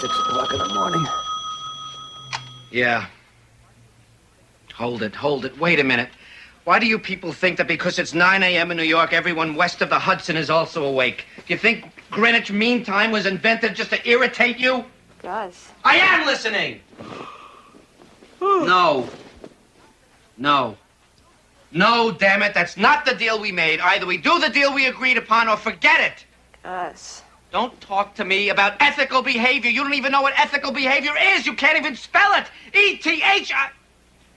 6 o'clock in the morning. Yeah. Hold it. Wait a minute. Why do you people think that because it's 9 a.m. in New York, everyone west of the Hudson is also awake? Do you think Greenwich Mean Time was invented just to irritate you? Gus. I am listening! No. No, damn it. That's not the deal we made. Either we do the deal we agreed upon or forget it. Gus. Don't talk to me about ethical behavior. You don't even know what ethical behavior is. You can't even spell it. E-T-H...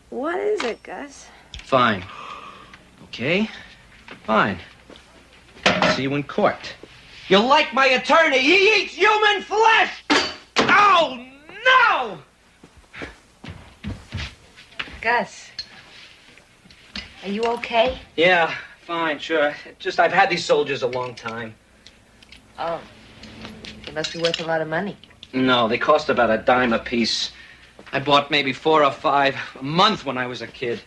What is it, Gus? Fine. Okay? Fine. See you in court. You're like my attorney. He eats human flesh! Oh, no! Gus. Are you okay? Yeah, fine, sure. Just I've had these soldiers a long time. Oh. They must be worth a lot of money. No, they cost about a dime a piece. I bought maybe 4 or 5 a month when I was a kid.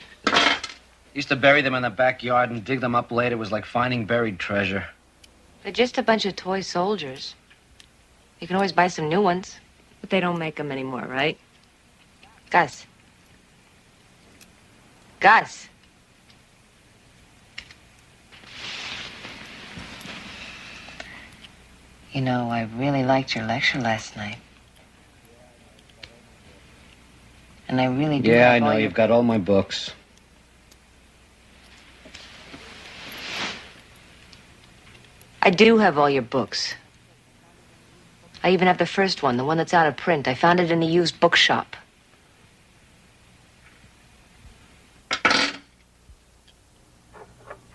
Used to bury them in the backyard and dig them up later. It was like finding buried treasure. They're just a bunch of toy soldiers. You can always buy some new ones. But they don't make them anymore, right? Gus. Gus. You know, I really liked your lecture last night. And I really do. Yeah, I know. You've got all my books. I do have all your books. I even have the first one, the one that's out of print. I found it in a used bookshop. I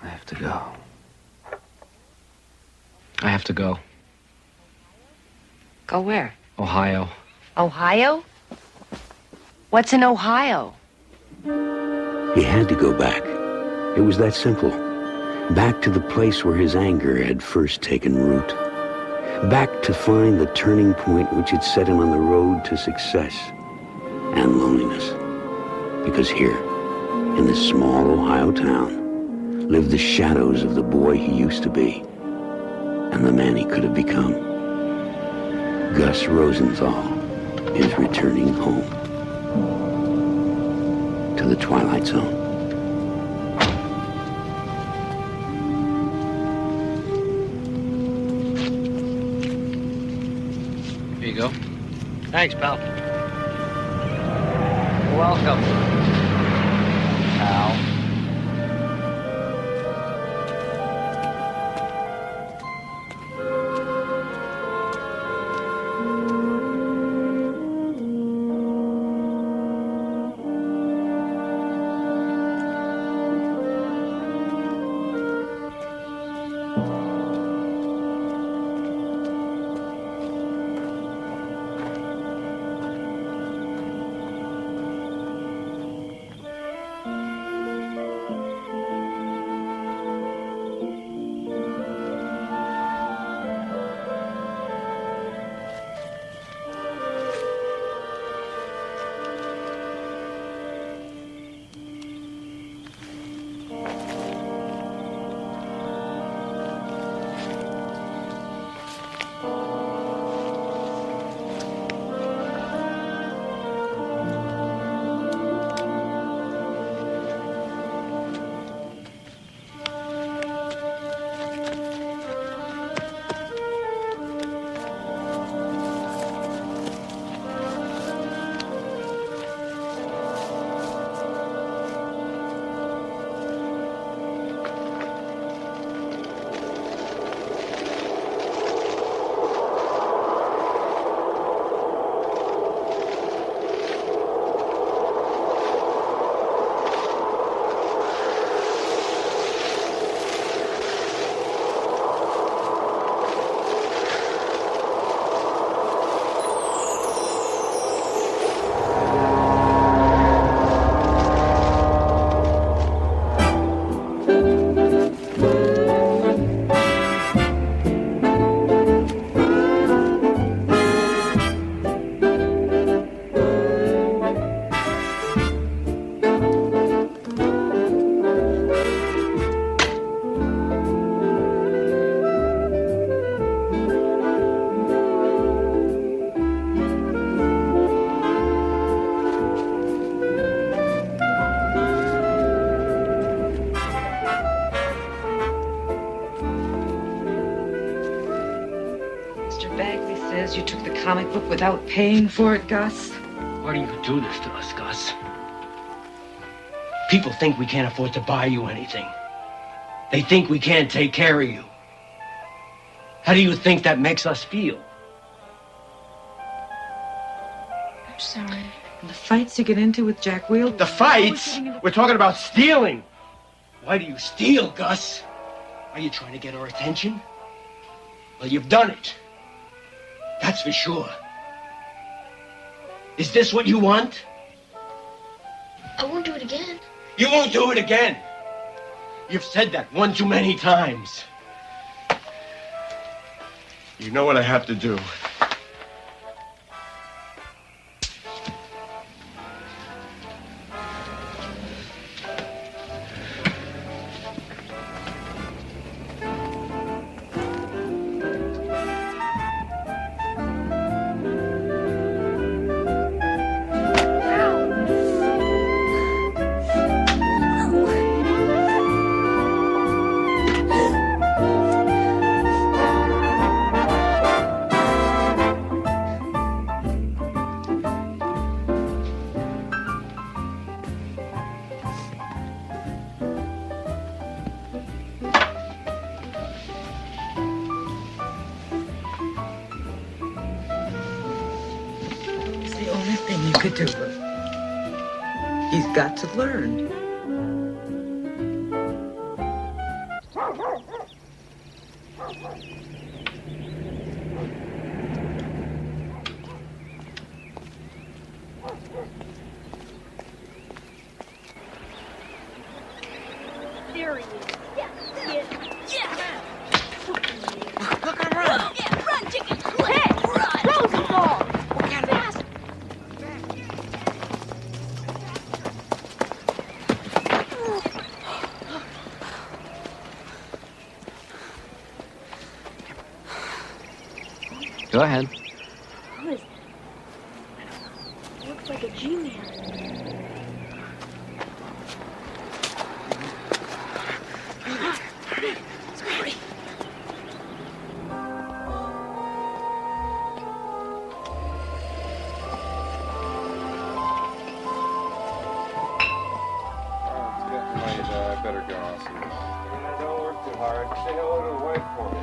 have to go. I have to go. Go where? Ohio. Ohio? What's in Ohio? He had to go back. It was that simple. Back to the place where his anger had first taken root. Back to find the turning point which had set him on the road to success and loneliness. Because here, in this small Ohio town, lived the shadows of the boy he used to be and the man he could have become. Gus Rosenthal is returning home to the Twilight Zone. Here you go. Thanks, pal. Welcome, pal. Bagley says you took the comic book without paying for it, Gus. Why do you do this to us, Gus? People think we can't afford to buy you anything. They think we can't take care of you. How do you think that makes us feel? I'm sorry. And the fights you get into with Jack Wheel? The fights? We're talking about stealing. Why do you steal, Gus? Are you trying to get our attention? Well, you've done it. That's for sure. Is this what you want? I won't do it again. You won't do it again. You've said that one too many times. You know what I have to do. To him. He's got to learn. There he is. Yeah. Look around. Yeah, run, chicken. Hey, run. Rosenthal. Fast. Go ahead. Who is that? Looks like a G-Man. Sorry. I better go off. Don't work too hard. Say hello to the wife for me.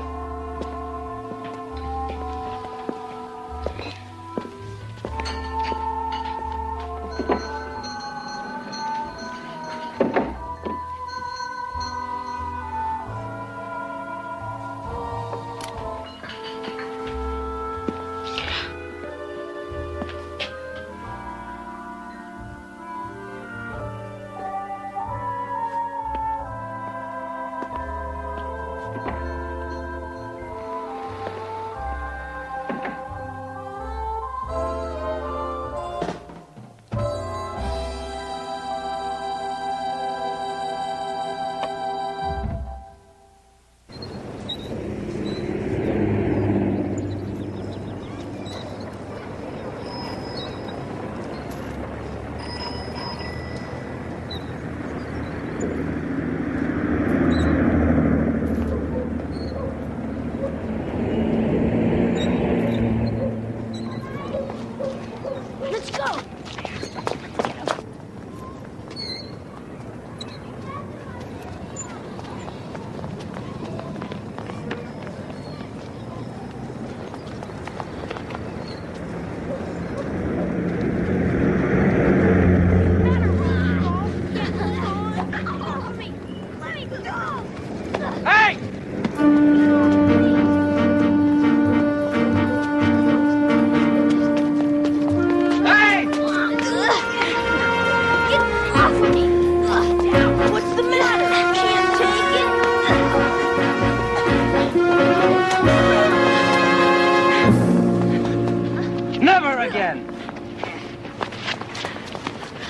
again.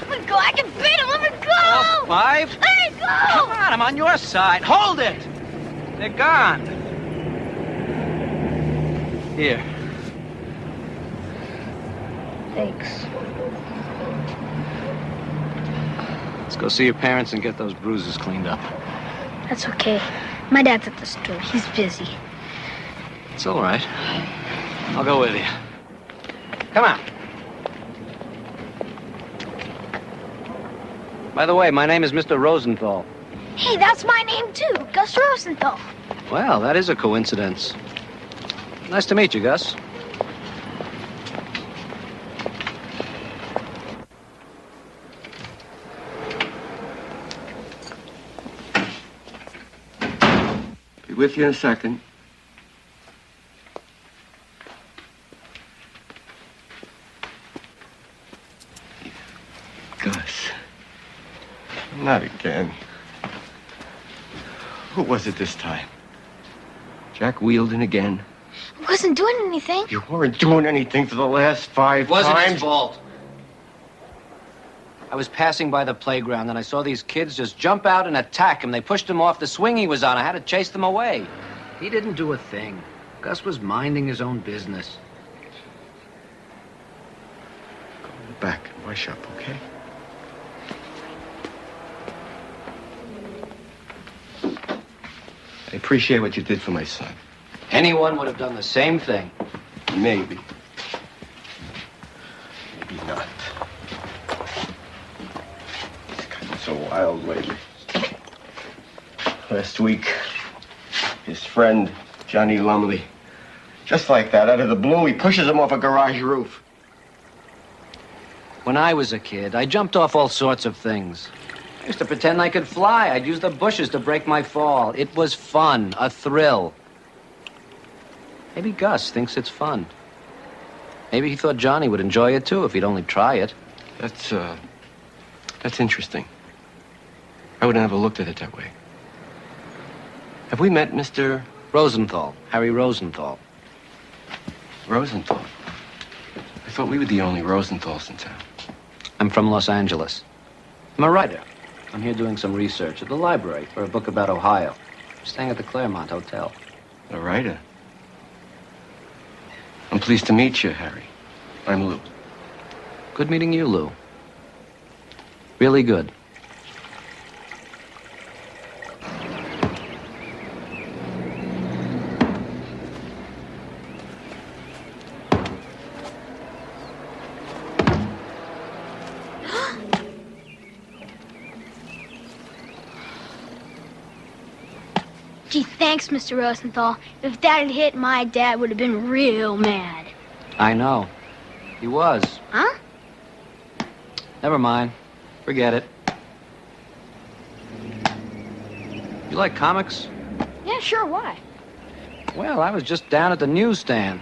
Let me go. I can beat him. Let me go. Oh, 5? Let me go. Come on, I'm on your side. Hold it. They're gone. Here. Thanks. Let's go see your parents and get those bruises cleaned up. That's okay. My dad's at the store. He's busy. It's all right. I'll go with you. Come on. By the way, my name is Mr. Rosenthal. Hey, that's my name too, Gus Rosenthal. Well, that is a coincidence. Nice to meet you, Gus. Be with you in a second. Gus. Not again. Who was it this time? Jack Wielden again? I wasn't doing anything. You weren't doing anything for the last 5 It wasn't times. his fault. I was passing by the playground and I saw these kids just jump out and attack him. They pushed him off the swing he was on. I had to chase them away. He didn't do a thing. Gus was minding his own business. Go back and wash up, okay? I appreciate what you did for my son. Anyone would have done the same thing. Maybe. Maybe not. He's gotten so wild lately. Last week, his friend, Johnny Lumley, just like that, out of the blue, he pushes him off a garage roof. When I was a kid, I jumped off all sorts of things. I used to pretend I could fly. I'd use the bushes to break my fall. It was fun, a thrill. Maybe Gus thinks it's fun. Maybe he thought Johnny would enjoy it too if he'd only try it. That's interesting. I would never looked at it that way. Have we met Mr. Rosenthal, Harry Rosenthal. Rosenthal? I thought we were the only Rosenthals in town. I'm from Los Angeles. I'm a writer. I'm here doing some research at the library for a book about Ohio. I'm staying at the Claremont Hotel. A writer? I'm pleased to meet you, Harry. I'm Lou. Good meeting you, Lou. Really good. Gee, thanks, Mr. Rosenthal. If that had hit, my dad would have been real mad. I know. He was. Huh? Never mind. Forget it. You like comics? Yeah, sure, why? Well, I was just down at the newsstand.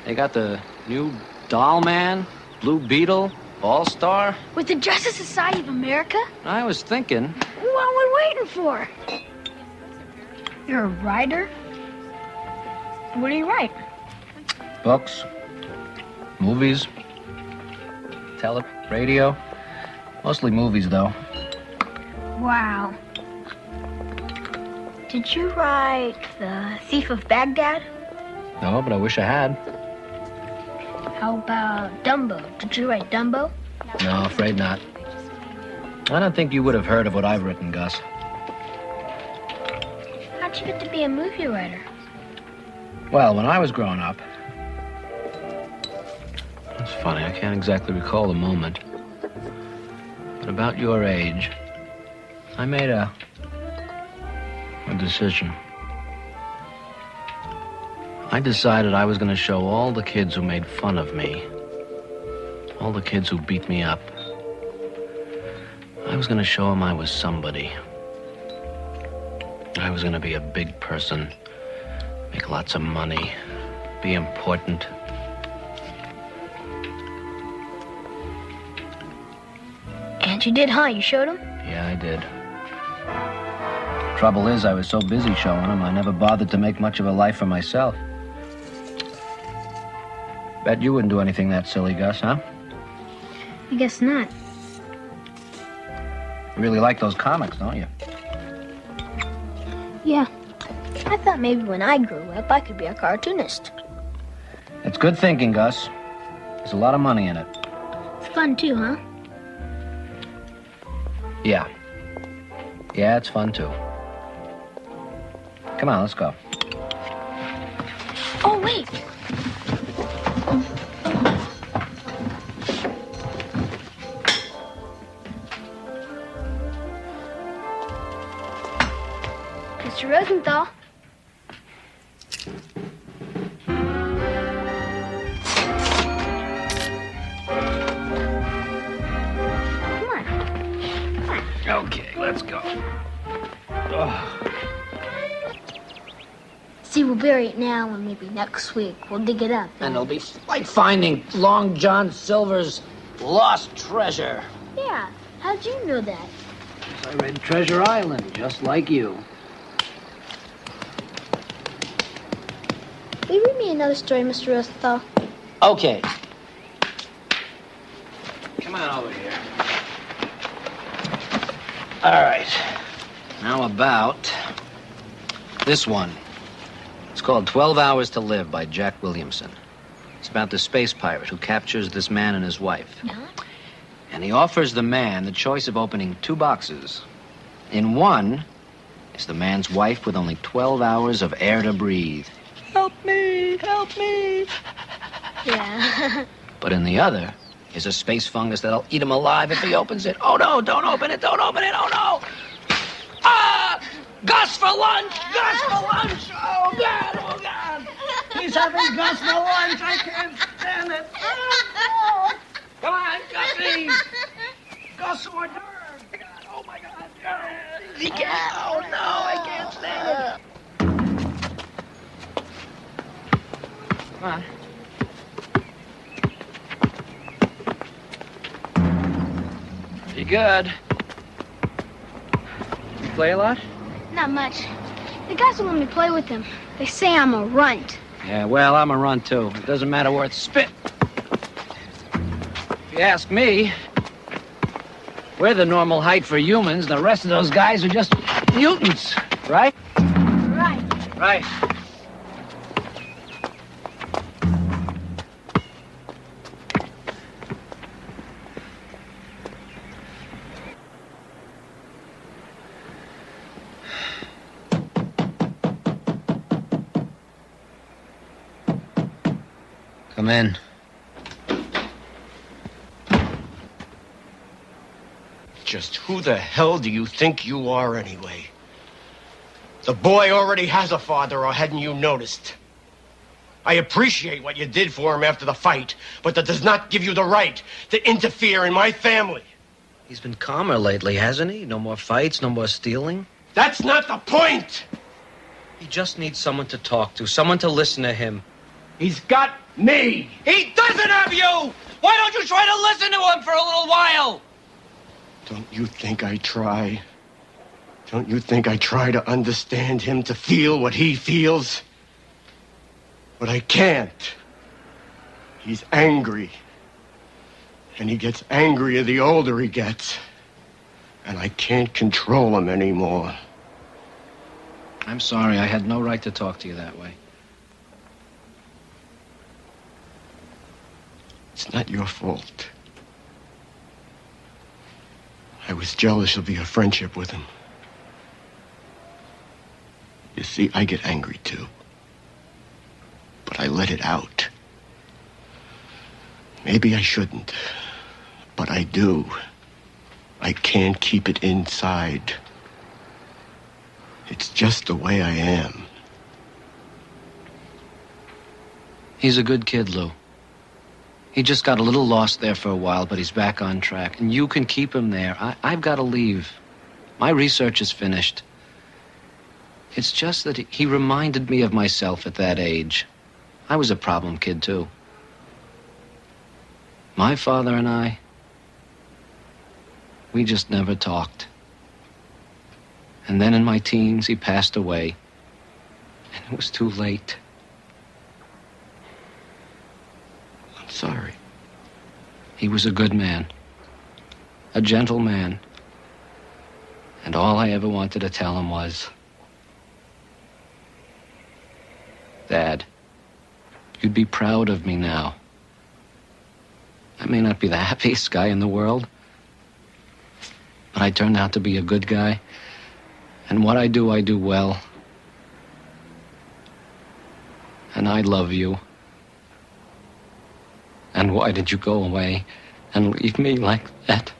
They got the new Doll Man, Blue Beetle, All-Star. With the Justice Society of America? I was thinking, What are we waiting for? You're a writer? What do you write? books, movies, radio. Mostly movies, though. Wow. Did you write The Thief of Baghdad? No, but I wish I had. How about Dumbo? Did you write Dumbo? No, afraid not. I don't think you would have heard of what I've written, Gus. How'd you get to be a movie writer? Well, when I was growing up... It's funny, I can't exactly recall the moment. But about your age, I made a decision. I decided I was going to show all the kids who made fun of me, all the kids who beat me up, I was going to show them I was somebody. I was going to be a big person, make lots of money, be important. And you did, huh? You showed him? Yeah, I did. Trouble is, I was so busy showing them, I never bothered to make much of a life for myself. Bet you wouldn't do anything that silly, Gus, huh? I guess not. You really like those comics, don't you? Yeah. I thought maybe when I grew up, I could be a cartoonist. It's good thinking, Gus. There's a lot of money in it. It's fun too, huh? Yeah. Yeah, it's fun, too. Come on, let's go. Oh, wait. let's go. Oh. See, we'll bury it now, and maybe next week we'll dig it up. And it'll be like finding Long John Silver's lost treasure. Yeah, how'd you know that? I read Treasure Island, just like you. Will you read me another story, Mr. Rosenthal? Okay. Come on over here. All right. Now about this one. It's called 12 Hours to Live by Jack Williamson. It's about the space pirate who captures this man and his wife. Yeah. And he offers the man the choice of opening 2 boxes. In one is the man's wife with only 12 hours of air to breathe. Help me, help me. Yeah. But in the other is a space fungus that'll eat him alive if he opens it. Oh, no, don't open it, don't open it, oh, no. Ah! Gus for lunch! Gus for lunch! Oh, God, oh, God. He's having Gus for lunch. I can't stand it. Oh, no. Come on, Gussie. Gus hors d'oeuvres. God, oh, my God. He can't. Oh, no, I can't stand it. Come on. Pretty good. You play a lot? Not much. The guys won't let me play with them. They say I'm a runt. Yeah, well, I'm a runt, too. It doesn't matter where it's spit. If you ask me, we're the normal height for humans. The rest of those guys are just mutants, right? Right. Right. Come in. Just who the hell do you think you are, anyway? The boy already has a father, or hadn't you noticed? I appreciate what you did for him after the fight, but that does not give you the right to interfere in my family. He's been calmer lately, hasn't he? No more fights, no more stealing. That's not the point! He just needs someone to talk to, someone to listen to him. He's got me! He doesn't have you! Why don't you try to listen to him for a little while? Don't you think I try? Don't you think I try to understand him, to feel what he feels? But I can't. He's angry. And he gets angrier the older he gets. And I can't control him anymore. I'm sorry, I had no right to talk to you that way. It's not your fault. I was jealous of your friendship with him. You see, I get angry too. But I let it out. Maybe I shouldn't, but I do. I can't keep it inside. It's just the way I am. He's a good kid, Lou. He just got a little lost there for a while, but he's back on track. And you can keep him there. I've got to leave. My research is finished. It's just that he reminded me of myself at that age. I was a problem kid, too. My father and I, we just never talked. And then in my teens, he passed away. And it was too late. I'm sorry. He was a good man. A gentle man. And all I ever wanted to tell him was, Dad, you'd be proud of me now. I may not be the happiest guy in the world, but I turned out to be a good guy. And what I do well. And I love you. And why did you go away and leave me like that?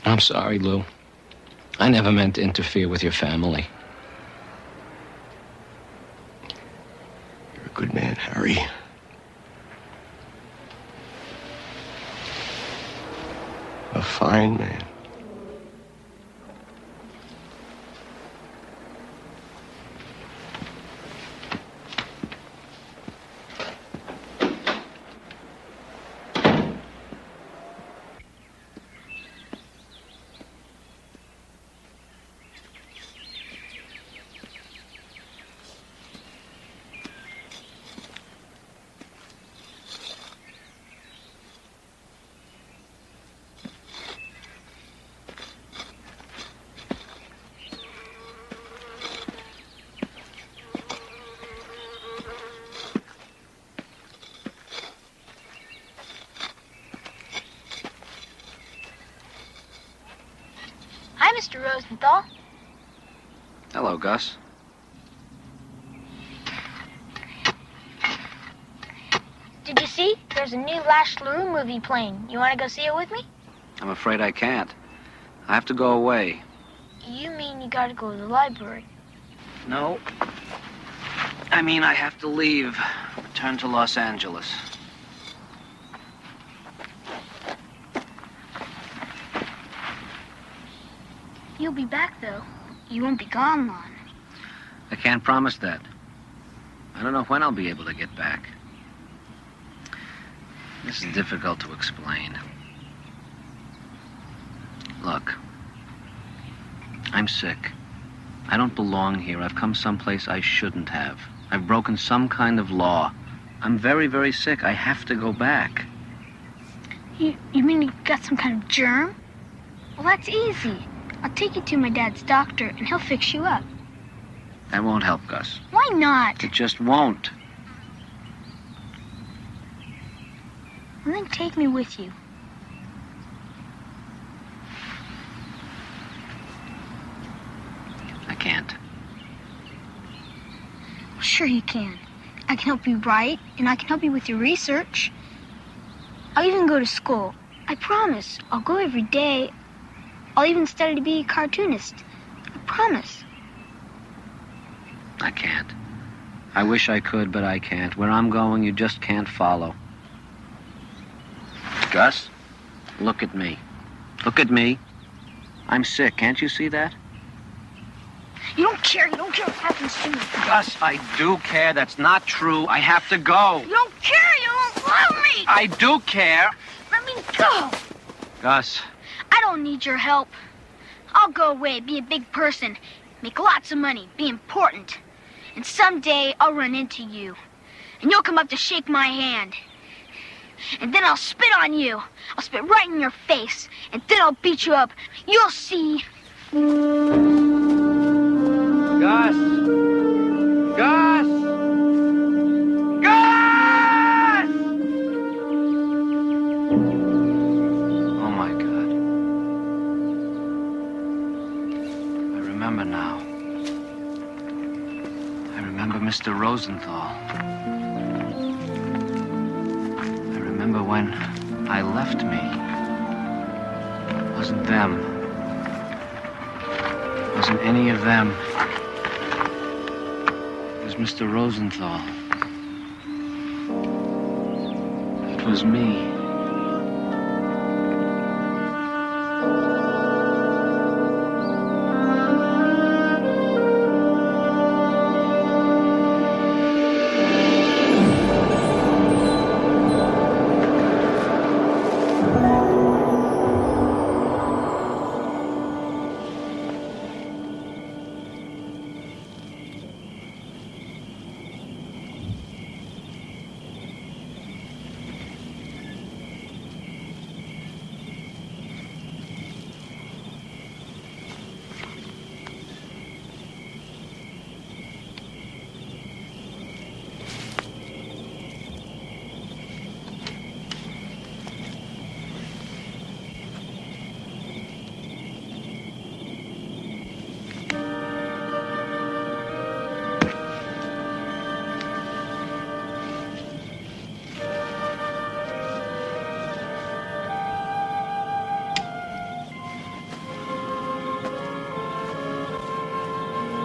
I'm sorry, Lou. I never meant to interfere with your family. You're a good man, Harry. A fine man. Hi, Mr. Rosenthal. Hello, Gus. Did you see? There's a new Lash LaRue movie playing. You want to go see it with me? I'm afraid I can't. I have to go away. You mean you gotta go to the library? No. I mean, I have to leave. Return to Los Angeles. You'll be back, though. You won't be gone long. I can't promise that. I don't know when I'll be able to get back. This is difficult to explain. Look, I'm sick. I don't belong here. I've come someplace I shouldn't have. I've broken some kind of law. I'm very, very sick. I have to go back. You mean you got some kind of germ? Well, that's easy. I'll take you to my dad's doctor, and he'll fix you up. That won't help, Gus. Why not? It just won't. Well, then take me with you. I can't. Well, sure you can. I can help you write, and I can help you with your research. I'll even go to school. I promise. I'll go every day. I'll even study to be a cartoonist. I promise. I can't. I wish I could, but I can't. Where I'm going, you just can't follow. Gus, look at me. Look at me. I'm sick. Can't you see that? You don't care. You don't care what happens to me. Gus, I do care. That's not true. I have to go. You don't care. You don't love me. I do care. Let me go. Gus. I don't need your help. I'll go away, be a big person, make lots of money, be important. And someday I'll run into you. And you'll come up to shake my hand. And then I'll spit on you. I'll spit right in your face. And then I'll beat you up. You'll see. Gus! Gus! Gus! Oh, my God. I remember now. I remember Mr. Rosenthal. I remember when I left me. It wasn't them. It wasn't any of them. It was Mr. Rosenthal. It was me.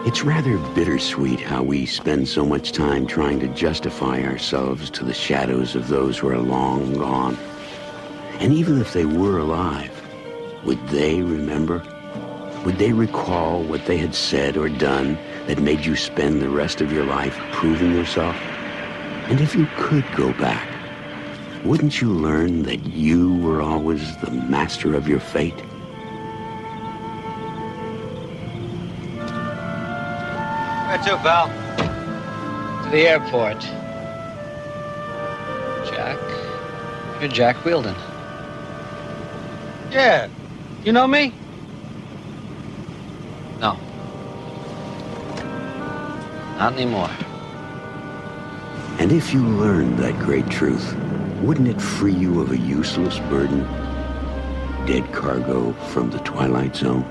It's rather bittersweet how we spend so much time trying to justify ourselves to the shadows of those who are long gone. And even if they were alive, would they remember? Would they recall what they had said or done that made you spend the rest of your life proving yourself? And if you could go back, wouldn't you learn that you were always the master of your fate? Where to, pal? To the airport. Jack? You're Jack Wielden. Yeah. You know me? No. Not anymore. And if you learned that great truth, wouldn't it free you of a useless burden? Dead cargo from the Twilight Zone?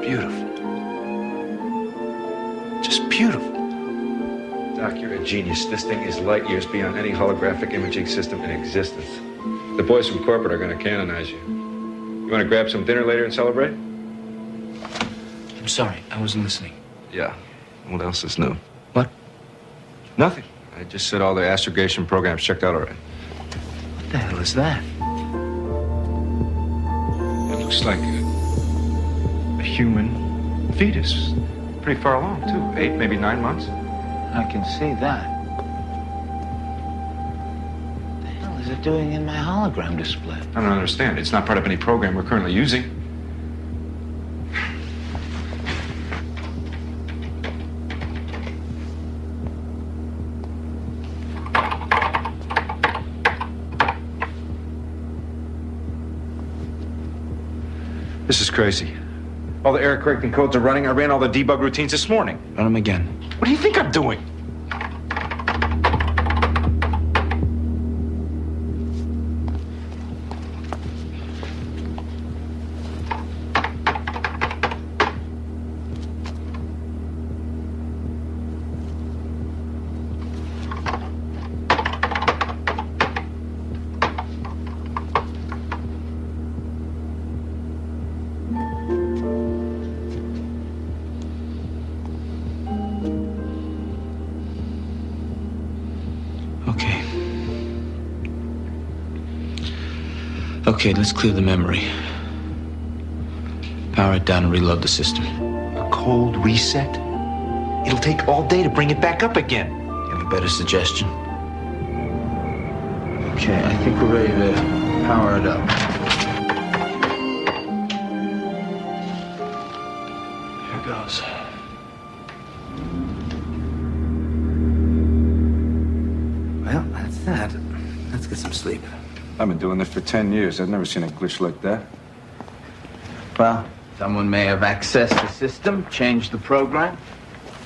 Beautiful. Just beautiful. Doc, you're a genius. This thing is light years beyond any holographic imaging system in existence. The boys from corporate are going to canonize you. You want to grab some dinner later and celebrate? I'm sorry, I wasn't listening. Yeah. What else is new? What? Nothing. I just said all the astrogation programs checked out already. What the hell is that? It looks like a human fetus. Pretty far along, too. 8, maybe 9 months. I can see that. What the hell is it doing in my hologram display? I don't understand. It's not part of any program we're currently using. This is crazy. All the error correcting codes are running. I ran all the debug routines this morning. Run them again. What do you think I'm doing? Okay, let's clear the memory. Power it down and reload the system. A cold reset? It'll take all day to bring it back up again. You have a better suggestion? Okay, I think we're ready to power it up. knows? Well, that's that. Let's get some sleep. I've been doing this for 10 years. I've never seen a glitch like that. Well, someone may have accessed the system, changed the program.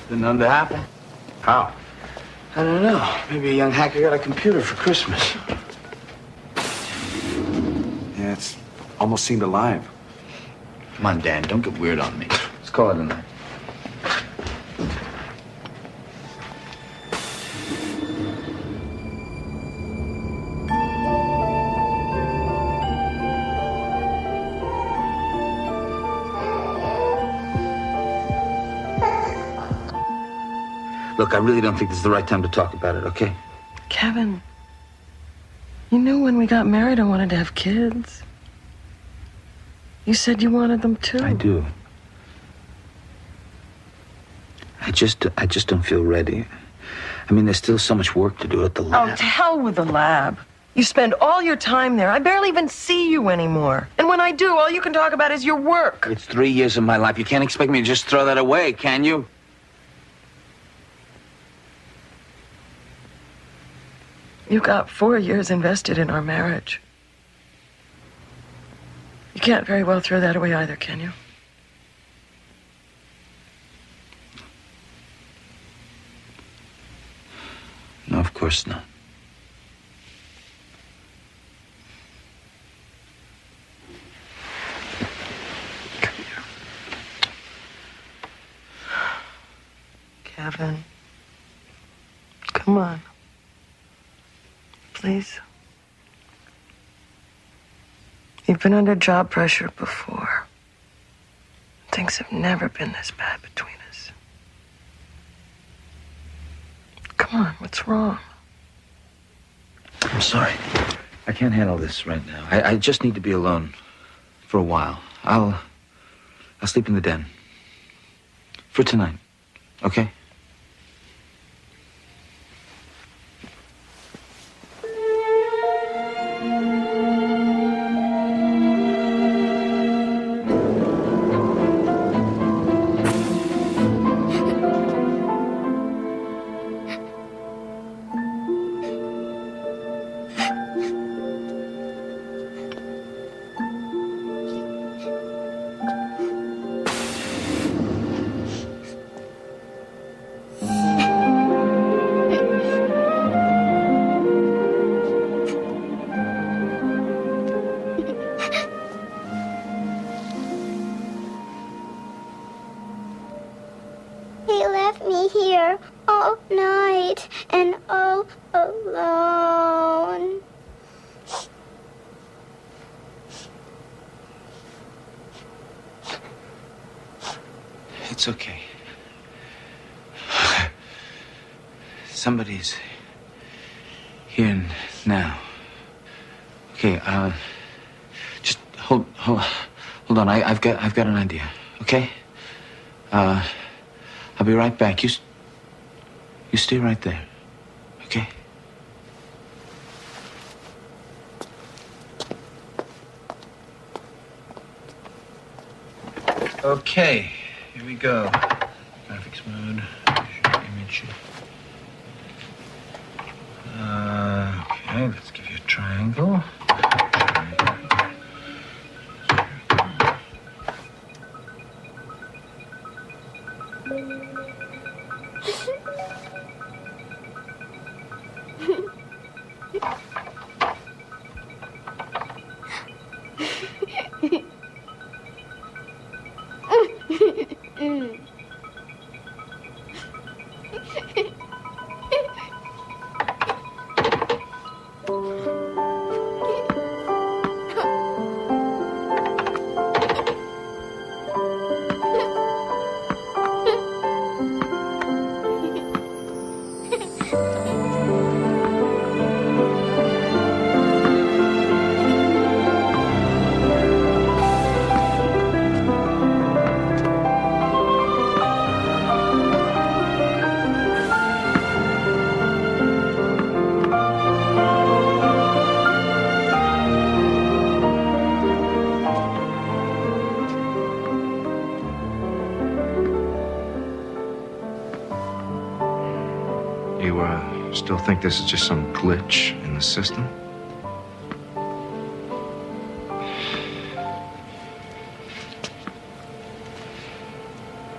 Been known to happen. How? I don't know. Maybe a young hacker got a computer for Christmas. Yeah, it's almost seemed alive. Come on, Dan, don't get weird on me. Let's call it a night. Look, I really don't think this is the right time to talk about it, okay? Kevin, you knew when we got married I wanted to have kids. You said you wanted them too. I do. I just don't feel ready. I mean, there's still so much work to do at the lab. Oh, to hell with the lab. You spend all your time there. I barely even see you anymore. And when I do, all you can talk about is your work. It's 3 years of my life. You can't expect me to just throw that away, can you? You got 4 years invested in our marriage. You can't very well throw that away either, can you? No, of course not. Come here. Kevin. Come on. Please. You've been under job pressure before. Things have never been this bad between us. Come on, what's wrong? I'm sorry. I can't handle this right now. I just need to be alone for a while. I'll sleep in the den. For tonight. Okay? He left me here all night and all alone. It's okay. Somebody's here now. Okay, just hold on. I've got an idea. Okay? I'll be right back. You stay right there. Okay? Okay, here we go. Graphics mode, image. Okay, let's give you a triangle. Still think this is just some glitch in the system?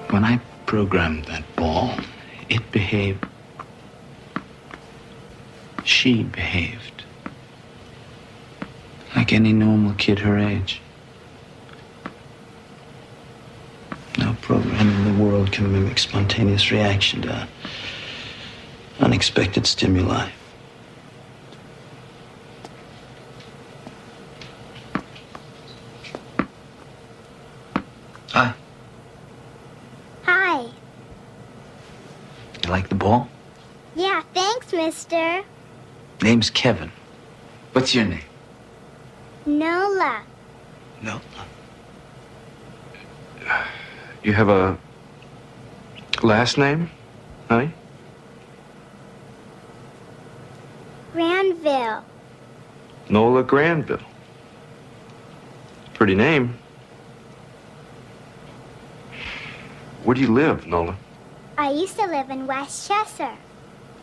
When I programmed that ball, it behaved. She behaved like any normal kid her age. No program in the world can mimic spontaneous reaction to unexpected stimuli. Hi. Hi. You like the ball? Yeah, thanks, mister. Name's Kevin. What's your name? Nola. No. You have a last name, honey? Granville. Nola Granville. Pretty name. Where do you live, Nola? I used to live in Westchester.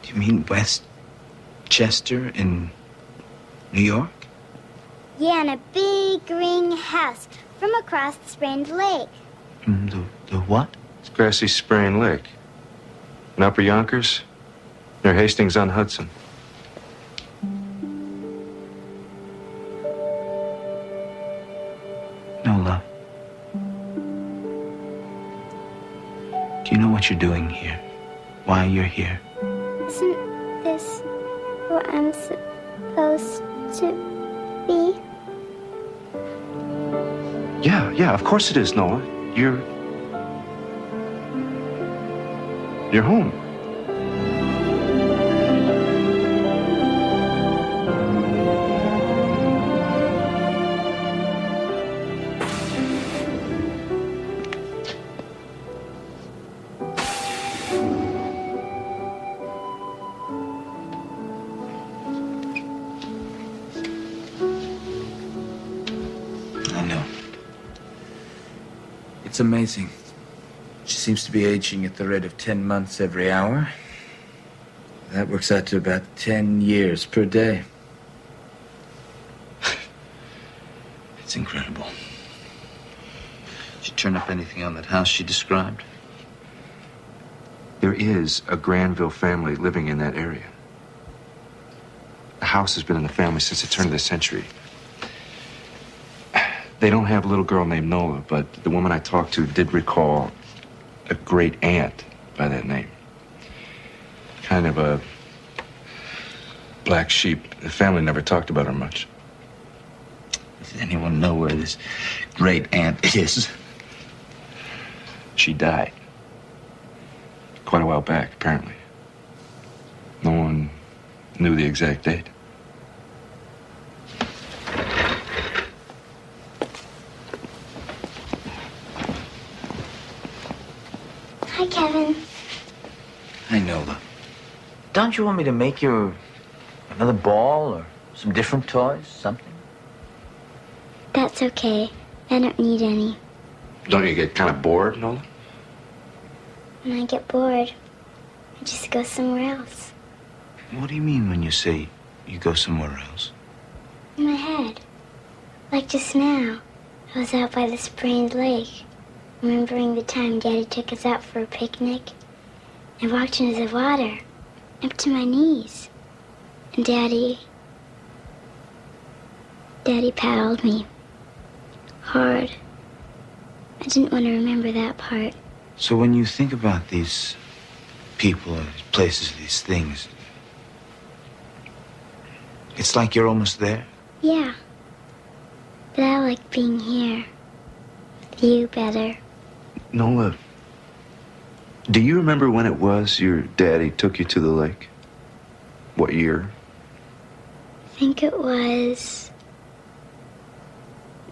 Do you mean Westchester in New York? Yeah, in a big green house from across the Sprained Lake. The what? It's Grassy Sprain Lake. In Upper Yonkers, near Hastings-on-Hudson. Nola. Do you know what you're doing here? Why you're here? Isn't this where I'm supposed to be? Yeah, of course it is, Nola. You're home. I know. It's amazing. She seems to be aging at the rate of 10 months every hour. That works out to about 10 years per day. It's incredible. Did you turn up anything on that house she described? There is a Granville family living in that area. The house has been in the family since the turn of the century. They don't have a little girl named Nola, but the woman I talked to did recall a great aunt by that name. Kind of a black sheep. The family never talked about her much. Does anyone know where this great aunt is? She died. Quite a while back, apparently. No one knew the exact date. Hi, Kevin. I know that. Don't you want me to make you another ball or some different toys, something? That's okay. I don't need any. Don't you get kind of bored, Nola? When I get bored, I just go somewhere else. What do you mean when you say you go somewhere else? In my head. Like just now, I was out by the Sprained Lake, remembering the time Daddy took us out for a picnic. I walked into the water, up to my knees. And Daddy paddled me. Hard. I didn't want to remember that part. So when you think about these people, these places, these things, it's like you're almost there? Yeah. But I like being here. With you better. Nola, do you remember when it was your daddy took you to the lake? What year? I think it was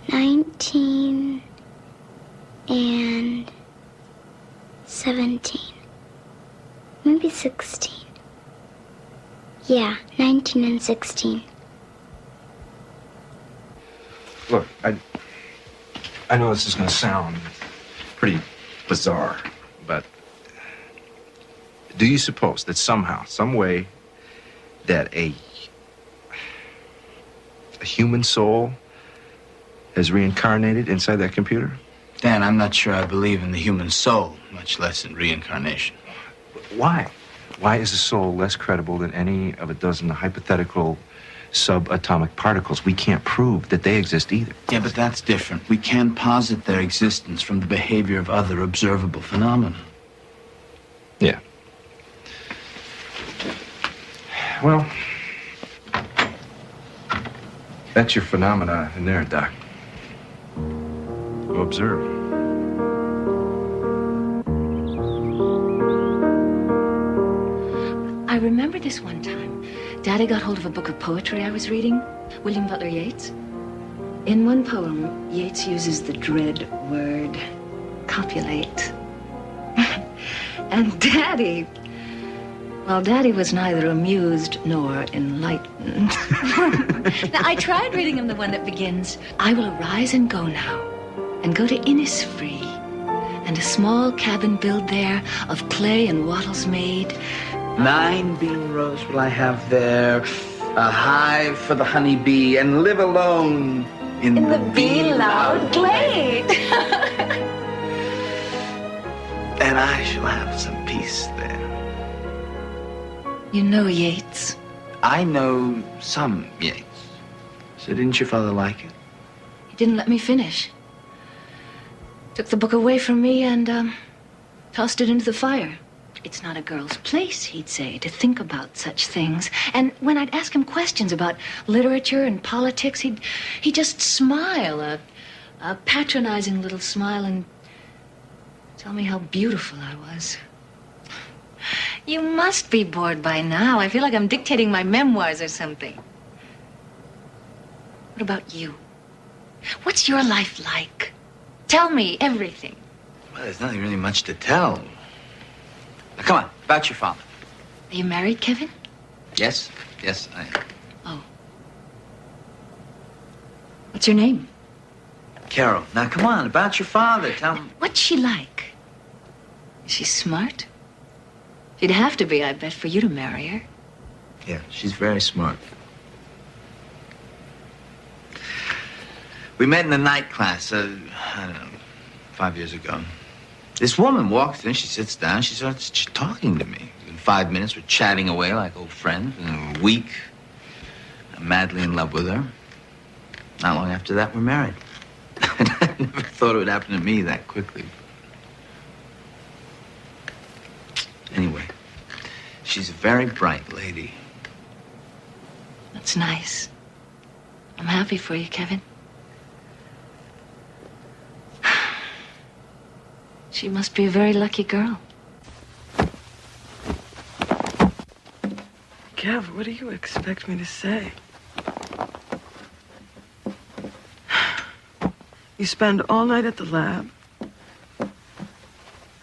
1917. Maybe 16. Yeah, 19 and 16. Look, I know this is going to sound pretty bizarre, but do you suppose that somehow, some way, that a human soul has reincarnated inside that computer? Dan, I'm not sure I believe in the human soul, much less in reincarnation. Why? Why is a soul less credible than any of a dozen hypothetical subatomic particles? We can't prove that they exist either. Yeah, but that's different. We can posit their existence from the behavior of other observable phenomena. Yeah. Well, that's your phenomena in there, Doc. Go observe. I remember this one time. Daddy got hold of a book of poetry I was reading, William Butler Yeats. In one poem, Yeats uses the dread word, copulate. And Daddy, well, Daddy was neither amused nor enlightened. Now, I tried reading him the one that begins, I will arise and go now, and go to Innisfree, and a small cabin build there, of clay and wattles made. 9 bean rows will I have there, a hive for the honeybee, and live alone in the bee-loud glade. And I shall have some peace there. You know Yeats. I know some Yeats. So didn't your father like it? He didn't let me finish. Took the book away from me and tossed it into the fire. It's not a girl's place, he'd say, to think about such things. And when I'd ask him questions about literature and politics, he'd just smile, a patronizing little smile, and tell me how beautiful I was. You must be bored by now. I feel like I'm dictating my memoirs or something. What about you? What's your life like? Tell me everything. Well, there's nothing really much to tell. Now, come on, about your father. Are you married, Kevin? Yes, I am. Oh. What's her name? Carol, now come on, about your father. Tell me. What's she like? Is she smart? She'd have to be, I bet, for you to marry her. Yeah, she's very smart. We met in the night class, I don't know, 5 years ago. This woman walks in, she sits down, she starts talking to me. In 5 minutes, we're chatting away like old friends. In a week, I'm madly in love with her. Not long after that, we're married. I never thought it would happen to me that quickly. Anyway, she's a very bright lady. That's nice. I'm happy for you, Kevin. She must be a very lucky girl. Kev, what do you expect me to say? You spend all night at the lab.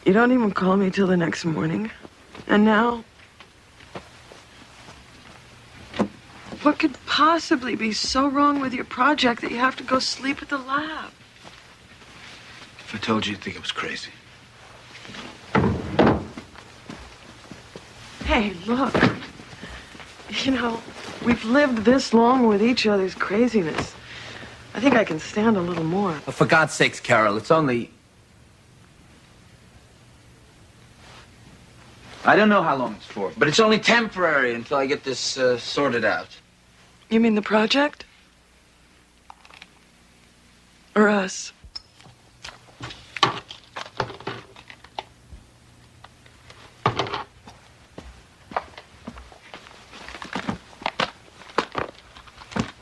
You don't even call me till the next morning. And now... what could possibly be so wrong with your project that you have to go sleep at the lab? If I told you, you'd think I was crazy. Hey, look. You know, we've lived this long with each other's craziness. I think I can stand a little more. Oh, for God's sakes, Carol, it's only... I don't know how long it's for, but it's only temporary until I get this sorted out. You mean the project? Or us?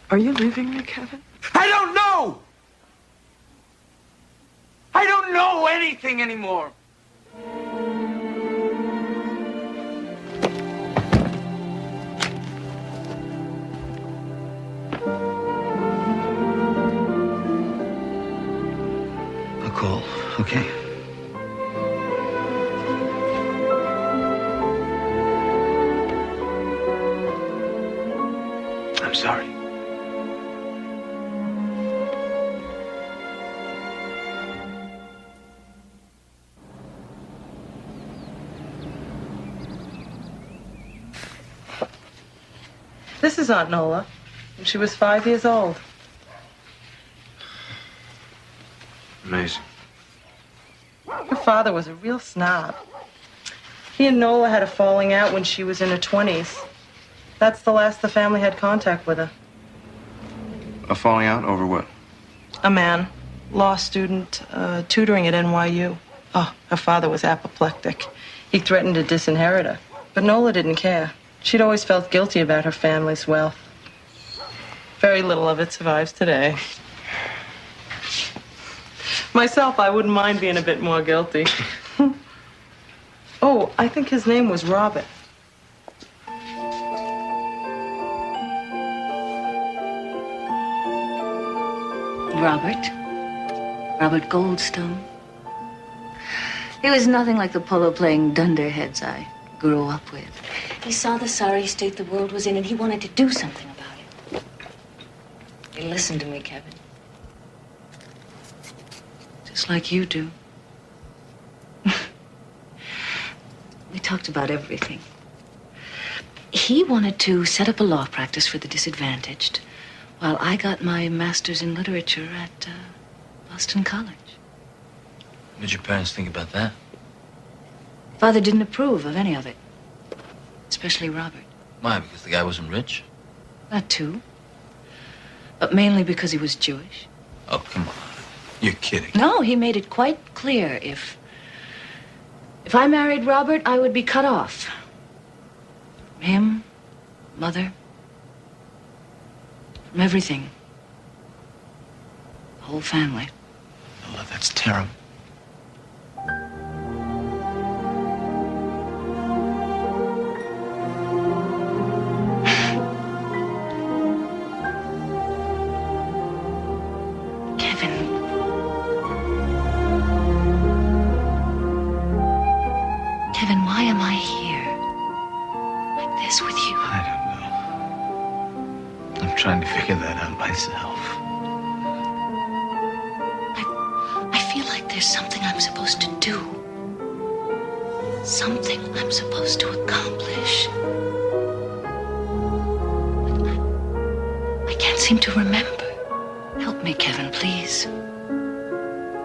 Are you leaving me, Kevin? I don't know! I don't know anything anymore. I'll call, okay? I'm sorry. This is Aunt Nola. She was 5 years old. Amazing. Her father was a real snob. He and Nola had a falling out when she was in her 20s. That's the last the family had contact with her. A falling out over what? A man, law student, tutoring at NYU. Oh, her father was apoplectic. He threatened to disinherit her. But Nola didn't care. She'd always felt guilty about her family's wealth. Very little of it survives today. Myself, I wouldn't mind being a bit more guilty. Oh, I think his name was Robert. Robert Goldstone. He was nothing like the polo-playing dunderheads I grew up with. He saw the sorry state the world was in, and he wanted to do something about it. He listened to me, Kevin. Just like you do. We talked about everything. He wanted to set up a law practice for the disadvantaged, while I got my master's in literature at Boston College. What did your parents think about that? Father didn't approve of any of it, especially Robert. Why? Because the guy wasn't rich? That too. But mainly because he was Jewish. Oh, come on. You're kidding. No, he made it quite clear if I married Robert, I would be cut off. From him, Mother, from everything. The whole family. Oh, that's terrible. Kevin, why am I here? Like this with you? I don't know. I'm trying to figure that out myself. I feel like there's something I'm supposed to do. Something I'm supposed to accomplish. I can't seem to remember. Help me, Kevin, please.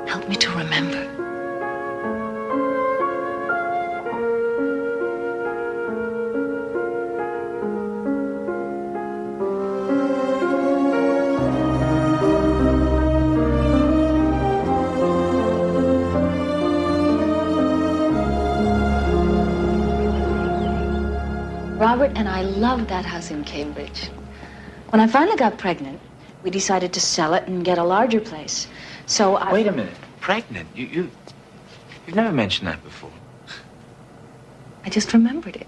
Help me to remember. Robert and I loved that house in Cambridge. When I finally got pregnant, we decided to sell it and get a larger place. So I... Wait a minute. Pregnant? You've never mentioned that before. I just remembered it.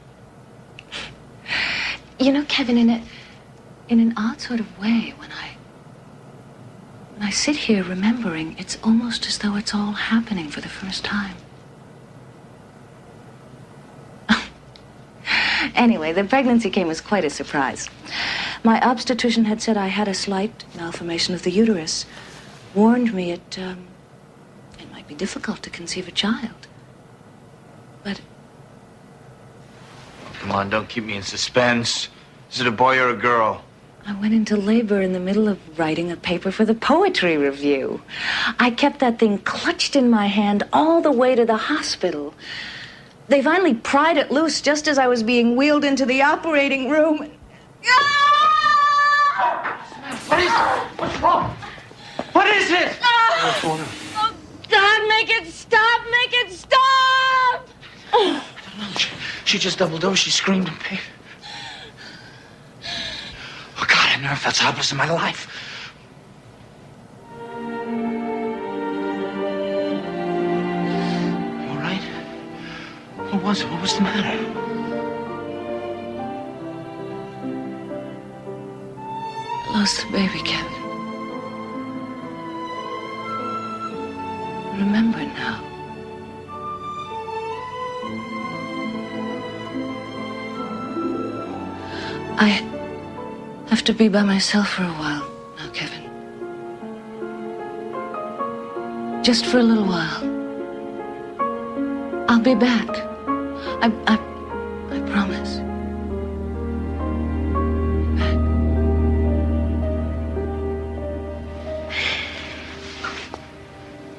You know, Kevin, in an odd sort of way, when I sit here remembering, it's almost as though it's all happening for the first time. Anyway, the pregnancy came as quite a surprise. My obstetrician had said I had a slight malformation of the uterus. Warned me it might be difficult to conceive a child. But... Come on, don't keep me in suspense. Is it a boy or a girl? I went into labor in the middle of writing a paper for the poetry review. I kept that thing clutched in my hand all the way to the hospital. They finally pried it loose just as I was being wheeled into the operating room. What is it? What's wrong? What is it? Oh, God, make it stop! Make it stop! She just doubled over. She screamed in pain. Oh, God, I've never felt so helpless in my life. You all right? What was it? What was the matter? I lost the baby, Kevin. I remember now. I have to be by myself for a while now, Kevin. Just for a little while. I'll be back. I promise.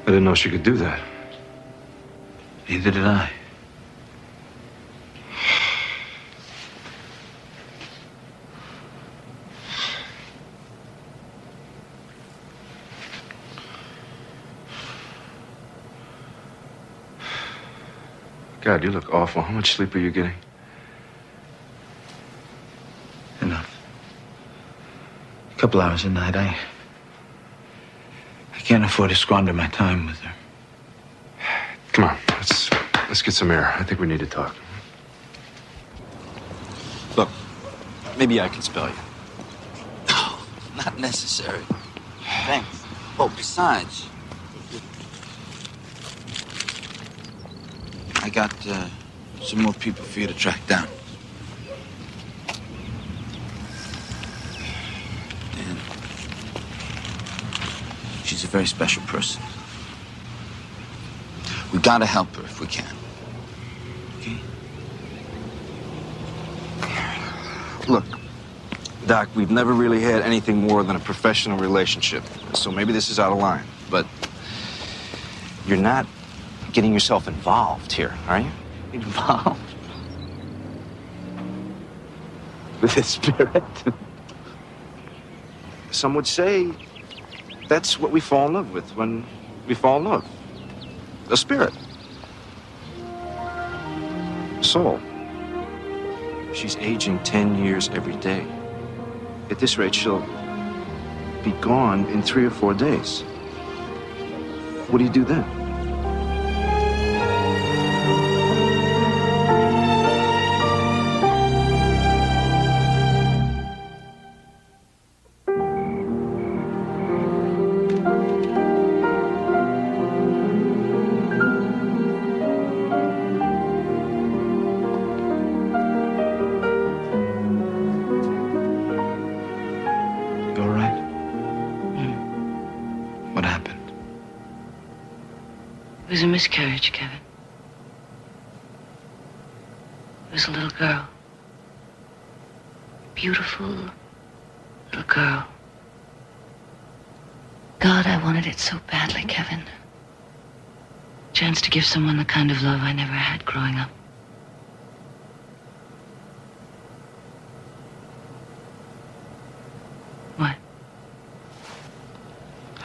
I didn't know she could do that. Neither did I. God, you look awful. How much sleep are you getting? Enough. A couple hours a night. I can't afford to squander my time with her. Come on, let's get some air. I think we need to talk. Look, maybe I can spell you. No, not necessary. Thanks. Oh, besides, I got some more people for you to track down. And she's a very special person. We gotta help her if we can. Okay? Look, Doc, we've never really had anything more than a professional relationship. So maybe this is out of line, but you're not getting yourself involved here, are you? Involved? With the spirit? Some would say that's what we fall in love with when we fall in love. A spirit. A soul. She's aging 10 years every day. At this rate, she'll be gone in 3 or 4 days. What do you do then? You all right? What happened? It was a miscarriage, Kevin. It was a little girl. Beautiful little girl. God, I wanted it so badly, Kevin. Chance to give someone the kind of love I never had growing up. What?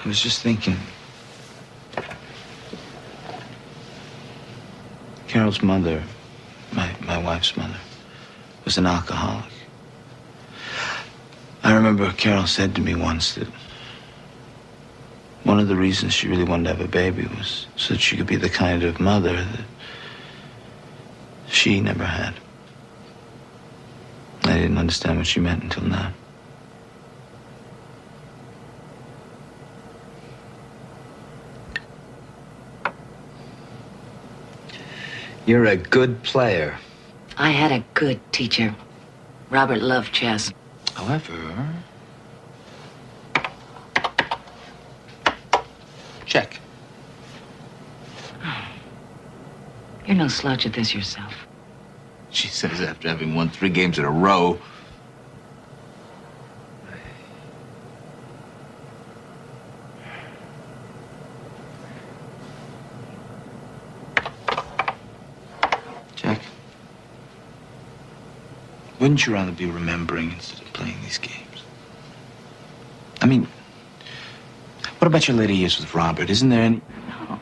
I was just thinking. Carol's mother, my wife's mother, was an alcoholic. I remember Carol said to me once that one of the reasons she really wanted to have a baby was so that she could be the kind of mother that she never had. I didn't understand what she meant until now. You're a good player. I had a good teacher. Robert loved chess. However, check. You're no slouch at this yourself. She says after having won 3 games in a row. Jack, wouldn't you rather be remembering instead of playing these games? I mean, what about your later years with Robert? Isn't there any... No,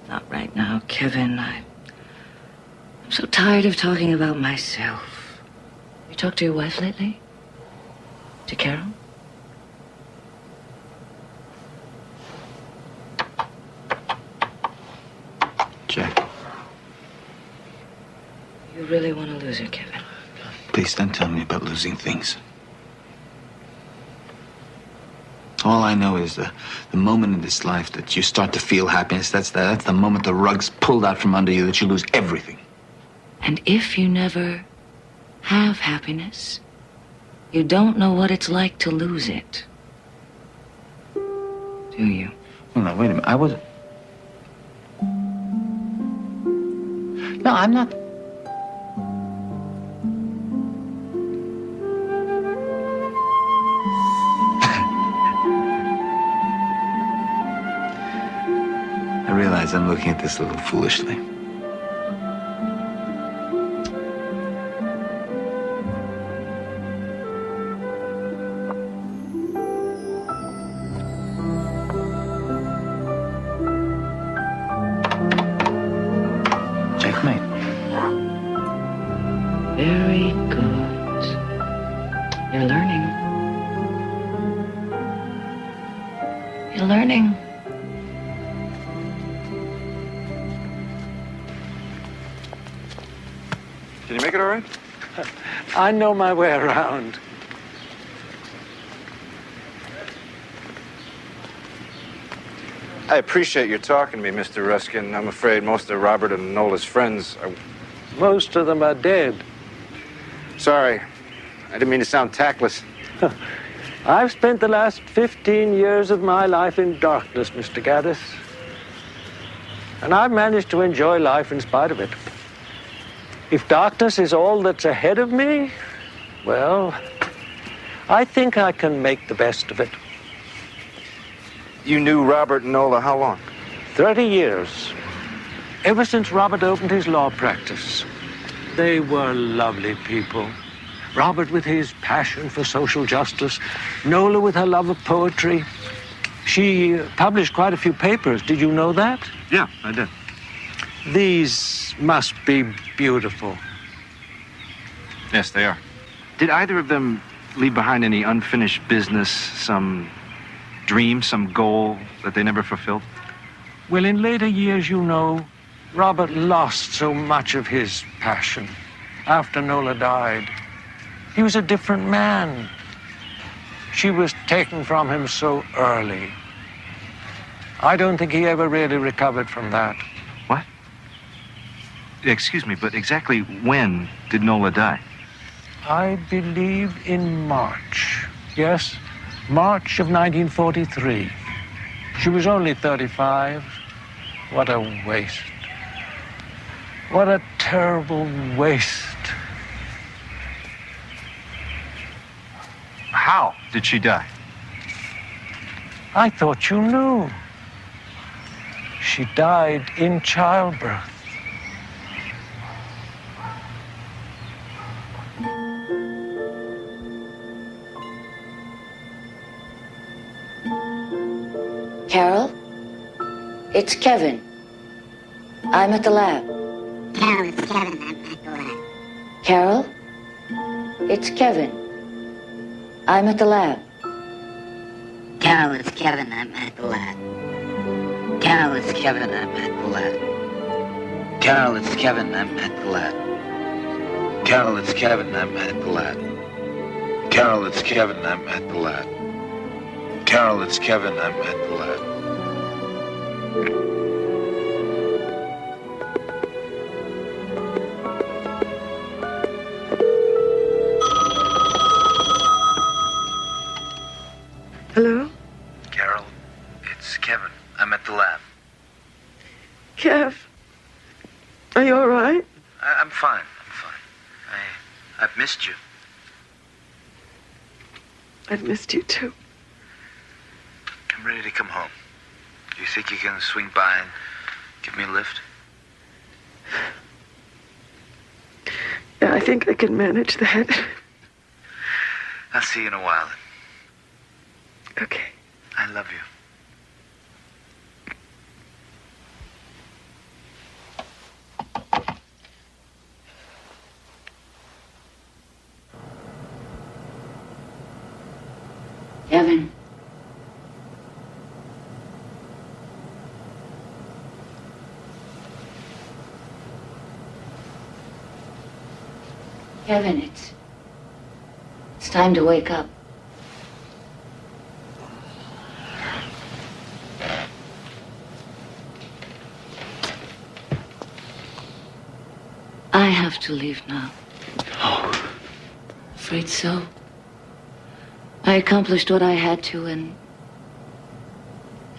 not right now, Kevin. I'm so tired of talking about myself. You talked to your wife lately? To Carol? Jack, You really want to lose her, Kevin? please don't tell me about losing things. All I know is the moment in this life that you start to feel happiness, that's the moment the rug's pulled out from under you, that you lose everything. And if you never have happiness, you don't know what it's like to lose it. Do you? Well, no, wait a minute. I wasn't... No, I'm not... Besides, I'm looking at this a little foolishly. Checkmate. Very good. You're learning. You're learning. Can you make it all right? I know my way around. I appreciate you talking to me, Mr. Ruskin. I'm afraid most of Robert and Nola's friends are... Most of them are dead. Sorry. I didn't mean to sound tactless. I've spent the last 15 years of my life in darkness, Mr. Gaddis. And I've managed to enjoy life in spite of it. If darkness is all that's ahead of me, well, I think I can make the best of it. You knew Robert and Nola how long? 30 years. Ever since Robert opened his law practice. They were lovely people. Robert with his passion for social justice. Nola with her love of poetry. She published quite a few papers. Did you know that? Yeah, I did. These must be beautiful. Yes, they are. Did either of them leave behind any unfinished business, some dream, some goal that they never fulfilled? Well, in later years, you know, Robert lost so much of his passion after Nola died. He was a different man. She was taken from him so early. I don't think he ever really recovered from that. What? Excuse me, but exactly when did Nola die? I believe in March. Yes, March of 1943. She was only 35. What a waste. What a terrible waste. How did she die? I thought you knew. She died in childbirth. Carol? It's Kevin. I'm at the lab. Carol, it's Kevin. I'm at the lab. Carol? It's Kevin. I'm at the lab. Carol, it's Kevin. I'm at the lab. Carol, it's Kevin. I'm at the lab. Carol, it's Kevin. I'm at the lab. Carol, it's Kevin. I'm at the lab. Carol, it's Kevin. I'm at the lab. Carol, it's Kevin. I'm at the lab. Hello? Carol, it's Kevin. I'm at the lab. Kev, are you all right? I'm fine. I'm fine. I've missed you. I've missed you too. I'm ready to come home. Do you think you can swing by and give me a lift? Yeah, I think I can manage that. I'll see you in a while then. Okay. I love you. Kevin. Kevin, it's time to wake up. I have to leave now. Oh. Afraid so. I accomplished what I had to, and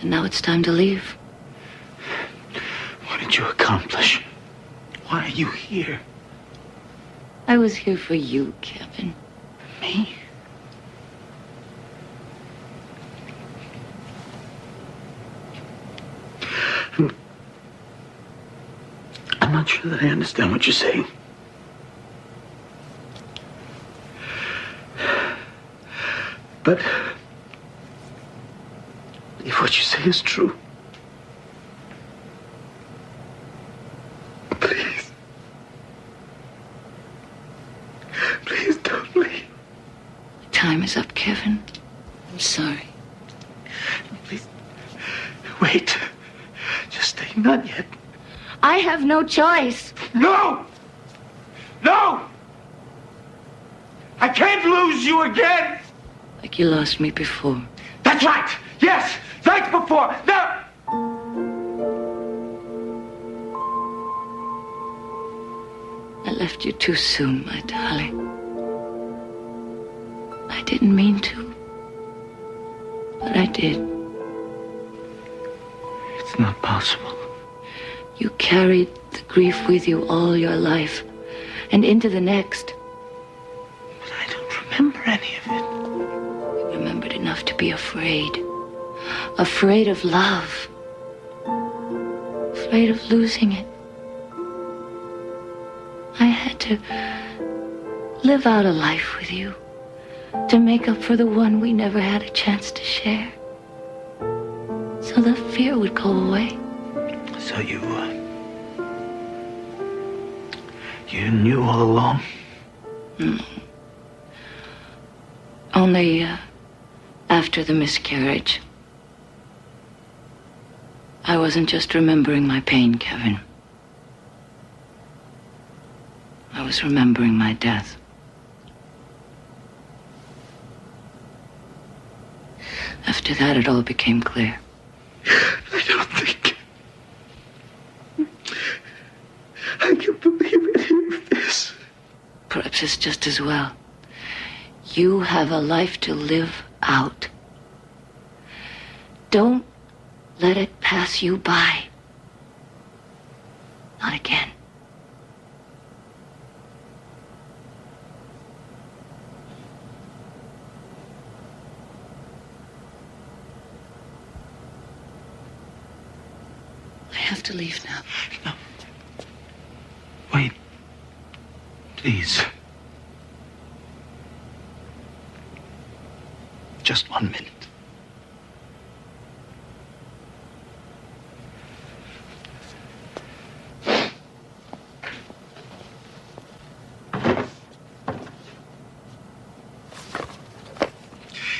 now it's time to leave. What did you accomplish? Why are you here? I was here for you, Kevin. Me? not sure that I understand what you're saying. But if what you say is true, please, please don't leave. Time is up, Kevin. I'm sorry. Please, wait. Just stay. Not yet. I have no choice. No! No! I can't lose you again! Like you lost me before. That's right! Yes! Like before! Now! I left you too soon, my darling. I didn't mean to. But I did. It's not possible. You carried the grief with you all your life and into the next. But I don't remember any of it. You remembered enough to be afraid. Afraid of love. Afraid of losing it. I had to live out a life with you to make up for the one we never had a chance to share. So the fear would go away. So you knew all along? Only after the miscarriage. I wasn't just remembering my pain, Kevin. I was remembering my death. After that, it all became clear. I don't think I can believe any of this. Perhaps it's just as well. You have a life to live out. Don't let it pass you by. Not again. I have to leave now. No. Wait. Please. Just 1 minute.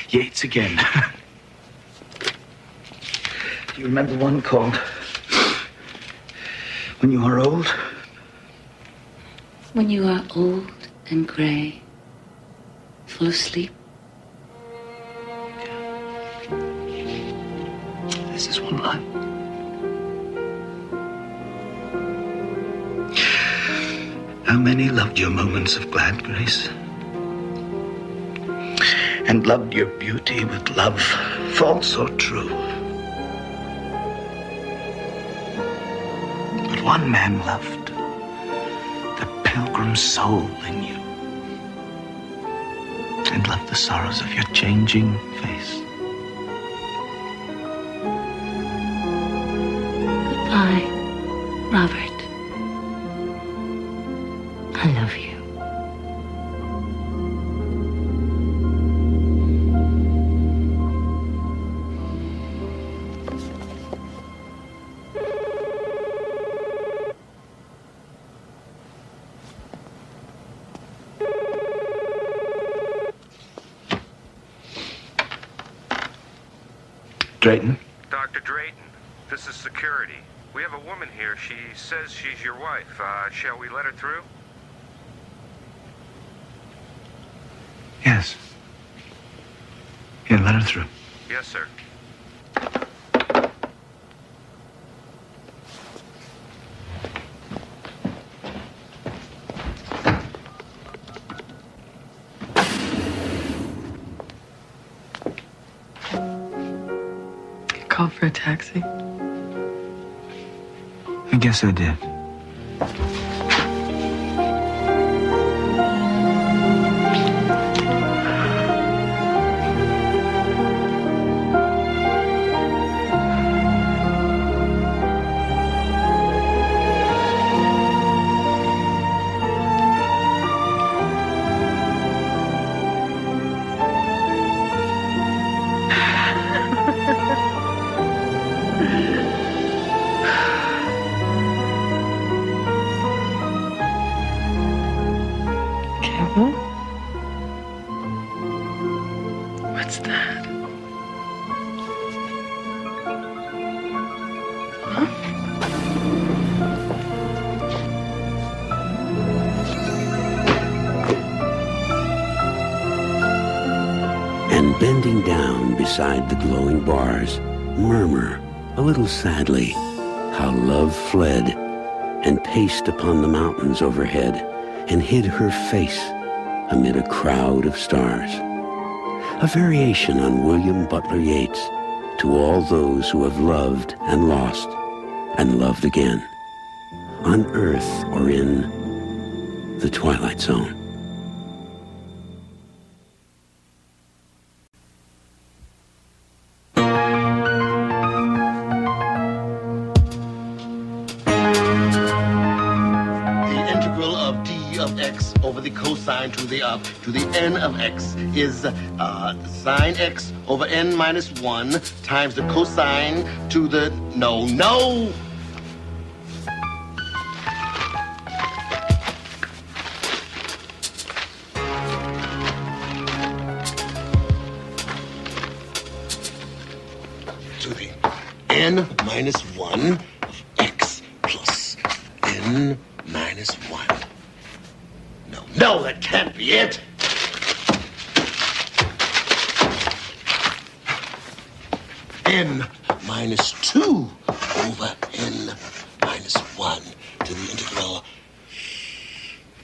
Yates again. Do you remember one called When You Are Old? When you are old and gray, full of sleep. This is one line. How many loved your moments of glad grace? And loved your beauty with love false or true. But one man loved the pilgrim soul in you, and loved the sorrows of your changing face. Goodbye, Robert. I love you. Drayton? Dr. Drayton, this is security. We have a woman here. She says she's your wife. Shall we let her through? Yes. Here, let her through. Yes, sir. Call for a taxi. I guess I did. What's that? And bending down beside the glowing bars, murmur a little sadly how love fled and paced upon the mountains overhead and hid her face amid a crowd of stars. A variation on William Butler Yeats, to all those who have loved and lost and loved again, on Earth or in the Twilight Zone. Cosine to the n of x is sine x over n minus 1 times the cosine to the... No. To the n minus 1 of x plus n minus 1. No, that can't be it. N minus 2 over n minus 1 to the integral.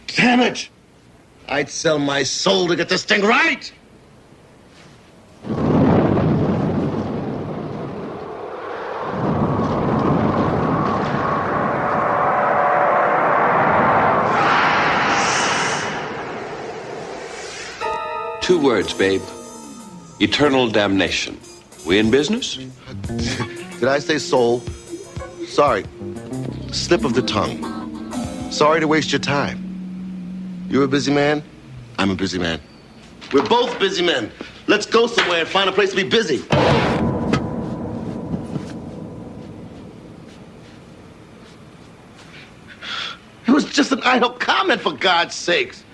Damn it! I'd sell my soul to get this thing right! Two words, babe. Eternal damnation. We in business? Did I say soul? Sorry. Slip of the tongue. Sorry to waste your time. You're a busy man. I'm a busy man. We're both busy men. Let's go somewhere and find a place to be busy. It was just an idle comment, for God's sakes.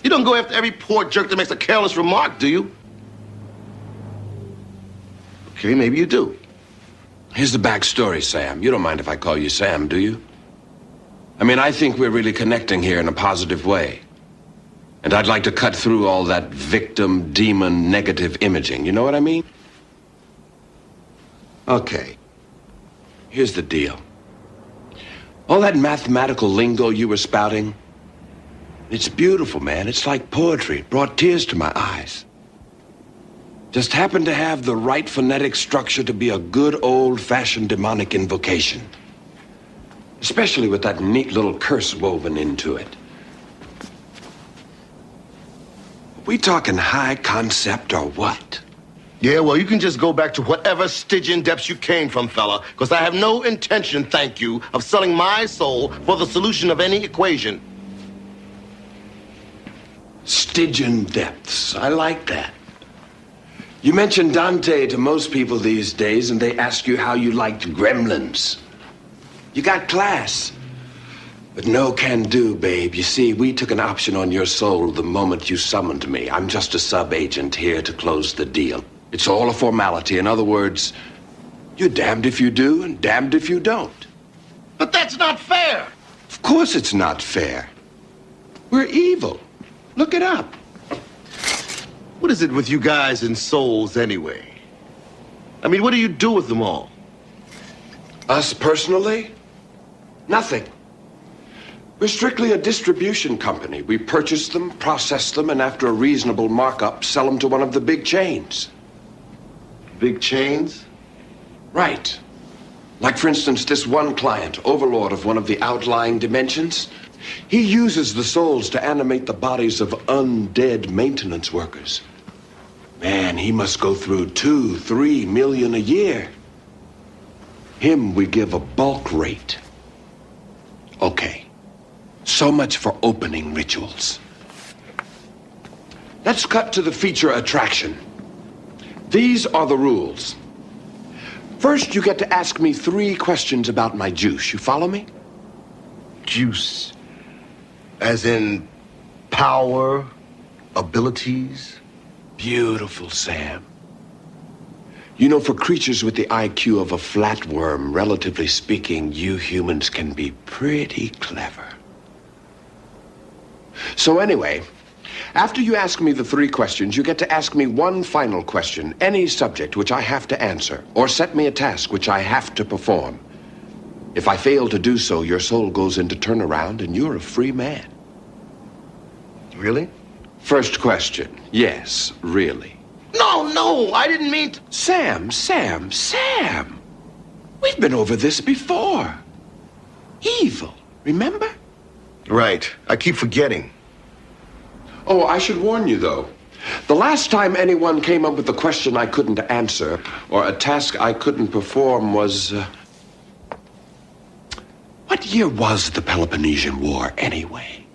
You don't go after every poor jerk that makes a careless remark, do you? Okay, maybe you do. Here's the backstory, Sam. You don't mind if I call you Sam, do you? I mean, I think we're really connecting here in a positive way. And I'd like to cut through all that victim, demon, negative imaging. You know what I mean? Okay. Here's the deal. All that mathematical lingo you were spouting, it's beautiful, man. It's like poetry. It brought tears to my eyes. Just happened to have the right phonetic structure to be a good old-fashioned demonic invocation. Especially with that neat little curse woven into it. Are we talking high concept or what? Yeah, well, you can just go back to whatever Stygian depths you came from, fella, because I have no intention, thank you, of selling my soul for the solution of any equation. Stygian depths. I like that. You mention Dante to most people these days, and they ask you how you liked gremlins. You got class. But no can do, babe. You see, we took an option on your soul the moment you summoned me. I'm just a sub-agent here to close the deal. It's all a formality. In other words, you're damned if you do and damned if you don't. But that's not fair. Of course it's not fair. We're evil. Look it up. What is it with you guys and souls anyway? I mean, what do you do with them all? Us personally? Nothing. We're strictly a distribution company. We purchase them, process them, and after a reasonable markup, sell them to one of the big chains. Big chains? Right. Like, for instance, this one client, overlord of one of the outlying dimensions. He uses the souls to animate the bodies of undead maintenance workers. Man, he must go through 2-3 million a year. Him we give a bulk rate. Okay. So much for opening rituals. Let's cut to the feature attraction. These are the rules. First, you get to ask me 3 questions about my juice. You follow me? Juice. As in power, abilities, Beautiful, Sam. You know, for creatures with the IQ of a flatworm, relatively speaking, you humans can be pretty clever. So anyway, after you ask me the 3 questions, you get to ask me one final question, any subject which I have to answer, or set me a task which I have to perform. If I fail to do so, your soul goes into turnaround and you're a free man. Really? First question. Yes, really. No, I didn't mean to. Sam. We've been over this before. Evil, remember? Right. I keep forgetting. Oh, I should warn you, though. The last time anyone came up with a question I couldn't answer or a task I couldn't perform was... What year was the Peloponnesian War, anyway?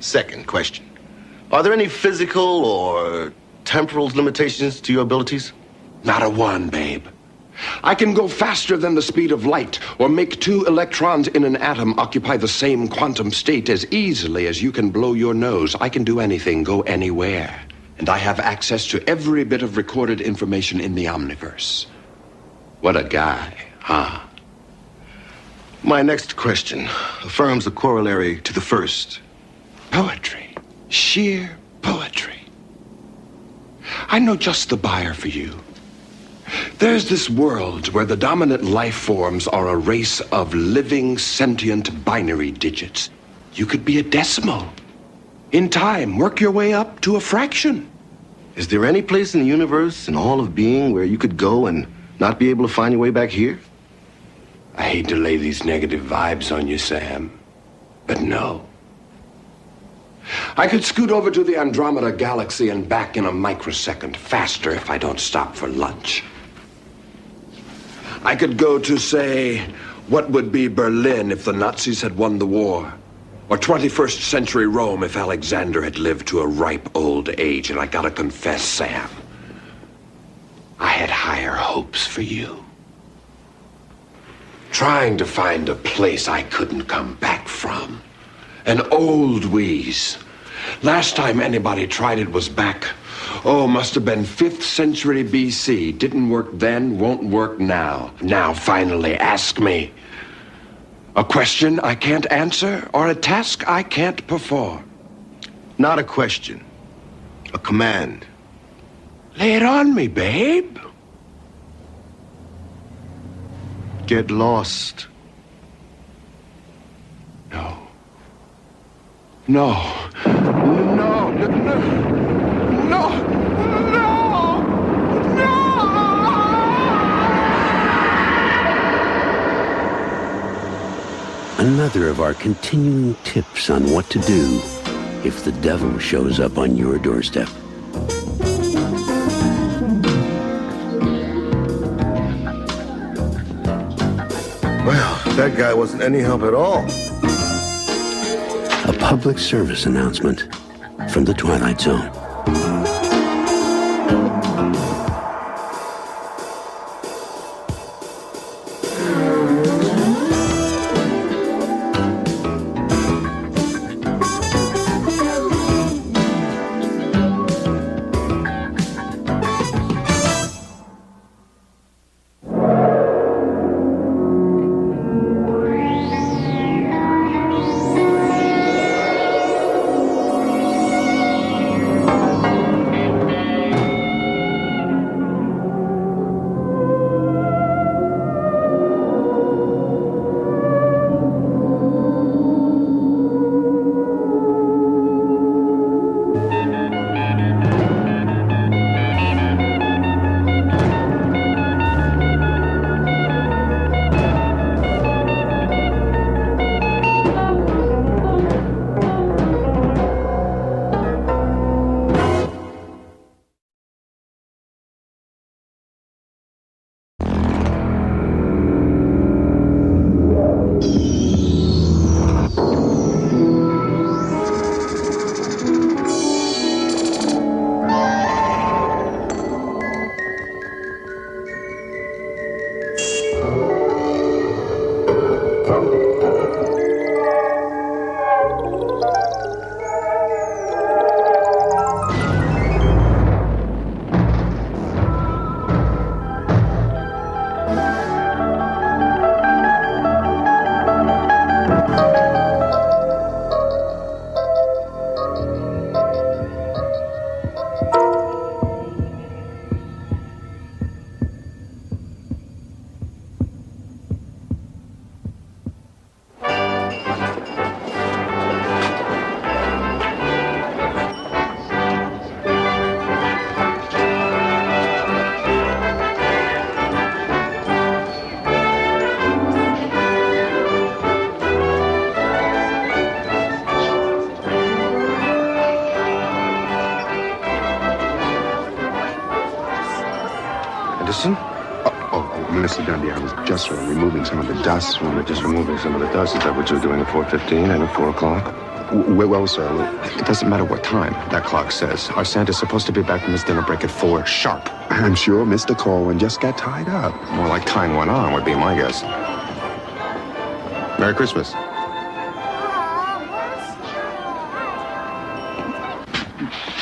Second question. Are there any physical or temporal limitations to your abilities? Not a one, babe. I can go faster than the speed of light, or make 2 electrons in an atom occupy the same quantum state as easily as you can blow your nose. I can do anything, go anywhere. And I have access to every bit of recorded information in the omniverse. What a guy, huh? My next question affirms a corollary to the first. Poetry. Sheer poetry. I know just the buyer for you. There's this world where the dominant life forms are a race of living, sentient binary digits. You could be a decimal. In time, work your way up to a fraction. Is there any place in the universe, in all of being, where you could go and not be able to find your way back here? I hate to lay these negative vibes on you, Sam, but no. I could scoot over to the Andromeda Galaxy and back in a microsecond, faster if I don't stop for lunch. I could go to, say, what would be Berlin if the Nazis had won the war? Or 21st century Rome if Alexander had lived to a ripe old age. And I gotta confess, Sam, I had higher hopes for you. Trying to find a place I couldn't come back from. An old wheeze. Last time anybody tried it was back, must have been 5th century BC. Didn't work then, won't work now. Now, finally, ask me. A question I can't answer or a task I can't perform? Not a question. A command. Lay it on me, babe. Get lost. No. No. No. No. No. Another of our continuing tips on what to do if the devil shows up on your doorstep. Well, that guy wasn't any help at all. A public service announcement from the Twilight Zone. Anderson? Mr. Dundee, I was just removing some of the dust. Just removing some of the dust. Is that what you're doing at 4:15 and at 4 o'clock? Well, sir, it doesn't matter what time that clock says. Our Santa's supposed to be back from his dinner break at 4 sharp. I'm sure Mr. Corwin just got tied up. More like tying one on would be my guess. Merry Christmas.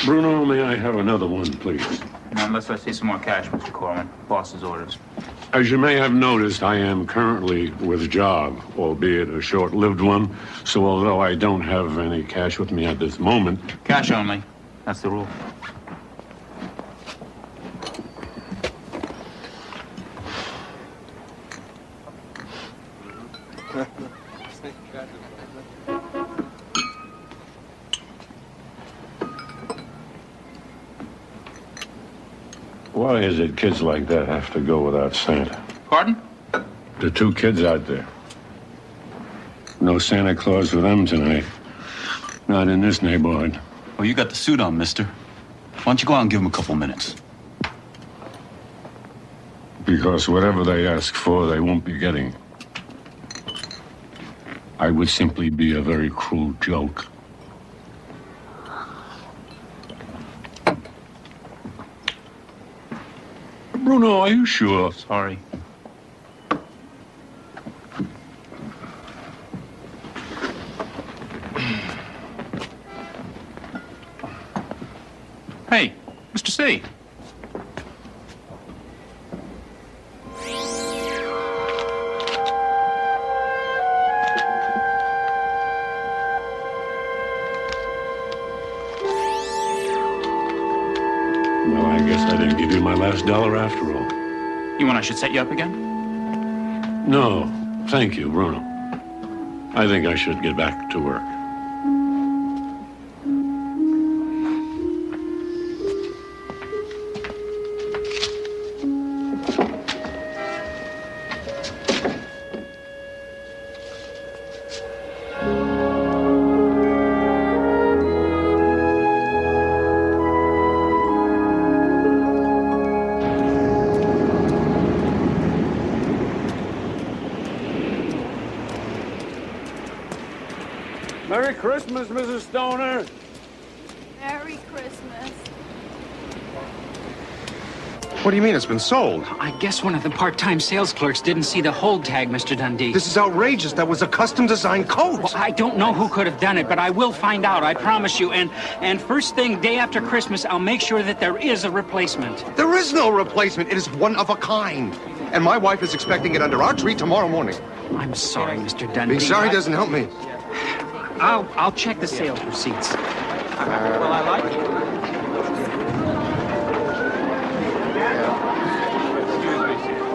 Bruno, may I have another one, please? No, unless I see some more cash, Mr. Corwin. Boss's orders. As you may have noticed, I am currently with a job, albeit a short-lived one. So although I don't have any cash with me at this moment... Cash only. That's the rule. Why is it kids like that have to go without Santa? Pardon? The two kids out there. No Santa Claus for them tonight. Not in this neighborhood. Oh, you got the suit on, mister. Why don't you go out and give them a couple minutes? Because whatever they ask for, they won't be getting. I would simply be a very cruel joke. Bruno, are you sure? Sorry. Hey, Mr. C. Well, I guess I didn't give you my last dollar after all. You want I should set you up again? No, thank you, Bruno. I think I should get back to work. Merry Christmas, Mrs. Stoner. Merry Christmas. What do you mean it's been sold? I guess one of the part-time sales clerks didn't see the hold tag, Mr. Dundee. This is outrageous. That was a custom-designed coat. Well, I don't know who could have done it, but I will find out, I promise you. And first thing, day after Christmas, I'll make sure that there is a replacement. There is no replacement. It is one of a kind. And my wife is expecting it under our tree tomorrow morning. I'm sorry, Mr. Dundee. Being sorry doesn't help me. I'll check the sales receipts. Well, I like it.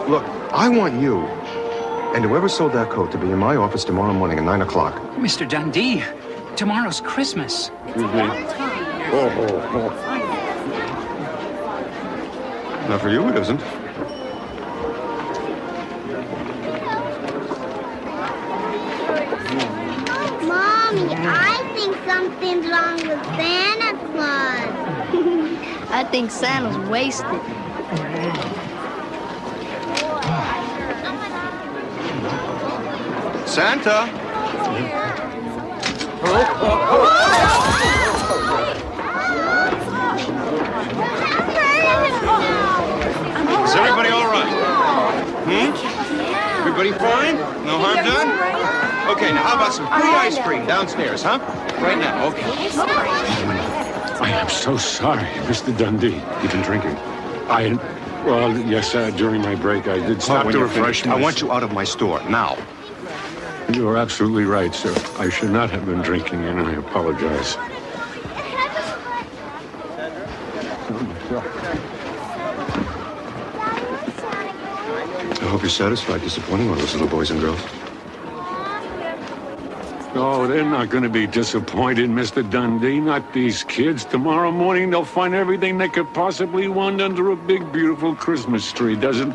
Look, I want you and whoever sold that coat to be in my office tomorrow morning at 9 o'clock. Mr. Dundee, tomorrow's Christmas. Not for you, it isn't. Mommy, I think something's wrong with Santa Claus. I think Santa's wasted. Santa? Is everybody all right? Everybody fine? No harm done? Okay, now how about some free ice cream downstairs, huh? Right now, okay. I am so sorry, Mr. Dundee. You've been drinking. Well, yes, during my break, I did stop to refresh myself. I want you out of my store, now. You are absolutely right, sir. I should not have been drinking, and I apologize. I hope you're satisfied disappointing all those little boys and girls. Oh, they're not going to be disappointed, Mr. Dundee. Not these kids. Tomorrow morning, they'll find everything they could possibly want under a big, beautiful Christmas tree. Doesn't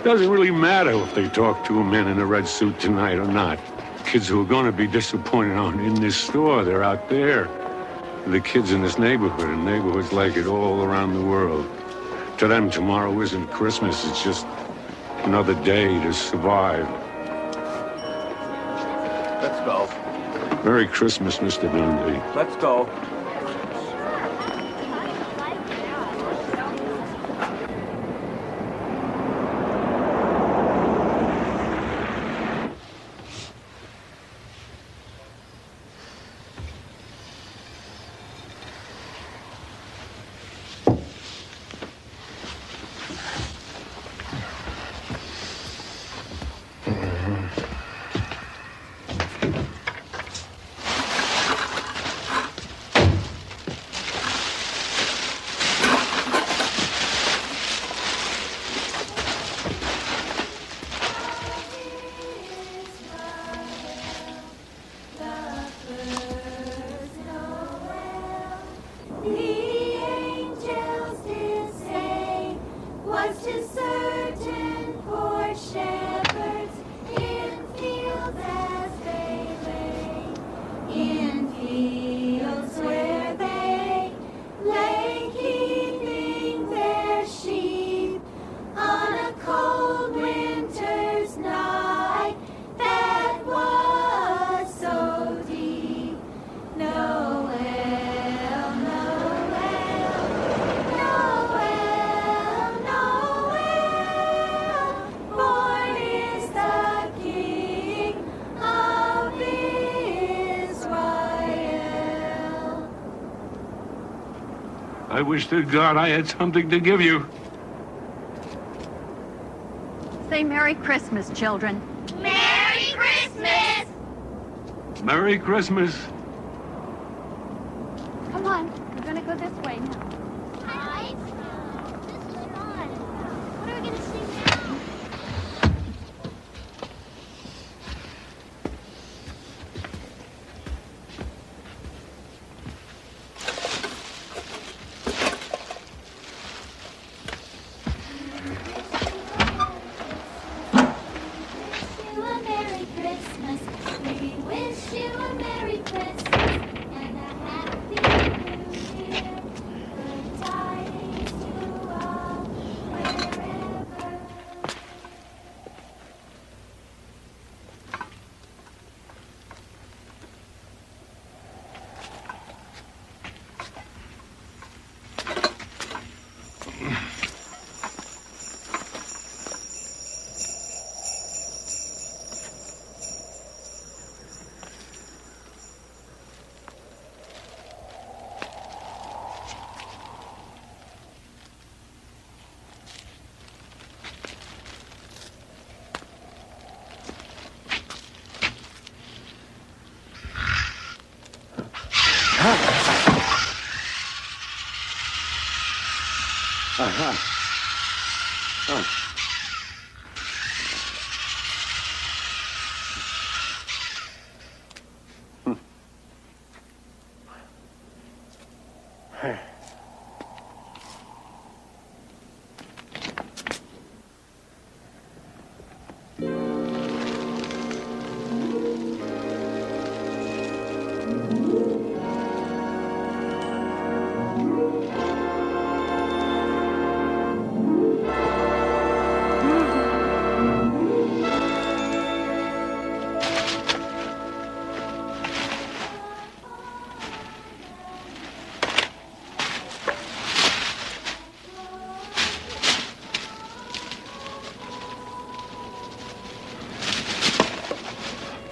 really matter if they talk to a man in a red suit tonight or not. Kids who are going to be disappointed aren't in this store. They're out there. The kids in this neighborhood and neighborhoods like it all around the world. To them, tomorrow isn't Christmas. It's just another day to survive. Let's go. Merry Christmas, Mr. Dundee. Let's go. I wish to God I had something to give you. Say Merry Christmas, children. Merry Christmas! Merry Christmas. Come on, we're gonna go this way now. What are we gonna sing now?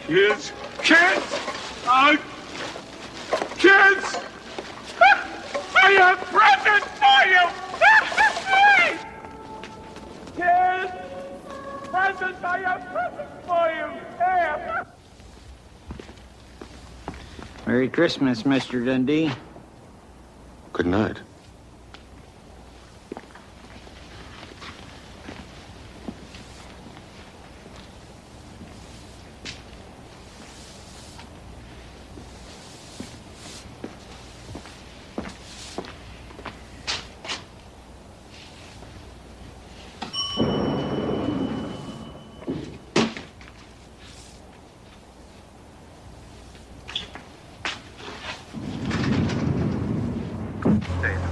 Kids! Kids! Kids! I have presents for you! Kids! Presents! I have presents for you! Here! Merry Christmas, Mr. Dundee. Good night. Dave.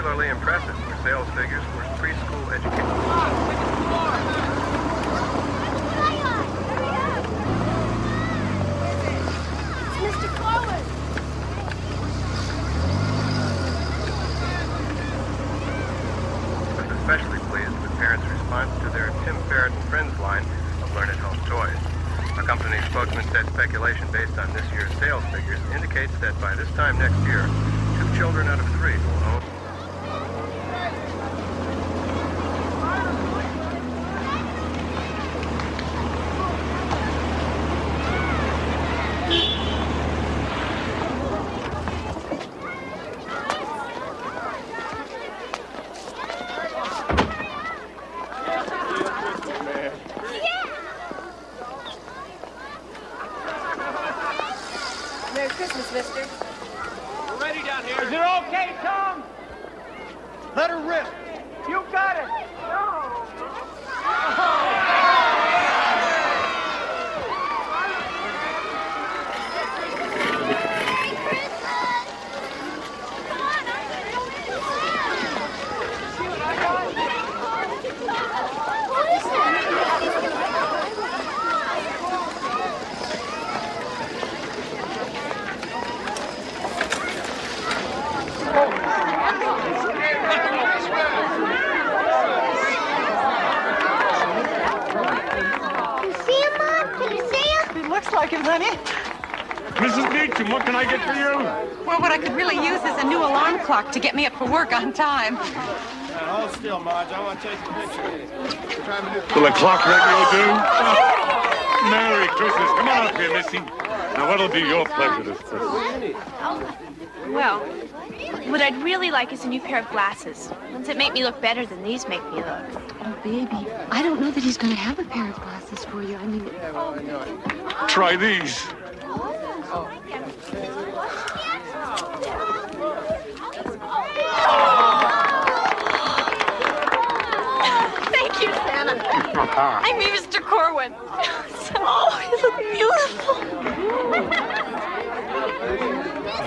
particularly impressive were sales figures for preschool education. Mr. Forward! I was especially pleased with parents' response to their Tim Ferritt and Friends line of Learn at Home toys. A company spokesman said speculation based on this year's sales figures indicates that by this time next year, 2 children out of 3 will own. Merry Christmas, mister. We're ready down here. Is it okay, Tom? Let her rip. You got it. Like him, honey. Mrs. Beecham, what can I get for you? Well, what I could really use is a new alarm clock to get me up for work on time. Hold still, Marge. I want to take a picture. Will the clock radio do? Oh, Merry Christmas. Come on up here, Missy. Now, what'll be your pleasure this Christmas? Well, what I'd really like is a new pair of glasses. Ones that make me look better than these make me look. Oh, baby, I don't know that he's going to have a pair of glasses for you. I mean... Try these. Thank you, Santa. I mean, Mr. Corwin. Oh, you look beautiful.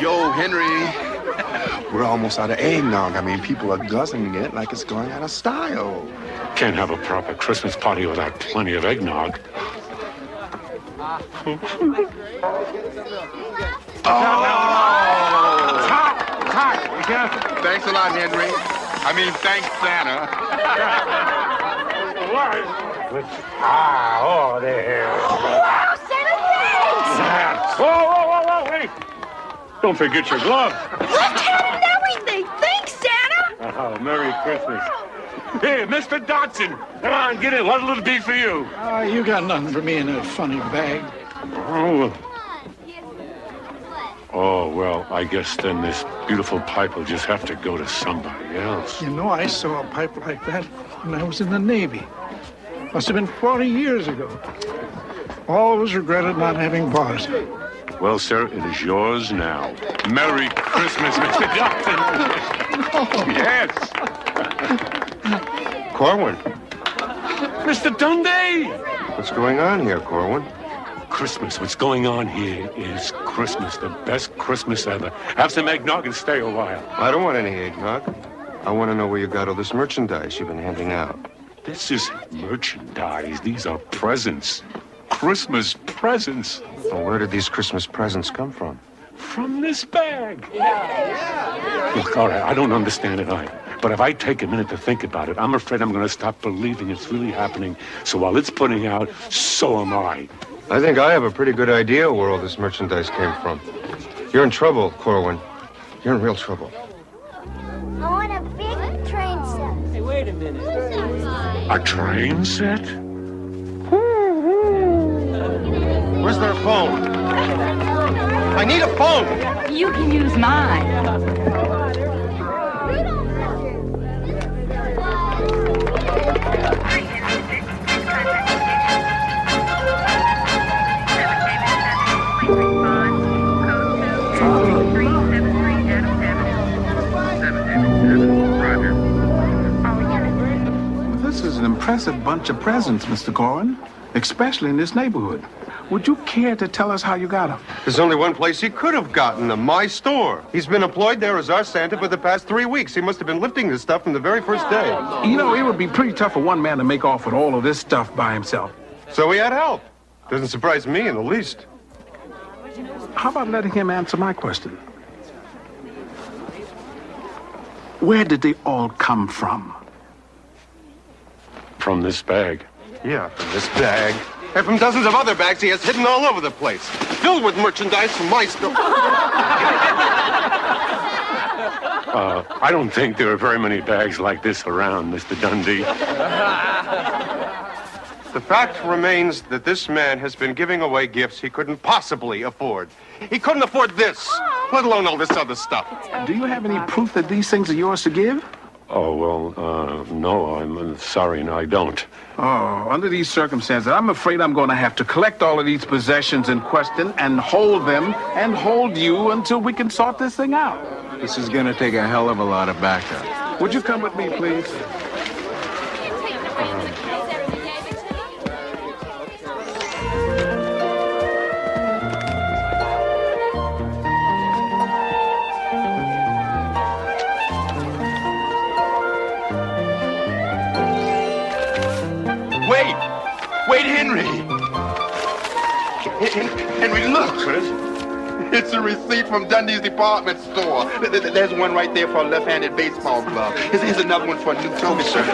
Yo, Henry. We're almost out of eggnog. I mean, people are guzzling it like it's going out of style. Can't have a proper Christmas party without plenty of eggnog. Hi. Be careful. Thanks a lot, Henry. I mean, thanks, Santa. Oh, there. Wow, Santa, thanks! Whoa, wait. Don't forget your glove. Left hand and everything! Thanks, Santa! Oh, Merry Christmas. Here, Mr. Dodson. Come on, get in. What'll it be for you? You got nothing for me in that funny bag. Oh, well, I guess then this beautiful pipe will just have to go to somebody else. You know, I saw a pipe like that when I was in the Navy. Must have been 40 years ago. Always regretted not having bought it. Well, sir, it is yours now. Merry Christmas, Mr. Dodson. Yes. Corwin. Mr. Dundee. What's going on here, Corwin? Christmas. What's going on here is Christmas, the best Christmas ever. Have some eggnog and stay a while. I don't want any eggnog. I want to know where you got all this merchandise you've been handing out. This isn't merchandise. These are presents. Christmas presents. Well, where did these Christmas presents come from? From this bag. Look, all right, I don't understand it either. But if I take a minute to think about it, I'm afraid I'm going to stop believing it's really happening. So while it's putting out, so am I. I think I have a pretty good idea where all this merchandise came from. You're in trouble, Corwin. You're in real trouble. I want a big train set. Hey, wait a minute. A train set? Where's their phone? I need a phone. You can use mine. This is an impressive bunch of presents, Mr. Corwin, especially in this neighborhood. Would you care to tell us how you got them? There's only one place he could have gotten them, my store. He's been employed there as our Santa for the past 3 weeks. He must have been lifting this stuff from the very first day. You know, it would be pretty tough for one man to make off with all of this stuff by himself. So he had help. Doesn't surprise me in the least. How about letting him answer my question? Where did they all come from? From this bag. Yeah, from this bag. And from dozens of other bags he has hidden all over the place, filled with merchandise from my store. I don't think there are very many bags like this around, Mr. Dundee. The fact remains that this man has been giving away gifts he couldn't possibly afford. He couldn't afford this, let alone all this other stuff. Do you have any proof that these things are yours to give? Oh, well, no, I'm sorry, no, I don't. Oh, under these circumstances, I'm afraid I'm going to have to collect all of these possessions in question and hold them and hold you until we can sort this thing out. This is going to take a hell of a lot of backup. Would you come with me, please? Wait, Henry! Henry, look! It's a receipt from Dundee's department store. There's one right there for a left-handed baseball glove. Here's another one for a new toga shirt.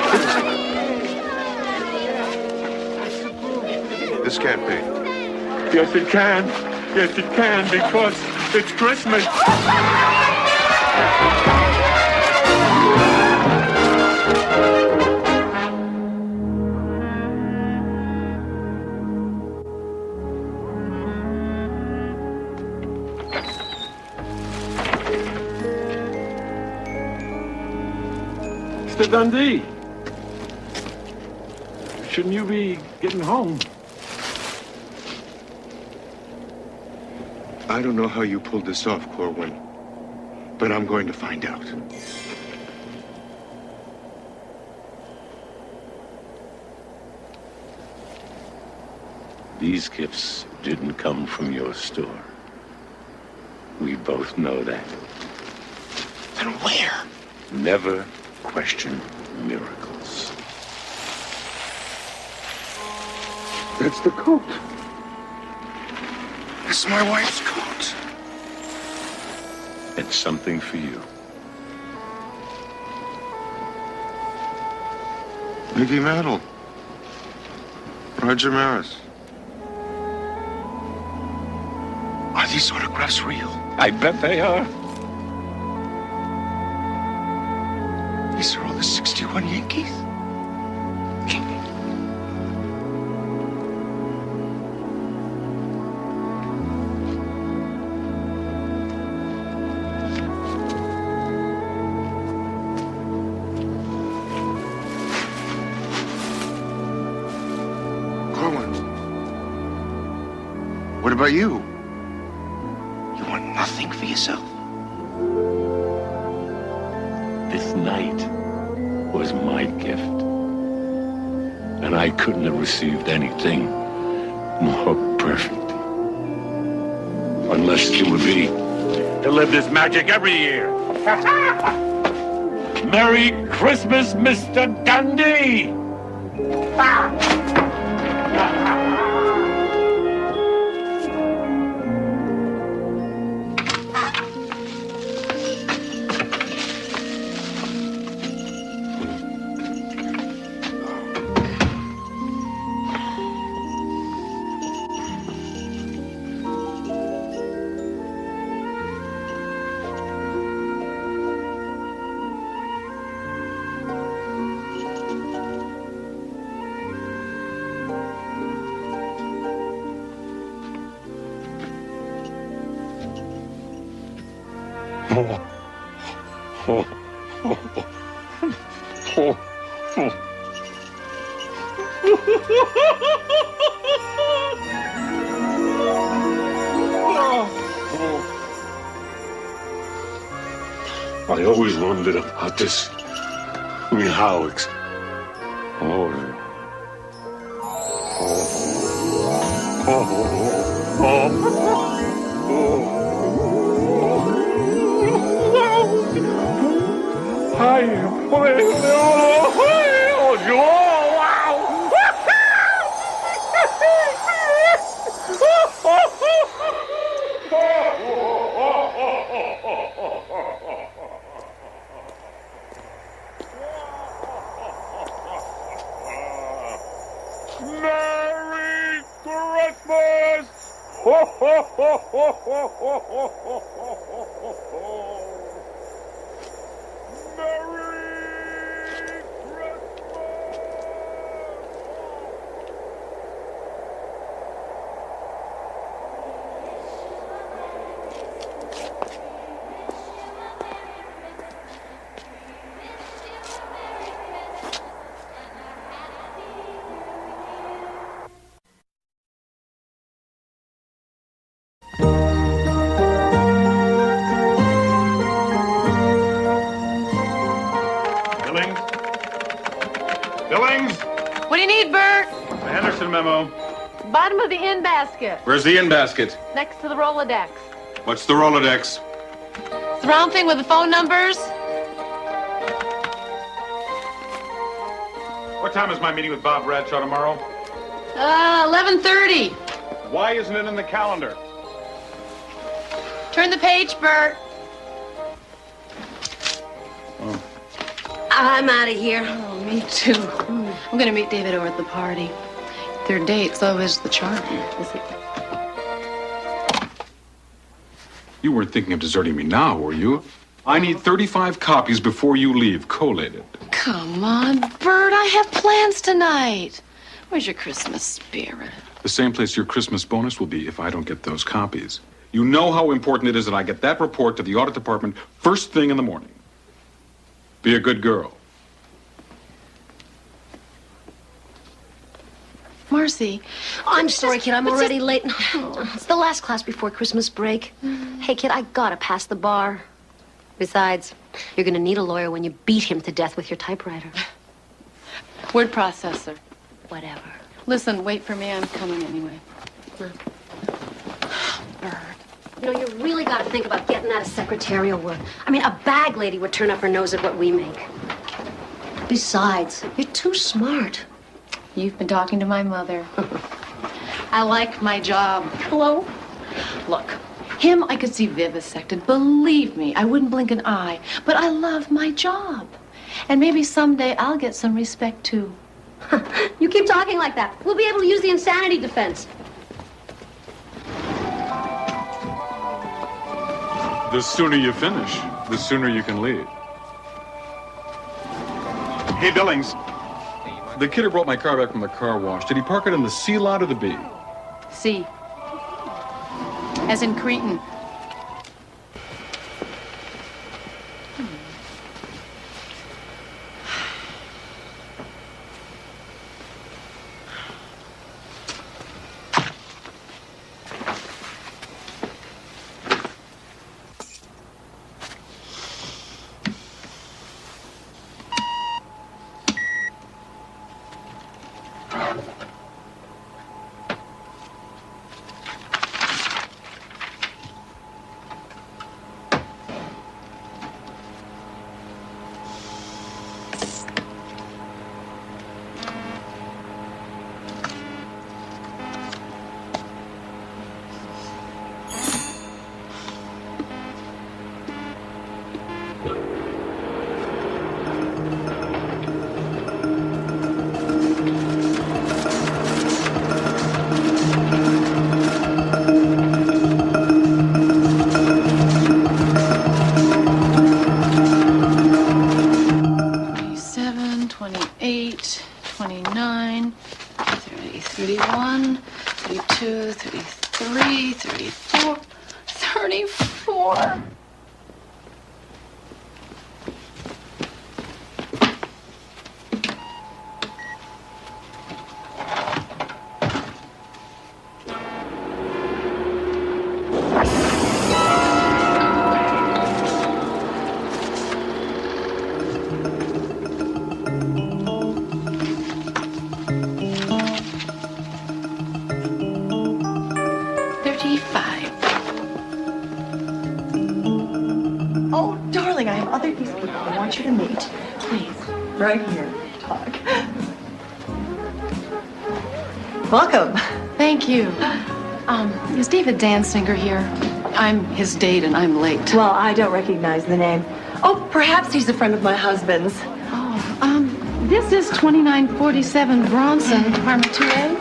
This can't be. Yes, it can. Yes, it can, because it's Christmas. Mr. Dundee, shouldn't you be getting home? I don't know how you pulled this off, Corwin, but I'm going to find out. These gifts didn't come from your store. We both know that. Then where? Never question miracles. That's the coat. It's my wife's coat. It's something for you. Mickey Mantle. Roger Maris. Are these autographs real? I bet they are. These are all the 61 Yankees? Corwin. What about you? You want nothing for yourself? This night was my gift. And I couldn't have received anything more perfect. Unless it would be to live this magic every year. Merry Christmas, Mr. Dundee! I always wondered about this. I mean, how it's... Oh. Merry Christmas! Ho, ho, ho, ho, ho, ho, ho, ho, ho, ho. Merry Billings? What do you need, Bert? The Henderson memo. Bottom of the in basket, Where's the in basket? next to the Rolodex. What's the Rolodex? It's the round thing with the phone numbers. What time is my meeting with Bob Bradshaw tomorrow? 11:30. Why isn't it in the calendar? Turn the page, Bert. I'm out of here. Oh, me too. I'm gonna meet David over at the party. Their date, so is the charm. Is it? You weren't thinking of deserting me now, were you? I need 35 copies before you leave, collated. Come on, Bert. I have plans tonight. Where's your Christmas spirit? The same place your Christmas bonus will be if I don't get those copies. You know how important it is that I get that report to the audit department first thing in the morning. Be a good girl. Marcy. I'm sorry, kid. I'm already late. It's the last class before Christmas break. Hey, kid, I gotta pass the bar. Besides, you're gonna need a lawyer when you beat him to death with your typewriter. Word processor. Whatever. Listen, wait for me. I'm coming anyway. Bert. You know, you really gotta think about getting out of secretarial work. I mean, a bag lady would turn up her nose at what we make. Besides, you're too smart. You've been talking to my mother. I like my job. Hello? Look, him I could see vivisected. Believe me, I wouldn't blink an eye. But I love my job. And maybe someday I'll get some respect, too. You keep talking like that. We'll be able to use the insanity defense. The sooner you finish, the sooner you can leave. Hey, Billings. The kid who brought my car back from the car wash, did he park it in the C lot or the B? C. As in Cretan. right here. Talk. Welcome. Thank you. Is David Dansinger here? I'm his date and I'm late. Well, I don't recognize the name. Oh, perhaps he's a friend of my husband's. This is 2947 Bronson, Department 2A?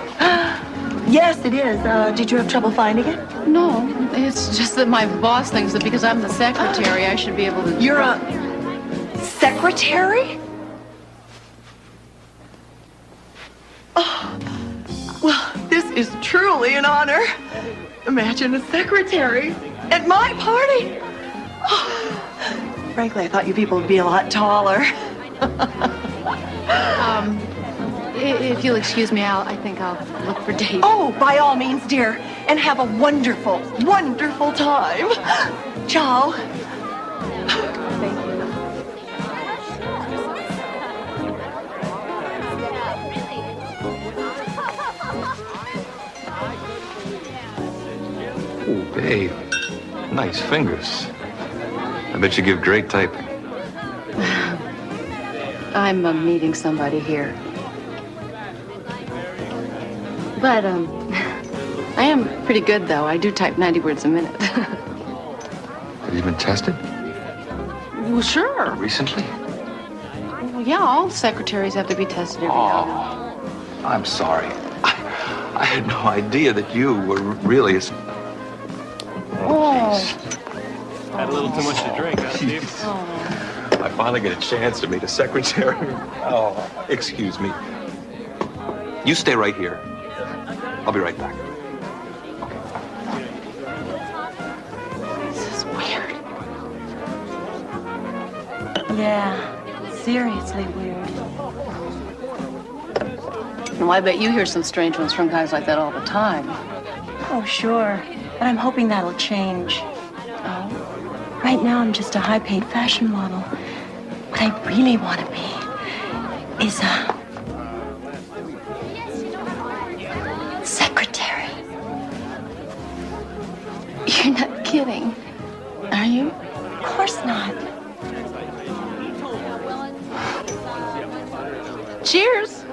Yes, it is. Did you have trouble finding it? No, it's just that my boss thinks that because I'm the secretary, I should be able to... You're a secretary? Oh, well, this is truly an honor. Imagine a secretary at my party. Oh, frankly, I thought you people would be a lot taller. If you'll excuse me, I think I'll look for Dave. Oh, by all means, dear. And have a wonderful, wonderful time. Ciao. Thank you. Oh, babe. Nice fingers. I bet you give great typing. I'm meeting somebody here. But, I am pretty good, though. I do type 90 words a minute. Have you been tested? Well, sure. Recently? Well, yeah, all secretaries have to be tested every now I'm sorry. I had no idea that you were really a... Oh. Had a little too much to drink, huh, Steve? I finally get a chance to meet a secretary. Oh, excuse me. You stay right here. I'll be right back. This is weird. Yeah, seriously weird. Well, I bet you hear some strange ones from guys like that all the time. Oh, sure. But I'm hoping that'll change. Oh? Right now, I'm just a high-paid fashion model. What I really want to be is a secretary. You're not kidding, are you? Of course not. Cheers.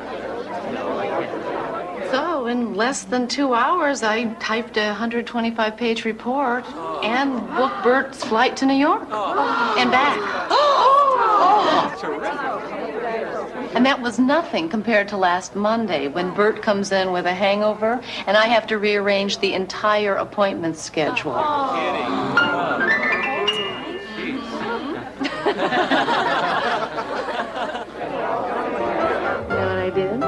So, in less than 2 hours, I typed a 125-page report and booked Bert's flight to New York and back. And that was nothing compared to last Monday when Bert comes in with a hangover and I have to rearrange the entire appointment schedule. You know what I did?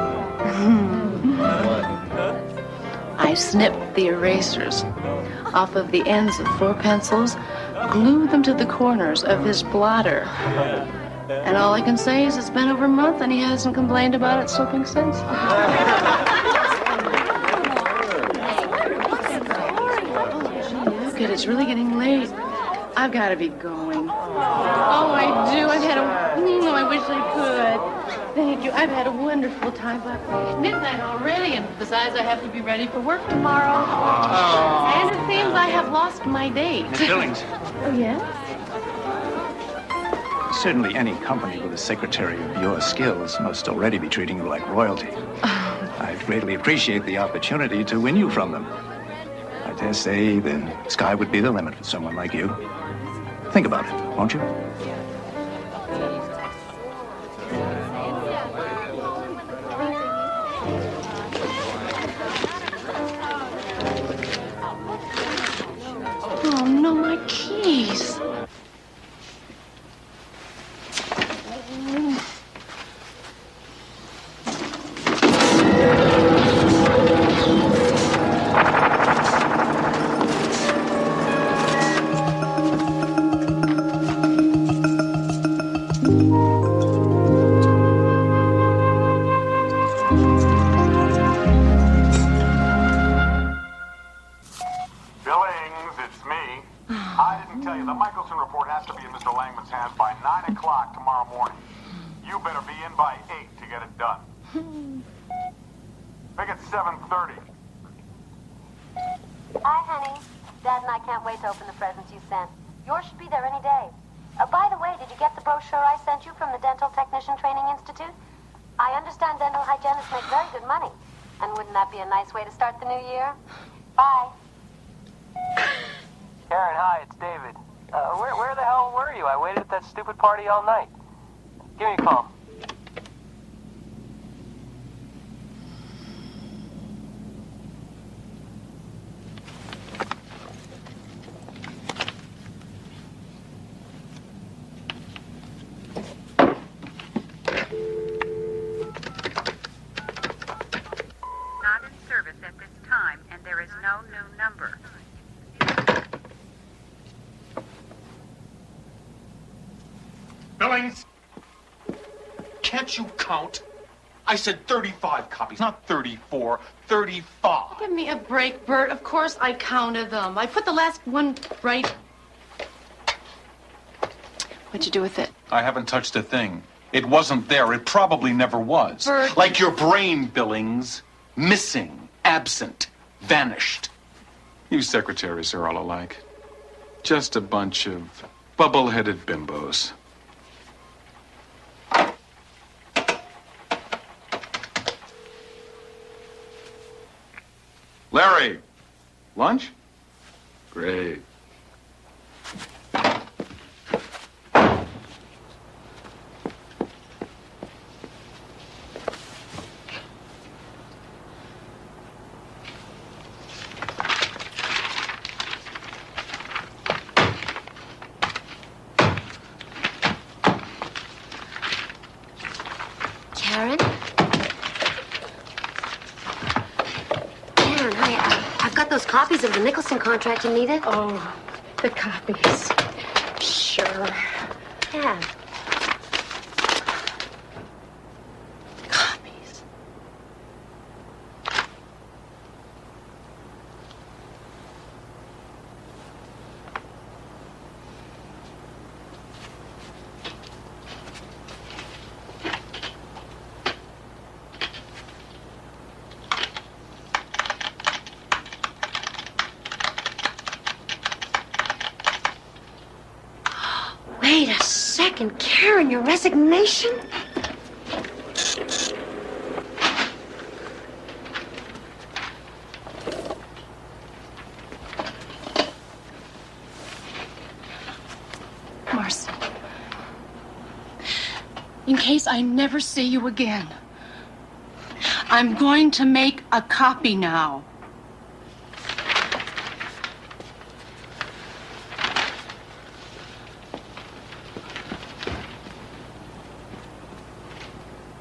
I snipped the erasers off of the ends of 4 pencils, glued them to the corners of his blotter. And all I can say is it's been over a month and he hasn't complained about it slipping since. Look, it's really getting late. I've got to be going. Oh, I do. I've had a... I wish I could. Thank you. I've had a wonderful time, but midnight already, and besides, I have to be ready for work tomorrow. Oh. And it seems I have lost my date. Miss Billings. Oh, yes? Certainly any company with a secretary of your skills must already be treating you like royalty. I'd greatly appreciate the opportunity to win you from them. I dare say the sky would be the limit for someone like you. Think about it, won't you? Oh, no, my keys. By the way, did you get the brochure I sent you from the Dental Technician Training Institute? I understand dental hygienists make very good money. And wouldn't that be a nice way to start the new year? Bye. Karen, hi, it's David. Where the hell were you? I waited at that stupid party all night. Give me a call. Not in service at this time, and there is no new number. Billings! Can't you count? I said 35 copies, not 34. 35. Give me a break, Bert. Of course I counted them. I put the last one right. What'd you do with it? I haven't touched a thing. It wasn't there. It probably never was. Bert. Like your brain, Billings. Missing, absent, vanished. You secretaries are all alike. Just a bunch of bubble-headed bimbos. Larry, lunch? Great. Karen? Karen, I've got those copies of the Nicholson contract you needed. Oh, the copies. Sure. Yeah. Copies. Wait a second, Karen, your resignation? Marcy. In case I never see you again, I'm going to make a copy now.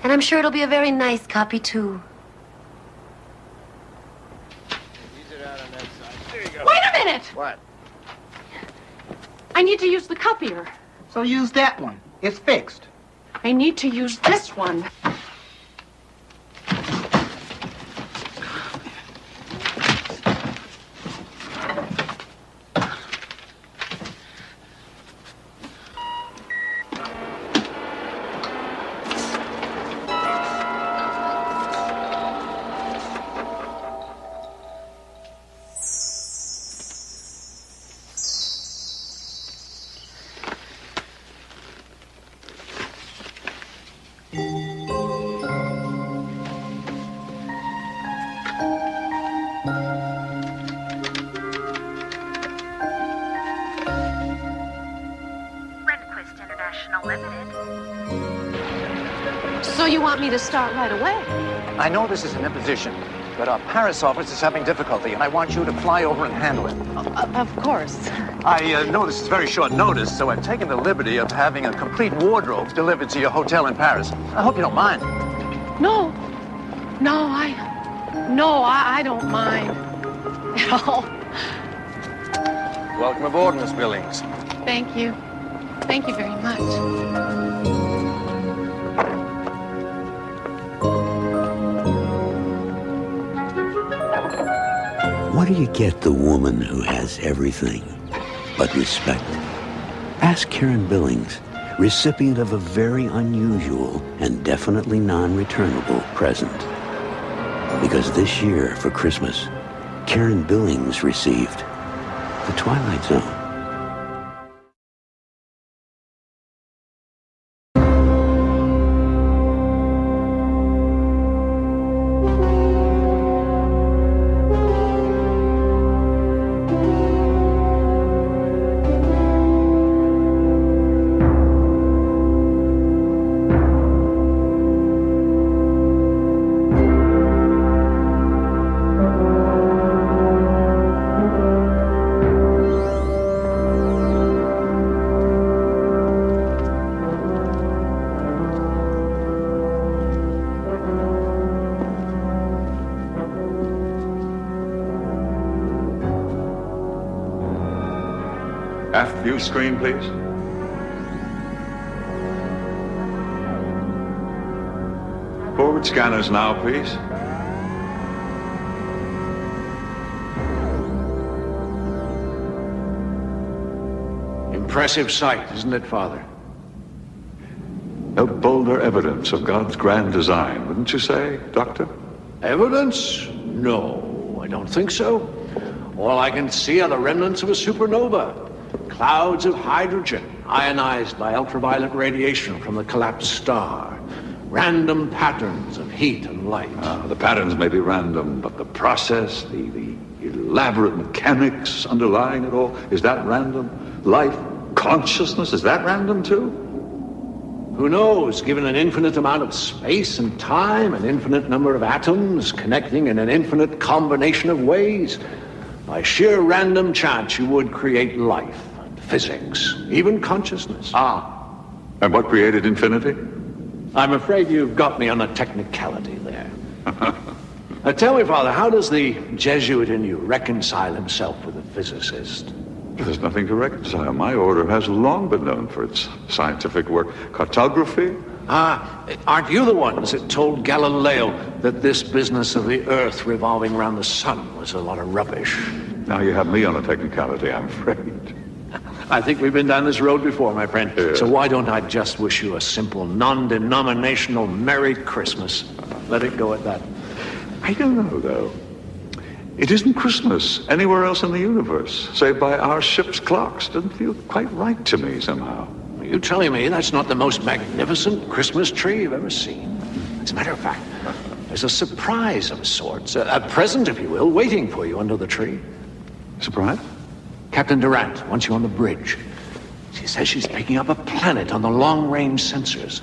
And I'm sure it'll be a very nice copy, too. Wait a minute! What? I need to use the copier. So use that one. It's fixed. I need to use this one. So you want me to start right away? I know this is an imposition, but our Paris office is having difficulty, and I want you to fly over and handle it. Of course. I know this is very short notice, so I've taken the liberty of having a complete wardrobe delivered to your hotel in Paris. I hope you don't mind. No, I don't mind at all. Welcome aboard, Miss Billings. Thank you. Thank you very much. What do you get the woman who has everything but respect? Ask Karen Billings, recipient of a very unusual and definitely non-returnable present. Because this year, for Christmas, Karen Billings received the Twilight Zone. Half view screen, please. Forward scanners now, please. Impressive sight, isn't it, Father? No bolder evidence of God's grand design, wouldn't you say, Doctor? Evidence? No, I don't think so. All I can see are the remnants of a supernova. Clouds of hydrogen, ionized by ultraviolet radiation from the collapsed star. Random patterns of heat and light. The patterns may be random, but the process, the elaborate mechanics underlying it all, is that random? Life, consciousness, is that random too? Who knows, given an infinite amount of space and time, an infinite number of atoms connecting in an infinite combination of ways, by sheer random chance you would create life and physics, even consciousness. And what created infinity? I'm afraid you've got me on a technicality there. Tell me, Father, how does the Jesuit in you reconcile himself with a physicist? There's nothing to reconcile. My order has long been known for its scientific work. Cartography? Aren't you the ones that told Galileo that this business of the Earth revolving around the sun was a lot of rubbish? Now you have me on a technicality, I'm afraid. I think we've been down this road before, my friend. Yeah. So why don't I just wish you a simple, non-denominational Merry Christmas? Let it go at that. I don't know, though. It isn't Christmas anywhere else in the universe, save by our ship's clocks. Doesn't feel quite right to me somehow. Are you telling me that's not the most magnificent Christmas tree you've ever seen? As a matter of fact, there's a surprise of sorts, a present, if you will, waiting for you under the tree. Surprise? Captain Durant wants you on the bridge. She says she's picking up a planet on the long-range sensors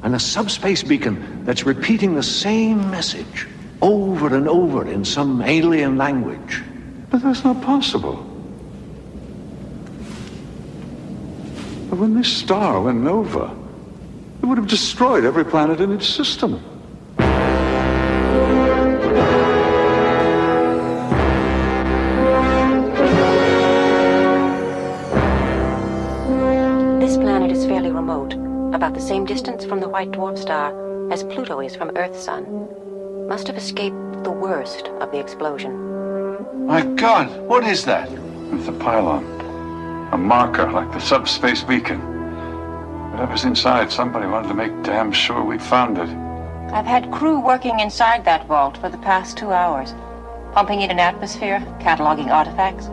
and a subspace beacon that's repeating the same message over and over in some alien language. But that's not possible. But when this star went nova, it would have destroyed every planet in its system. This planet is fairly remote, about the same distance from the white dwarf star as Pluto is from Earth's sun. Must have escaped the worst of the explosion. My God, what is that? It's a pylon. A marker like the subspace beacon. Whatever's inside, somebody wanted to make damn sure we found it. I've had crew working inside that vault for the past 2 hours, pumping in an atmosphere, cataloging artifacts.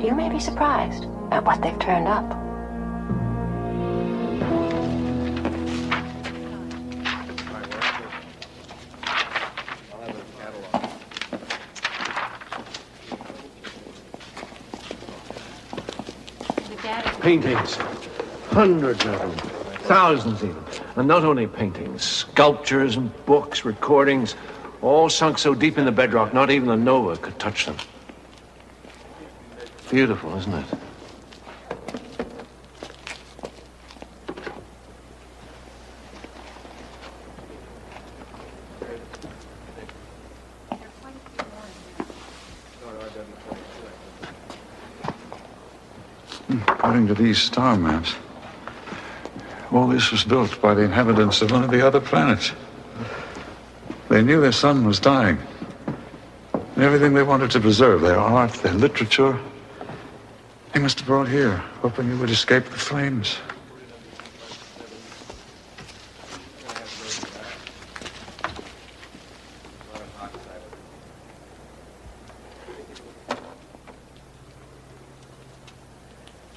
You may be surprised at what they've turned up. Paintings. Hundreds of them. Thousands even. And not only paintings, sculptures and books, recordings, all sunk so deep in the bedrock, not even the Nova could touch them. Beautiful, isn't it? According to these star maps, all this was built by the inhabitants of one of the other planets. They knew their sun was dying. And everything they wanted to preserve, their art, their literature, they must have brought here, hoping it would escape the flames.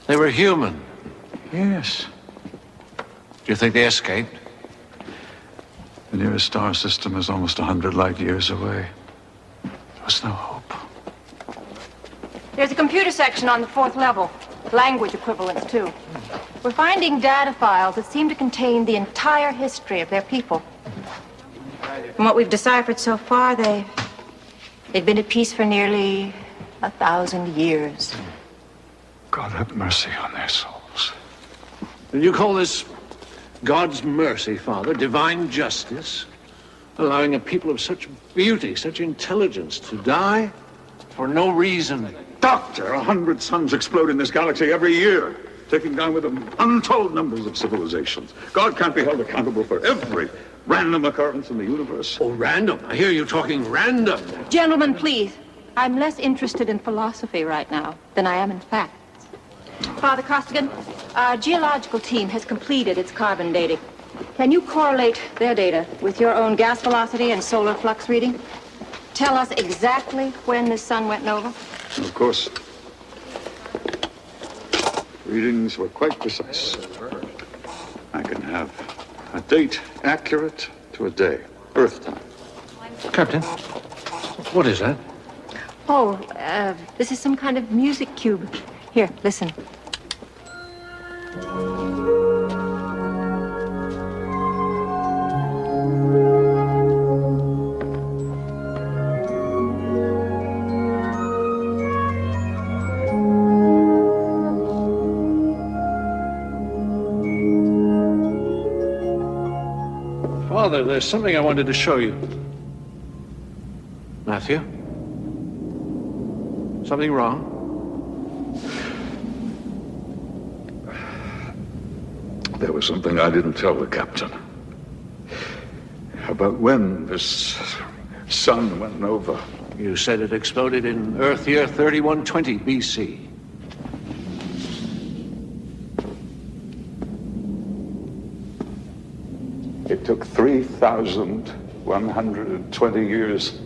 They were human. Yes. Do you think they escaped? The nearest star system is almost 100 light years away. There was no hope. There's a computer section on the 4th level. Language equivalents, too. We're finding data files that seem to contain the entire history of their people. From what we've deciphered so far, they've been at peace for nearly 1,000 years. God have mercy on their souls. And you call this God's mercy, Father, divine justice, allowing a people of such beauty, such intelligence to die for no reason Doctor, 100 suns explode in this galaxy every year, taking down with them untold numbers of civilizations. God can't be held accountable for every random occurrence in the universe. Oh, random. I hear you talking random. Gentlemen, please. I'm less interested in philosophy right now than I am in facts. Father Costigan, our geological team has completed its carbon dating. Can you correlate their data with your own gas velocity and solar flux reading? Tell us exactly when the sun went nova? Of course. Readings were quite precise. I can have a date accurate to a day, Earth time. Captain, what is that? Oh, this is some kind of music cube. Here, listen. Father, there's something I wanted to show you. Matthew? Something wrong? There was something I didn't tell the captain. About when this sun went nova. You said it exploded in Earth year 3120 BC. It took 3,120 years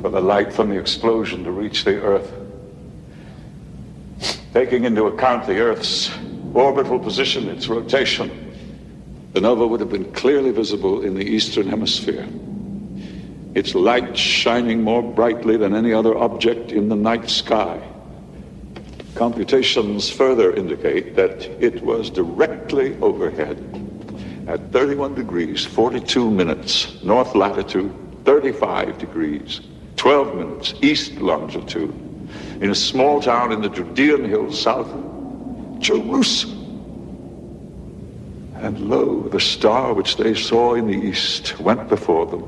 for the light from the explosion to reach the Earth. Taking into account the Earth's orbital position, its rotation, the nova would have been clearly visible in the eastern hemisphere. Its light shining more brightly than any other object in the night sky. Computations further indicate that it was directly overhead at 31 degrees, 42 minutes, north latitude, 35 degrees, 12 minutes, east longitude, in a small town in the Judean hills south of Jerusalem. And lo, the star which they saw in the east went before them,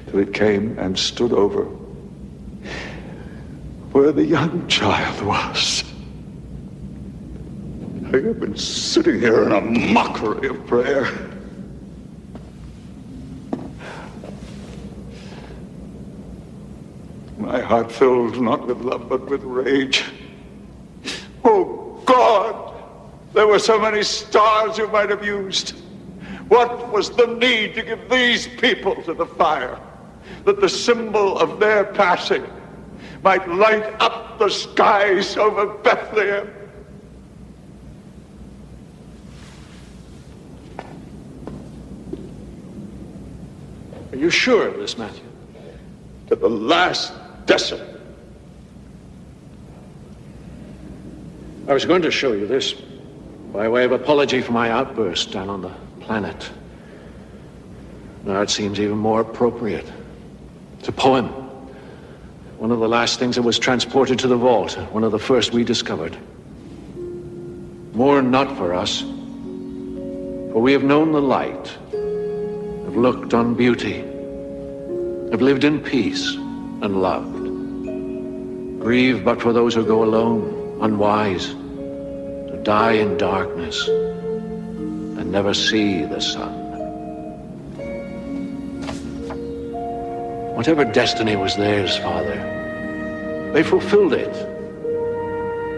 till it came and stood over where the young child was. I have been sitting here in a mockery of prayer. My heart filled not with love, but with rage. Oh, God! There were so many stars you might have used. What was the need to give these people to the fire, that the symbol of their passing might light up the skies over Bethlehem? Are you sure of this, Matthew? To the last decimal. I was going to show you this by way of apology for my outburst down on the planet. Now it seems even more appropriate. It's a poem. One of the last things that was transported to the vault, one of the first we discovered. Mourn not for us, for we have known the light, have looked on beauty, have lived in peace and loved. Grieve but for those who go alone, unwise, to die in darkness and never see the sun. Whatever destiny was theirs, Father, they fulfilled it.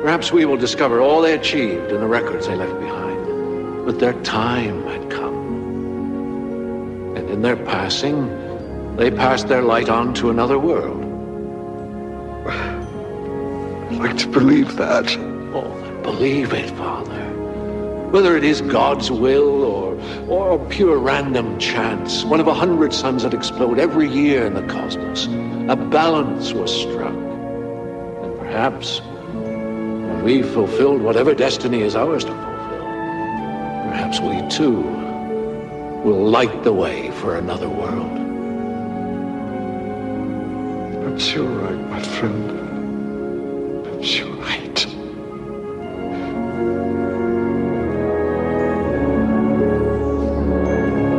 Perhaps we will discover all they achieved in the records they left behind. But their time had come. And in their passing, they passed their light on to another world. I'd like to believe that. Oh, believe it, Father. Whether it is God's will or pure random chance, one of 100 suns that explode every year in the cosmos, a balance was struck. And perhaps when we've fulfilled whatever destiny is ours to fulfill, perhaps we too will light the way for another world. Perhaps you're right, my friend. Perhaps you're right.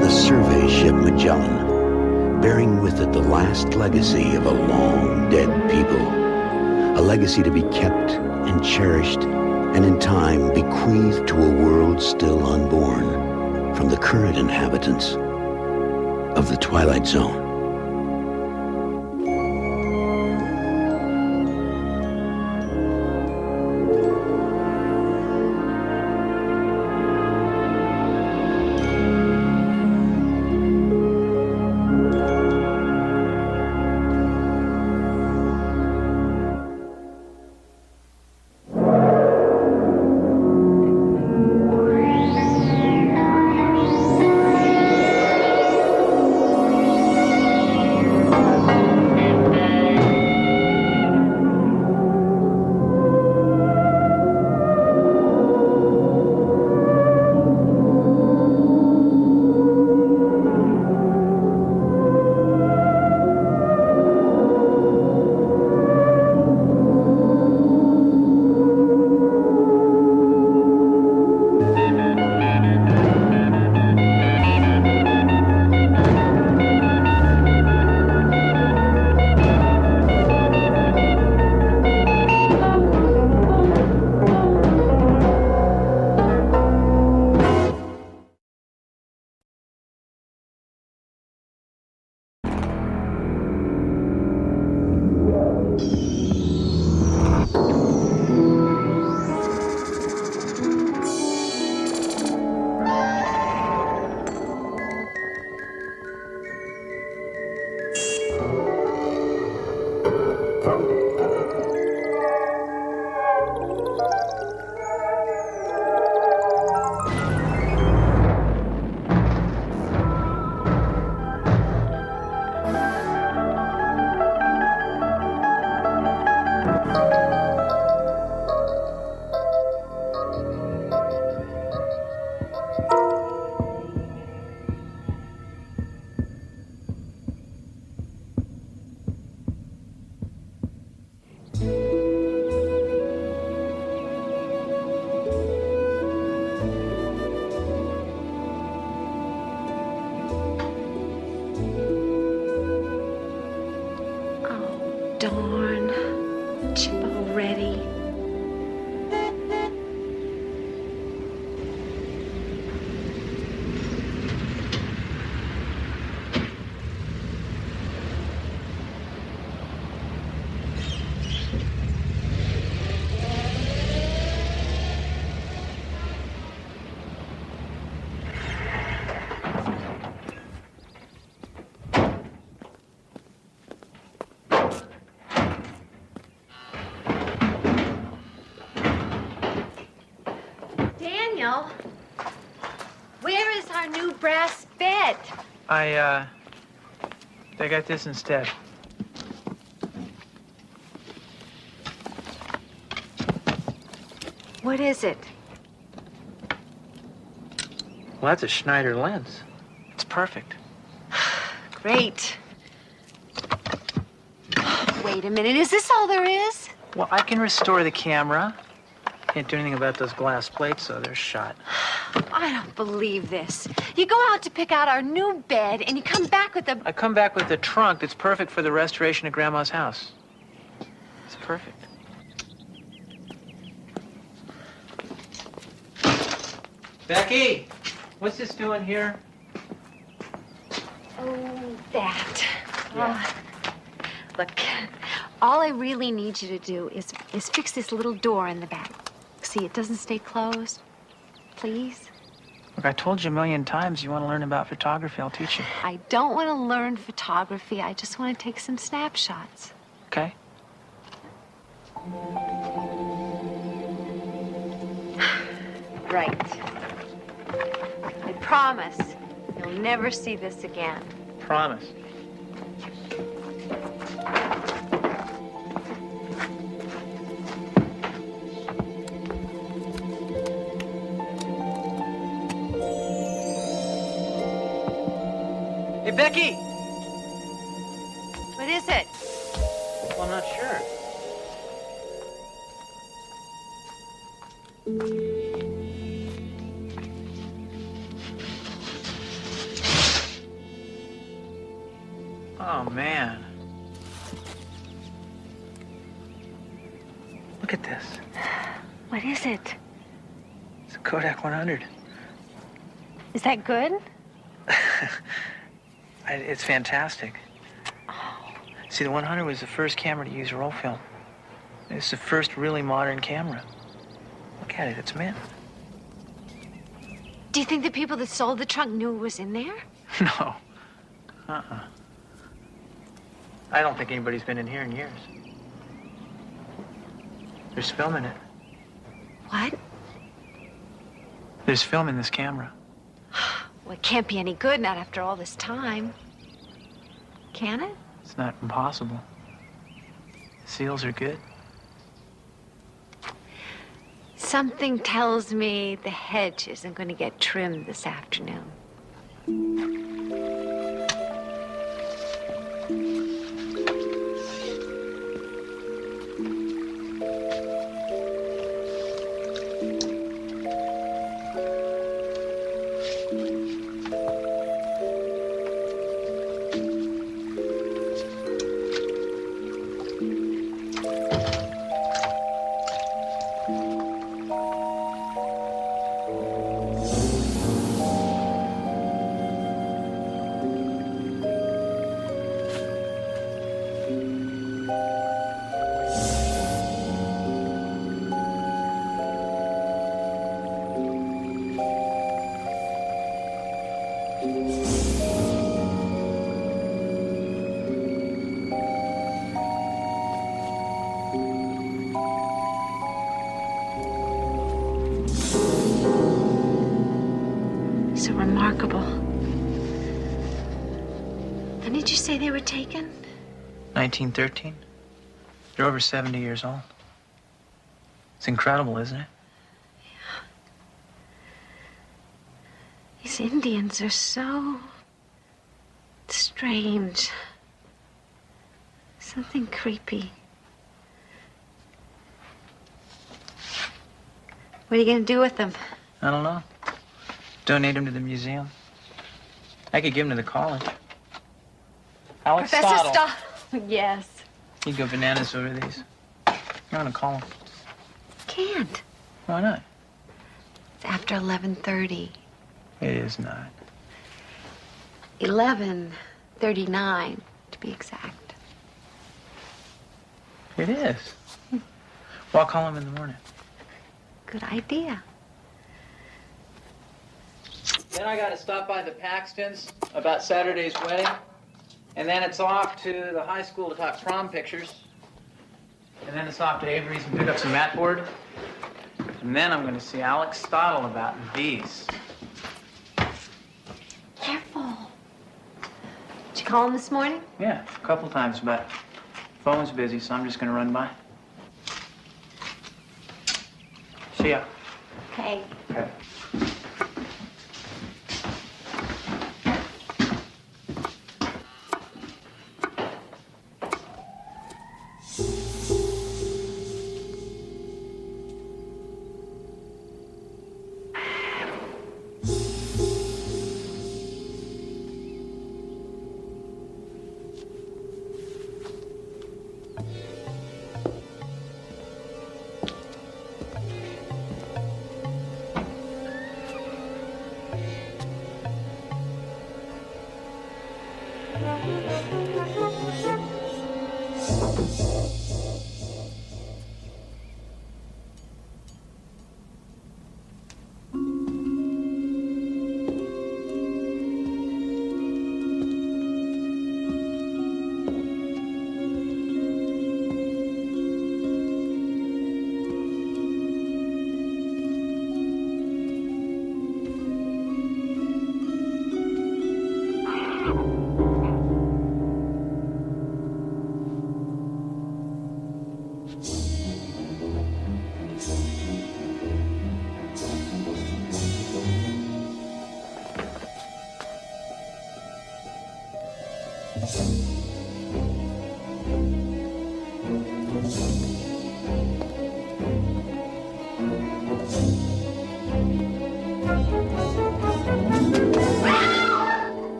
The survey ship Magellan, bearing with it the last legacy of a long dead people. A legacy to be kept and cherished, and in time bequeathed to a world still unborn from the current inhabitants of the Twilight Zone. Darn. Chip already. Daniel, where is our new brass bed? They got this instead. What is it? Well, that's a Schneider lens. It's perfect. Great. Wait a minute, is this all there is? Well, I can restore the camera. Can't do anything about those glass plates, so they're shot. I don't believe this. You go out to pick out our new bed, and you come back with a... I come back with a trunk that's perfect for the restoration of Grandma's house. It's perfect. Becky, what's this doing here? Oh, that. Look, all I really need you to do is fix this little door in the back. See, it doesn't stay closed. Please? Look, I told you a million times you want to learn about photography. I'll teach you. I don't want to learn photography. I just want to take some snapshots. Okay? Right. I promise you'll never see this again. Promise. Hey, Becky! What is it? Well, I'm not sure. Oh, man. Look at this. What is it? It's a Kodak 100. Is that good? It's fantastic. See, the 100 was the first camera to use roll film. It's the first really modern camera. Look at it, it's mint. Do you think the people that sold the trunk knew it was in there? No. I don't think anybody's been in here in years. There's film in it. What? There's film in this camera. Well, it can't be any good, not after all this time. Can it? It's not impossible. The seals are good. Something tells me the hedge isn't going to get trimmed this afternoon. So remarkable. When did you say they were taken? 1913. They're over 70 years old. It's incredible, isn't it? These Indians are so strange. Something creepy. What are you going to do with them? I don't know. Donate them to the museum. I could give them to the college. Alex Professor Stottle. Yes. He'd go bananas over these. I'm gonna call him. Can't. Why not? It's after 11:30. It is not. 11:39, to be exact. It is. Well, I'll call him in the morning. Good idea. Then I gotta stop by the Paxtons about Saturday's wedding. And then it's off to the high school to talk prom pictures. And then it's off to Avery's and pick up some mat board. And then I'm gonna see Alex Stottle about these. Careful. Did you call him this morning? Yeah, a couple times, but phone's busy, so I'm just gonna run by. See ya. Okay. Okay.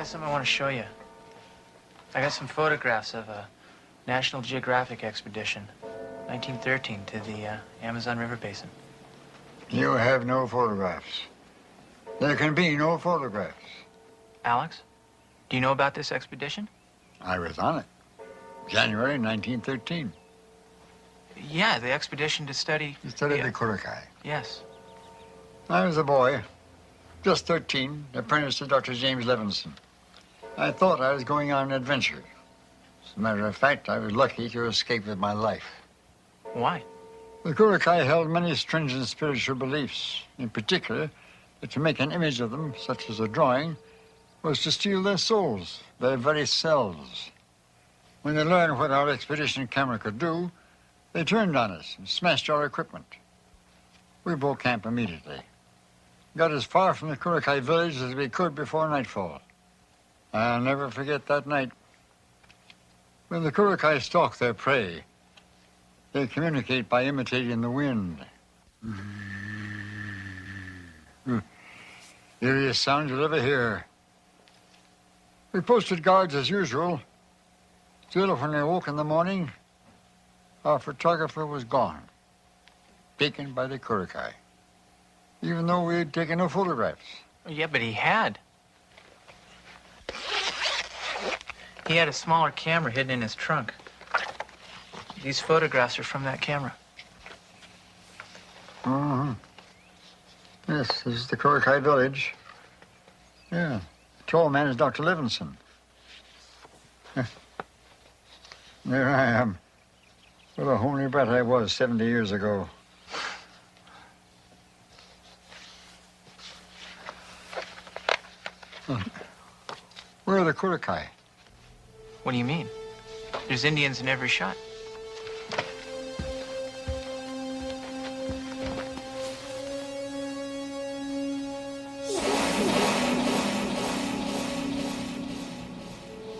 Something I want to show you. I got some photographs of a National Geographic expedition. 1913, to the Amazon River Basin. You have no photographs. There can be no photographs. Alex, do you know about this expedition? I was on it. January 1913. Yeah, the expedition to study... You studied the Kurokai. Yes. I was a boy, just 13, apprentice to Dr. James Levinson. I thought I was going on an adventure. As a matter of fact, I was lucky to escape with my life. Why? The Kurokai held many stringent spiritual beliefs. In particular, that to make an image of them, such as a drawing, was to steal their souls, their very selves. When they learned what our expedition camera could do, they turned on us and smashed our equipment. We broke camp immediately. Got as far from the Kurokai village as we could before nightfall. I'll never forget that night. When the Kurokai stalk their prey, they communicate by imitating the wind. Eeriest sound you'll ever hear. We posted guards as usual. Still, when I woke in the morning, our photographer was gone, taken by the Kurokai, even though we had taken no photographs. Yeah, but he had. He had a smaller camera hidden in his trunk. These photographs are from that camera. Uh-huh. Yes, this is the Kurokai village. Yeah, the tall man is Dr. Levinson. There I am. What a homely brat I was 70 years ago. Where are the Kurokai? What do you mean? There's Indians in every shot.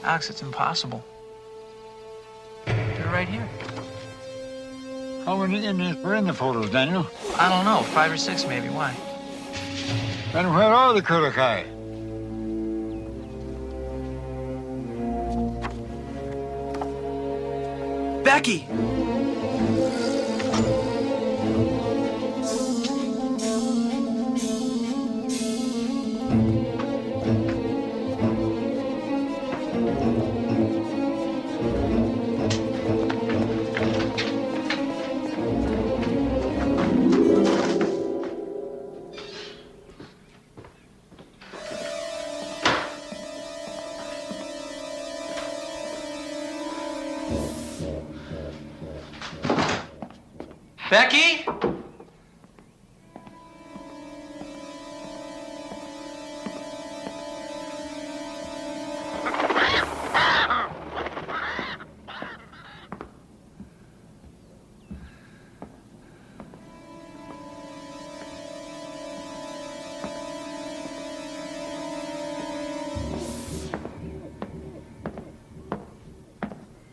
Alex, it's impossible. They're right here. How many Indians were in the photos, Daniel? I don't know, 5 or 6 maybe. Why? And where are the Kurokai? Becky! Becky?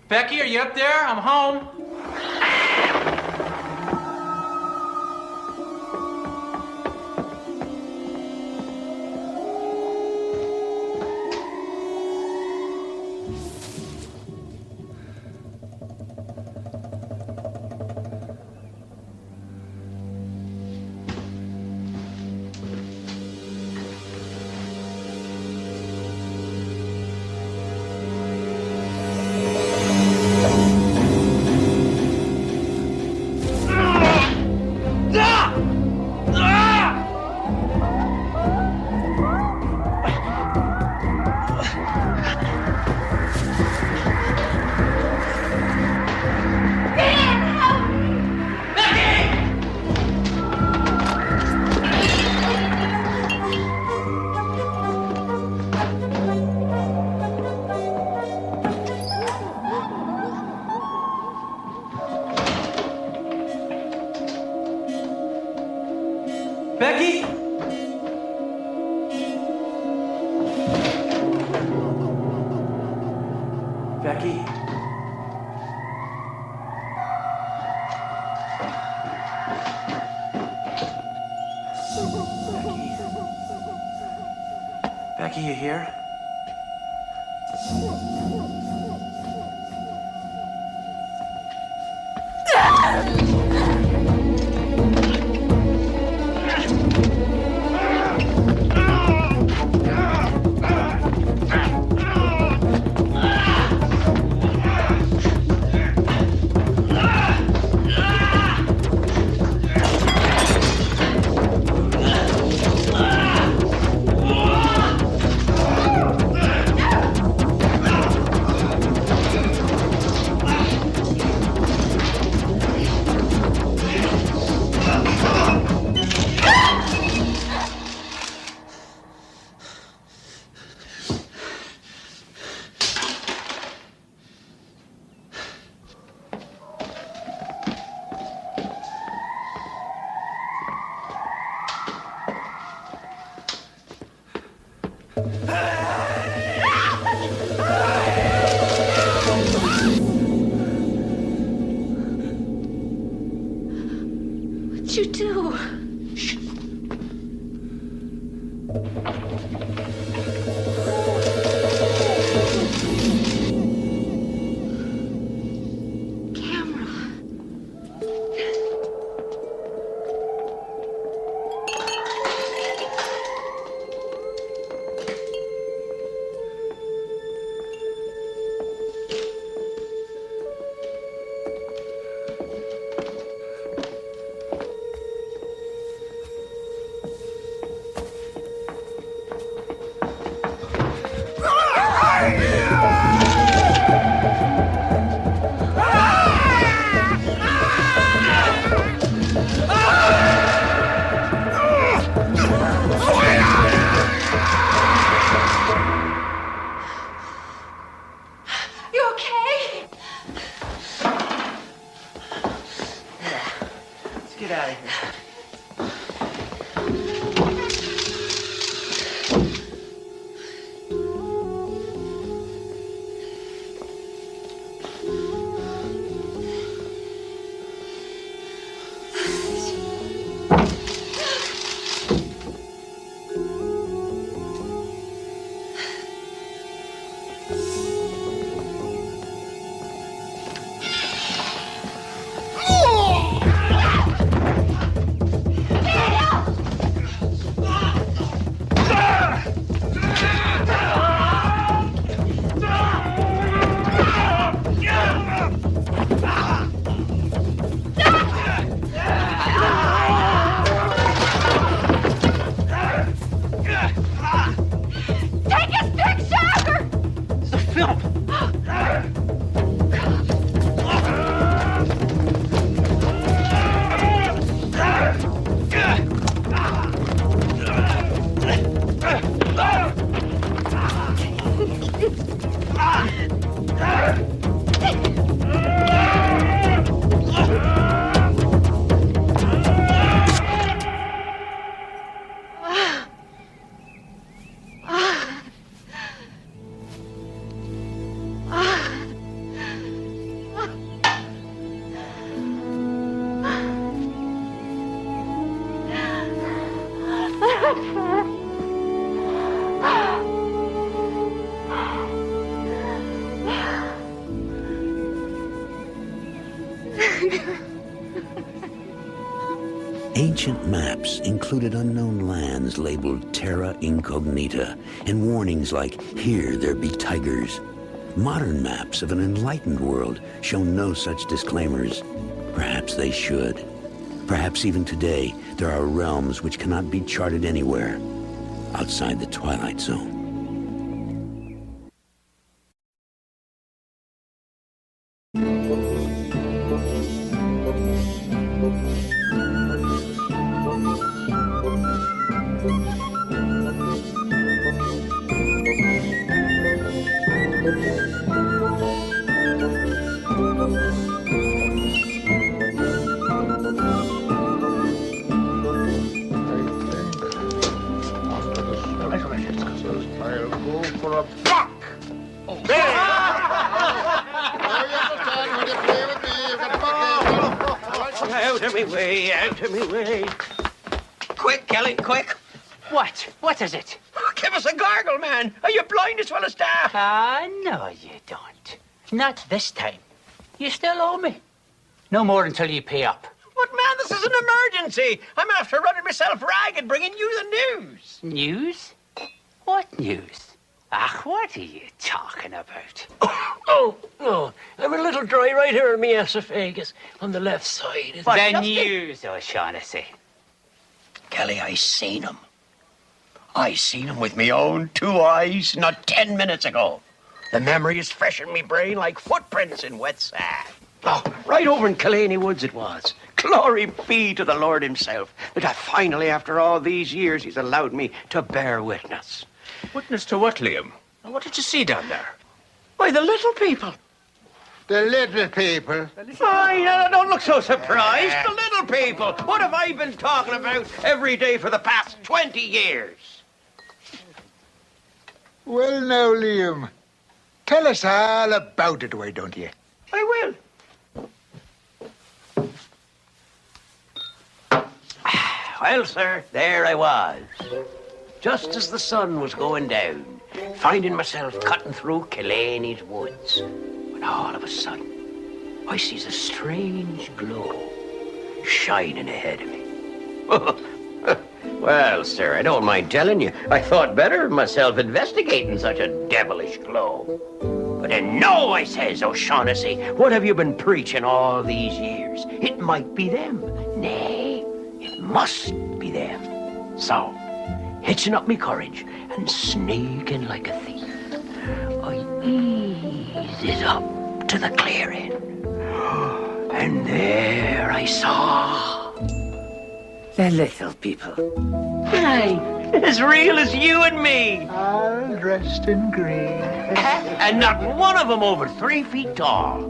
Becky, are you up there? I'm home. Becky? Becky? Becky, you here? you do? You okay? Let's get out of here. Take his picture! It's a film. Ancient maps included unknown lands labeled terra incognita and warnings like, here there be tigers. Modern maps of an enlightened world show no such disclaimers. Perhaps they should. Perhaps even today, there are realms which cannot be charted anywhere outside the Twilight Zone. Out of me way, out of me way. Quick, Kelly, quick. What? What is it? Give us a gargle, man. Are you blind as well as deaf? No, you don't. Not this time. You still owe me. No more until you pay up. But, man, this is an emergency. I'm after running myself ragged bringing you the news. News? What news? Ah, what are you talking about? Oh, I'm a little dry right here in my esophagus on the left side. The news, O'Shaughnessy. Kelly, I seen him. I seen him with me own 2 eyes not 10 minutes ago. The memory is fresh in me brain like footprints in wet sand. Oh, right over in Killaney Woods it was. Glory be to the Lord himself that finally, after all these years, he's allowed me to bear witness. Witness to what, Liam? What did you see down there? Why, the little people. The little people. Fine, don't look so surprised. The little people. What have I been talking about every day for the past 20 years? Well, now, Liam, tell us all about it, why don't you? I will. Well, sir, there I was. Just as the sun was going down, finding myself cutting through Killaney's woods. When all of a sudden, I sees a strange glow shining ahead of me. Well, sir, I don't mind telling you, I thought better of myself investigating such a devilish glow. But then, no, I says, O'Shaughnessy, what have you been preaching all these years? It might be them. Nay, it must be them. So, hitching up me courage and sneaking like a thief, I eases up to the clearing. And there I saw the little people. Aye, as real as you and me. All dressed in green. And not one of them over 3 feet tall.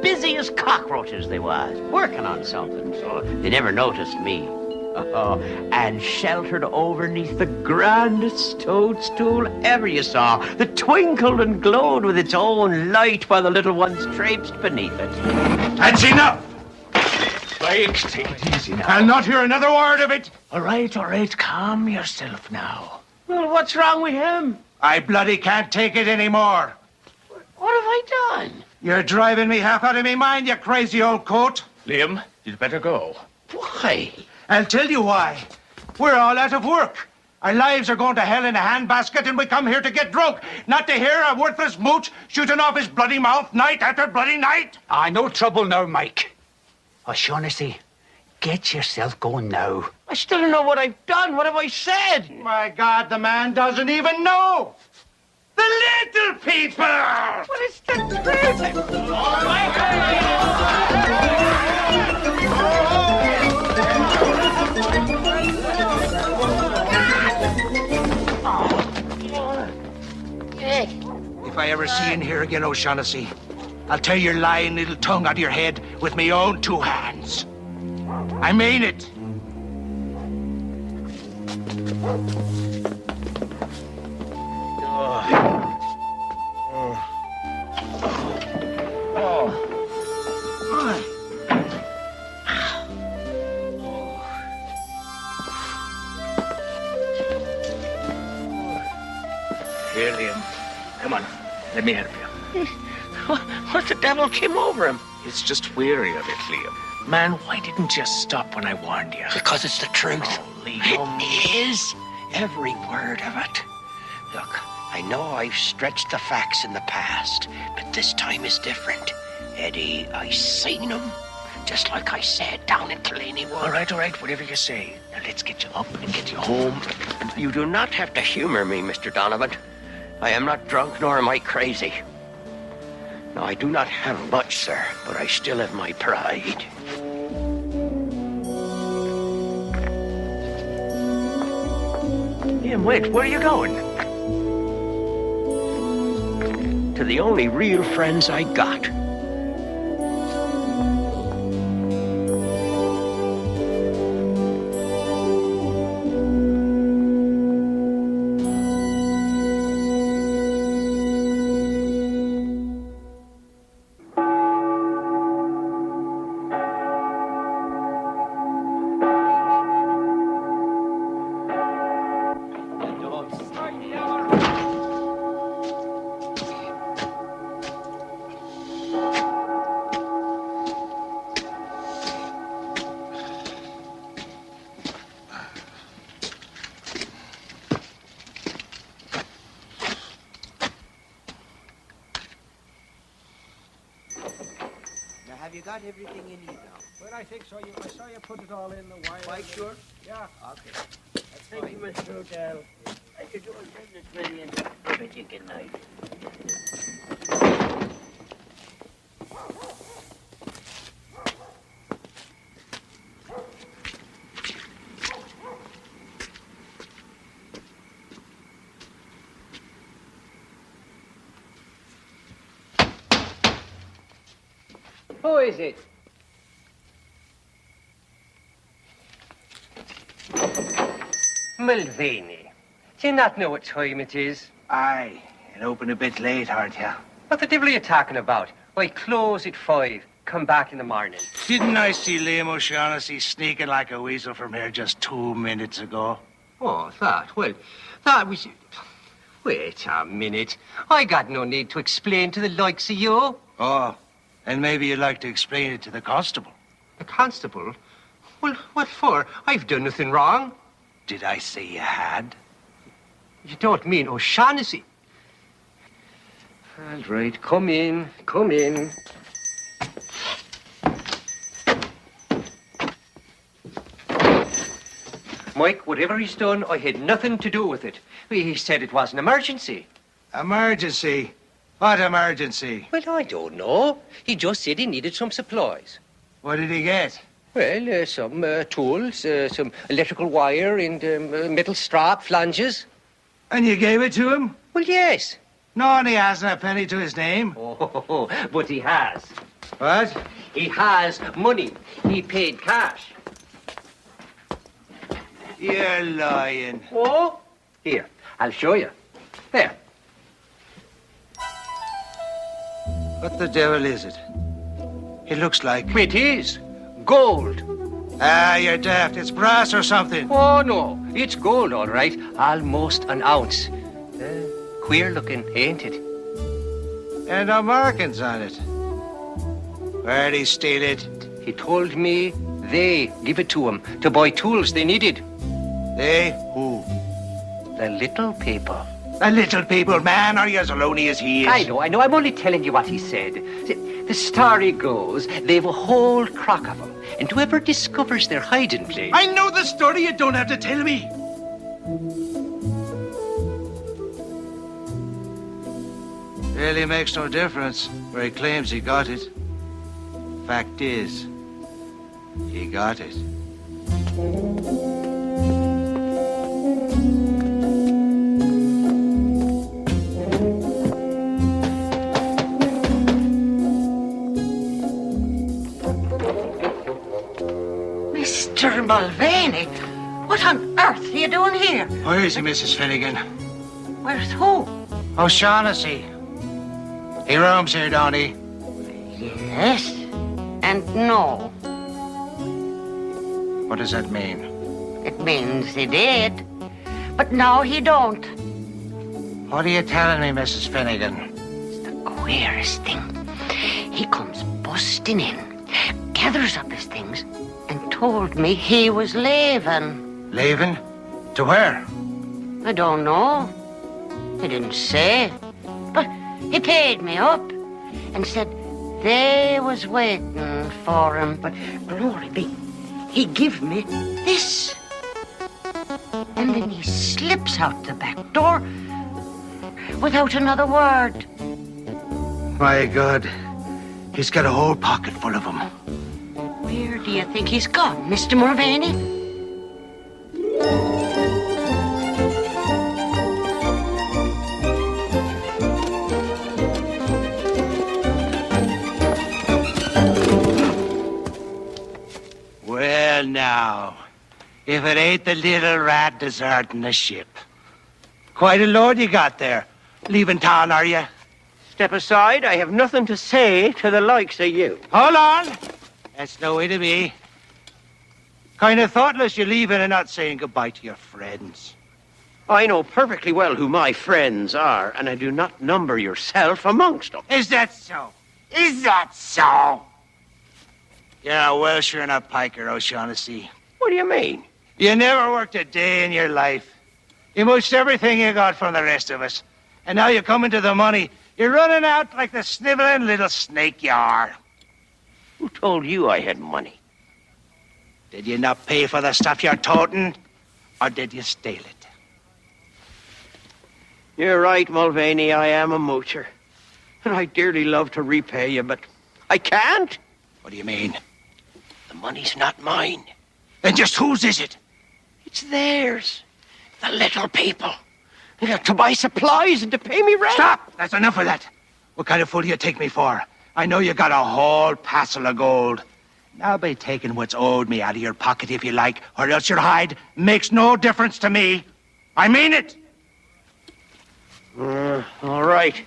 Busy as cockroaches they was, working on something, so they never noticed me. Oh, and sheltered overneath the grandest toadstool ever you saw, that twinkled and glowed with its own light while the little ones traipsed beneath it. That's enough! Mike, take it easy now. I'll not hear another word of it. All right, calm yourself now. Well, what's wrong with him? I bloody can't take it anymore. What have I done? You're driving me half out of me mind, you crazy old coat. Liam, you'd better go. Why? I'll tell you why. We're all out of work. Our lives are going to hell in a handbasket, and we come here to get drunk, not to hear a worthless mooch shooting off his bloody mouth night after bloody night. No trouble now, Mike. O'Shaughnessy, get yourself going now. I still don't know what I've done. What have I said? My God, the man doesn't even know. The little people! What is the truth? If I ever see you in here again, O'Shaughnessy, I'll tear your lying little tongue out of your head with my own 2 hands. I mean it. Here, Liam. Come on. Let me help you. What the devil came over him? He's just weary of it, Liam. Man, why didn't you stop when I warned you? Because it's the truth. Oh, Liam. It is. Every word of it. Look, I know I've stretched the facts in the past, but this time is different. Eddie, I seen him, just like I said down in Killaney Wood. All right, whatever you say. Now let's get you up and get you home. You do not have to humor me, Mr. Donovan. I am not drunk, nor am I crazy. Now, I do not have much, sir, but I still have my pride. Liam, wait, where are you going? To the only real friends I got. Have you got everything you need now? Well, I think so. I saw you put it all in the wire. Quite sure? Yeah. Okay. Thank you, Mr. O'Dell. I could do a business million. I bet you good night. Who is it? Mulvaney, do you not know what time it is? Aye, and open a bit late, aren't you? What the devil are you talking about? Why, close at 5. come back in the morning. Didn't I see Liam O'Shaughnessy sneaking like a weasel from here just 2 minutes ago? Oh, that was... Wait a minute. I got no need to explain to the likes of you. Oh, and maybe you'd like to explain it to the constable. The constable? Well, what for? I've done nothing wrong. Did I say you had? You don't mean O'Shaughnessy? All right, come in, come in. Mike, whatever he's done, I had nothing to do with it. He said it was an emergency. Emergency? What emergency? Well, I don't know. He just said he needed some supplies. What did he get? Well, some tools, some electrical wire and metal strap, flanges. And you gave it to him? Well, yes. No, and he hasn't a penny to his name. Oh, but he has. What? He has money. He paid cash. You're lying. Oh? Here, I'll show you. There. What the devil is it? It looks like... It is. Gold. Ah, you're daft. It's brass or something. Oh, no. It's gold, all right. Almost an ounce. Queer looking, ain't it? And no markings on it. Where'd he steal it? He told me they give it to him to buy tools they needed. They? Who? The little people. The little people, man, are you as loony as he is? I know. I'm only telling you what he said. The story goes, they've a whole crock of them, and whoever discovers their hiding place... I know the story, you don't have to tell me. Really makes no difference where he claims he got it. Fact is, he got it. Mr. Mulvaney, what on earth are you doing here? Where is he, Mrs. Finnegan? Where's who? O'Shaughnessy. He roams here, don't he? Yes, and no. What does that mean? It means he did, but now he don't. What are you telling me, Mrs. Finnegan? It's the queerest thing. He comes busting in, gathers up his things, and told me he was leaving. Leaving? To where? I don't know. He didn't say. But he paid me up and said they was waiting for him. But glory be, he give me this. And then he slips out the back door without another word. My God, he's got a whole pocket full of them. Where do you think he's gone, Mr. Mulvaney? Well, now, if it ain't the little rat deserting the ship. Quite a load you got there. Leaving town, are you? Step aside. I have nothing to say to the likes of you. Hold on. That's no way to be. Kind of thoughtless you leaving and not saying goodbye to your friends. I know perfectly well who my friends are, and I do not number yourself amongst them. Is that so? Is that so? You're a Welsher and a piker, O'Shaughnessy. What do you mean? You never worked a day in your life. You mushed everything you got from the rest of us. And now you come into the money. You're running out like the sniveling little snake you are. Who told you I had money? Did you not pay for the stuff you're toting? Or did you steal it? You're right, Mulvaney. I am a moocher. And I dearly love to repay you, but I can't. What do you mean? The money's not mine. Then just whose is it? It's theirs. The little people. To buy supplies and to pay me rent. Stop! That's enough of that. What kind of fool do you take me for? I know you got a whole passel of gold. Now be taking what's owed me out of your pocket if you like, or else your hide makes no difference to me. I mean it. All right.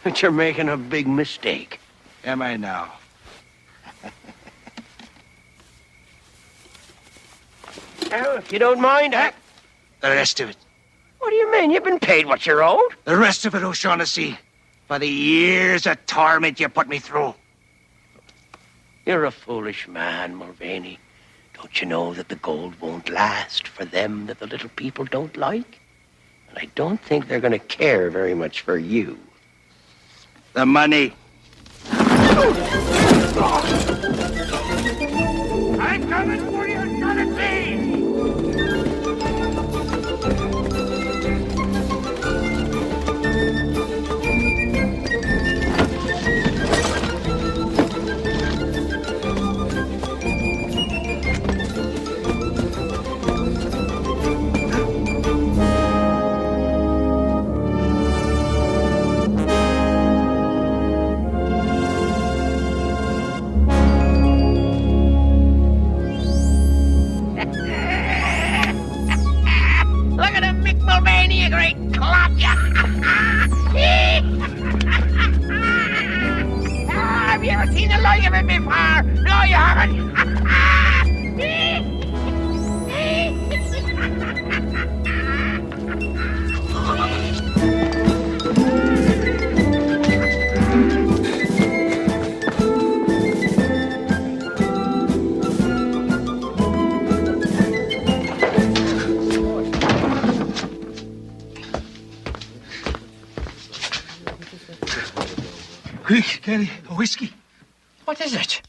But you're making a big mistake. Am I now? Well, if you don't mind, The rest of it. What do you mean? You've been paid what you're owed. The rest of it, O'Shaughnessy. For the years of torment you put me through. You're a foolish man, Mulvaney. Don't you know that the gold won't last for them that the little people don't like? And I don't think they're going to care very much for you. The money. I'm coming for you, son of thieves! Look at him, Mick Mulvaney, you great clop, ya! Have you ever seen the like of it before? No, you haven't. Quick, Kelly, a whiskey. What is it?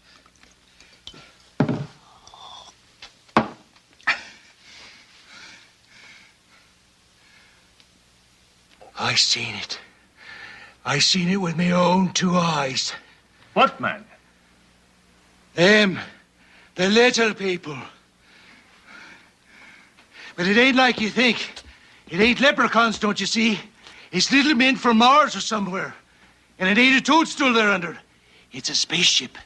I seen it. I seen it with my own 2 eyes. What, man? Them, the little people. But it ain't like you think. It ain't leprechauns, don't you see? It's little men from Mars or somewhere. And it ain't a toadstool they're under. It's a spaceship.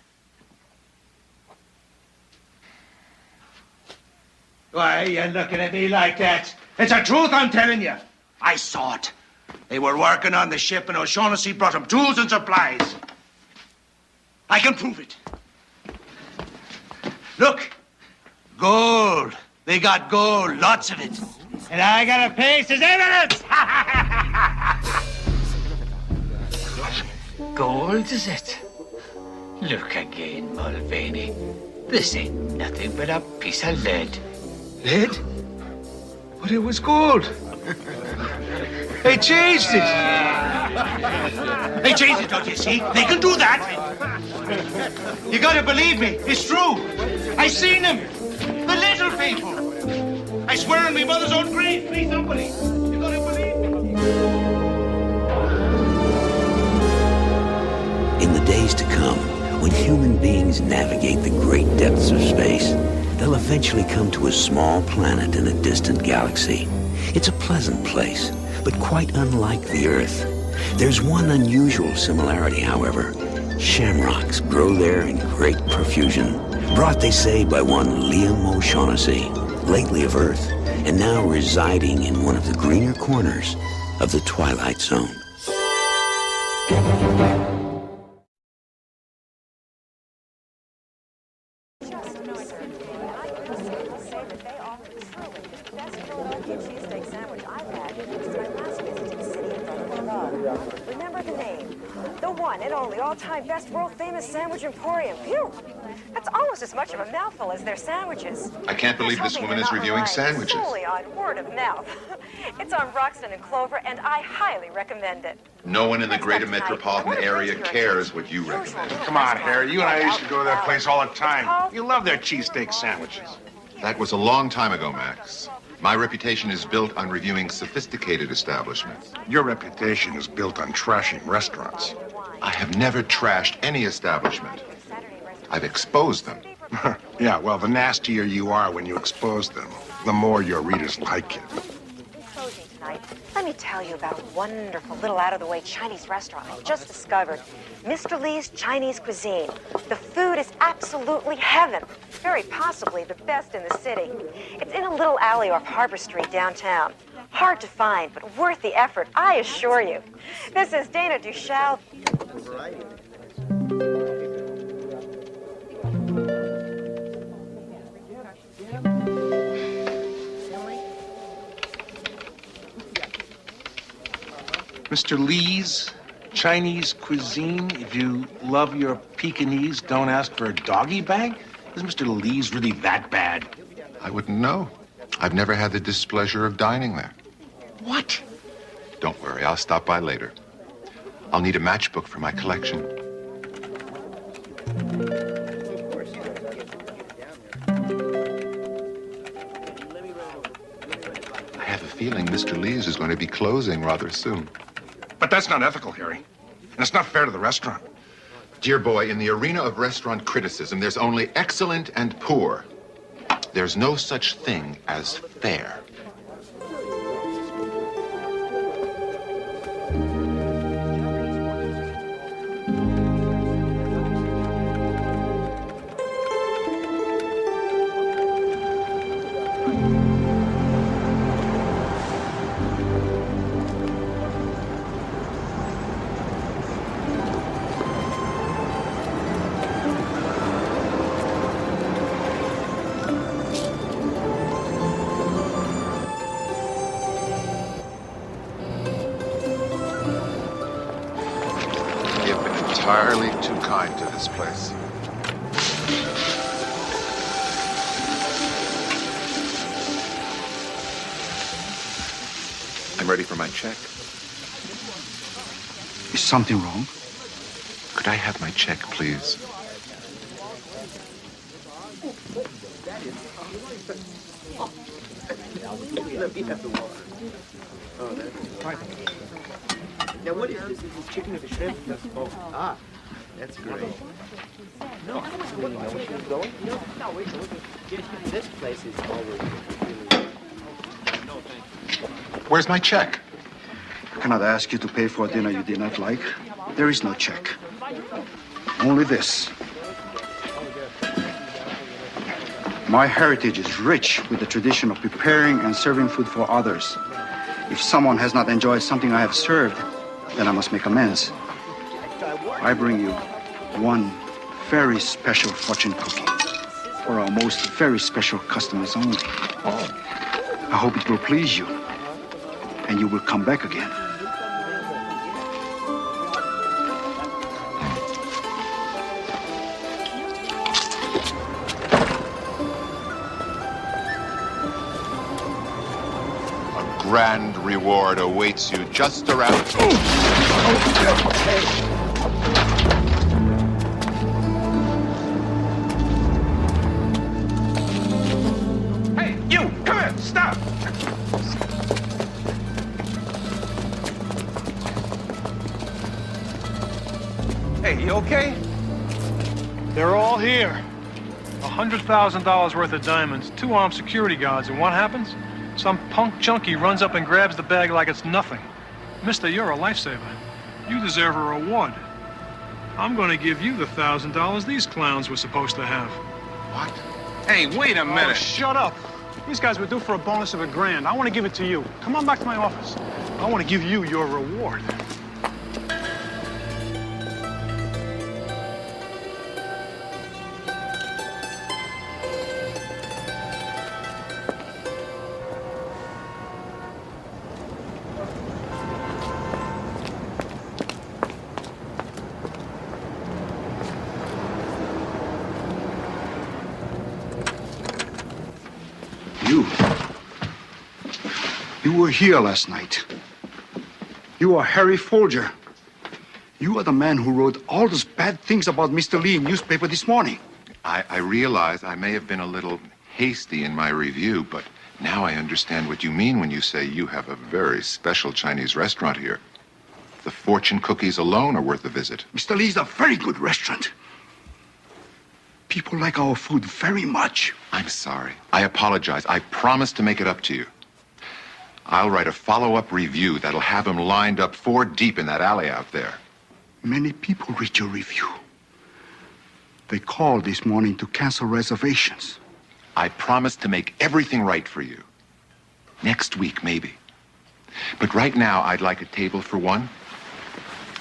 Why are you looking at me like that? It's the truth, I'm telling you. I saw it. They were working on the ship, and O'Shaughnessy brought them tools and supplies. I can prove it. Look, gold. They got gold, lots of it. And I got a paste as evidence. Gold, is it? Look again, Mulvaney. This ain't nothing but a piece of lead. Lead? But it was gold. They changed it. They changed it, don't you see? They can do that. You gotta believe me. It's true. I seen them. The little people. I swear on my mother's own grave. Please, somebody. You gotta believe me. In the days to come, when human beings navigate the great depths of space, they'll eventually come to a small planet in a distant galaxy. It's a pleasant place, but quite unlike the Earth. There's one unusual similarity, however. Shamrocks grow there in great profusion, brought, they say, by one Liam O'Shaughnessy, lately of Earth, and now residing in one of the greener corners of the Twilight Zone. Remember the name. The one and only all-time best world-famous sandwich emporium. Phew! That's almost as much of a mouthful as their sandwiches. I can't believe this woman is reviewing sandwiches. Solely on word of mouth. It's on Broxton and Clover, and I highly recommend it. No one in the greater metropolitan area cares what you recommend. Come on, Harry. You and I used to go to that place all the time. You love their cheesesteak sandwiches. That was a long time ago, Max. My reputation is built on reviewing sophisticated establishments. Your reputation is built on trashing restaurants. I have never trashed any establishment. I've exposed them. Yeah, well, the nastier you are when you expose them, the more your readers like it. Closing tonight. Let me tell you about a wonderful little out-of-the-way Chinese restaurant I just discovered. Mr. Lee's Chinese Cuisine. The food is absolutely heaven. Very possibly the best in the city. It's in a little alley off Harbor Street downtown. Hard to find, but worth the effort, I assure you. This is Dana Duchal. Mr. Lee's Chinese cuisine. If you love your Pekingese, don't ask for a doggy bag. Is Mr. Lee's really that bad? I wouldn't know. I've never had the displeasure of dining there. What? Don't worry, I'll stop by later. I'll need a matchbook for my collection. I have a feeling Mr. Lee's is going to be closing rather soon. But that's not ethical, Harry. And it's not fair to the restaurant. Dear boy, in the arena of restaurant criticism, there's only excellent and poor. There's no such thing as fair. Entirely too kind to this place. I'm ready for my check. Is something wrong? Could I have my check, please? Now, what is this? Is this chicken or the shrimp? Oh, that's great. No, I didn't know where she was going. No, wait, this place is always really... No, thank you. Where's my check? I cannot ask you to pay for a dinner you did not like. There is no check. Only this. My heritage is rich with the tradition of preparing and serving food for others. If someone has not enjoyed something I have served, then I must make amends. I bring you one very special fortune cookie for our most very special customers only. I hope it will please you, and you will come back again. A grand reward awaits you just around... Hey, you! Come here! Stop! Hey, you okay? They're all here. $100,000 worth of diamonds, 2 armed security guards, and what happens? Some punk junkie runs up and grabs the bag like it's nothing. Mister, you're a lifesaver. You deserve a reward. I'm gonna give you the $1,000 these clowns were supposed to have. What? Hey, wait a minute. Oh, shut up. These guys were due for a bonus of $1,000. I want to give it to you. Come on back to my office. I want to give you your reward. You were here last night. You are Harry Folger. You are the man who wrote all those bad things about Mr. Lee in newspaper this morning. I realize I may have been a little hasty in my review, but now I understand what you mean when you say you have a very special Chinese restaurant here. The fortune cookies alone are worth a visit. Mr. Lee's a very good restaurant. People like our food very much. I'm sorry. I apologize. I promise to make it up to you. I'll write a follow-up review that'll have them lined up 4 deep in that alley out there. Many people read your review. They called this morning to cancel reservations. I promise to make everything right for you. Next week, maybe. But right now, I'd like a table for 1.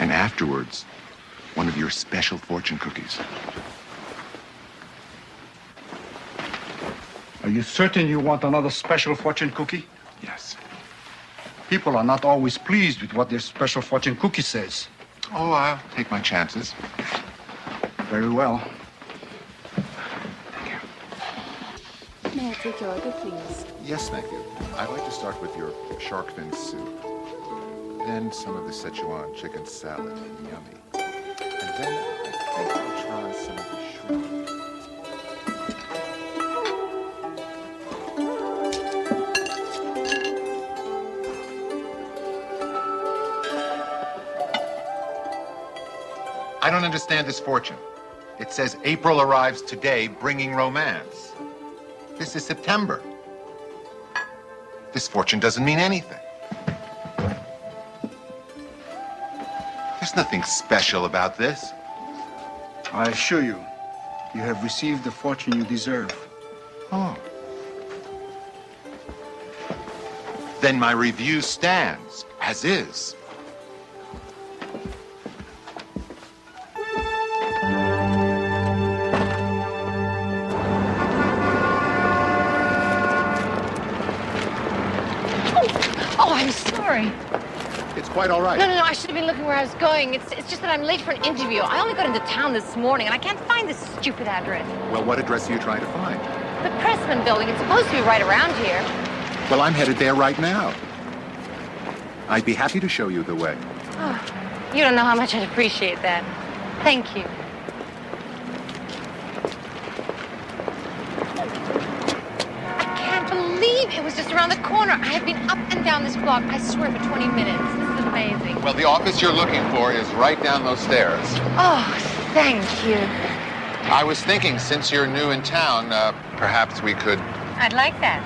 And afterwards, one of your special fortune cookies. Are you certain you want another special fortune cookie? Yes. People are not always pleased with what their special fortune cookie says. Oh, I'll take my chances. Very well. May I take your order, please? Yes, thank you. I'd like to start with your shark fin soup. Then some of the Szechuan chicken salad. Yummy. And then I think I'll try some of the shrimp. I don't understand this fortune. It says April arrives today bringing romance. This is September. This fortune doesn't mean anything. There's nothing special about this. I assure you, you have received the fortune you deserve. Oh. Then my review stands, as is. Oh, I'm sorry. It's quite all right. No, I should have been looking where I was going. It's just that I'm late for an interview. I only got into town this morning, and I can't find this stupid address. Well, what address are you trying to find? The Pressman Building. It's supposed to be right around here. Well, I'm headed there right now. I'd be happy to show you the way. Oh, you don't know how much I'd appreciate that. Thank you. I can't believe it was just around the corner. I have been up and down this block, I swear, for 20 minutes. This is amazing. Well, the office you're looking for is right down those stairs. Oh, thank you. I was thinking, since you're new in town, perhaps we could... I'd like that.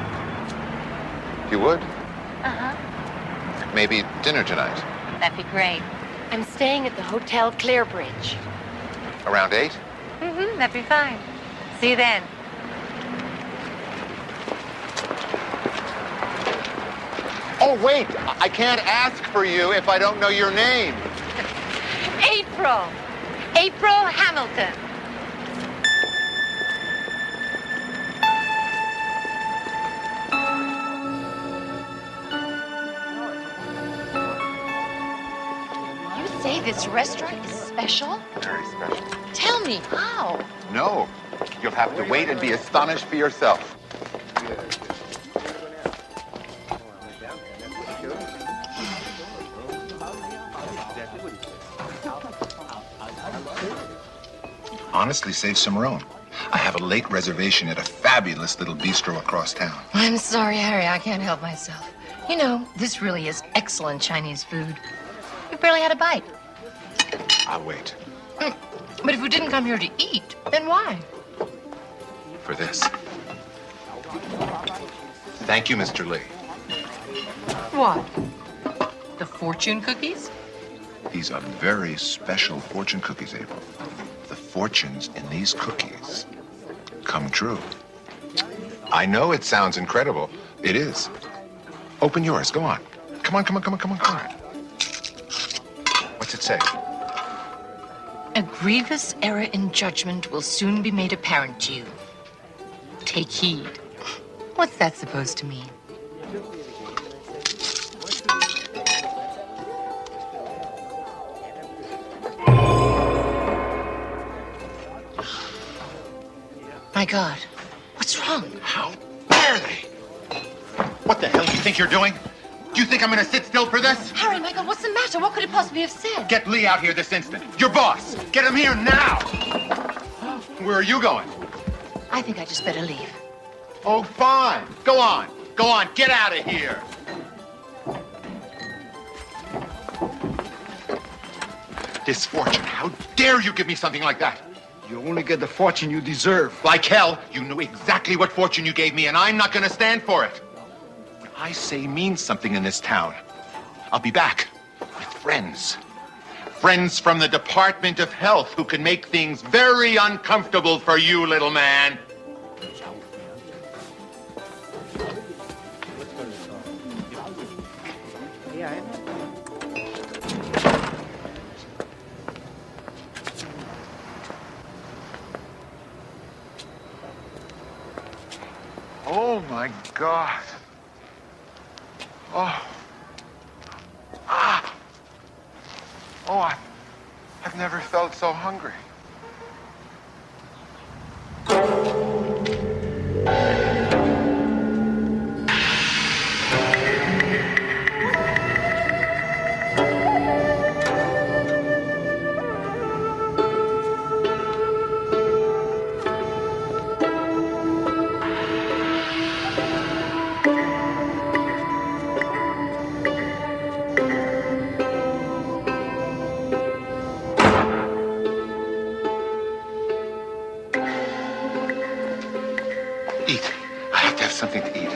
You would? Uh-huh. Maybe dinner tonight. That'd be great. I'm staying at the Hotel Clearbridge. Around 8? Mm-hmm, that'd be fine. See you then. Oh, wait! I can't ask for you if I don't know your name. April. April Hamilton. You say this restaurant is special? Very special. Tell me, how? No. You'll have to wait and be astonished for yourself. Honestly, save some room. I have a late reservation at a fabulous little bistro across town. I'm sorry, Harry. I can't help myself. You know, this really is excellent Chinese food. We barely had a bite. I'll wait But if we didn't come here to eat, then why? for this. Thank you, Mr. Lee. What? The fortune cookies? These are very special fortune cookies, April. The fortunes in these cookies come true. I know it sounds incredible. It is. Open yours. Go on. Come on. What's it say? A grievous error in judgment will soon be made apparent to you. Take heed. What's that supposed to mean? My God, what's wrong? How dare they? What the hell do you think you're doing? Do you think I'm gonna sit still for this? Harry, my God, what's the matter? What could it possibly have said? Get Lee out here this instant. Your boss. Get him here now. Where are you going? I think I just better leave. Oh, fine. Go on. Get out of here. This fortune. How dare you give me something like that? You only get the fortune you deserve. Like hell, you knew exactly what fortune you gave me, and I'm not gonna stand for it. What I say means something in this town. I'll be back with friends. Friends from the Department of Health who can make things very uncomfortable for you, little man. Oh, my God. Oh, Oh, I've never felt so hungry. Eat. I have to have something to eat.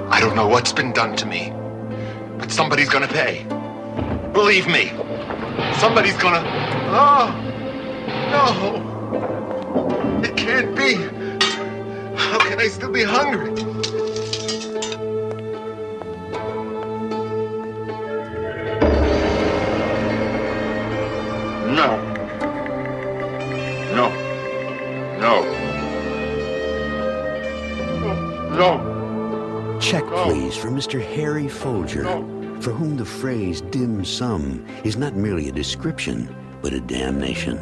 I don't know what's been done to me, but somebody's gonna pay. Believe me, somebody's gonna... Oh, no. It can't be. How can I still be hungry? No. No. No. No. Check, please, for Mr. Harry Folger, for whom the phrase dim sum is not merely a description, but a damnation.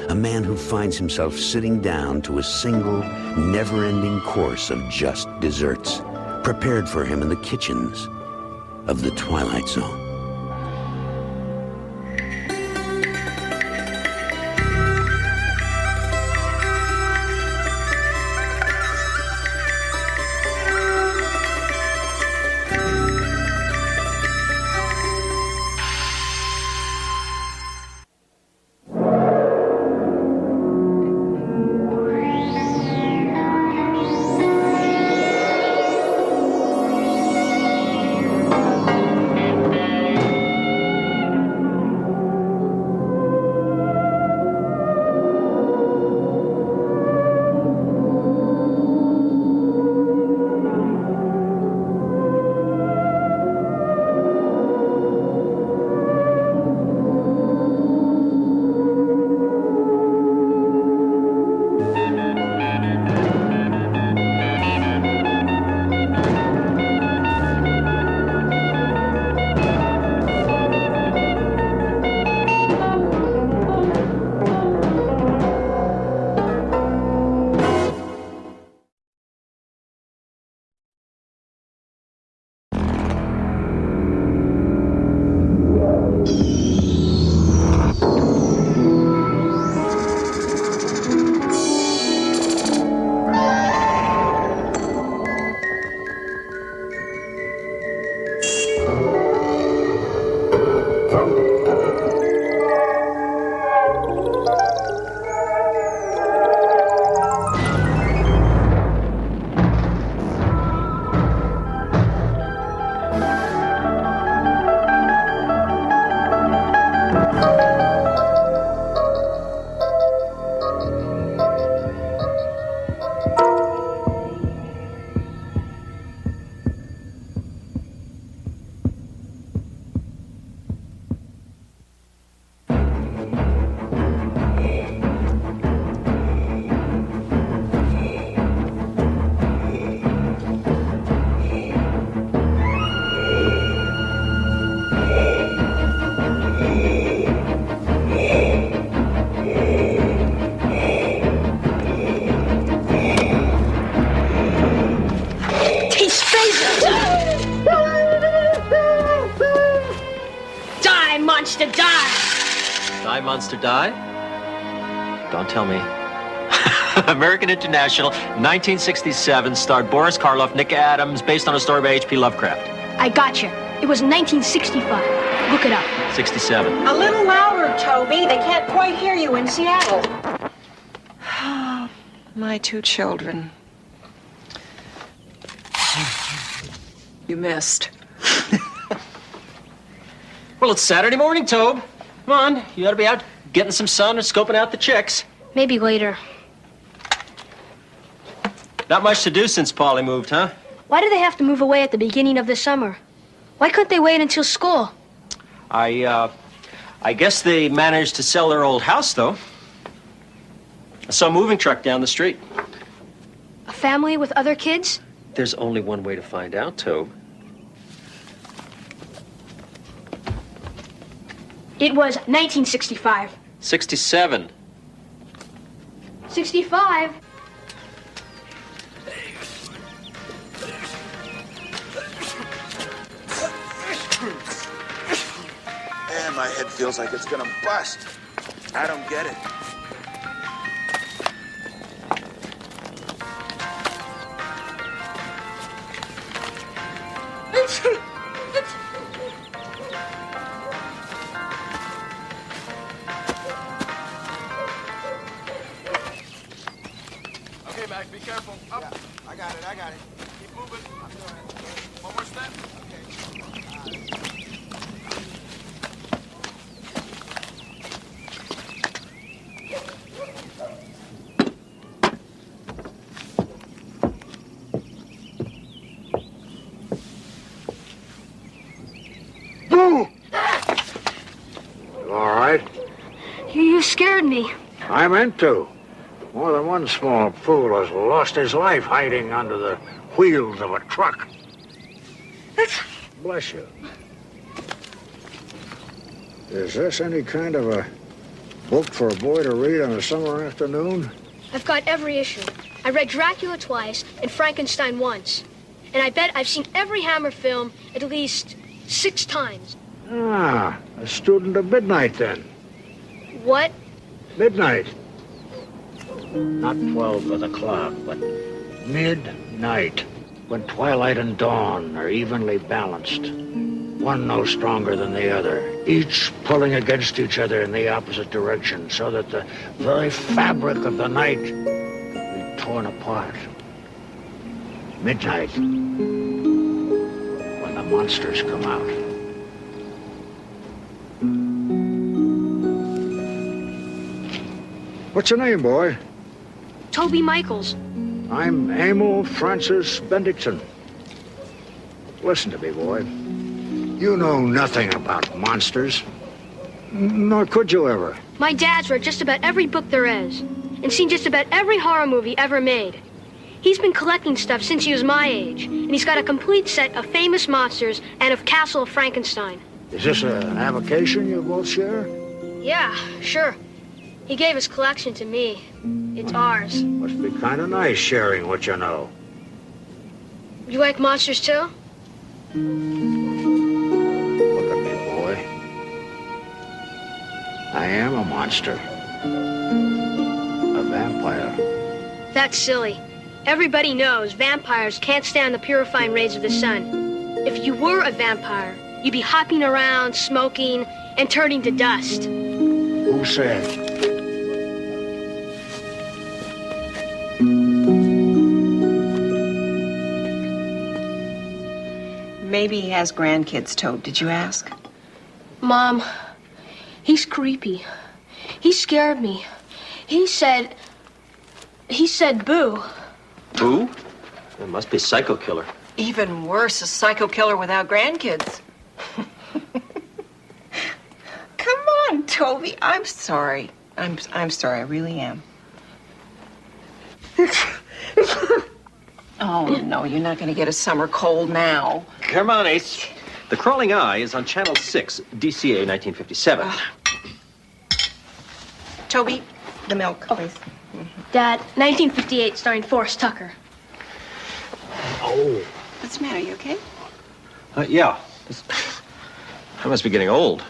A man who finds himself sitting down to a single, never-ending course of just desserts, prepared for him in the kitchens of the Twilight Zone. monster, die! Die, monster, die? Don't tell me. American International, 1967, starred Boris Karloff, Nick Adams, based on a story by H.P. Lovecraft. I gotcha. It was 1965. Look it up. 67. A little louder, Toby. They can't quite hear you in Seattle. My two children. You missed. Well, it's Saturday morning, Tobe. Come on, you ought to be out getting some sun and scoping out the chicks. Maybe later. Not much to do since Paulie moved, huh? Why do they have to move away at the beginning of the summer? Why couldn't they wait until school? I guess they managed to sell their old house, though. I saw a moving truck down the street. A family with other kids? There's only one way to find out, Tobe. It was 1965. 67. 65? Man, my head feels like it's gonna bust. I don't get it. Okay, Mac, be careful. Up. Yeah, I got it. Keep moving. I'm doing it. One more step. Boo! All right. You scared me. I meant to. More than one small fool has lost his life hiding under the wheels of a truck. Bless you. Is this any kind of a book for a boy to read on a summer afternoon? I've got every issue. I read Dracula twice and Frankenstein once. And I bet I've seen every Hammer film at least 6 times. Ah, a student of midnight then. What? Midnight. Not 12 with a clock, but midnight, when twilight and dawn are evenly balanced. One no stronger than the other, each pulling against each other in the opposite direction, so that the very fabric of the night be torn apart. Midnight, when the monsters come out. What's your name, boy? Toby Michaels. I'm Emil Francis Bendixson. Listen to me, boy. You know nothing about monsters. Nor could you ever. My dad's read just about every book there is and seen just about every horror movie ever made. He's been collecting stuff since he was my age, and he's got a complete set of famous monsters and of Castle of Frankenstein. Is this an avocation you both share? Yeah, sure. He gave his collection to me. It's ours. Must be kind of nice sharing what you know. You like monsters too? Look at me, boy. I am a monster. A vampire. That's silly. Everybody knows vampires can't stand the purifying rays of the sun. If you were a vampire, you'd be hopping around, smoking, and turning to dust. Who said? Maybe he has grandkids, Tobe. Did you ask? Mom, he's creepy. He scared me. He said boo. Boo? It must be a psycho killer. Even worse, a psycho killer without grandkids. Come on, Toby. I'm sorry. I'm sorry. I really am. Oh, no, you're not going to get a summer cold now. Come on, Ace. The Crawling Eye is on Channel 6, DCA 1957. Toby, the milk, please. Dad, 1958, starring Forrest Tucker. Oh. What's the matter? You okay? Yeah. I must be getting old.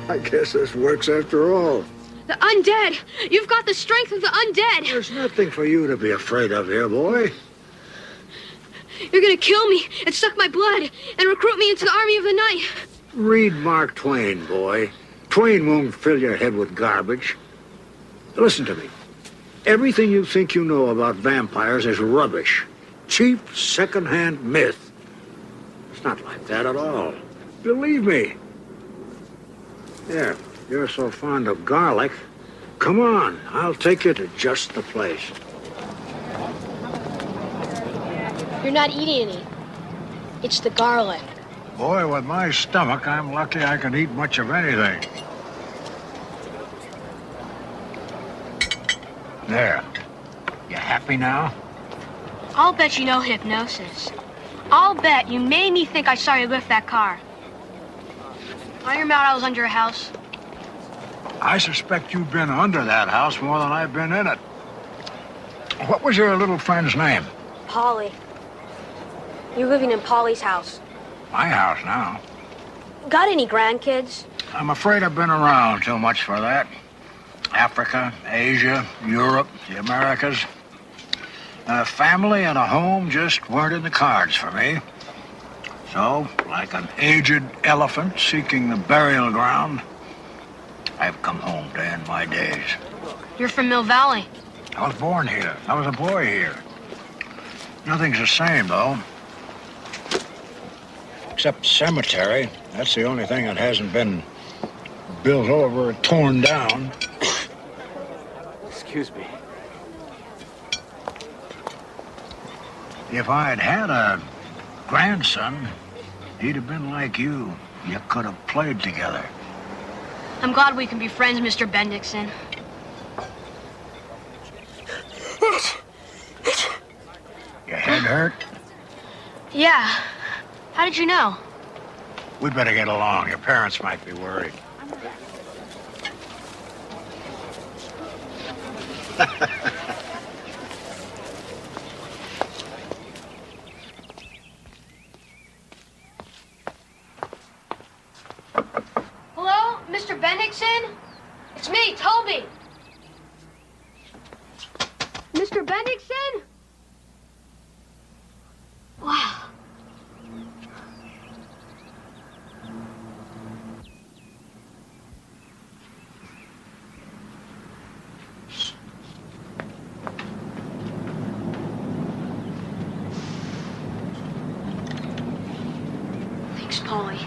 I guess this works after all. The undead! You've got the strength of the undead! There's nothing for you to be afraid of here, boy. You're gonna kill me and suck my blood and recruit me into the army of the night. Read Mark Twain, boy. Twain won't fill your head with garbage. Listen to me. Everything you think you know about vampires is rubbish. Cheap, second-hand myth. It's not like that at all. Believe me. There, you're so fond of garlic. Come on, I'll take you to just the place. You're not eating any. It's the garlic. Boy, with my stomach, I'm lucky I can eat much of anything. There. You happy now? I'll bet you know hypnosis. I'll bet you made me think I saw you lift that car. On your mount, I was under a house. I suspect you've been under that house more than I've been in it. What was your little friend's name? Polly. You're living in Polly's house. My house now. Got any grandkids? I'm afraid I've been around too much for that. Africa, Asia, Europe, the Americas. A family and a home just weren't in the cards for me. So, like an aged elephant seeking the burial ground, I've come home to end my days. You're from Mill Valley. I was born here. I was a boy here. Nothing's the same, though. Except the cemetery. That's the only thing that hasn't been built over or torn down. Excuse me. If I'd had a grandson, he'd have been like you. You could have played together. I'm glad we can be friends, Mr. Bendixson. Your head hurt? Yeah. How did you know? We'd better get along. Your parents might be worried. Hello, Mr. Bendixson? It's me, Toby. Mr. Bendixson? Wow. Thanks, Polly.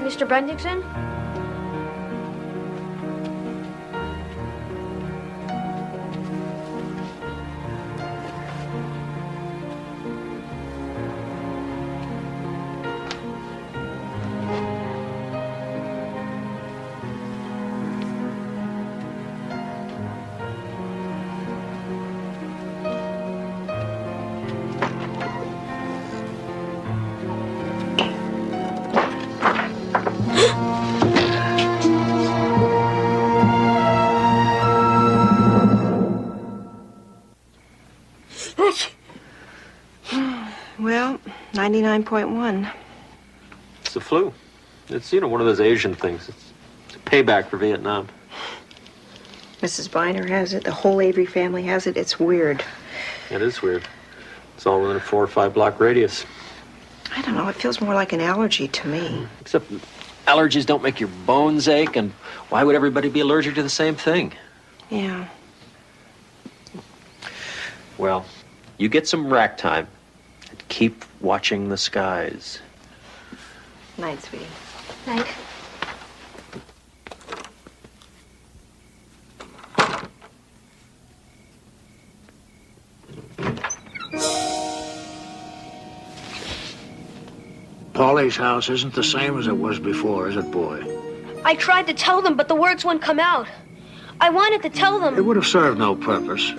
Mr. Bendixson? Well, 99.1. It's the flu. It's, one of those Asian things. It's a payback for Vietnam. Mrs. Biner has it. The whole Avery family has it. It's weird. It is weird. It's all within a 4 or 5 block radius. I don't know. It feels more like an allergy to me. Except allergies don't make your bones ache, and why would everybody be allergic to the same thing? Yeah. Well, you get some rack time, and keep watching the skies. Night, sweetie. Night. Paulie's house isn't the same as it was before, is it, boy? I tried to tell them, but the words wouldn't come out. I wanted to tell them. It would have served no purpose.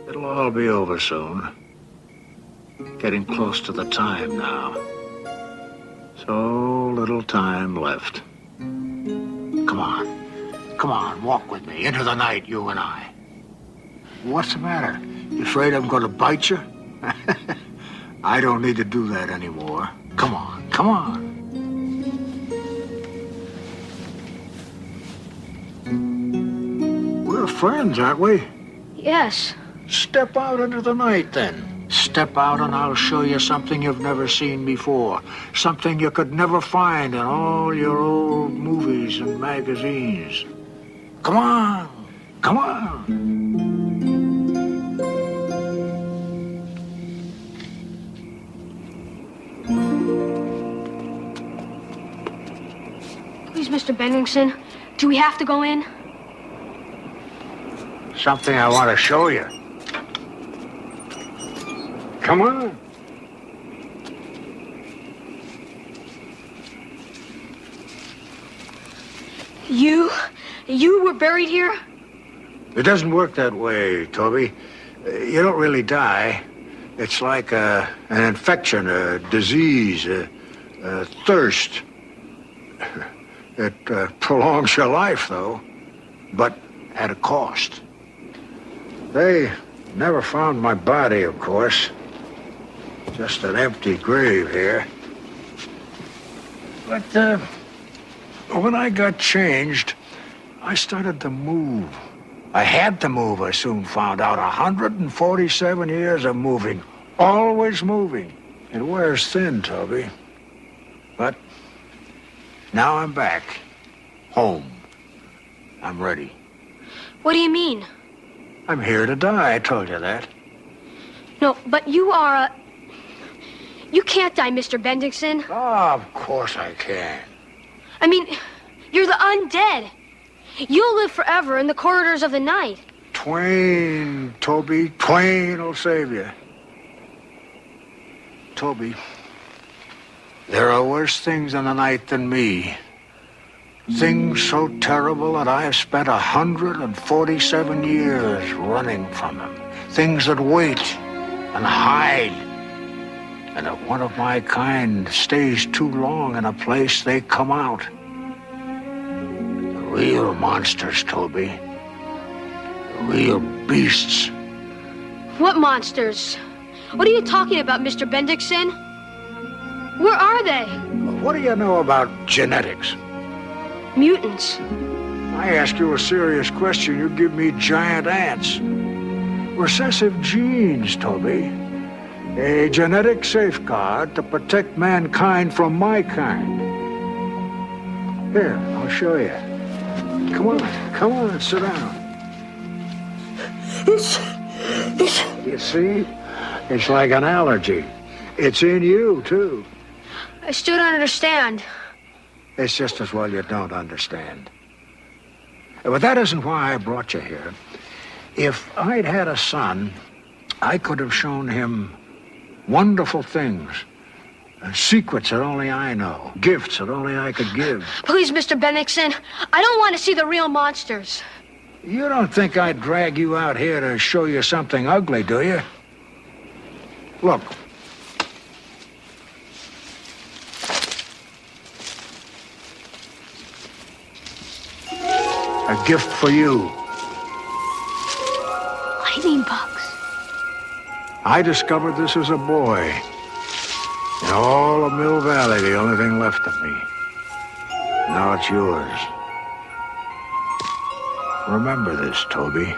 It'll all be over soon. Getting close to the time now. So little time left. Come on. Come on, walk with me. Into the night, you and I. What's the matter? You afraid I'm going to bite you? I don't need to do that anymore. Come on, come on. We're friends, aren't we? Yes. Step out into the night, then. Step out and I'll show you something you've never seen before. Something you could never find in all your old movies and magazines. Come on. Come on. Please, Mr. Bennington, do we have to go in? Something I want to show you. Come on. You were buried here? It doesn't work that way, Toby. You don't really die. It's like an infection, a disease, a thirst. It prolongs your life, though, but at a cost. They never found my body, of course. Just an empty grave here. But when I got changed, I started to move. I had to move, I soon found out. 147 years of moving. Always moving. It wears thin, Toby. But now I'm back. Home. I'm ready. What do you mean? I'm here to die, I told you that. No, but you are a... You can't die, Mr. Bendixson. Oh, of course I can. I mean, you're the undead. You'll live forever in the corridors of the night. Twain, Toby. Twain will save you. Toby, there are worse things in the night than me. Things so terrible that I have spent 147 years running from them. Things that wait and hide. And if one of my kind stays too long in a place, they come out. The real monsters, Toby. The real beasts. What monsters? What are you talking about, Mr. Bendixson? Where are they? What do you know about genetics? Mutants. I ask you a serious question, you give me giant ants. Recessive genes, Toby. A genetic safeguard to protect mankind from my kind. Here, I'll show you. Come on, sit down. You see? It's like an allergy. It's in you, too. I still don't understand. It's just as well you don't understand. But that isn't why I brought you here. If I'd had a son, I could have shown him wonderful things. Secrets that only I know. Gifts that only I could give. Please, Mr. Bennington, I don't want to see the real monsters. You don't think I'd drag you out here to show you something ugly, do you? Look. A gift for you. Lightning bugs. I discovered this as a boy. In all of Mill Valley, the only thing left of me. Now it's yours. Remember this, Toby.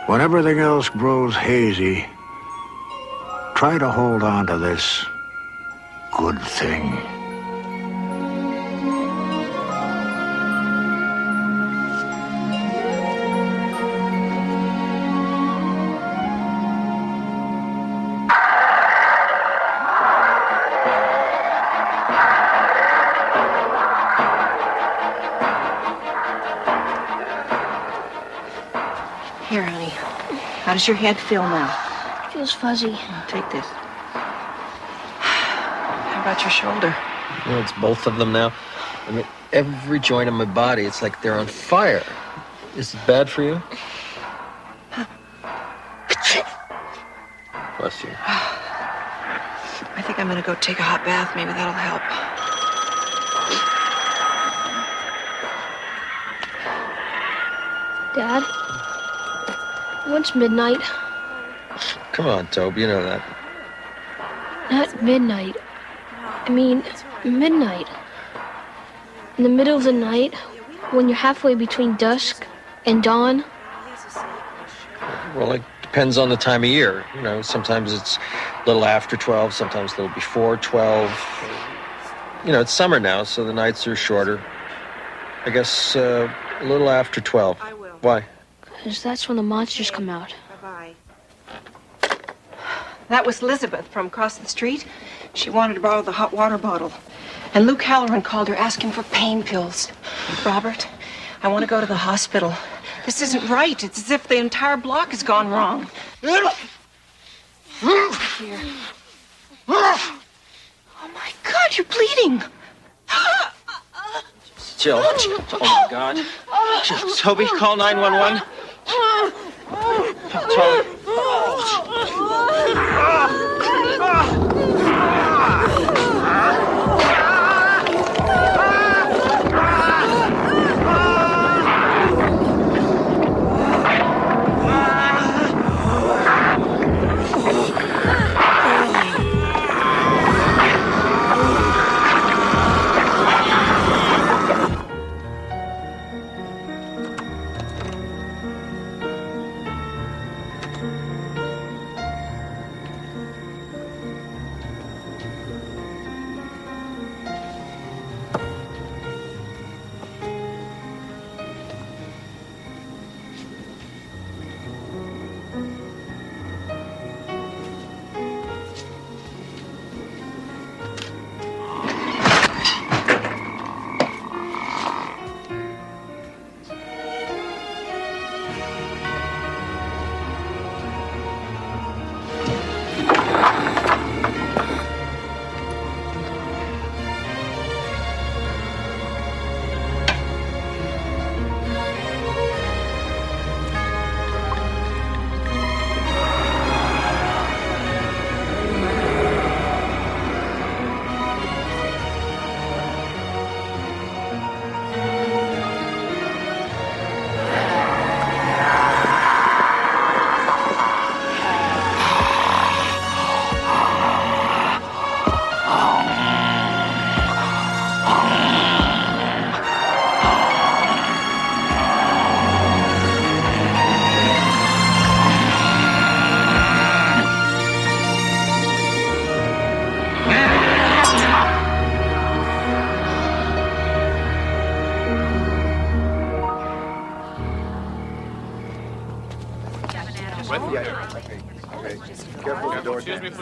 When everything else grows hazy, try to hold on to this good thing. How does your head feel now? Feels fuzzy. Take this. How about your shoulder? You know, it's both of them now. I mean, every joint in my body, it's like they're on fire. Is it bad for you? Bless you. I think I'm gonna go take a hot bath. Maybe that'll help. Dad? What's midnight? Come on, Toby, you know that. Not midnight. I mean, midnight. In the middle of the night, when you're halfway between dusk and dawn. Well, it depends on the time of year. You know, sometimes it's a little after 12, sometimes a little before 12. You know, it's summer now, so the nights are shorter. I guess a little after 12. I will. Why? Because that's when the monsters come out. Bye-bye. That was Elizabeth from across the street. She wanted to borrow the hot water bottle. And Luke Halloran called her asking for pain pills. Robert, I want to go to the hospital. This isn't right. It's as if the entire block has gone wrong. Here. Oh, my God, you're bleeding. Jill. Oh, my God. Toby, call 911. Toby.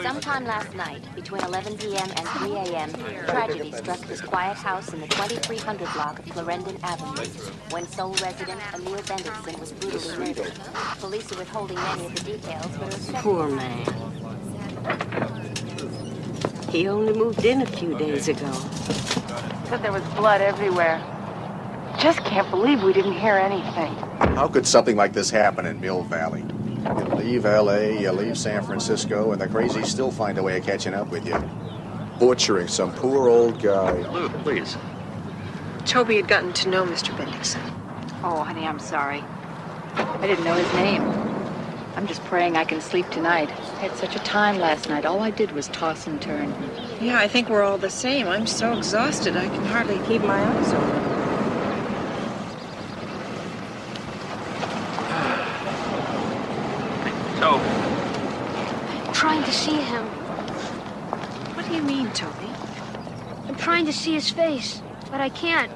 Sometime last night, between 11 p.m. and 3 a.m., tragedy struck this quiet house in the 2300 block of Clarendon Avenue, when sole resident Amir Bendixson was brutally murdered. Police are withholding many of the details, but are... Poor man. He only moved in a few days ago. Said there was blood everywhere. Just can't believe we didn't hear anything. How could something like this happen in Mill Valley? You leave L.A., you leave San Francisco, and the crazies still find a way of catching up with you. Butchering some poor old guy. Luke, please. Toby had gotten to know Mr. Bendixson. Oh, honey, I'm sorry. I didn't know his name. I'm just praying I can sleep tonight. I had such a time last night. All I did was toss and turn. Yeah, I think we're all the same. I'm so exhausted I can hardly keep my eyes open. Toby. I'm trying to see him. What do you mean, Toby? I'm trying to see his face, but I can't.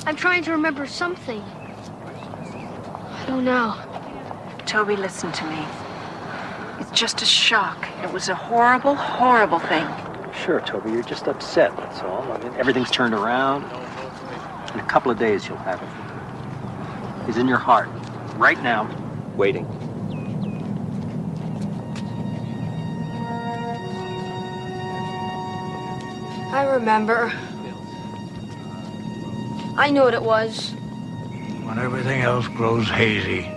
I'm trying to remember something. I don't know. Toby, listen to me. It's just a shock. It was a horrible, horrible thing. Sure, Toby, you're just upset, that's all. I mean, everything's turned around. In a couple of days, you'll have it. He's in your heart, right now, waiting. I remember. I knew what it was. When everything else grows hazy,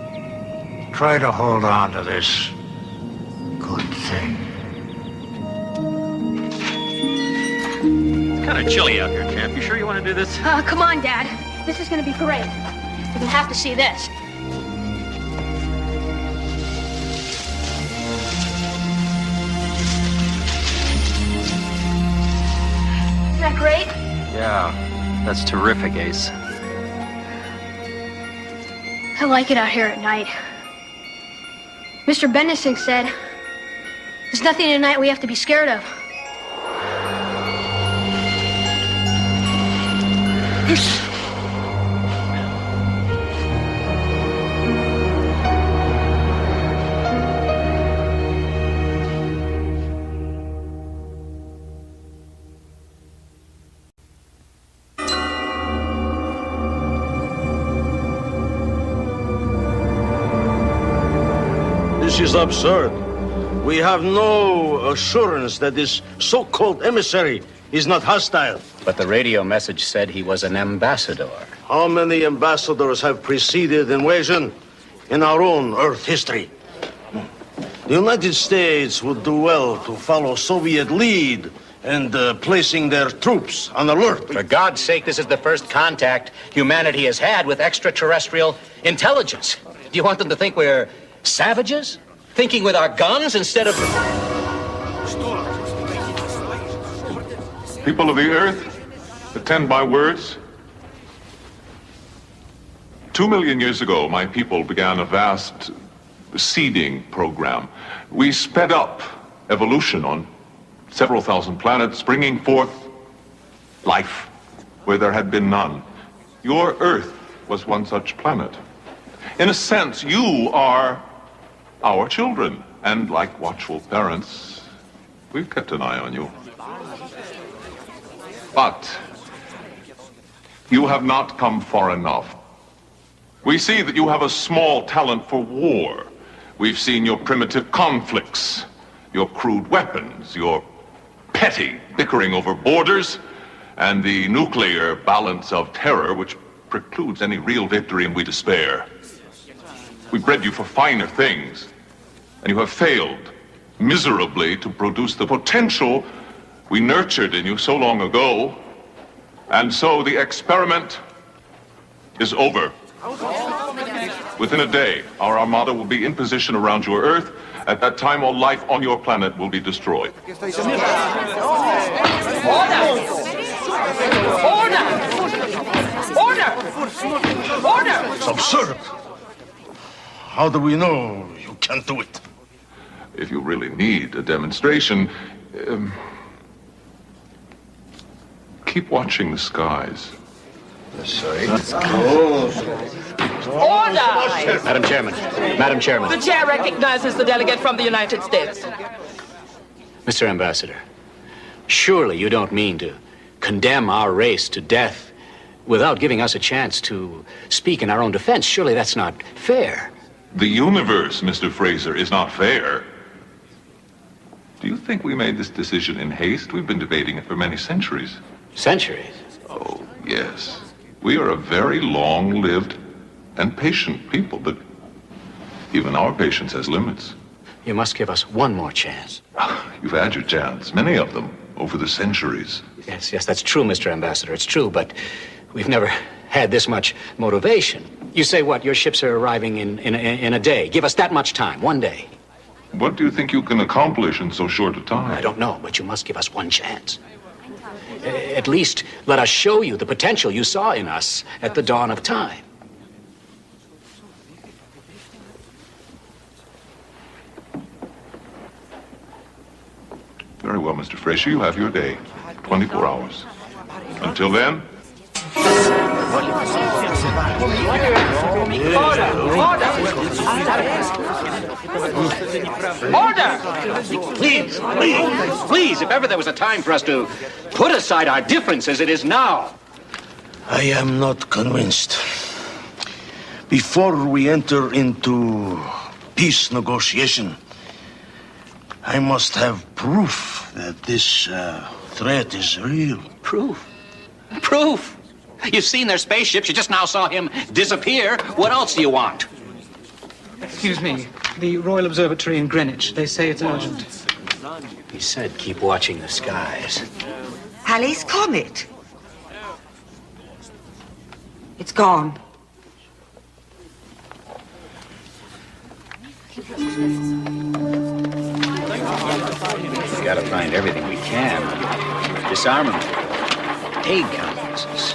try to hold on to this good thing. It's kind of chilly out here, champ. You sure you want to do this? Come on, Dad. This is gonna be great. You're gonna have to see this. Isn't that great? Yeah, that's terrific, Ace. I like it out here at night. Mr. Bendising said, there's nothing tonight we have to be scared of. This is absurd. We have no assurance that this so-called emissary is not hostile. But the radio message said he was an ambassador. How many ambassadors have preceded invasion in our own Earth history? The United States would do well to follow Soviet lead and placing their troops on alert. For God's sake, this is the first contact humanity has had with extraterrestrial intelligence. Do you want them to think we're savages? Thinking with our guns instead of... People of the earth, attend my words. 2 million years ago, my people began a vast seeding program. We sped up evolution on several thousand planets, bringing forth life where there had been none. Your Earth was one such planet. In a sense, you are our children, and like watchful parents, we've kept an eye on you. But you have not come far enough. We see that you have a small talent for war. We've seen your primitive conflicts, your crude weapons, your petty bickering over borders, and the nuclear balance of terror which precludes any real victory, and we despair. We bred you for finer things, and you have failed miserably to produce the potential we nurtured in you so long ago. And so the experiment is over. Within a day, our armada will be in position around your Earth. At that time, all life on your planet will be destroyed. Order! It's absurd. How do we know you can't do it? If you really need a demonstration, keep watching the skies. Sorry. Order! Madam Chairman. The chair recognizes the delegate from the United States. Mr. Ambassador, surely you don't mean to condemn our race to death without giving us a chance to speak in our own defense. Surely that's not fair. The universe, Mr. Fraser, is not fair. Do you think we made this decision in haste? We've been debating it for many centuries. Centuries? Oh, yes. We are a very long-lived and patient people, but even our patience has limits. You must give us one more chance. You've had your chance, many of them, over the centuries. Yes, that's true, Mr. Ambassador. It's true, but we've never had this much motivation. You say what? Your ships are arriving in a day. Give us that much time, one day. What do you think you can accomplish in so short a time? I don't know, but you must give us one chance. At least let us show you the potential you saw in us at the dawn of time. Very well, Mr. Fraser, you have your day. 24 hours. Until then... Order! Please, if ever there was a time for us to put aside our differences, it is now. I am not convinced. Before we enter into peace negotiation, I must have proof that this threat is real. Proof. Proof. You've seen their spaceships. You just now saw him disappear. What else do you want? Excuse me. The Royal Observatory in Greenwich. They say it's urgent. He said keep watching the skies. Halley's Comet. It's gone. We've got to find everything we can. Disarmament, aid conferences,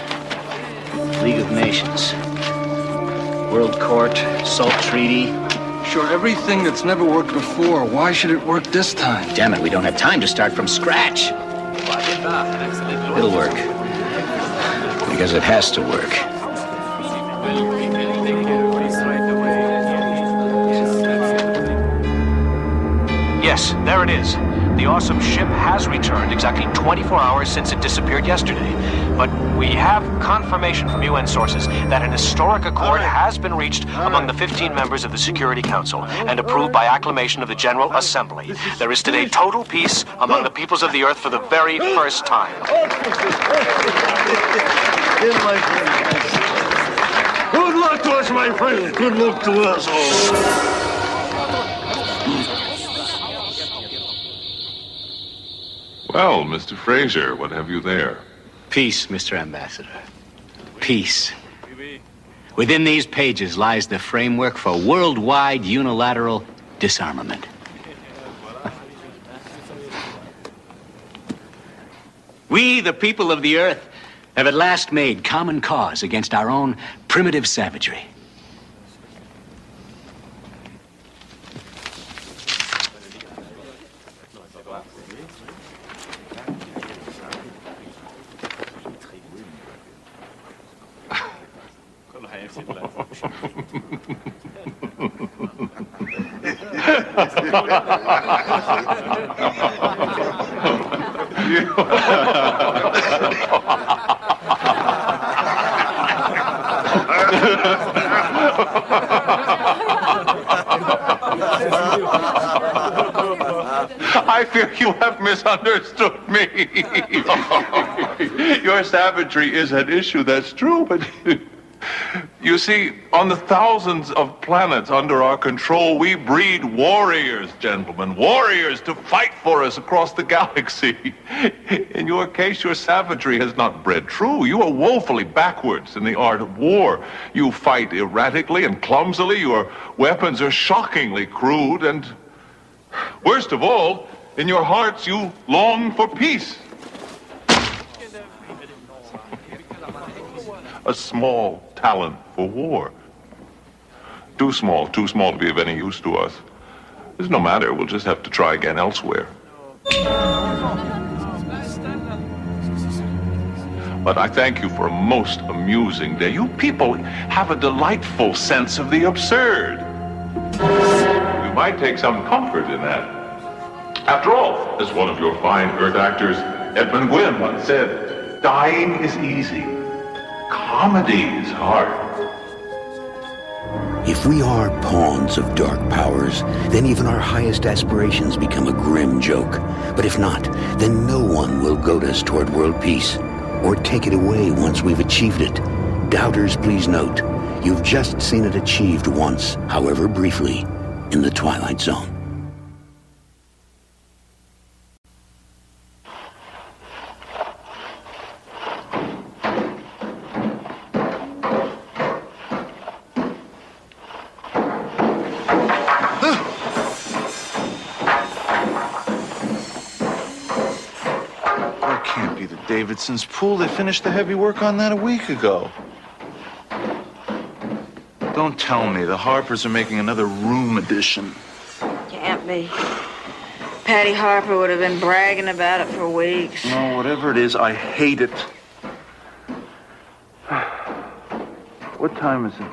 League of Nations, World Court, SALT Treaty. Sure, everything that's never worked before. Why should it work this time? Damn it, we don't have time to start from scratch. It'll work. Because it has to work. Yes, there it is. The awesome ship has returned exactly 24 hours since it disappeared yesterday. But we have confirmation from UN sources that an historic accord has been reached among the 15 members of the Security Council and approved by acclamation of the General Assembly. There is today total peace among the peoples of the Earth for the very first time. Good luck to us, my friend. Good luck to us all. Well, Mr. Fraser, what have you there? Peace, Mr. Ambassador. Peace. Within these pages lies the framework for worldwide unilateral disarmament. We, the people of the Earth, have at last made common cause against our own primitive savagery. I fear you have misunderstood me. Your savagery is at issue, that's true, but you see, on the thousands of planets under our control, we breed warriors, gentlemen, warriors to fight for us across the galaxy. In your case, your savagery has not bred true. You are woefully backwards in the art of war. You fight erratically and clumsily. Your weapons are shockingly crude, and worst of all, in your hearts, you long for peace. A small talent for war. Too small to be of any use to us. It's no matter, we'll just have to try again elsewhere. But I thank you for a most amusing day. You people have a delightful sense of the absurd. You might take some comfort in that. After all, as one of your fine Earth actors, Edmund Gwynn, once said, dying is easy. Comedy is hard. If we are pawns of dark powers, then even our highest aspirations become a grim joke. But if not, then no one will goad us toward world peace, or take it away once we've achieved it. Doubters, please note, you've just seen it achieved once, however briefly, in the Twilight Zone. Davidson's pool. They finished the heavy work on that a week ago. Don't tell me the Harpers are making another room edition. Can't be. Patty Harper would have been bragging about it for weeks. No, whatever it is, I hate it. What time is it?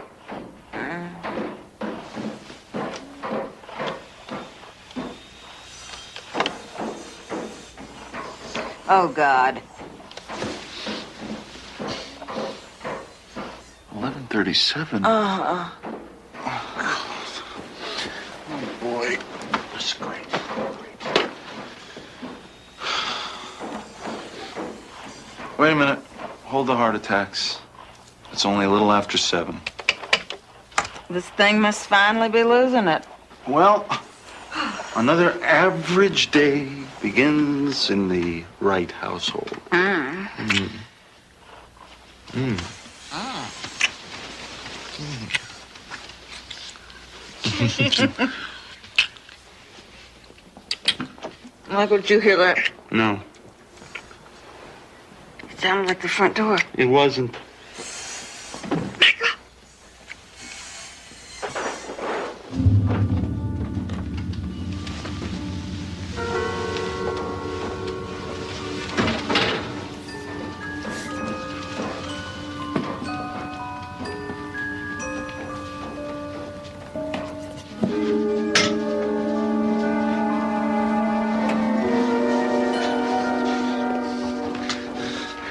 Oh, God. 11:37. Uh-huh. Oh, boy. That's great. Wait a minute. Hold the heart attacks. It's only a little after 7. This thing must finally be losing it. Well, another average day begins in the right household. Michael, did you hear that? No, It sounded like the front door. it wasn't.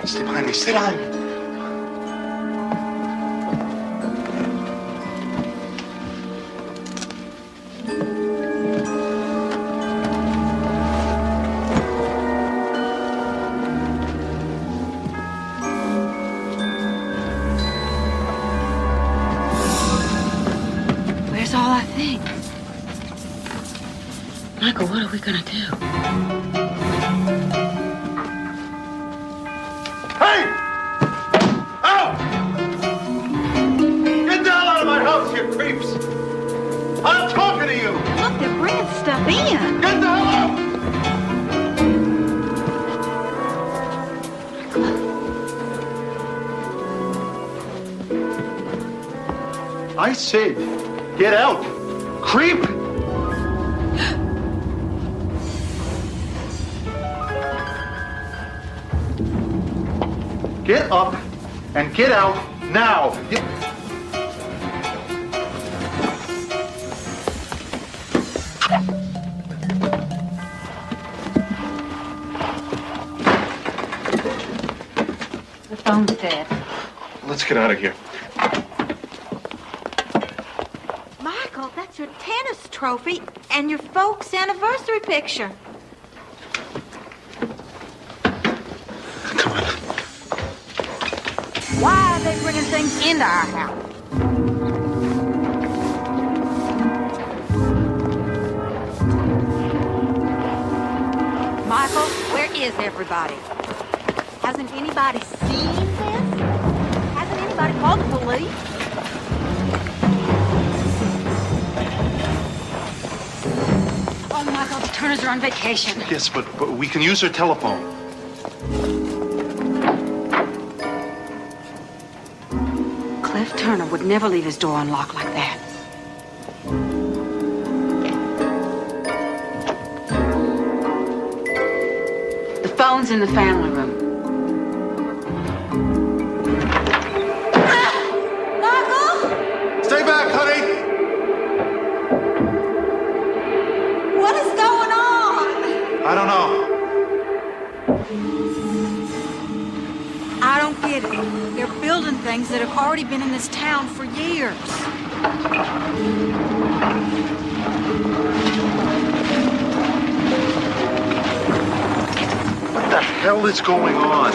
Stay behind me. Sit down. Where's all our things? Michael, what are we gonna do? Hey! Out! Get the hell out of my house, you creeps! I'm talking to you! Look, they're bringing stuff in. Get the hell out! I said, get out! Creep! Get up and get out now! The phone's dead. Let's get out of here. Michael, that's your tennis trophy and your folks' anniversary picture. Why are they bringing things into our house? Michael, where is everybody? Hasn't anybody seen this? Hasn't anybody called the police? Oh, Michael, the Turners are on vacation. Yes, but we can use her telephone. Cliff Turner would never leave his door unlocked like that. The phone's in the family room. Stay back, honey! What is going on? I don't know. I don't get it. They're building things that have already been in this town for years. What the hell is going on?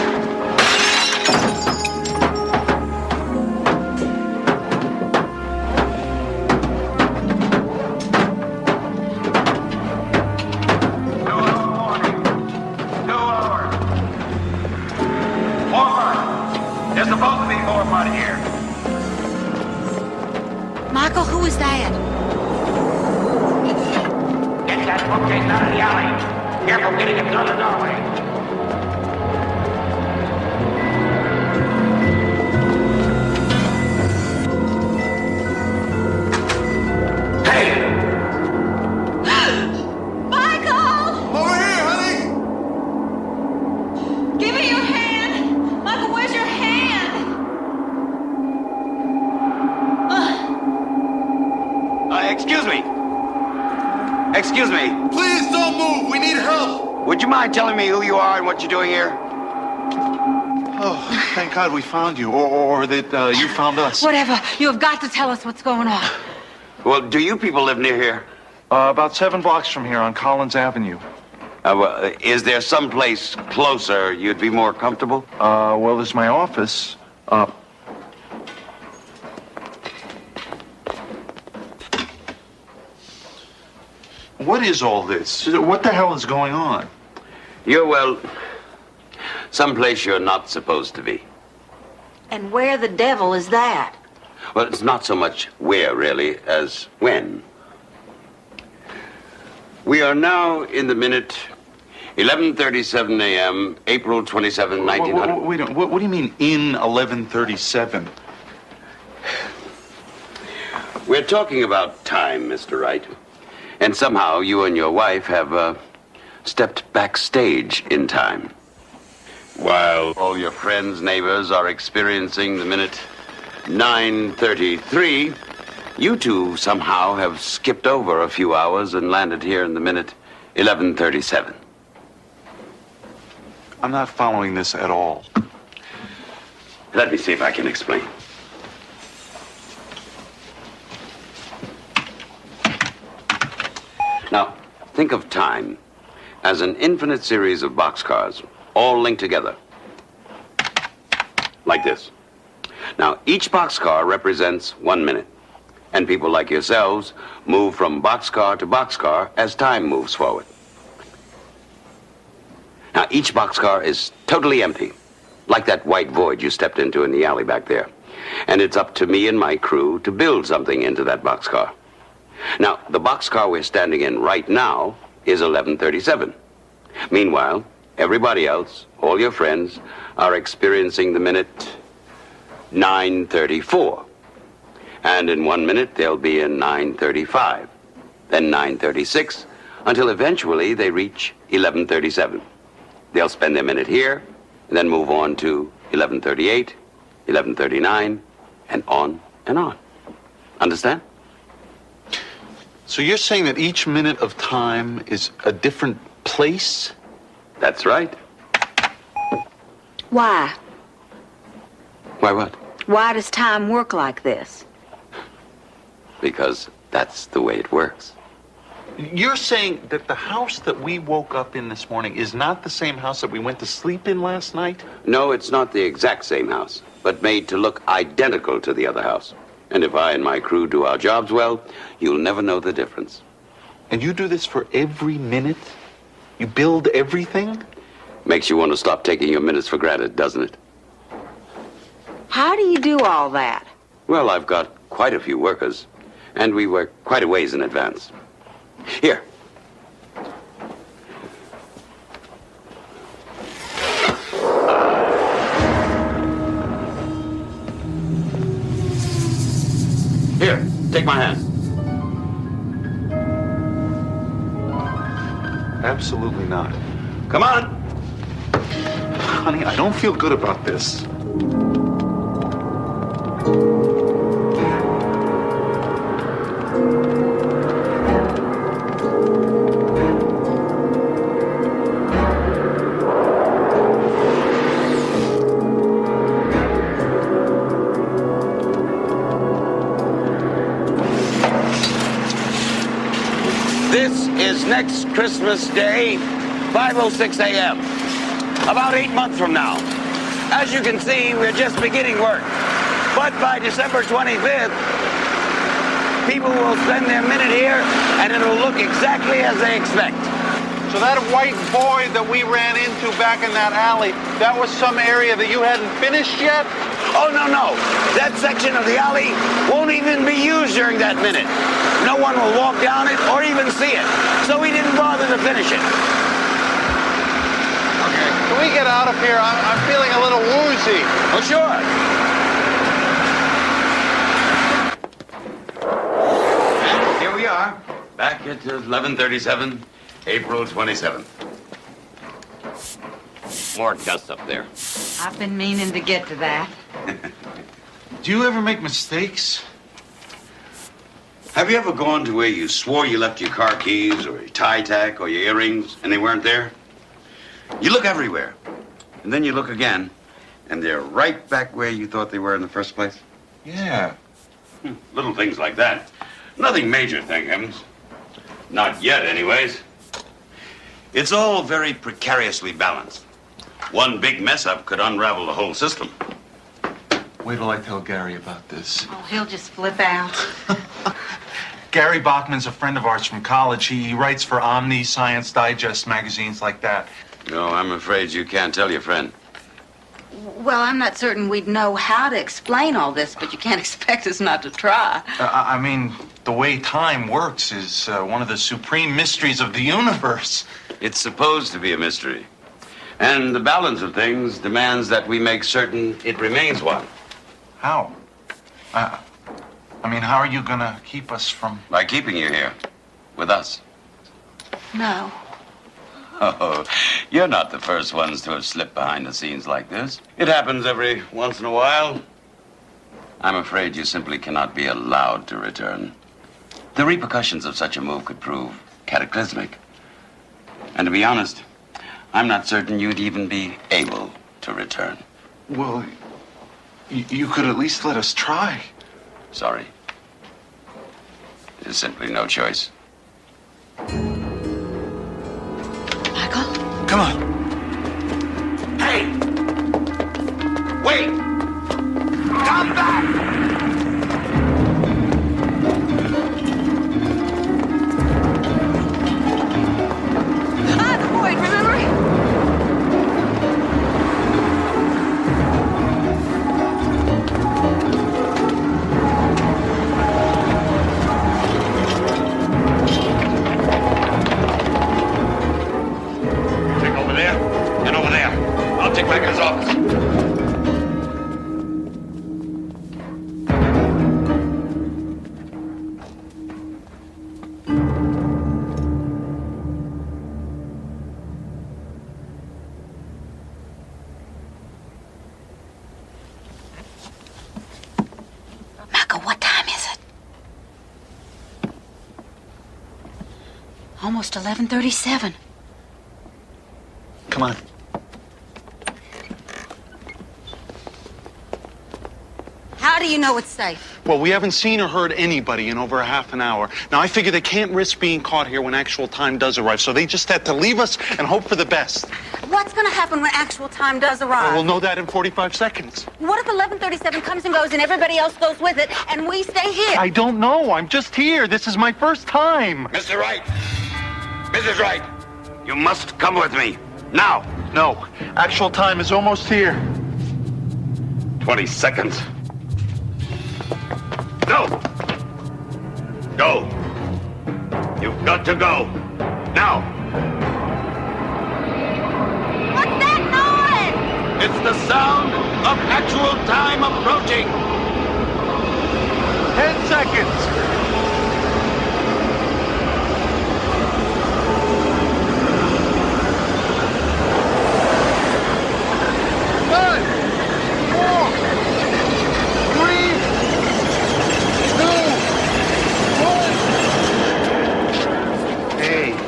There's supposed to be more mud here. Michael, who is that? Get that bookcase out of the alley. Careful getting it through the doorway. Michael! Over here, honey! Give me your hand! Michael, where's your hand? Excuse me. Excuse me. Please don't move! We need help! Would you mind telling me who you are and what you're doing here? Oh, thank God we found you, or that you found us. Whatever. You have got to tell us what's going on. Well, do you people live near here? About 7 blocks from here on Collins Avenue. Well, is there someplace closer you'd be more comfortable? Well, there's my office. What is all this? What the hell is going on? You're, well, someplace you're not supposed to be. And where the devil is that? Well, it's not so much where, really, as when. We are now in the minute 11:37 a.m., April 27, 1900. Wait a minute. What do you mean, in 11:37? We're talking about time, Mr. Wright. And somehow you and your wife have stepped backstage in time. While all your friends, neighbors are experiencing the minute 9:33, you two somehow have skipped over a few hours and landed here in the minute 11:37. I'm not following this at all. Let me see if I can explain. Now, think of time as an infinite series of boxcars, all linked together. Like this. Now, each boxcar represents 1 minute, and people like yourselves move from boxcar to boxcar as time moves forward. Now, each boxcar is totally empty, like that white void you stepped into in the alley back there. And it's up to me and my crew to build something into that boxcar. Now, the boxcar we're standing in right now is 11:37. Meanwhile, everybody else, all your friends, are experiencing the minute 9:34. And in 1 minute, they'll be in 9:35, then 9:36, until eventually they reach 11:37. They'll spend their minute here, and then move on to 11:38, 11:39, and on and on. Understand? So you're saying that each minute of time is a different place? That's right. Why? Why what? Why does time work like this? Because that's the way it works. You're saying that the house that we woke up in this morning is not the same house that we went to sleep in last night? No, it's not the exact same house, but made to look identical to the other house. And if I and my crew do our jobs well, you'll never know the difference. And you do this for every minute? You build everything? Makes you want to stop taking your minutes for granted, doesn't it? How do you do all that? Well, I've got quite a few workers, and we work quite a ways in advance. Here. Here, take my hand. Absolutely not. Come on. Honey, I don't feel good about this. This is next Christmas Day, 5:06 a.m., about 8 months from now. As you can see, we're just beginning work. But by December 25th, people will spend their minute here, and it'll look exactly as they expect. So that white void that we ran into back in that alley, that was some area that you hadn't finished yet? Oh, no. That section of the alley won't even be used during that minute. No one will walk down it or even see it. So we didn't bother to finish it. Okay. Can we get out of here? I'm feeling a little woozy. Oh, sure. Here we are, back at 11:37, April 27th. More dust up there. I've been meaning to get to that. Do you ever make mistakes? Have you ever gone to where you swore you left your car keys or your tie tack or your earrings and they weren't there? You look everywhere, and then you look again, and they're right back where you thought they were in the first place? Yeah. Little things like that. Nothing major, thank heavens. Not yet, anyways. It's all very precariously balanced. One big mess-up could unravel the whole system. Wait till I tell Gary about this. Oh, he'll just flip out. Gary Bachman's a friend of ours from college. He writes for Omni, Science Digest, magazines like that. No, I'm afraid you can't tell your friend. Well, I'm not certain we'd know how to explain all this, but you can't expect us not to try. I mean, the way time works is one of the supreme mysteries of the universe. It's supposed to be a mystery. And the balance of things demands that we make certain it remains one. How? I mean, how are you gonna keep us from... By keeping you here, with us. No. Oh, you're not the first ones to have slipped behind the scenes like this. It happens every once in a while. I'm afraid you simply cannot be allowed to return. The repercussions of such a move could prove cataclysmic. And to be honest, I'm not certain you'd even be able to return. Well, you could at least let us try. Sorry. There's simply no choice. Michael? Come on. Hey! Wait! Come back! The void, remember? Take over there and over there. I'll take back his office. Michael, what time is it? Almost 11:37. Come on. How do you know it's safe? Well, we haven't seen or heard anybody in over a half an hour. Now, I figure they can't risk being caught here when actual time does arrive, so they just had to leave us and hope for the best. What's going to happen when actual time does arrive? We'll know that in 45 seconds. What if 11:37 comes and goes and everybody else goes with it and we stay here? I don't know. I'm just here. This is my first time. Mr. Wright! Mrs. Wright! You must come with me. Now! No. Actual time is almost here. 20 seconds. No! Go! You've got to go. Now! What's that noise? It's the sound of actual time approaching. 10 seconds.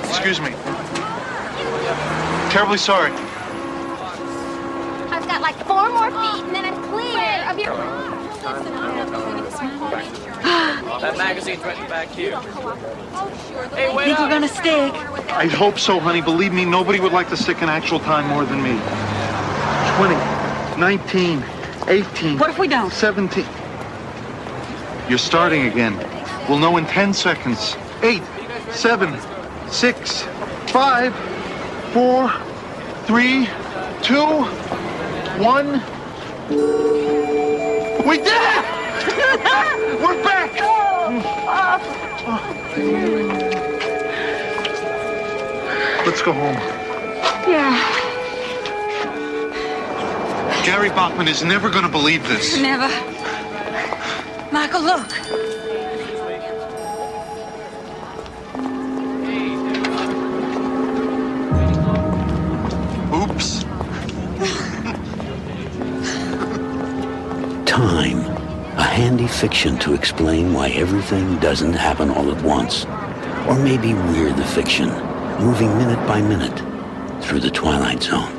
Excuse me. Terribly sorry. I've got like 4 more feet and then I'm clear of your... That magazine's right back here. Hey, wait Think up. we're going to stick? I hope so, honey. Believe me, nobody would like to stick in actual time more than me. 20, 19, 18. What if we don't? 17. You're starting again. We'll know in 10 seconds. 8, 7, 6, 5, 4, 3, 2, 1. We did it! We're back! Let's go home. Yeah. Gary Bachman is never going to believe this. Never. Michael, look. Oops. Time, a handy fiction to explain why everything doesn't happen all at once. Or maybe we're the fiction, moving minute by minute through the Twilight Zone.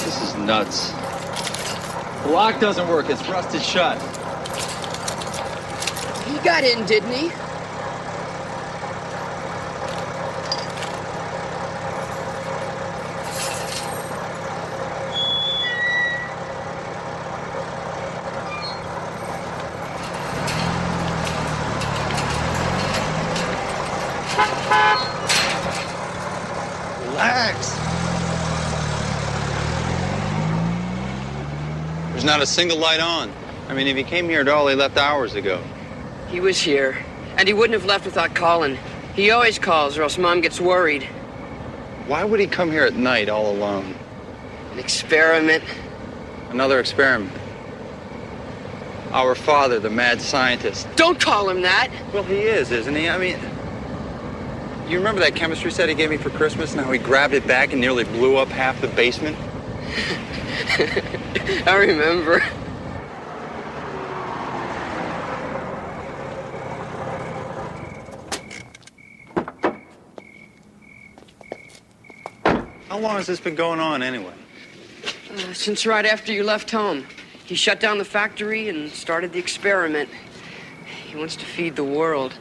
This is nuts. The lock doesn't work. It's rusted shut. He got in, didn't he? Relax. There's not a single light on. I mean, if he came here at all, he left hours ago. He was here, and he wouldn't have left without calling. He always calls, or else Mom gets worried. Why would he come here at night all alone? An experiment. Another experiment. Our father, the mad scientist. Don't call him that. Well, he is, isn't he? I mean, you remember that chemistry set he gave me for Christmas and how he grabbed it back and nearly blew up half the basement? I remember. How long has this been going on anyway? Since right after you left home. He shut down the factory and started the experiment. He wants to feed the world.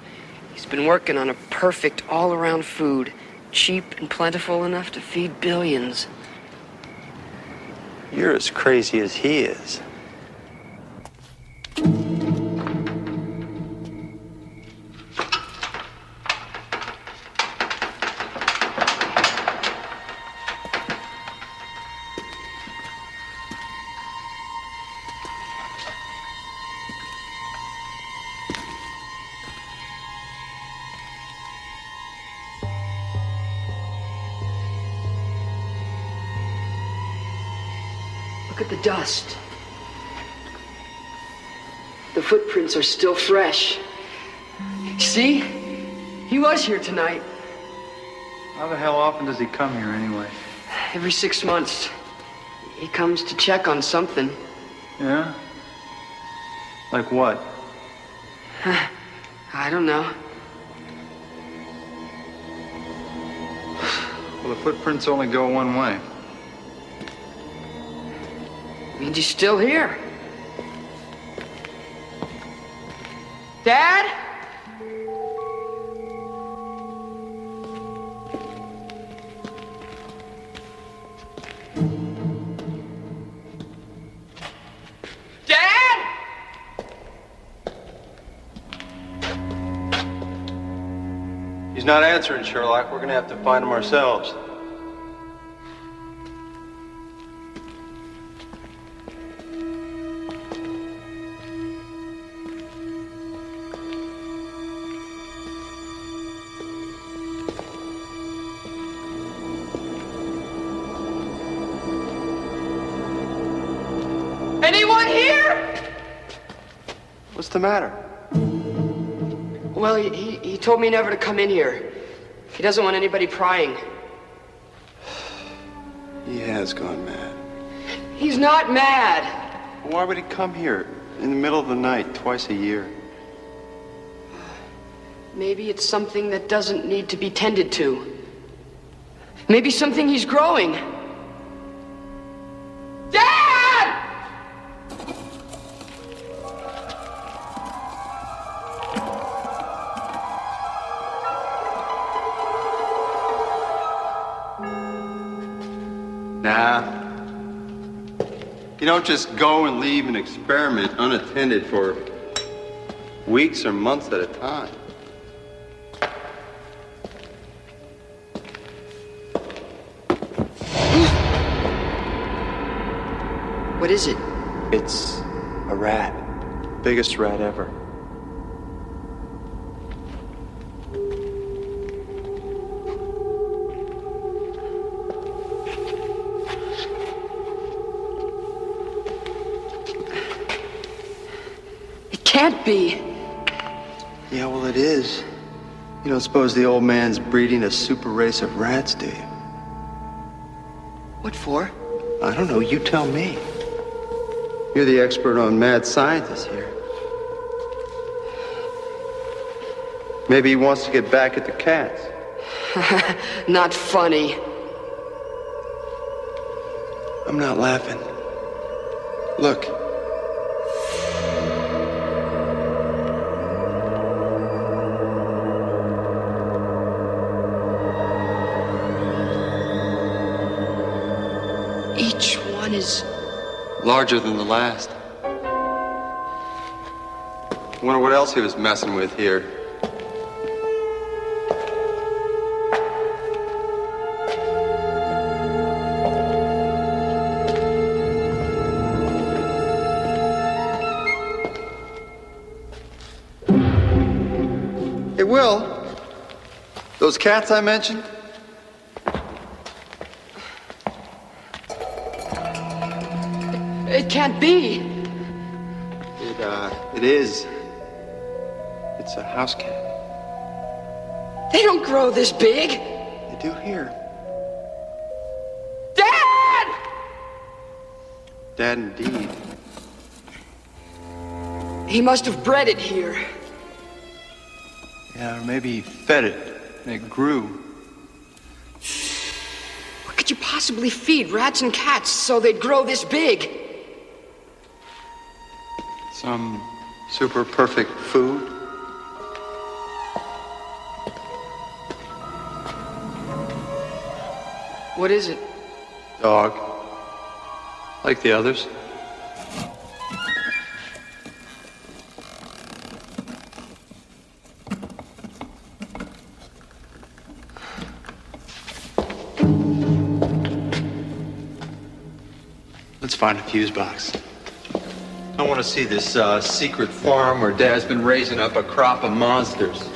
He's been working on a perfect all-around food, cheap and plentiful enough to feed billions. You're as crazy as he is. Look at the dust. The footprints are still fresh. See? He was here tonight. How the hell often does he come here anyway? Every 6 months. He comes to check on something. Yeah? Like what? I don't know. Well, the footprints only go one way. Means he's still here. Dad? Dad? He's not answering, Sherlock. We're gonna have to find him ourselves. Anyone here? What's the matter? Well, he told me never to come in here. He doesn't want anybody prying. He has gone mad. He's not mad. Why would he come here in the middle of the night twice a year? Maybe it's something that doesn't need to be tended to. Maybe something he's growing. Nah. You don't just go and leave an experiment unattended for weeks or months at a time. What is it? It's a rat. Biggest rat ever. It can't be. Yeah, well, it is. You don't suppose the old man's breeding a super race of rats, do you? What for? I don't know. You tell me. You're the expert on mad scientists here. Maybe he wants to get back at the cats. Not funny. I'm not laughing. Look. Each one is Larger than the last. Wonder what else he was messing with here. Hey, Will, those cats I mentioned? It can't be. It is. It's a house cat. They don't grow this big. They do here. Dad! Dad, indeed. He must have bred it here. Yeah, or maybe he fed it and it grew. What could you possibly feed rats and cats so they'd grow this big? Some super perfect food. What is it? Dog. Like the others. Let's find a fuse box. I want to see this secret farm where Dad's been raising up a crop of monsters.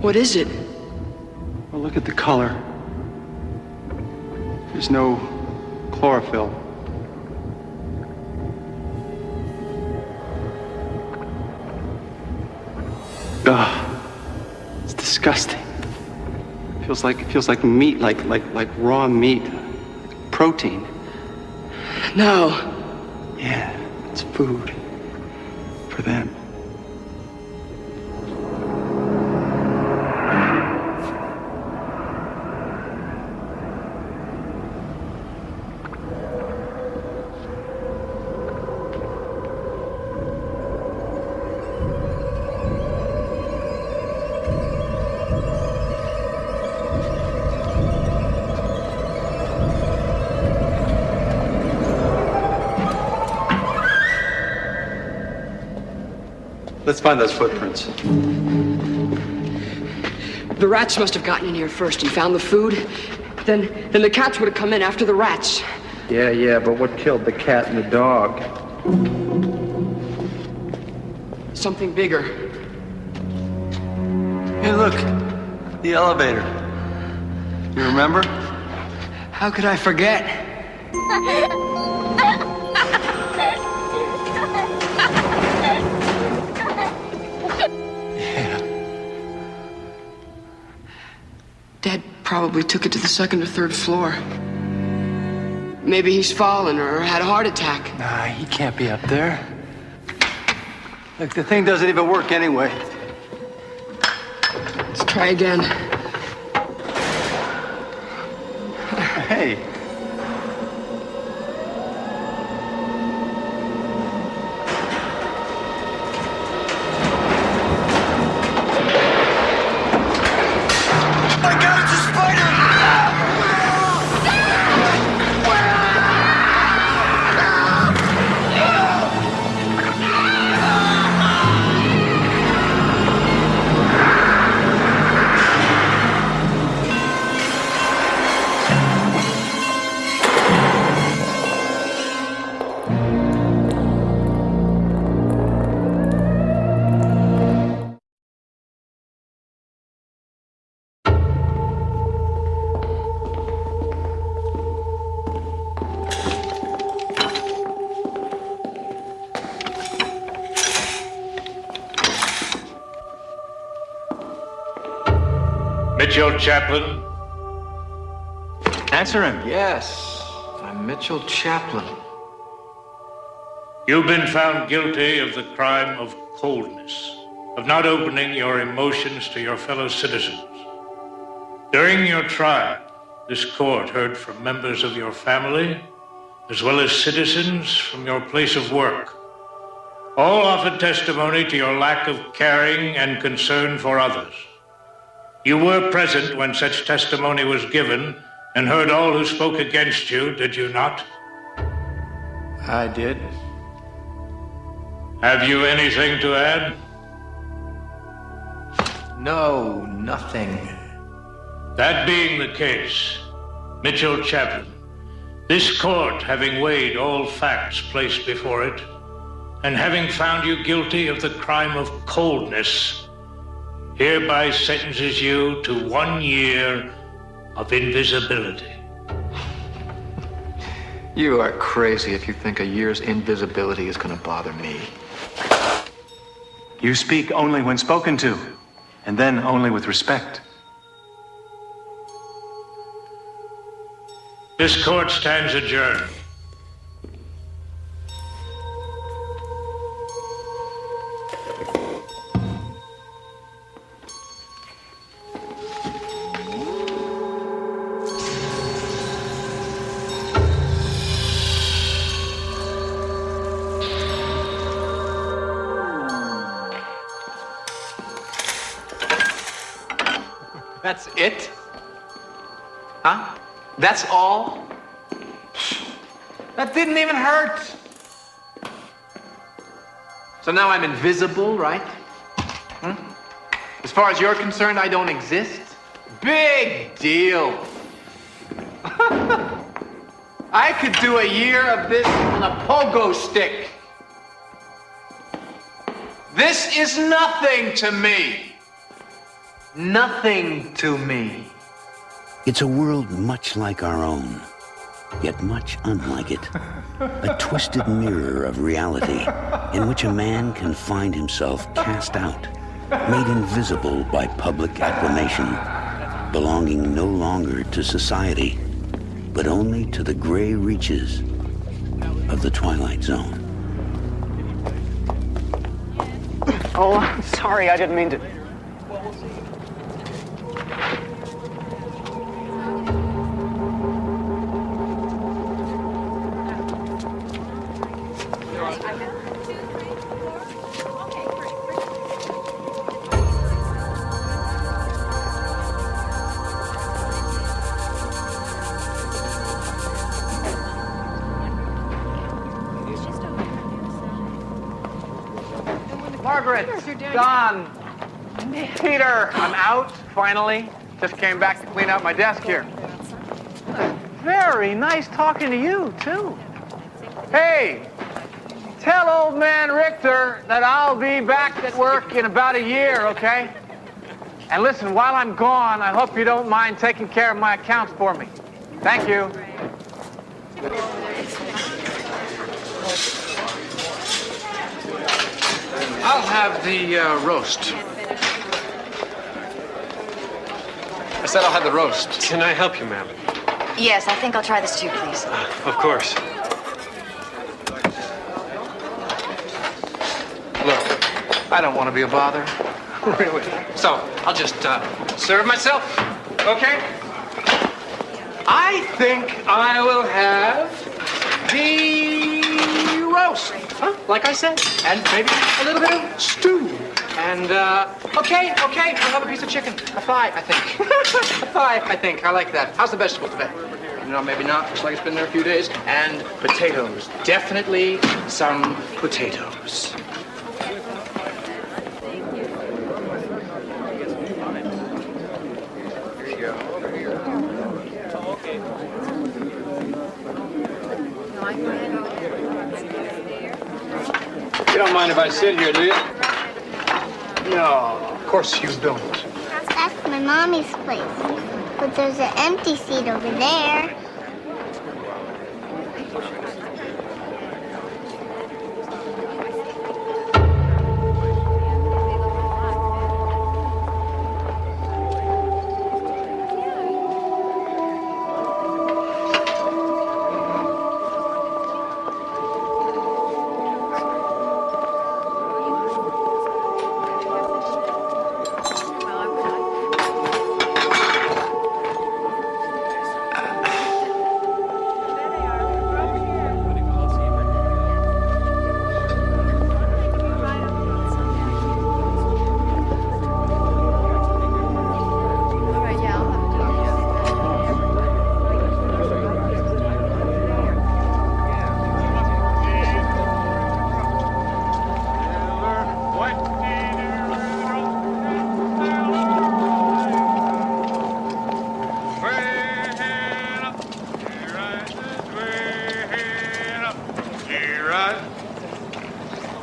What is it? Well, look at the color. There's no chlorophyll. Ugh. It's disgusting. Feels like meat, like raw meat. Protein. No. Yeah, it's food. For them. Let's find those footprints. The rats must have gotten in here first and found the food. Then the cats would have come in after the rats. Yeah, but what killed the cat and the dog? Something bigger. Hey, look. The elevator. You remember? How could I forget? Dad probably took it to the second or third floor. Maybe he's fallen or had a heart attack. Nah, he can't be up there. Look, the thing doesn't even work anyway. Let's try again. Hey. Mitchell Chaplin? Answer him. Yes, I'm Mitchell Chaplin. You've been found guilty of the crime of coldness, of not opening your emotions to your fellow citizens. During your trial, this court heard from members of your family, as well as citizens from your place of work. All offered testimony to your lack of caring and concern for others. You were present when such testimony was given and heard all who spoke against you, did you not? I did. Have you anything to add? No, nothing. That being the case, Mitchell Chaplin, this court, having weighed all facts placed before it, and having found you guilty of the crime of coldness, hereby sentences you to 1 year of invisibility. You are crazy if you think a year's invisibility is going to bother me. You speak only when spoken to, and then only with respect. This court stands adjourned. That's it? Huh? That's all? That didn't even hurt. So now I'm invisible, right? As far as you're concerned, I don't exist? Big deal. I could do a year of this on a pogo stick. This is nothing to me. Nothing to me. It's a world much like our own, yet much unlike it. A twisted mirror of reality in which a man can find himself cast out, made invisible by public acclamation, belonging no longer to society, but only to the gray reaches of the Twilight Zone. Oh, I'm sorry, I didn't mean to. Margaret, Don, Peter, I'm out, finally. Just came back to clean out my desk here. Very nice talking to you, too. Hey, tell old man Richter that I'll be back at work in about a year, okay? And listen, while I'm gone, I hope you don't mind taking care of my accounts for me. Thank you. I'll have the roast. I said I'll have the roast. Can I help you, ma'am? Yes, I think I'll try this too, please. Of course. Look, I don't want to be a bother. Really. So, I'll just serve myself, okay? I think I will have the roast, huh? Like I said, and maybe a little bit of stew. And, okay, I'll have a piece of chicken. A thigh, I think. A thigh, I think. I like that. How's the vegetables today? No, maybe not. Looks like it's been there a few days. And potatoes. Definitely some potatoes. You don't mind if I sit here, do you? No, of course you don't. That's my mommy's place. But there's an empty seat over there.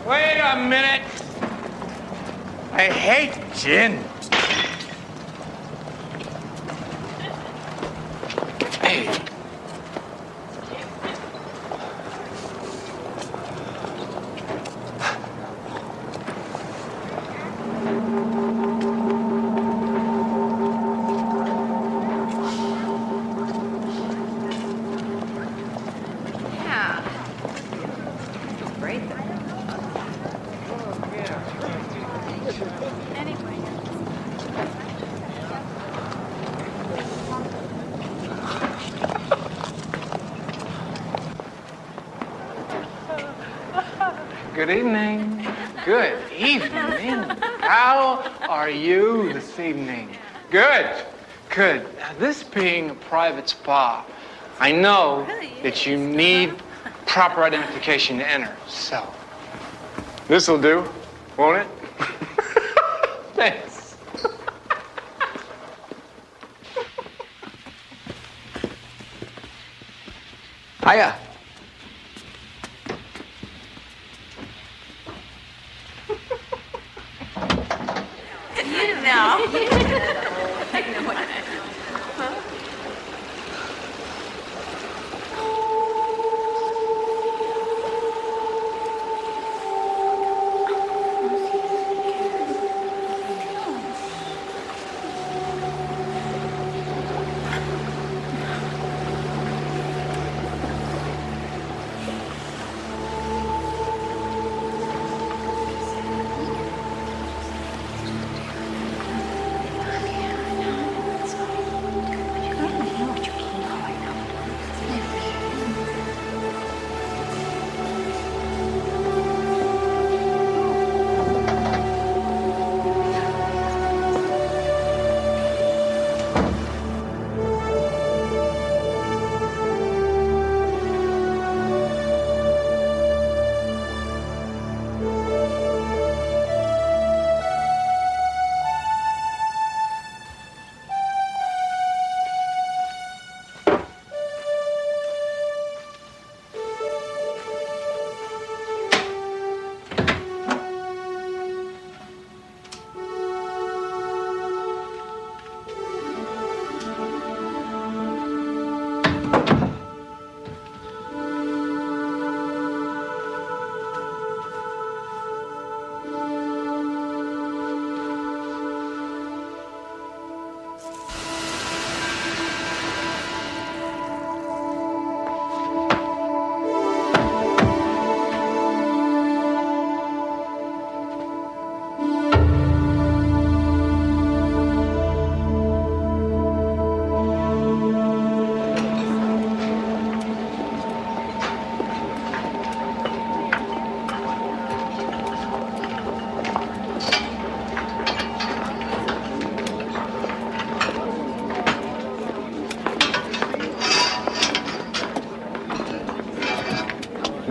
Wait a minute. I hate gin. Hey. Yeah. Great. Good evening. Good evening. How are you this evening? Good. Good. Now, this being a private spa, I know that you need proper identification to enter. So, this'll do, won't it? Thanks. Hiya. You know.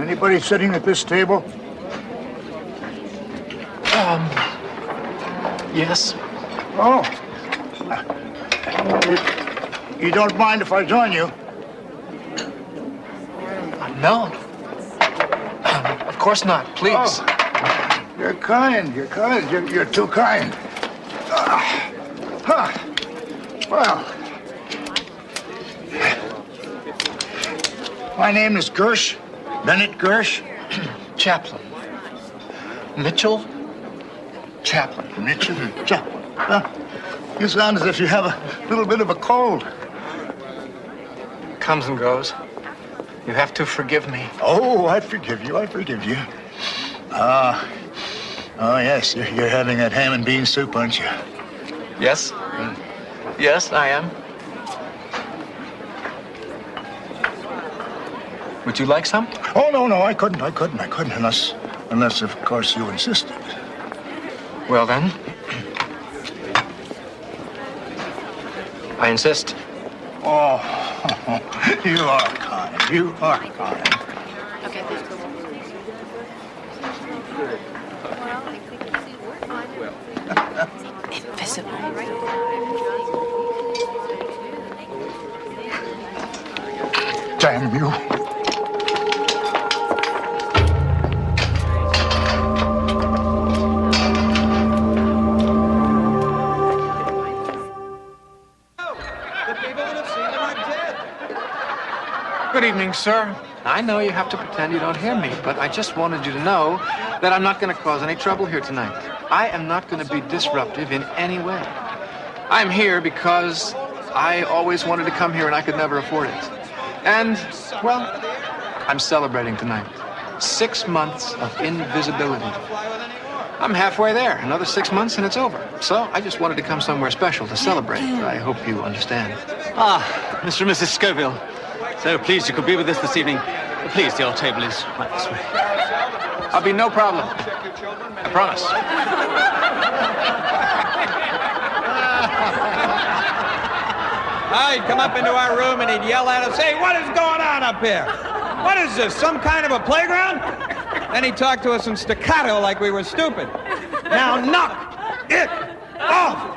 Anybody sitting at this table? Yes. Oh. You don't mind if I join you? No. Of course not. Please. Oh, you're kind. You're kind. You're too kind. Well, my name is Gersh. Bennett Gersh. Chaplain. Mitchell Chaplain. Mitchell Chaplain. You sound as if you have a little bit of a cold. Comes and goes. You have to forgive me. Oh, I forgive you. I forgive you. Oh, yes. You're having that ham and bean soup, aren't you? Yes. Yes, I am. Would you like some? Oh, no, I couldn't, unless, of course, you insisted. Well, then. I insist. Oh, you are kind. You are kind. Okay, thanks. Invisible. Damn you. Good evening, sir. I know you have to pretend you don't hear me, but I just wanted you to know that I'm not going to cause any trouble here tonight. I am not going to be disruptive in any way. I'm here because I always wanted to come here and I could never afford it. And, well, I'm celebrating tonight. 6 months of invisibility. I'm halfway there. Another 6 months and it's over. So I just wanted to come somewhere special to celebrate. I hope you understand. Ah, Mr. and Mrs. Scoville. So pleased you could be with us this evening. Please, your table is right this way. I'll be no problem. I promise. He'd come up into our room and he'd yell at us, "Hey, what is going on up here? What is this, some kind of a playground?" Then he'd talk to us in staccato like we were stupid. "Now knock it off!"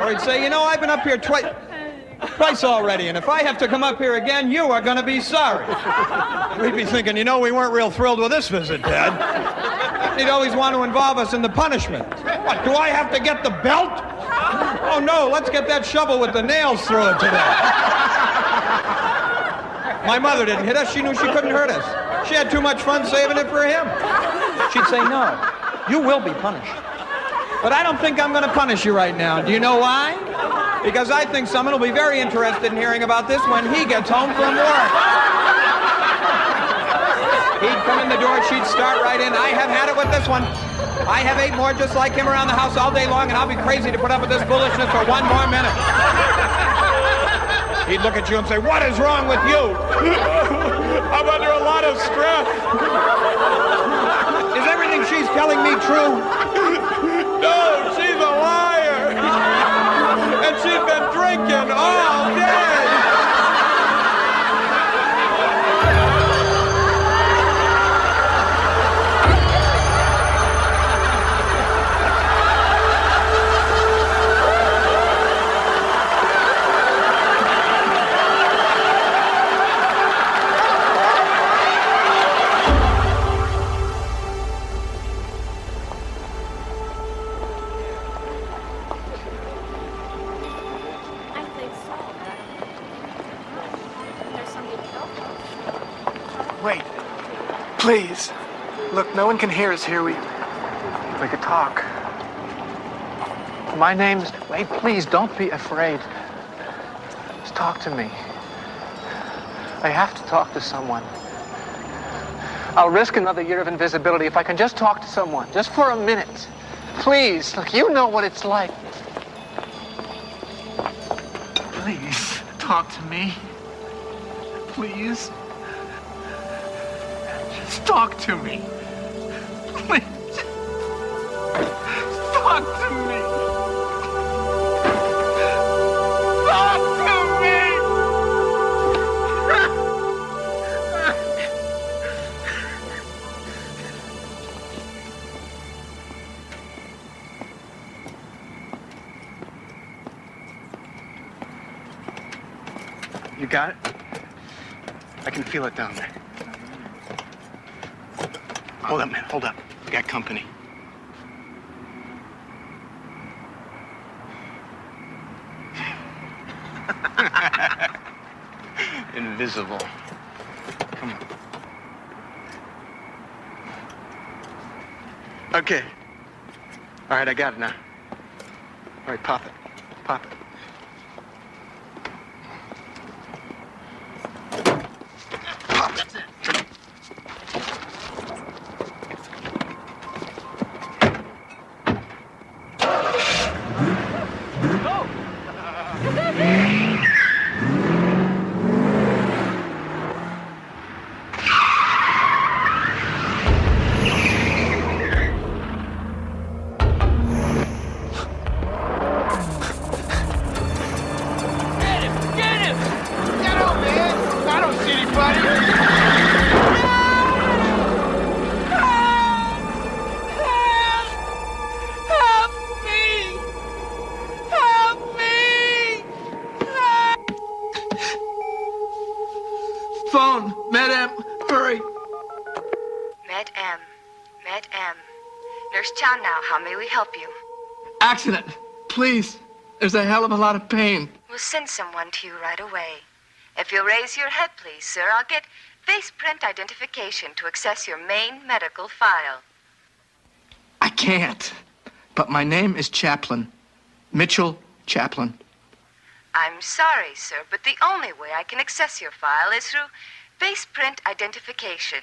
Or he'd say, "You know, I've been up here twice already, and if I have to come up here again, you are going to be sorry." We'd be thinking, you know, we weren't real thrilled with this visit, Dad. He'd always want to involve us in the punishment. What, do I have to get the belt? Oh, no, let's get that shovel with the nails through it today. My mother didn't hit us. She knew she couldn't hurt us. She had too much fun saving it for him. She'd say, "No, you will be punished. But I don't think I'm going to punish you right now. Do you know why? Because I think someone will be very interested in hearing about this when he gets home from work." He'd come in the door, she'd start right in. "I have had it with this one. I have 8 more just like him around the house all day long, and I'll be crazy to put up with this foolishness for 1 more minute." He'd look at you and say, "What is wrong with you?" "I'm under a lot of stress." "Is everything she's telling me true?" "No, she's a liar. And she's been drinking all day." Wait. Please. Look, no one can hear us here. We could talk. My name's... Wait, please, don't be afraid. Just talk to me. I have to talk to someone. I'll risk another year of invisibility if I can just talk to someone, just for a minute. Please, look, you know what it's like. Please, talk to me. Please. Just talk to me. Please. Talk to me. Talk to me. got it? I can feel it down there. Hold up, man. Hold up. We got company. Invisible. Come on. Okay. All right, I got it now. All right, pop it. Pop it. Pop it. Phone, Madam, hurry. Med M. Med M. Nurse Chow now. How may we help you? Accident. Please. There's a hell of a lot of pain. We'll send someone to you right away. If you'll raise your head, please, sir, I'll get face print identification to access your main medical file. I can't. But my name is Chaplin. Mitchell Chaplin. I'm sorry, sir, but the only way I can access your file is through face print identification.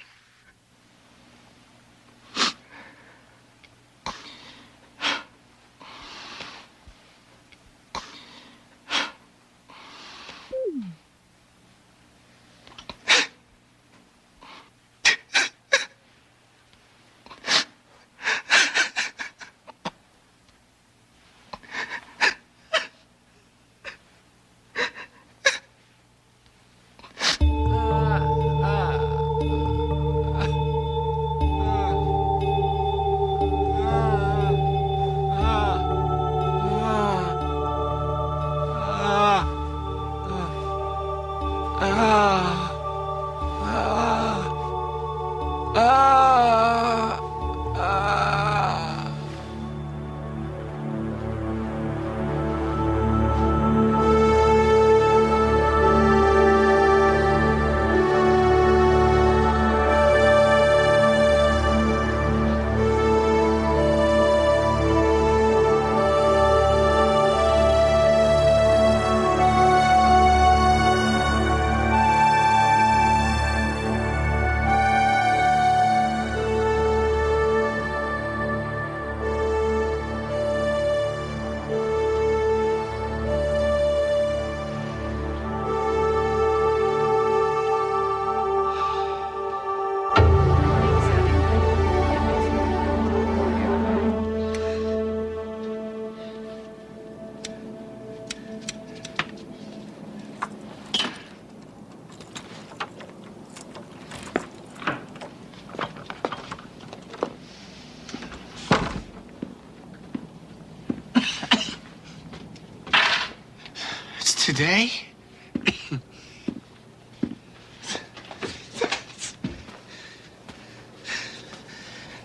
Today?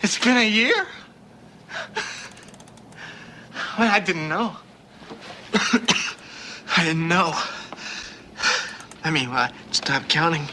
It's been a year? Well, I didn't know. I didn't know. I mean, I stopped counting.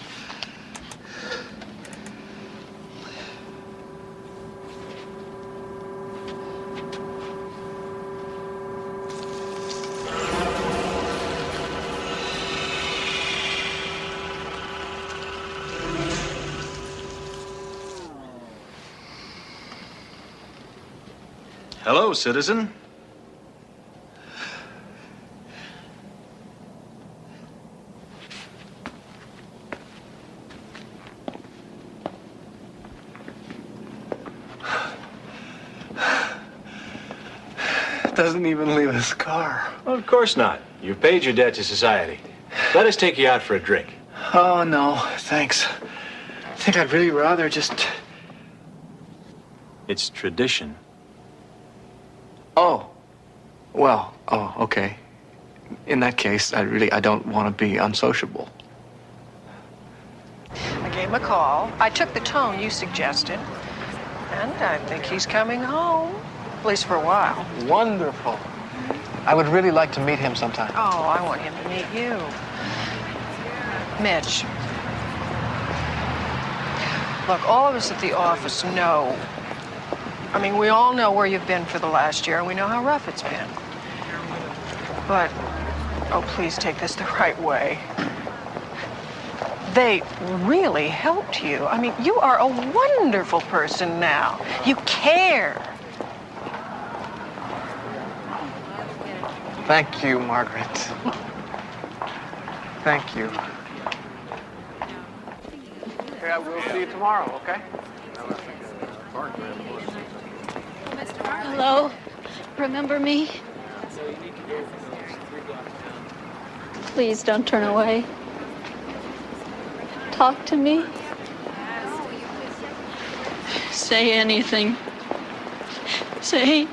Hello, citizen. Doesn't even leave a scar. Well, of course not. You've paid your debt to society. Let us take you out for a drink. Oh, no, thanks. I think I'd really rather just... It's tradition. Oh. Well, okay. In that case, I don't want to be unsociable. gave him a call. I took the tone you suggested. And I think he's coming home. At least for a while. Wonderful. I would really like to meet him sometime. Oh, I want him to meet you. Mitch. Look, all of us at the office know. I mean, we all know where you've been for the last year, and we know how rough it's been. But, oh, please take this the right way. They really helped you. I mean, you are a wonderful person now. You care. Thank you, Margaret. Thank you. Okay, I will see you tomorrow, okay? Hello? Remember me? Please don't turn away. Talk to me. Say anything. Say,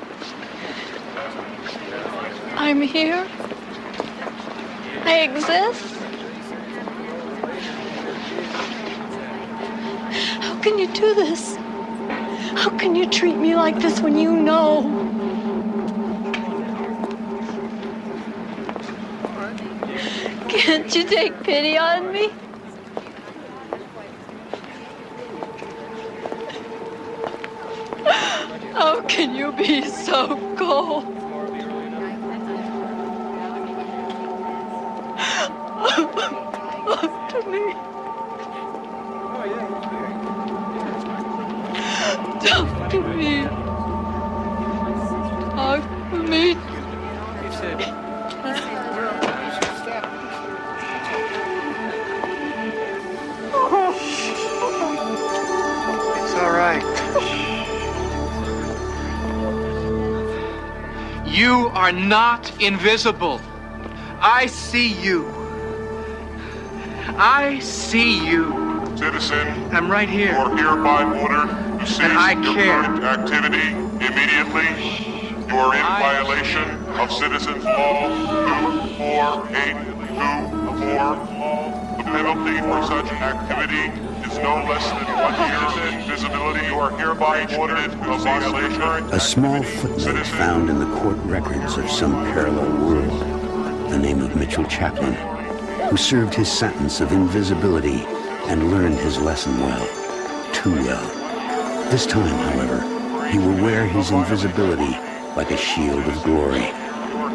I'm here. I exist. How can you do this? How can you treat me like this when you know? Can't you take pity on me? How can you be so cold? Talk to me. Talk to me. Talk to me. It's all right. You are not invisible. I see you. I see you. Citizen, I'm right here. you are hereby ordered to cease And I your care. current activity immediately. You are in violation of Citizens Law 248244. The penalty for such activity is no less than 1 year's invisibility. You are hereby ordered to cease your current A small footnote found in the court records of some parallel world. The name of Mitchell Chapman, who served his sentence of invisibility and learned his lesson well, too well. This time, however, he will wear his invisibility like a shield of glory,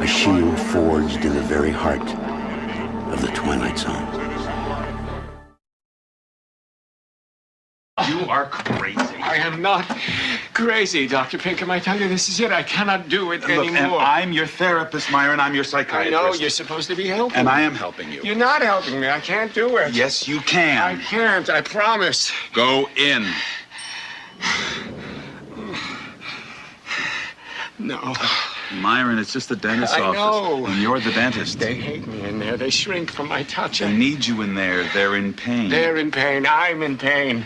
a shield forged in the very heart of the Twilight Zone. You are crazy. I am not crazy, Dr. Pinkham. I tell you, this is it. I cannot do it Look, and anymore. I'm your therapist, Myron. I'm your psychiatrist. I know you're supposed to be helping And me. I am helping you. You're not helping me. I can't do it. Yes, you can. I can't. I promise. Go in. No. Myron, it's just the dentist's I office. know. And you're the dentist. They hate me in there. They shrink from my touch. They need you in there. They're in pain. They're in pain. I'm in pain.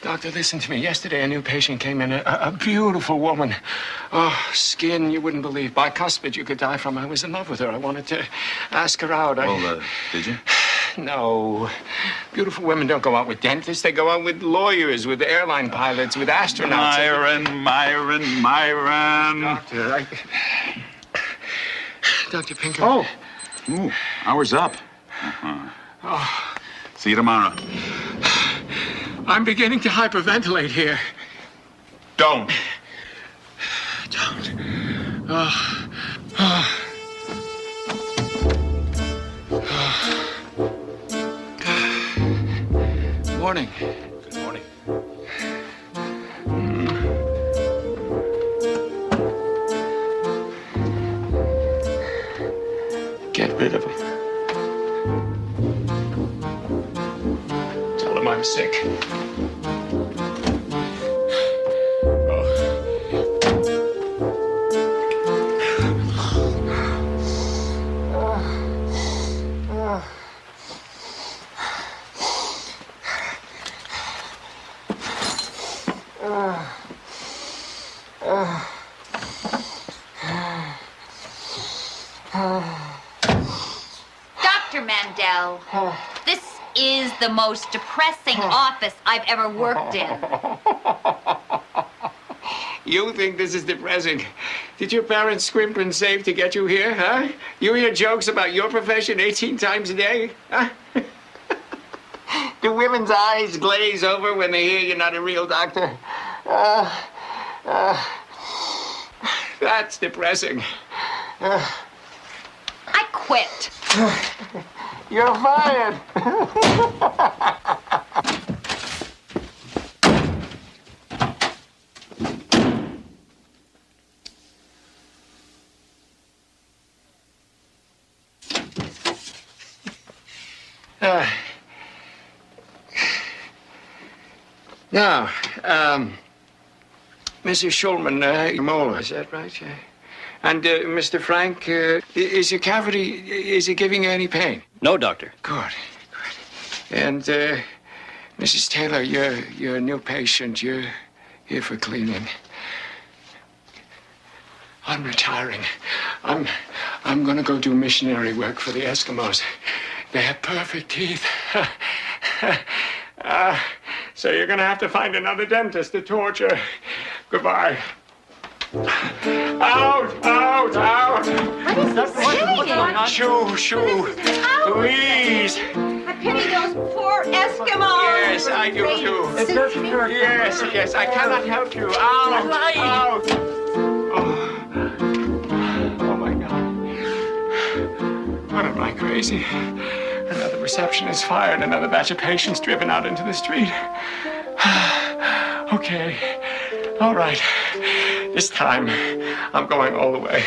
Doctor, listen to me. Yesterday, a new patient came in, a beautiful woman. Oh, skin you wouldn't believe. Bicuspid you could die from. I was in love with her. I wanted to ask her out. Well, did you? No. Beautiful women don't go out with dentists. They go out with lawyers, with airline pilots, with astronauts. Myron. Doctor, Dr. Pinkham. Oh. Ooh, hour's up. Oh, See you tomorrow. I'm beginning to hyperventilate here. Don't. Don't. Oh. Oh. Morning. Good morning. Get rid of him. Tell him I'm sick. Dr. Mandel, this is the most depressing office I've ever worked in. You think this is depressing? Did your parents scrimp and save to get you here, huh? You hear jokes about your profession 18 times a day, huh? Do women's eyes glaze over when they hear you're not a real doctor? That's depressing. I quit. You're fired. Now, Mrs. Schulman, molar, is that right? And Mr. Frank, is your cavity, is it giving you any pain? No, doctor. Good. And Mrs. Taylor, you're a new patient. You're here for cleaning. I'm retiring. I'm gonna go do missionary work for the Eskimos. They have perfect teeth. So you're gonna have to find another dentist to torture. Goodbye. Out! What is he saying? What's going on? Shoo! Please! I pity those poor Eskimos. Yes, I do too. Yes, I cannot help you. Out! Oh my God. What am I, crazy? Another receptionist fired, another batch of patients driven out into the street. Okay, all right. This time, I'm going all the way.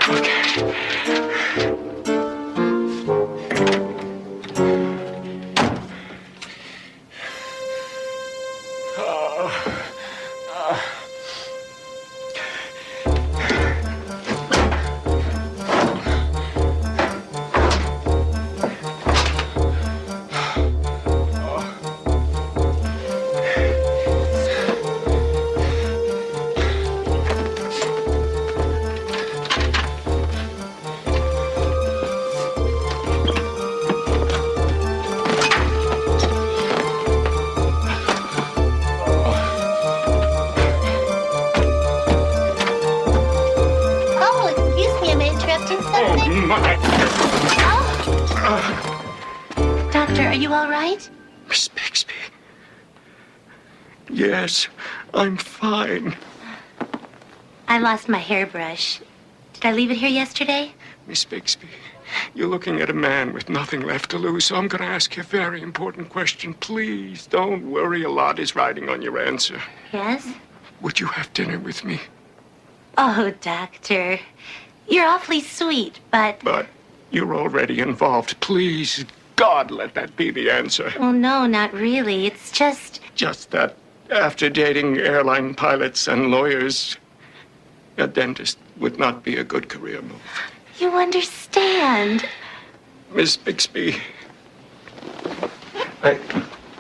Okay. Doctor, are you all right? Miss Bixby. Yes, I'm fine. I lost my hairbrush. Did I leave it here yesterday? Miss Bixby, you're looking at a man with nothing left to lose, so I'm going to ask you a very important question. Please don't worry. A lot is riding on your answer. Yes? Would you have dinner with me? Oh, Doctor. You're awfully sweet, but... But you're already involved. Please, God, let that be the answer. Well, no, not really. It's just... Just that after dating airline pilots and lawyers, a dentist would not be a good career move. You understand. Miss Bixby,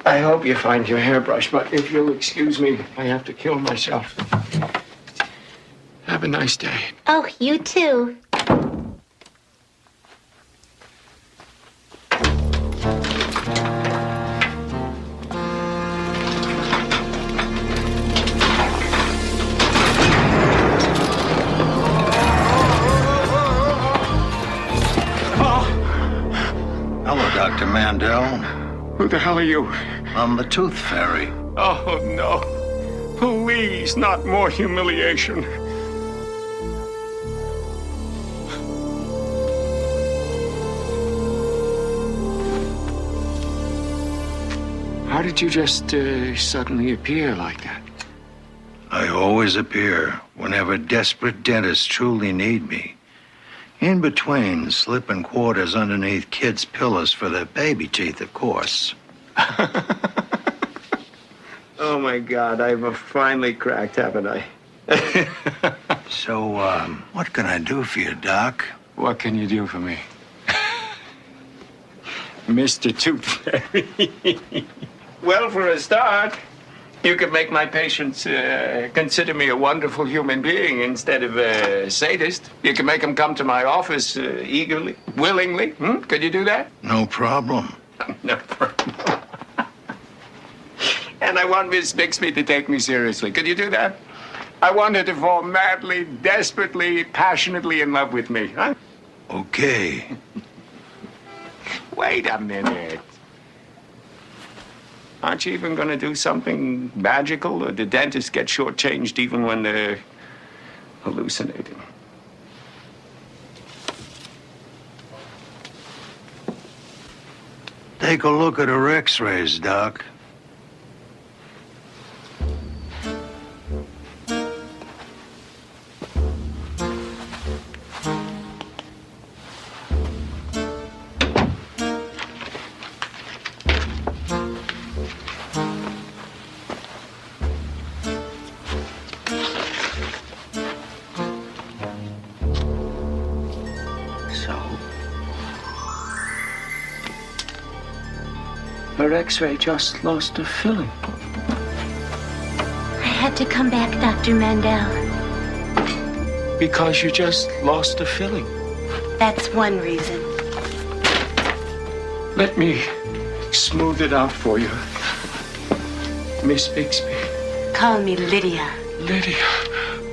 I hope you find your hairbrush, but if you'll excuse me, I have to kill myself. Have a nice day. Oh, you too. Hello, Dr. Mandel. Who the hell are you? I'm the Tooth Fairy. Oh, no. Please, not more humiliation. How did you just suddenly appear like that? I always appear whenever desperate dentists truly need me. In between, slipping quarters underneath kids' pillows for their baby teeth, of course. Oh, my God, I've finally cracked, haven't I? So, what can I do for you, Doc? What can you do for me? Mr. Tooth Fairy. Well, for a start, you could make my patients consider me a wonderful human being instead of a sadist. You can make them come to my office eagerly, willingly. Could you do that? No problem. Never. And I want Miss Bixby to take me seriously. Could you do that? I want her to fall madly, desperately, passionately in love with me, huh? Okay. Wait a minute. Aren't you even going to do something magical? Or the dentists get shortchanged even when they're hallucinating? Take a look at her x-rays, Doc. Her x-ray just lost a filling. I had to come back, Dr. Mandel. Because you just lost a filling. That's one reason. Let me smooth it out for you. Miss Bixby. Call me Lydia. Lydia.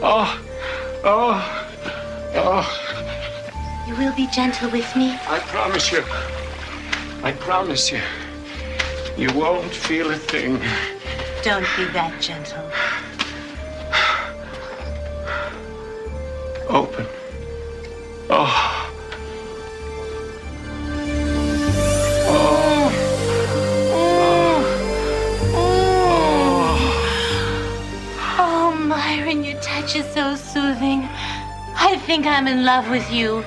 Oh. You will be gentle with me? I promise you. I promise you. You won't feel a thing. Don't be that gentle. Open. Oh. Oh, Myron, your touch is so soothing. I think I'm in love with you.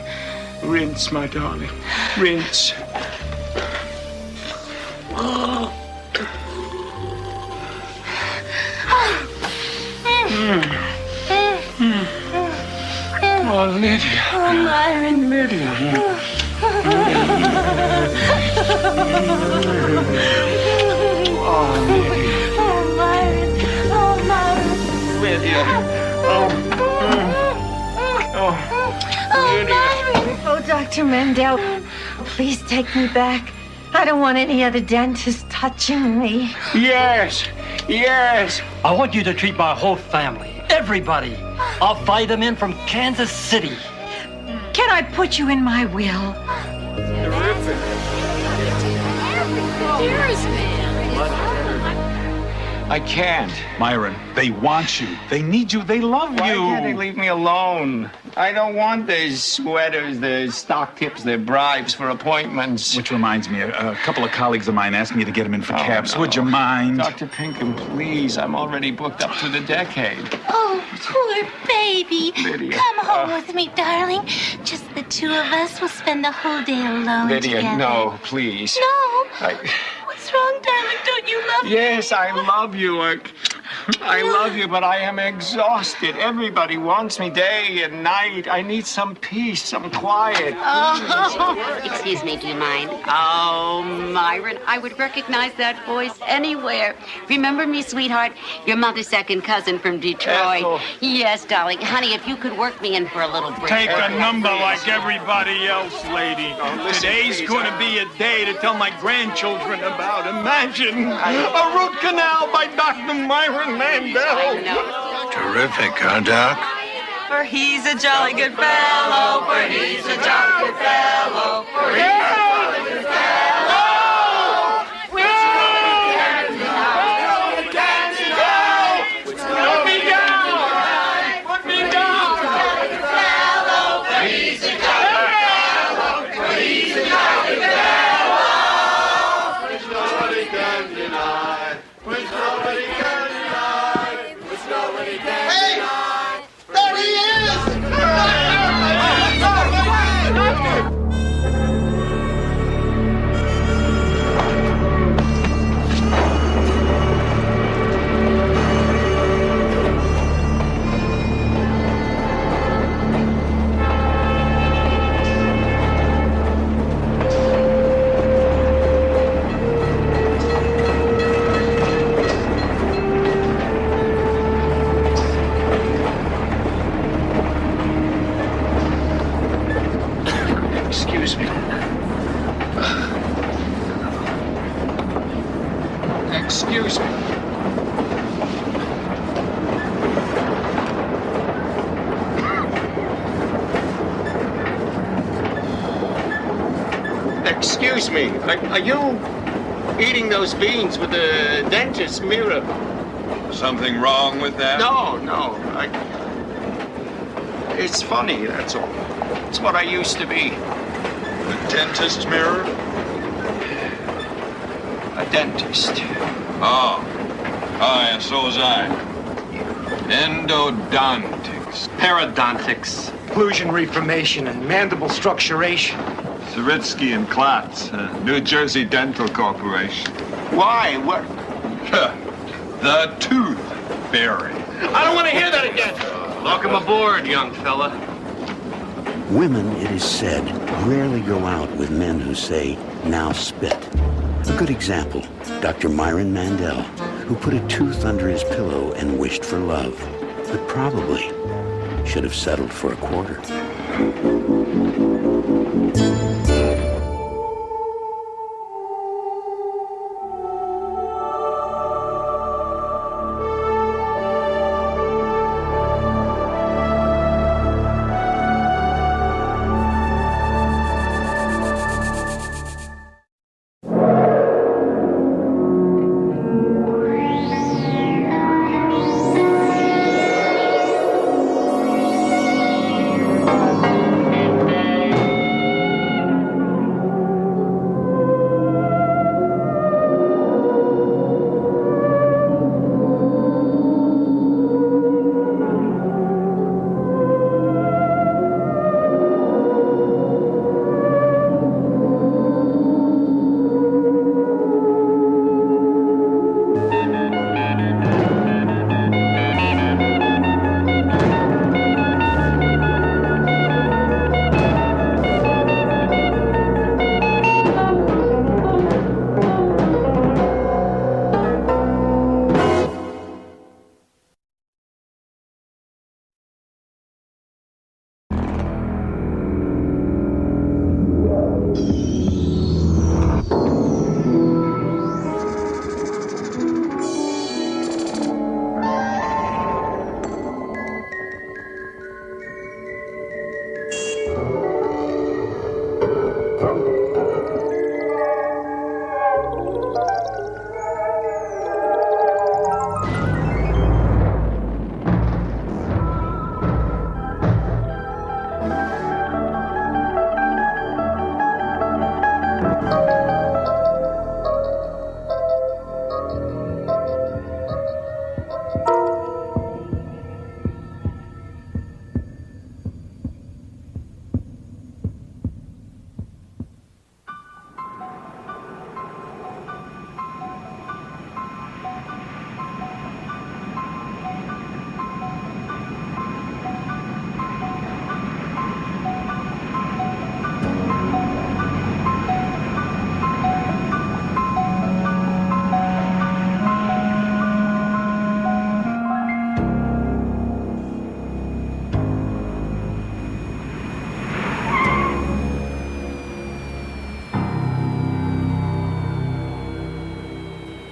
Rinse, my darling. Rinse. Oh, Lydia. Oh, Myron. Lydia. Oh, Lydia. Oh, Myron. Oh, Myron. Lydia. Myron. Oh, Dr. Mandel, please take me back. I don't want any other dentist touching me. Yes. Yes. I want you to treat my whole family. Everybody. I'll fly them in from Kansas City. Can I put you in my will? Terrific. I can't. Myron, they want you. They need you. They love Why you. can't they leave me alone? I don't want their sweaters, their stock tips, their bribes for appointments. Which reminds me, a couple of colleagues of mine asked me to get them in for cabs. No. Would you mind? Dr. Pinkham, please. I'm already booked up to the decade. Oh, poor baby. Lydia. Come home with me, darling. Just the two of us will spend the whole day alone Lydia, together. no, please. No. What's wrong, darling? Don't you love me? Yes, I love you. I love you, but I am exhausted. Everybody wants me day and night. I need some peace, some quiet. Oh, excuse me, do you mind? Oh, Myron, I would recognize that voice anywhere. Remember me, sweetheart? Your mother's second cousin from Detroit. Ethel. Yes, darling. Honey, if you could work me in for a little break. Take a number like everybody else, lady. listen, Today's please, going to be a day to tell my grandchildren about. Imagine a root canal by Dr. Myron Mandel. Terrific, huh, Doc? For he's a jolly good fellow, for he's a jolly good fellow, for he's a jolly good fellow. Excuse me. Excuse me. Are you eating those beans with the dentist's mirror? Something wrong with that? No. It's funny, that's all. It's what I used to be. The dentist's mirror? A dentist. Oh. Yeah, so was I. Endodontics. Parodontics. Occlusion reformation and mandible structuration. Zaritsky and Klotz, New Jersey Dental Corporation. Why? What? The tooth fairy. I don't want to hear that again. Welcome aboard, young fella. Women, it is said, rarely go out with men who say, now spit. A good example, Dr. Myron Mandel, who put a tooth under his pillow and wished for love, but probably should have settled for a quarter.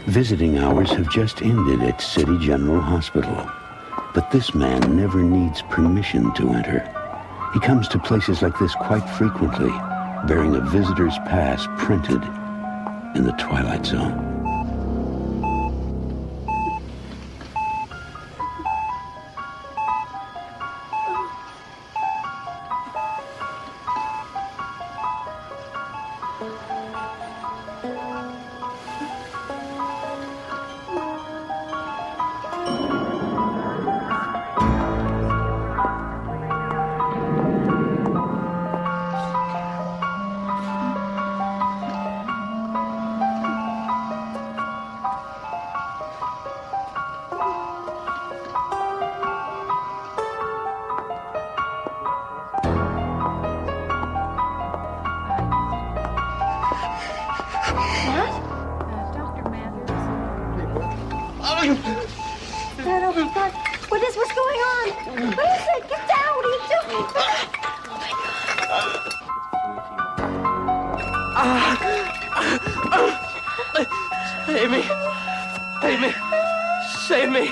Visiting hours have just ended at City General Hospital. But this man never needs permission to enter. He comes to places like this quite frequently, bearing a visitor's pass printed in the Twilight Zone. What is? What's going on? What is it? Get down! What are you doing? Amy, Save me. Save me.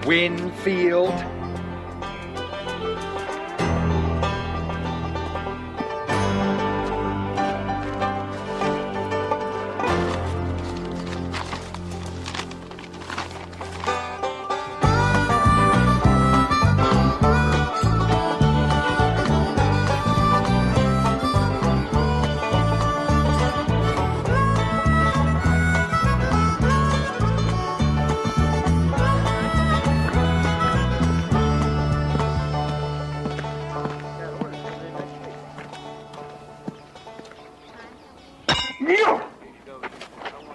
Winfield.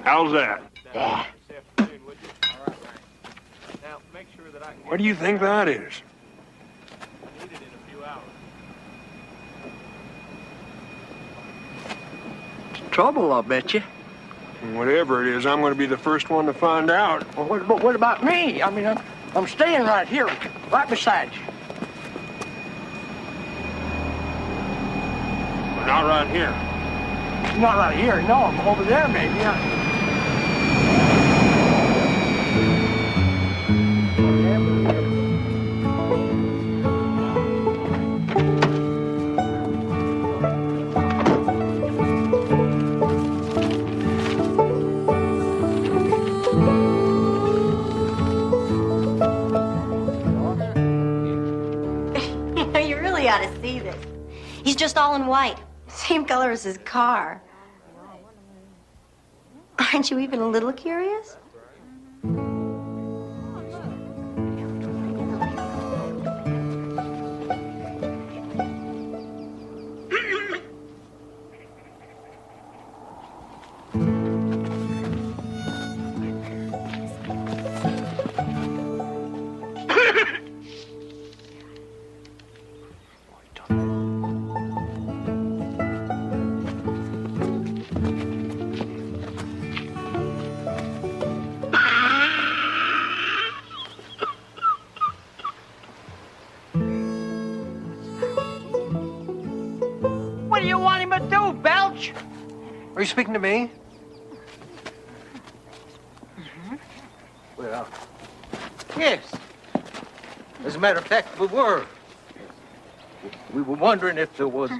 How's that? What do you think that is? Trouble, I'll bet you. Whatever it is, I'm going to be the first one to find out. Well, what about me? I mean, I'm staying right here, right beside you. Not right here. Not right here. No, I'm over there, maybe. You really ought to see this. He's just all in white. Same color as his car. Aren't you even a little curious? What do you want him to do, Belch? Are you speaking to me? Well, yes. As a matter of fact, we were. We were wondering if there was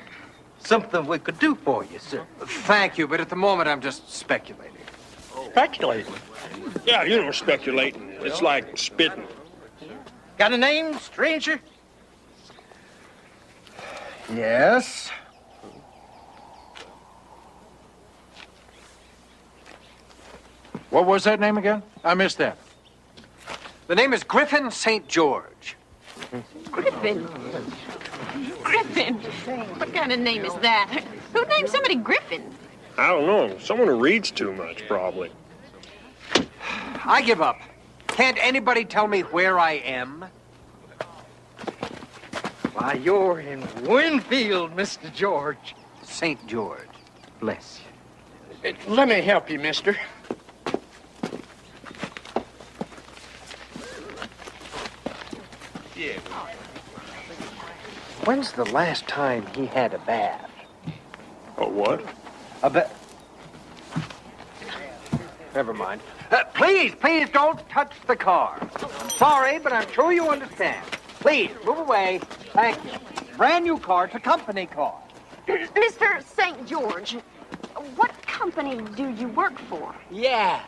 something we could do for you, sir. Thank you, but at the moment I'm just speculating. Speculating? Yeah, you know, speculating. It's like spitting. Got a name, stranger? Yes. What was that name again? I missed that. The name is Griffin St. George. Griffin. Griffin? What kind of name is that? Who named somebody Griffin? I don't know. Someone who reads too much, probably. I give up. Can't anybody tell me where I am? Why, you're in Winfield, Mr. George. St. George. Bless you. Let me help you, mister. Yeah. When's the last time he had a bath? A what? A bath. Never mind. Please don't touch the car. I'm sorry, but I'm sure you understand. Please, move away. Thank you. Brand new car. It's a company car. Mr. St. George, what company do you work for? Yeah.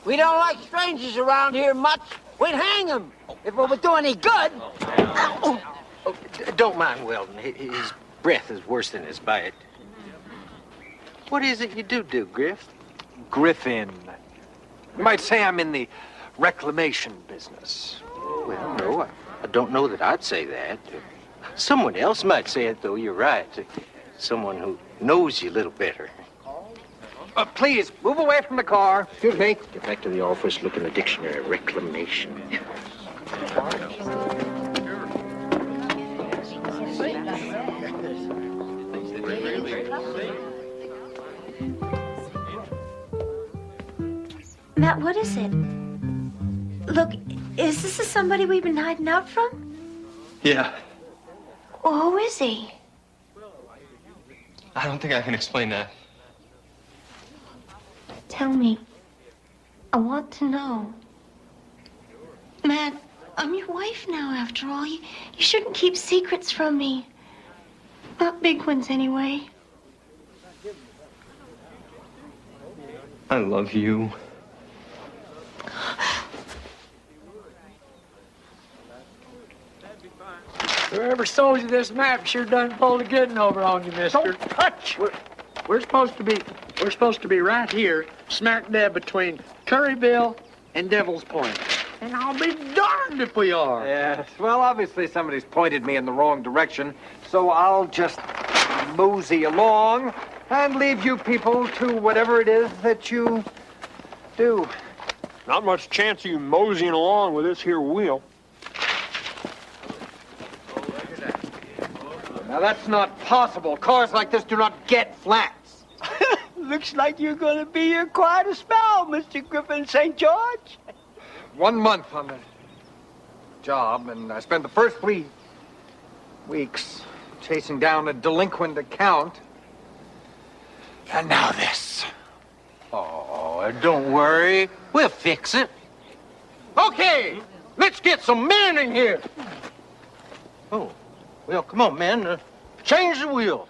We don't like strangers around here much. We'd hang them if we would do any good. Don't mind Weldon. His breath is worse than his bite. What is it you do, Griff? Griffin. You might say I'm in the reclamation business. Well, no, I don't know that I'd say that. Someone else might say it, though. You're right. Someone who knows you a little better. Please, move away from the car. Excuse me. Get back to the office, look in the dictionary. Reclamation. Matt, what is it? Look, is this somebody we've been hiding out from? Yeah. Well, who is he? I don't think I can explain that. Tell me. I want to know. Matt, I'm your wife now, after all. You shouldn't keep secrets from me. Not big ones, anyway. I love you. Whoever sold you this map sure done pulled a good one over on you, mister. Don't touch! We're supposed to be right here, smack dab between Curryville and Devil's Point. And I'll be darned if we are. Yes, well, obviously somebody's pointed me in the wrong direction, so I'll just mosey along and leave you people to whatever it is that you do. Not much chance of you moseying along with this here wheel. Now, that's not possible. Cars like this do not get flats. Looks like you're going to be here quite a spell, Mr. Griffin St. George. 1 month on the job, and I spent the first 3 weeks chasing down a delinquent account. And now this. Oh, don't worry. We'll fix it. Okay, let's get some men in here. Oh, well, come on, man. Change the wheel.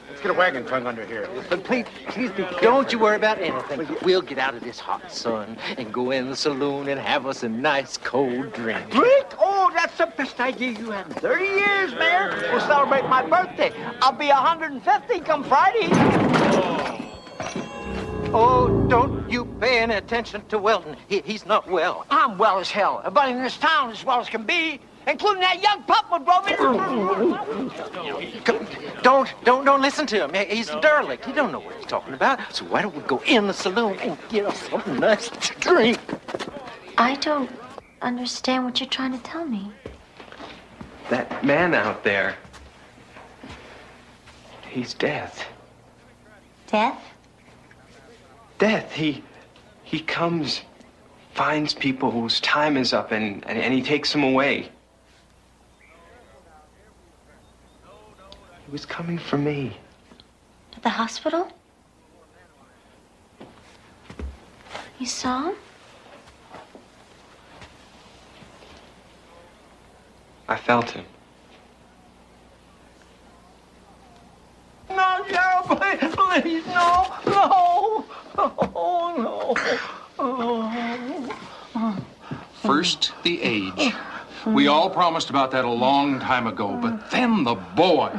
Let's get a wagon trunk under here. But please be. Don't you worry about anything. We'll get out of this hot sun and go in the saloon and have us a nice cold drink. Drink? Oh, that's the best idea you had in 30 years, Mayor. We'll celebrate my birthday. I'll be 150 come Friday. Oh, don't you pay any attention to Weldon. He's not well. I'm well as hell. Everybody in this town as well as can be, including that young pup who drove me. Don't listen to him. He's a derelict. He don't know what he's talking about. So why don't we go in the saloon and get us something nice to drink? I don't understand what you're trying to tell me. That man out there, he's death. Death? Death. He comes, finds people whose time is up, and he takes them away. He was coming for me. At the hospital? You saw him? I felt him. No, Cheryl, please, no. Oh, no. First, the age. We all promised about that a long time ago, but then the boy.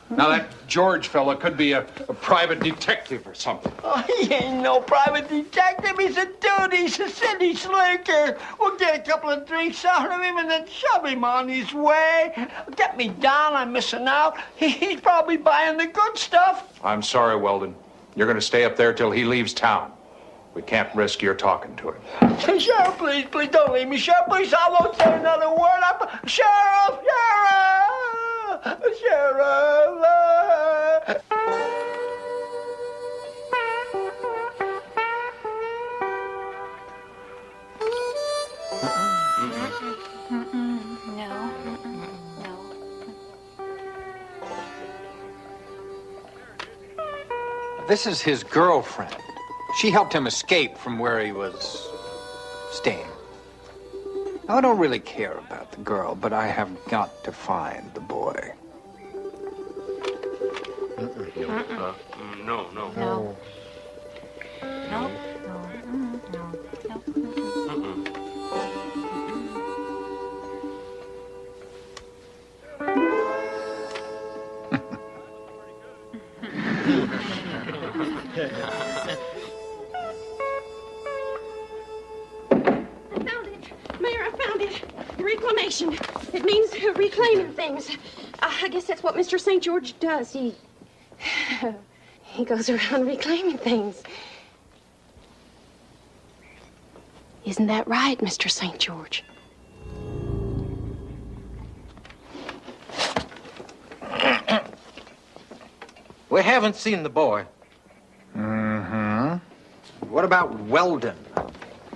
Now, that George fella could be a private detective or something. Oh, he ain't no private detective. He's a dude. He's a city slinker. We'll get a couple of drinks out of him and then shove him on his way. Get me down. I'm missing out. He's probably buying the good stuff. I'm sorry, Weldon. You're going to stay up there till he leaves town. We can't risk your talking to him. Sheriff, please don't leave me. Sheriff, please, I won't say another word. Sheriff! This is his girlfriend. She helped him escape from where he was staying. I don't really care about the girl, but I have got to find the boy. No. No. Reclamation. It means reclaiming things. I guess that's what Mr. St. George does. He goes around reclaiming things. Isn't that right, Mr. St. George? We haven't seen the boy. Mm-hmm. What about Weldon?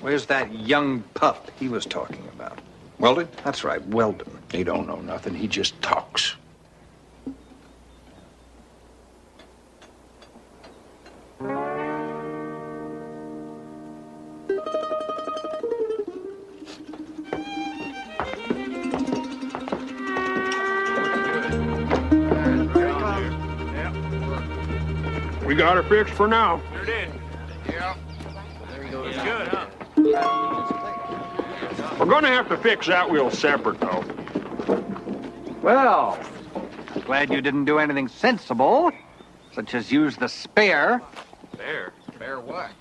Where's that young pup he was talking about? Weldon? That's right, Weldon. He don't know nothing. He just talks. We got her fixed for now. Sure did. Yeah. There you go. It's good, huh? We're gonna have to fix that wheel separate, though. Well, glad you didn't do anything sensible, such as use the spare. Spare? Spare what?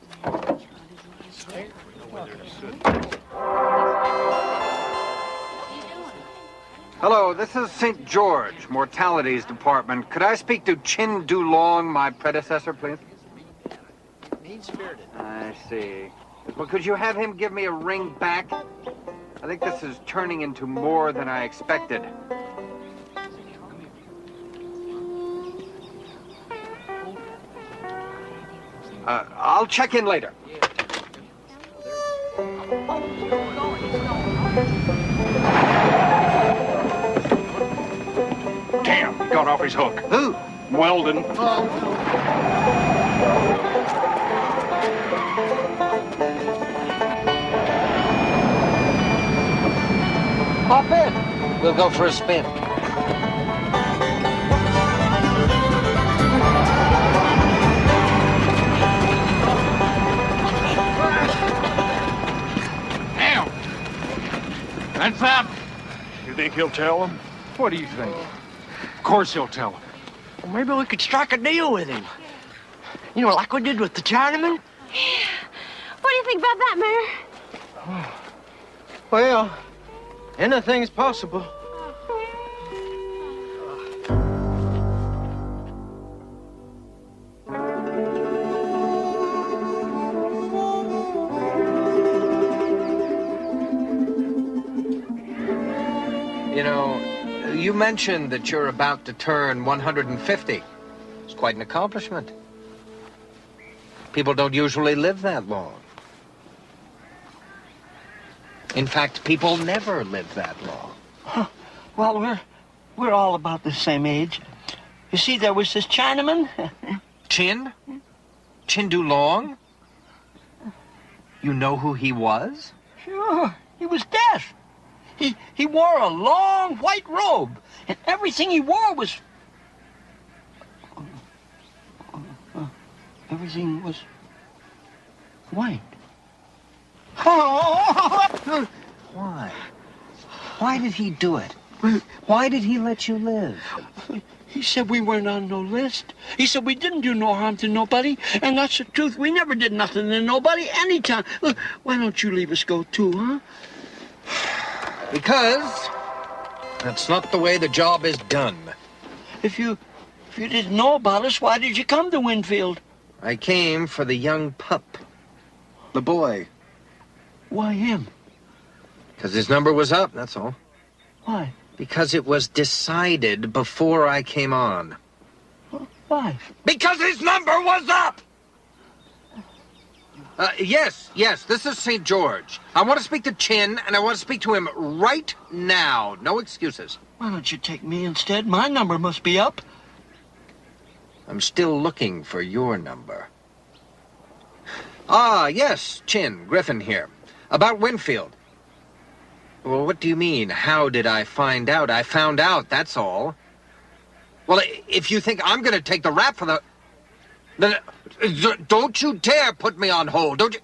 Hello, this is St. George, Mortalities Department. Could I speak to Chin Dulong, my predecessor, please? Mean-spirited. I see. Well, could you have him give me a ring back? I think this is turning into more than I expected. I'll check in later. Damn, he got off his hook. Who? Weldon. Hop in. We'll go for a spin. Damn! That's that. You think he'll tell him? What do you think? Of course he'll tell him. Well, maybe we could strike a deal with him. You know, like we did with the Chinaman? What do you think about that, Mayor? Well, anything's possible. You know, you mentioned that you're about to turn 150. It's quite an accomplishment. People don't usually live that long. In fact, people never live that long. Huh. Well, we're all about the same age. You see, there was this Chinaman. Chin? Chin Dulong? You know who he was? Sure, he was deaf. He wore a long white robe, and everything he wore was... everything was white. Why? Why did he do it? Why did he let you live? He said we weren't on no list. He said we didn't do no harm to nobody, and that's the truth. We never did nothing to nobody anytime. Look, why don't you leave us go too, huh? Because that's not the way the job is done. If you didn't know about us, why did you come to Winfield? I came for the young pup. The boy. Why him? Because his number was up, that's all. Why? Because it was decided before I came on. Why? Because his number was up! Yes, this is St. George. I want to speak to Chin, and I want to speak to him right now. No excuses. Why don't you take me instead? My number must be up. I'm still looking for your number. Ah, yes, Chin, Griffin here. About Winfield. Well, what do you mean? How did I find out? I found out, that's all. Well, if you think I'm going to take the rap for the... Then, don't you dare put me on hold, don't you...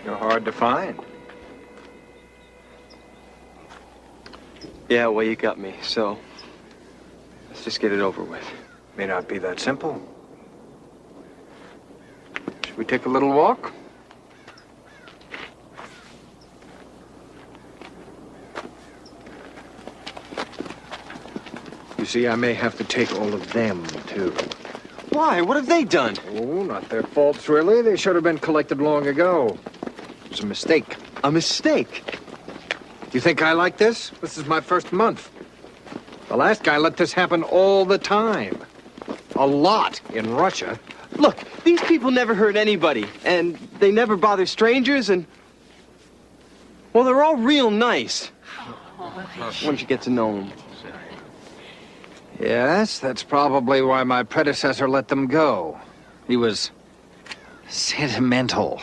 You're hard to find. Yeah, well, you got me, so let's just get it over with. May not be that simple. Should we take a little walk? You see, I may have to take all of them, too. Why? What have they done? Oh, not their faults, really. They should have been collected long ago. It was a mistake. A mistake? You think I like this? This is my first month. The last guy let this happen all the time. A lot in Russia. Look, these people never hurt anybody, and they never bother strangers, and... Well, they're all real nice. Once you get to know them. Yes, that's probably why my predecessor let them go. He was sentimental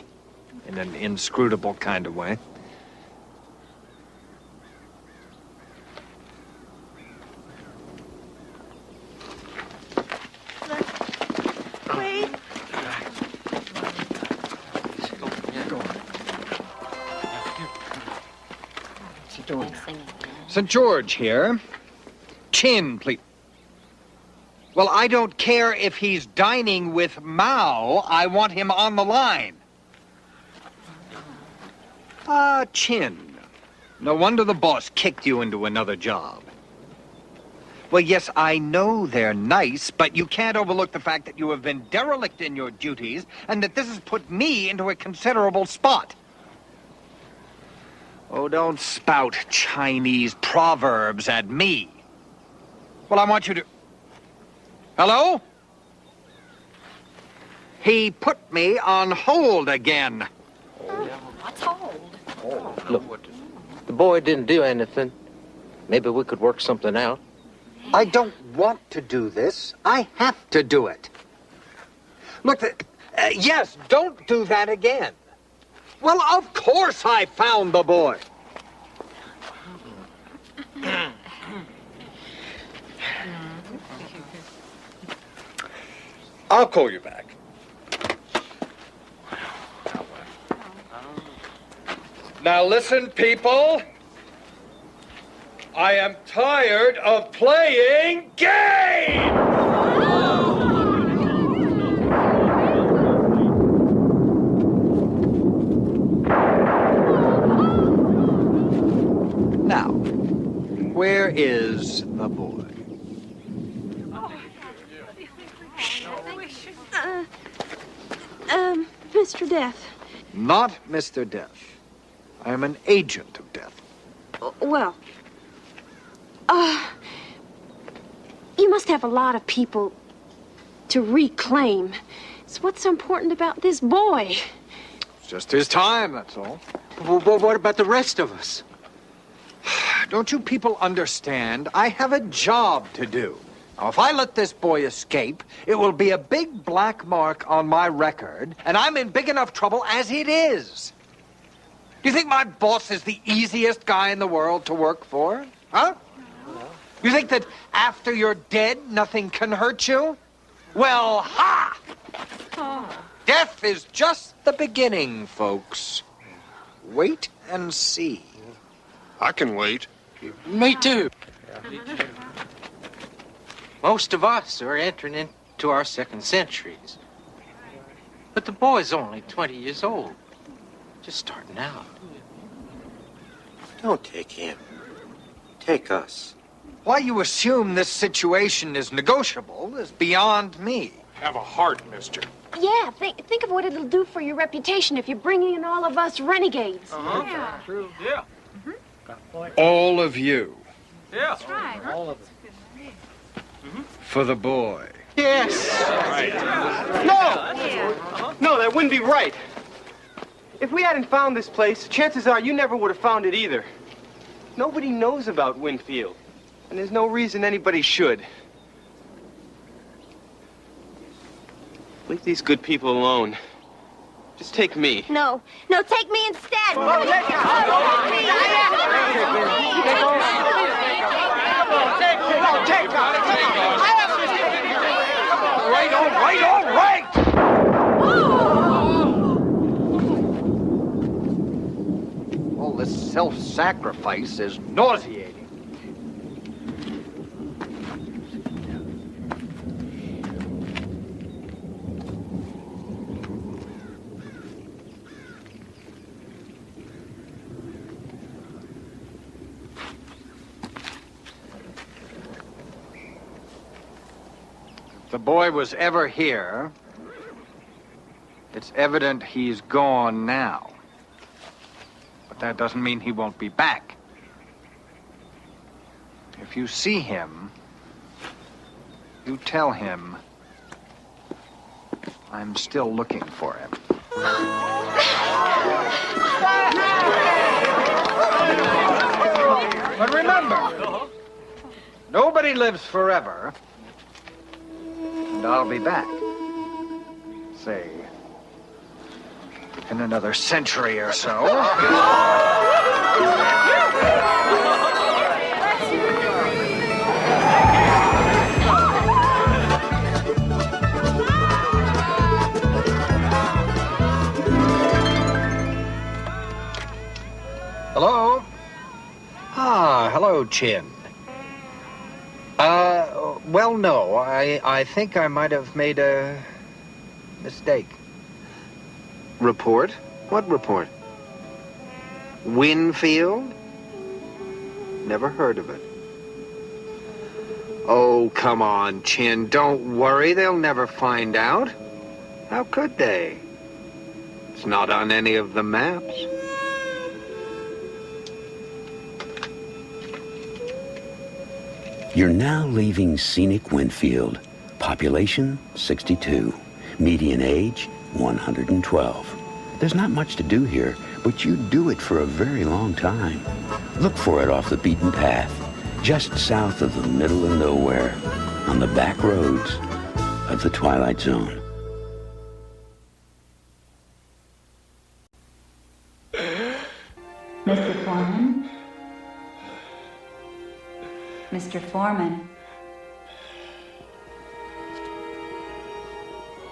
in an inscrutable kind of way. Wait. St. George here. Chin, please. Well, I don't care if he's dining with Mao. I want him on the line. Chin. No wonder the boss kicked you into another job. Well, yes, I know they're nice, but you can't overlook the fact that you have been derelict in your duties and that this has put me into a considerable spot. Oh, don't spout Chinese proverbs at me. Well, I want you to... Hello? He put me on hold again. What's hold? Look, the boy didn't do anything. Maybe we could work something out. I don't want to do this. I have to do it. Look, yes, don't do that again. Well, of course I found the boy. I'll call you back. Now listen, people. I am tired of playing games! Now, where is the boy? Mr. Death. Not Mr. Death. I am an agent of death. Well, you must have a lot of people to reclaim. So what's so important about this boy? It's just his time, that's all. Well, what about the rest of us? Don't you people understand? I have a job to do. Now, if I let this boy escape, it will be a big black mark on my record, and I'm in big enough trouble as it is. Do you think my boss is the easiest guy in the world to work for? Huh? You think that after you're dead, nothing can hurt you? Well, ha! Death is just the beginning, folks. Wait and see. I can wait. Me too. Most of us are entering into our second centuries. But the boy's only 20 years old. Just starting out. Don't take him. Take us. Why you assume this situation is negotiable is beyond me. Have a heart, mister. Yeah, think of what it'll do for your reputation if you're bringing in all of us renegades. Yeah. True. Yeah. All of you. Yeah. That's right. All of us. For the boy. Yes. No! No, that wouldn't be right. If we hadn't found this place, chances are you never would have found it either. Nobody knows about Winfield, and there's no reason anybody should. Leave these good people alone. Just take me. No, take me instead. All right! All this self-sacrifice is nauseating. If the boy was ever here, it's evident he's gone now. But that doesn't mean he won't be back. If you see him, you tell him I'm still looking for him. But remember, nobody lives forever. And I'll be back. Say, in another century or so. Hello? Ah, hello, Chin. Well, no. I think I might have made a mistake. Report? What report? Winfield? Never heard of it. Oh, come on, Chin. Don't worry. They'll never find out. How could they? It's not on any of the maps. You're now leaving scenic Winfield. Population, 62. Median age, 112. There's not much to do here, but you do it for a very long time. Look for it off the beaten path, just south of the middle of nowhere, on the back roads of the Twilight Zone. Mr. Foreman? Mr. Foreman?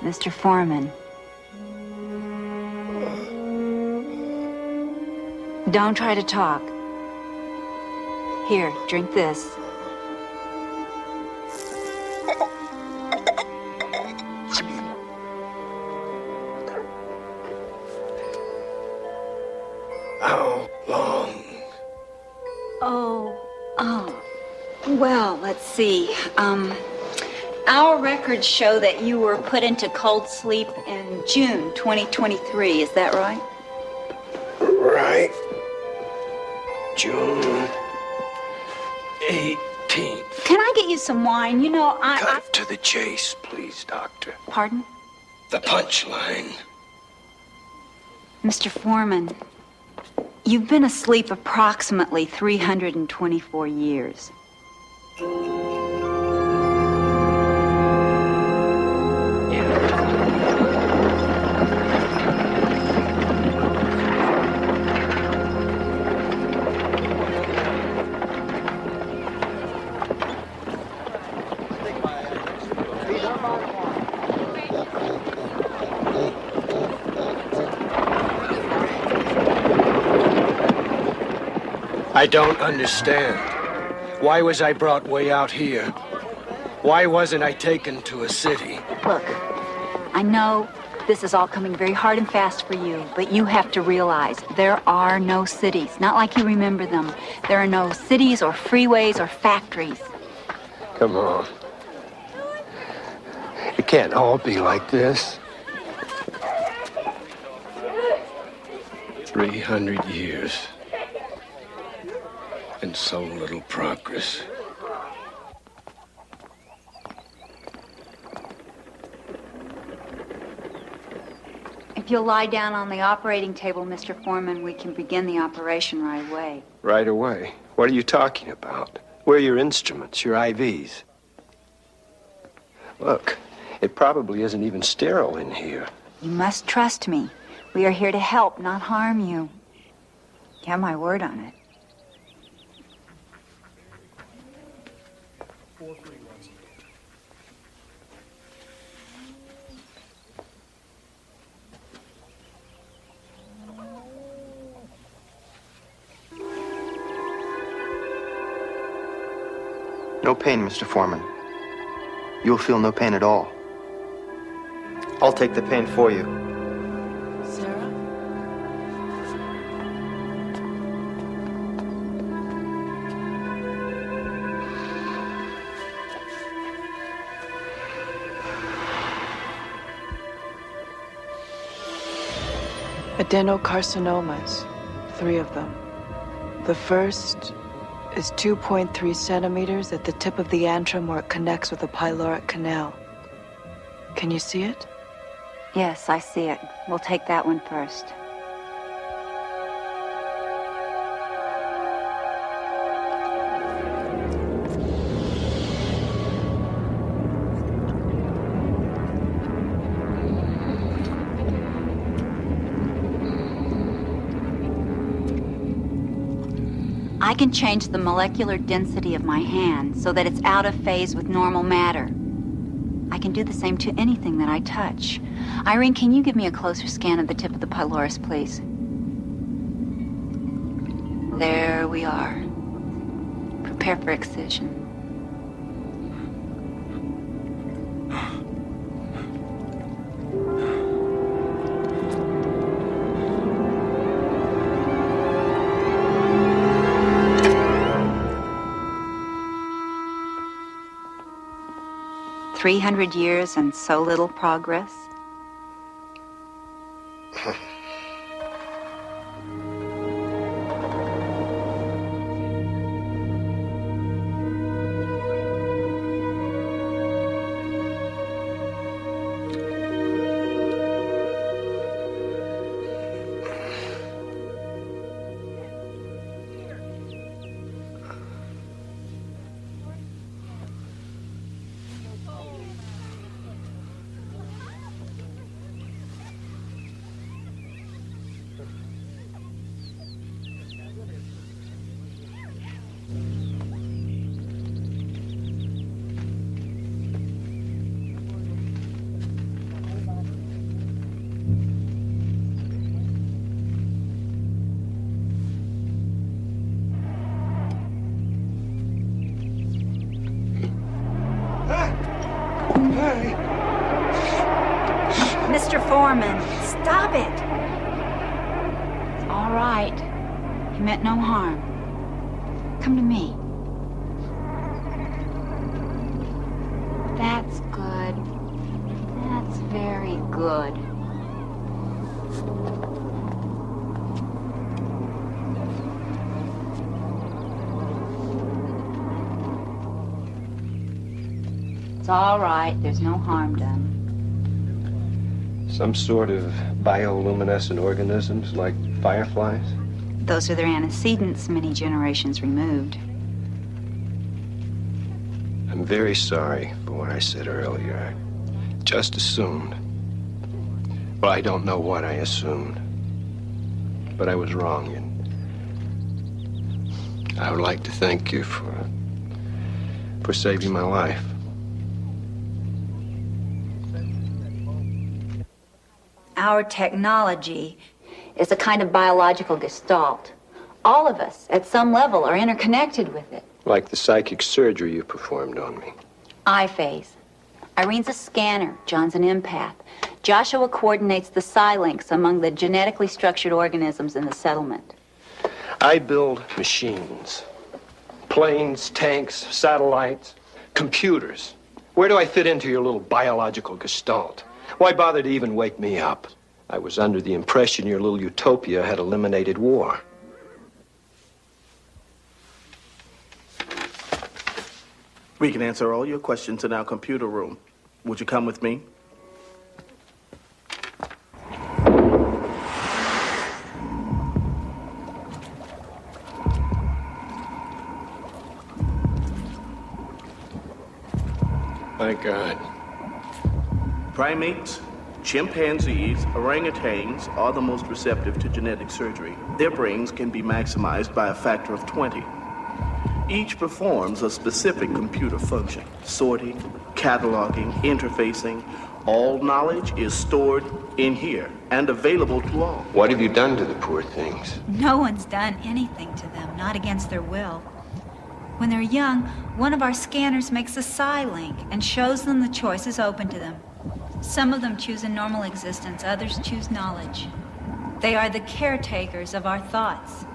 Mr. Foreman? Don't try to talk. Here, drink this. How long? Well, let's see. Our records show that you were put into cold sleep in June 2023. Is that right? Right. June 18th. Can I get you some wine? You know, Cut to the chase, please, Doctor. Pardon? The punchline. Mr. Foreman, you've been asleep approximately 324 years. I don't understand. Why was I brought way out here? Why wasn't I taken to a city? Look, I know this is all coming very hard and fast for you, but you have to realize there are no cities, not like you remember them. There are no cities or freeways or factories. Come on. It can't all be like this. 300 years. And so little progress. If you'll lie down on the operating table, Mr. Foreman, we can begin the operation right away. Right away? What are you talking about? Where are your instruments, your IVs? Look, it probably isn't even sterile in here. You must trust me. We are here to help, not harm you. You have my word on it. No pain, Mr. Foreman. You'll feel no pain at all. I'll take the pain for you. Sarah? Adenocarcinomas, 3 of them. The first is 2.3 centimeters at the tip of the antrum where it connects with the pyloric canal. Can you see it? Yes, I see it. We'll take that one first. I can change the molecular density of my hand so that it's out of phase with normal matter. I can do the same to anything that I touch. Irene, can you give me a closer scan of the tip of the pylorus, please? There we are. Prepare for excision. "300 years and so little progress." Mr. Foreman, stop it. It's all right. You meant no harm. Come to me. That's good. That's very good. It's all right. There's no harm done. Some sort of bioluminescent organisms like fireflies? Those are their antecedents many generations removed. I'm very sorry for what I said earlier. I just assumed. Well, I don't know what I assumed. But I was wrong, and I would like to thank you for saving my life. Our technology is a kind of biological gestalt. All of us, at some level, are interconnected with it. Like the psychic surgery you performed on me. I phase. Irene's a scanner. John's an empath. Joshua coordinates the psi links among the genetically structured organisms in the settlement. I build machines. Planes, tanks, satellites, computers. Where do I fit into your little biological gestalt? Why bother to even wake me up? I was under the impression your little utopia had eliminated war. We can answer all your questions in our computer room. Would you come with me? My God. Primates, chimpanzees, orangutans are the most receptive to genetic surgery. Their brains can be maximized by a factor of 20. Each performs a specific computer function: sorting, cataloging, interfacing. All knowledge is stored in here and available to all. What have you done to the poor things? No one's done anything to them, not against their will. When they're young, one of our scanners makes a psi link and shows them the choices open to them. Some of them choose a normal existence, others choose knowledge. They are the caretakers of our thoughts,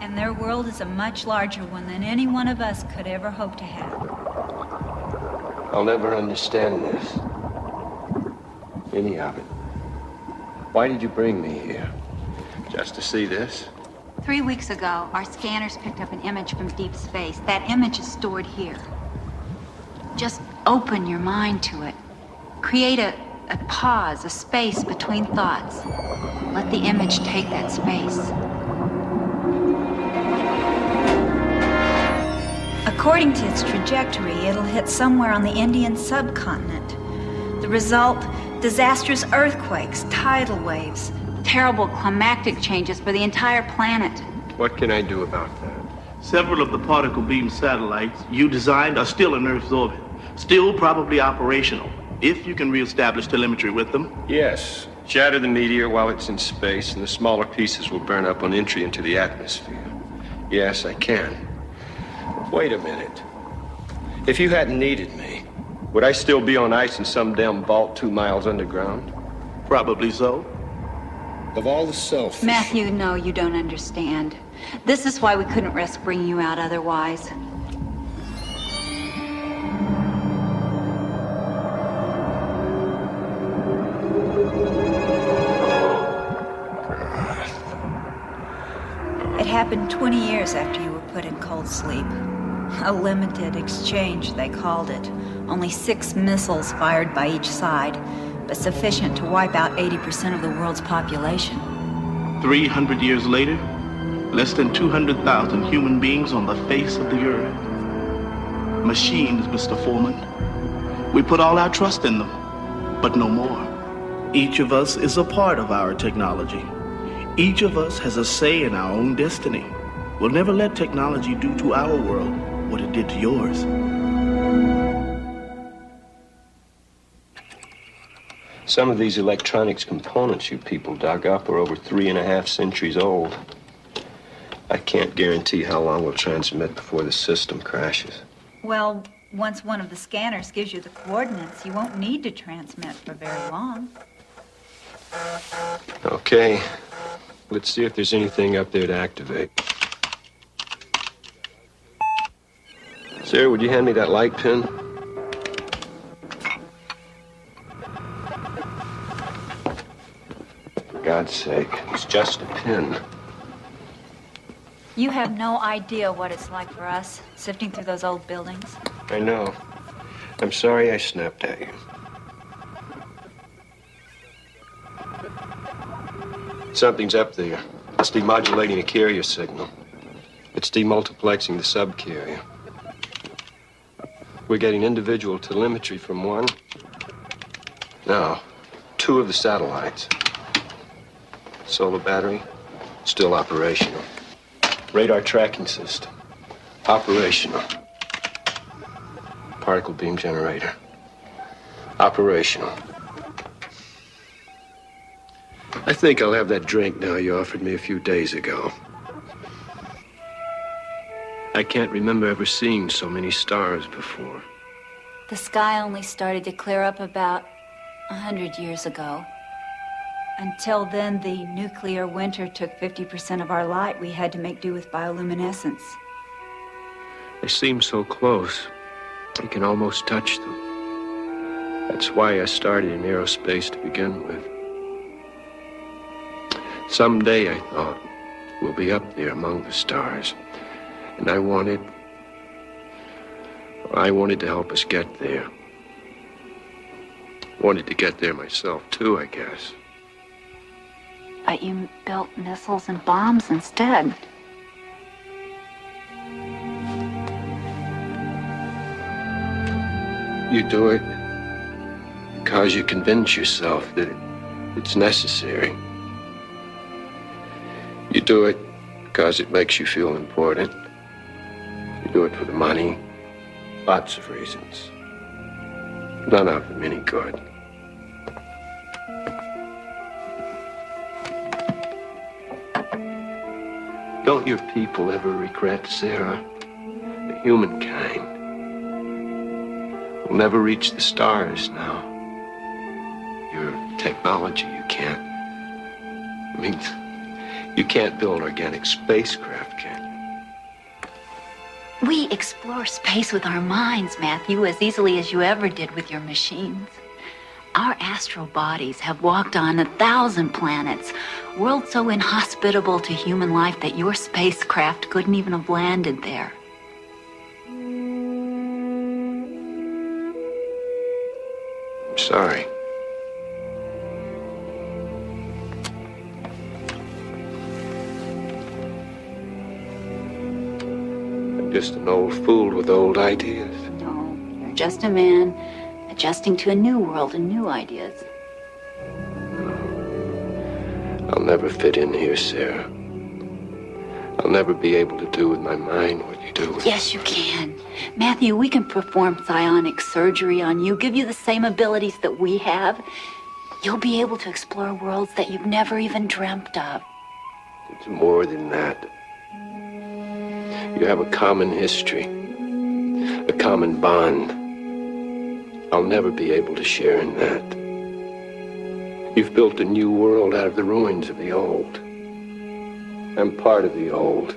and their world is a much larger one than any one of us could ever hope to have. I'll never understand this. Any of it. Why did you bring me here? Just to see this? 3 weeks ago, our scanners picked up an image from deep space. That image is stored here. Just open your mind to it. Create a pause, a space between thoughts. Let the image take that space. According to its trajectory, it'll hit somewhere on the Indian subcontinent. The result, disastrous earthquakes, tidal waves, terrible climactic changes for the entire planet. What can I do about that? Several of the particle beam satellites you designed are still in Earth's orbit, still probably operational, if you can reestablish telemetry with them. Yes. Shatter the meteor while it's in space, and the smaller pieces will burn up on entry into the atmosphere. Yes, I can. Wait a minute. If you hadn't needed me, would I still be on ice in some damn vault 2 miles underground? Probably so. Of all the selfish... Matthew, no, you don't understand. This is why we couldn't risk bringing you out otherwise. It happened 20 years after you were put in cold sleep. A limited exchange, they called it. Only 6 missiles fired by each side, but sufficient to wipe out 80% of the world's population. 300 years later, less than 200,000 human beings on the face of the earth. Machines, Mr. Foreman. We put all our trust in them, but no more. Each of us is a part of our technology. Each of us has a say in our own destiny. We'll never let technology do to our world what it did to yours. Some of these electronics components you people dug up are over 3.5 centuries old. I can't guarantee how long we'll transmit before the system crashes. Well, once one of the scanners gives you the coordinates, you won't need to transmit for very long. Okay. Let's see if there's anything up there to activate. Sir, would you hand me that light pin? For God's sake, it's just a pin. You have no idea what it's like for us, sifting through those old buildings. I know. I'm sorry I snapped at you. Something's up there. It's demodulating a carrier signal. It's demultiplexing the subcarrier. We're getting individual telemetry from one. Now, 2 of the satellites. Solar battery, still operational. Radar tracking system, operational. Particle beam generator, operational. I think I'll have that drink now you offered me a few days ago. I can't remember ever seeing so many stars before. The sky only started to clear up about 100 years ago. Until then, the nuclear winter took 50% of our light. We had to make do with bioluminescence. They seem so close. You can almost touch them. That's why I started in aerospace to begin with. Someday, I thought, we'll be up there among the stars. And I wanted to help us get there. Wanted to get there myself, too, I guess. But you built missiles and bombs instead. You do it because you convince yourself that it's necessary. You do it because it makes you feel important. You do it for the money. Lots of reasons. None of them any good. Don't your people ever regret, Sarah? The humankind will never reach the stars now. Your technology, you can't. I mean, you can't build organic spacecraft, can you? We explore space with our minds, Matthew, as easily as you ever did with your machines. Our astral bodies have walked on 1,000 planets, worlds so inhospitable to human life that your spacecraft couldn't even have landed there. I'm sorry. I'm just an old fool with old ideas. No, you're just a man adjusting to a new world and new ideas. I'll never fit in here, Sarah. I'll never be able to do with my mind what you do with Yes, you can. Matthew, we can perform psionic surgery on you, give you the same abilities that we have. You'll be able to explore worlds that you've never even dreamt of. It's more than that. You have a common history, a common bond. I'll never be able to share in that. You've built a new world out of the ruins of the old. I'm part of the old,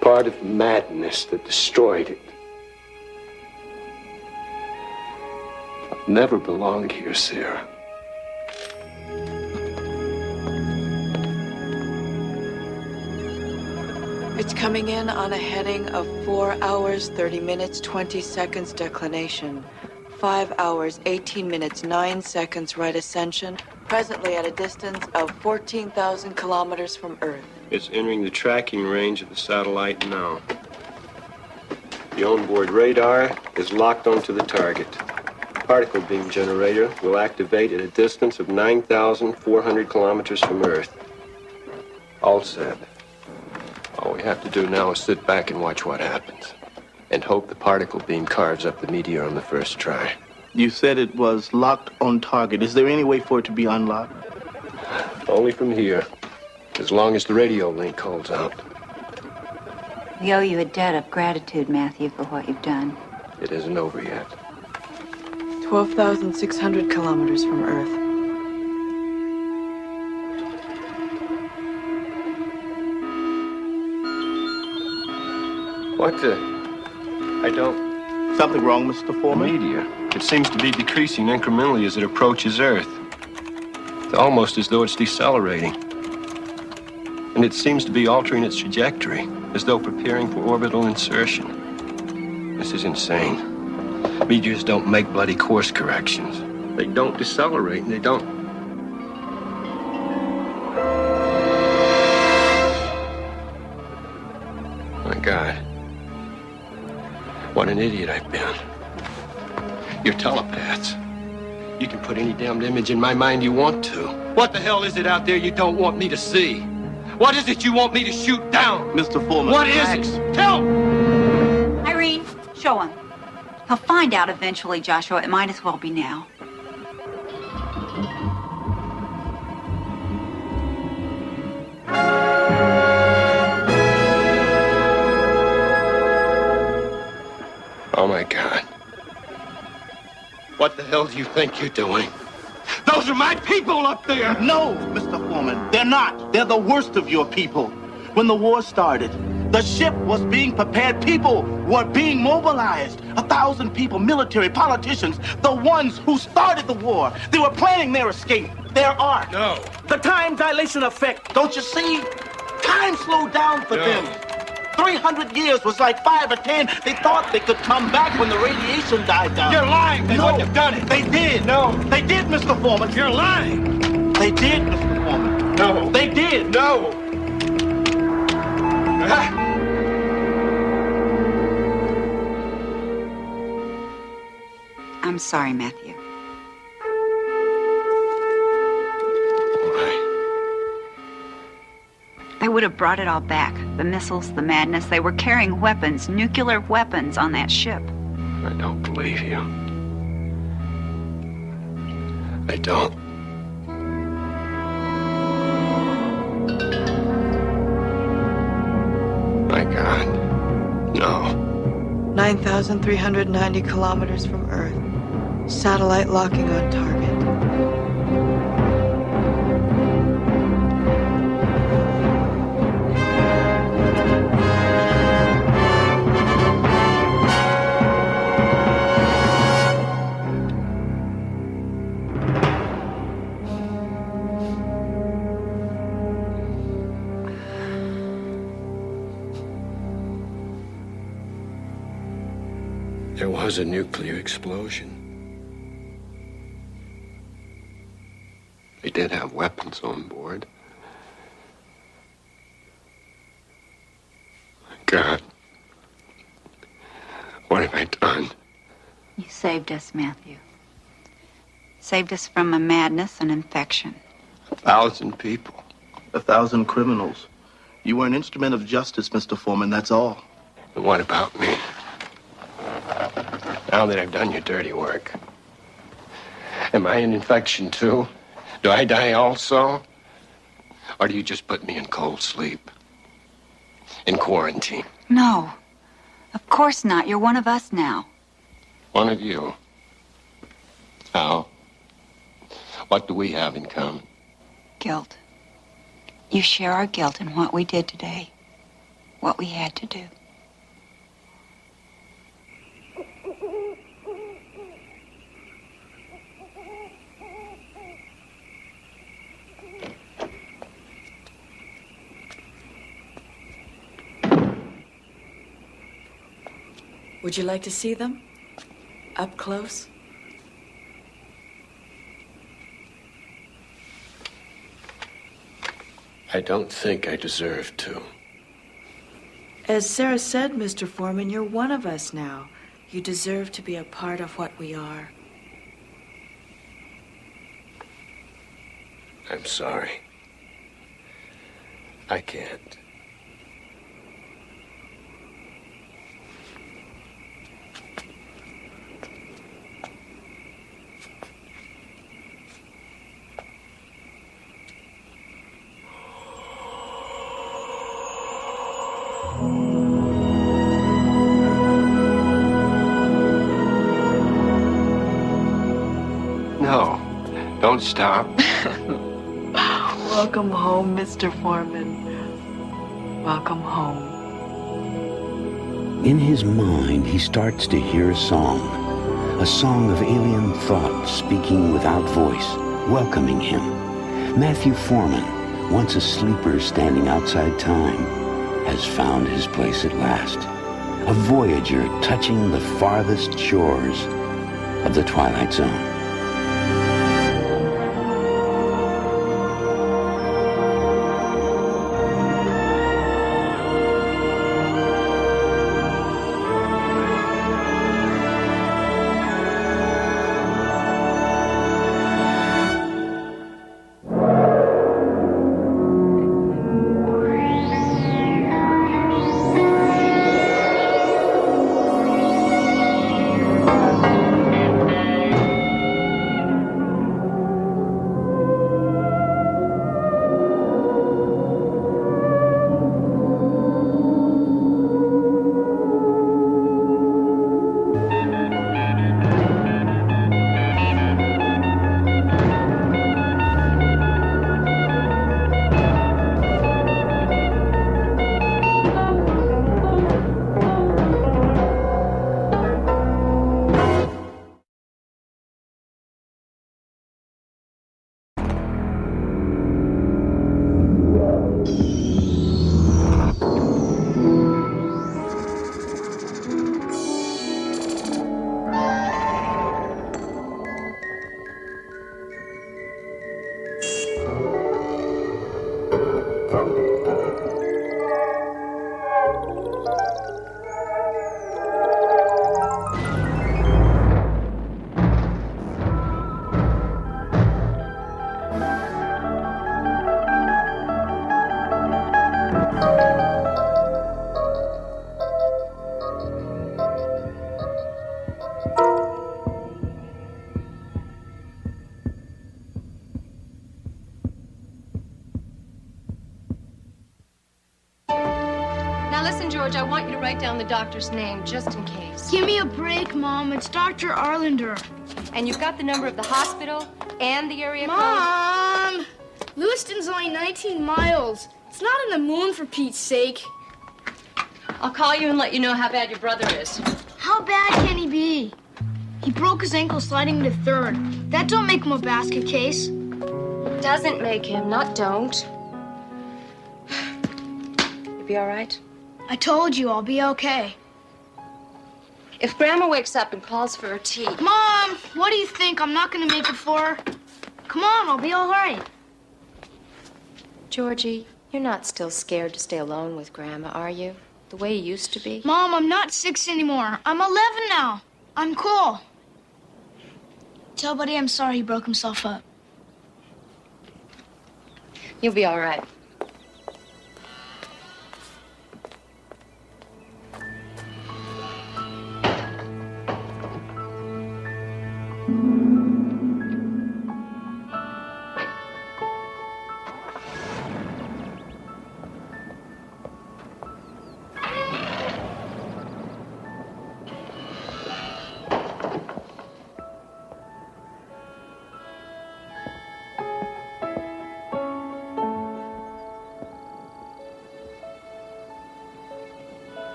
part of the madness that destroyed it. I've never belonged here, Sarah. It's coming in on a heading of 4 hours, 30 minutes, 20 seconds declination. 5 hours, 18 minutes, 9 seconds right ascension. Presently at a distance of 14,000 kilometers from Earth. It's entering the tracking range of the satellite now. The onboard radar is locked onto the target. Particle beam generator will activate at a distance of 9,400 kilometers from Earth. All set. All we have to do now is sit back and watch what happens. And hope the particle beam carves up the meteor on the first try. You said it was locked on target. Is there any way for it to be unlocked? Only from here. As long as the radio link holds out. We owe you a debt of gratitude, Matthew, for what you've done. It isn't over yet. 12,600 kilometers from Earth. What the? I don't... Something wrong, Mr. Foreman? Meteor. It seems to be decreasing incrementally as it approaches Earth. It's almost as though it's decelerating. And it seems to be altering its trajectory, as though preparing for orbital insertion. This is insane. Meteors don't make bloody course corrections. They don't decelerate, and they don't... My God. What an idiot I've been. You're telepaths. You can put any damned image in my mind you want to. What the hell is it out there you don't want me to see? What is it you want me to shoot down? Mr. Foreman. What is it? Tell me! Irene, show him. He'll find out eventually, Joshua. It might as well be now. What the hell do you think you're doing? Those are my people up there! No, Mr. Foreman, they're not. They're the worst of your people. When the war started, the ship was being prepared. People were being mobilized. 1,000 people, military, politicians, the ones who started the war. They were planning their escape, their arc. No. The time dilation effect, don't you see? Time slowed down for them. 300 years was like 5 or 10. They thought they could come back when the radiation died down. You're lying. They No, wouldn't have done it. They did. No. They did, Mr. Foreman. You're lying. They did, Mr. Foreman. No. They did. No. I'm sorry, Matthew. They would have brought it all back. The missiles, the madness. They were carrying weapons, nuclear weapons on that ship. I don't believe you. I don't. My God. No. 9,390 kilometers from Earth. Satellite locking on target. There was a nuclear explosion. They did have weapons on board. God. What have I done? You saved us, Matthew. Saved us from a madness and infection. 1,000 people. 1,000 criminals. You were an instrument of justice, Mr. Foreman, that's all. And what about me? Now that I've done your dirty work, am I an infection too? Do I die also? Or do you just put me in cold sleep? In quarantine? No. Of course not. You're one of us now. One of you. How? What do we have in common? Guilt. You share our guilt in what we did today. What we had to do. Would you like to see them? Up close? I don't think I deserve to. As Sarah said, Mr. Foreman, you're one of us now. You deserve to be a part of what we are. I'm sorry. I can't. No, don't stop. Welcome home, Mr. Foreman. Welcome home. In his mind, he starts to hear a song of alien thought speaking without voice, welcoming him. Matthew Foreman, once a sleeper standing outside time, has found his place at last. A voyager touching the farthest shores of the Twilight Zone. listen, George, I want you to write down the doctor's name just in case. Give me a break, Mom. It's Dr. Arlander. And you've got the number of the hospital and the area code? Mom! Lewiston's only 19 miles. It's not on the moon, for Pete's sake. I'll call you and let you know how bad your brother is. How bad can he be? He broke his ankle sliding into third. That don't make him a basket case. Doesn't make him, not don't. You be all right? I told you I'll be okay. If Grandma wakes up and calls for her tea... Mom, what do you think? I'm not gonna make it for her. Come on, I'll be all right. Georgie, you're not still scared to stay alone with Grandma, are you? The way you used to be? Mom, I'm not 6 anymore. I'm 11 now. I'm cool. Tell Buddy I'm sorry he broke himself up. You'll be all right.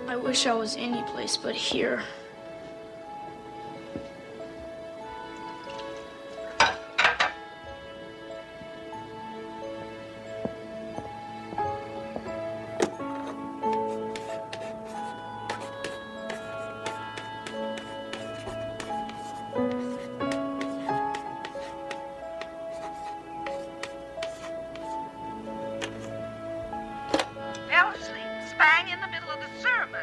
I wish I was any place but here. Fell asleep, spang in the middle of the sermon.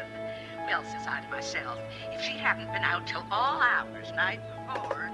Well, says I to myself, if she hadn't been out till all hours night before.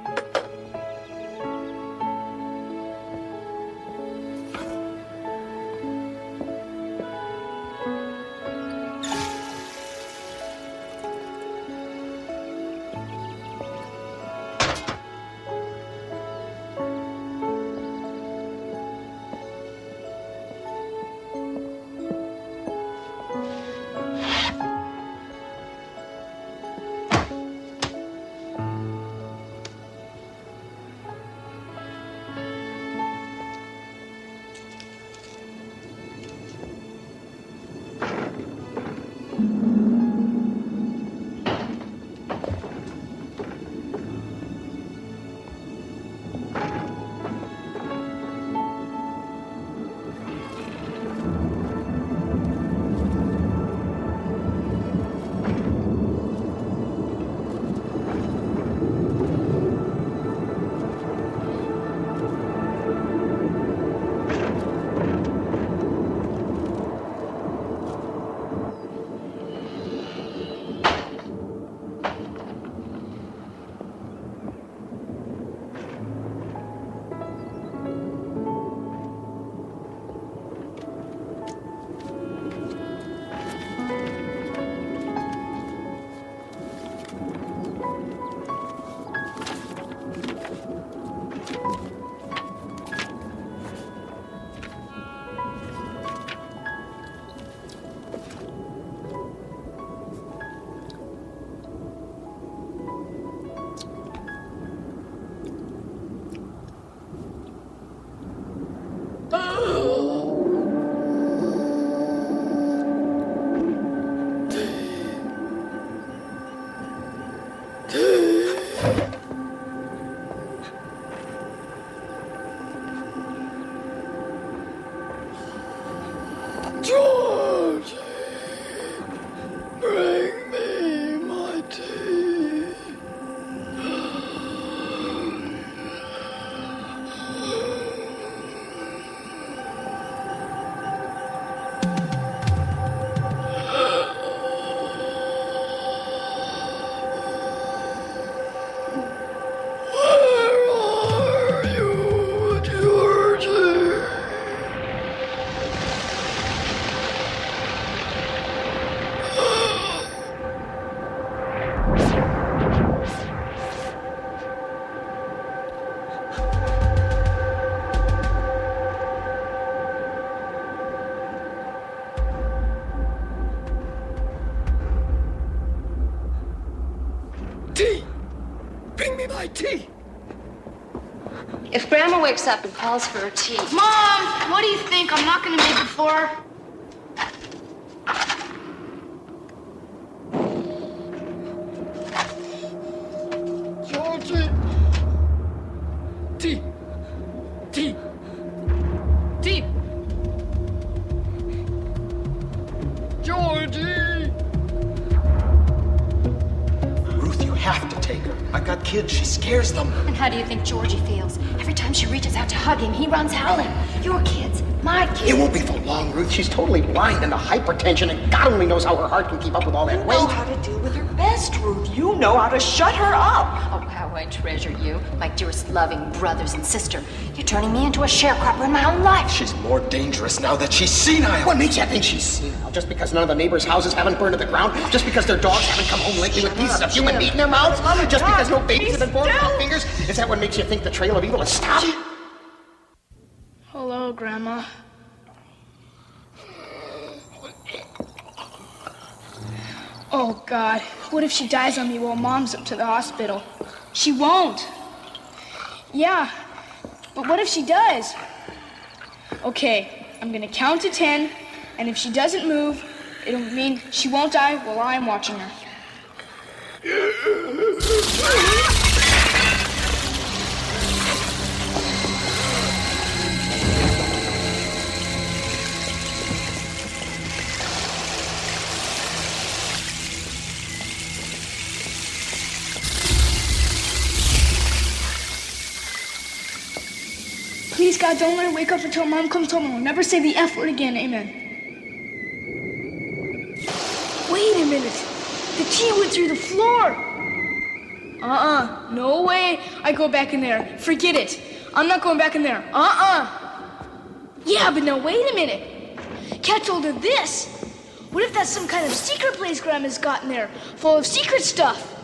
wakes up and calls for her tea. Mom, what do you think? I'm not gonna make it for her. Georgie! Tea! Tea! Tea! Georgie! Ruth, you have to take her. I've got kids. She scares them. And how do you think Georgie feels? Every time she reaches out to hug him, he runs howling. Your kids, my kids. It won't be for long, Ruth. She's totally blind and the hypertension, and God only knows how her heart can keep up with all that weight. You know how to deal with her best, Ruth. You know how to shut her up. Oh, how I treasure you, my dearest loving brothers and sister. You're turning me into a sharecropper in my own life. She's more dangerous now that she's senile. What makes you think she's senile? Just because none of the neighbors' houses haven't burned to the ground? Just because their dogs haven't come home lately with pieces of human meat in their mouths? Just because no babies have been born without fingers? Is that what makes you think the trail of evil has stopped? Hello, Grandma. Oh, God. What if she dies on me while Mom's up to the hospital? She won't. Yeah, but what if she does? Okay, I'm gonna count to 10, and if she doesn't move, it'll mean she won't die while I'm watching her. Please, God, don't let her wake up until Mom comes home and we'll never say the F word again. Amen. Wait a minute. The tea went through the floor. No way I go back in there. Forget it. I'm not going back in there. Yeah, but now wait a minute. Cat told her this. What if that's some kind of secret place Grandma's got in there, full of secret stuff?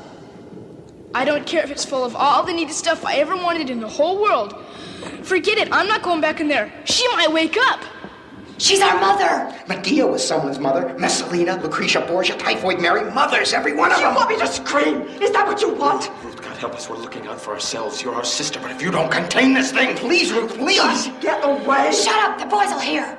I don't care if it's full of all the neatest stuff I ever wanted in the whole world. Forget it. I'm not going back in there. She might wake up. She's our mother. Medea was someone's mother. Messalina, Lucretia Borgia, Typhoid Mary. Mothers, every one of them. You want me to scream? Is that what you want? Ruth, God help us. We're looking out for ourselves. You're our sister, but if you don't contain this thing, please, Ruth, please. Just get away. Shut up. The boys will hear.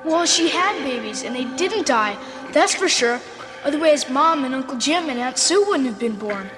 Well, she had babies, and they didn't die. That's for sure. Otherwise, Mom and Uncle Jim and Aunt Sue wouldn't have been born.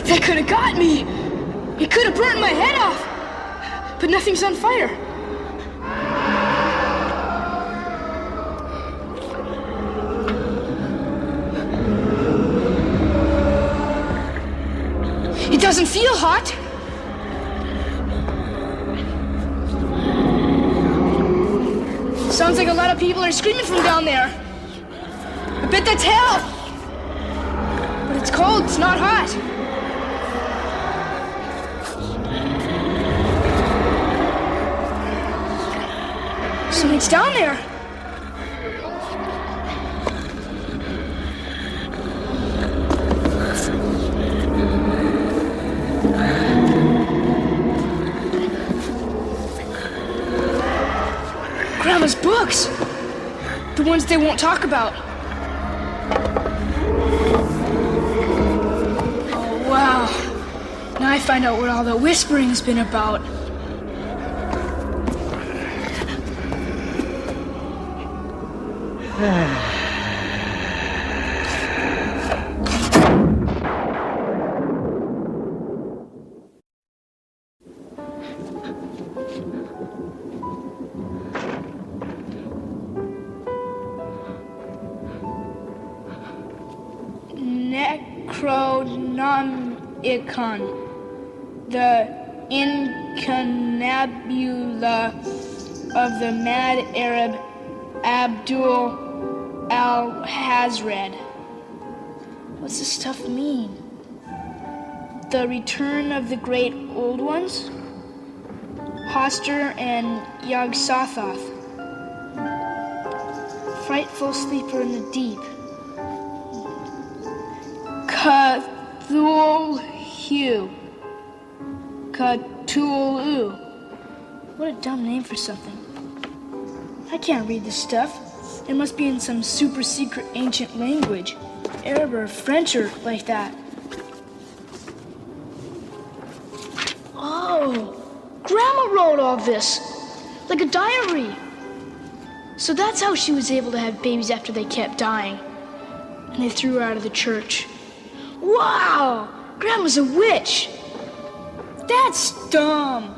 That could have got me. It could have burnt my head off. But nothing's on fire. It doesn't feel hot. Sounds like a lot of people are screaming from down there. I bet that's hell. But it's cold, it's not hot. Something's down there. Grandma's books. The ones they won't talk about. I find out what all the whispering's been about. Necronomicon, the incunabula of the mad Arab Abdul al-Hazred. What's this stuff mean? The return of the great old ones? Hoster and Yog-Sothoth. Frightful sleeper in the deep. Cthulhu. Cthulhu. What a dumb name for something. I can't read this stuff. It must be in some super secret ancient language. Arab or French or like that. Oh, Grandma wrote all this. Like a diary. So that's how she was able to have babies after they kept dying. And they threw her out of the church. Wow! Grandma's a witch! That's dumb!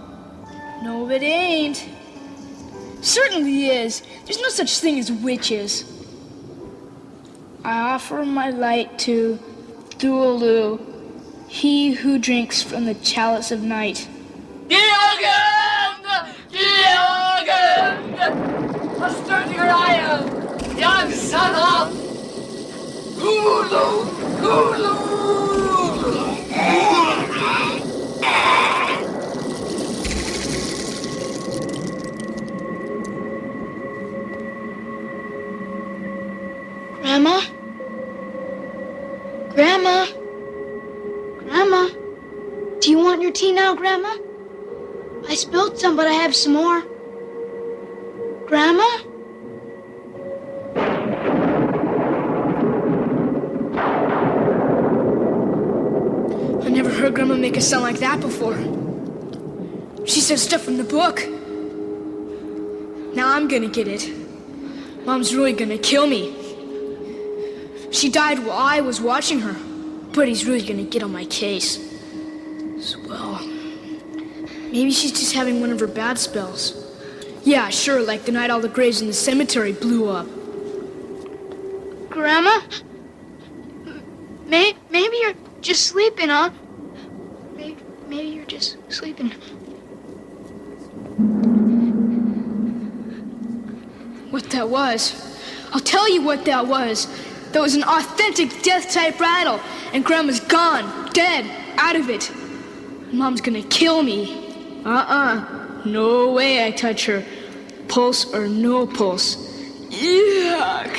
No, it ain't. Certainly is. There's no such thing as witches. I offer my light to Cthulhu, he who drinks from the chalice of night. Grandma? Grandma? Grandma? Do you want your tea now, Grandma? I spilled some, but I have some more. Grandma? I never heard Grandma make a sound like that before. She said stuff from the book. Now I'm gonna get it. Mom's really gonna kill me. She died while I was watching her, but he's really gonna get on my case. Well, maybe she's just having one of her bad spells. Yeah, sure, like the night all the graves in the cemetery blew up. Grandma? Maybe you're just sleeping, huh? Maybe you're just sleeping. What that was? I'll tell you what that was. That was an authentic death-type rattle, and Grandma's gone, dead, out of it. Mom's gonna kill me. No way I touch her. Pulse or no pulse. Yuck.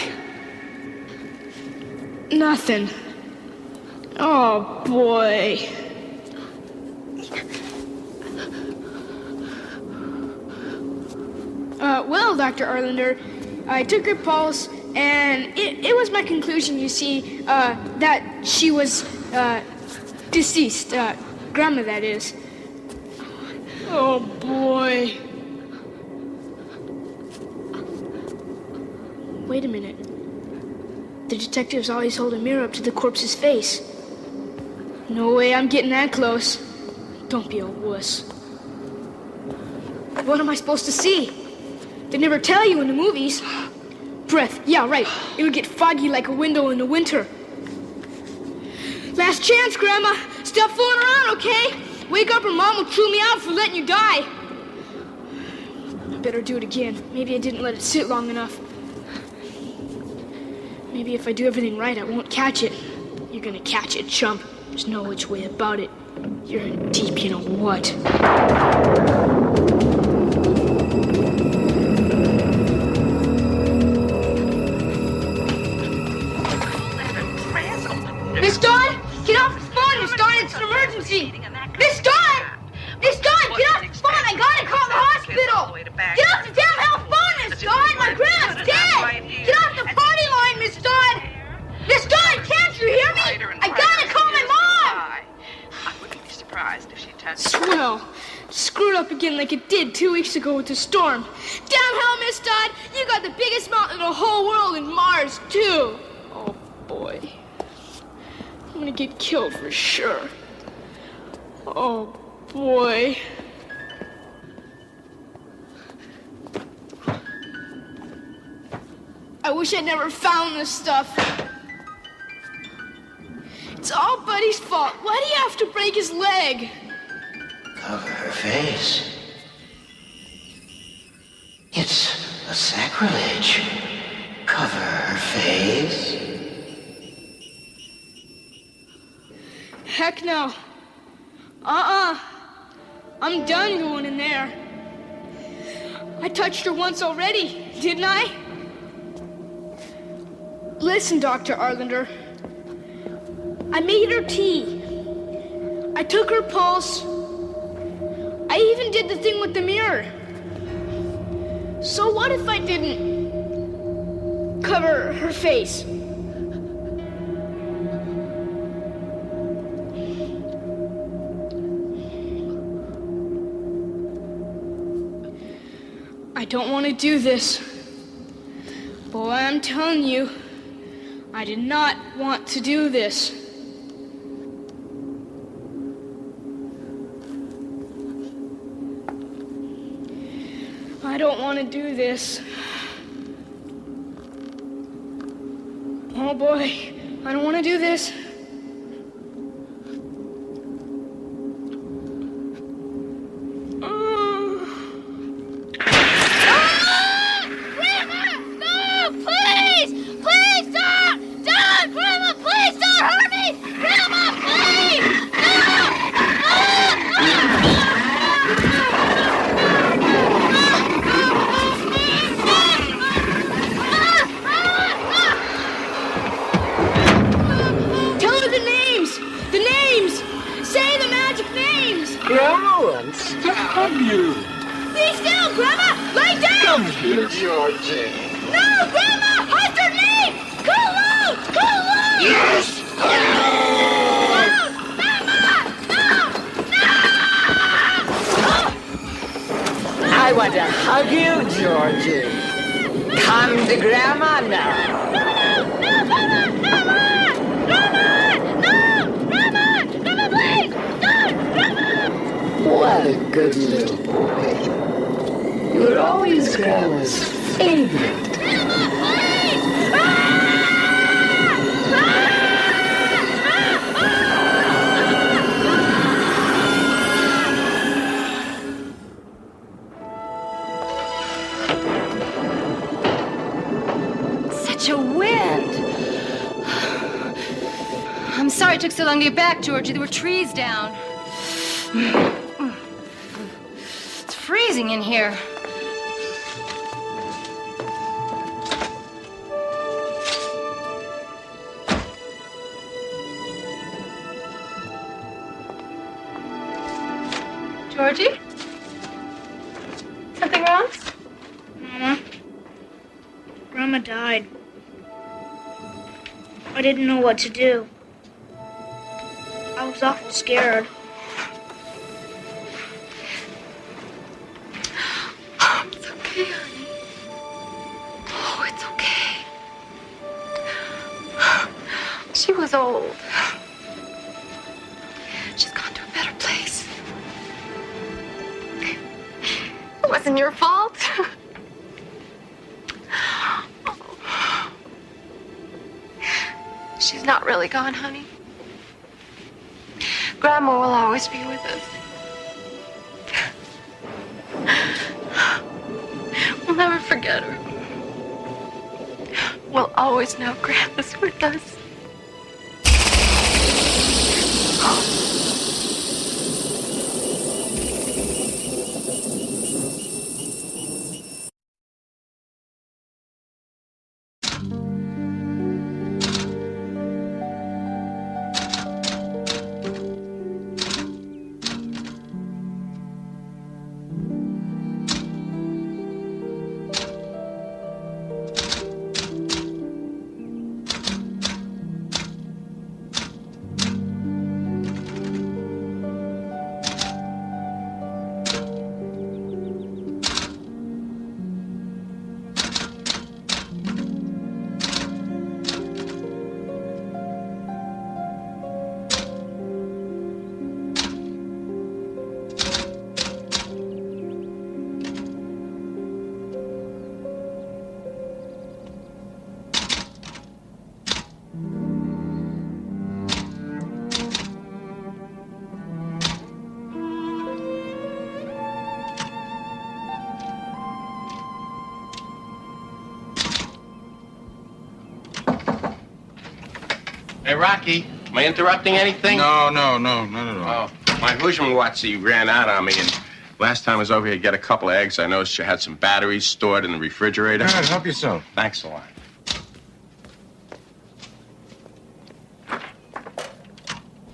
Nothing. Oh, boy. Well, Dr. Arlander, I took her pulse, and it was my conclusion, you see, that she was, deceased. Grandma, that is. Oh, boy. Wait a minute. The detectives always hold a mirror up to the corpse's face. No way I'm getting that close. Don't be a wuss. What am I supposed to see? They never tell you in the movies. Breath, yeah, right. It would get foggy like a window in the winter. Last chance, Grandma. Stop fooling around, okay? Wake up or Mom will chew me out for letting you die. I better do it again. Maybe I didn't let it sit long enough. Maybe if I do everything right, I won't catch it. You're gonna catch it, chump. There's no which way about it. You're in deep, you know what. Miss Dawn! Get off the phone, Miss Dawn! It's an emergency! Miss Dawn! Miss Dawn, get off the phone! I gotta call the hospital! Get off the damn hell phone, Miss Dawn! My grandma's dead! Get off the party line, Miss Dawn! Miss Dawn, can't you hear me? I gotta call my mom! I wouldn't be surprised. surprised if she touched it. Swell. Screwed up again like it did 2 weeks ago with the storm. Damn hell, Miss Dodd, you got the biggest mountain in the whole world in Mars, too. Oh, boy. I'm gonna get killed for sure. Oh, boy. I wish I'd never found this stuff. It's all Buddy's fault. Why do you have to break his leg? Cover her face. It's a sacrilege. Cover her face. Heck no. I'm done going in there. I touched her once already, didn't I? Listen, Dr. Arlander. I made her tea. I took her pulse. I even did the thing with the mirror. So what if I didn't cover her face? I don't want to do this. Boy, I'm telling you, I did not want to do this. I don't want to do this. Oh boy, I don't want to do this. Georgie. No, Grandma! Hunter, name! Cool! Yes! No! I want to hug you, Georgie. Come to Grandma now. What a good little boy. You were always Grandma's favorite. Such a wind. I'm sorry it took so long to get back, Georgie. There were trees down. It's freezing in here. Georgie? Something wrong? Mama, Grandma died. I didn't know what to do. I was awful scared. It's okay, honey. Oh, it's okay. She was old. She's gone to a better place. It wasn't your fault. She's not really gone, honey. Grandma will always be with us. We'll never forget her. We'll always know Grandma's with us. Rocky, am I interrupting anything? No, not at all. Oh, my Hujmanwatsi ran out on me, and last time I was over here to get a couple of eggs, I noticed you had some batteries stored in the refrigerator. All right, help yourself. Thanks a lot.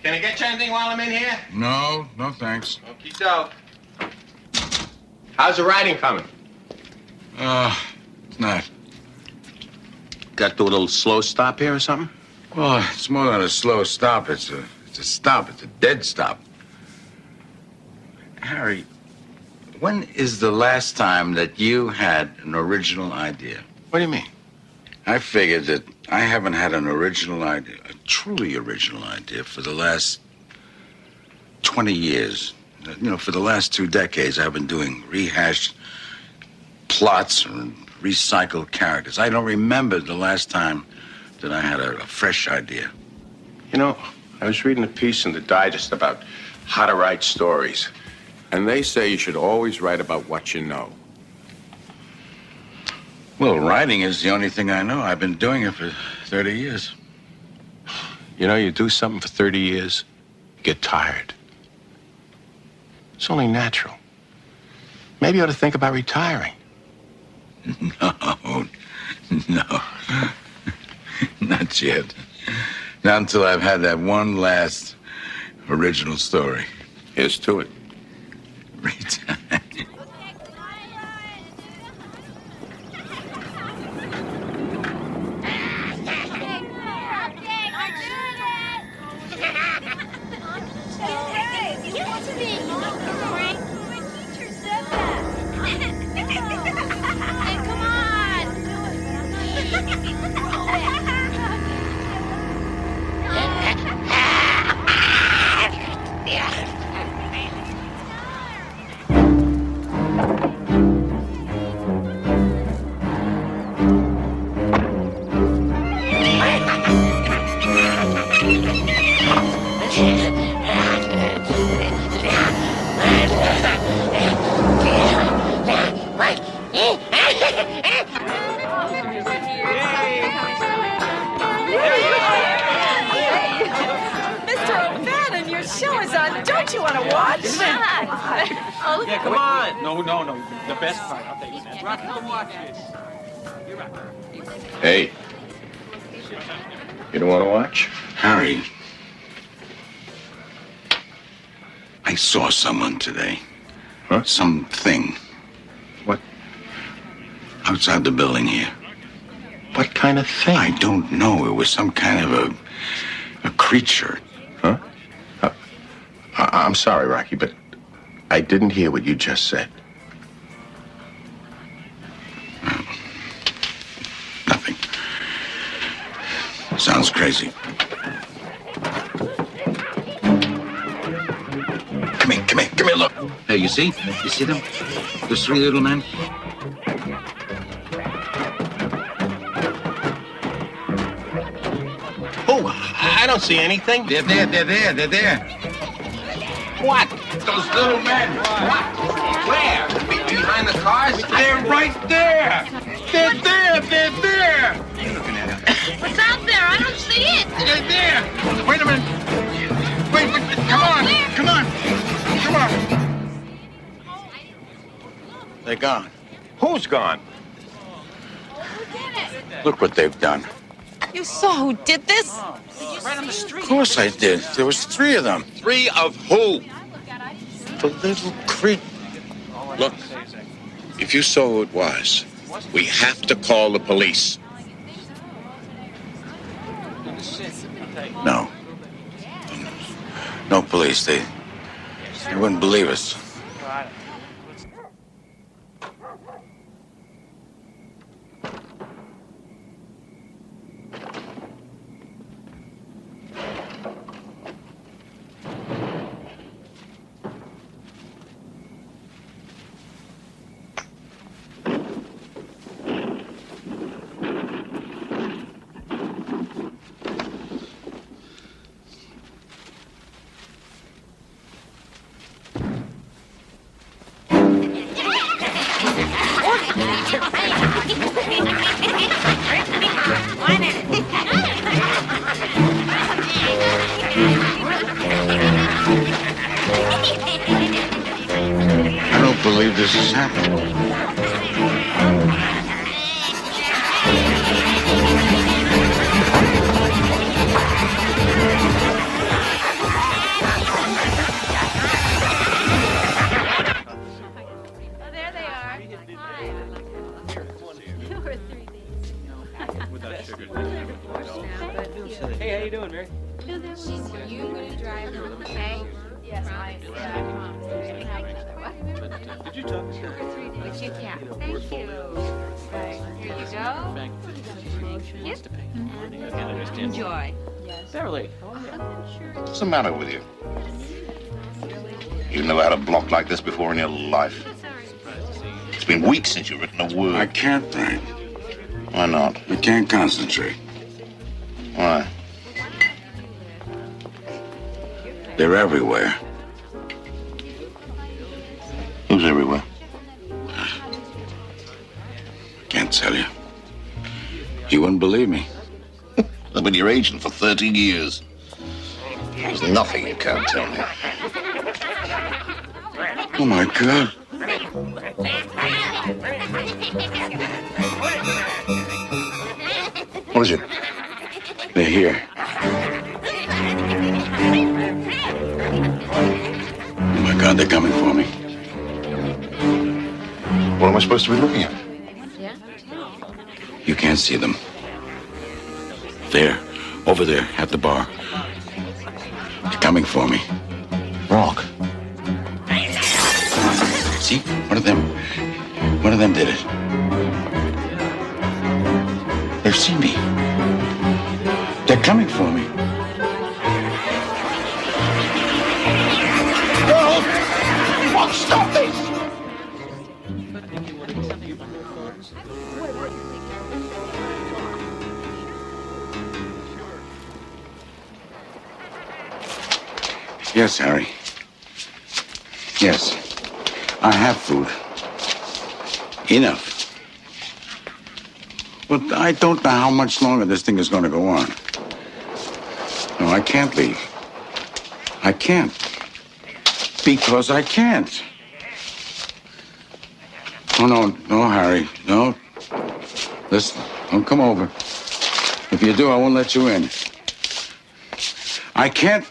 Can I get you anything while I'm in here? No, thanks. Okie doke. How's the writing coming? It's not. Got to do a little slow stop here or something? Well, it's more than a slow stop. It's a stop. It's a dead stop. Harry, when is the last time that you had an original idea? What do you mean? I figured that I haven't had an original idea, a truly original idea, for the last 20 years. You know, for the last 2 decades, I've been doing rehashed plots and recycled characters. I don't remember the last time that I had a fresh idea. You know, I was reading a piece in the Digest about how to write stories. And they say you should always write about what you know. Well, writing is the only thing I know. I've been doing it for 30 years. You know, you do something for 30 years, you get tired. It's only natural. Maybe you ought to think about retiring. No. Not yet. Not until I've had that one last original story. Here's to it. Retire. Yeah, come on. No. The best part. I'll take it. Rocky, come watch this. You're right. Hey. You don't want to watch? Harry, I saw someone today. Huh? Something. What? Outside the building here. What kind of thing? I don't know. It was some kind of a creature. Huh? I'm sorry, Rocky, but I didn't hear what you just said. Nothing. Sounds crazy. Come here, look. Hey, you see? You see them? Those 3 little men? Oh, I don't see anything. They're there. What? Those little men. What? Where? Behind the cars? They're right there. They're there. What's out there? I don't see it. They're there. Wait a minute. Wait. Come on. They're gone. Who's gone? Look what they've done. You saw who did this? Right on the street. Of course I did. There was 3 of them. 3 of who? The little creep. Look, if you saw who it was, we have to call the police. No. No police. They wouldn't believe us. believe this is happening. Hey, how you doing, Mary? You gonna drive home, okay? Yes, Did you talk to her? But you can't. Thank you. Right. Here you go. Yep. Enjoy. Yes. Beverly. What's the matter with you? You've never had a block like this before in your life. It's been weeks since you've written a word. I can't write. Why not? I can't concentrate. Why? They're everywhere. Who's everywhere? Can't tell you. You wouldn't believe me. I've been your agent for 30 years. There's nothing you can't tell me. Oh, my God. What is it? They're here. Oh, my God, they're coming for me. What am I supposed to be looking at? You can't see them. There, over there, at the bar. They're coming for me. Rock. See? One of them did it. They've seen me. They're coming for me. No! Rock, stop this! Yes, Harry. Yes. I have food. Enough. But I don't know how much longer this thing is going to go on. No, I can't leave. I can't. Because I can't. Oh, no, Harry. No. Listen, don't come over. If you do, I won't let you in. I can't.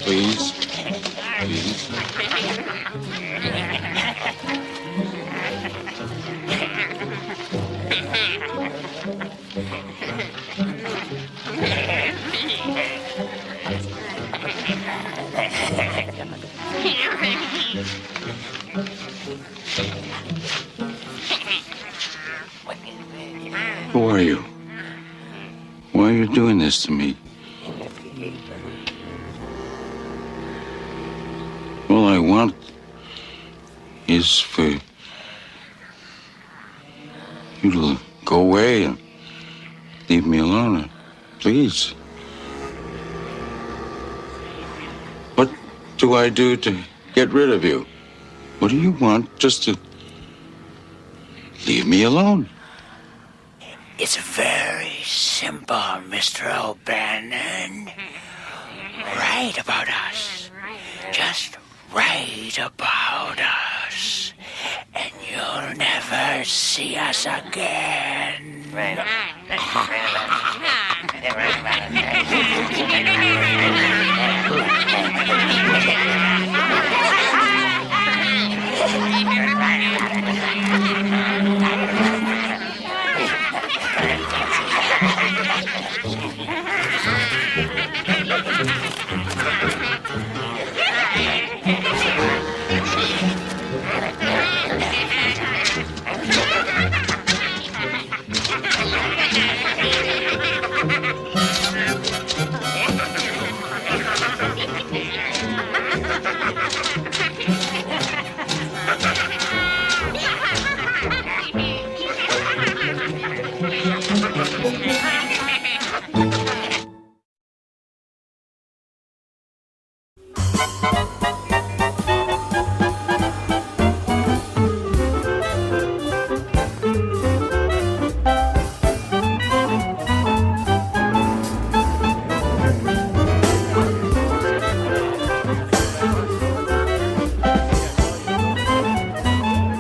Please. Please. Who are you? Why are you doing this to me? All I want is for you to go away and leave me alone. Please. What do I do to get rid of you? What do you want? Just to leave me alone? It's very simple, Mr. O'Bannon. Write about us. Just write about us. And you'll never never see us again.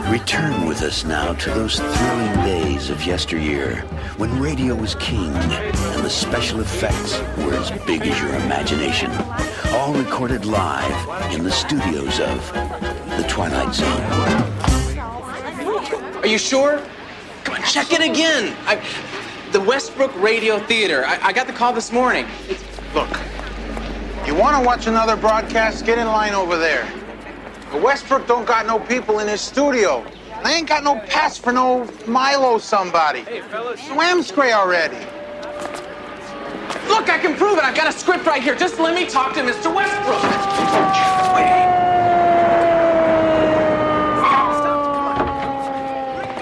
Return with us now to those thrilling days of yesteryear, when radio was king and the special effects were as big as your imagination. All recorded live in the studios of the Twilight Zone. Are you sure? Come on, check it again. The Westbrook Radio Theater. I got the call this morning. Look, you want to watch another broadcast? Get in line over there. But Westbrook don't got no people in his studio. And I ain't got no pass for no Milo somebody. Hey, fellas. Swam spray already. Look, I can prove it. I've got a script right here. Just let me talk to Mr. Westbrook.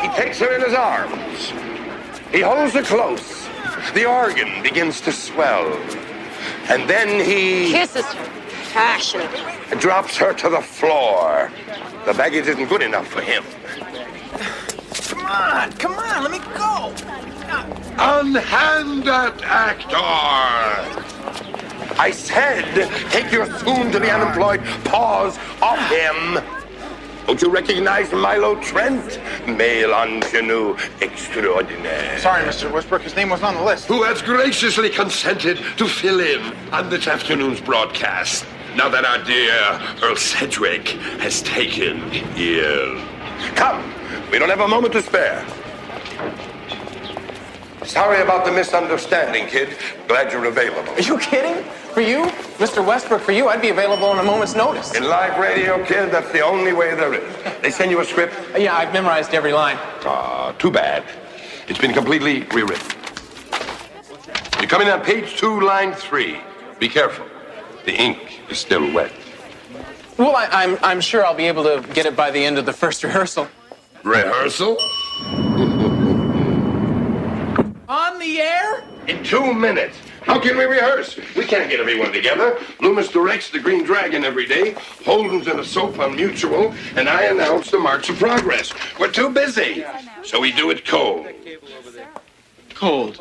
He takes her in his arms. He holds her close. The organ begins to swell. And then he Kisses her passionately. drops her to the floor. The baggage isn't good enough for him. Come on, let me go. Unhand that actor! I said, take your soon-to-be unemployed paws off him. Don't you recognize Milo Trent? Male ingenue extraordinaire. Sorry, Mr. Westbrook, his name was on the list. Who has graciously consented to fill in on this afternoon's broadcast, now that our dear Earl Sedgwick has taken ill. Come, we don't have a moment to spare. Sorry about the misunderstanding, kid. Glad you're available. Are you kidding? For you, Mr. Westbrook, for you, I'd be available on a moment's notice. In live radio, kid, that's the only way there is. They send you a script? Yeah, I've memorized every line. Too bad. It's been completely rewritten. You're coming on page 2, line 3. Be careful. The ink is still wet. Well, I'm sure I'll be able to get it by the end of the first rehearsal. Rehearsal? On the air? In 2 minutes. How can we rehearse? We can't get everyone together. Loomis directs the Green Dragon every day. Holden's in a soap on Mutual. And I announce the March of Progress. We're too busy. So we do it cold. Cold.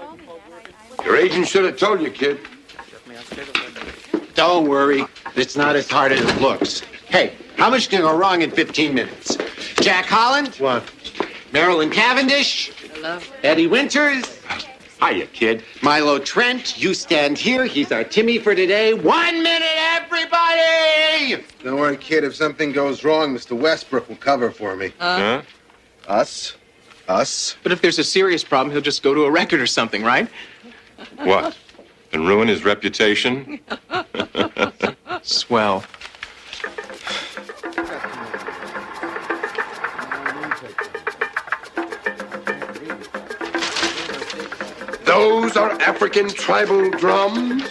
Your agent should have told you, kid. Don't worry. It's not as hard as it looks. Hey, how much can go wrong in 15 minutes? Jack Holland? What? Marilyn Cavendish? Hello. Eddie Winters? Hiya, kid. Milo Trent, you stand here. He's our Timmy for today. 1 minute, everybody! Don't worry, kid. If something goes wrong, Mr. Westbrook will cover for me. Huh? Us? But if there's a serious problem, he'll just go to a record or something, right? What? And ruin his reputation? Swell. Those are African tribal drums?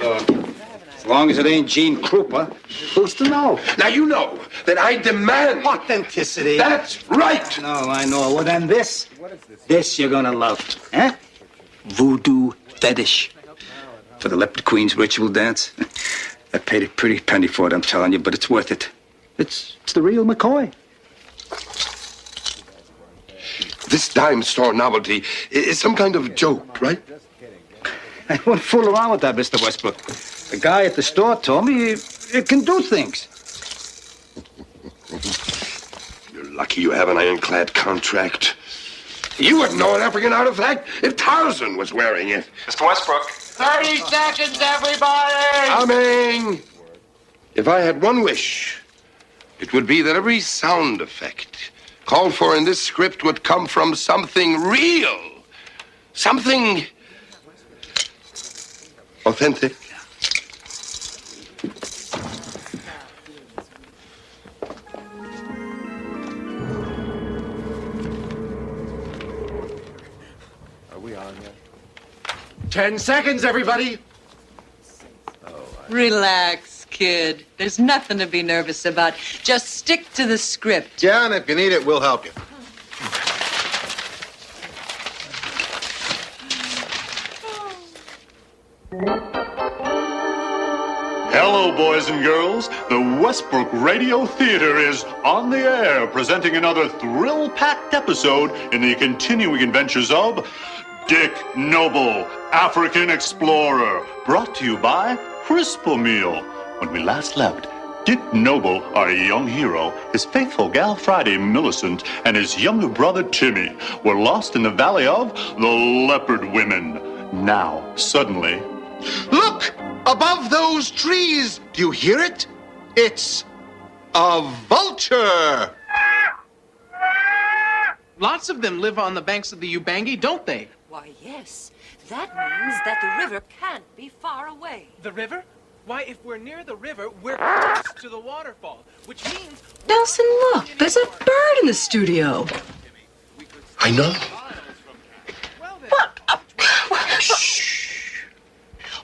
As long as it ain't Gene Krupa, who's to know? Now you know that I demand authenticity. That's right. No, I know. Well, then this you're gonna love. Eh? Voodoo fetish. For the Leopard Queen's ritual dance. I paid a pretty penny for it, I'm telling you, but it's worth it. It's the real McCoy. This dime store novelty is some kind of joke, right? I won't fool around with that, Mr. Westbrook. The guy at the store told me it can do things. You're Lucky you have an ironclad contract. You wouldn't know an African artifact if Tarzan was wearing it. Mr. Westbrook. 30 seconds, everybody! Coming! If I had one wish, it would be that every sound effect called for in this script would come from something real. Something authentic. Are we on yet? 10 seconds, everybody! Relax, kid. There's nothing to be nervous about. Just stick to the script. Yeah, and if you need it, we'll help you. Hello, boys and girls. The Westbrook Radio Theater is on the air, presenting another thrill-packed episode in the continuing adventures of Dick Noble, African Explorer, brought to you by Crispomil. When we last left, Dick Noble, our young hero, his faithful gal Friday Millicent, and his younger brother Timmy were lost in the valley of the Leopard Women. Now, suddenly... Look! Above those trees! Do you hear it? It's a vulture! Lots of them live on the banks of the Ubangi, don't they? Why, yes. That means that the river can't be far away. The river? Why, if we're near the river, we're close to the waterfall, which means... Nelson, look, there's a bird in the studio. I know.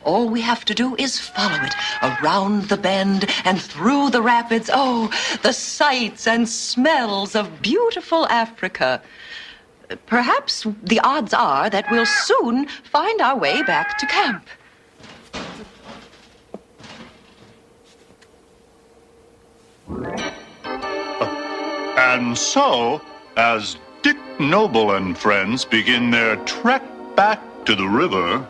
All we have to do is follow it around the bend and through the rapids. Oh, the sights and smells of beautiful Africa. Perhaps the odds are that we'll soon find our way back to camp. And so, as Dick Noble and friends begin their trek back to the river...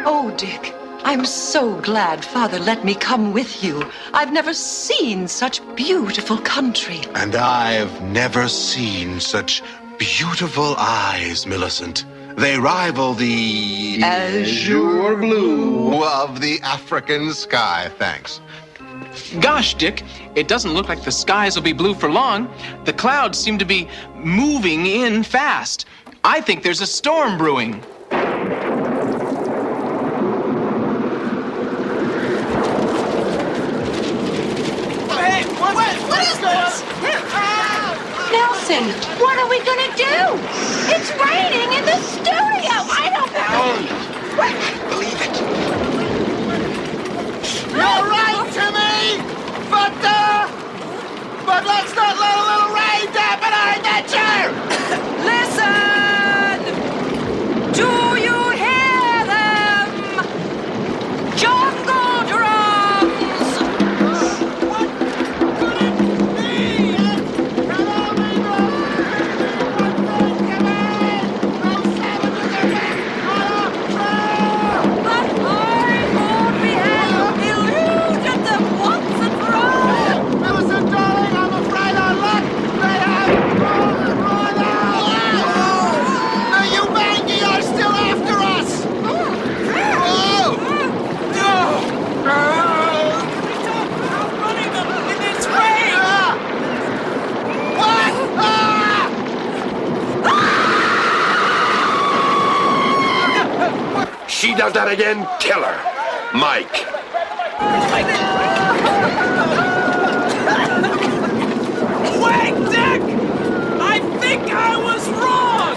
Oh, Dick, I'm so glad Father let me come with you. I've never seen such beautiful country. And I've never seen such beautiful eyes, Millicent. They rival the azure blue of the African sky. Thanks. Gosh, Dick, it doesn't look like the skies will be blue for long. The clouds seem to be moving in fast. I think there's a storm brewing. Hey, what is this? Nelson, what are we gonna do? It's raining in the studio. I don't know. Believe it. You're right, Timmy! But let's not let a little rain dampen our adventure! Listen! Do you hear them? Jungle drums! What could it be? But I thought we had eluded them once and for all! Millicent, darling, I'm afraid our luck may have run out! The Ubangi are still after us! Whoa! Running them in this rain! What? She does that again, kill her. Mike. Wait, Dick! I think I was wrong!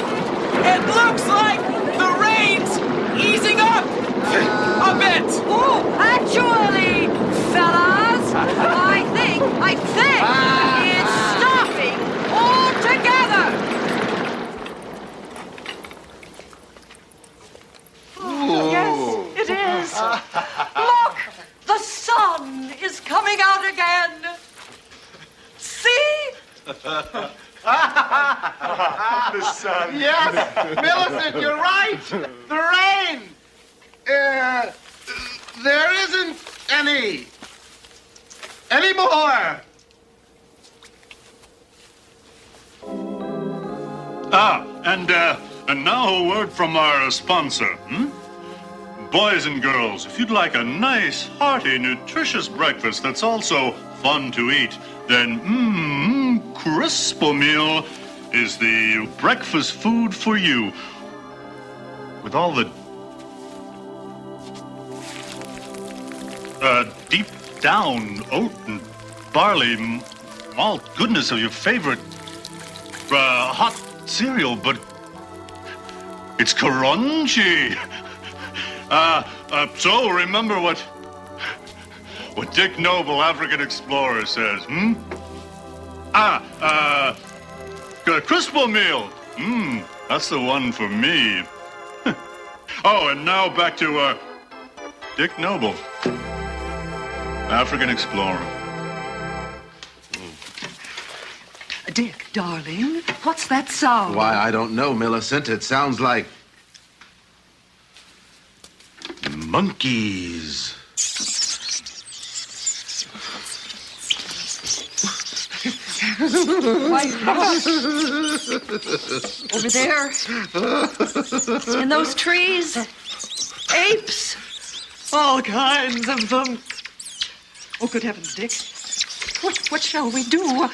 It looks like the rain's easing up a bit! Oh, actually, fellas, I think it's stopping altogether! Yes, it is. Look, the sun is coming out again. See? The sun. Yes, Millicent, you're right. The rain. There isn't any more. And now a word from our sponsor. Boys and girls, if you'd like a nice, hearty, nutritious breakfast that's also fun to eat, then Crisp-O-Meal is the breakfast food for you. With all the deep down oat and barley malt goodness of your favorite hot cereal, but it's crunchy. So remember what Dick Noble, African explorer, says, Crisp-O-Meal. That's the one for me. Oh, and now back to Dick Noble, African explorer. Dick, darling, what's that sound? Why, I don't know, Millicent. It sounds like monkeys. White House. Over there. In those trees. Apes. All kinds of them. Oh, good heavens, Dick. What shall we do?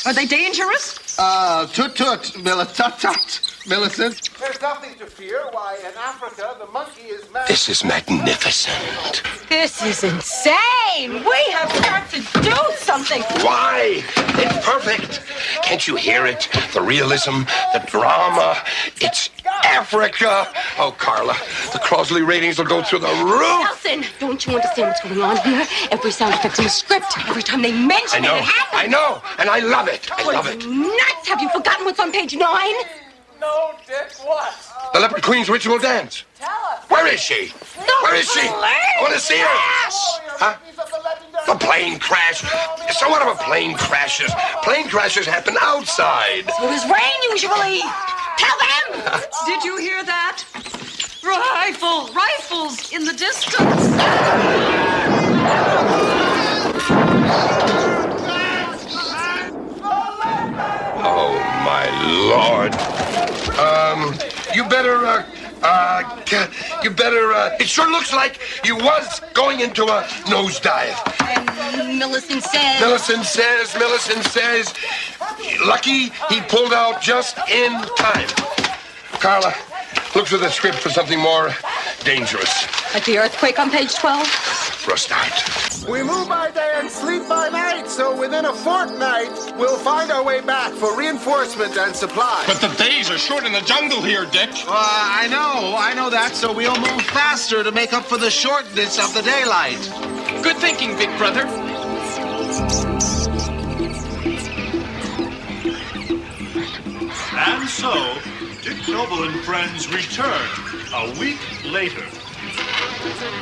Are they dangerous? Tut-tut, Millicent. There's nothing to fear. Why, in Africa, the monkey is mad. This is magnificent. This is insane! We have got to do something! Why? It's perfect. Can't you hear it? The realism, the drama. It's Africa. Oh, Carla, the Crosley ratings will go through the roof. Nelson, don't you understand what's going on here? Every sound effect in the script, every time they mention it, it happens. I know, and I love it. I love it. Nuts! Have you forgotten what's on page 9? No, Dick, what? The Leopard Queen's ritual dance. Tell us. Where is she? Where is she? I want to see her. Huh? The plane crash. So what about plane crashes? Plane crashes happen outside. So does rain usually. Tell them! Did you hear that? Rifles in the distance. Oh, my Lord. It sure looks like you was going into a nosedive. And Millicent says... Millicent says, lucky he pulled out just in time. Carla, look through the script for something more dangerous. Like the earthquake on page 12? For a start. We move by day and sleep by night, so within a fortnight, we'll find our way back for reinforcement and supplies. But the days are short in the jungle here, Dick. I know that, so we'll move faster to make up for the shortness of the daylight. Good thinking, big brother. And so, Dick Noble and friends return a week later.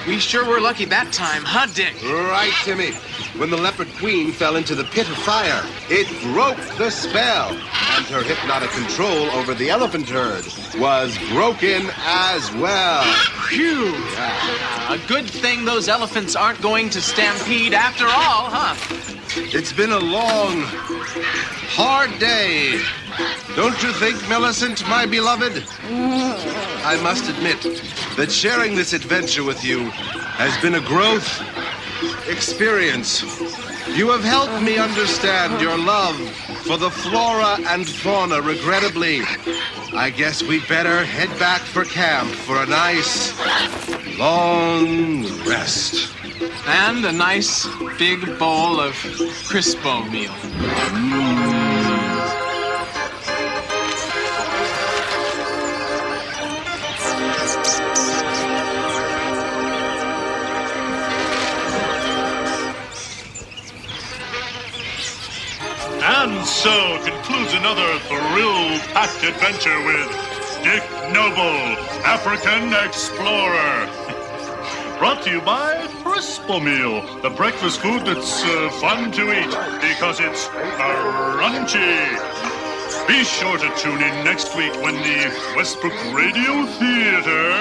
We sure were lucky that time, huh, Dick? Right, Timmy. When the Leopard Queen fell into the pit of fire, it broke the spell, and her hypnotic control over the elephant herd was broken as well. Phew! A good thing those elephants aren't going to stampede after all, huh? It's been a long, hard day. Don't you think, Millicent, my beloved? I must admit that sharing this adventure with you has been a growth experience. You have helped me understand your love for the flora and fauna. Regrettably, I guess we better head back for camp for a nice, long rest. And a nice big bowl of Crisp-O-Meal. And so concludes another thrill-packed adventure with Dick Noble, African explorer. Brought to you by Crisp-O-Meal, the breakfast food that's fun to eat because it's crunchy. Be sure to tune in next week when the Westbrook Radio Theater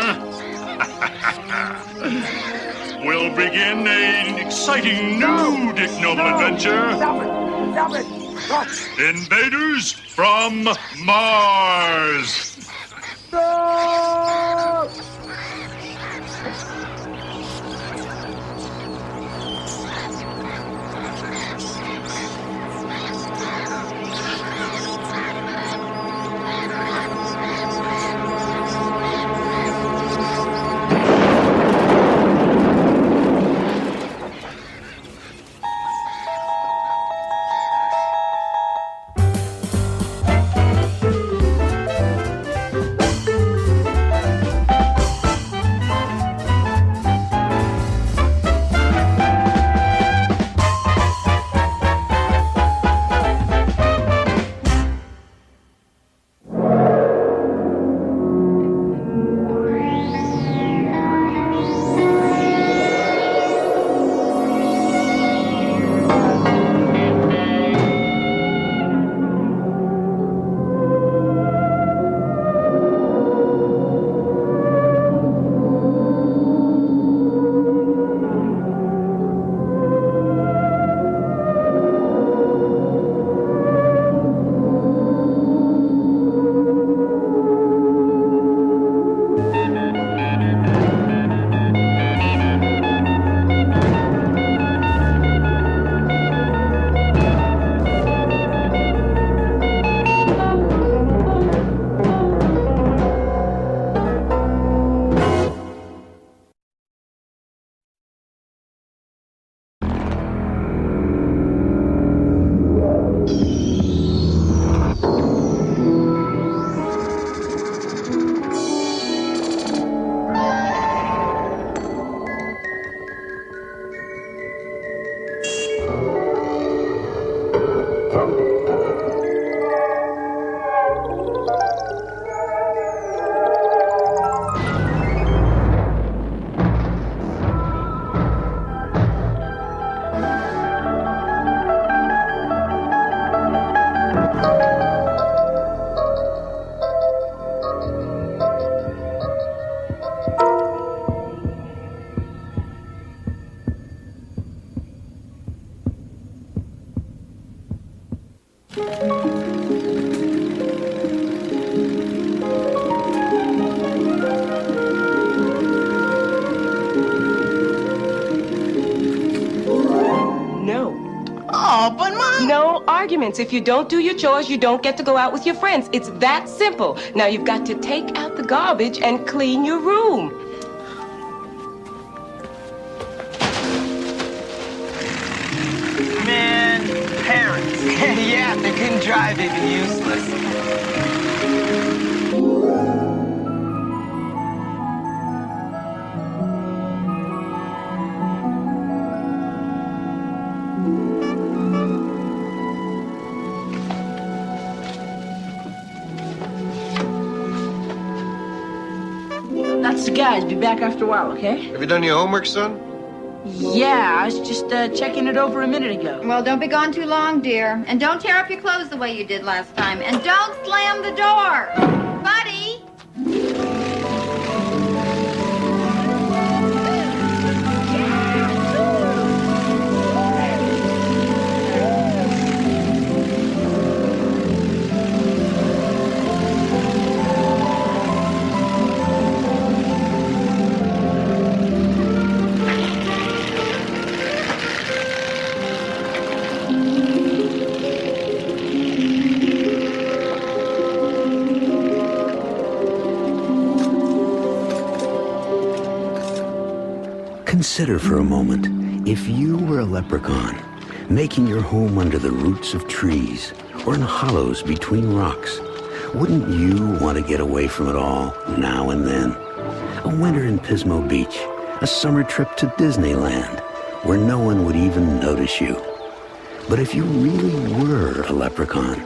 will begin an exciting new Dick Noble adventure. Stop it! Invaders from Mars! No arguments. If you don't do your chores, you don't get to go out with your friends. It's that simple. Now you've got to take out the garbage and clean your room. Man, parents. Yeah, if they couldn't drive, they'd be useless. That's the guys. Be back after a while, okay? Have you done your homework, son? Yeah, I was just checking it over a minute ago. Well, don't be gone too long, dear. And don't tear up your clothes the way you did last time. And don't slam the door. Buddy! Consider for a moment, if you were a leprechaun, making your home under the roots of trees or in hollows between rocks, wouldn't you want to get away from it all now and then? A winter in Pismo Beach, a summer trip to Disneyland, where no one would even notice you. But if you really were a leprechaun,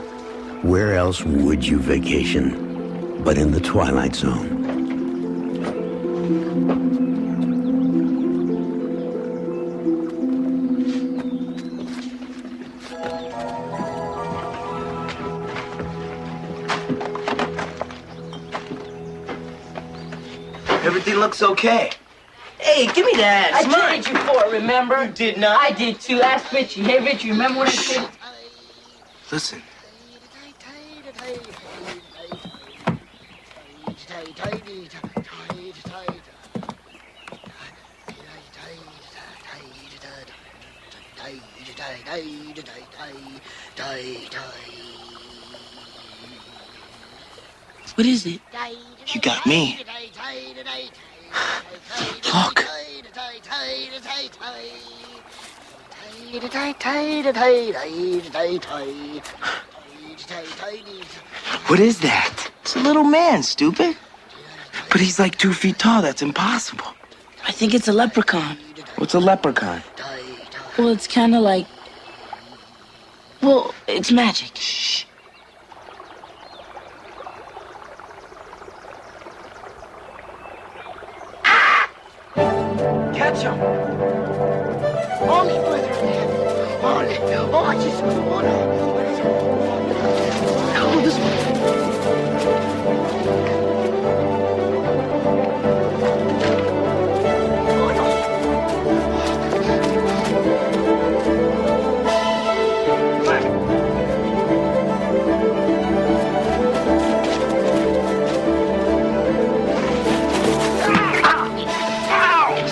where else would you vacation but in the Twilight Zone? Everything looks okay. Hey, give me that. I traded you for it, remember? You did not. I did too. Ask Richie. Hey, Richie, remember when I said... Listen. What is it? You got me. Look. What is that? It's a little man, stupid. But he's like 2 feet tall. That's impossible. I think it's a leprechaun. What's a leprechaun? Well, it's kind of like... Well, it's magic. Shh. Catch him. Oh, me brother in heaven. Oh, Jesus. Oh, no. Oh, this one.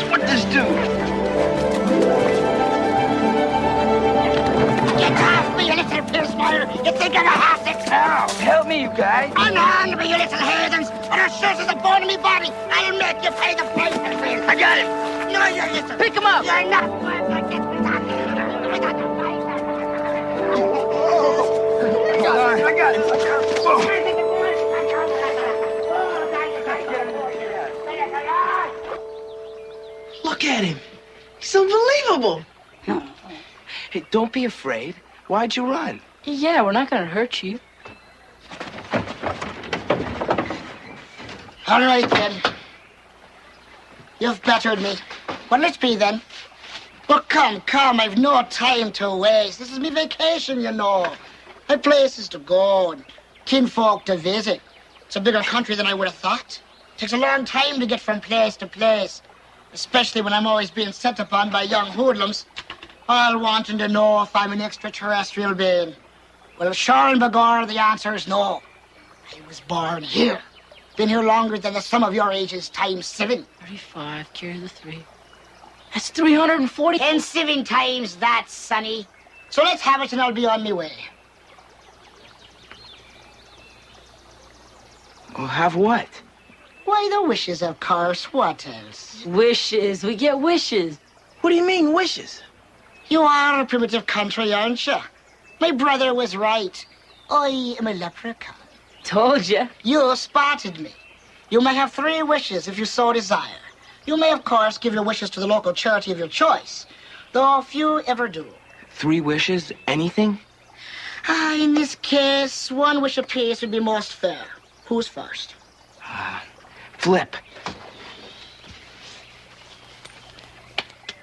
What'd this do? Get off me, you little pissfire. You think I'm a half-sick now? Help me, you guys. Unhand me, you little heathens. Or as sure as the bone in me body, I'll make you pay the price for this. I got him. No, you listen. Pick him up. You're not going to get me down here. I got the price. I got it. Look at him. He's unbelievable. Hey, don't be afraid. Why'd you run? Yeah, we're not gonna hurt you. All right, then. You've bettered me. Well, let's be then. But come, I've no time to waste. This is me vacation, you know. I've places to go and kinfolk to visit. It's a bigger country than I would have thought. It takes a long time to get from place to place, especially when I'm always being set upon by young hoodlums, all wanting to know if I'm an extraterrestrial being. Well, sure and begore, the answer is no. I was born here. Been here longer than the sum of your ages times 7. 35, carry the 3. That's 340. 10 7 times that, sonny. So let's have it and I'll be on my way. Well, have what? Why, the wishes, of course. What else? Wishes. We get wishes. What do you mean, wishes? You are a primitive country, aren't you? My brother was right. I am a leprechaun. Told you. You spotted me. You may have 3 wishes if you so desire. You may, of course, give your wishes to the local charity of your choice, though few ever do. 3 wishes? Anything? In this case, 1 wish apiece would be most fair. Who's first? Flip.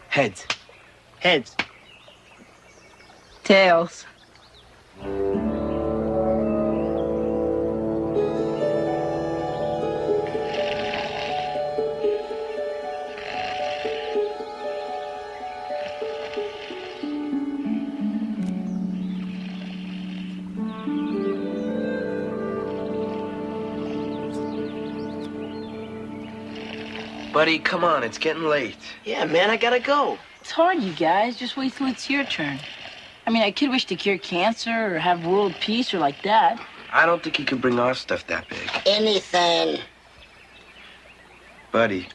Heads. Heads. Tails. Buddy, come on, it's getting late. Yeah, man, I gotta go. It's hard, you guys. Just wait till it's your turn. I mean, I could wish to cure cancer or have world peace or like that. I don't think you can bring our stuff that big. Anything. Buddy.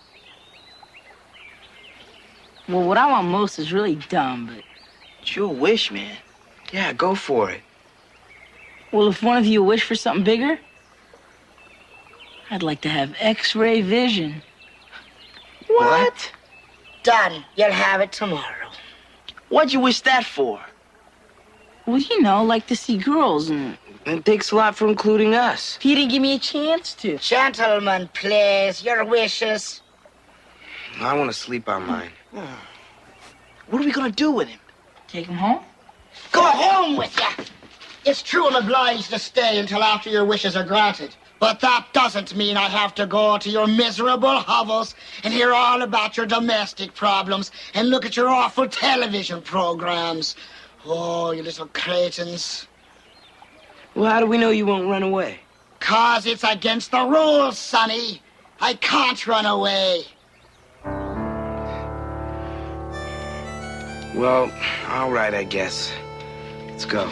Well, what I want most is really dumb, but... It's your wish, man. Yeah, go for it. Well, if one of you wish for something bigger, I'd like to have X-ray vision. What? Done. You'll have it tomorrow. What'd you wish that for? Well, you know, like to see girls and... And thanks a lot for including us. He didn't give me a chance to. Gentlemen, please, your wishes. I want to sleep on mine. What are we gonna do with him? Take him home? Go home with you. It's true I'm obliged to stay until after your wishes are granted. But that doesn't mean I have to go to your miserable hovels and hear all about your domestic problems and look at your awful television programs. Oh, you little cretins. Well, how do we know you won't run away? 'Cause it's against the rules, Sonny. I can't run away. Well, all right, I guess. Let's go.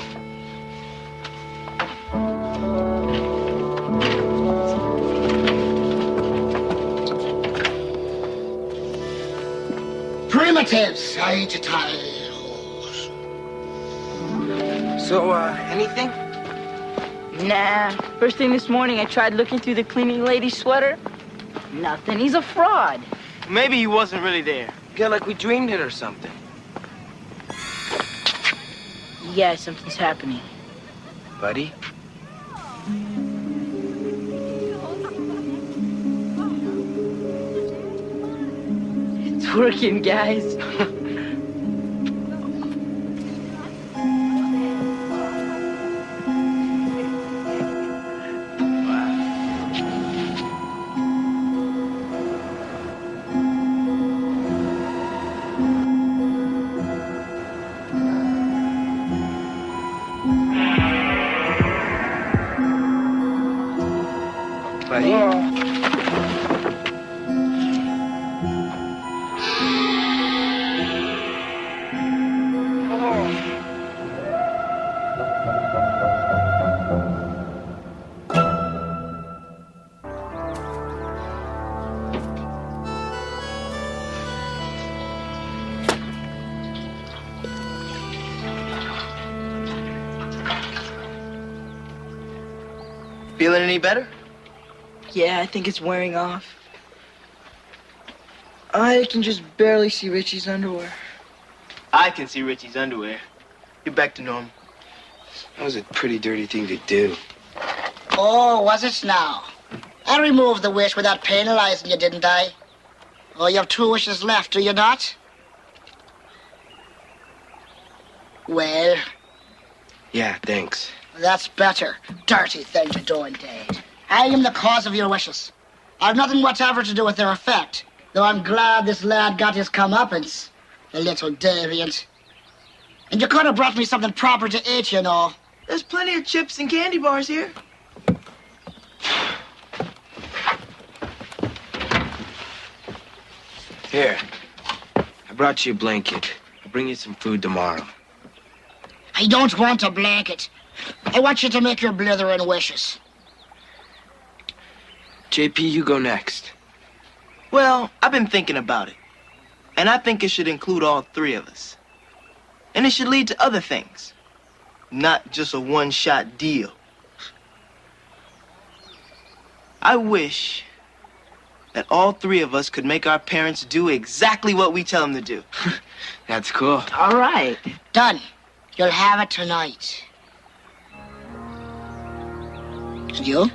Primitives, I to tie. So, anything? Nah. First thing this morning, I tried looking through the cleaning lady's sweater. Nothing. He's a fraud. Maybe he wasn't really there. Yeah, like we dreamed it or something. Yeah, something's happening. Buddy? It's working, guys. Feeling any better? Yeah, I think it's wearing off. I can just barely see Richie's underwear. I can see Richie's underwear. You're back to normal. That was a pretty dirty thing to do. Oh, was it now? I removed the wish without penalizing you, didn't I? Oh, you have 2 wishes left, do you not? Well, Yeah, thanks. that's better. Dirty thing to do indeed. I am the cause of your wishes. I've nothing whatever to do with their effect, though I'm glad this lad got his comeuppance. The little deviant. And you could have brought me something proper to eat, you know. There's plenty of chips and candy bars here. Here. I brought you a blanket. I'll bring you some food tomorrow. I don't want a blanket. I want you to make your blithering wishes. JP, you go next. Well, I've been thinking about it. And I think it should include all 3 of us. And it should lead to other things. Not just a one-shot deal. I wish that all 3 of us could make our parents do exactly what we tell them to do. That's cool. All right. Done. You'll have it tonight. And you?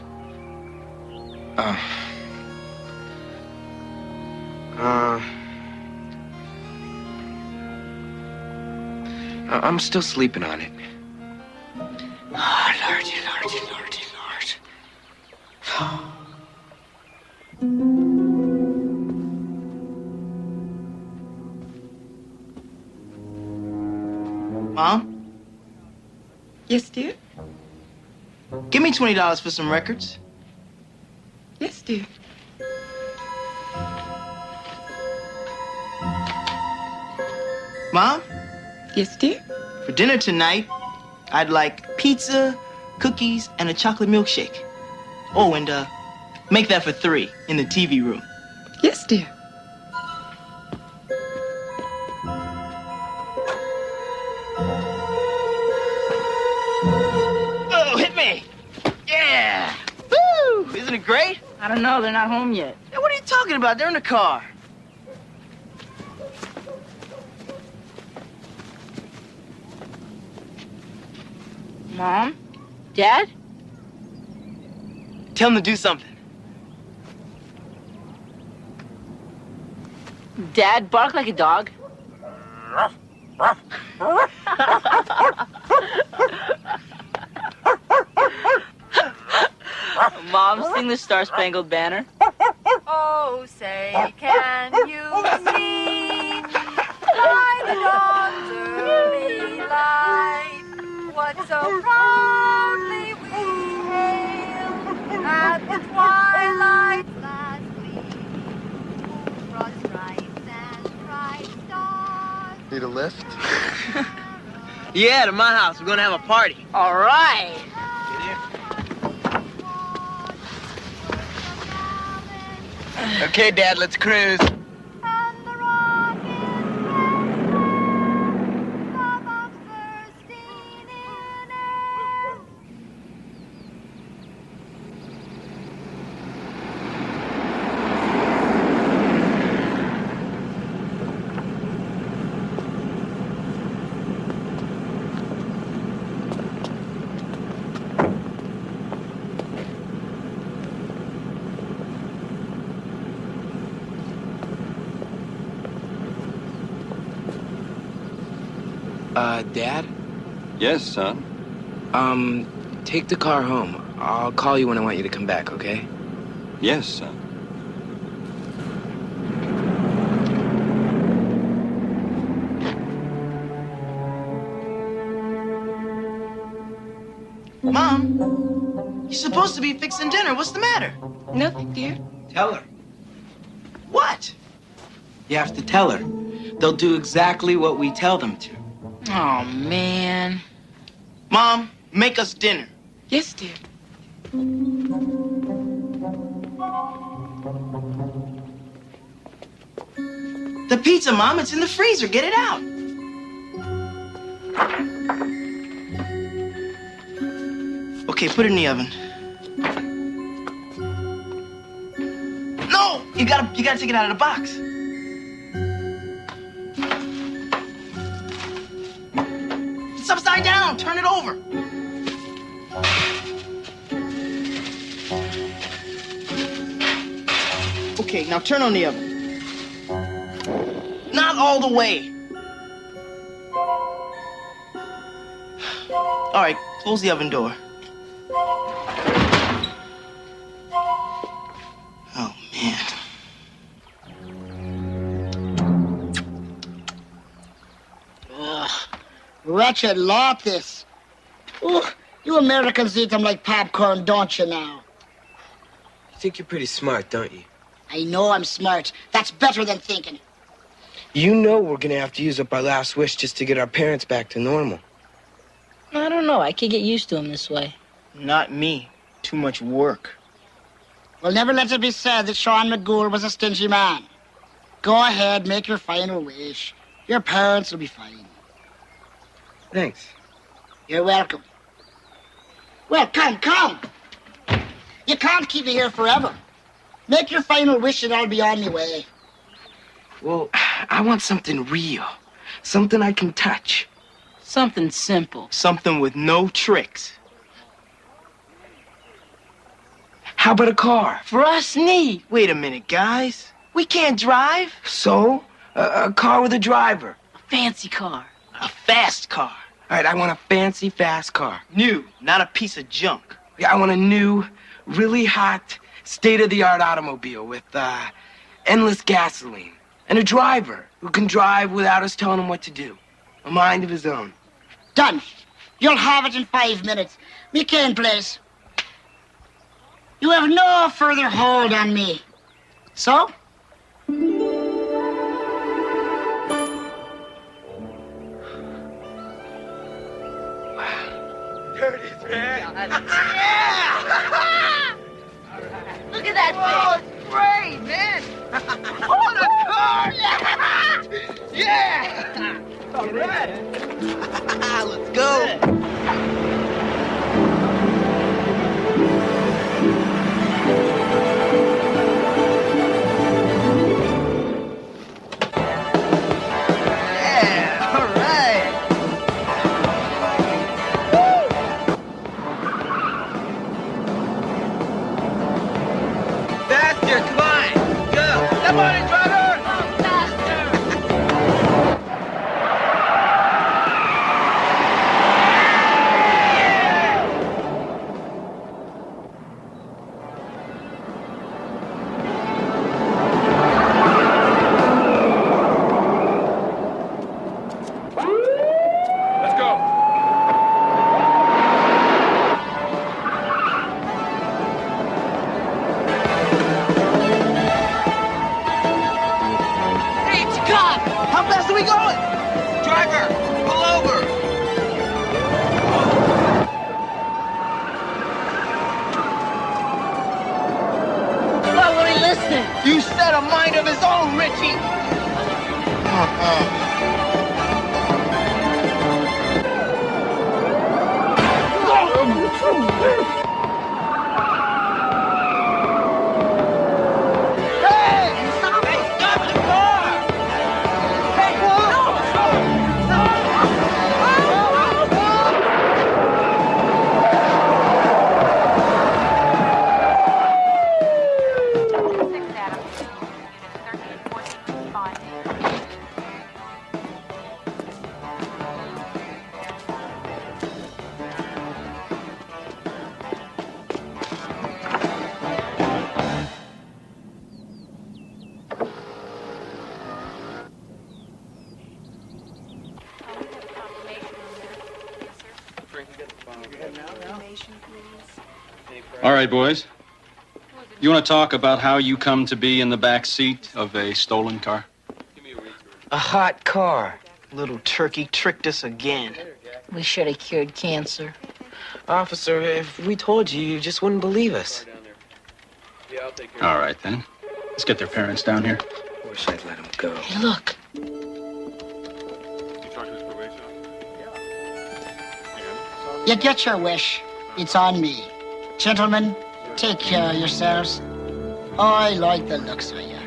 I'm still sleeping on it. Oh, Lordy, Lordy, Lordy, Lord. Mom? Yes, dear? Give me $20 for some records. Yes, dear. Mom? Yes, dear? For dinner tonight, I'd like pizza, cookies, and a chocolate milkshake. Oh, and make that for 3 in the TV room. Yes, dear. Oh, hit me! Yeah! Woo! Isn't it great? I don't know. They're not home yet. Hey, what are you talking about? They're in the car. Mom? Dad? Tell them to do something. Dad, bark like a dog. Mom, sing the Star-Spangled Banner. Oh, say, can you see by the dawn's early light what so proudly we need a lift? Yeah, to my house. We're gonna have a party. All right. Okay, Dad, let's cruise. Dad? Yes, son? Take the car home. I'll call you when I want you to come back, okay? Yes, son. Mom, you're supposed to be fixing dinner. What's the matter? Nothing, dear. Tell her. What? You have to tell her. They'll do exactly what we tell them to. Oh, man. Mom, make us dinner. Yes, dear. The pizza, Mom, it's in the freezer. Get it out. Okay, put it in the oven. No! You gotta take it out of the box. It's upside down. Turn it over. Okay, now turn on the oven. Not all the way. All right, close the oven door. Oh, man. Ugh, wretched lot, this. Ooh, you Americans eat them like popcorn, don't you now? You think you're pretty smart, don't you? I know I'm smart. That's better than thinking. You know we're gonna have to use up our last wish just to get our parents back to normal. I don't know. I could get used to him this way. Not me. Too much work. Well, never let it be said that Sean McGool was a stingy man. Go ahead, make your final wish. Your parents will be fine. Thanks. You're welcome. Well, come. You can't keep me here forever. Make your final wish and I'll be on my way. Well, I want something real. Something I can touch. Something simple. Something with no tricks. How about a car? For us, neat. Wait a minute, guys. We can't drive. So? A car with a driver. A fancy car. A fast car. All right, I want a fancy, fast car. New, not a piece of junk. Yeah, I want a new, really hot, state-of-the-art automobile with endless gasoline. And a driver who can drive without us telling him what to do. A mind of his own. Done. You'll have it in 5 minutes. Me cane place. You have no further hold on me. So? There it is, man. Yeah! Look at that thing. Oh, it's great, man. Oh, the car. Yeah. All right. Let's go. Yeah, all right. Faster, come on. Go. Come on, driver. You set a mind of his own, Richie. All right, boys. You want to talk about how you come to be in the back seat of a stolen car? A hot car. Little turkey tricked us again. We should have cured cancer. Officer, if we told you, you just wouldn't believe us. All right, then. Let's get their parents down here. Wish I'd let them go. Hey, look. You get your wish. It's on me. Gentlemen, take care of yourselves. I like the looks of you.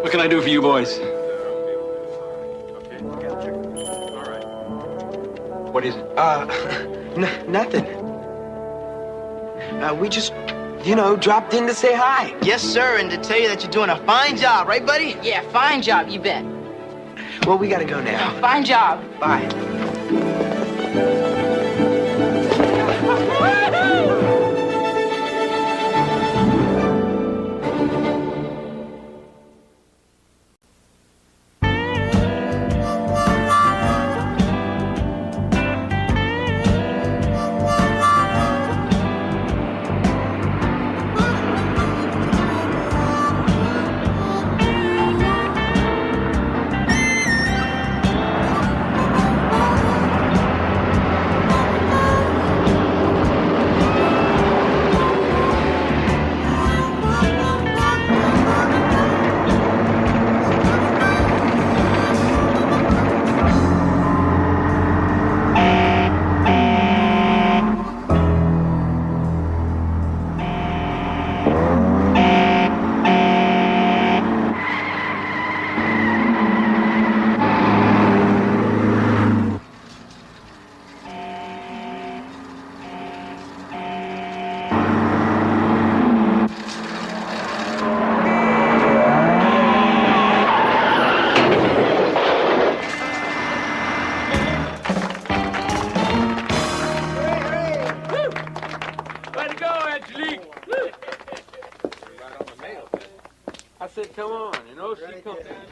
What can I do for you boys? What is it? Nothing. We just, dropped in to say hi. Yes, sir, and to tell you that you're doing a fine job, right, buddy? Yeah, fine job, you bet. Well, we gotta go now. Fine job. Bye.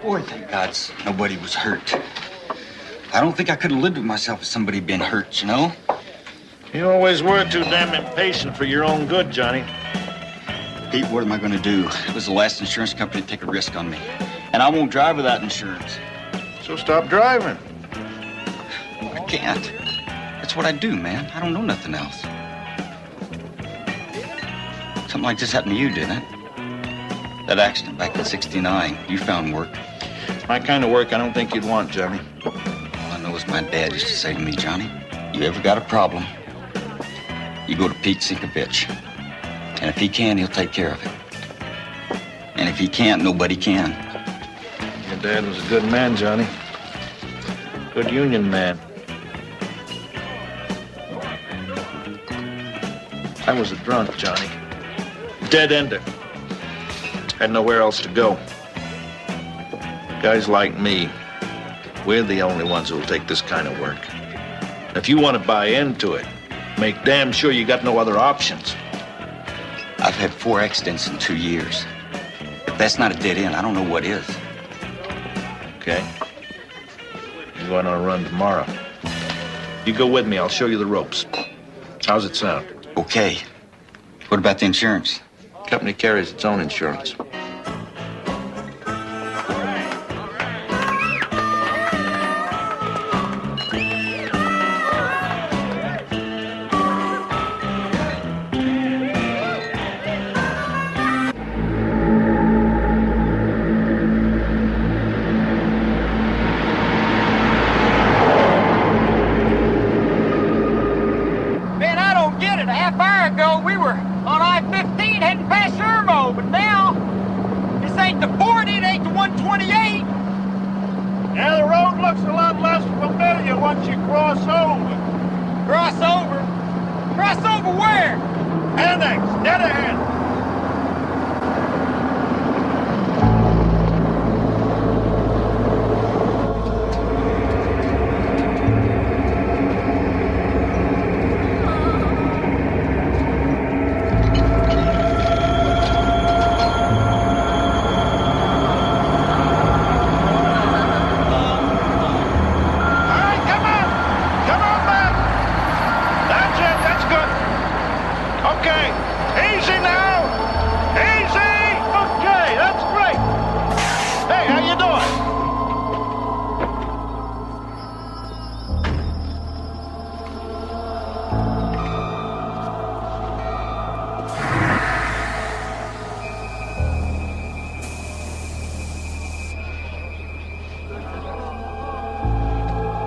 Boy, thank God nobody was hurt. I don't think I could have lived with myself if somebody had been hurt, you know? You always were too damn impatient for your own good, Johnny. Pete, what am I going to do? It was the last insurance company to take a risk on me. And I won't drive without insurance. So stop driving. I can't. That's what I do, man. I don't know nothing else. Something like this happened to you, didn't it? That accident back in '69. You found work. My kind of work I don't think you'd want, Johnny. All I know is my dad used to say to me, Johnny, you ever got a problem, you go to Pete, sink a bitch. And if he can, he'll take care of it. And if he can't, nobody can. Your dad was a good man, Johnny. Good union man. I was a drunk, Johnny. Dead ender. Had nowhere else to go. Guys like me, we're the only ones who will take this kind of work. If you want to buy into it, make damn sure you got no other options. I've had 4 accidents in 2 years. If that's not a dead end, I don't know what is. Okay? You're going on a run tomorrow. You go with me, I'll show you the ropes. How's it sound? Okay. What about the insurance? Company carries its own insurance. looks a lot less familiar once you cross over. Cross over? Cross over where? Annex, dead ahead.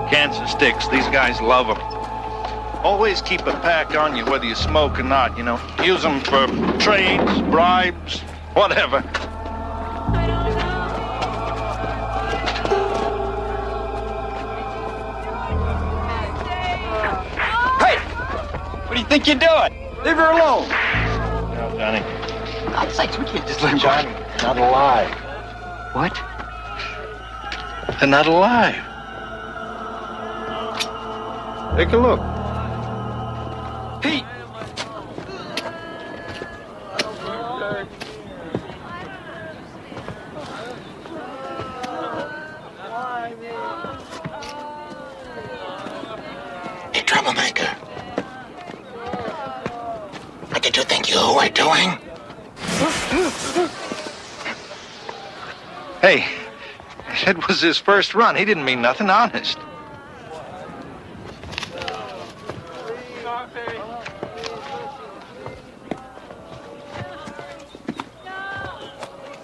Cancer sticks, these guys love them. Always keep a pack on you, whether you smoke or not, you know. Use them for trades, bribes, whatever. Hey! What do you think you're doing? Leave her alone. No, Johnny. For God's sakes, we can't just let him Johnny, not alive. What? They're not alive. Take a look. Pete! Hey, troublemaker. What did you think you were doing? Hey, it was his first run. He didn't mean nothing, honest.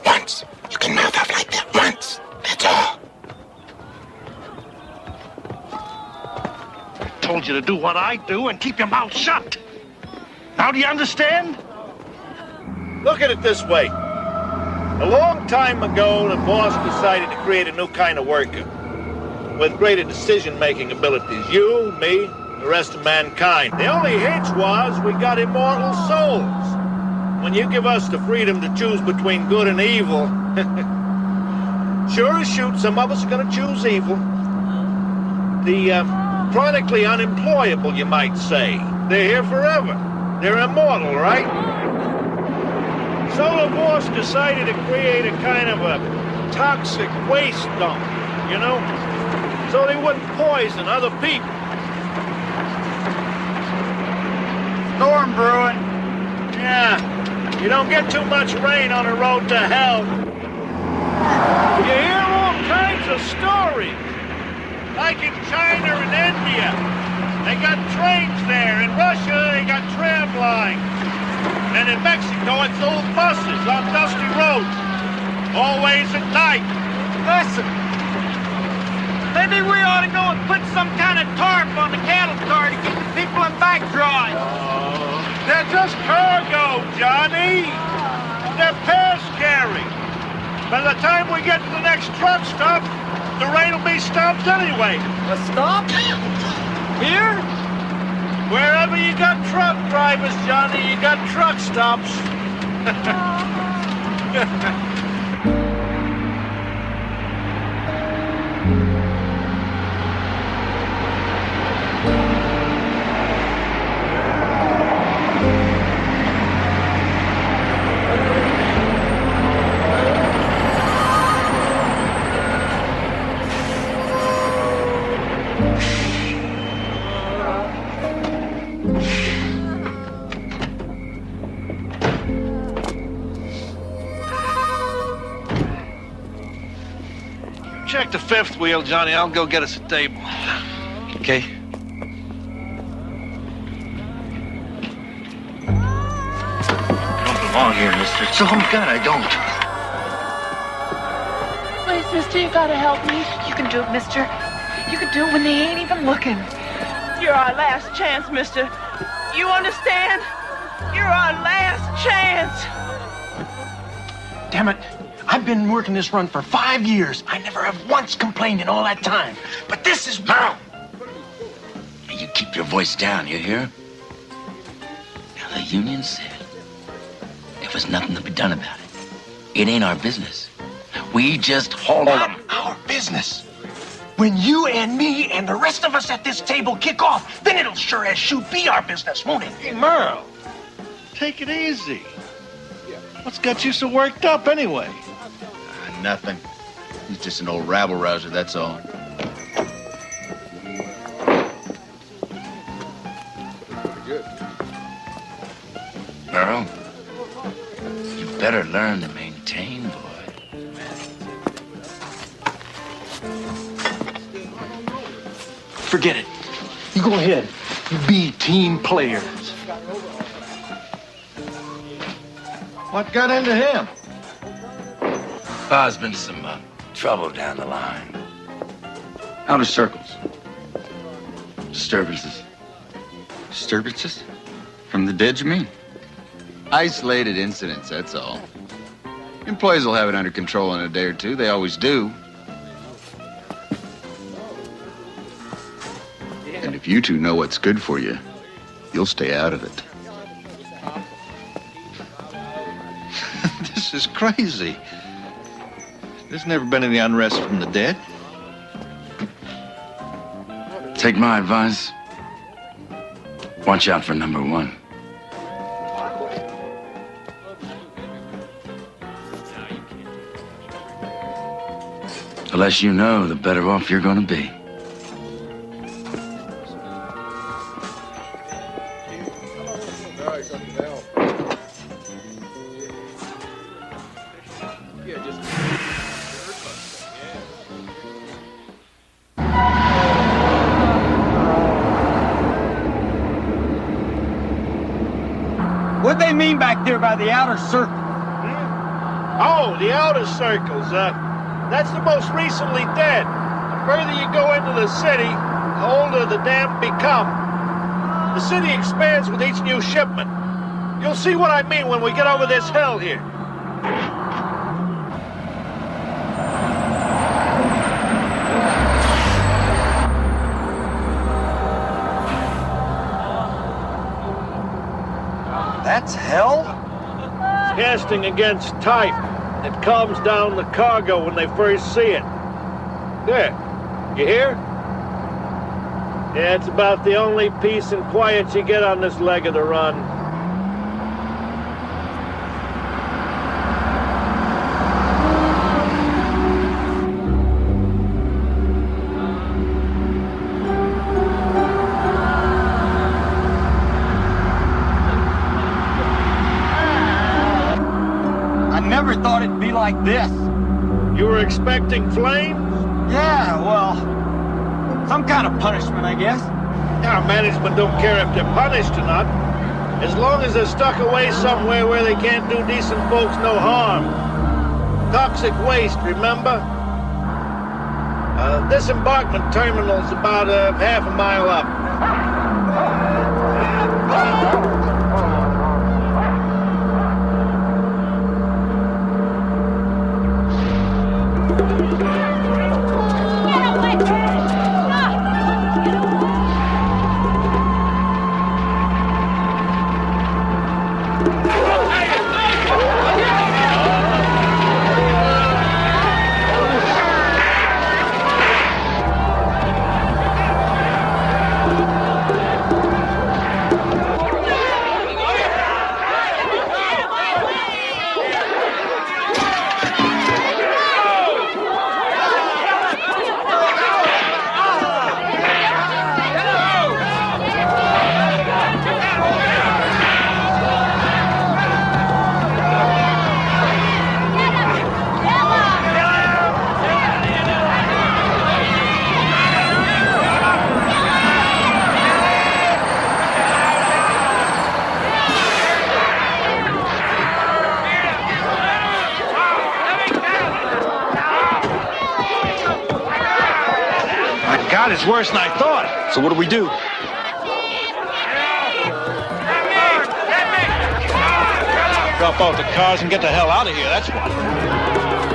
Once. You can mouth off like that once. That's all. I told you to do what I do and keep your mouth shut. Now do you understand? Look at it this way. A long time ago, the boss decided to create a new kind of worker with greater decision-making abilities. You, me, the rest of mankind. The only hitch was we got immortal souls. When you give us the freedom to choose between good and evil, sure as shoot, some of us are going to choose evil. The chronically unemployable, you might say. They're here forever. They're immortal, right? So the boss decided to create a kind of a toxic waste dump, you know? So they wouldn't poison other people. Storm brewing. Yeah, you don't get too much rain on the road to hell. You hear all kinds of stories. Like in China and India. They got trains there. In Russia, they got tram lines. And in Mexico, it's old buses on dusty roads. Always at night. Listen. Maybe we ought to go and put some kind of tarp on the cattle car to keep the people in back dry. They're just cargo, Johnny. They're pass carry. By the time we get to the next truck stop, the rain will be stopped anyway. A stop? Here? Wherever you got truck drivers, Johnny, you got truck stops. Check the fifth wheel, Johnny. I'll go get us a table. Okay. I don't belong here, mister. So help me God, I don't. Please, mister, you gotta help me. You can do it, mister. You can do it when they ain't even looking. You're our last chance, mister. You understand? You're our last chance. Damn it. I've been working this run for 5 years. I never have once complained in all that time. But this is now. You keep your voice down, you hear? Now, the union said there was nothing to be done about it. It ain't our business. We just haul them. Our business. When you and me and the rest of us at this table kick off, then it'll sure as shoot be our business, won't it? Hey, Merle. Take it easy. What's got you so worked up anyway? Nothing. He's just an old rabble-rouser, that's all. Merle, you better learn to maintain, boy. Forget it. You go ahead. You be team players. What got into him? There's been some trouble down the line. Outer circles. Disturbances. Disturbances? From the dead, you mean? Isolated incidents, that's all. Employees will have it under control in a day or two. They always do. And if you two know what's good for you, you'll stay out of it. This is crazy. There's never been any unrest from the dead. Take my advice. Watch out for number one. The less you know, the better off you're gonna be. What they mean back there by the outer circle? Oh, the outer circles. That's the most recently dead. The further you go into the city, the older the damned become. The city expands with each new shipment. You'll see what I mean when we get over this hill here. That's hell? Casting against type. It calms down the cargo when they first see it. There. You hear? Yeah, it's about the only peace and quiet you get on this leg of the run. Never thought it'd be like this. You were expecting flames? Yeah, well, some kind of punishment, I guess. Our management don't care if they're punished or not. As long as they're stuck away somewhere where they can't do decent folks no harm. Toxic waste, remember? This embarkment terminal's about half a mile up. God, it's worse than I thought. So what do we do? Drop off the cars and get the hell out of here, that's what.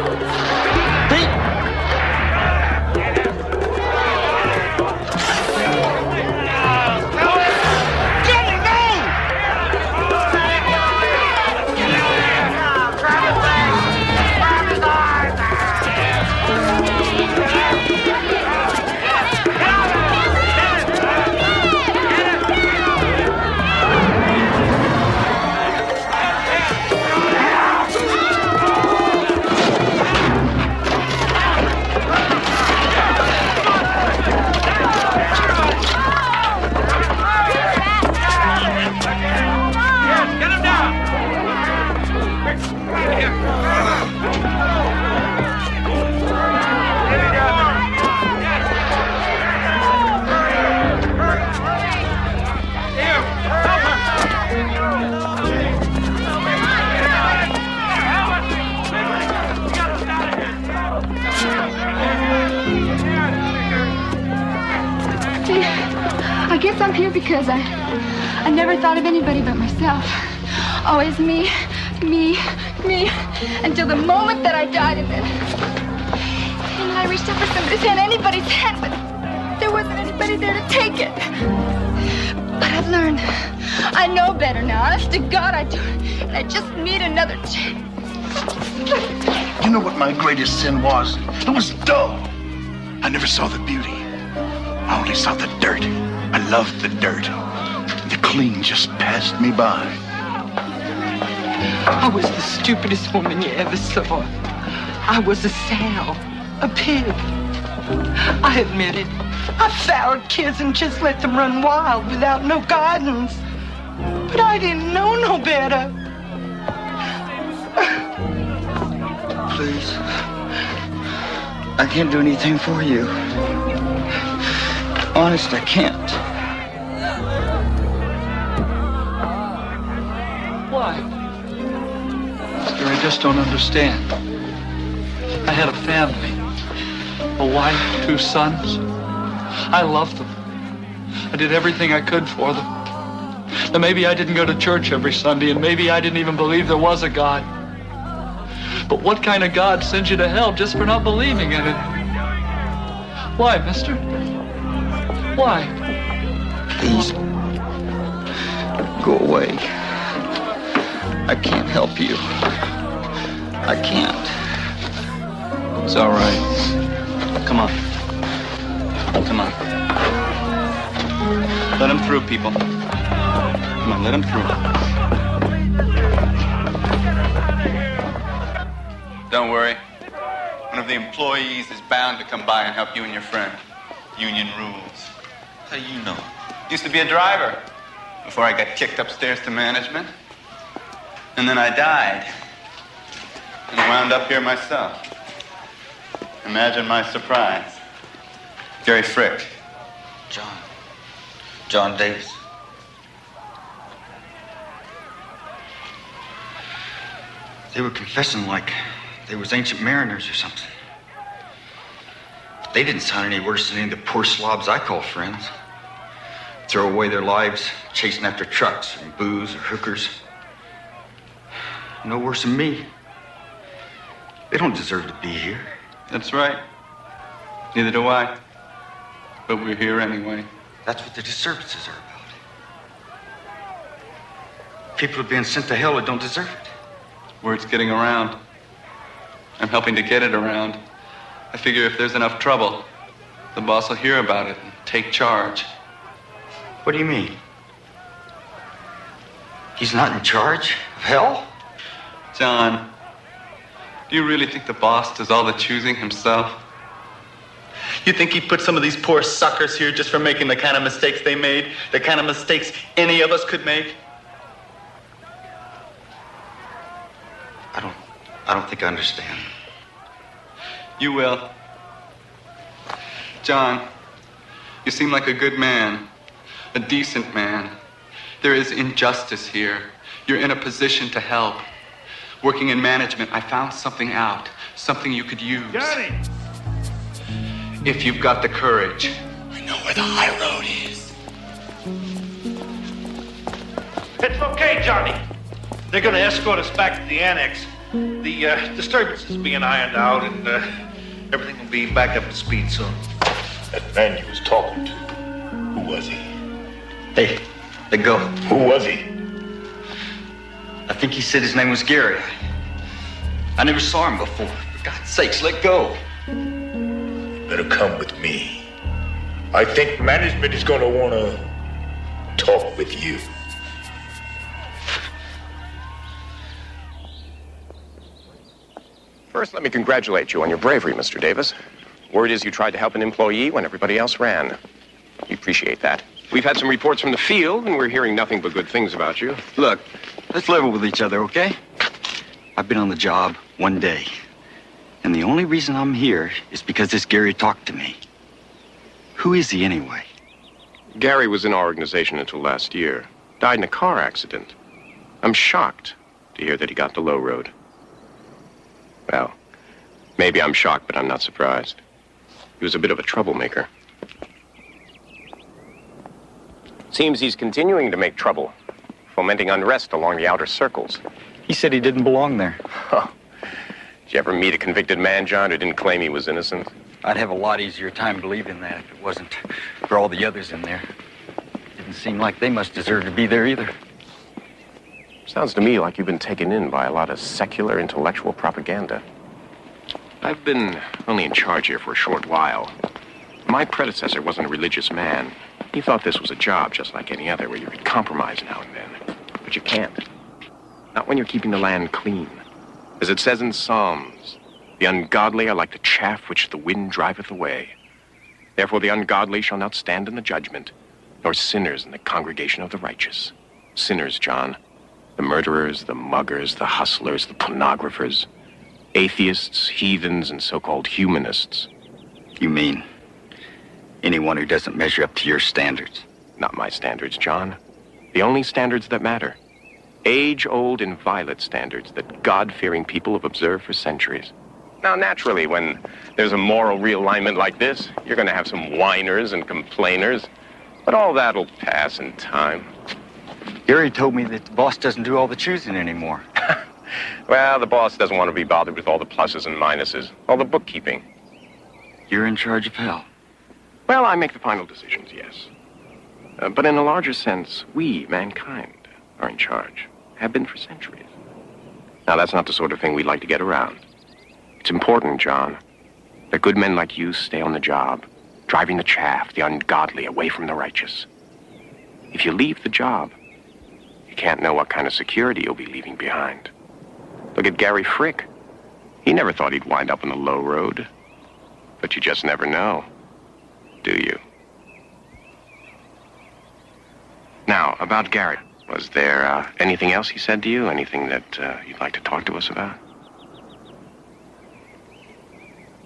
I guess I'm here because I never thought of anybody but myself. Always me, until the moment that I died, and then I reached up for somebody's hand, anybody's hand, but there wasn't anybody there to take it. But I've learned. I know better now. Honest to God, I do. And I just need another chance. You know what my greatest sin was? It was dull. I never saw the beauty. I only saw the dirt. I loved the dirt. The clean just passed me by. I was the stupidest woman you ever saw. I was a sow, a pig. I admit it. I fouled kids and just let them run wild without no guidance. But I didn't know no better. Please. I can't do anything for you. Honest, I can't. Why? Mister, I just don't understand. I had a family, a wife, 2 sons. I loved them. I did everything I could for them. Now, maybe I didn't go to church every Sunday, and maybe I didn't even believe there was a God. But what kind of God sends you to hell just for not believing in it? Why, mister? Why? Please. Go away. I can't help you. I can't. It's all right. Come on. Come on. Let him through, people. Come on, let him through. Don't worry. One of the employees is bound to come by and help you and your friend. Union rules. How do you know? Used to be a driver before I got kicked upstairs to management. And then I died and wound up here myself. Imagine my surprise. Gary Frick. John Davis. They were confessing like they was ancient mariners or something. They didn't sound any worse than any of the poor slobs I call friends. Throw away their lives chasing after trucks and booze or hookers. No worse than me. They don't deserve to be here. That's right. Neither do I. But we're here anyway. That's what the disturbances are about. People are being sent to hell that don't deserve it. Word's getting around. I'm helping to get it around. I figure if there's enough trouble, the boss will hear about it and take charge. What do you mean? He's not in charge of hell? John, do you really think the boss does all the choosing himself? You think he put some of these poor suckers here just for making the kind of mistakes they made? The kind of mistakes any of us could make? I don't think I understand. You will. John, you seem like a good man, a decent man. There is injustice here. You're in a position to help. Working in management, I found something out, something you could use. Johnny! If you've got the courage. I know where the high road is. It's okay, Johnny. They're going to escort us back to the annex. The disturbance is being ironed out, and everything will be back up to speed soon. That man you was talking to, who was he? Hey, let go. Who was he? I think he said his name was Gary. I never saw him before. For God's sakes, let go. Better come with me. I think management is going to want to talk with you. First, let me congratulate you on your bravery, Mr. Davis. Word is you tried to help an employee when everybody else ran. We appreciate that. We've had some reports from the field, and we're hearing nothing but good things about you. Look, let's level with each other, okay? I've been on the job 1 day. And the only reason I'm here is because this Gary talked to me. Who is he anyway? Gary was in our organization until last year. Died in a car accident. I'm shocked to hear that he got the low road. Well, maybe I'm shocked, but I'm not surprised. He was a bit of a troublemaker. Seems he's continuing to make trouble, fomenting unrest along the outer circles. He said he didn't belong there. Huh. Did you ever meet a convicted man, John, who didn't claim he was innocent? I'd have a lot easier time believing that if it wasn't for all the others in there. Didn't seem like they must deserve to be there either. Sounds to me like you've been taken in by a lot of secular intellectual propaganda. I've been only in charge here for a short while. My predecessor wasn't a religious man. He thought this was a job just like any other where you could compromise now and then. But you can't. Not when you're keeping the land clean. As it says in Psalms, the ungodly are like the chaff which the wind driveth away. Therefore the ungodly shall not stand in the judgment, nor sinners in the congregation of the righteous. Sinners, John. The murderers, the muggers, the hustlers, the pornographers. Atheists, heathens, and so-called humanists. You mean anyone who doesn't measure up to your standards? Not my standards, John. The only standards that matter. Age-old, inviolate standards that God-fearing people have observed for centuries. Now, naturally, when there's a moral realignment like this, you're going to have some whiners and complainers. But all that'll pass in time. Gary told me that the boss doesn't do all the choosing anymore. Well, the boss doesn't want to be bothered with all the pluses and minuses, all the bookkeeping. You're in charge of hell. Well, I make the final decisions, yes. But in a larger sense, we, mankind, are in charge. Have been for centuries. Now, that's not the sort of thing we'd like to get around. It's important, John, that good men like you stay on the job, driving the chaff, the ungodly, away from the righteous. If you leave the job, you can't know what kind of security you'll be leaving behind. Look at Gary Frick. He never thought he'd wind up on the low road. But you just never know, do you? Now, about Gary. Was there anything else he said to you? Anything that you'd like to talk to us about?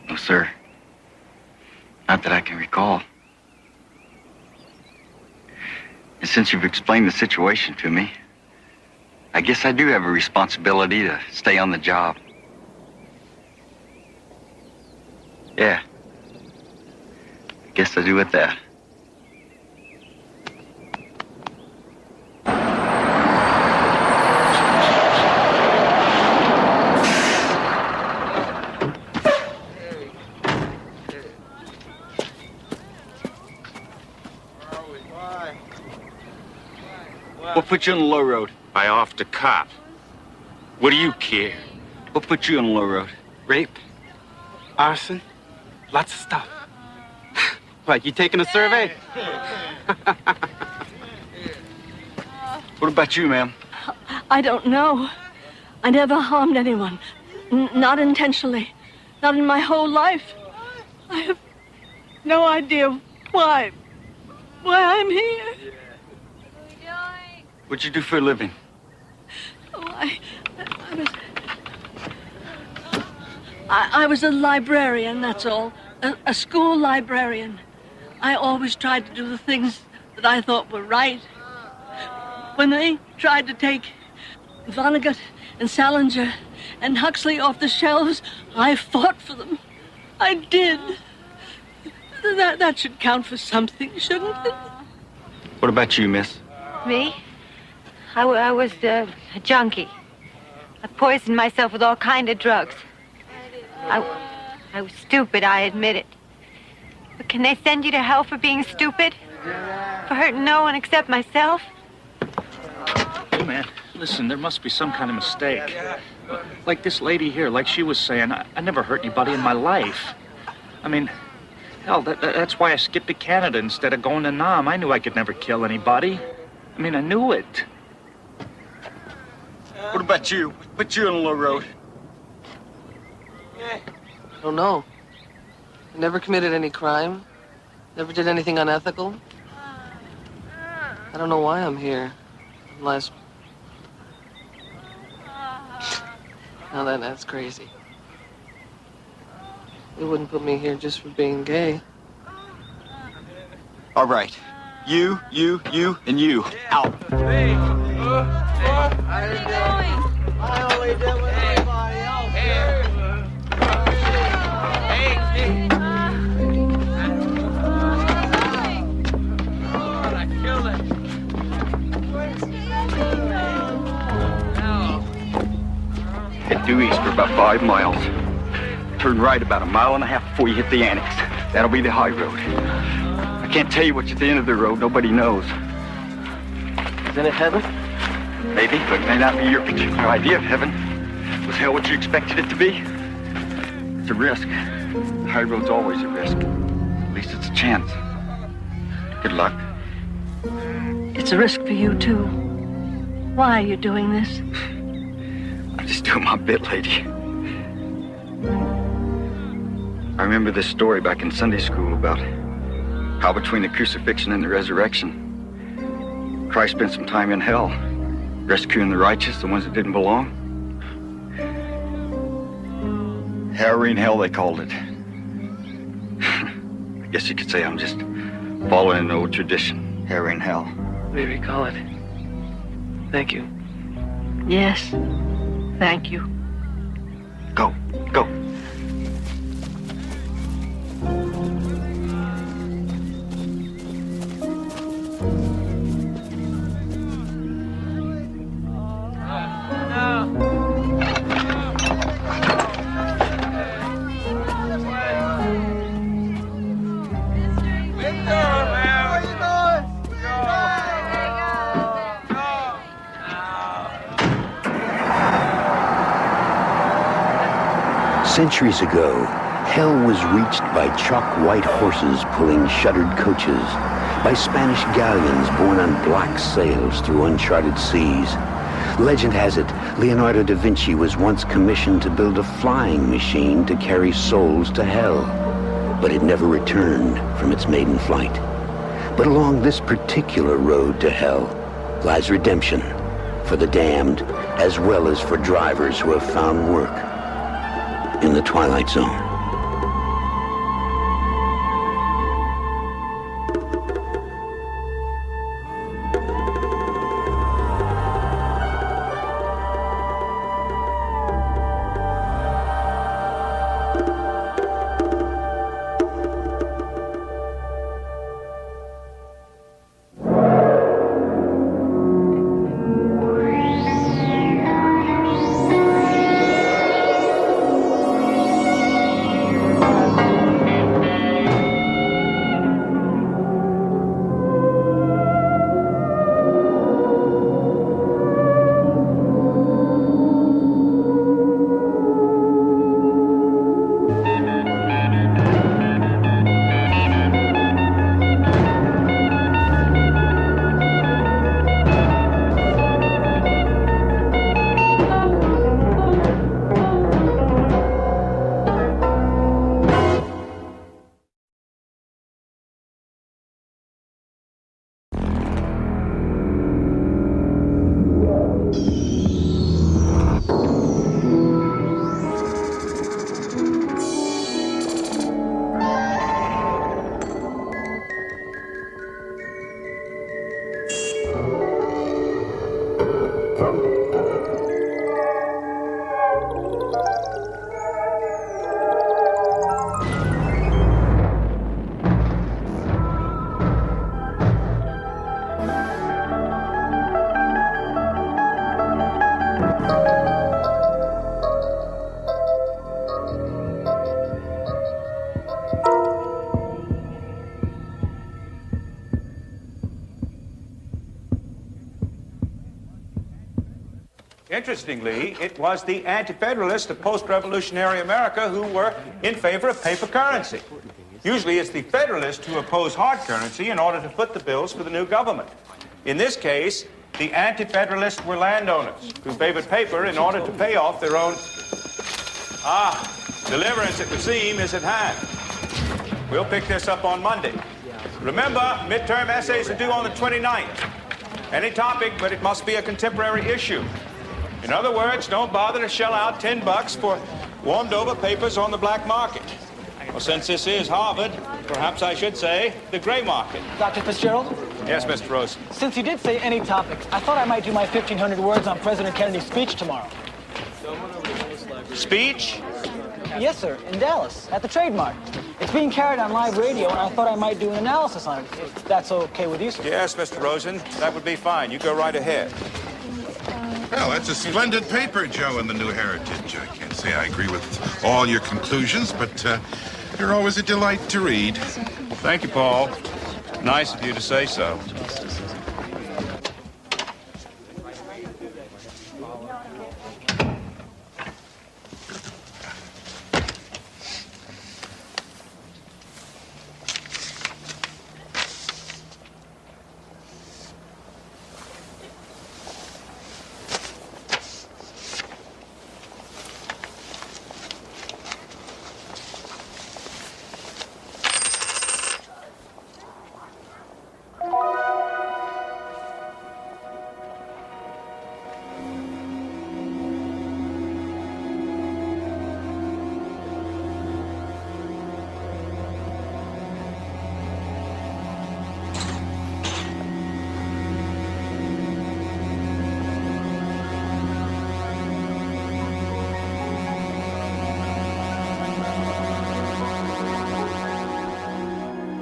No, sir. Not that I can recall. And since you've explained the situation to me, I guess I do have a responsibility to stay on the job. Yeah. I guess I do with that. What put you on the low road? I off the cop. What do you care? What put you on the low road? Rape, arson, lots of stuff. What, you taking a survey? What about you, ma'am? I don't know. I never harmed anyone. Not intentionally. Not in my whole life. I have no idea why I'm here. What'd you do for a living? Oh, I was a librarian, that's all. A school librarian. I always tried to do the things that I thought were right. When they tried to take Vonnegut and Salinger and Huxley off the shelves, I fought for them. I did. That should count for something, shouldn't it? What about you, miss? Me? I was a junkie. I poisoned myself with all kind of drugs. I was stupid, I admit it. But can they send you to hell for being stupid? For hurting no one except myself? Hey, man, listen, there must be some kind of mistake. Like this lady here, like she was saying, I never hurt anybody in my life. I mean, hell, that's why I skipped to Canada instead of going to Nam. I knew I could never kill anybody. I mean, I knew it. What about you? What put you on the low road? I don't know. I never committed any crime. Never did anything unethical. I don't know why I'm here. Unless... Now that's crazy. You wouldn't put me here just for being gay. All right. You, and you. Out. Hey, how you doing? I only did what everybody else did. Hey, God, I killed it. Head due east for about 5 miles. Turn right about 1.5 miles before you hit the annex. That'll be the high road. I can't tell you what's at the end of the road. Nobody knows. Isn't it heaven? Maybe, but it may not be your particular idea of heaven. Was hell what you expected it to be? It's a risk. The high road's always a risk. At least it's a chance. Good luck. It's a risk for you, too. Why are you doing this? I'm just doing my bit, lady. I remember this story back in Sunday school about how between the crucifixion and the resurrection, Christ spent some time in hell, rescuing the righteous, the ones that didn't belong. Harrowing hell, they called it. I guess you could say I'm just following an old tradition. Harrowing hell. Maybe call it. Thank you. Yes. Thank you. Go. Centuries ago, hell was reached by chalk-white horses pulling shuttered coaches, by Spanish galleons borne on black sails through uncharted seas. Legend has it, Leonardo da Vinci was once commissioned to build a flying machine to carry souls to hell, but it never returned from its maiden flight. But along this particular road to hell lies redemption for the damned, as well as for drivers who have found work in the Twilight Zone. Interestingly, it was the anti-federalists of post-revolutionary America who were in favor of paper currency. Usually it's the federalists who oppose hard currency in order to foot the bills for the new government. In this case, the anti-federalists were landowners who favored paper in order to pay off their own... Deliverance, it would seem, is at hand. We'll pick this up on Monday. Remember, midterm essays are due on the 29th. Any topic, but it must be a contemporary issue. In other words, don't bother to shell out $10 for warmed-over papers on the black market. Well, since this is Harvard, perhaps I should say the gray market. Dr. Fitzgerald? Yes, Mr. Rosen. Since you did say any topic, I thought I might do my 1,500 words on President Kennedy's speech tomorrow. Speech? Yes, sir, in Dallas, at the Trademark. It's being carried on live radio, and I thought I might do an analysis on it, if that's okay with you, sir. Yes, Mr. Rosen, that would be fine. You go right ahead. Well, that's a splendid paper, Joe, in the New Heritage. I can't say I agree with all your conclusions, but you're always a delight to read. Thank you, Paul. Nice of you to say so.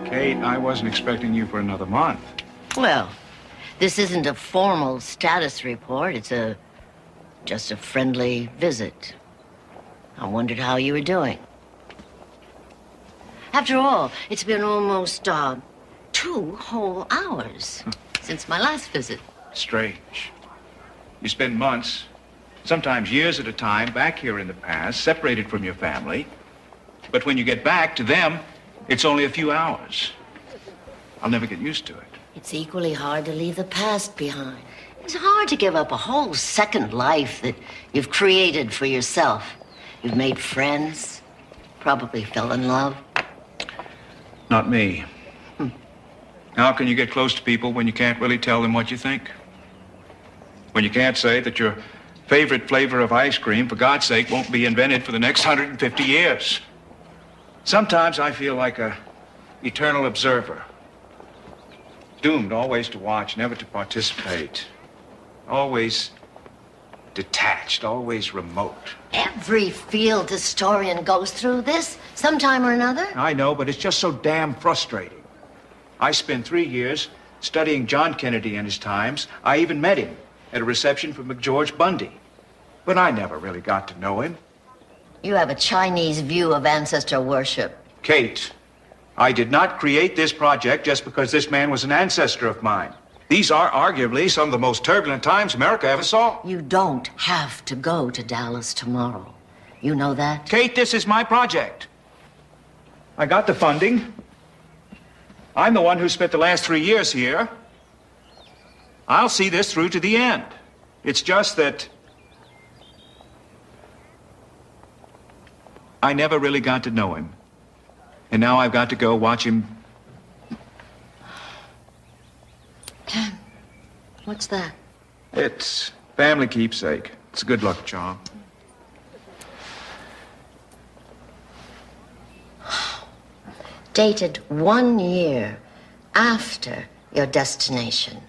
Kate, I wasn't expecting you for another month. Well, this isn't a formal status report. It's just a friendly visit. I wondered how you were doing. After all, it's been almost 2 whole hours since my last visit. Strange. You spend months, sometimes years at a time, back here in the past, separated from your family. But when you get back to them, it's only a few hours. I'll never get used to it. It's equally hard to leave the past behind. It's hard to give up a whole second life that you've created for yourself. You've made friends, probably fell in love. Not me. How can you get close to people when you can't really tell them what you think? When you can't say that your favorite flavor of ice cream, for God's sake, won't be invented for the next 150 years? Sometimes I feel like a eternal observer, doomed always to watch, never to participate, always detached, always remote. Every field historian goes through this sometime or another. I know, but it's just so damn frustrating. I spent 3 years studying John Kennedy and his times. I even met him at a reception for McGeorge Bundy, but I never really got to know him. You have a Chinese view of ancestor worship. Kate, I did not create this project just because this man was an ancestor of mine. These are arguably some of the most turbulent times America ever saw. You don't have to go to Dallas tomorrow. You know that? Kate, this is my project. I got the funding. I'm the one who spent the last 3 years here. I'll see this through to the end. It's just that I never really got to know him. And now I've got to go watch him. What's that? It's family keepsake. It's a good luck charm. Dated 1 year after your destination.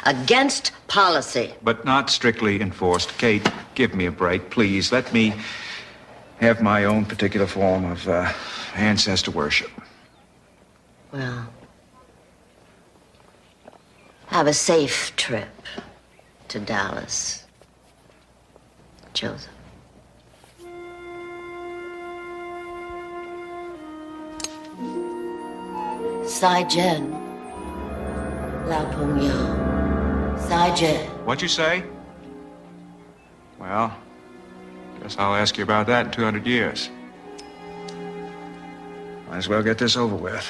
Against policy. But not strictly enforced. Kate, give me a break, please. Let me have my own particular form of ancestor worship. Well, have a safe trip to Dallas, Joseph. Sai Jen, La Pung Yao. Sai Jen. What'd you say? Well, guess I'll ask you about that in 200 years. Might as well get this over with.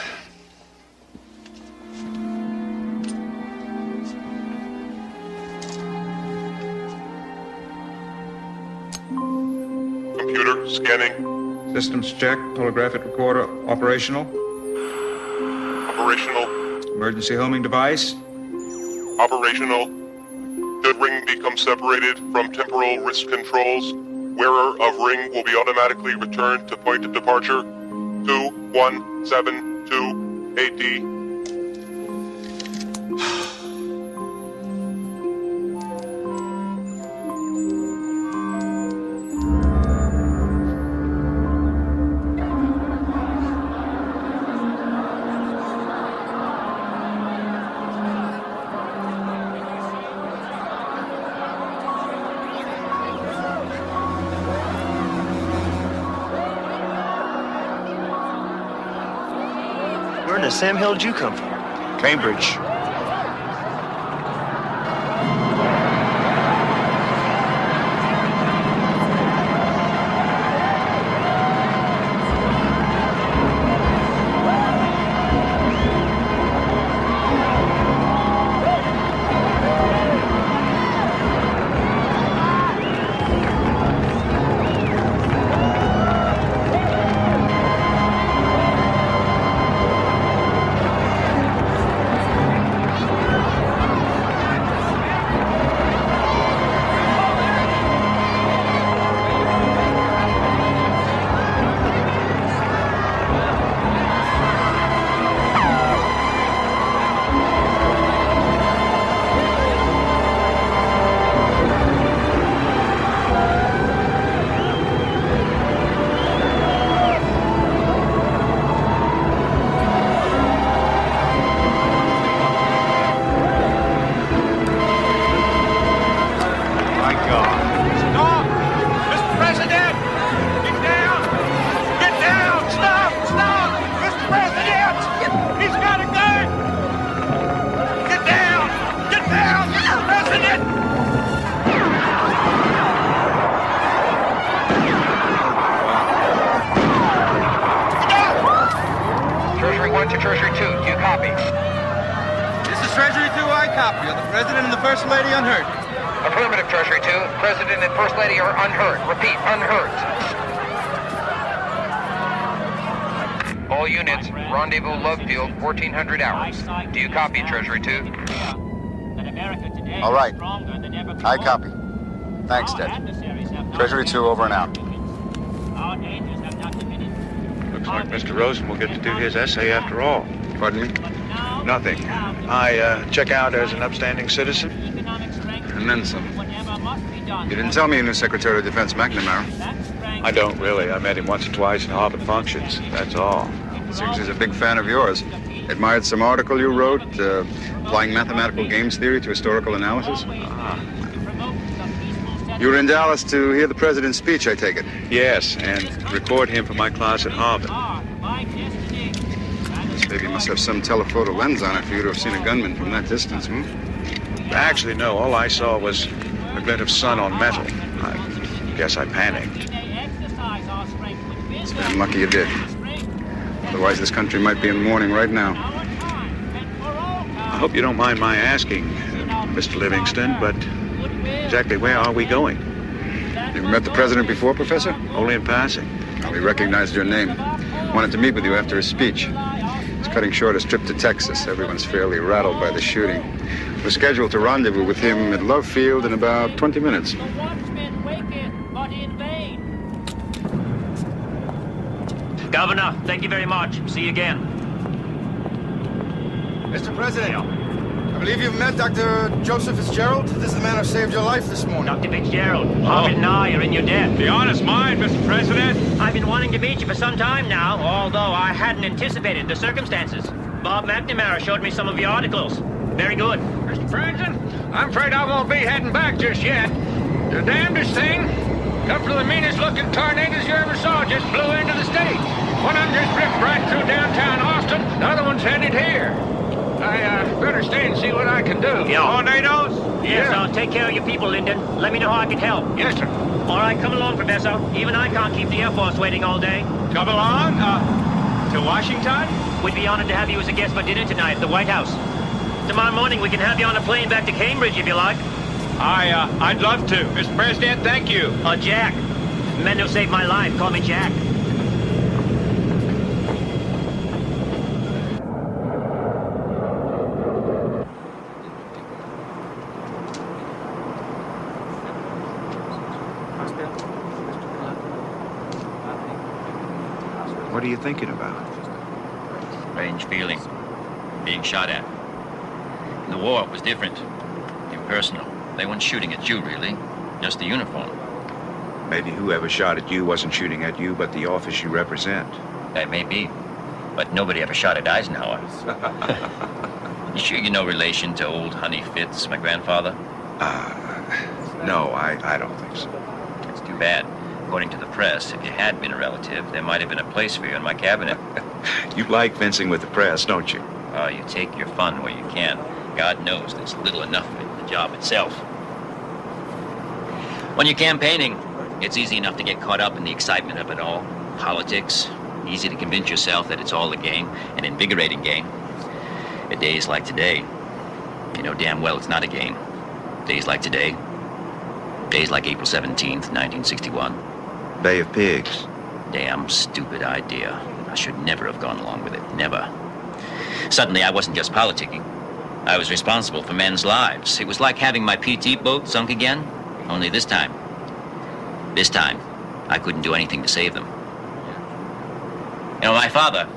Computer scanning. Systems check. Holographic recorder operational. Operational. Emergency homing device. Operational. Should ring become separated from temporal wrist controls, wearer of ring will be automatically returned to point of departure 2172 AD. Where in the Sam Hill did you come from? Cambridge. Affirmative, Treasury 2. President and First Lady are unhurt. Repeat, unhurt. All units, rendezvous Love Field, 1400 hours. Do you copy, Treasury 2? All right. I copy. Thanks, Ted. Treasury 2 over and out. Looks like Mr. Rosen will get to do his essay after all. Pardon me? Nothing. I check out as an upstanding citizen. And then some. You didn't tell me you knew Secretary of Defense McNamara. I don't really. I met him once or twice in Harvard functions. That's all. Seems he's a big fan of yours. Admired some article you wrote, applying mathematical games theory to historical analysis. You were in Dallas to hear the president's speech, I take it. Yes, and record him for my class at Harvard. This baby must have some telephoto lens on it for you to have seen a gunman from that distance, Actually, no. All I saw was a glint of sun on metal. I guess I panicked. It's damn lucky you did. Otherwise, this country might be in mourning right now. I hope you don't mind my asking, Mr. Livingston, but exactly where are we going? You've met the president before, Professor? Only in passing. Well, he recognized your name. Wanted to meet with you after his speech. He's cutting short his trip to Texas. Everyone's fairly rattled by the shooting. We're scheduled to rendezvous with him at Love Field in about 20 minutes. Governor, thank you very much. See you again. Mr. President, I believe you've met Dr. Joseph Fitzgerald. This is the man who saved your life this morning. Dr. Fitzgerald, Harvard and I are in your debt. The honor's mine, Mr. President. I've been wanting to meet you for some time now, although I hadn't anticipated the circumstances. Bob McNamara showed me some of your articles. Very good. Mr. President, I'm afraid I won't be heading back just yet. The damnedest thing, a couple of the meanest-looking tornadoes you ever saw just blew into the state. One of them just ripped right through downtown Austin. The other one's headed here. I better stay and see what I can do. Yeah. Tornadoes? Yes, Yeah. I'll take care of your people, Lyndon. Let me know how I can help. Yes, sir. All right, come along, Professor. Even I can't keep the Air Force waiting all day. Come along? To Washington? We'd be honored to have you as a guest for dinner tonight at the White House. Tomorrow morning, we can have you on a plane back to Cambridge, if you like. I'd love to. Mr. President, thank you. Jack. Men who saved my life call me Jack. What are you thinking about? Strange feeling. Being shot at. In the war, it was different. Impersonal. They weren't shooting at you, really. Just the uniform. Maybe whoever shot at you wasn't shooting at you, but the office you represent. That may be. But nobody ever shot at Eisenhower. You sure you're no relation to old Honey Fitz, my grandfather? No, I don't think so. It's too bad. According to the press, if you had been a relative, there might have been a place for you in my cabinet. You like fencing with the press, don't you? Oh, you take your fun where you can. God knows there's little enough of it in the job itself. When you're campaigning, it's easy enough to get caught up in the excitement of it all. Politics. Easy to convince yourself that it's all a game, an invigorating game. At days like today, you know damn well it's not a game. Days like today. Days like April 17th, 1961. Bay of Pigs. Damn stupid idea. I should never have gone along with it. Never. Suddenly, I wasn't just politicking. I was responsible for men's lives. It was like having my PT boat sunk again. Only this time, I couldn't do anything to save them. You know, my father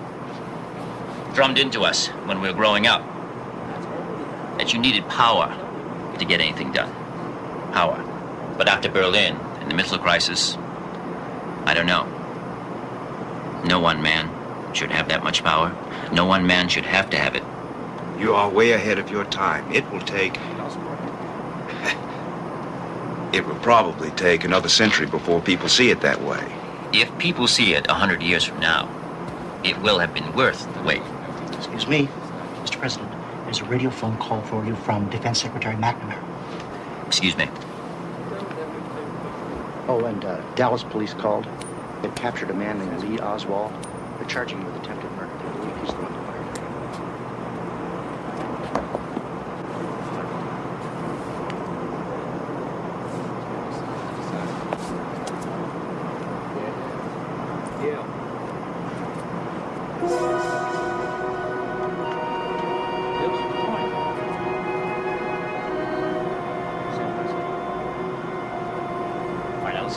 drummed into us when we were growing up that you needed power to get anything done. Power. But after Berlin and the missile crisis, I don't know. No one man should have that much power. No one man should have to have it. You are way ahead of your time. It will take... It will probably take another century before people see it that way. If people see it 100 years from now, it will have been worth the wait. Excuse me, Mr. President. There's a radio phone call for you from Defense Secretary McNamara. Excuse me. Oh, and Dallas police called. They've captured a man named Lee Oswald. They're charging him with attempted murder. They believe he's the one who fired.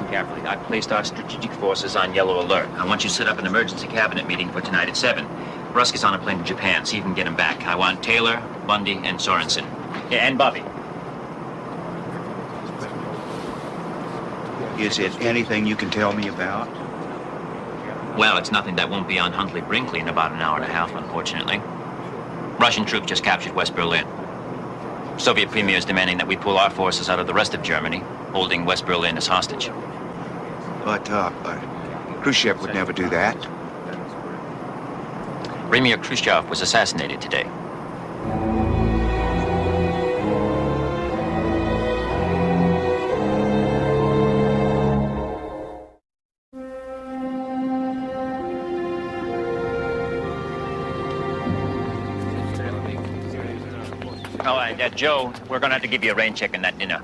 Carefully. I've placed our strategic forces on yellow alert. I want you to set up an emergency cabinet meeting for tonight at 7. Rusk is on a plane to Japan. See if you can get him back. I want Taylor, Bundy, and Sorensen. Yeah, and Bobby. Is it anything you can tell me about? Well, it's nothing that won't be on Huntley-Brinkley in about an hour and a half, unfortunately. Russian troops just captured West Berlin. Soviet premier is demanding that we pull our forces out of the rest of Germany, holding West Berlin as hostage. But Khrushchev would never do that. Premier Khrushchev was assassinated today. Joe, we're going to have to give you a rain check on that dinner.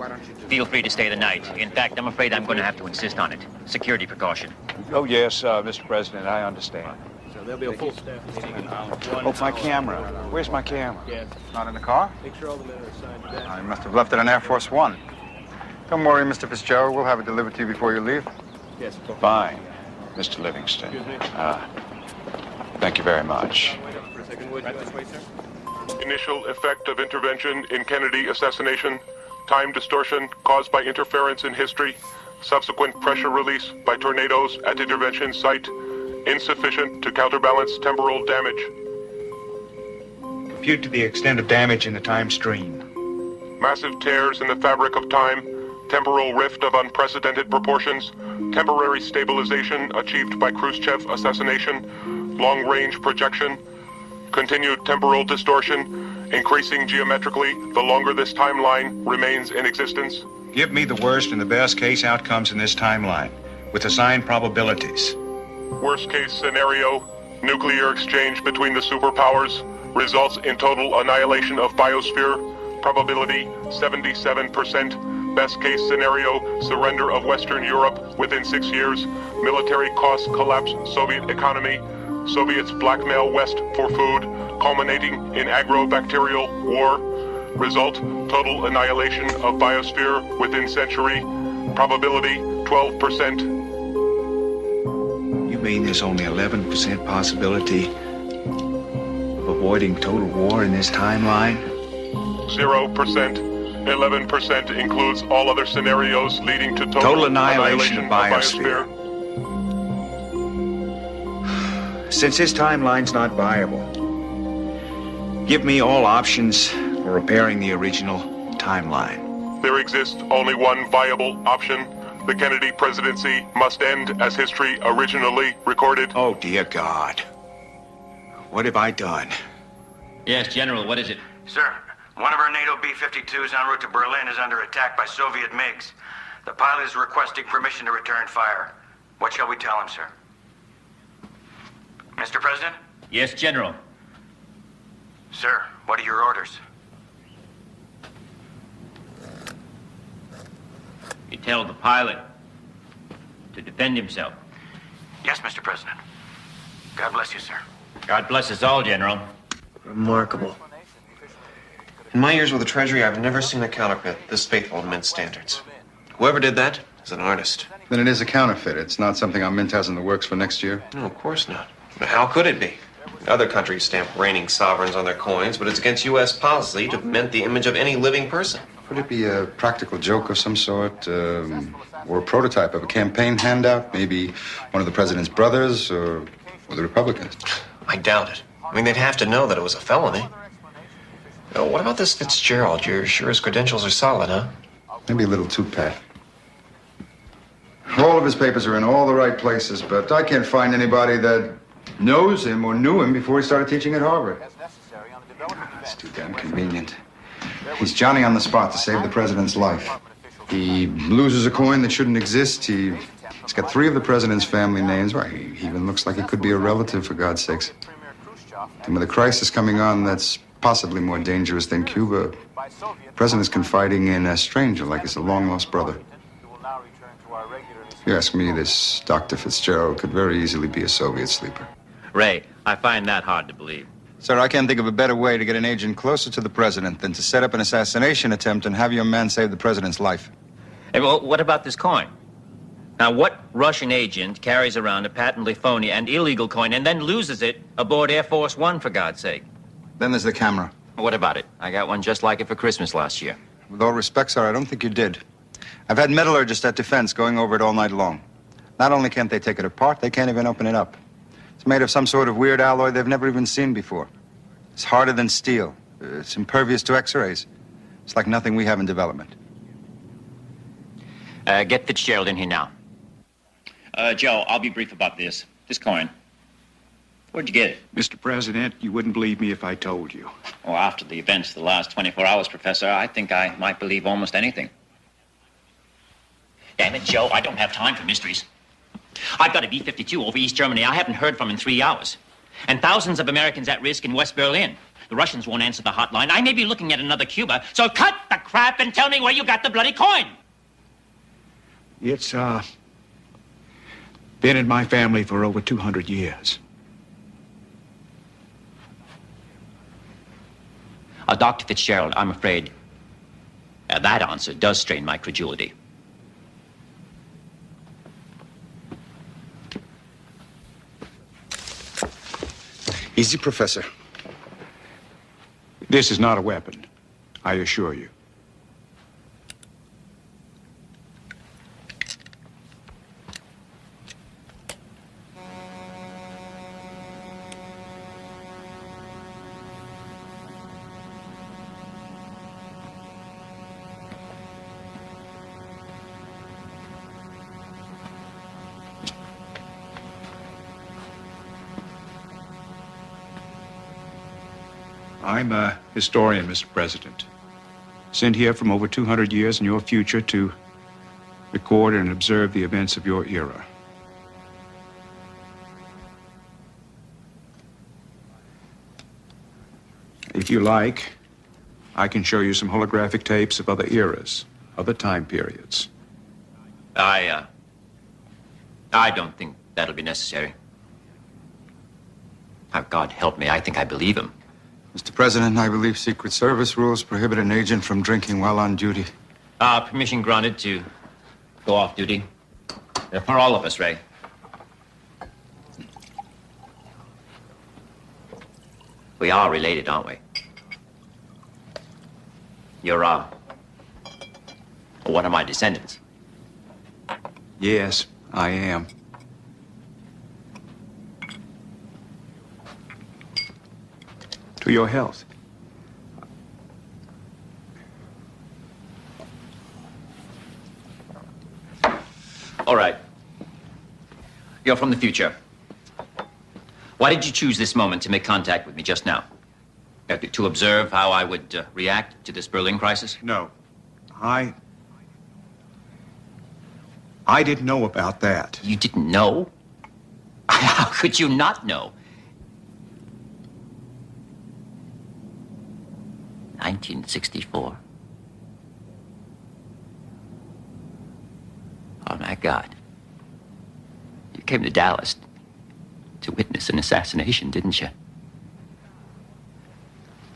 Feel free to stay the night. In fact, I'm afraid I'm going to have to insist on it. Security precaution. Oh, yes, Mr. President, I understand. So there'll be a full staff meeting. Oh, my camera. Where's my camera? Yes. Not in the car? Make sure all the men are assigned to that. I must have left it on Air Force One. Don't worry, Mr. Fitzgerald. We'll have it delivered to you before you leave. Yes. Fine, Mr. Livingston. Thank you very much. Right this way, sir. Initial effect of intervention in Kennedy assassination. Time distortion caused by interference in history. Subsequent pressure release by tornadoes at intervention site. Insufficient to counterbalance temporal damage. Compute to the extent of damage in the time stream. Massive tears in the fabric of time. Temporal rift of unprecedented proportions. Temporary stabilization achieved by Khrushchev assassination. Long-range projection. Continued temporal distortion, increasing geometrically the longer this timeline remains in existence. Give me the worst and the best case outcomes in this timeline, with assigned probabilities. Worst case scenario, nuclear exchange between the superpowers, results in total annihilation of biosphere, probability 77%. Best case scenario, surrender of Western Europe within 6 years, military costs collapse Soviet economy, Soviets blackmail West for food, culminating in agro-bacterial war. Result, total annihilation of biosphere within century. Probability, 12%. You mean there's only 11% possibility of avoiding total war in this timeline? 0%. 11% includes all other scenarios leading to Total annihilation of biosphere. Since this timeline's not viable, give me all options for repairing the original timeline. There exists only one viable option. The Kennedy presidency must end as history originally recorded. Oh, dear God. What have I done? Yes, General, what is it? Sir, one of our NATO B-52s en route to Berlin is under attack by Soviet MiGs. The pilot is requesting permission to return fire. What shall we tell him, sir? Mr. President? Yes, General. Sir, what are your orders? You tell the pilot to defend himself. Yes, Mr. President. God bless you, sir. God bless us all, General. Remarkable. In my years with the Treasury, I've never seen a counterfeit this faithful to Mint's standards. Whoever did that is an artist. Then it is a counterfeit. It's not something our Mint has in the works for next year? No, of course not. But how could it be? Other countries stamp reigning sovereigns on their coins, but it's against U.S. policy to mint the image of any living person. Could it be a practical joke of some sort? Or a prototype of a campaign handout? Maybe one of the president's brothers or the Republicans? I doubt it. I mean, they'd have to know that it was a felony. What about this Fitzgerald? You're sure his credentials are solid, huh? Maybe a little too pat. All of his papers are in all the right places, but I can't find anybody that knows him or knew him before he started teaching at Harvard. That's too damn convenient. He's Johnny on the spot to save the president's life. He loses a coin that shouldn't exist. He's got 3 of the president's family names. Well, he even looks like he could be a relative, for God's sakes. And with a crisis coming on that's possibly more dangerous than Cuba, the president's confiding in a stranger like he's a long-lost brother. If you ask me, this Dr. Fitzgerald could very easily be a Soviet sleeper. Ray, I find that hard to believe. Sir, I can't think of a better way to get an agent closer to the president than to set up an assassination attempt and have your man save the president's life. Hey, well, what about this coin? Now, what Russian agent carries around a patently phony and illegal coin and then loses it aboard Air Force One, for God's sake? Then there's the camera. What about it? I got one just like it for Christmas last year. With all respect, sir, I don't think you did. I've had metallurgists at Defense going over it all night long. Not only can't they take it apart, they can't even open it up. It's made of some sort of weird alloy they've never even seen before. It's harder than steel. It's impervious to X-rays. It's like nothing we have in development. Get Fitzgerald in here now. Joe, I'll be brief about this. This coin. Where'd you get it? Mr. President, you wouldn't believe me if I told you. Well, after the events of the last 24 hours, Professor, I think I might believe almost anything. Damn it, Joe, I don't have time for mysteries. I've got a B-52 over East Germany I haven't heard from in 3 hours. And thousands of Americans at risk in West Berlin. The Russians won't answer the hotline. I may be looking at another Cuba. So cut the crap and tell me where you got the bloody coin. It's, been in my family for over 200 years. Dr. Fitzgerald, I'm afraid that answer does strain my credulity. Easy, Professor. This is not a weapon, I assure you. I'm a historian, Mr. President. Sent here from over 200 years in your future to record and observe the events of your era. If you like, I can show you some holographic tapes of other eras, other time periods. I don't think that'll be necessary. God help me, I think I believe him. Mr. President, I believe Secret Service rules prohibit an agent from drinking while on duty. Permission granted to go off duty. For all of us, Ray. We are related, aren't we? You're, one of my descendants. Yes, I am. To your health. All right. You're from the future. Why did you choose this moment to make contact with me just now? To observe how I would react to this Berlin crisis? No. I didn't know about that. You didn't know? How could you not know? 1964. Oh, my God. You came to Dallas to witness an assassination, didn't you?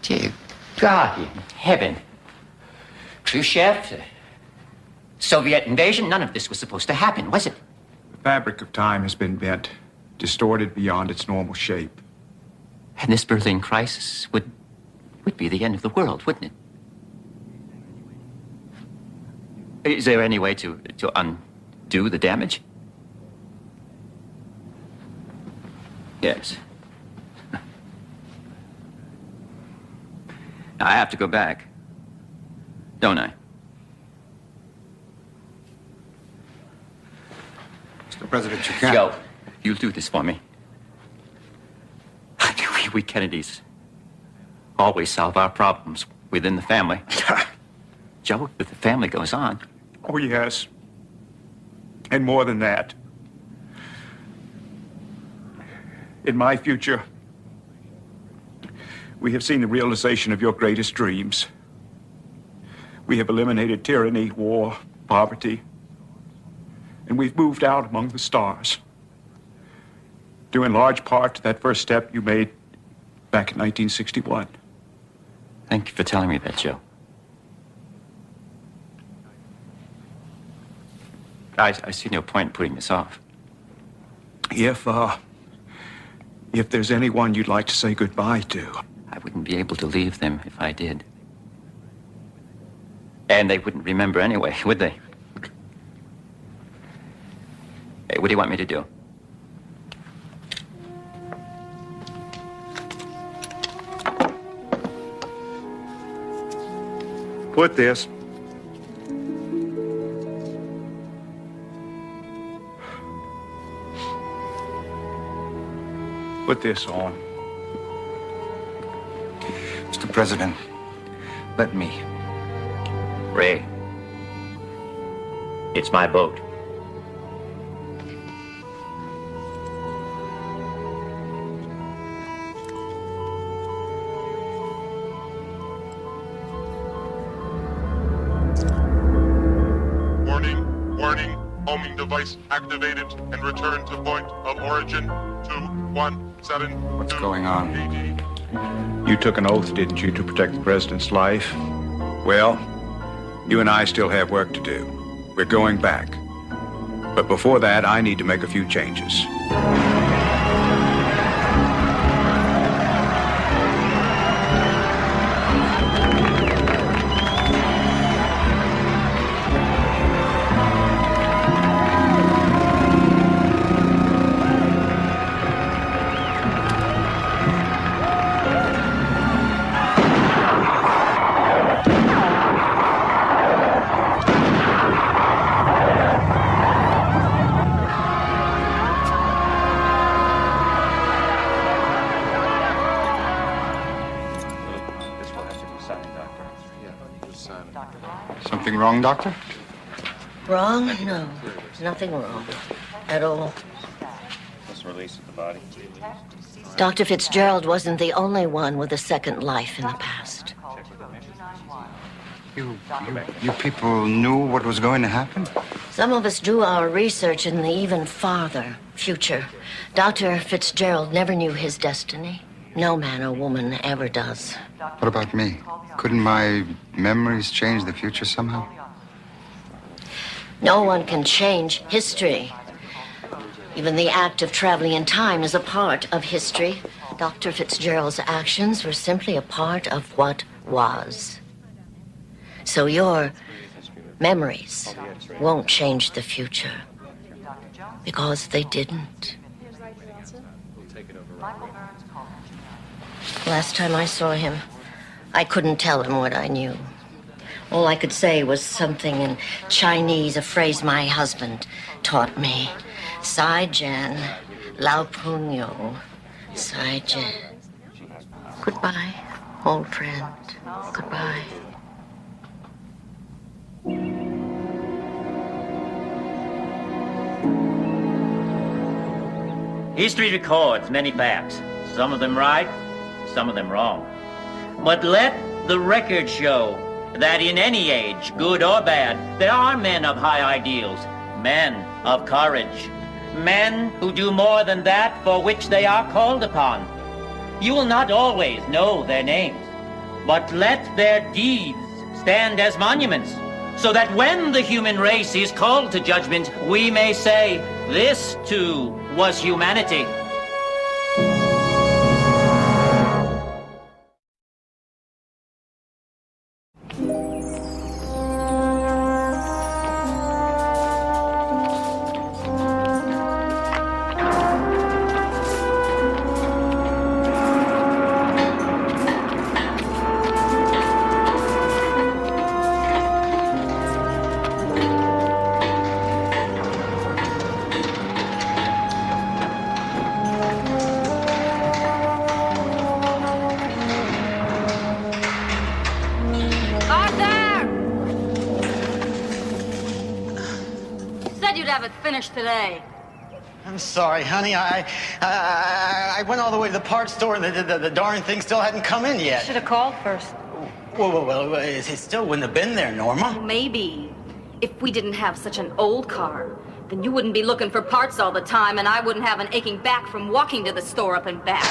Dear God in heaven. Khrushchev, Soviet invasion, none of this was supposed to happen, was it? The fabric of time has been bent, distorted beyond its normal shape. And this Berlin crisis would be the end of the world, wouldn't it? Is there any way to undo the damage? Yes. I have to go back, don't I? Mr. President, you can't. Joe, you'll do this for me. We Kennedys always solve our problems within the family. Joe, if the family goes on. Oh, yes. And more than that. In my future, we have seen the realization of your greatest dreams. We have eliminated tyranny, war, poverty, and we've moved out among the stars. Due in large part to that first step you made back in 1961. Thank you for telling me that, Joe. I see no point in putting this off. If there's anyone you'd like to say goodbye to. I wouldn't be able to leave them if I did. And they wouldn't remember anyway, would they? Hey, what do you want me to do? Put this. Put this on. Mr. President, let me. Ray, it's my boat. Warning, homing device activated and return to point of origin 217. What's going on? You took an oath, didn't you, to protect the president's life? Well, you and I still have work to do. We're going back. But before that, I need to make a few changes. Something wrong, Doctor? Wrong? No. Nothing wrong. At all. Let's release the body. Dr. Fitzgerald wasn't the only one with a second life in the past. You people knew what was going to happen? Some of us do our research in the even farther future. Dr. Fitzgerald never knew his destiny. No man or woman ever does. What about me? Couldn't my memories change the future somehow? No one can change history, Even the act of traveling in time is a part of history. Dr. Fitzgerald's actions were simply a part of what was. So your memories won't change the future, because they didn't. Last time I saw him, I couldn't tell him what I knew. All I could say was something in Chinese, a phrase my husband taught me. Sai Jen, Lao Punyo, Sai Jen. Goodbye, old friend. Goodbye. History records many facts, some of them right, some of them wrong. But let the record show that in any age, good or bad, there are men of high ideals, men of courage, men who do more than that for which they are called upon. You will not always know their names, but let their deeds stand as monuments, so that when the human race is called to judgment, we may say, this too was humanity. Finished today. I'm sorry, honey. I went all the way to the parts store, and the darn thing still hadn't come in yet. Should have called first. Well, it still wouldn't have been there, Norma. Maybe. If we didn't have such an old car, then you wouldn't be looking for parts all the time, and I wouldn't have an aching back from walking to the store up and back.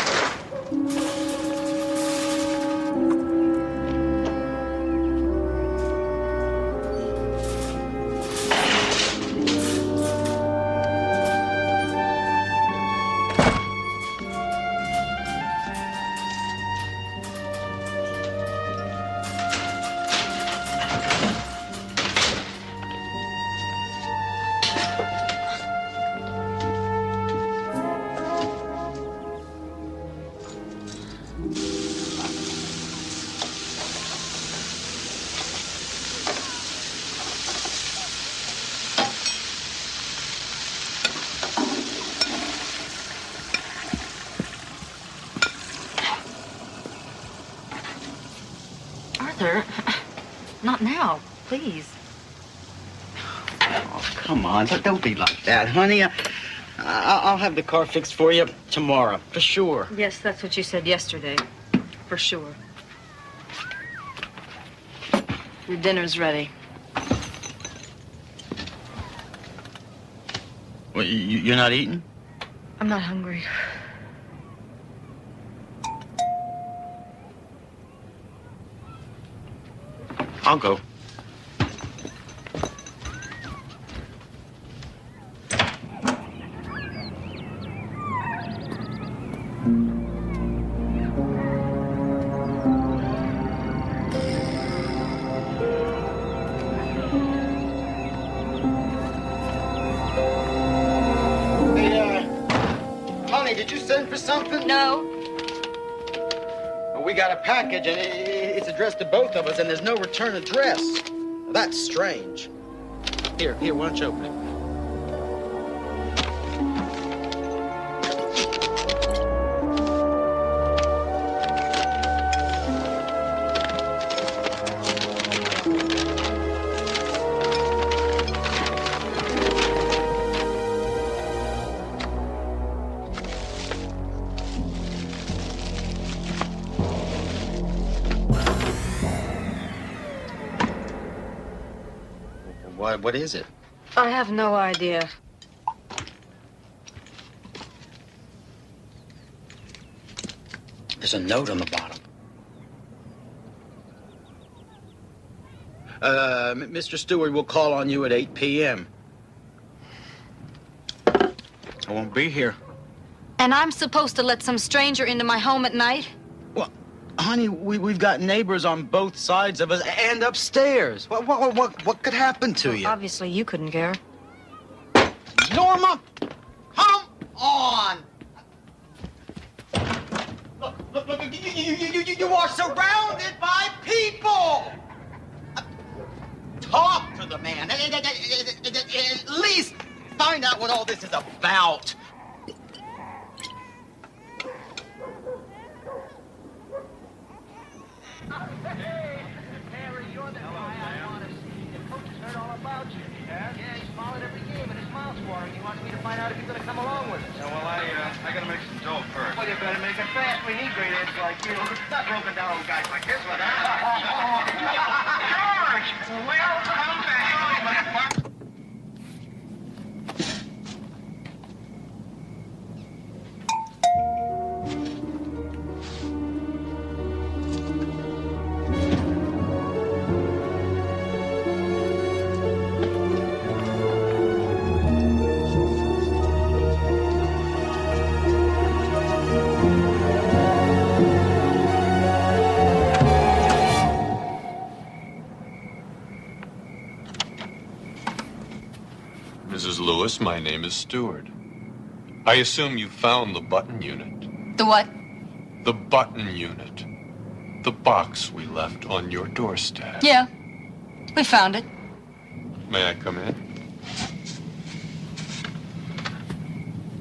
Not now, please. Oh, come on, don't be like that, honey. I'll have the car fixed for you tomorrow, for sure. Yes, that's what you said yesterday. For sure. Your dinner's ready. Well, you're not eating? I'm not hungry. I'll go. Honey, did you send for something? No. Well, we got a package, and it's addressed to both of us, and there's no return address. That's strange. Here, why don't you open it? What is it? I have no idea. There's a note on the bottom. Mr. Stewart will call on you at 8 p.m. I won't be here. And I'm supposed to let some stranger into my home at night? Well, honey, we've got neighbors on both sides of us and upstairs. What could happen to you? Obviously, you couldn't care. Norma, come on! Look, you are surrounded by people! Talk to the man. At least find out what all this is about. Find out if you're going to come along with us. Yeah, well, I got to make some dough first. Well, you better make it fast. We need great heads like you. Stop broken down old guys like this one, huh? George! Welcome back. Mrs. Lewis, my name is Stewart. I assume you found the button unit. The what? The button unit. The box we left on your doorstep. Yeah, we found it. May I come in?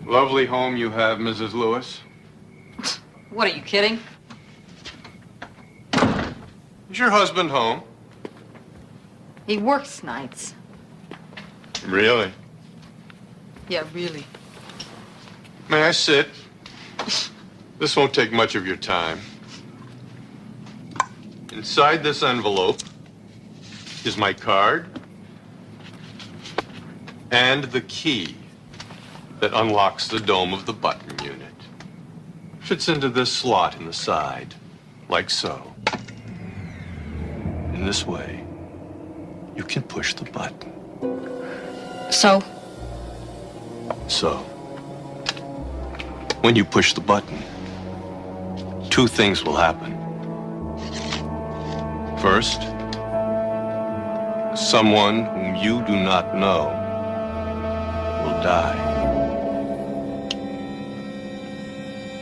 Lovely home you have, Mrs. Lewis. What, are you kidding? Is your husband home? He works nights. Really? Yeah, really. May I sit? This won't take much of your time. Inside this envelope is my card and the key that unlocks the dome of the button unit. Fits into this slot in the side, like so. In this way, you can push the button. So? So, when you push the button, two things will happen. First, someone whom you do not know will die.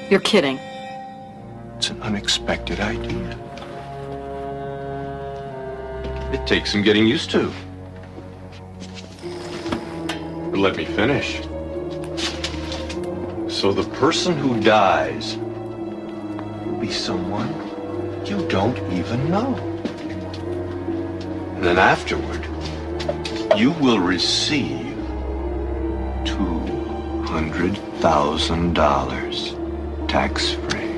You're kidding. It's an unexpected idea. It takes some getting used to. But let me finish. So the person who dies will be someone you don't even know. And then afterward, you will receive $200,000 tax-free.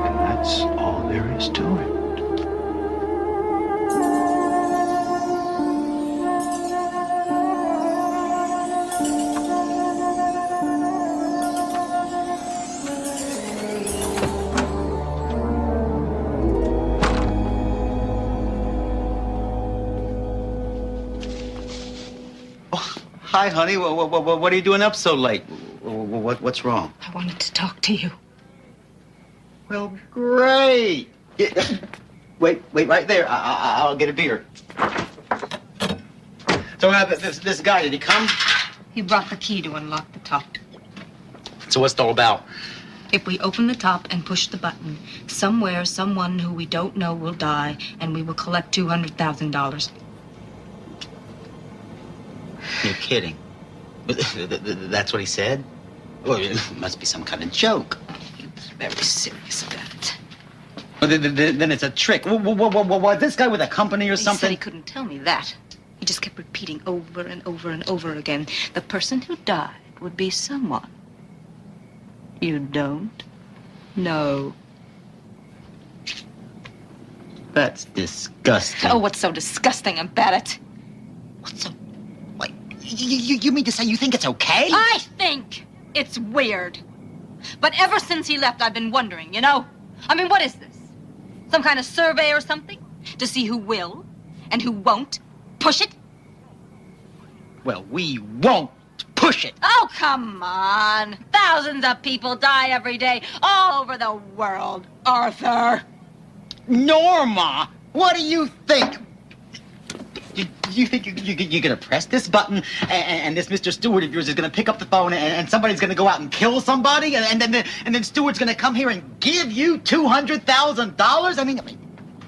And that's all there is to it. Hi, honey. What are you doing up so late? What's wrong? I wanted to talk to you. Well, great. Wait right there. I'll get a beer. So, this guy, did he come? He brought the key to unlock the top. So what's it all about? If we open the top and push the button, somewhere, someone who we don't know will die, and we will collect $200,000. You're kidding. That's what he said? Well, it must be some kind of joke. He was very serious about it. Well, then it's a trick. What, this guy with a company or something? He said he couldn't tell me that. He just kept repeating over and over and over again. The person who died would be someone you don't know. That's disgusting. Oh, what's so disgusting about it? What's so... Wait, you mean to say you think it's okay? I think it's weird. But ever since he left, I've been wondering, you know? I mean, what is this? Some kind of survey or something? to see who will and who won't push it? Well, we won't push it. Oh, come on. Thousands of people die every day all over the world, Arthur. Norma, what do you think? You think you're going to press this button and this Mr. Stewart of yours is going to pick up the phone and somebody's going to go out and kill somebody and then Stewart's going to come here and give you $200,000? I mean,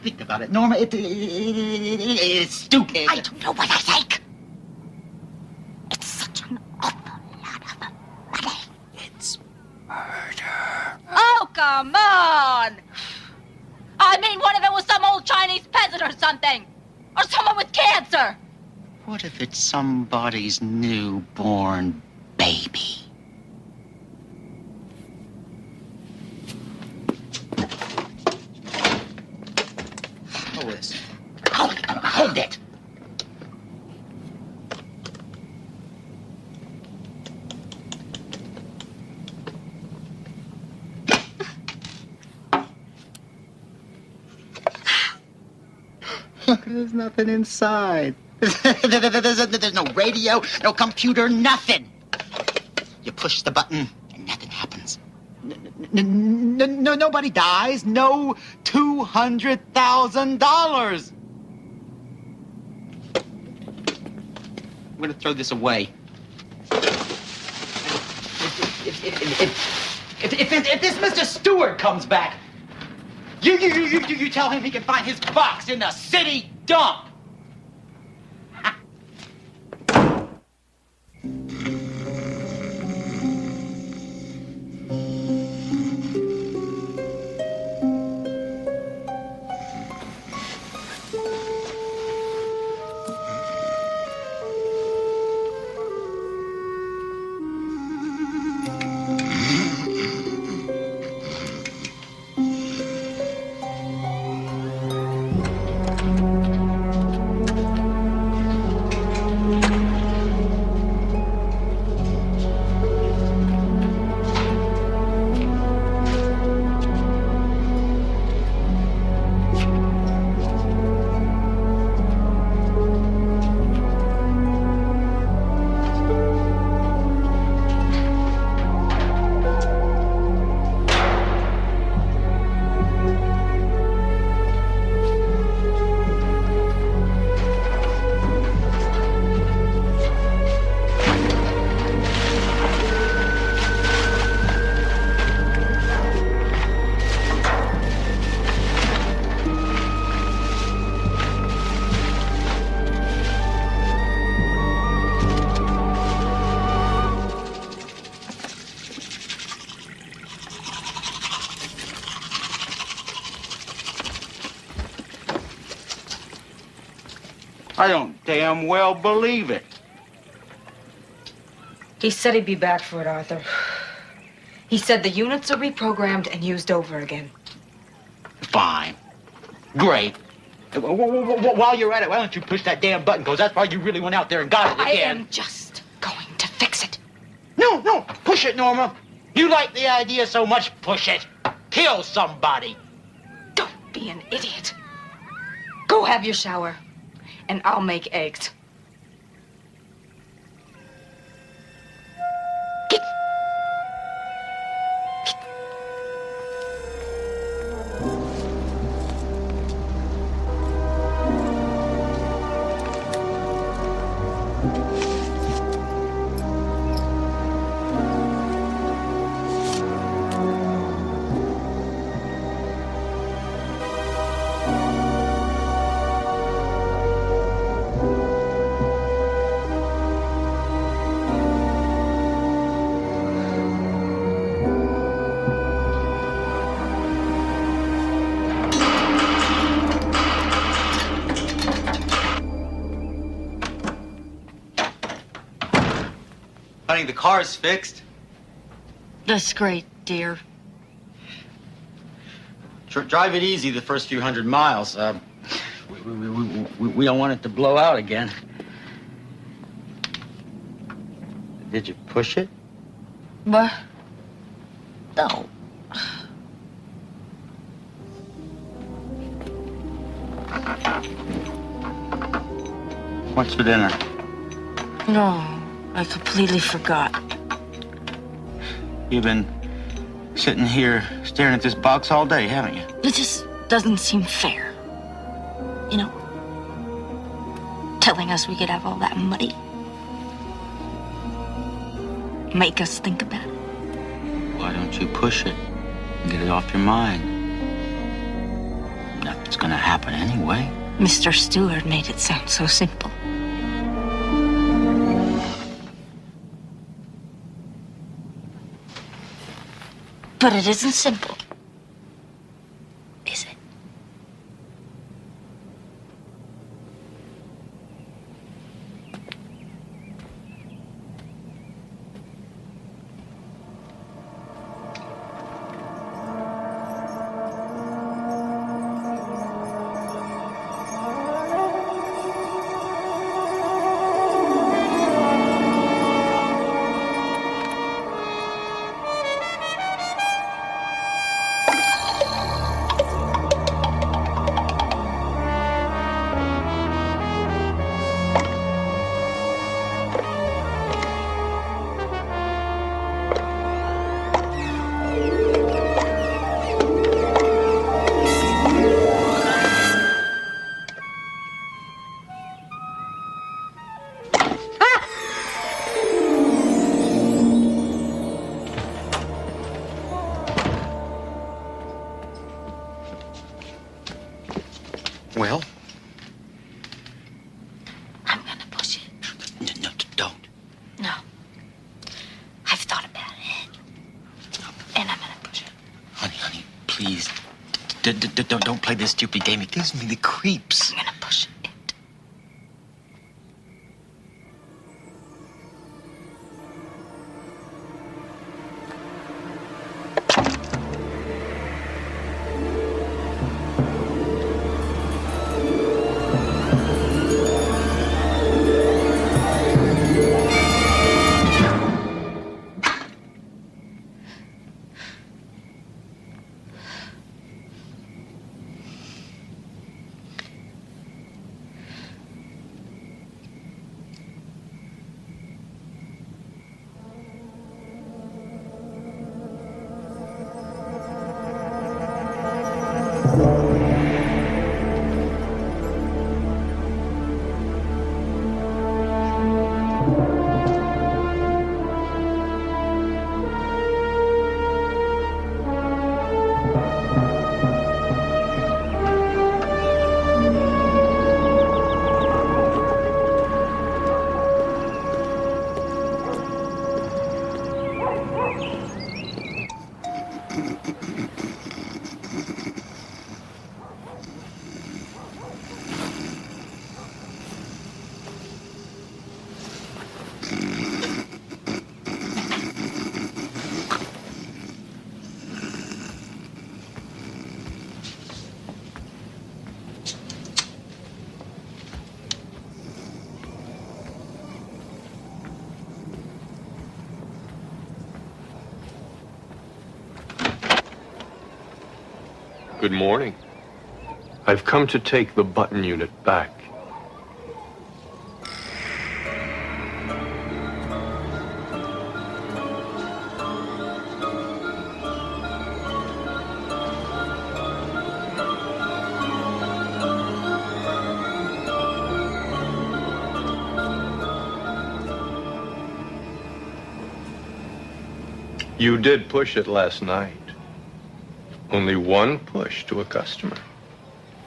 think about it, Norma. It's stupid. I don't know what I think. It's such an awful lot of money. It's murder. Oh, come on. I mean, what if it was some old Chinese peasant or something? Or someone with cancer? What if it's somebody's newborn baby? Hold this. Hold it. There's nothing inside. There's no radio, no computer, nothing. You push the button and nothing happens. Nobody dies. No $200,000. I'm gonna throw this away. If this Mr. Stewart comes back, you tell him he can find his box in the city dump. I don't damn well believe it. He said he'd be back for it, Arthur. He said the units are reprogrammed and used over again. Fine. Great. While you're at it, why don't you push that damn button? Because that's why you really went out there and got it again. I am just going to fix it. No, push it, Norma. You like the idea so much, push it. Kill somebody. Don't be an idiot. Go have your shower, and I'll make eggs. Honey, the car's fixed. That's great, dear. Drive it easy the first few hundred miles. We don't want it to blow out again. Did you push it? What? No. What's for dinner? No, I completely forgot. You've been sitting here staring at this box all day, haven't you? It just doesn't seem fair. You know, telling us we could have all that money. Make us think about it. Why don't you push it and get it off your mind? Nothing's gonna happen anyway. Mr. Stewart made it sound so simple. But it isn't simple, is it? Well? I'm gonna push it. No, don't. No. I've thought about it. And I'm gonna push it. Honey, please. Don't play this stupid game. It gives me the creeps. I'm gonna push it. Good morning. I've come to take the button unit back. You did push it last night. Only one push to a customer.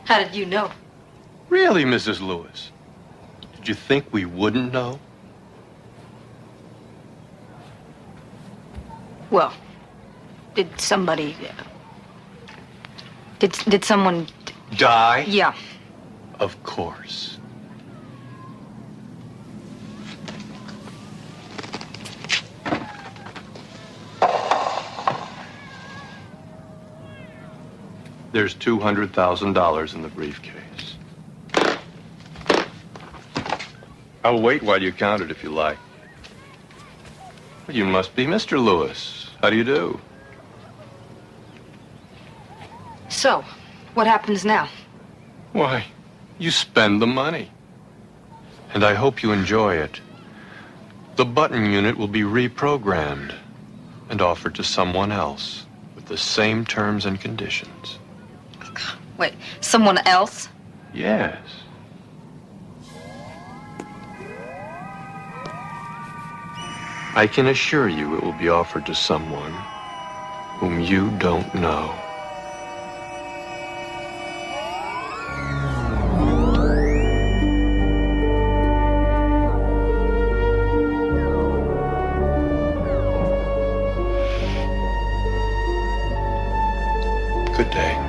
How did you know? Really, Mrs. Lewis? Did you think we wouldn't know? Well, did somebody... Did someone... Die? Yeah. Of course. There's $200,000 in the briefcase. I'll wait while you count it if you like. You must be Mr. Lewis. How do you do? So, what happens now? Why, You spend the money. And I hope you enjoy it. The button unit will be reprogrammed and offered to someone else with the same terms and conditions. Wait, someone else? Yes. I can assure you it will be offered to someone whom you don't know. Good day.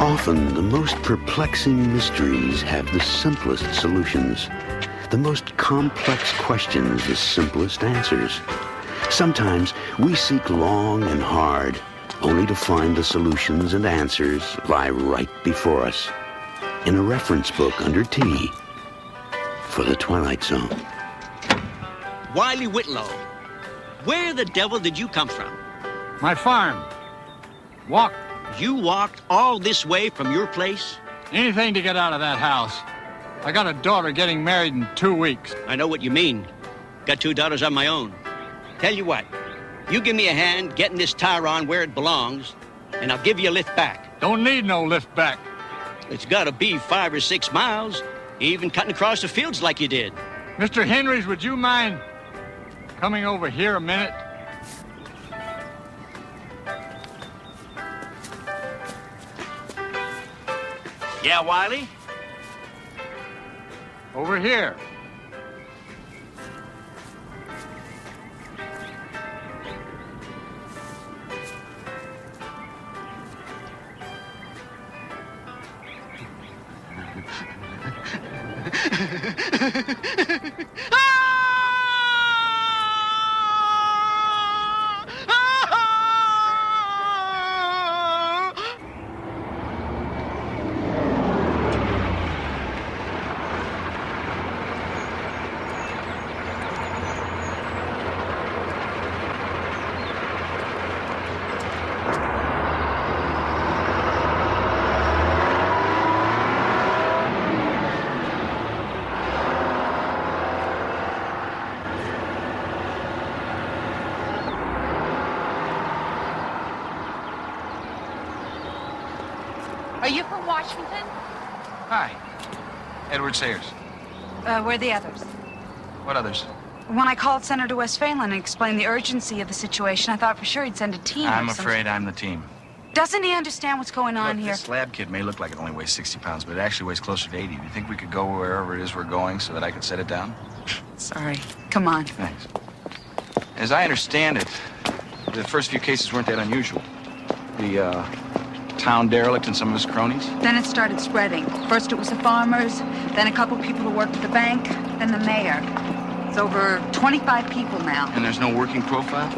Often, the most perplexing mysteries have the simplest solutions. The most complex questions, the simplest answers. Sometimes we seek long and hard, only to find the solutions and answers lie right before us. In a reference book under T for the Twilight Zone. Wiley Whitlow, where the devil did you come from? My farm. Walk. You walked all this way from your place? Anything to get out of that house. I got a daughter getting married in 2 weeks. I know what you mean. Got 2 daughters of my own. Tell you what, you give me a hand getting this tire on where it belongs, and I'll give you a lift back. Don't need no lift back. It's gotta be 5 or 6 miles, even cutting across the fields like you did. Mr. Henrys, would you mind coming over here a minute? Yeah, Wiley? Over here. Are you from Washington? Hi. Edward Sayers. Where are the others? What others? When I called Senator Westphalen and explained the urgency of the situation, I thought for sure he'd send a team. I'm afraid I'm the team. Doesn't he understand what's going on Look, here? this lab kit may look like it only weighs 60 pounds, but it actually weighs closer to 80. Do you think we could go wherever it is we're going so that I could set it down? Sorry. Come on. Thanks. As I understand it, the first few cases weren't that unusual. The town derelict and some of his cronies. Then it started spreading. First it was the farmers, then a couple people who worked at the bank, then the mayor. It's over 25 people now. And there's no working profile?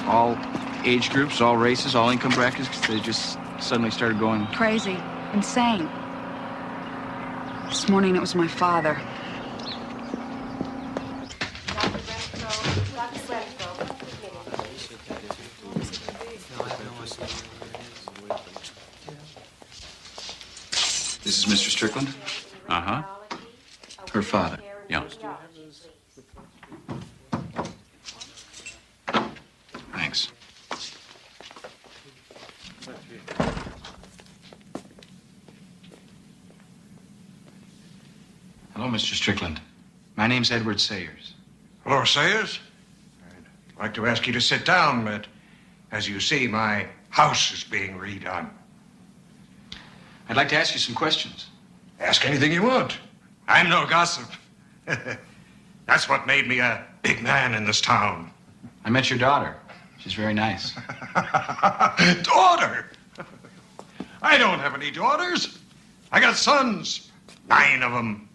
All age groups, all races, all income brackets? 'Cause they just suddenly started going... Crazy. Insane. This morning it was my father. This is Mr. Strickland? Uh-huh. Her father. Yeah. Thanks. Hello, Mr. Strickland. My name's Edward Sayers. Hello, Sayers. I'd like to ask you to sit down, but as you see, my house is being redone. I'd like to ask you some questions. Ask anything you want. I'm no gossip. That's what made me a big man in this town. I met your daughter. She's very nice. Daughter? I don't have any daughters. I got sons. 9 of them.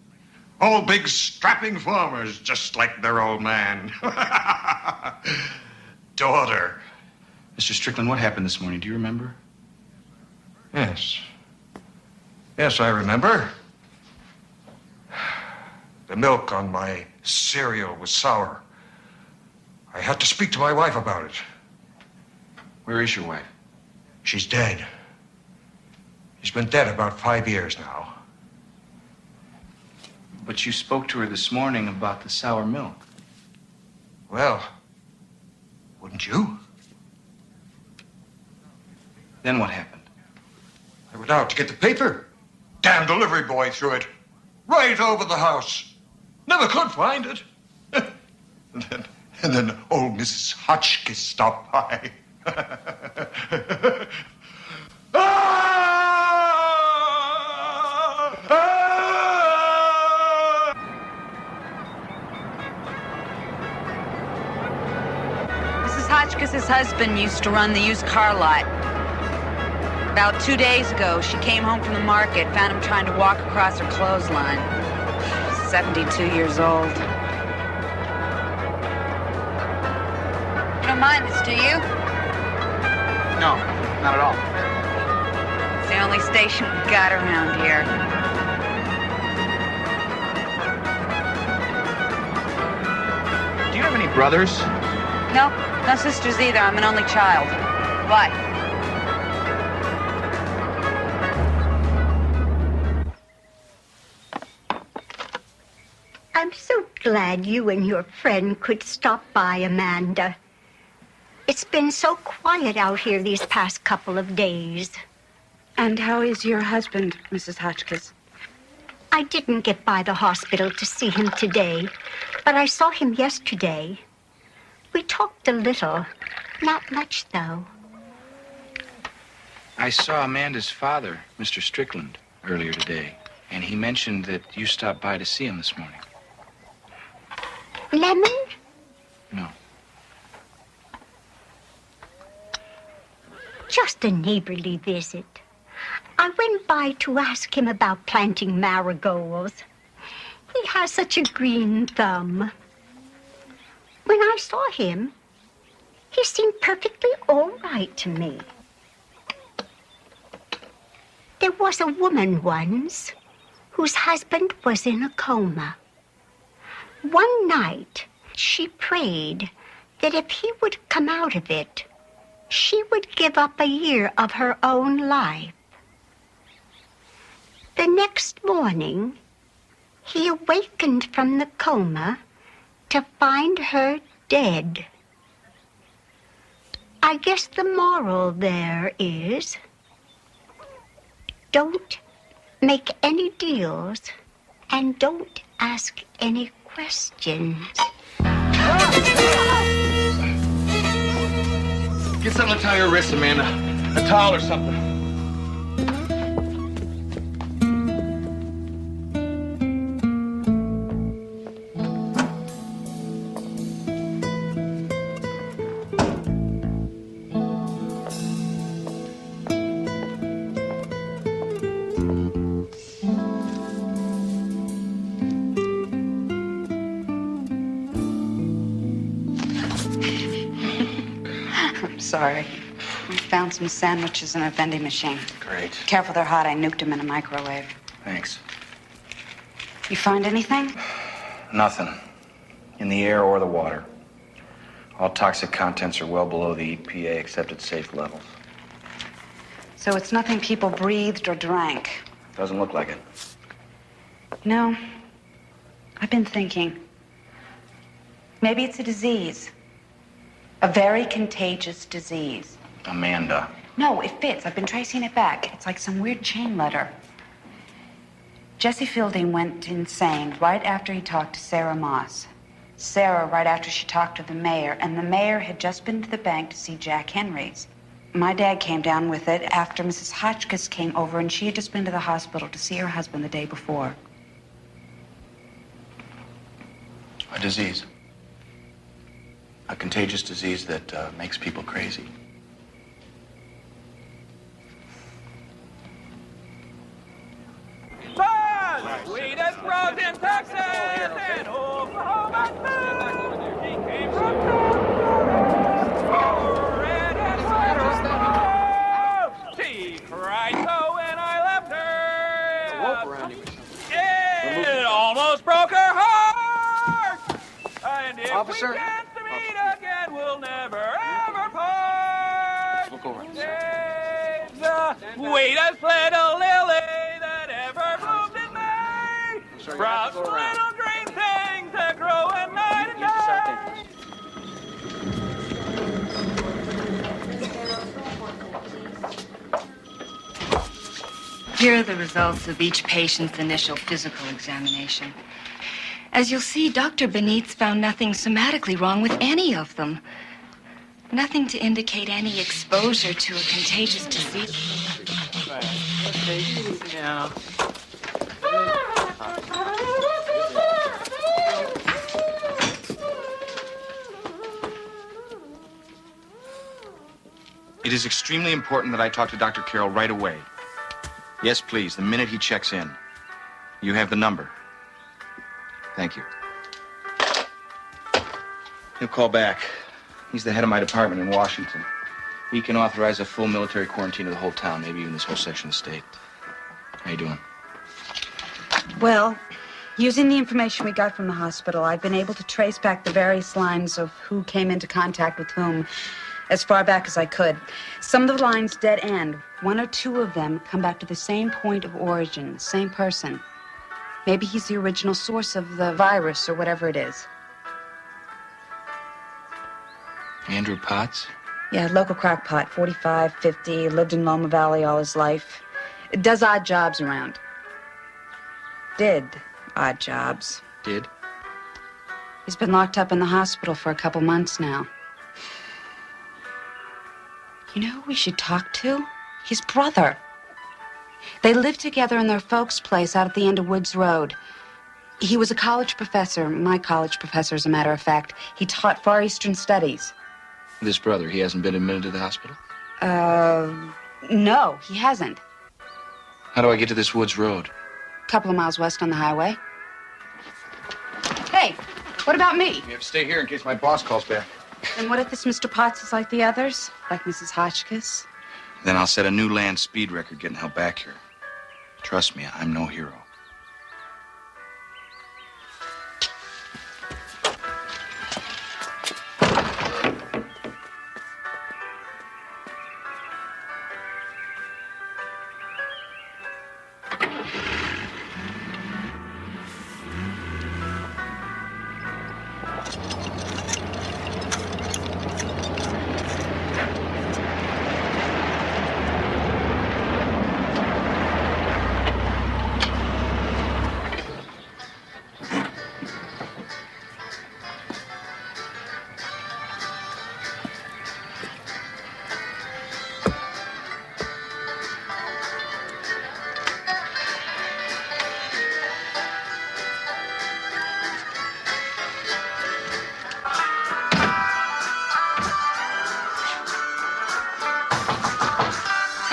All big, strapping farmers, just like their old man. Daughter. Mr. Strickland, what happened this morning? Do you remember? Yes. Yes, I remember. The milk on my cereal was sour. I had to speak to my wife about it. Where is your wife? She's dead. She's been dead about 5 years now. But you spoke to her this morning about the sour milk. Well, wouldn't you? Then what happened? I went out to get the paper. Damn delivery boy threw it right over the house. Never could find it. And then old Mrs. Hotchkiss stopped by. Mrs. Hotchkiss's husband used to run the used car lot. About 2 days ago, she came home from the market, found him trying to walk across her clothesline. 72 years old. You don't mind this, do you? No, not at all. It's the only station we've got around here. Do you have any brothers? No, no sisters either. I'm an only child. Why? I'm so glad you and your friend could stop by, Amanda. It's been so quiet out here these past couple of days. And how is your husband, Mrs. Hotchkiss? I didn't get by the hospital to see him today, but I saw him yesterday. We talked a little. Not much, though. I saw Amanda's father, Mr. Strickland, earlier today, and he mentioned that you stopped by to see him this morning. Lemon? No. Just a neighborly visit. I went by to ask him about planting marigolds. He has such a green thumb. When I saw him, he seemed perfectly all right to me. There was a woman once whose husband was in a coma. One night, she prayed that if he would come out of it, she would give up a year of her own life. The next morning, he awakened from the coma to find her dead. I guess the moral there is, Don't make any deals and don't ask any questions. Get something to tie your wrists, Amanda. A towel or something. I'm sorry. We found some sandwiches in a vending machine. Great. Careful, they're hot. I nuked them in a microwave. Thanks. You find anything? Nothing. In the air or the water. All toxic contents are well below the EPA accepted safe levels. So it's nothing people breathed or drank. Doesn't look like it. No. I've been thinking. Maybe it's a disease. A very contagious disease. Amanda. No, it fits. I've been tracing it back. It's like some weird chain letter. Jesse Fielding went insane right after he talked to Sarah Moss. Sarah right after she talked to the mayor, and the mayor had just been to the bank to see Jack Henry's. My dad came down with it after Mrs. Hotchkiss came over, and she had just been to the hospital to see her husband the day before. A disease. A contagious disease that makes people crazy. Sweetest rose in Texas and Oklahoma too. She came from red and white. She cried so when I left her. It almost broke her heart. And if Officer. we chance to meet again, we'll never ever part. Look over. The sweetest little lily that ever bloomed in May. Sprout little green things that grow at night and day. Here are the results of each patient's initial physical examination. As you'll see, Dr. Benitez found nothing somatically wrong with any of them. Nothing to indicate any exposure to a contagious disease. Yeah. It is extremely important that I talk to Dr. Carroll right away. Yes, please, the minute he checks in. You have the number. Thank you. He'll call back. He's the head of my department in Washington. He can authorize a full military quarantine of the whole town, maybe even this whole section of the state. How you doing? Well, using the information we got from the hospital, I've been able to trace back the various lines of who came into contact with whom as far back as I could. Some of the lines dead end. One or two of them come back to the same point of origin, same person. Maybe he's the original source of the virus or whatever it is. Andrew Potts? Yeah, local crackpot, 45, 50, lived in Loma Valley all his life. Does odd jobs around. Did odd jobs. Did? He's been locked up in the hospital for a couple months now. You know who we should talk to? His brother. They lived together in their folks' place out at the end of Woods Road. He was a college professor, my college professor, as a matter of fact. He taught Far Eastern Studies. This brother, he hasn't been admitted to the hospital? No, he hasn't. How do I get to this Woods Road? A couple of miles west on the highway. Hey, what about me? You have to stay here in case my boss calls back. And what if this Mr. Potts is like the others? Like Mrs. Hotchkiss? Then I'll set a new land speed record getting held back here. Trust me, I'm no hero.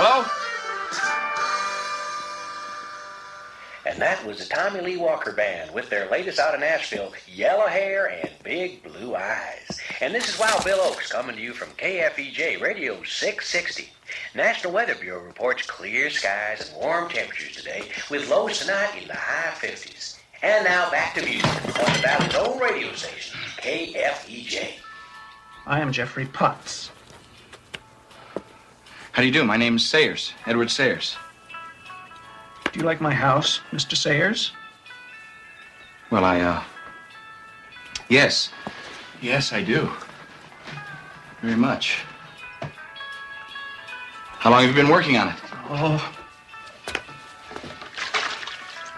Hello? And that was the Tommy Lee Walker Band with their latest out of Nashville, Yellow Hair and Big Blue Eyes. And this is Wild Bill Oakes coming to you from KFEJ Radio 660. National Weather Bureau reports clear skies and warm temperatures today with lows tonight in the high 50s. And now back to music on the Valley's own radio station, KFEJ. I am Jeffrey Potts. How do you do? My name's Sayers, Edward Sayers. Do you like my house, Mr. Sayers? Well, yes. Yes, I do. Very much. How long have you been working on it? Oh,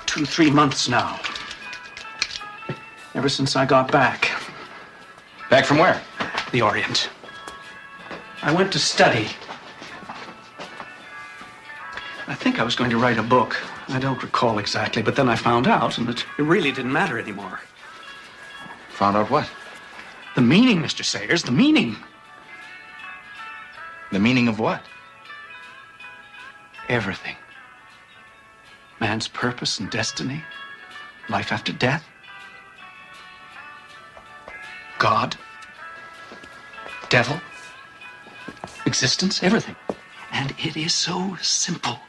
2-3 months now. Ever since I got back. Back from where? The Orient. I went to study. I think I was going to write a book. I don't recall exactly, but then I found out, and it really didn't matter anymore. Found out what? The meaning, Mr. Sayers, the meaning. The meaning of what? Everything. Man's purpose and destiny. Life after death. God. Devil. Existence, everything. And it is so simple.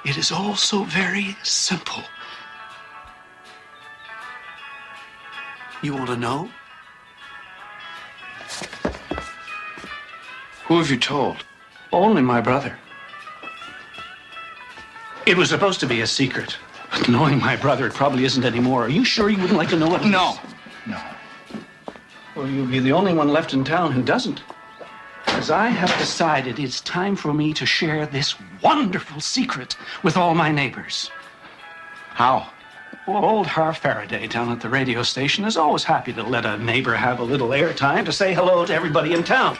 It is all so very simple. You want to know? Who have you told? Only my brother. It was supposed to be a secret. But knowing my brother, it probably isn't anymore. Are you sure you wouldn't like to know what it No. is? No. Well, you'll be the only one left in town who doesn't. As I have decided it's time for me to share this wonderful secret with all my neighbors. How? Well, old Har Faraday down at the radio station is always happy to let a neighbor have a little airtime to say hello to everybody in town.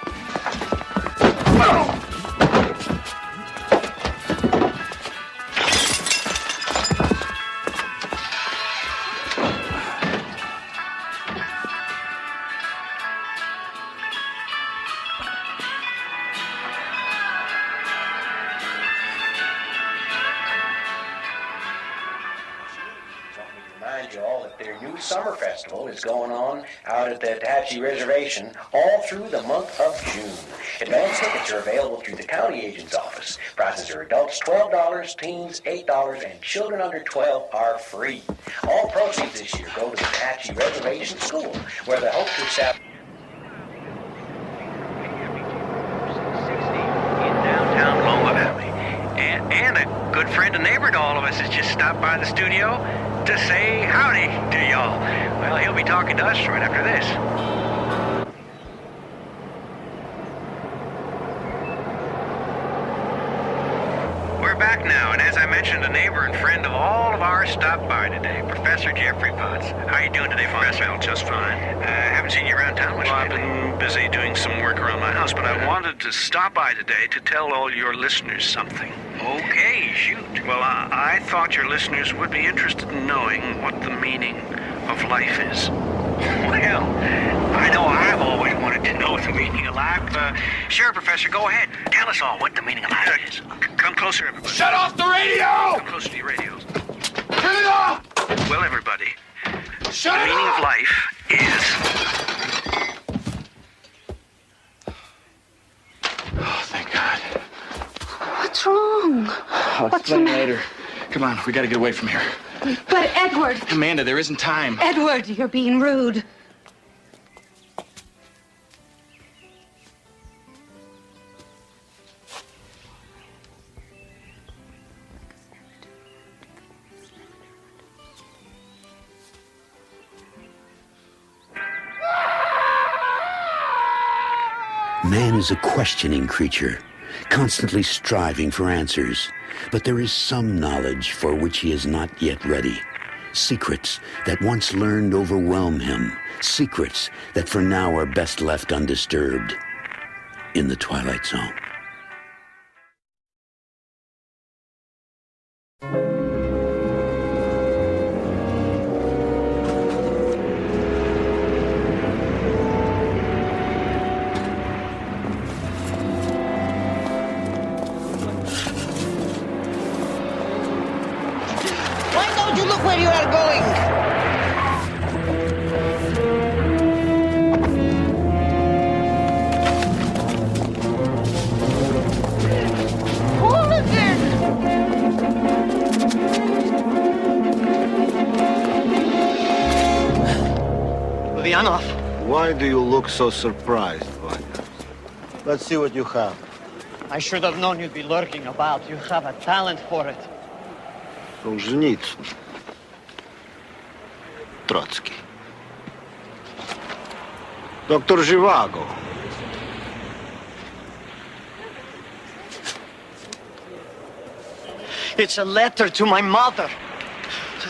Remind you all that their new summer festival is going on out at the Apache Reservation all through the month of June. Advance tickets are available through the county agent's office. Prices are adults $12, teens $8, and children under 12 are free. All proceeds this year go to the Apache Reservation School, where they hope to establish downtown Loma Valley. And a good friend and neighbor to all of us has just stopped by the studio to say howdy to y'all. Well, he'll be talking to us right after this. We're back now, and as I mentioned, a neighbor and friend of all of ours stopped by today, Professor Jeffrey Potts. How you doing today, Professor? Well, just fine. Haven't seen you around town much. Well, I've been busy doing some work around my house, but I wanted to stop by today to tell all your listeners something. Okay, shoot. Well, I thought your listeners would be interested in knowing what the meaning of life is. Well, I know I've always wanted to know the meaning of life. Sure, Professor, go ahead. Tell us all what the meaning of life is. Come closer, everybody. Shut off the radio! Come closer to your radios. Turn it off! Well, everybody, Shut the meaning of life is... Oh, thank God. What's wrong? I'll What's explain the matter? later. Come on, we gotta get away from here. But Edward! Amanda, there isn't time. Edward, you're being rude. Man is a questioning creature, constantly striving for answers. But there is some knowledge for which he is not yet ready. Secrets that once learned overwhelm him. Secrets that for now are best left undisturbed. In the Twilight Zone. Ulyanov. Why do you look so surprised, Vanya? Let's see what you have. I should have known you'd be lurking about. You have a talent for it. Solzhenitsyn. Trotsky. Dr. Zhivago. It's a letter to my mother.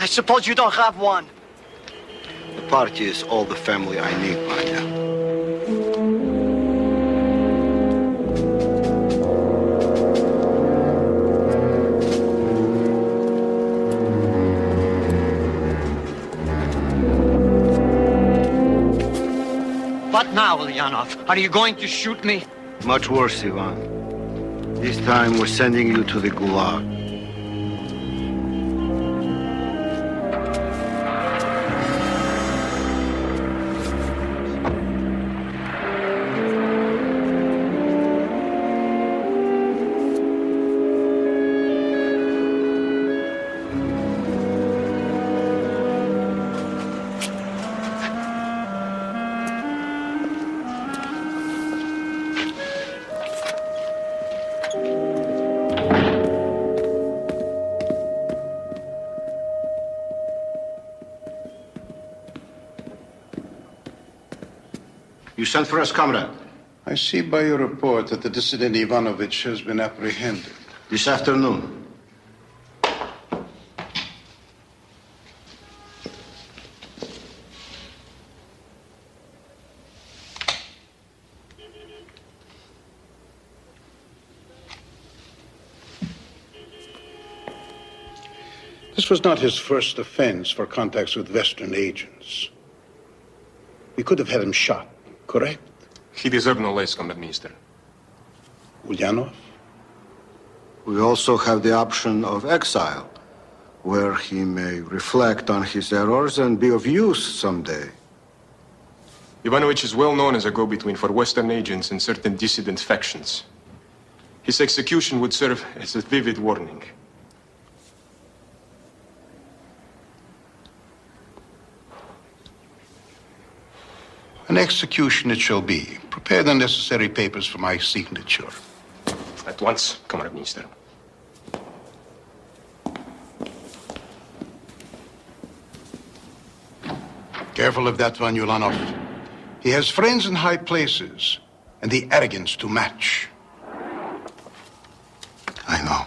I suppose you don't have one. The party is all the family I need, Vanya. What now, Ulyanov? Are you going to shoot me? Much worse, Ivan. This time we're sending you to the Gulag. You sent for us, comrade? I see by your report that the dissident Ivanovich has been apprehended. This afternoon. This was not his first offense for contacts with Western agents. We could have had him shot, correct? He deserved no less, Comrade Minister. Ulyanov? We also have the option of exile, where he may reflect on his errors and be of use someday. Ivanovich is well known as a go-between for Western agents and certain dissident factions. His execution would serve as a vivid warning. An execution it shall be. Prepare the necessary papers for my signature. At once, Comrade Minister. Careful of that one, Ulanov. He has friends in high places, and the arrogance to match. I know.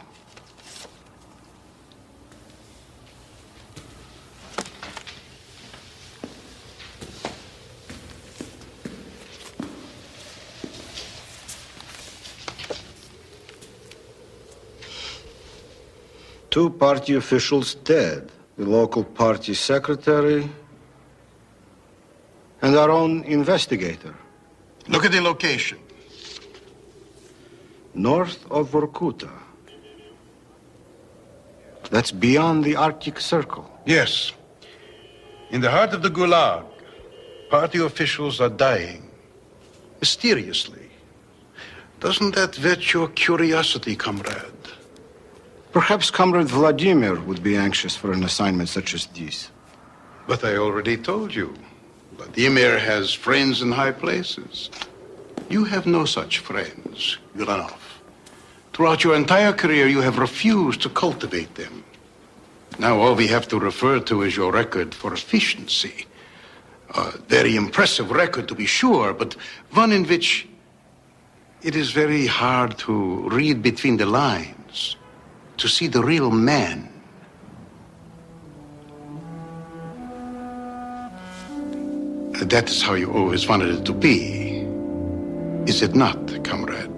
Two party officials dead. The local party secretary and our own investigator. Look at the location. North of Vorkuta. That's beyond the Arctic Circle. Yes. In the heart of the Gulag, party officials are dying. Mysteriously. Doesn't that whet your curiosity, comrade? Perhaps Comrade Vladimir would be anxious for an assignment such as this. But I already told you. Vladimir has friends in high places. You have no such friends, Ulanov. Throughout your entire career, you have refused to cultivate them. Now all we have to refer to is your record for efficiency. A very impressive record, to be sure, but one in which it is very hard to read between the lines, to see the real man. That is how you always wanted it to be. Is it not, comrade?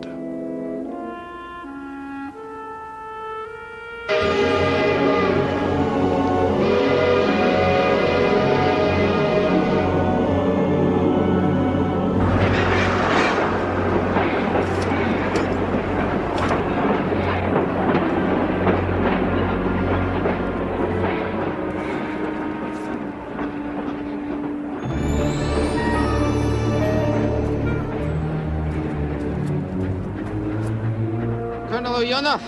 Colonel Ulyanov?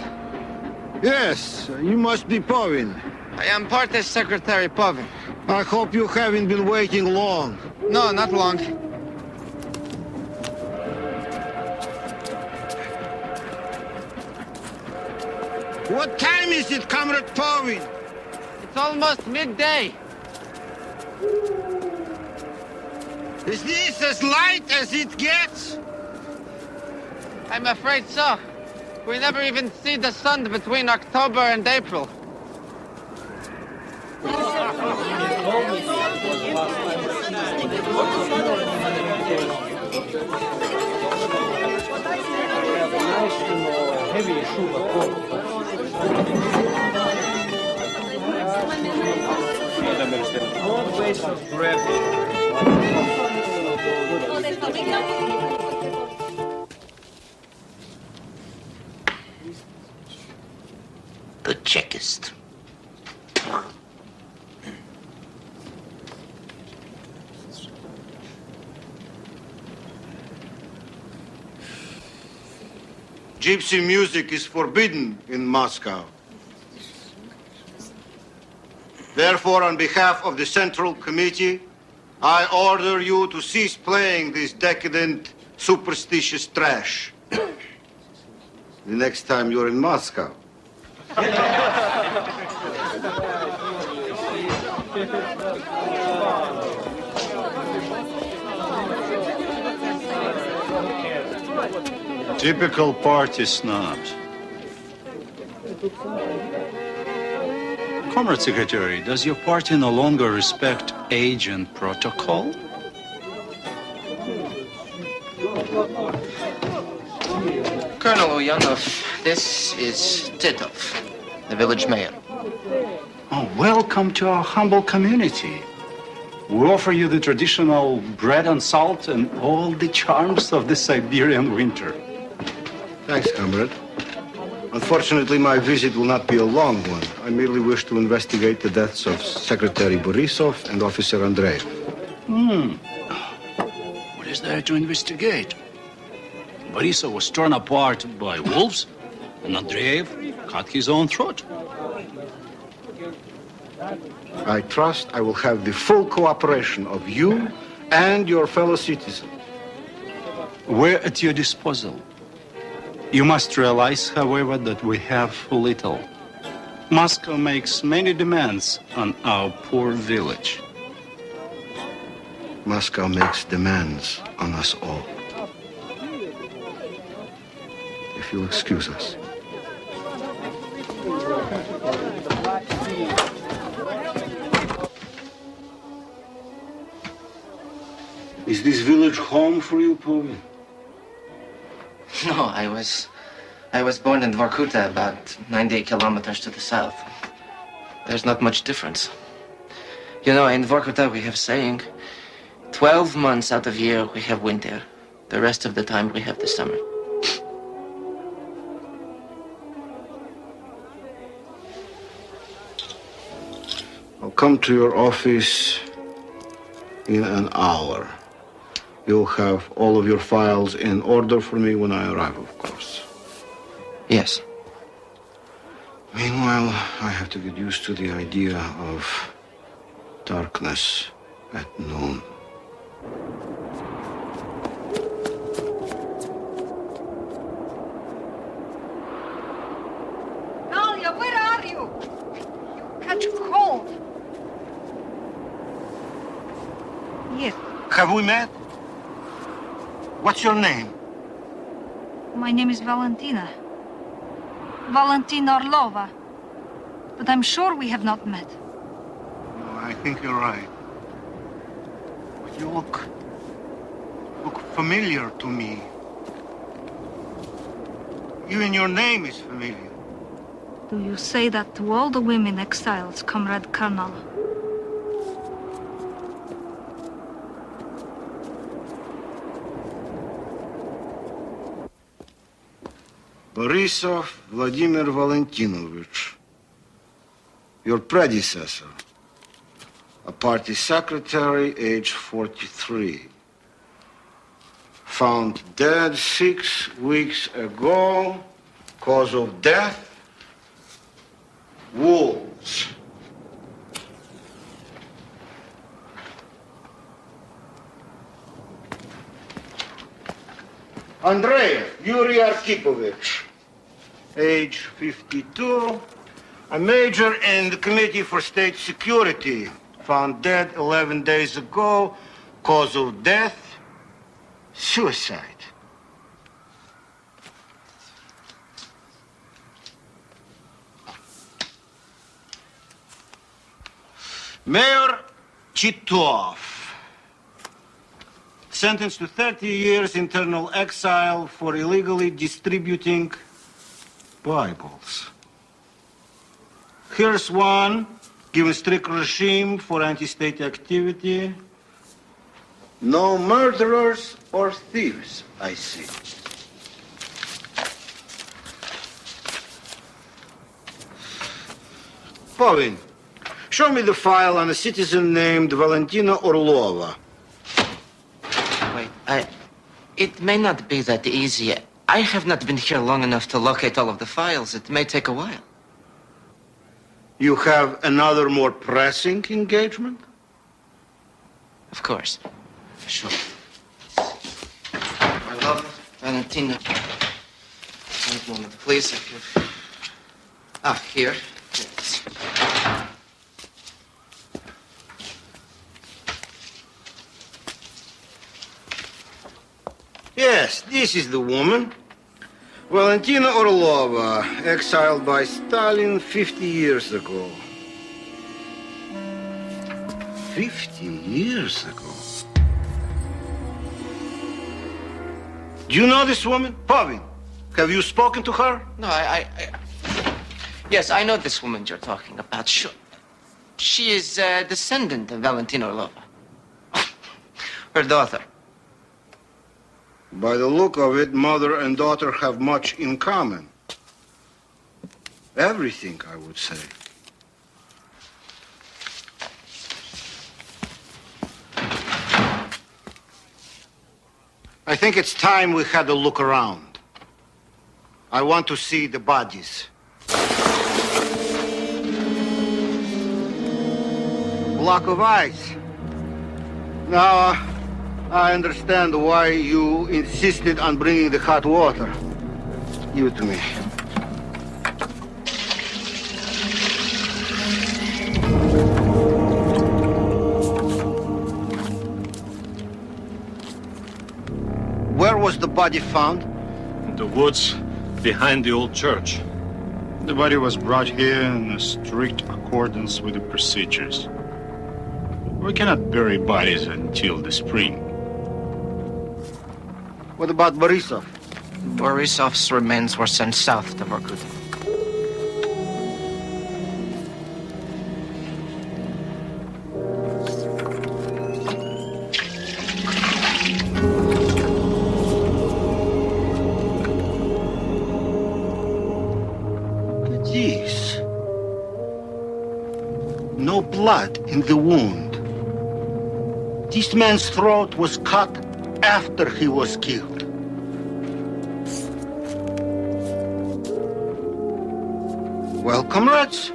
Yes, you must be Povin. I am Party Secretary Povin. I hope you haven't been waiting long. No, not long. What time is it, Comrade Povin? It's almost midday. Is this as light as it gets? I'm afraid so. We never even see the sun between October and April. The checkist. Gypsy music is forbidden in Moscow. Therefore, on behalf of the Central Committee, I order you to cease playing this decadent, superstitious trash. The next time you're in Moscow. Typical party snobs. Comrade Secretary, does your party no longer respect age and protocol? Colonel Ulyanov, this is Titov, the village mayor. Oh, welcome to our humble community. We offer you the traditional bread and salt and all the charms of the Siberian winter. Thanks, comrade. Unfortunately, my visit will not be a long one. I merely wish to investigate the deaths of Secretary Borisov and Officer Andreev. What is there to investigate? Borisov was torn apart by wolves, and Andreev cut his own throat. I trust I will have the full cooperation of you and your fellow citizens. We're at your disposal. You must realize, however, that we have little. Moscow makes many demands on our poor village. Moscow makes demands on us all. If you'll excuse us. Is this village home for you, Povin? No, I was born in Vorkuta, about 98 kilometers to the south. There's not much difference. You know, in Vorkuta we have saying, 12 months out of year we have winter. The rest of the time we have the summer. I'll come to your office in an hour. You'll have all of your files in order for me when I arrive, of course. Yes. Meanwhile, I have to get used to the idea of darkness at noon. Talia, where are you? You catch cold. Yes, Have we met? What's your name? my name is Valentina. Valentina Orlova. But I'm sure we have not met. No, I think you're right. But you look familiar to me. Even your name is familiar. Do you say that to all the women exiles, Comrade Colonel? Borisov Vladimir Valentinovich, your predecessor, a party secretary, age 43. Found dead 6 weeks ago. Cause of death, wolves. Andrei Yuri Arkipovich, age 52, a major in the Committee for State Security, found dead 11 days ago, cause of death, suicide. Mayor Chitov, sentenced to 30 years internal exile for illegally distributing Bibles. Here's one, given strict regime for anti-state activity. No murderers or thieves, I see. Povin, show me the file on a citizen named Valentina Orlova. Wait, it may not be that easy. I have not been here long enough to locate all of the files. It may take a while. You have another more pressing engagement? Of course. Sure. I love Valentina. One moment, please. Here. Yes. Yes, this is the woman. Valentina Orlova, exiled by Stalin 50 years ago. 50 years ago? Do you know this woman? Povin, have you spoken to her? No, Yes, I know this woman you're talking about. Sure. She is a descendant of Valentina Orlova. Her daughter. By the look of it, mother and daughter have much in common. Everything, I would say. I think it's time we had a look around. I want to see the bodies. Block of ice. Now, I understand why you insisted on bringing the hot water. Give it to me. Where was the body found? In the woods behind the old church. The body was brought here in a strict accordance with the procedures. We cannot bury bodies until the spring. What about Borisov? Borisov's remains were sent south to Vorkuta. Jeez. No blood in the wound. This man's throat was cut after he was killed. Well, comrades,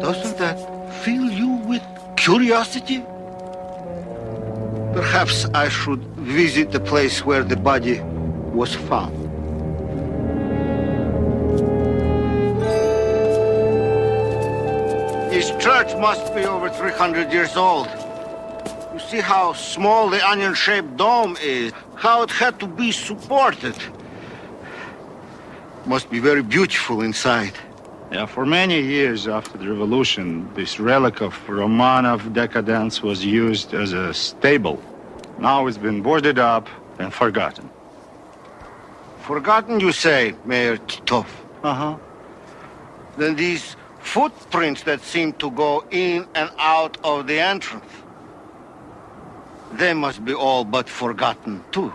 doesn't that fill you with curiosity? Perhaps I should visit the place where the body was found. This church must be over 300 years old. You see how small the onion-shaped dome is, how it had to be supported. Must be very beautiful inside. Yeah, for many years after the revolution, this relic of Romanov decadence was used as a stable. Now it's been boarded up and forgotten. Forgotten, you say, Mayor Titov? Uh-huh. Then these footprints that seem to go in and out of the entrance, they must be all but forgotten, too.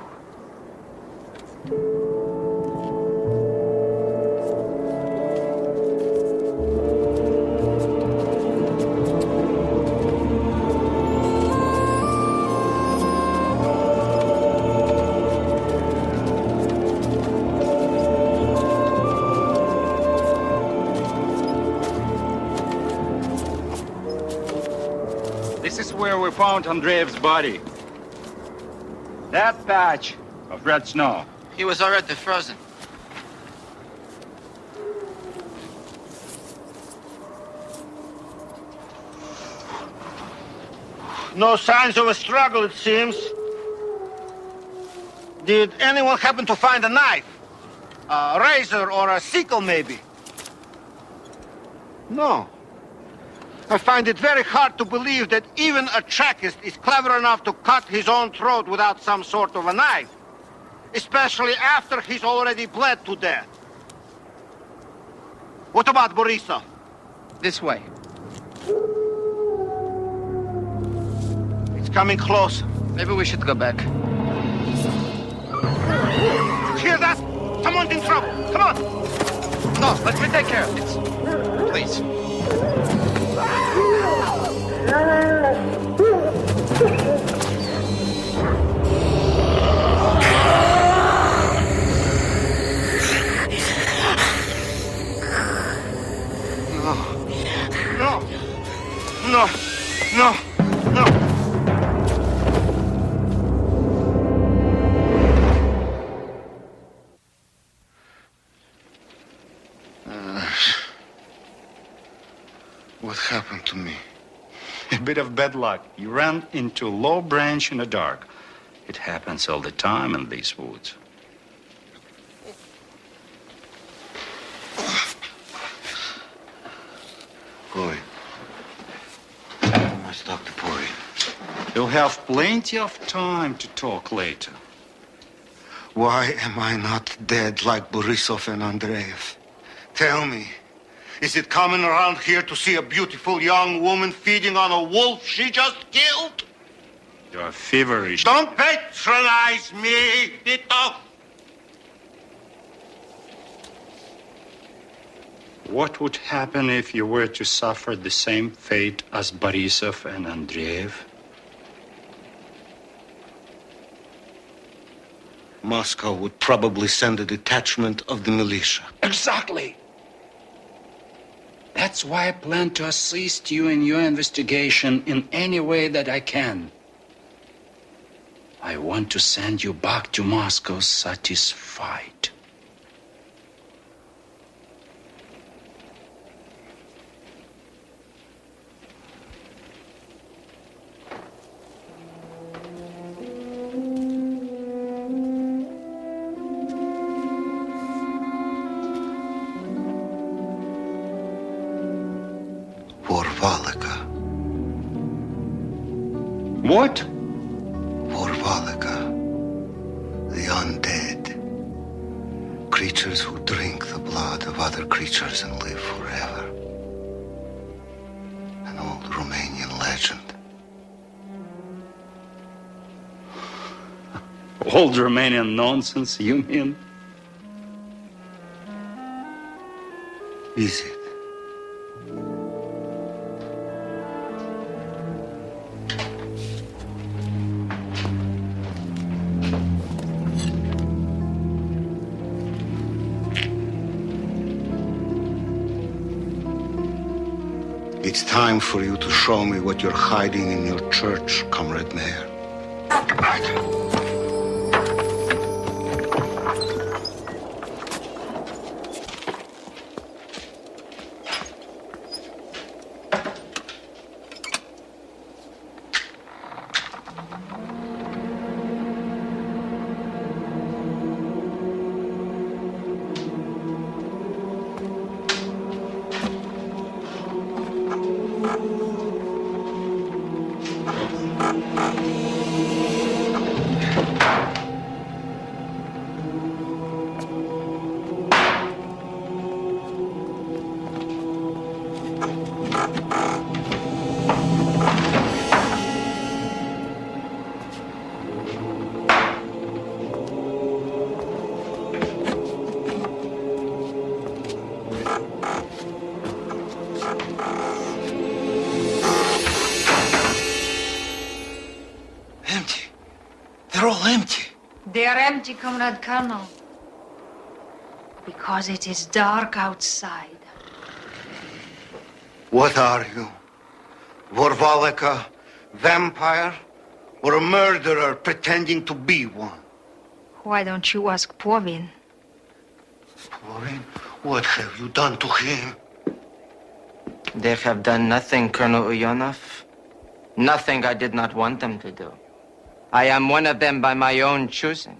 This is where we found Andreev's body. That patch of red snow. He was already frozen. No signs of a struggle, it seems. Did anyone happen to find a knife? A razor or a sickle, maybe? No. I find it very hard to believe that even a trackist is clever enough to cut his own throat without some sort of a knife. Especially after he's already bled to death. What about Borisov? This way. It's coming close. Maybe we should go back. Hear that? Someone's in trouble. Come on. No, let me take care of this. Please. No. No. No. What happened to me? A bit of bad luck. You ran into a low branch in the dark. It happens all the time in these woods. Boy. I must talk to Pori. You'll have plenty of time to talk later. Why am I not dead like Borisov and Andreev? Tell me, is it common around here to see a beautiful young woman feeding on a wolf she just killed? You're feverish. Don't patronize me, Tito! What would happen if you were to suffer the same fate as Borisov and Andreev? Moscow would probably send a detachment of the militia. Exactly. That's why I plan to assist you in your investigation in any way that I can. I want to send you back to Moscow satisfied. What? Vorvalika. The undead. Creatures who drink the blood of other creatures and live forever. An old Romanian legend. Old Romanian nonsense, you mean? Is it? It's time for you to show me what you're hiding in your church, Comrade Mayor. They are empty, Comrade Colonel, because it is dark outside. What are you? Vorvalika, vampire, or a murderer pretending to be one? Why don't you ask Povin? Povin? What have you done to him? They have done nothing, Colonel Uyonov. Nothing I did not want them to do. I am one of them by my own choosing.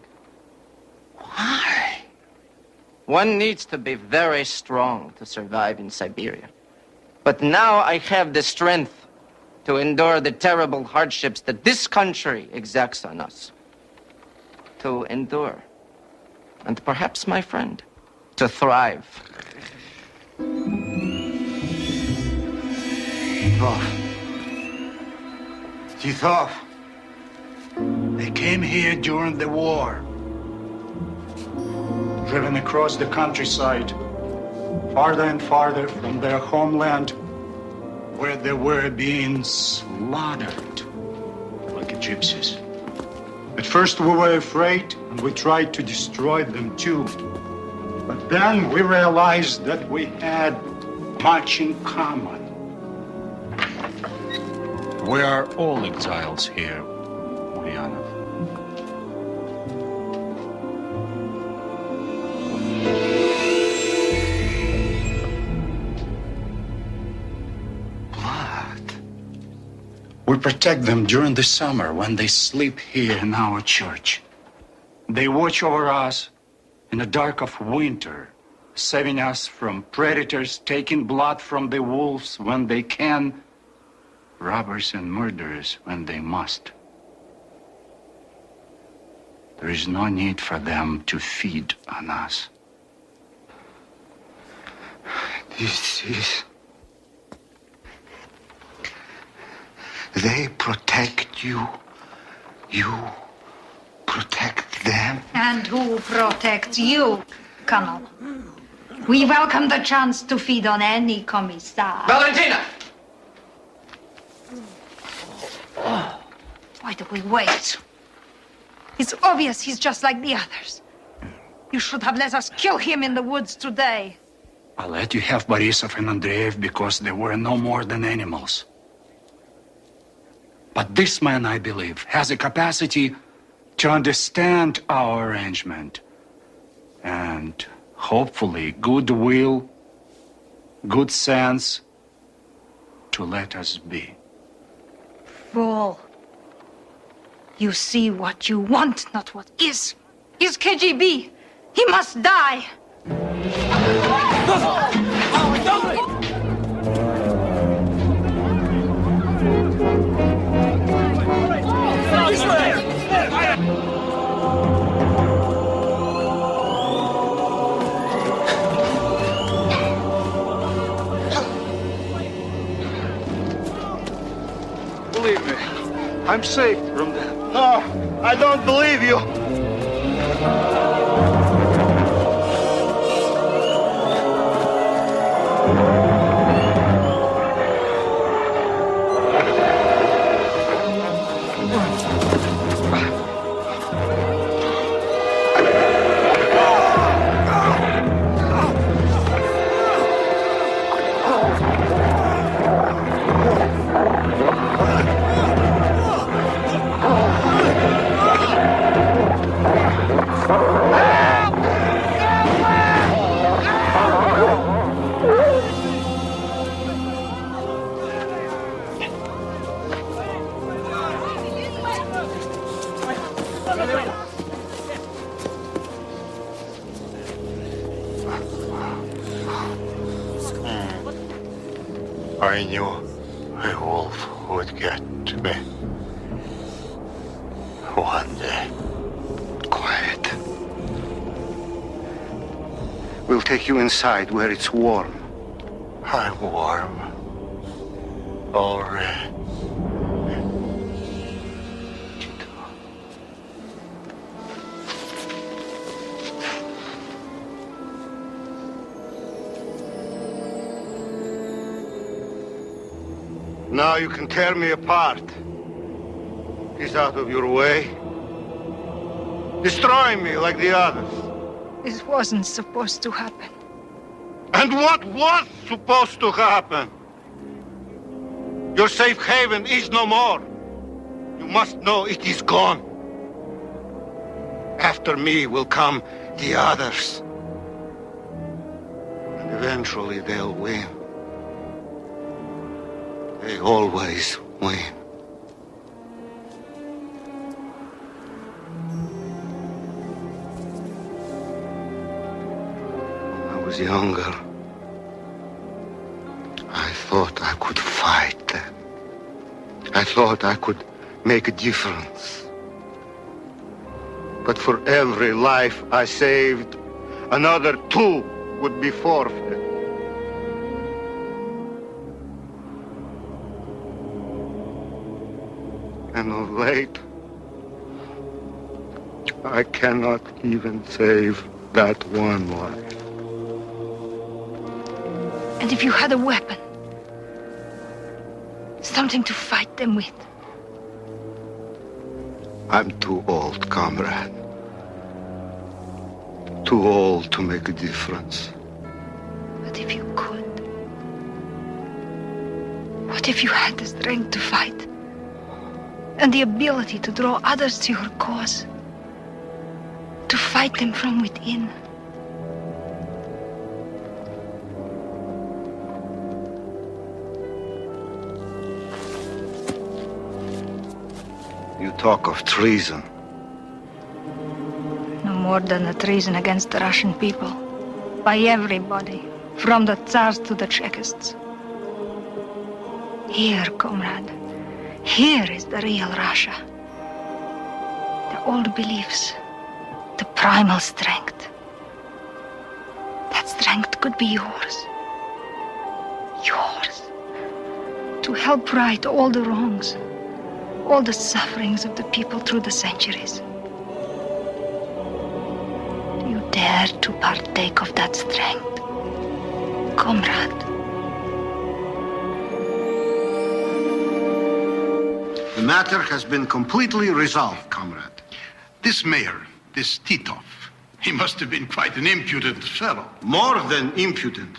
Why? One needs to be very strong to survive in Siberia. But now I have the strength to endure the terrible hardships that this country exacts on us. To endure. And perhaps, my friend, to thrive. Titov. They came here during the war. Driven across the countryside, farther and farther from their homeland, where they were being slaughtered like gypsies. At first we were afraid, and we tried to destroy them too. But then we realized that we had much in common. We are all exiles here, Ulyanov. We protect them during the summer when they sleep here in our church. They watch over us in the dark of winter, saving us from predators, taking blood from the wolves when they can, robbers and murderers when they must. There is no need for them to feed on us. This is... They protect you. You protect them. And who protects you, Colonel? We welcome the chance to feed on any commissar. Valentina! Why do we wait? It's obvious he's just like the others. You should have let us kill him in the woods today. I let you have Borisov and Andreev because they were no more than animals. But this man, I believe, has a capacity to understand our arrangement. And hopefully goodwill, good sense to let us be. Fool. You see what you want, not what is. He's KGB. He must die. Believe me, I'm safe from them. No, I don't believe you. I knew a wolf would get to me. One day. Quiet. We'll take you inside where it's warm. I'm warm. Already. Now you can tear me apart. He's out of your way. Destroy me like the others. This wasn't supposed to happen. And what was supposed to happen? Your safe haven is no more. You must know it is gone. After me will come the others. And eventually they'll win. They always win. When I was younger, I thought I could fight them. I thought I could make a difference. But for every life I saved, another 2 would be forfeit. And of late, I cannot even save that one life. And if you had a weapon, something to fight them with, I'm too old, comrade. Too old to make a difference. but if you could, what if you had the strength to fight? And the ability to draw others to your cause? To fight them from within? You talk of treason. No more than a treason against the Russian people. By everybody, from the Tsars to the Chekists. Here, comrade, here is the real Russia. The old beliefs, the primal strength. That strength could be yours. Yours. To help right all the wrongs, all the sufferings of the people through the centuries. Do you dare to partake of that strength, comrade? The matter has been completely resolved, comrade. This mayor, this Titov, he must have been quite an impudent fellow. More than impudent.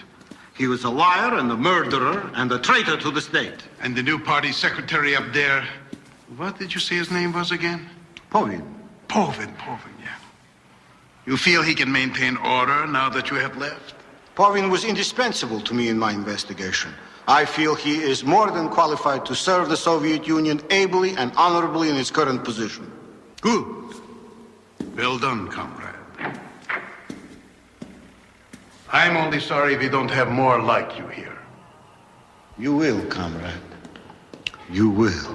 He was a liar and a murderer and a traitor to the state. And the new party secretary up there, what did you say his name was again? Povin. Povin, yeah. You feel he can maintain order now that you have left? Povin was indispensable to me in my investigation. I feel he is more than qualified to serve the Soviet Union ably and honorably in his current position. Good. Well done, comrade. I'm only sorry we don't have more like you here. You will, comrade. You will.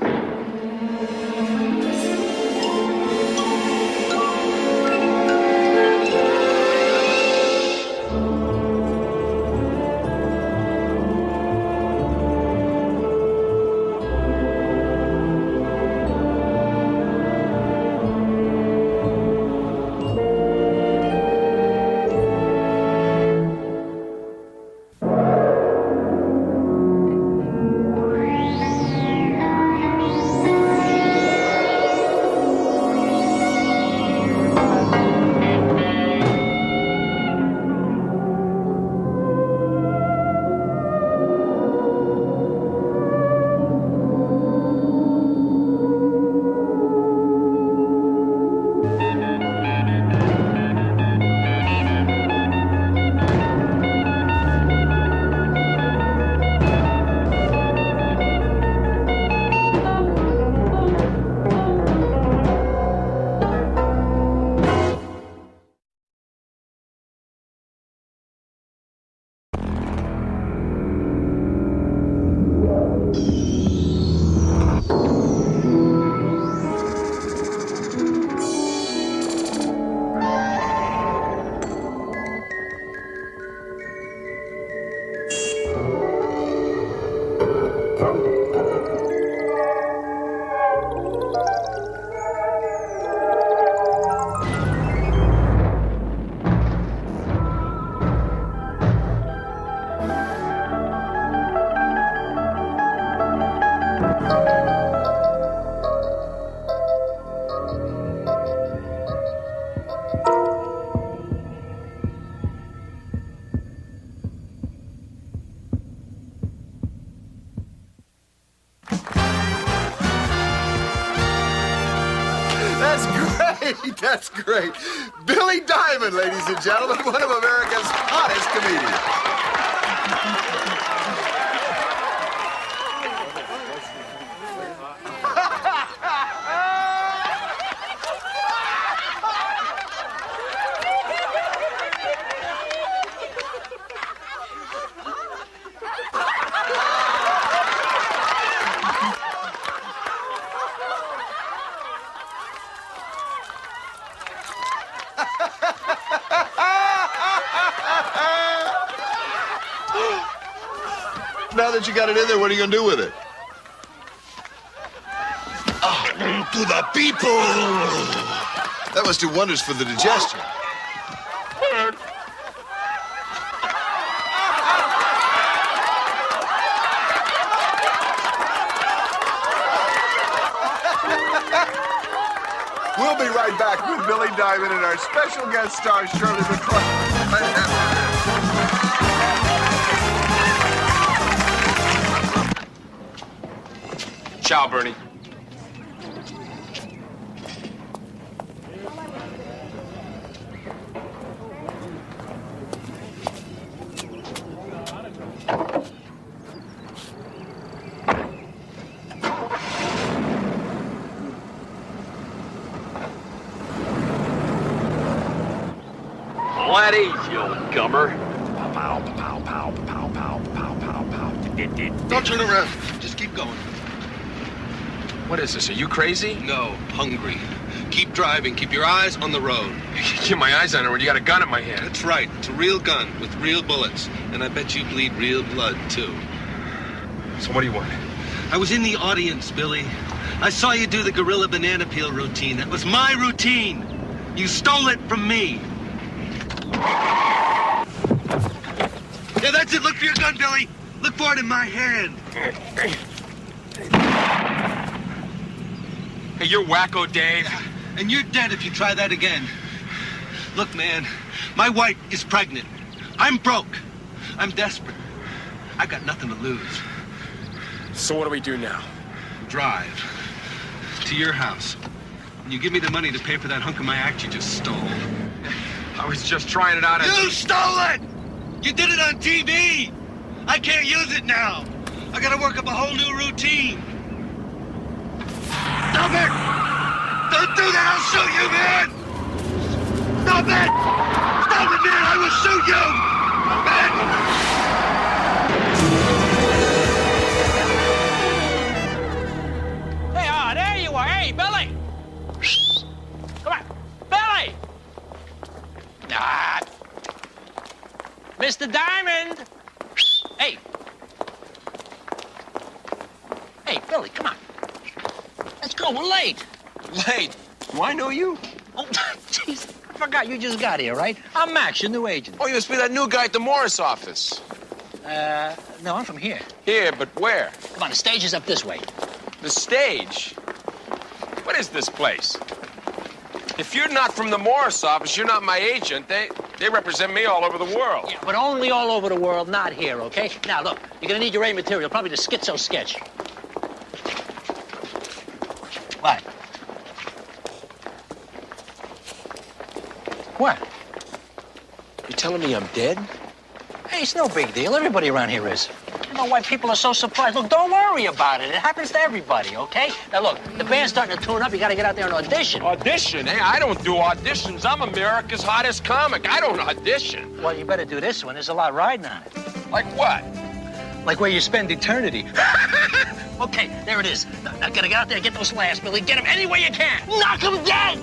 That's great. Billy Diamond, ladies and gentlemen, one of America's hottest comedians. Now that you got it in there, what are you going to do with it? To the people! That must do wonders for the digestion. We'll be right back with Billy Diamond and our special guest star, Shirley MacLaine. Ciao, Bernie. Let easy, old gummer. Don't turn around. Just keep going. What is this? Are you crazy? No, hungry. Keep driving. Keep your eyes on the road. Keep my eyes on it when you got a gun in my hand. That's right. It's a real gun with real bullets. And I bet you bleed real blood, too. So what do you want? I was in the audience, Billy. I saw you do the gorilla banana peel routine. That was my routine. You stole it from me. Yeah, that's it. Look for your gun, Billy. Look for it in my hand. Hey, you're wacko, Dave. And you're dead if you try that again. Look, man, my wife is pregnant. I'm broke. I'm desperate. I got nothing to lose. So what do we do now? Drive to your house. And you give me the money to pay for that hunk of my act you just stole. I was just trying it out. You stole it! You did it on TV! I can't use it now. I gotta work up a whole new routine. Stop it! Don't do that! I'll shoot you, man! Stop it! Stop it, man! I will shoot you! Man! Hey, there you are. Hey, Billy! Come on. Billy! Ah. Mr. Diamond! Hey. Hey, Billy, come on. Let's go. We're late. Late? Do I know you? Oh, jeez. I forgot you just got here, right? I'm Max, your new agent. Oh, you must be that new guy at the Morris office. No, I'm from here. Here, but where? Come on, the stage is up this way. The stage? What is this place? If you're not from the Morris office, you're not my agent. They represent me all over the world. Yeah, but only all over the world, not here, okay? Now, look, you're gonna need your A material, probably the schizo sketch. What? What? You telling me I'm dead? Hey, it's no big deal. Everybody around here is. I don't know why people are so surprised. Look, don't worry about it. It happens to everybody, okay? Now, look, the band's starting to tune up. You got to get out there and audition. Audition? Hey, I don't do auditions. I'm America's hottest comic. I don't audition. Well, you better do this one. There's a lot riding on it. Like what? Like where you spend eternity. Okay, there it is. Now, gotta get out there and get those laughs, Billy. Get them any way you can. Knock them dead!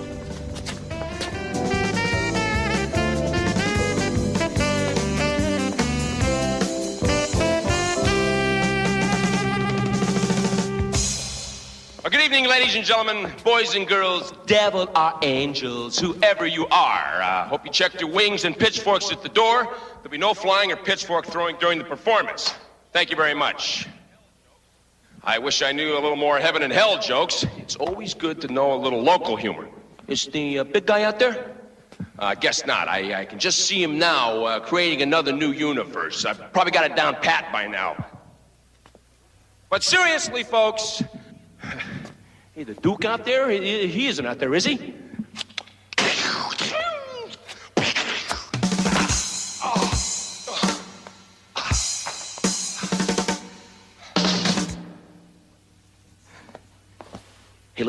Good evening, ladies and gentlemen, boys and girls, devil or angels, whoever you are. Hope you checked your wings and pitchforks at the door. There'll be no flying or pitchfork throwing during the performance. Thank you very much. I wish I knew a little more heaven and hell jokes. It's always good to know a little local humor. Is the big guy out there? Guess not. I can just see him now, creating another new universe. I've probably got it down pat by now. But seriously, folks... Hey, the Duke out there? He isn't out there, is he?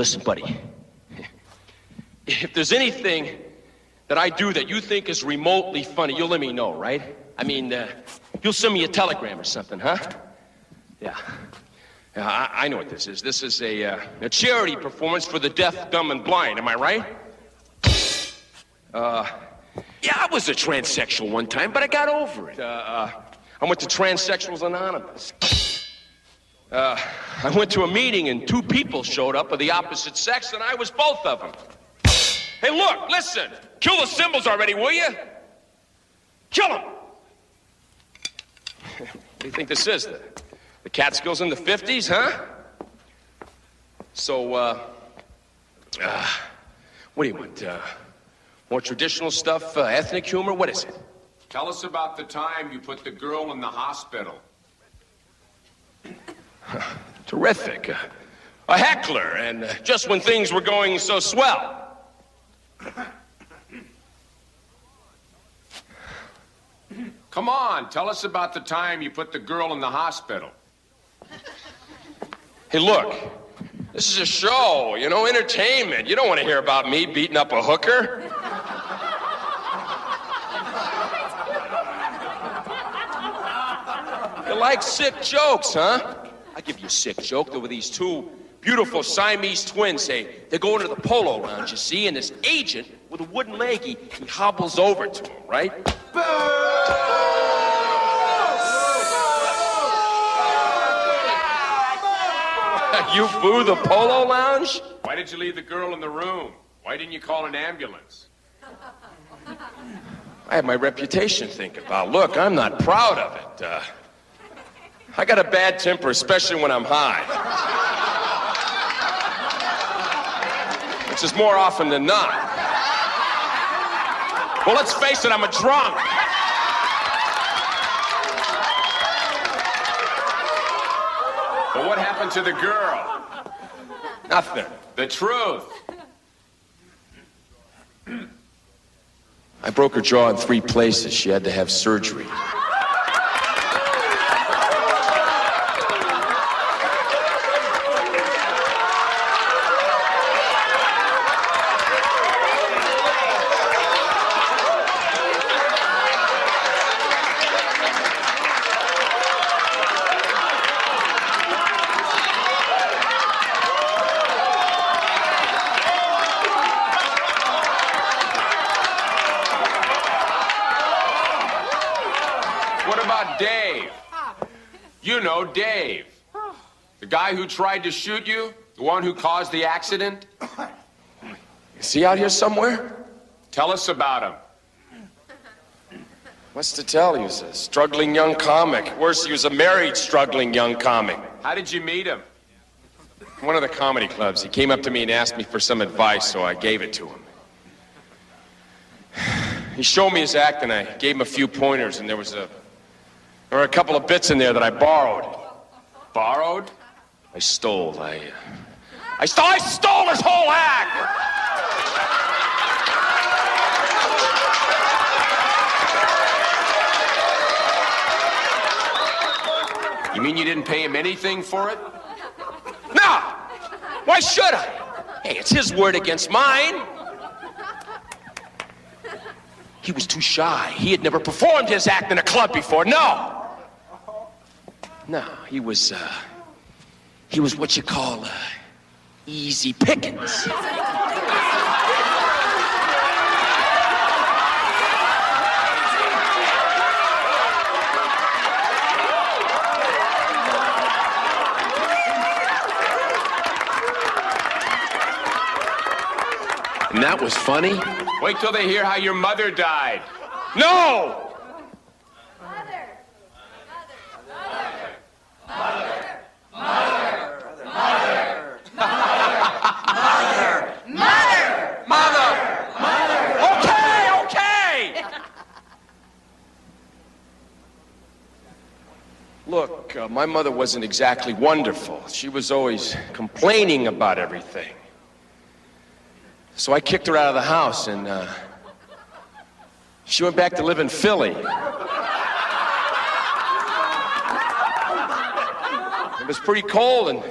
listen, buddy. If there's anything that I do that you think is remotely funny, you'll let me know, right? I mean, you'll send me a telegram or something, huh? Yeah. I know what this is. This is a charity performance for the deaf, dumb, and blind. Am I right? Yeah, I was a transsexual one time, but I got over it. I went to Transsexuals Anonymous. I went to a meeting and 2 people showed up of the opposite sex, and I was both of them. Hey, look, listen. Kill the symbols already, will you? Kill them. What do you think this is? The Catskills in the 50s, huh? So, what do you want? More traditional stuff, ethnic humor? What is it? Tell us about the time you put the girl in the hospital. Terrific. A heckler, and just when things were going so swell. Come on, tell us about the time you put the girl in the hospital. Hey, look, this is a show, you know, entertainment. You don't want to hear about me beating up a hooker. You like sick jokes, huh? I'll give you a sick joke. There were these 2 beautiful Siamese twins. They go into the polo lounge, you see, and this agent with a wooden leg, he hobbles over to them, right? You boo the polo lounge? Why did you leave the girl in the room? Why didn't you call an ambulance? I have my reputation to think about. Look, I'm not proud of it. I got a bad temper, especially when I'm high. Which is more often than not. Well, let's face it, I'm a drunk. But what happened to the girl? Nothing. The truth. I broke her jaw in 3 places. She had to have surgery. Dave. You know Dave. The guy who tried to shoot you? The one who caused the accident? Is he out here somewhere? Tell us about him. What's to tell? He was a struggling young comic. Worse, he was a married struggling young comic. How did you meet him? One of the comedy clubs. He came up to me and asked me for some advice, so I gave it to him. He showed me his act, and I gave him a few pointers, and there were a couple of bits in there that I borrowed. Borrowed? I stole his whole act! You mean you didn't pay him anything for it? No! Why should I? Hey, it's his word against mine. He was too shy. He had never performed his act in a club before. No, he was what you call easy pickings. And that was funny. Wait till they hear how your mother died. No! Okay! Look, my mother wasn't exactly wonderful. She was always complaining about everything. So I kicked her out of the house, and she went back to live in Philly. It was pretty cold, and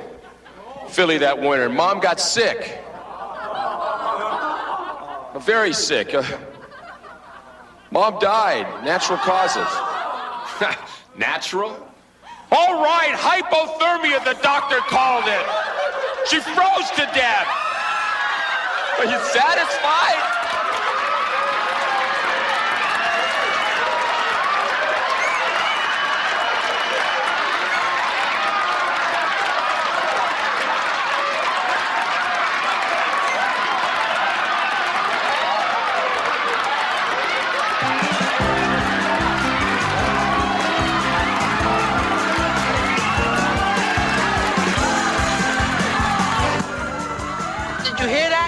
Philly that winter. Mom got sick. Very sick. Mom died. Natural causes. Natural? All right, hypothermia, the doctor called it. She froze to death. Are you satisfied?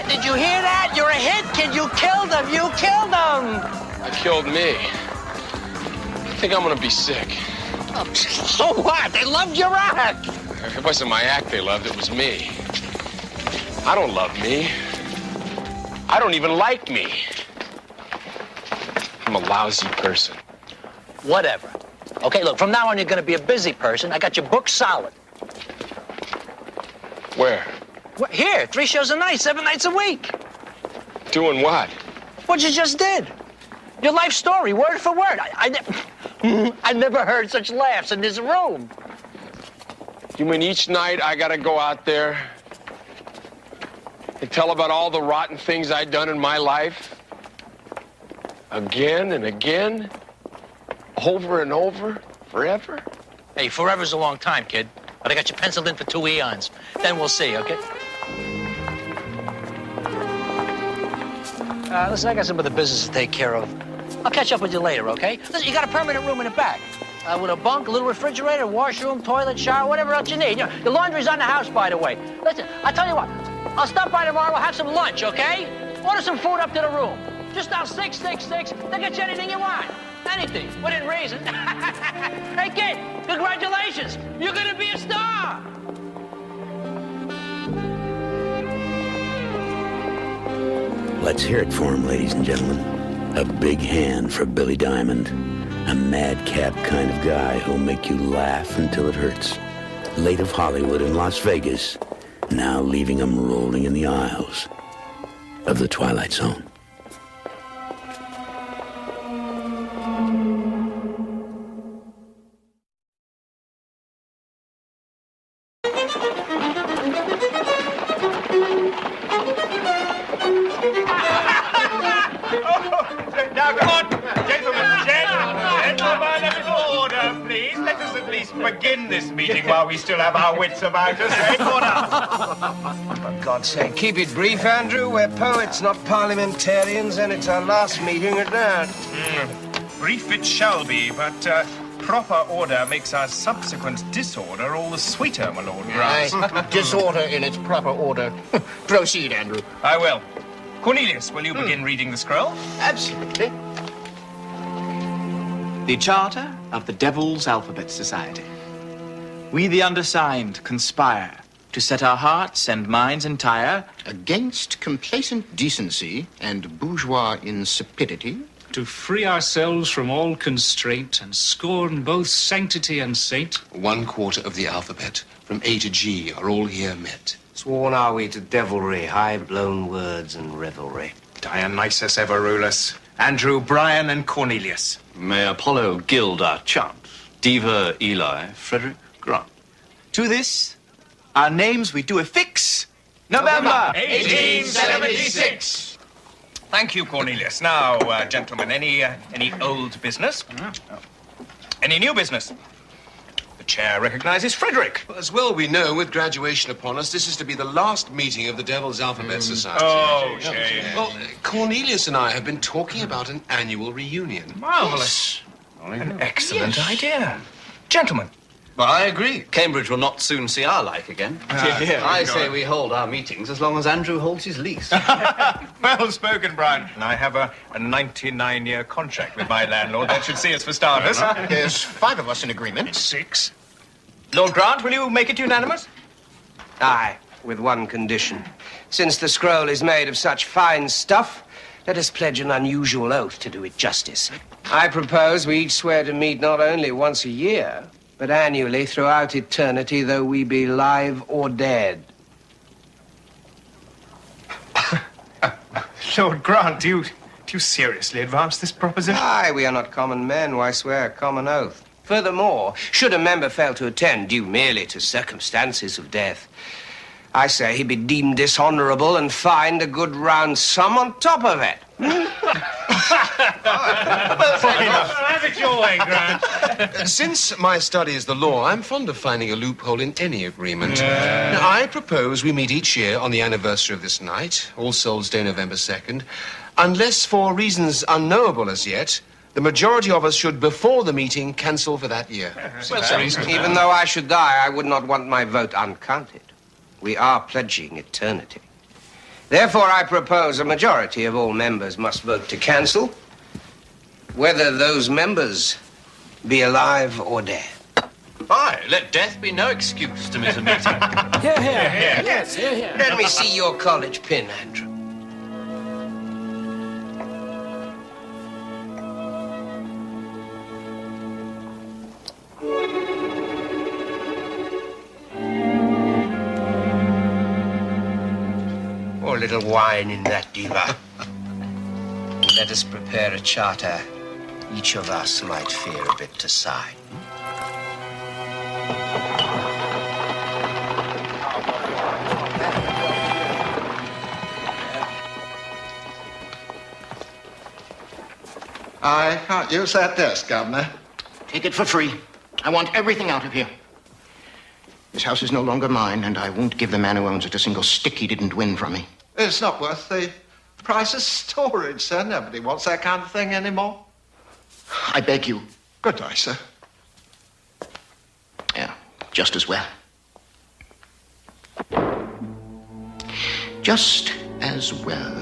Did you hear that? You're a hit, kid. You killed him. You killed him. It killed me. I think I'm gonna be sick. Oh, so what? They loved your act. It wasn't my act they loved, it was me. I don't love me. I don't even like me. I'm a lousy person. Whatever. Okay, look, from now on you're gonna be a busy person. I got your book solid. Where? Here, 3 shows a night, 7 nights a week. Doing what? What you just did. Your life story, word for word. I never heard such laughs in this room. You mean each night I gotta go out there and tell about all the rotten things I'd done in my life? Again and again? Over and over? Forever? Hey, forever's a long time, kid. But I got you penciled in for 2 eons. Then we'll see, okay? Listen, I got some other business to take care of. I'll catch up with you later, okay? Listen, you got a permanent room in the back. With a bunk, a little refrigerator, washroom, toilet, shower, whatever else you need. You know, your laundry's on the house, by the way. Listen, I'll tell you what. I'll stop by tomorrow, we'll have some lunch, okay? Order some food up to the room. Just dial 666. They'll get you anything you want. Anything, within reason. Hey, kid, congratulations. You're gonna be a star. Let's hear it for him, ladies and gentlemen. A big hand for Billy Diamond. A madcap kind of guy who'll make you laugh until it hurts. Late of Hollywood and Las Vegas, now leaving him rolling in the aisles of the Twilight Zone. Now, come on, gentlemen of order, please. Let us at least begin this meeting while we still have our wits about us. Order. For God's sake, keep it brief, Andrew. We're poets, not parliamentarians, and it's our last meeting at that. Brief it shall be, but proper order makes our subsequent disorder all the sweeter, my Lord Grant. Aye, disorder in its proper order. Proceed, Andrew. I will. Cornelius, will you begin reading the scroll? Absolutely. The Charter of the Devil's Alphabet Society. We, the undersigned, conspire to set our hearts and minds entire against complacent decency and bourgeois insipidity, to free ourselves from all constraint and scorn both sanctity and saint. 1/4 of the alphabet, from A to G, are all here met. Sworn are we to devilry, high-blown words and revelry. Dionysus Everulus, Andrew, Brian, and Cornelius. May Apollo gild our chant. Diva, Eli, Frederick, Grant. To this, our names we do affix. November 1876. Thank you, Cornelius. Now, gentlemen, any old business? Any new business? The chair recognizes Frederick. Well, as well we know, with graduation upon us, this is to be the last meeting of the Devil's Alphabet Society. Oh, Jane. Well, Cornelius and I have been talking about an annual reunion. Marvelous. An excellent idea. Gentlemen. Well, I agree. Cambridge will not soon see our like again. I say we hold our meetings as long as Andrew holds his lease. Well spoken, Brian. And I have a 99-year contract with my landlord. That should see us for starters. There's 5 of us in agreement. 6. Lord Grant, will you make it unanimous? Aye, with one condition. Since the scroll is made of such fine stuff, let us pledge an unusual oath to do it justice. I propose we each swear to meet not only once a year, but annually throughout eternity, though we be live or dead. Lord Grant, do you seriously advance this proposition? Aye, we are not common men. Why swear a common oath? Furthermore, should a member fail to attend due merely to circumstances of death, I say he be deemed dishonorable and fined a good round sum on top of it. Have it your way, Grant. Since my study is the law, I'm fond of finding a loophole in any agreement. Now, I propose we meet each year on the anniversary of this night, All Souls' Day, November 2nd, unless for reasons unknowable as yet, the majority of us should, before the meeting, cancel for that year. Even though I should die, I would not want my vote uncounted. We are pledging eternity. Therefore, I propose a majority of all members must vote to cancel, whether those members be alive or dead. Aye, let death be no excuse to miss a meeting. Here. Yes, here. Let me see your college pin, Andrew. Pour a little wine in that, Diva. Let us prepare a charter each of us might fear a bit to sign. I can't use that desk, Governor. Take it for free. I want everything out of here. This house is no longer mine, and I won't give the man who owns it a single stick he didn't win from me. It's not worth the price of storage, sir. Nobody wants that kind of thing anymore. I beg you. Good day, sir. Yeah, just as well. Just as well.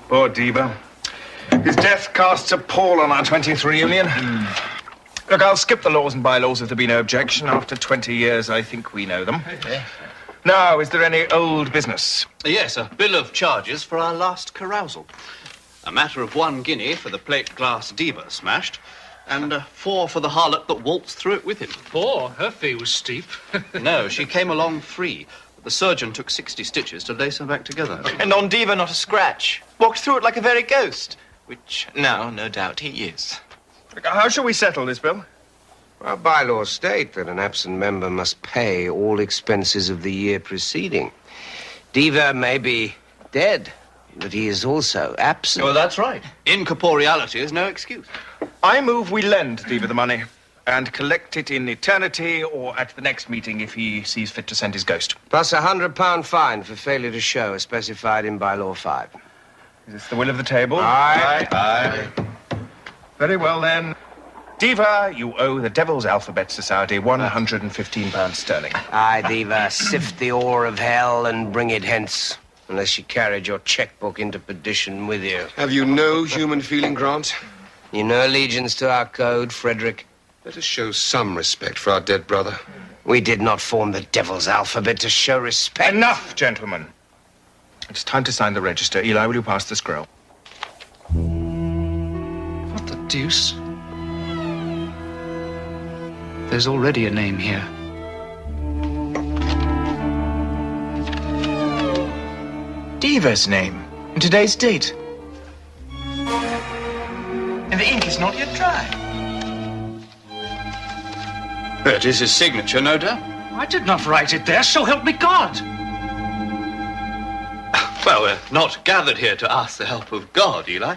Poor Diva. His death casts a pall on our 23 Union. Look, I'll skip the laws and bylaws if there be no objection. After 20 years, I think we know them. Now, is there any old business? Yes, a bill of charges for our last carousal. A matter of 1 guinea for the plate glass Diva smashed, and 4 for the harlot that waltzed through it with him. 4? Her fee was steep. No, she came along free. The surgeon took 60 stitches to lace her back together. And on Diva, not a scratch. Walked through it like a very ghost. Which now, no doubt, he is. How shall we settle this bill? Our bylaws state that an absent member must pay all expenses of the year preceding. Diva may be dead, but he is also absent. Well, that's right. Incorporeality is no excuse. I move we lend Diva the money and collect it in eternity or at the next meeting if he sees fit to send his ghost. Plus £100 fine for failure to show, as specified in Bylaw 5. Is this the will of the table? Aye. Aye. Very well, then. Diva, you owe the Devil's Alphabet Society £115 sterling. Aye, Diva, sift the ore of hell and bring it hence, unless you carried your checkbook into perdition with you. Have you no human feeling, Grant? You know allegiance to our code, Frederick? Let us show some respect for our dead brother. We did not form the Devil's Alphabet to show respect. Enough, gentlemen. It's time to sign the register. Eli, will you pass the scroll? What the deuce? There's already a name here. Diva's name. And today's date. And the ink is not yet dry. It is his signature, no doubt. I did not write it there, so help me God. Well, we're not gathered here to ask the help of God, Eli.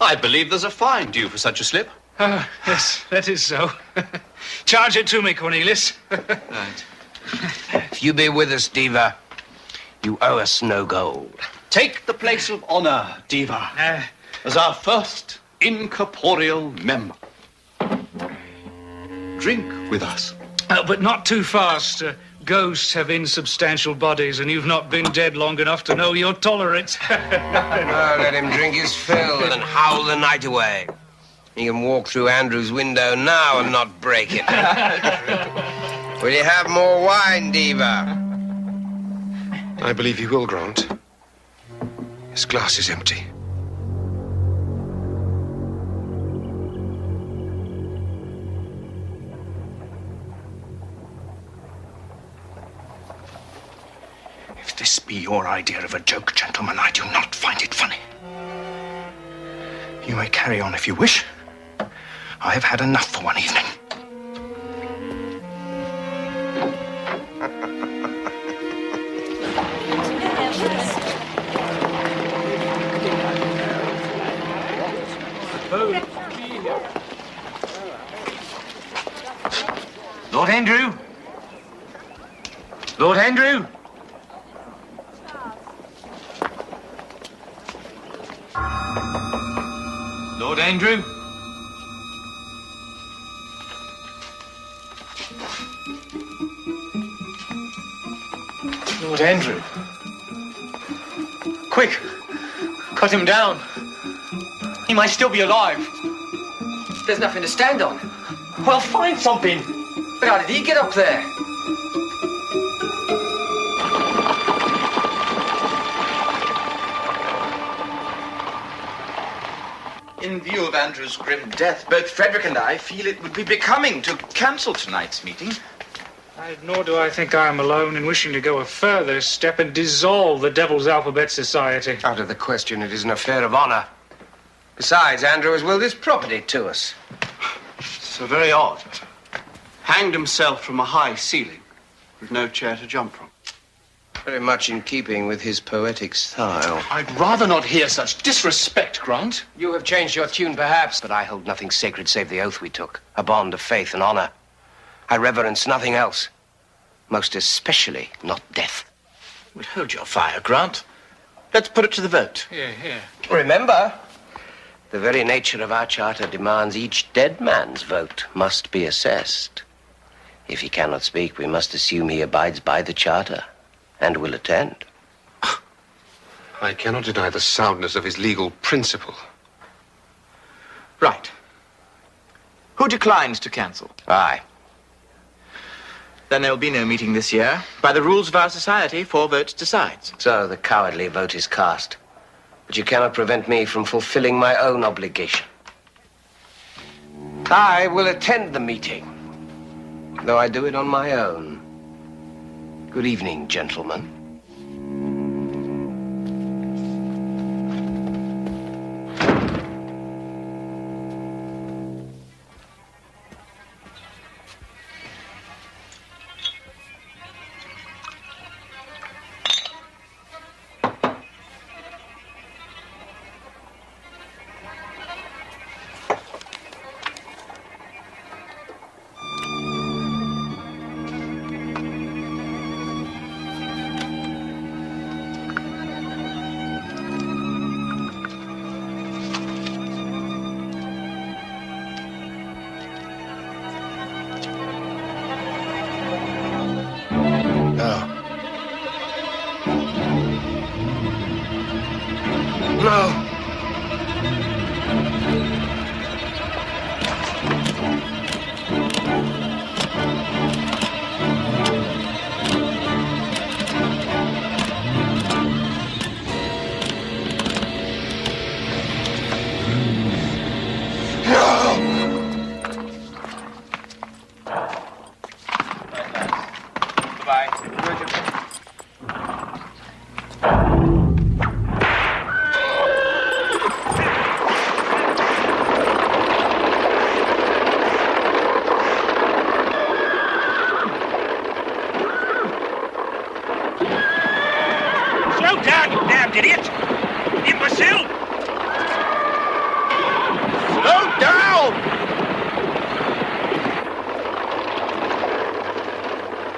I believe there's a fine due for such a slip. Yes, that is so. Charge it to me, Cornelius. Right. If you be with us, Diva, you owe us no gold. Take the place of honor, Diva, as our first incorporeal member. Drink with us. But not too fast. Ghosts have insubstantial bodies, and you've not been dead long enough to know your tolerance. Let him drink his fill and howl the night away. You can walk through Andrew's window now and not break it. Will you have more wine, Diva? I believe he will, Grant. His glass is empty. If this be your idea of a joke, gentlemen, I do not find it funny. You may carry on if you wish. I have had enough for one evening. Lord Andrew! Lord Andrew! Lord Andrew? Lord Andrew. Quick! Cut him down. He might still be alive. There's nothing to stand on. Well, find something. But how did he get up there? In view of Andrew's grim death, both Frederick and I feel it would be becoming to cancel tonight's meeting. Nor do I think I am alone in wishing to go a further step and dissolve the Devil's Alphabet Society. Out of the question, it is an affair of honor. Besides, Andrew has willed his property to us. So very odd. Hanged himself from a high ceiling with no chair to jump from. Very much in keeping with his poetic style. I'd rather not hear such disrespect, Grant. You have changed your tune, perhaps, but I hold nothing sacred save the oath we took, a bond of faith and honor. I reverence nothing else, most especially not death. But hold your fire, Grant. Let's put it to the vote. Here, here. Remember, the very nature of our charter demands each dead man's vote must be assessed. If he cannot speak, we must assume he abides by the charter and will attend. I cannot deny the soundness of his legal principle. Right. Who declines to cancel? Aye. Then there will be no meeting this year. By the rules of our society, 4 votes decides. So the cowardly vote is cast. But you cannot prevent me from fulfilling my own obligation. I will attend the meeting, though I do it on my own. Good evening, gentlemen.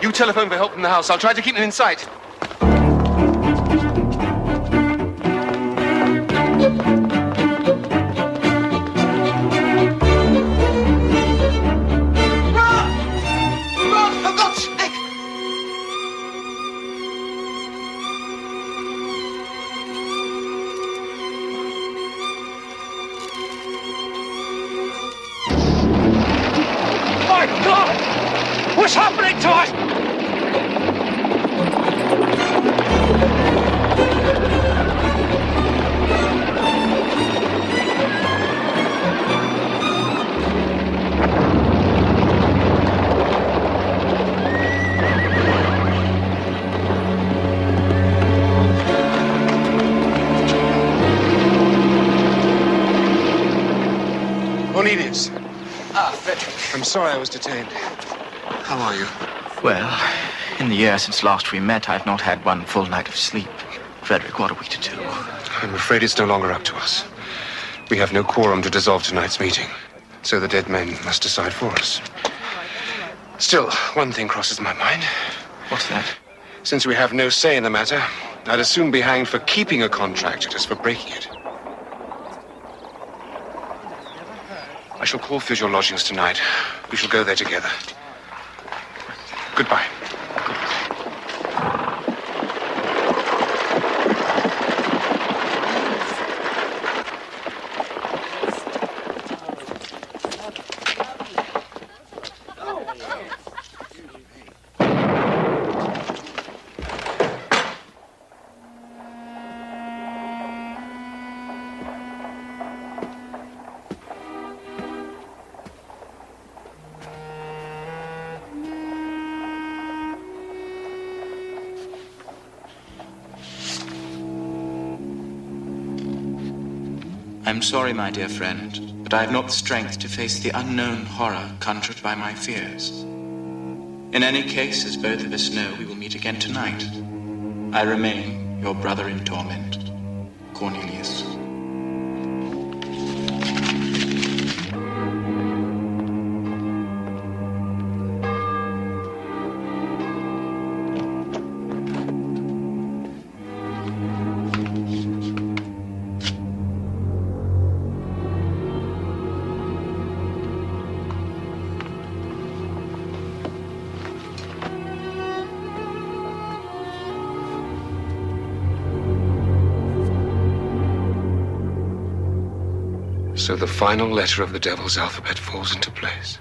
You telephone for help from the house. I'll try to keep him in sight. my God! What's happening to us? Cornelius, Frederick. I'm sorry I was detained. How are you? Well, in the year since last we met, I've not had one full night of sleep. Frederick, what are we to do? I'm afraid it's no longer up to us. We have no quorum to dissolve tonight's meeting, so the dead men must decide for us. Still, one thing crosses my mind. What's that? Since we have no say in the matter, I'd as soon be hanged for keeping a contract as for breaking it. I shall call for your lodgings tonight. We shall go there together. Goodbye. I'm sorry, my dear friend, but I have not the strength to face the unknown horror conjured by my fears. In any case, as both of us know, we will meet again tonight. I remain your brother in torment, Cornelius. So the final letter of the devil's alphabet falls into place.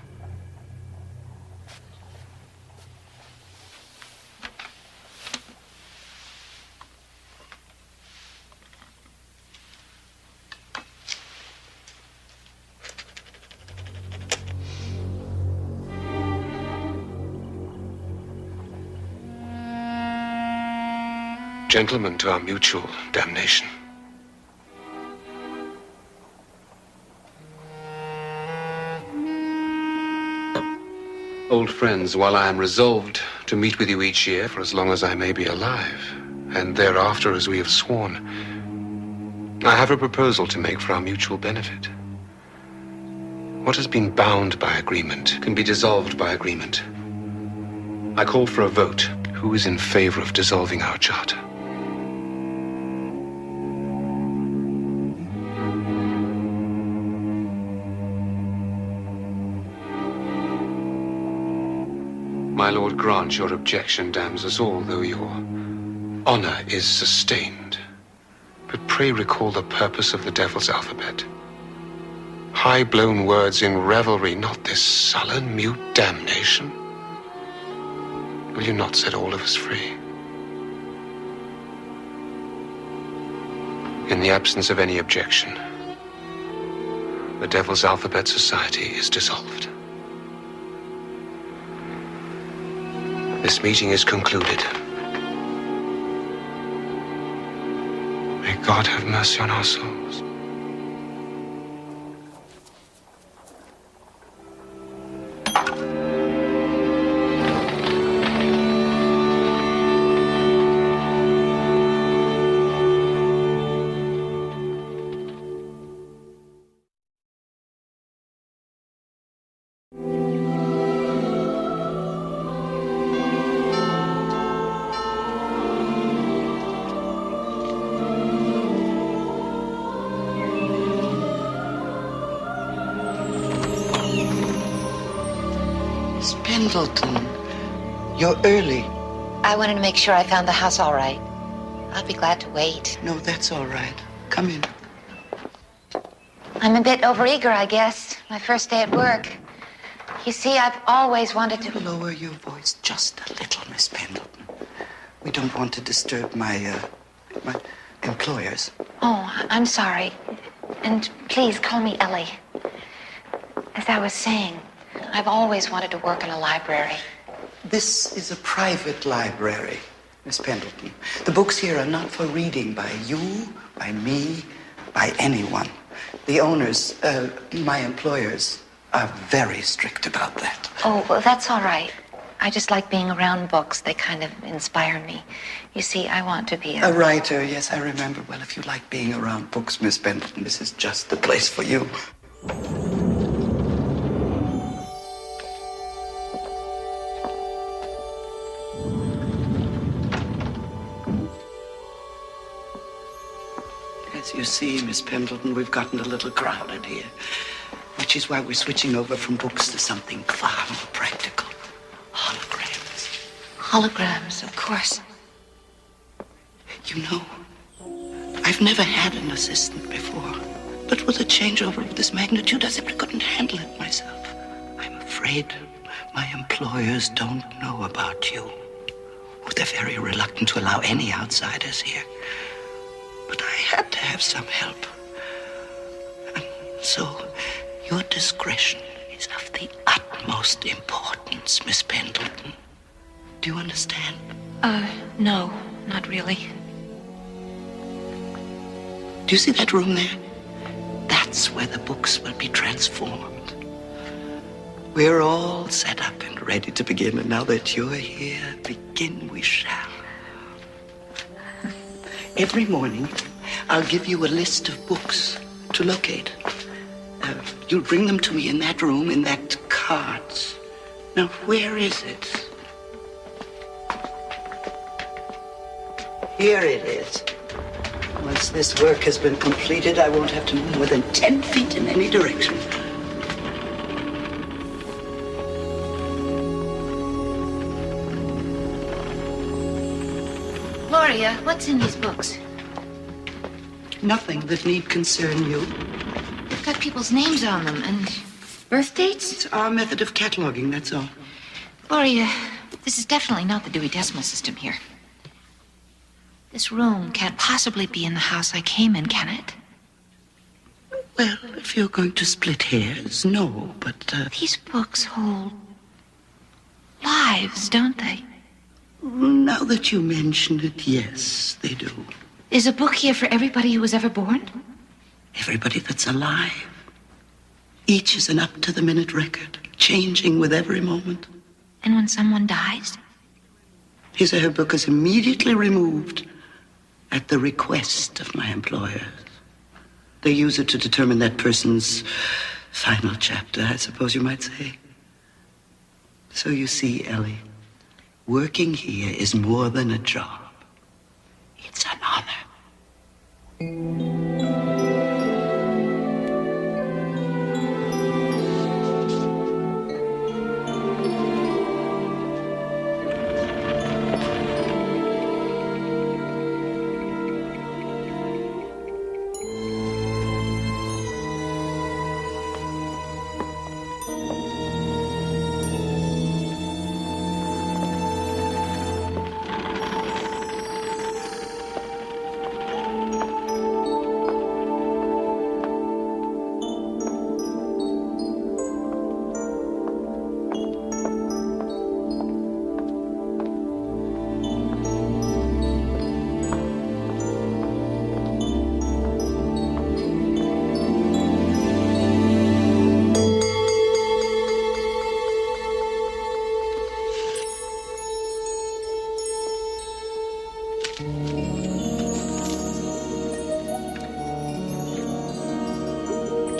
Gentlemen, to our mutual damnation. Old friends, while I am resolved to meet with you each year for as long as I may be alive, and thereafter as we have sworn, I have a proposal to make for our mutual benefit. What has been bound by agreement can be dissolved by agreement. I call for a vote. Who is in favor of dissolving our charter? My lord, grant your objection damns us all, though your honor is sustained. But pray recall the purpose of the devil's alphabet. High-blown words in revelry, not this sullen, mute damnation. Will you not set all of us free? In the absence of any objection, the Devil's Alphabet Society is dissolved. This meeting is concluded. May God have mercy on our souls. Pendleton, you're early. I wanted to make sure I found the house all right. I'll be glad to wait. No, that's all right. Come in. I'm a bit overeager, I guess. My first day at work. You see, I've always wanted to... Lower your voice just a little, Miss Pendleton. We don't want to disturb my employers. Oh, I'm sorry. And please call me Ellie. As I was saying, I've always wanted to work in a library. This is a private library, Miss Pendleton. The books here are not for reading by you, by me, by anyone. The owners, my employers, are very strict about that. Oh, well, that's all right. I just like being around books. They kind of inspire me. You see, I want to be A writer, yes, I remember. Well, if you like being around books, Miss Pendleton, this is just the place for you. As you see, Miss Pendleton, we've gotten a little crowded here, which is why we're switching over from books to something far more practical. Holograms. Holograms, of course. You know, I've never had an assistant before, but with a changeover of this magnitude, I simply couldn't handle it myself. I'm afraid my employers don't know about you. Oh, they're very reluctant to allow any outsiders here. But I had to have some help. And so, your discretion is of the utmost importance, Miss Pendleton. Do you understand? No, not really. Do you see that room there? That's where the books will be transformed. We're all set up and ready to begin, and now that you're here, begin we shall. Every morning, I'll give you a list of books to locate. You'll bring them to me in that room, in that cart. Now, where is it? Here it is. Once this work has been completed, I won't have to move more than 10 feet in any direction. Gloria, what's in these books? Nothing that need concern you. They've got people's names on them and birth dates? It's our method of cataloging, that's all. Gloria, this is definitely not the Dewey Decimal System here. This room can't possibly be in the house I came in, can it? Well, if you're going to split hairs, no, but... These books hold lives, don't they? Now that you mention it, yes, they do. Is a book here for everybody who was ever born? Everybody that's alive. Each is an up-to-the-minute record, changing with every moment. And when someone dies? His or her book is immediately removed at the request of my employers. They use it to determine that person's final chapter, I suppose you might say. So you see, Ellie, working here is more than a job. It's an honor.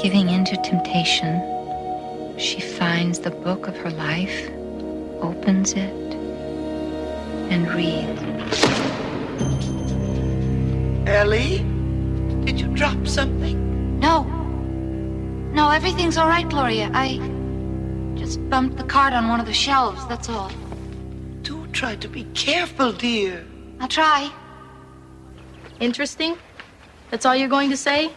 Giving into temptation, she finds the book of her life, opens it, and reads. Ellie, did you drop something? No. No, everything's all right, Gloria. I just bumped the card on one of the shelves, that's all. Do try to be careful, dear. I'll try. Interesting? That's all you're going to say?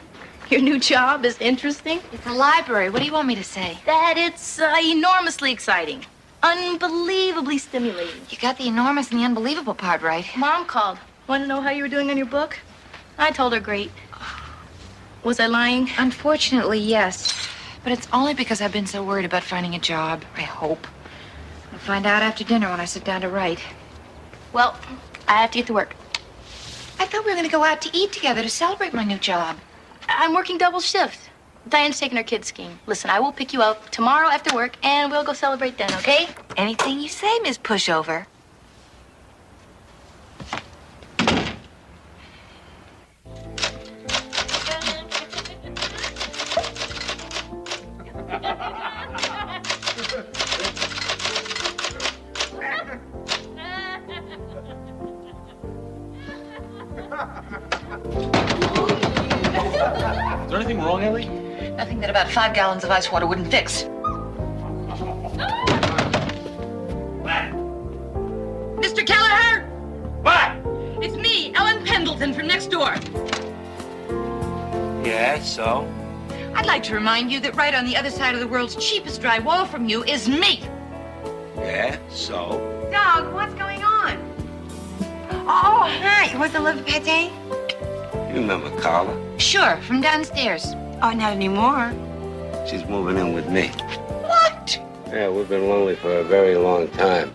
Your new job is interesting? It's a library. What do you want me to say? That it's enormously exciting. Unbelievably stimulating. You got the enormous and the unbelievable part right. Mom called. Want to know how you were doing on your book? I told her great. Was I lying? Unfortunately, yes. But it's only because I've been so worried about finding a job. I hope. I'll find out after dinner when I sit down to write. Well, I have to get to work. I thought we were going to go out to eat together to celebrate my new job. I'm working double shift. Diane's taking her kids skiing. Listen, I will pick you up tomorrow after work, and we'll go celebrate then, okay? Anything you say, Miss Pushover. Is there anything wrong, Ellie? Nothing that about 5 gallons of ice water wouldn't fix. Mr. Kelleher! What? It's me, Ellen Pendleton from next door. Yeah, so? I'd like to remind you that right on the other side of the world's cheapest drywall from you is me. Yeah, so? Doug, what's going on? Oh, hi. Was the love pate? You remember Carla? Sure, from downstairs. Oh, not anymore. She's moving in with me. What? Yeah, we've been lonely for a very long time.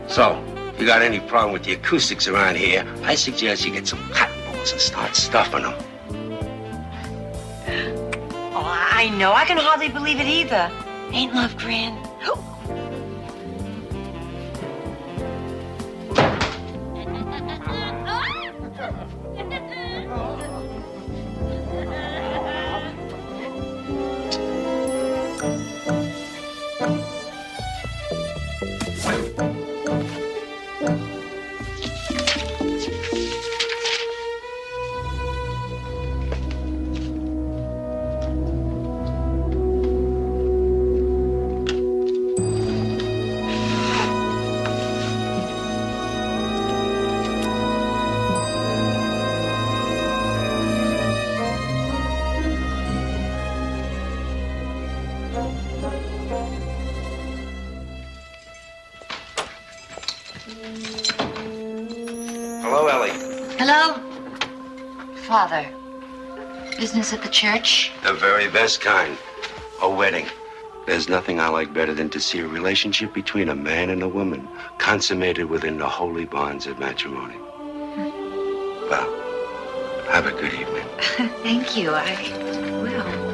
So, if you got any problem with the acoustics around here, I suggest you get some cotton balls and start stuffing them. Oh, I know. I can hardly believe it either. Ain't love grand? Hello, Ellie. Hello? Father. Business at the church? The very best kind. A wedding. There's nothing I like better than to see a relationship between a man and a woman consummated within the holy bonds of matrimony. Well, have a good evening. Thank you. I will.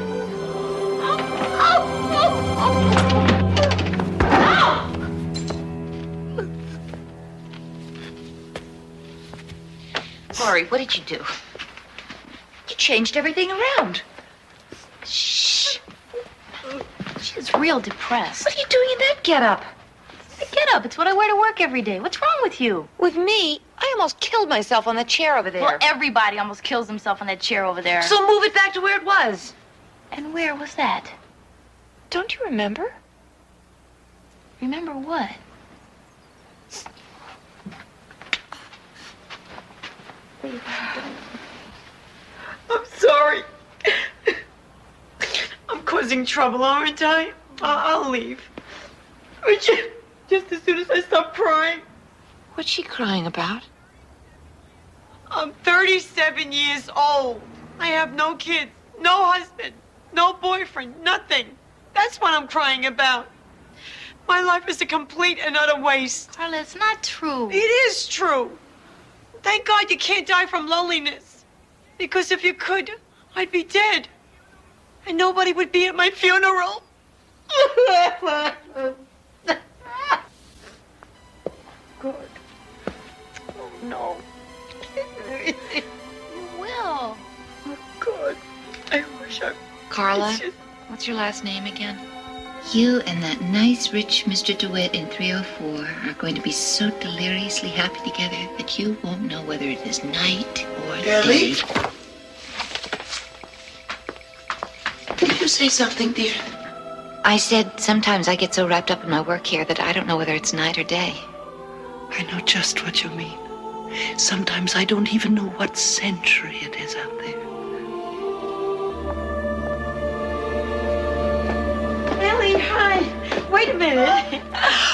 Lori, what did you do? You changed everything around. Shh. She's real depressed. What are you doing in that getup? Get up. It's what I wear to work every day. What's wrong with you? With me? I almost killed myself on that chair over there. Well, everybody almost kills himself on that chair over there. So move it back to where it was. And where was that? Don't you remember? Remember what? I'm sorry. I'm causing trouble, aren't I? I'll leave. Just as soon as I stop crying. What's she crying about? I'm 37 years old. I have no kids, no husband, no boyfriend, nothing. That's what I'm crying about. My life is a complete and utter waste. Carla, it's not true. It is true. Thank God you can't die from loneliness. Because if you could, I'd be dead. And nobody would be at my funeral. God. Oh, no. Will. Oh, God. I wish I... Carla, what's your last name again? You and that nice, rich Mr. DeWitt in 304 are going to be so deliriously happy together that you won't know whether it is night or Ellie? day. Did you say something, dear? I said sometimes I get so wrapped up in my work here that I don't know whether it's night or day. I know just what you mean. Sometimes I don't even know what century it is out there. Wait a minute.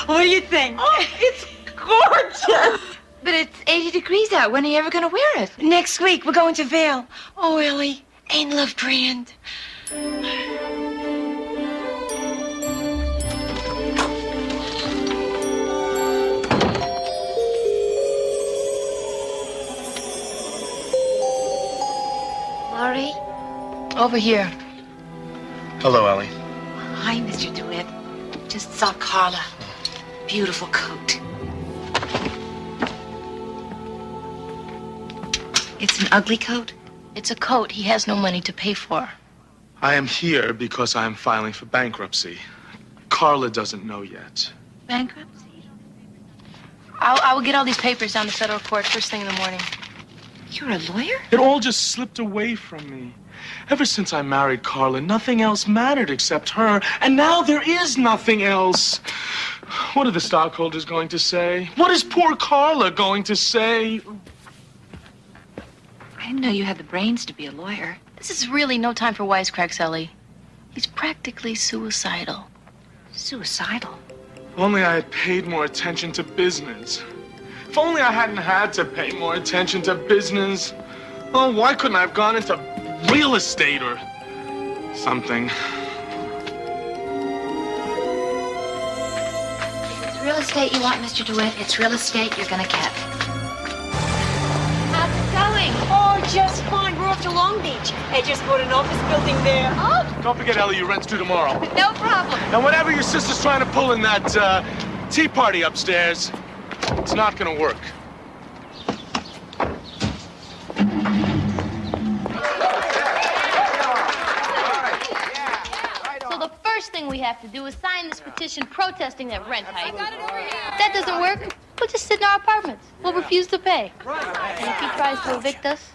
What do you think? Oh, it's gorgeous. But it's 80 degrees out. When are you ever going to wear it? Next week, we're going to Vail. Oh, Ellie, ain't love grand? Laurie? Over here. Hello, Ellie. Hi, Mr. DeWitt. Just saw Carla. Beautiful coat. It's an ugly coat? It's a coat he has no money to pay for. I am here because I am filing for bankruptcy. Carla doesn't know yet. Bankruptcy? I will get all these papers down to federal court first thing in the morning. You're a lawyer? It all just slipped away from me. Ever since I married Carla, nothing else mattered except her, and now there is nothing else. What are the stockholders going to say? What is poor Carla going to say? I didn't know you had the brains to be a lawyer. This is really no time for wisecracks, Ellie. He's practically suicidal. Suicidal? If only I had paid more attention to business. If only I hadn't had to pay more attention to business. Oh, why couldn't I have gone into real estate or something? If it's real estate you want, Mr. DeWitt, it's real estate you're gonna get. How's it going? Oh, just fine. We're off to Long Beach. I just bought an office building there. Oh, Don't forget, Ellie, your rent's due tomorrow. no problem. And whatever your sister's trying to pull in that tea party upstairs, it's not gonna work. So the first thing we have to do is sign this petition protesting that rent hike. If that doesn't work, we'll just sit in our apartments. We'll refuse to pay. And if he tries to evict us,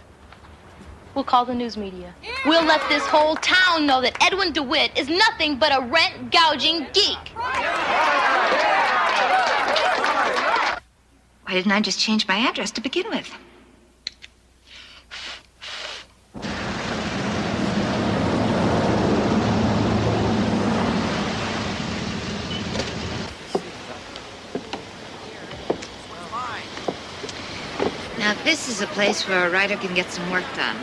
we'll call the news media. We'll let this whole town know that Edwin DeWitt is nothing but a rent-gouging geek. Why didn't I just change my address to begin with? Now, this is a place where a writer can get some work done.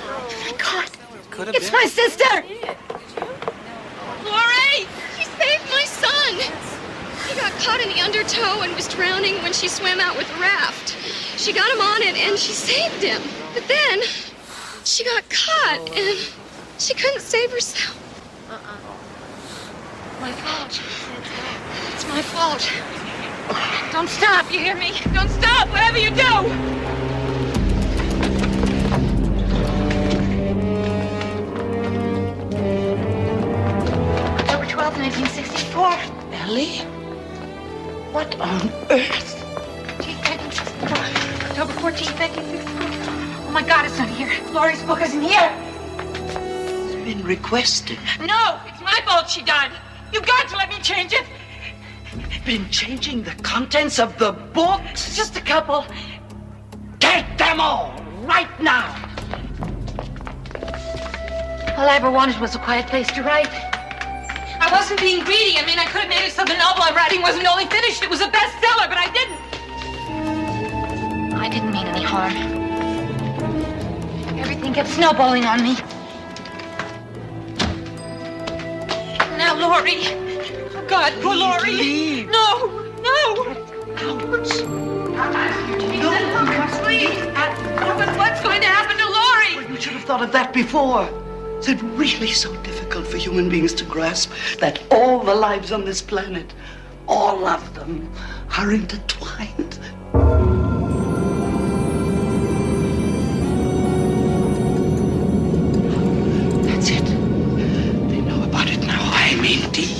Oh, my God. It's my sister. Lori! She saved my son! He got caught in the undertow and was drowning when she swam out with a raft. She got him on it and she saved him. But then she got caught and she couldn't save herself. My fault. It's my fault. Don't stop, you hear me? Don't stop, whatever you do! October 12th, 1964. Ellie? What on earth? October 14th, 1964. Oh my God, it's not here. Laurie's book isn't here. It's been requested. No, it's my fault she died. You've got to let me change it. Been changing the contents of the books? Just a couple. Take them all, right now. All I ever wanted was a quiet place to write. I wasn't being greedy. I mean, I could have made it so the novel I'm writing wasn't only finished, it was a bestseller, but I didn't. I didn't mean any harm. Everything kept snowballing on me. Now, Laurie. Oh, God, poor Laurie. No, no. Please. What's going to happen to Laurie? Well, you should have thought of that before. Is it really so difficult for human beings to grasp that all the lives on this planet, all of them, are intertwined? That's it. They know about it now. I mean, deep.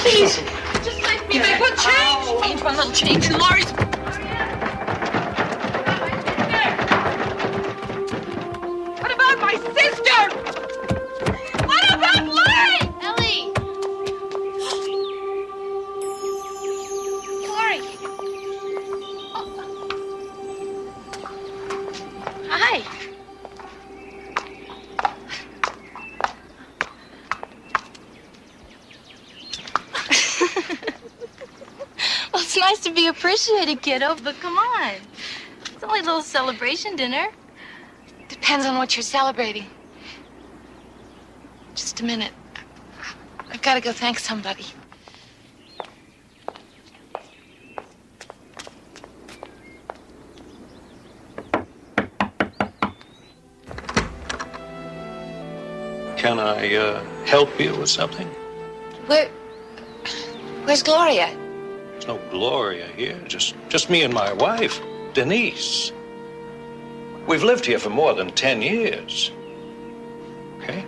Please, just let me make one change. Change one little change in Laurie's. What about my sister? What about Laurie? Ellie! Laurie! nice to be appreciated, kiddo, but come on. It's only a little celebration dinner. Depends on what you're celebrating. Just a minute. I've got to go thank somebody. Can I help you with something? Where's Gloria? There's no Gloria here. Just me and my wife, Denise. We've lived here for more than 10 years. Okay?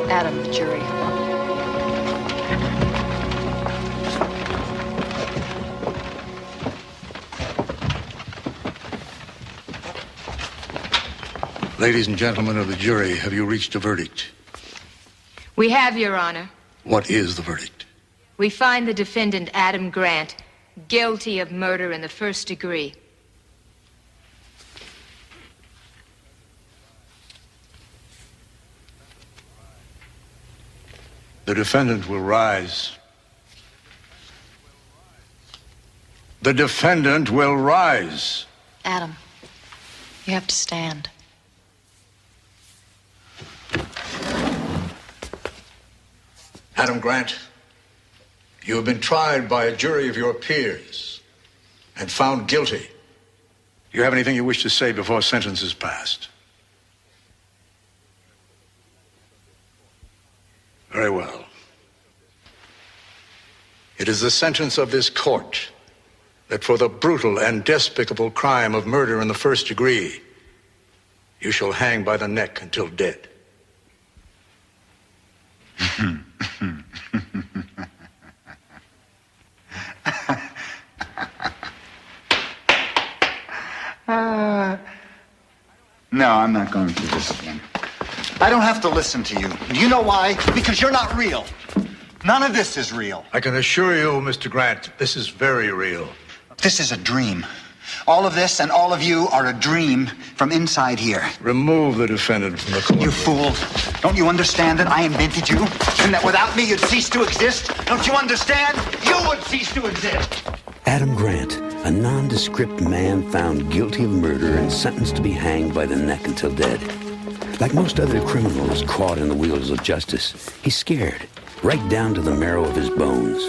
Adam, the jury. Ladies and gentlemen of the jury, have you reached a verdict? We have, Your Honor. What is the verdict? We find the defendant, Adam Grant, guilty of murder in the first degree. The defendant will rise. The defendant will rise. Adam, you have to stand. Adam Grant, you have been tried by a jury of your peers and found guilty. Do you have anything you wish to say before sentence is passed? Very well. It is the sentence of this court that for the brutal and despicable crime of murder in the first degree, you shall hang by the neck until dead. No, I'm not going through this again. I don't have to listen to you. Do you know why? Because you're not real. None of this is real. I can assure you, Mr. Grant, this is very real. This is a dream. All of this and all of you are a dream from inside here. Remove the defendant from the court. You fool. Don't you understand that I invented you? And that without me you'd cease to exist? Don't you understand? You would cease to exist. Adam Grant, a nondescript man found guilty of murder and sentenced to be hanged by the neck until dead. Like most other criminals caught in the wheels of justice, he's scared, right down to the marrow of his bones.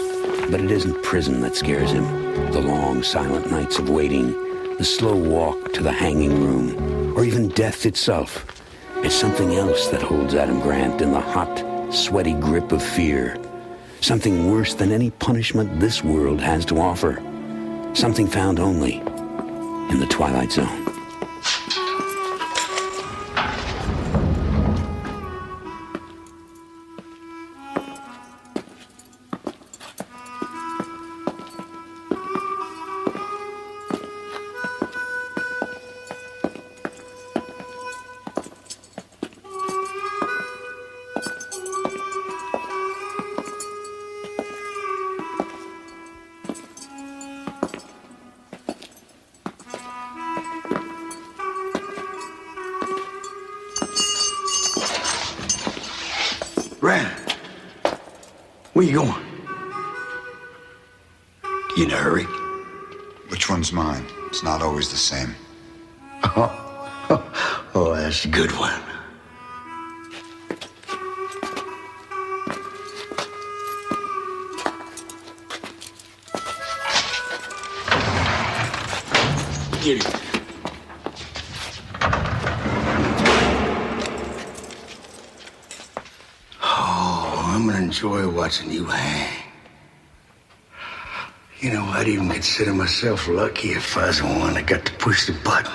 But it isn't prison that scares him. The long, silent nights of waiting, the slow walk to the hanging room, or even death itself. It's something else that holds Adam Grant in the hot, sweaty grip of fear. Something worse than any punishment this world has to offer. Something found only in the Twilight Zone. Grant, where you going? You in a hurry? Which one's mine? It's not always the same. Oh, that's a good one. Get it. I'm gonna enjoy watching you hang. You know, I'd even consider myself lucky if I was the one that got to push the button.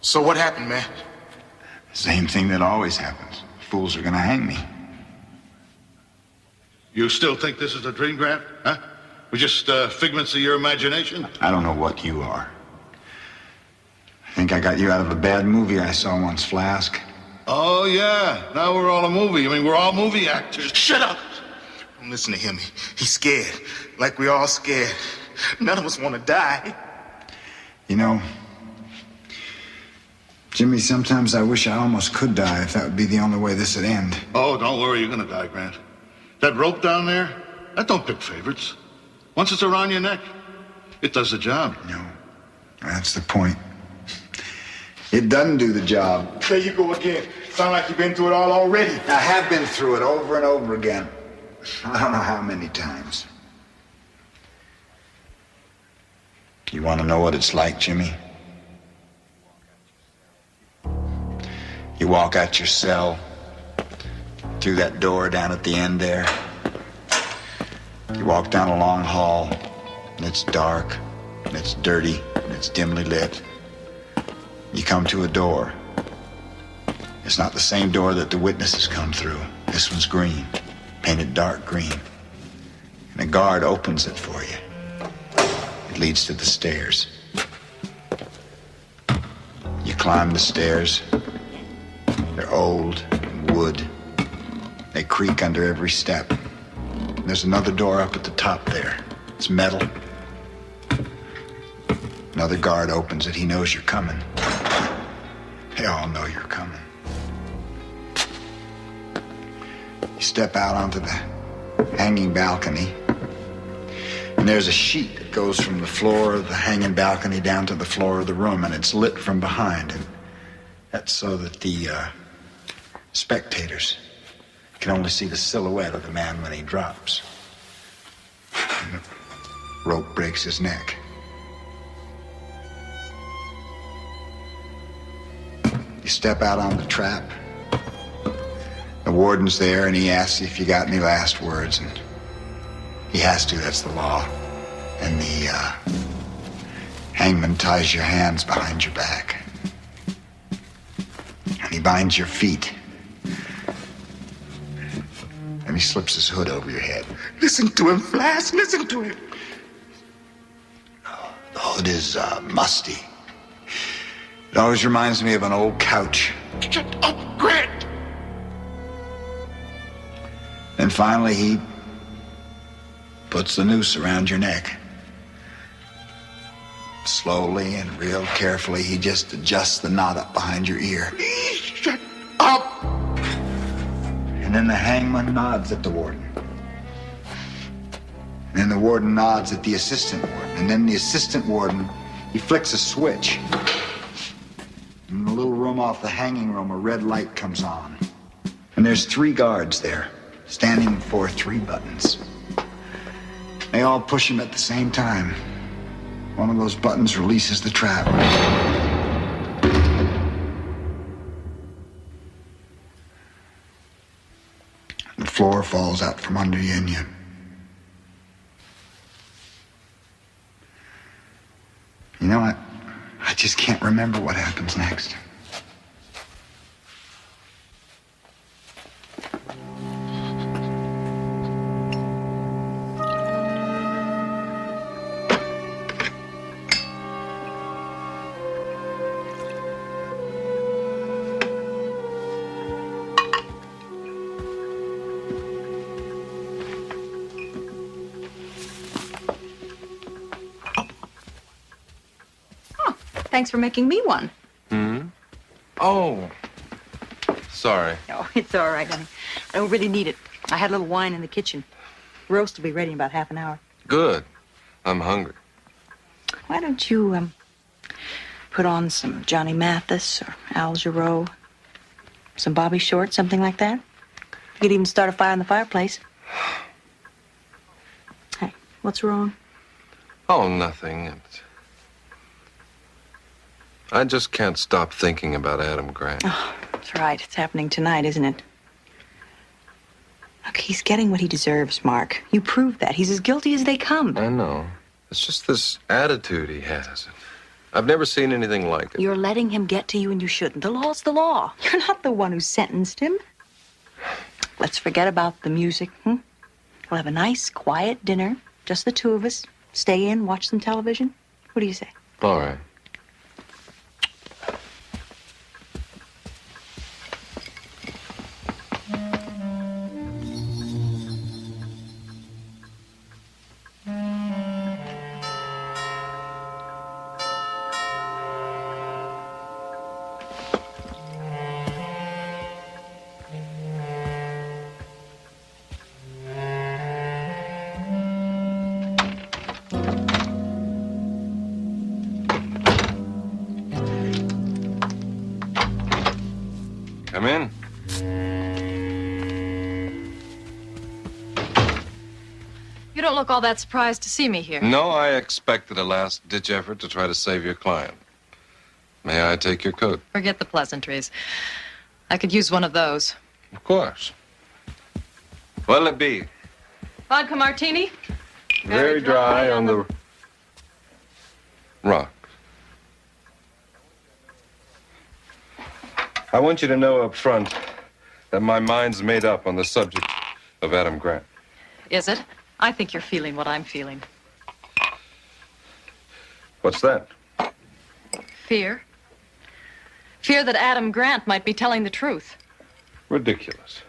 So what happened, man? Same thing that always happens. Fools are gonna hang me. You still think this is a dream, Grant? Huh? We're just figments of your imagination? I don't know what you are. I think I got you out of a bad movie I saw once, Flask. Oh, yeah. Now we're all a movie. I mean, we're all movie actors. Shut up! Don't listen to him. He's scared. Like we all scared. None of us want to die. You know, Jimmy, sometimes I wish I almost could die if that would be the only way this would end. Oh, don't worry. You're gonna die, Grant. That rope down there, that don't pick favorites. Once it's around your neck, it does the job. No, that's the point. It doesn't do the job. There you go again. Sound like you've been through it all already. I have been through it over and over again. I don't know how many times. You want to know what it's like, Jimmy? You walk out your cell, through that door down at the end there. You walk down a long hall, and it's dark, and it's dirty, and it's dimly lit. You come to a door. It's not the same door that the witnesses come through. This one's green, painted dark green. And a guard opens it for you. It leads to the stairs. You climb the stairs. They're old and wood. They creak under every step. And there's another door up at the top there. It's metal. Another guard opens it. He knows you're coming. They all know you're coming. You step out onto the hanging balcony. And there's a sheet that goes from the floor of the hanging balcony down to the floor of the room, and it's lit from behind. And that's so that the spectators can only see the silhouette of the man when he drops. And the rope breaks his neck. You step out on the trap. The warden's there, and he asks if you got any last words, and he has to, that's the law. And the hangman ties your hands behind your back. And he binds your feet. And he slips his hood over your head. Listen to him, Flash. Listen to him. It is musty. It always reminds me of an old couch. Shut up, Grant! Then finally, he puts the noose around your neck. Slowly and real carefully, he just adjusts the knot up behind your ear. Shut up! And then the hangman nods at the warden. And then the warden nods at the assistant warden. And then the assistant warden, he flicks a switch. In the little room off the hanging room, a red light comes on. And there's 3 guards there, standing before 3 buttons. They all push him at the same time. One of those buttons releases the trap. The floor falls out from under you and you. You know, I just can't remember what happens next. Thanks for making me one. Oh, sorry. Oh, it's all right, honey. I don't really need it. I had a little wine in the kitchen. Roast will be ready in about half an hour. Good. I'm hungry. Why don't you, put on some Johnny Mathis or Al Jarreau, some Bobby Short, something like that? You could even start a fire in the fireplace. Hey, what's wrong? Oh, nothing. I just can't stop thinking about Adam Grant. Oh, that's right. It's happening tonight, isn't it? Look, he's getting what he deserves, Mark. You proved that. He's as guilty as they come. I know. It's just this attitude he has. I've never seen anything like it. You're letting him get to you and you shouldn't. The law's the law. You're not the one who sentenced him. Let's forget about the music, We'll have a nice, quiet dinner. Just the 2 of us. Stay in, watch some television. What do you say? All right. Come in. You don't look all that surprised to see me here. No, I expected a last-ditch effort to try to save your client. May I take your coat? Forget the pleasantries. I could use one of those. Of course. What'll it be? Vodka martini? Very dry on the rock. I want you to know up front that my mind's made up on the subject of Adam Grant. Is it? I think you're feeling what I'm feeling. What's that? Fear. Fear that Adam Grant might be telling the truth. Ridiculous.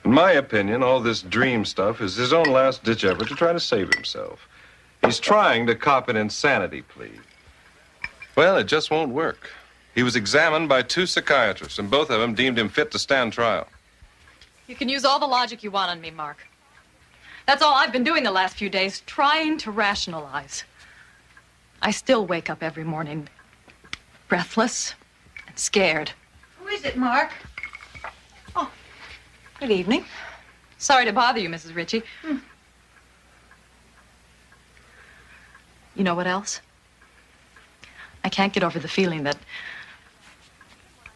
In my opinion, all this dream stuff is his own last-ditch effort to try to save himself. He's trying to cop an insanity plea. Well, it just won't work. He was examined by 2 psychiatrists, and both of them deemed him fit to stand trial. You can use all the logic you want on me, Mark. That's all I've been doing the last few days, trying to rationalize. I still wake up every morning breathless and scared. Who is it, Mark? Oh, good evening. Sorry to bother you, Mrs. Ritchie. You know what else? I can't get over the feeling that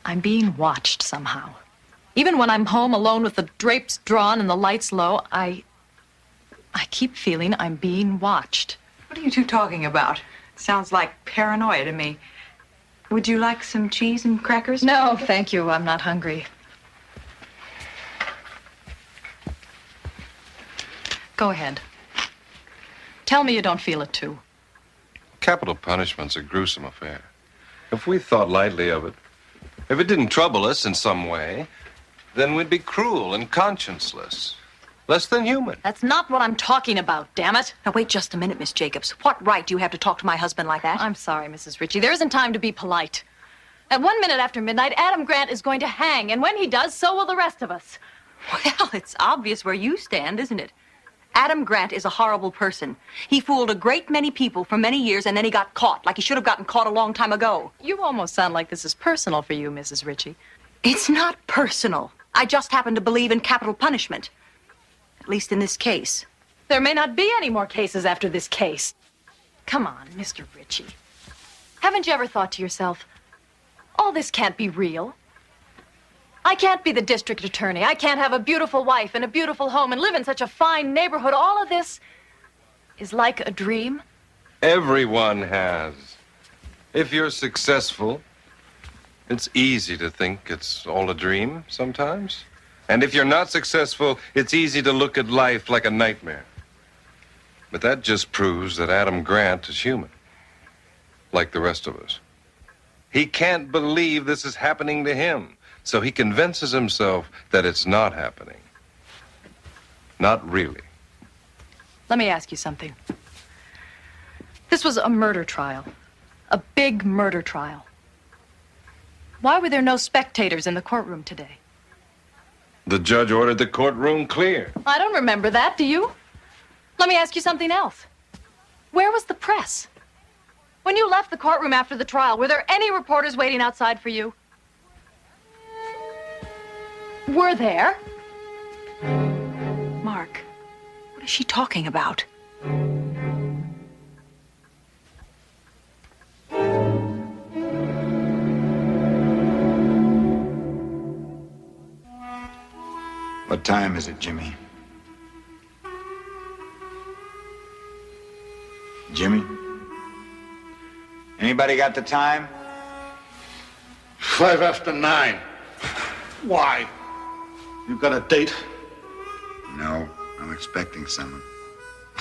I'm being watched somehow. Even when I'm home alone with the drapes drawn and the lights low, I keep feeling I'm being watched. What are you 2 talking about? Sounds like paranoia to me. Would you like some cheese and crackers? No, thank you. I'm not hungry. Go ahead. Tell me you don't feel it, too. Capital punishment's a gruesome affair. If we thought lightly of it, if it didn't trouble us in some way, then we'd be cruel and conscienceless. Less than human. That's not what I'm talking about, damn it. Now, wait just a minute, Miss Jacobs. What right do you have to talk to my husband like that? I'm sorry, Mrs. Ritchie. There isn't time to be polite. At 1 minute after midnight, Adam Grant is going to hang, and when he does, so will the rest of us. Well, it's obvious where you stand, isn't it? Adam Grant is a horrible person. He fooled a great many people for many years, and then he got caught, like he should have gotten caught a long time ago. You almost sound like this is personal for you, Mrs. Ritchie. It's not personal. I just happen to believe in capital punishment. At least in this case. There may not be any more cases after this case. Come on, Mr. Ritchie. Haven't you ever thought to yourself, all this can't be real? I can't be the district attorney. I can't have a beautiful wife and a beautiful home and live in such a fine neighborhood. All of this is like a dream. Everyone has. If you're successful, it's easy to think it's all a dream sometimes. And if you're not successful, it's easy to look at life like a nightmare. But that just proves that Adam Grant is human, like the rest of us. He can't believe this is happening to him, so he convinces himself that it's not happening. Not really. Let me ask you something. This was a murder trial. A big murder trial. Why were there no spectators in the courtroom today? The judge ordered the courtroom clear. I don't remember that, do you? Let me ask you something else. Where was the press? When you left the courtroom after the trial, were there any reporters waiting outside for you? Were there? Mark, what is she talking about? What time is it, Jimmy? Jimmy? Anybody got the time? 5 after 9. Why? You got a date? No, I'm expecting someone.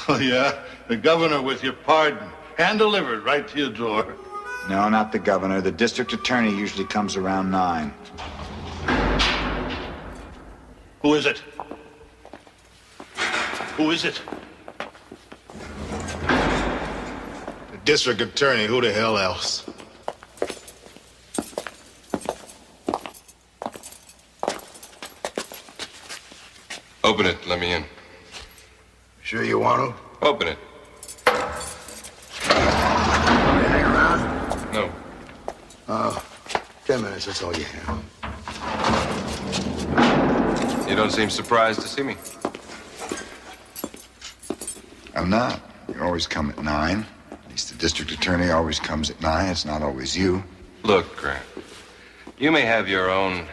Oh, yeah? The governor with your pardon. Hand delivered right to your door. No, not the governor. The district attorney usually comes around 9. Who is it? Who is it? The district attorney, who the hell else? Open it. Let me in. Sure you want to? Open it. Hang around? No. 10 minutes, that's all you have. You don't seem surprised to see me. I'm not. You always come at 9. At least the district attorney always comes at 9. It's not always you. Look, Grant, you may have your own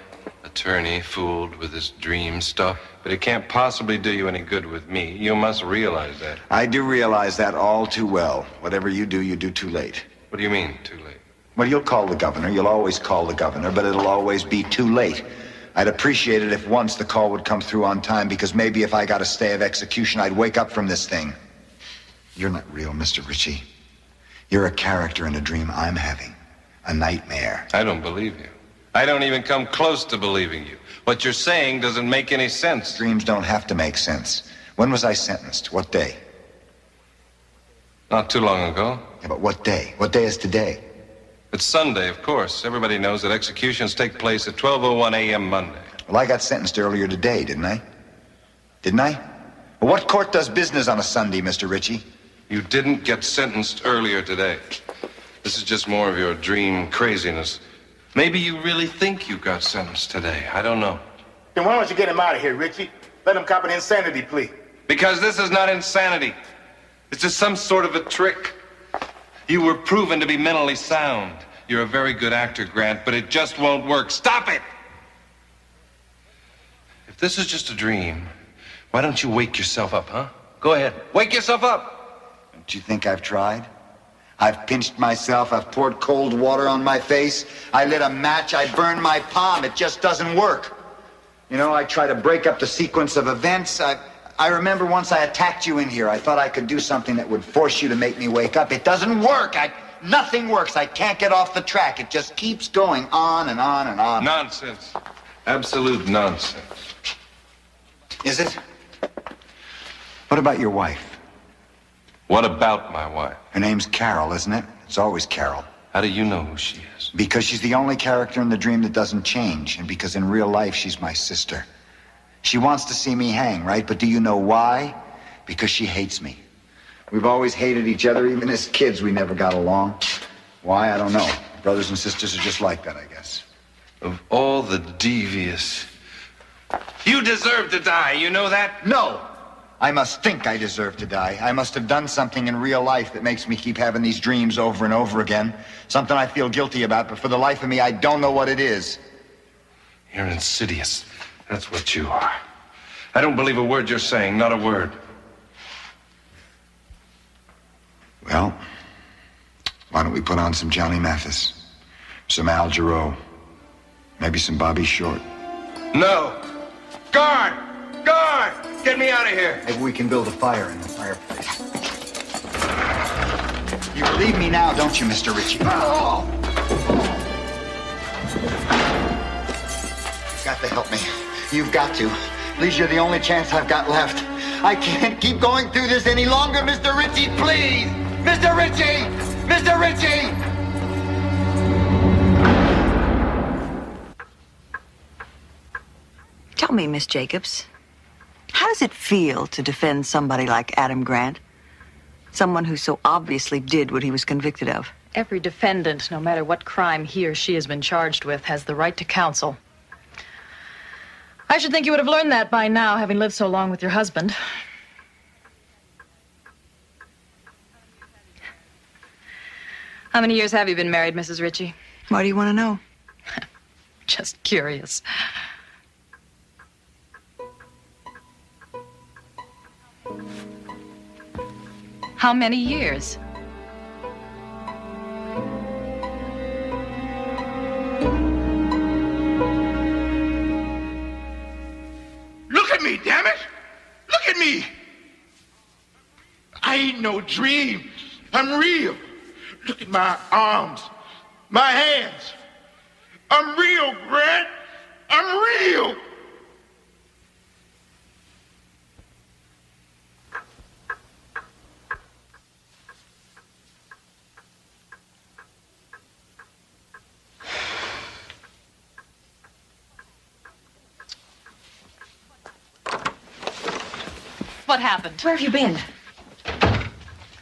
attorney fooled with this dream stuff, but it can't possibly do you any good with me. You must realize that. I do realize that all too well. Whatever you do too late. What do you mean, too late? Well, you'll call the governor. You'll always call the governor, but it'll always be too late. I'd appreciate it if once the call would come through on time, because maybe if I got a stay of execution, I'd wake up from this thing. You're not real, Mr. Ritchie. You're a character in a dream I'm having. A nightmare. I don't believe you. I don't even come close to believing you. What you're saying doesn't make any sense. Dreams don't have to make sense. When was I sentenced? What day? Not too long ago. Yeah, but what day? What day is today? It's Sunday, of course. Everybody knows that executions take place at 12:01 a.m. Monday. Well, I got sentenced earlier today, didn't I? Didn't I? Well, what court does business on a Sunday, Mr. Ritchie? You didn't get sentenced earlier today. This is just more of your dream craziness. Maybe you really think you got sentenced today. I don't know. Then why don't you get him out of here, Richie? Let him cop an insanity plea. Because this is not insanity. It's just some sort of a trick. You were proven to be mentally sound. You're a very good actor, Grant, but it just won't work. Stop it! If this is just a dream, why don't you wake yourself up, huh? Go ahead. Wake yourself up! Don't you think I've tried? I've pinched myself. I've poured cold water on my face. I lit a match. I burned my palm. It just doesn't work. You know, I try to break up the sequence of events. I remember once I attacked you in here. I thought I could do something that would force you to make me wake up. It doesn't work. Nothing works. I can't get off the track. It just keeps going on and on and on. Nonsense. Absolute nonsense. Is it? What about your wife? What about my wife? Her name's Carol, isn't it? It's always Carol. How do you know who she is? Because she's the only character in the dream that doesn't change, and because in real life she's my sister. She wants to see me hang, right? But do you know why? Because she hates me. We've always hated each other. Even as kids, we never got along. Why? I don't know. Brothers and sisters are just like that, I guess. Of all the devious... You deserve to die, you know that? No! I must think I deserve to die. I must have done something in real life that makes me keep having these dreams over and over again. Something I feel guilty about, but for the life of me, I don't know what it is. You're insidious. That's what you are. I don't believe a word you're saying, not a word. Well, why don't we put on some Johnny Mathis, some Al Jarreau, maybe some Bobby Short. No! Guard! Guard! Get me out of here! Maybe we can build a fire in the fireplace. You believe me now, don't you, Mr. Ritchie? Oh! You've got to help me. You've got to. Please, you're the only chance I've got left. I can't keep going through this any longer, Mr. Ritchie, please! Mr. Ritchie! Mr. Ritchie! Tell me, Miss Jacobs, how does it feel to defend somebody like Adam Grant? Someone who so obviously did what he was convicted of. Every defendant, no matter what crime he or she has been charged with, has the right to counsel. I should think you would have learned that by now, having lived so long with your husband. How many years have you been married, Mrs. Ritchie? Why do you want to know? Just curious. How many years? Look at me, damn it! Look at me! I ain't no dream. I'm real. Look at my arms, my hands. I'm real, Grant. I'm real. What happened? Where have you been?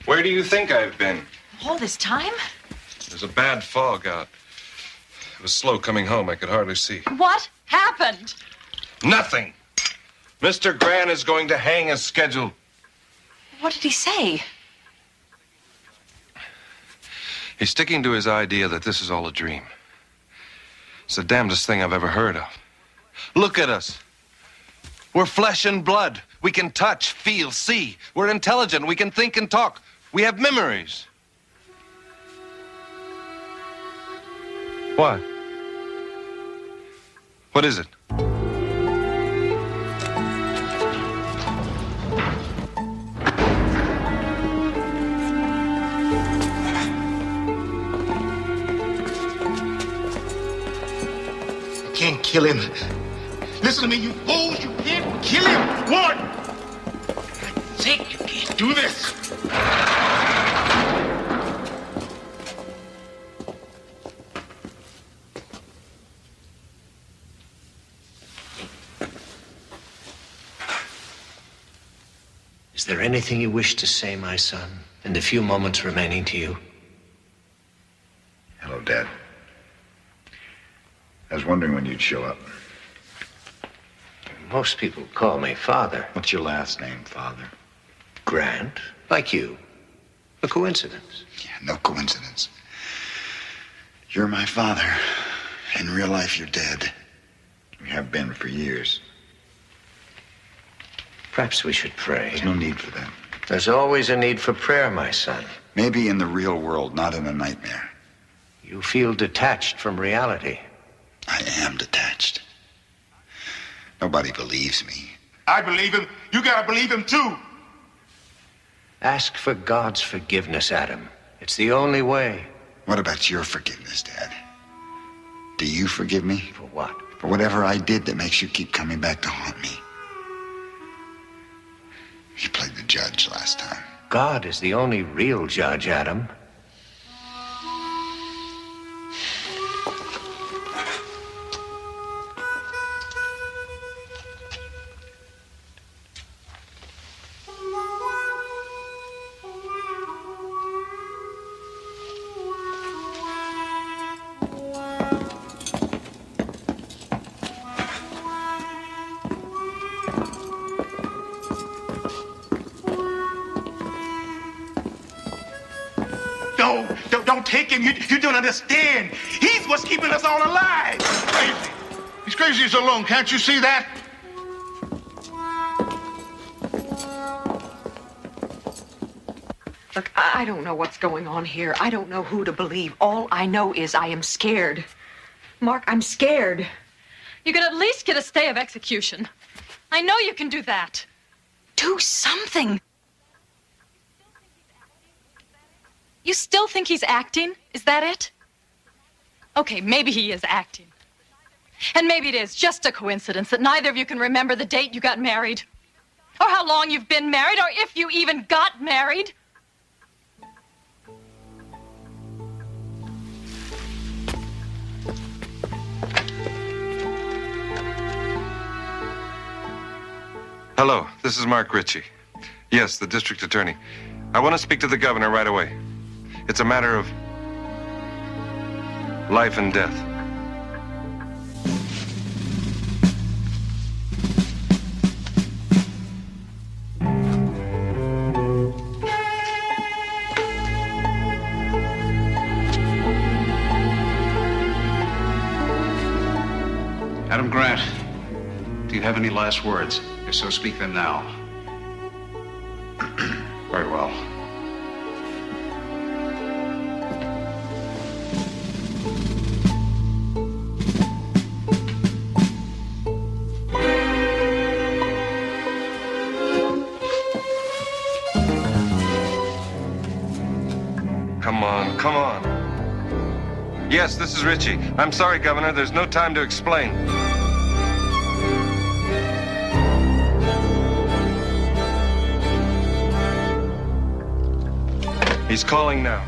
Where do you think I've been? All this time? There's a bad fog out. It was slow coming home. I could hardly see. What happened? Nothing. Mr. Grant is going to hang as scheduled. What did he say? He's sticking to his idea that this is all a dream. It's the damnedest thing I've ever heard of. Look at us. We're flesh and blood. We can touch, feel, see. We're intelligent. We can think and talk. We have memories. What? What is it? You can't kill him. Listen to me, you fools. You can't kill him. What? I think you can't do this. Is there anything you wish to say, my son, in the few moments remaining to you? Hello, Dad. I was wondering when you'd show up. Most people call me Father. What's your last name, Father? Grant, like you. A coincidence. Yeah, no coincidence. You're my father. In real life, you're dead. You have been for years. Perhaps we should pray. There's no need for that. There's always a need for prayer, my son. Maybe in the real world, not in a nightmare. You feel detached from reality. I am detached. Nobody believes me. I believe him. You gotta believe him too. Ask for God's forgiveness, Adam. It's the only way. What about your forgiveness, Dad? Do you forgive me? For what? For whatever I did that makes you keep coming back to haunt me. You played the judge last time. God is the only real judge, Adam. Don't take him. You don't understand. He's what's keeping us all alive. He's crazy. He's crazy as a loon. Can't you see that? Look, I don't know what's going on here. I don't know who to believe. All I know is I am scared. Mark, I'm scared. You can at least get a stay of execution. I know you can do that. Do something. You still think he's acting? Is that it? Okay, maybe he is acting. And maybe it is just a coincidence that neither of you can remember the date you got married, or how long you've been married, or if you even got married. Hello, this is Mark Ritchie. Yes, the district attorney. I want to speak to the governor right away. It's a matter of life and death. Adam Grant, do you have any last words? If so, speak them now. Very well. Come on. Yes, this is Ritchie. I'm sorry, Governor. There's no time to explain. He's calling now.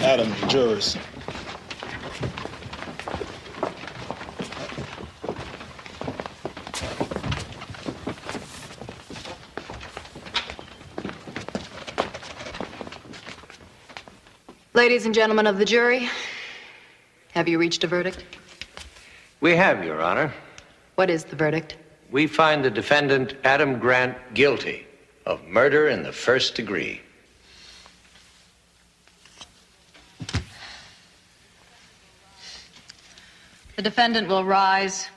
Adam, the jurors. Ladies and gentlemen of the jury, have you reached a verdict? We have, Your Honor. What is the verdict? We find the defendant, Adam Grant, guilty of murder in the first degree. The defendant will rise.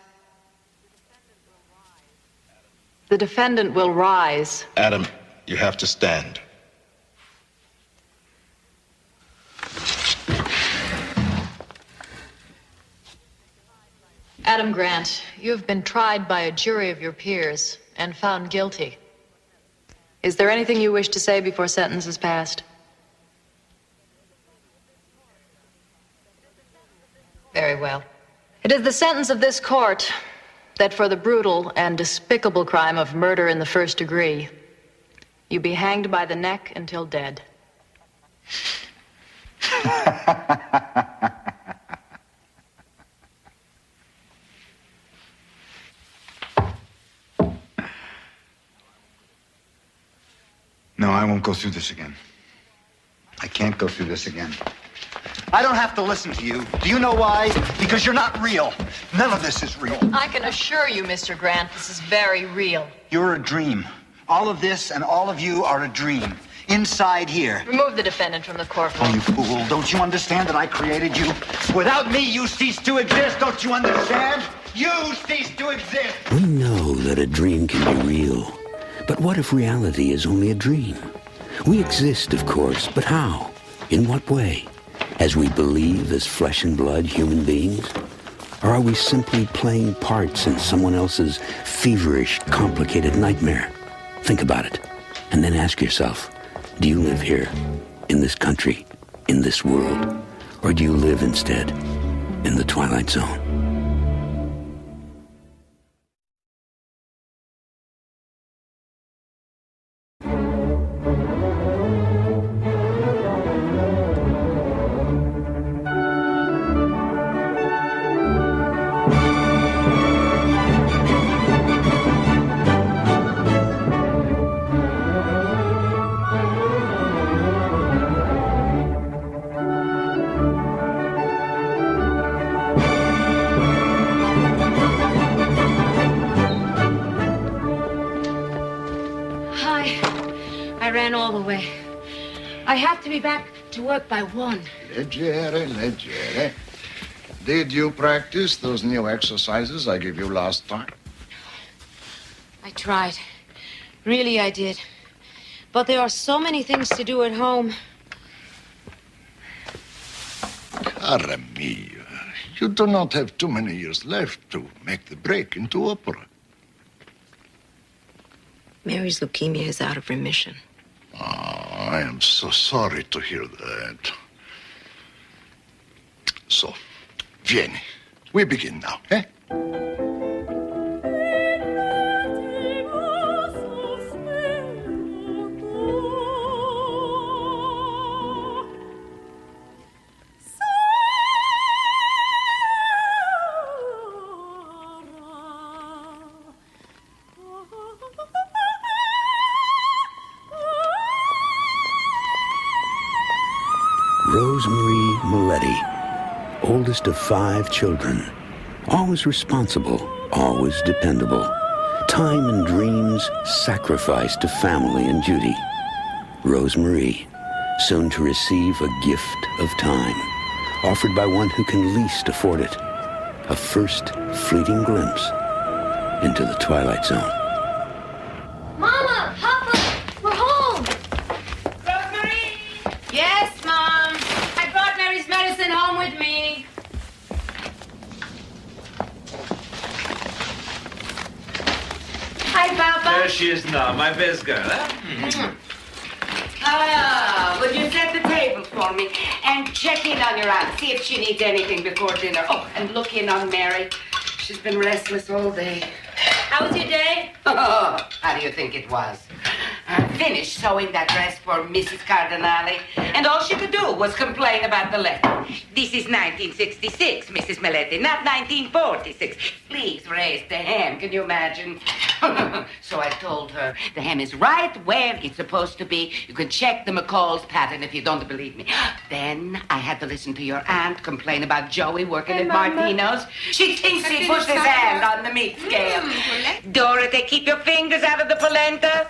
The defendant will rise. Adam, you have to stand. Adam Grant, you have been tried by a jury of your peers and found guilty. Is there anything you wish to say before sentence is passed? Very well. It is the sentence of this court that for the brutal and despicable crime of murder in the first degree, You be hanged by the neck until dead. No, I won't go through this again. I can't go through this again. I don't have to listen to you. Do you know why? Because you're not real. None of this is real. I can assure you, Mr. Grant, this is very real. You're a dream. All of this and all of you are a dream. Inside here. Remove the defendant from the courtroom. Oh, you fool. Don't you understand that I created you? Without me, you cease to exist. Don't you understand? You cease to exist. We know that a dream can be real. But what if reality is only a dream? We exist, of course, but how? In what way? As we believe as flesh and blood human beings? Or are we simply playing parts in someone else's feverish, complicated nightmare? Think about it, and then ask yourself, do you live here, in this country, in this world, or do you live instead in the Twilight Zone? I ran all the way. I have to be back to work by 1. Leggere. Did you practice those new exercises I gave you last time? I tried. Really, I did. But there are so many things to do at home. Cara mia, you do not have too many years left to make the break into opera. Mary's leukemia is out of remission. Oh, I am so sorry to hear that. So, vieni. We begin now, eh? Rosemary Milletti, oldest of 5 children, always responsible, always dependable. Time and dreams sacrificed to family and duty. Rosemary, soon to receive a gift of time, offered by one who can least afford it. A first fleeting glimpse into the Twilight Zone. Mama! Papa! We're home! Rosemary! Yes, Mom. I brought Mary's medicine home with me. Hi, Papa. There she is now, my best girl, huh? Would you set the table for me and check in on your aunt, see if she needs anything before dinner. Oh, and look in on Mary. She's been restless all day. How was your day? Oh, how do you think it was? I finished sewing that dress for Mrs. Cardinale, and all she could do was complain about the letter. This is 1966, Mrs. Milletti, not 1946. Please raise the hem, can you imagine? So I told her the hem is right where it's supposed to be. You can check the McCall's pattern if you don't believe me. Then I had to listen to your aunt complain about Joey working at Martino's. She thinks he pushed his hand on the meat scale. Dorothy, keep your fingers out of the polenta.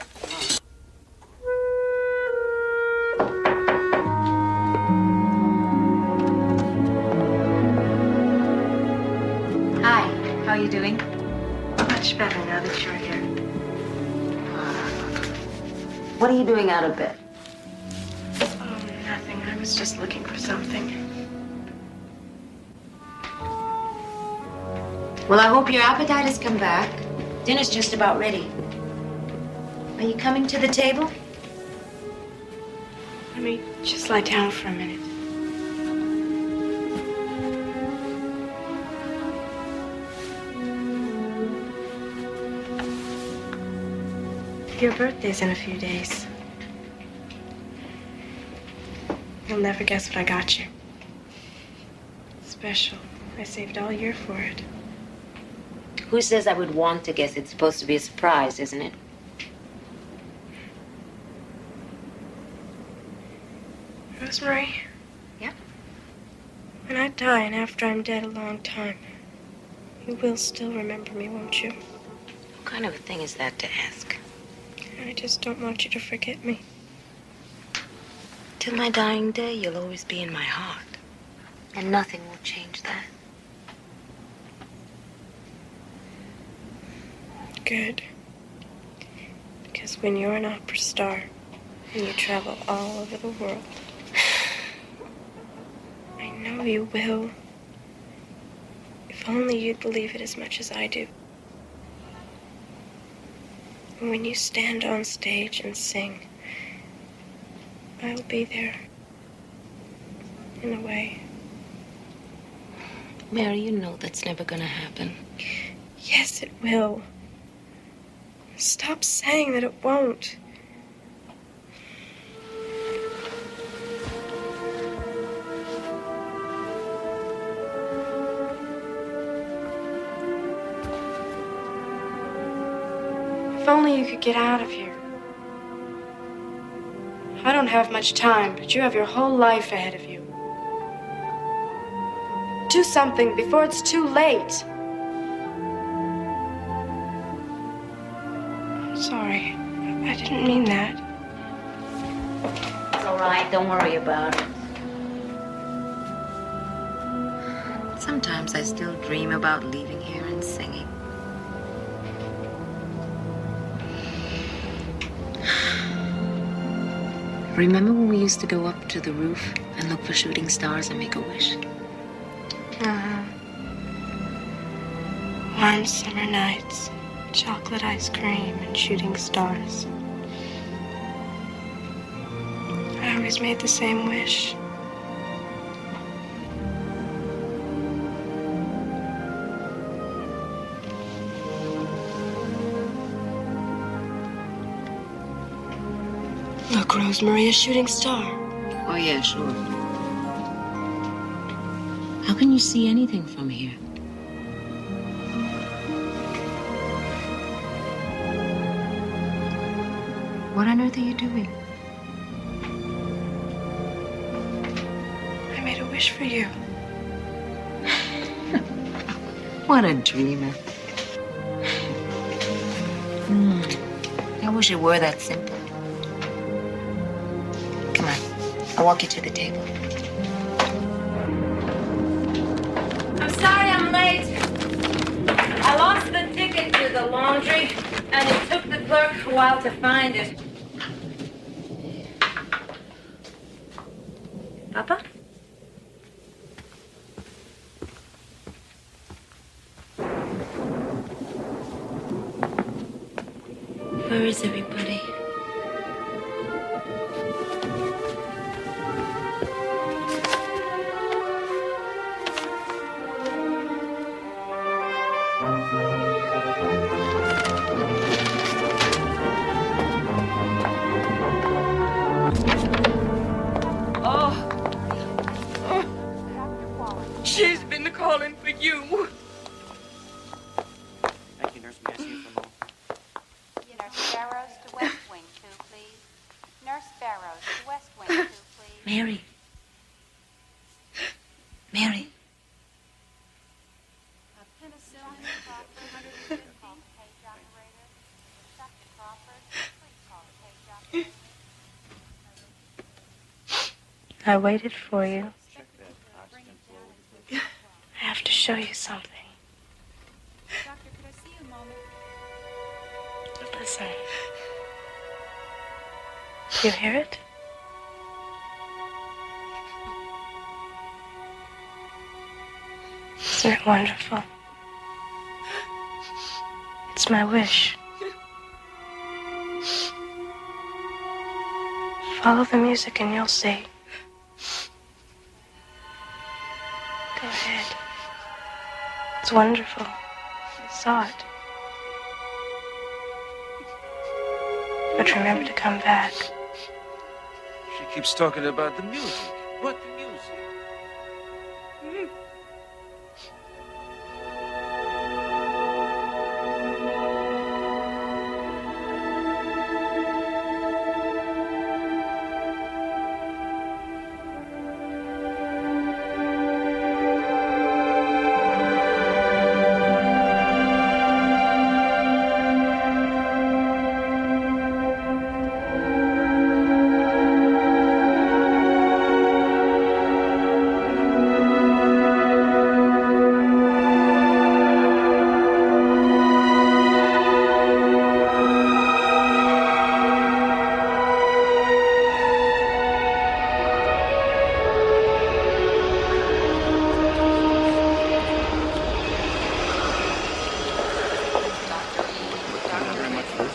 Hi, how are you doing? Much better now that you're here. What are you doing out of bed? Oh, nothing. I was just looking for something. Well, I hope your appetite has come back. Dinner's just about ready. Are you coming to the table? Let me just lie down for a minute. Your birthday's in a few days. You'll never guess what I got you. Special. I saved all year for it. Who says I would want to guess? It's supposed to be a surprise, isn't it? Rosemary? Yeah? When I die and after I'm dead a long time, you will still remember me, won't you? What kind of a thing is that to ask? I just don't want you to forget me. Till my dying day, you'll always be in my heart. And nothing will change that. Good. Because when you're an opera star and you travel all over the world, I know you will. If only you'd believe it as much as I do. And when you stand on stage and sing, I'll be there. In a way. Mary, you know that's never gonna happen. Yes, it will. Stop saying that it won't. If only you could get out of here. I don't have much time, but you have your whole life ahead of you. Do something before it's too late. I'm sorry. I didn't mean that. It's all right. Don't worry about it. Sometimes I still dream about leaving here and singing. Remember when we used to go up to the roof and look for shooting stars and make a wish? Uh-huh. Warm summer nights, chocolate ice cream, and shooting stars. I always made the same wish. Look, Rosemary, a shooting star. Oh, yeah, sure. How can you see anything from here? What on earth are you doing? I made a wish for you. What a dreamer. I wish it were that simple. Come on, I'll walk you to the table. I'm sorry I'm late. I lost the ticket to the laundry, and it took the clerk a while to find it. Papa? Where is everybody? She's been calling for you. Thank you, nurse. May I see you for a moment? Nurse Barrows to West Wing 2, please. Nurse Barrows to West Wing 2, please. Mary. Mary. I waited for you. I have to show you something. Doctor, could I see you a moment? Listen. You hear it? Isn't it wonderful? It's my wish. Follow the music and you'll see. Go ahead. It's wonderful. I saw it. But remember to come back. She keeps talking about the music. But the music.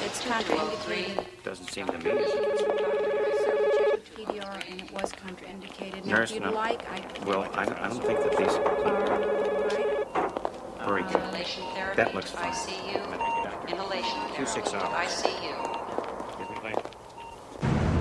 It's contraindicated. Doesn't seem to me as if it's... PDR, and it was contraindicated. Now, Nurse, if you'd no. like, Well, I don't think that these... Very good. Inhalation therapy That looks to fine. ICU. Inhalation therapy 26 to hours. ICU. Give me later.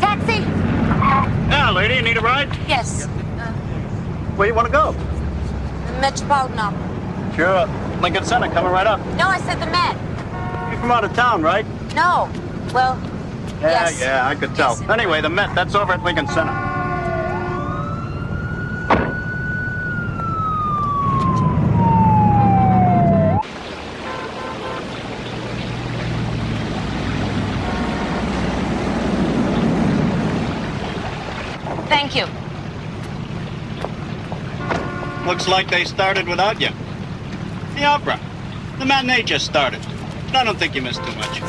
Taxi! Yeah, lady, you need a ride? Yes. Where you want to go? Metropolitan Opera. Sure. Lincoln Center, coming right up. No, I said the Met. You're from out of town, right? No. Well, Yeah, yes. yeah, I could tell. Anyway, the Met, that's over at Lincoln Center. Thank you. Looks like they started without you. The opera. The matinee just started. But I don't think you missed too much.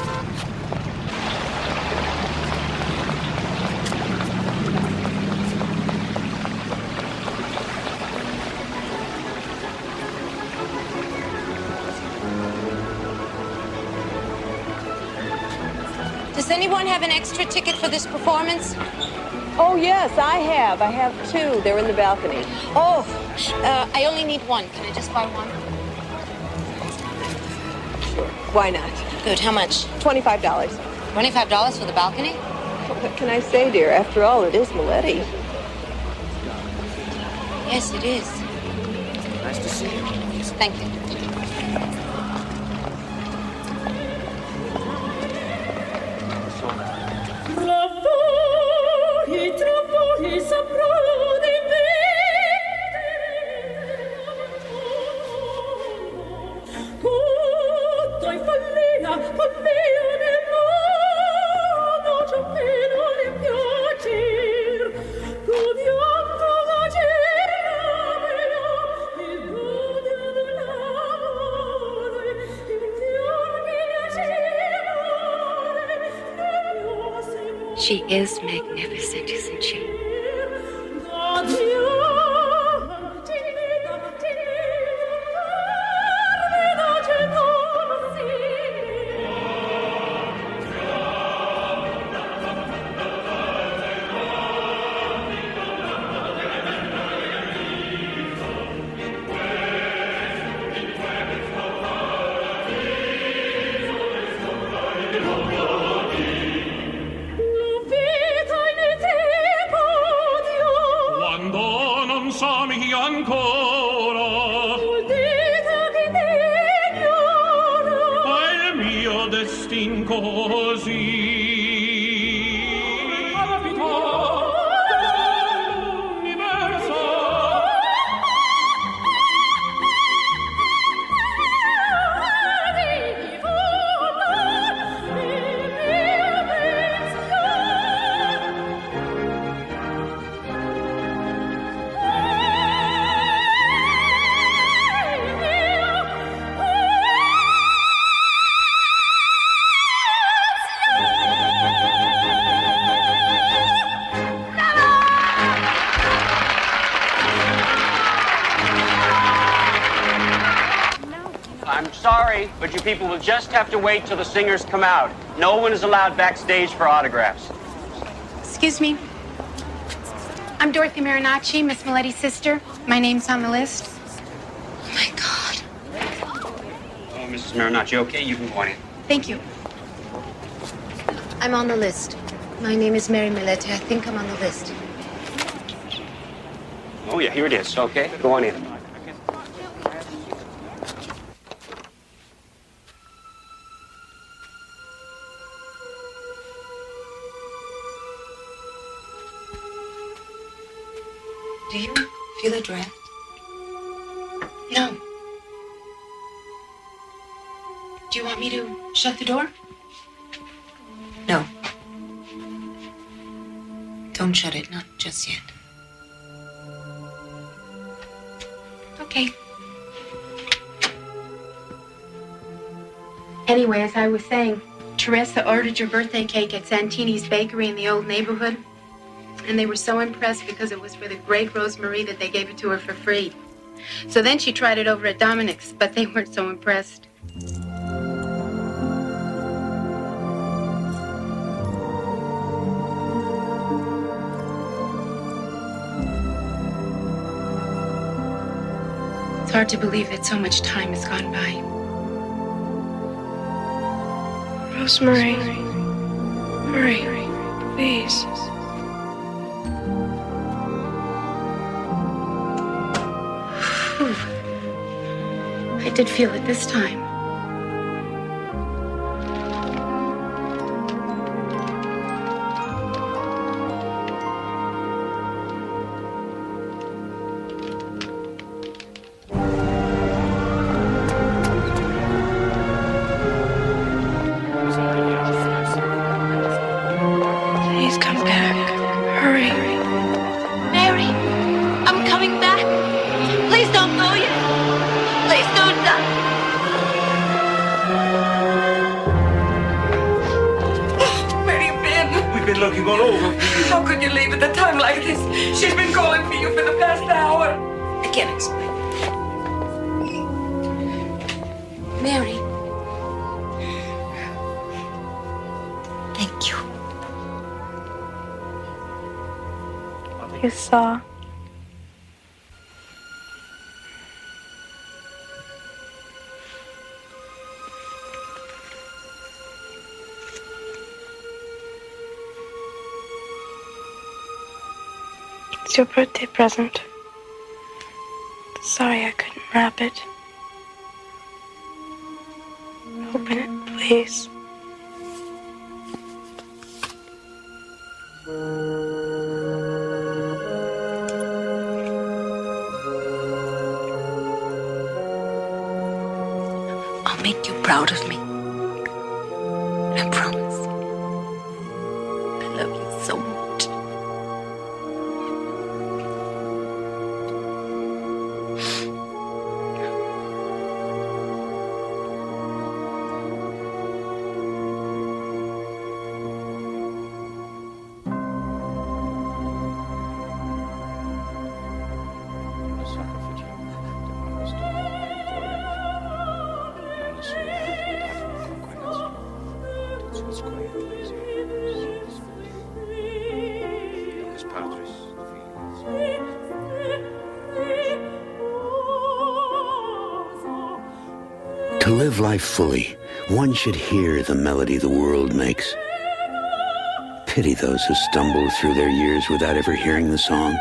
Does anyone have an extra ticket for this performance? Oh, yes, I have. I have two. They're in the balcony. Oh, I only need one. Can I just buy one? Why not? Good. How much? $25. $25 for the balcony? What can I say, dear? After all, it is Maletti. Yes, it is. Nice to see you. Yes, thank you. Tropoli saprò di vedere tutto in follia con mio nel mondo ciò che non è piacer godiamo la gera il godio dell'amore il fior piacere She is magnificent, isn't she? Quando non somi ancora vuol dire che ne ignoro è il mio destin così sorry, but you people will just have to wait till the singers come out. No one is allowed backstage for autographs. Excuse me. I'm Dorothy Marinacci, Miss Miletti's sister. My name's on the list. Oh, my God. Oh, Mrs. Marinacci, okay? You can go on in. Thank you. I'm on the list. My name is Mary Miletti. I think I'm on the list. Oh, yeah, here it is. Okay, go on in. Do you feel a draft? No. Do you want me to shut the door? No. Don't shut it, not just yet. Okay. Anyway, as I was saying, Teresa ordered your birthday cake at Santini's Bakery in the old neighborhood. And they were so impressed because it was for the great Rosemarie that they gave it to her for free. So then she tried it over at Dominic's, but they weren't so impressed. It's hard to believe that so much time has gone by. Rosemary. Hurry, please. Whew. I did feel it this time. Please come back. Hurry. Mary, I'm coming back. Please don't go yet. Please don't die. Where have you been? We've been looking all over for you. How could you leave at a time like this? She's been calling for you for the past hour. I can't explain. Mary. Thank you. You saw. It's your birthday present. Sorry I couldn't wrap it. Open it, please. I'll make you proud of me. I promise. I love you so much. To live life fully, one should hear the melody the world makes. Pity those who stumble through their years without ever hearing the song.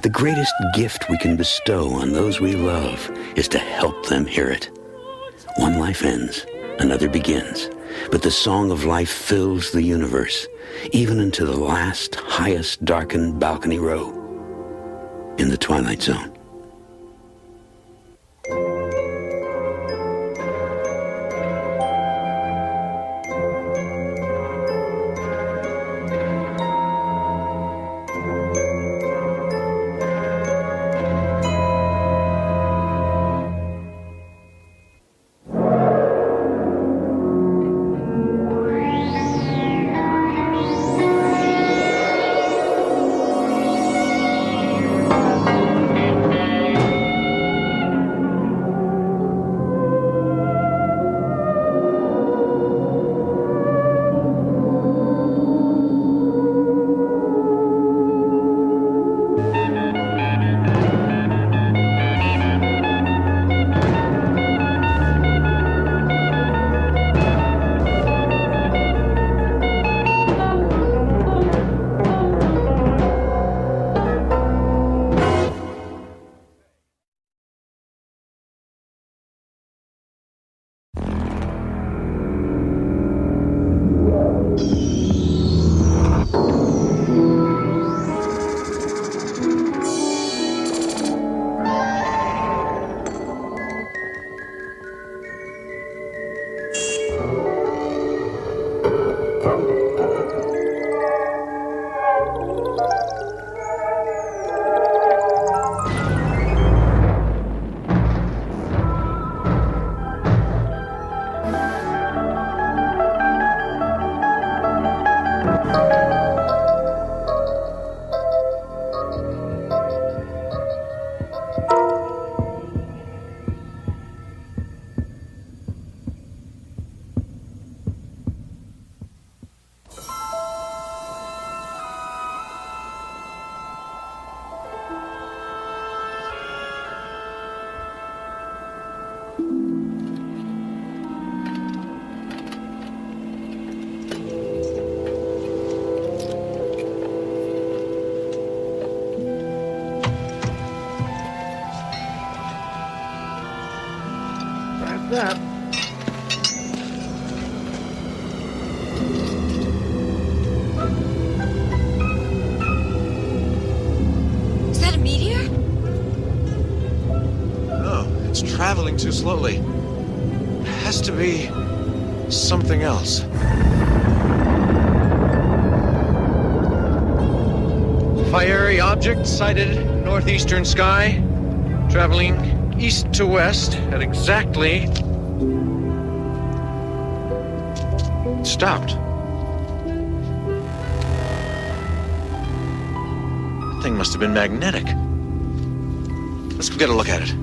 The greatest gift we can bestow on those we love is to help them hear it. One life ends, another begins, but the song of life fills the universe, even into the last, highest darkened balcony row in the Twilight Zone. that. Is that a meteor? No, it's traveling too slowly. It has to be something else. Fiery object sighted northeastern sky, traveling east to west at exactly... Stopped. That thing must have been magnetic. Let's go get a look at it.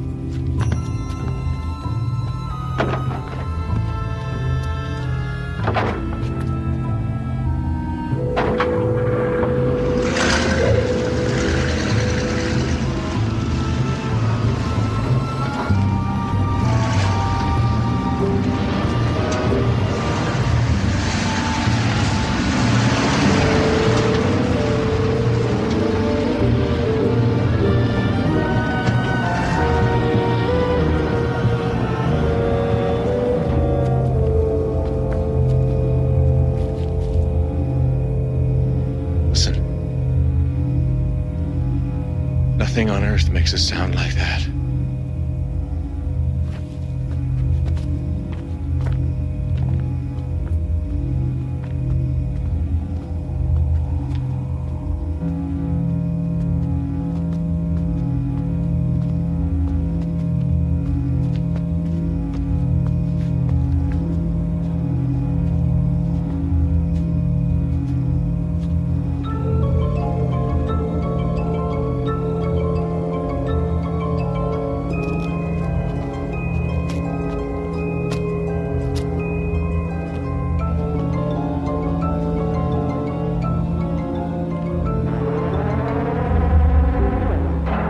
Nothing on Earth makes a sound like that.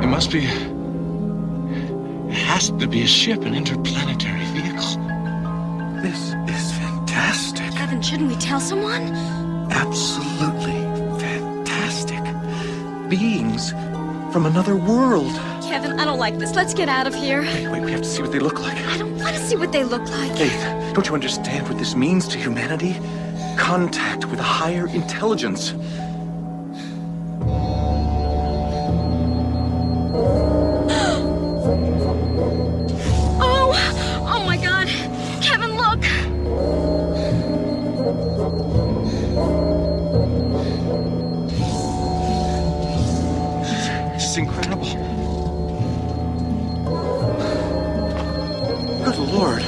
Must be... It has to be a ship, an interplanetary vehicle. This is fantastic. Kevin, shouldn't we tell someone? Absolutely fantastic. Beings from another world. Kevin, I don't like this. Let's get out of here. Wait, we have to see what they look like. I don't want to see what they look like. Faith, don't you understand what this means to humanity? Contact with a higher intelligence. Oh my God. Kevin, look. This is incredible. Good Lord.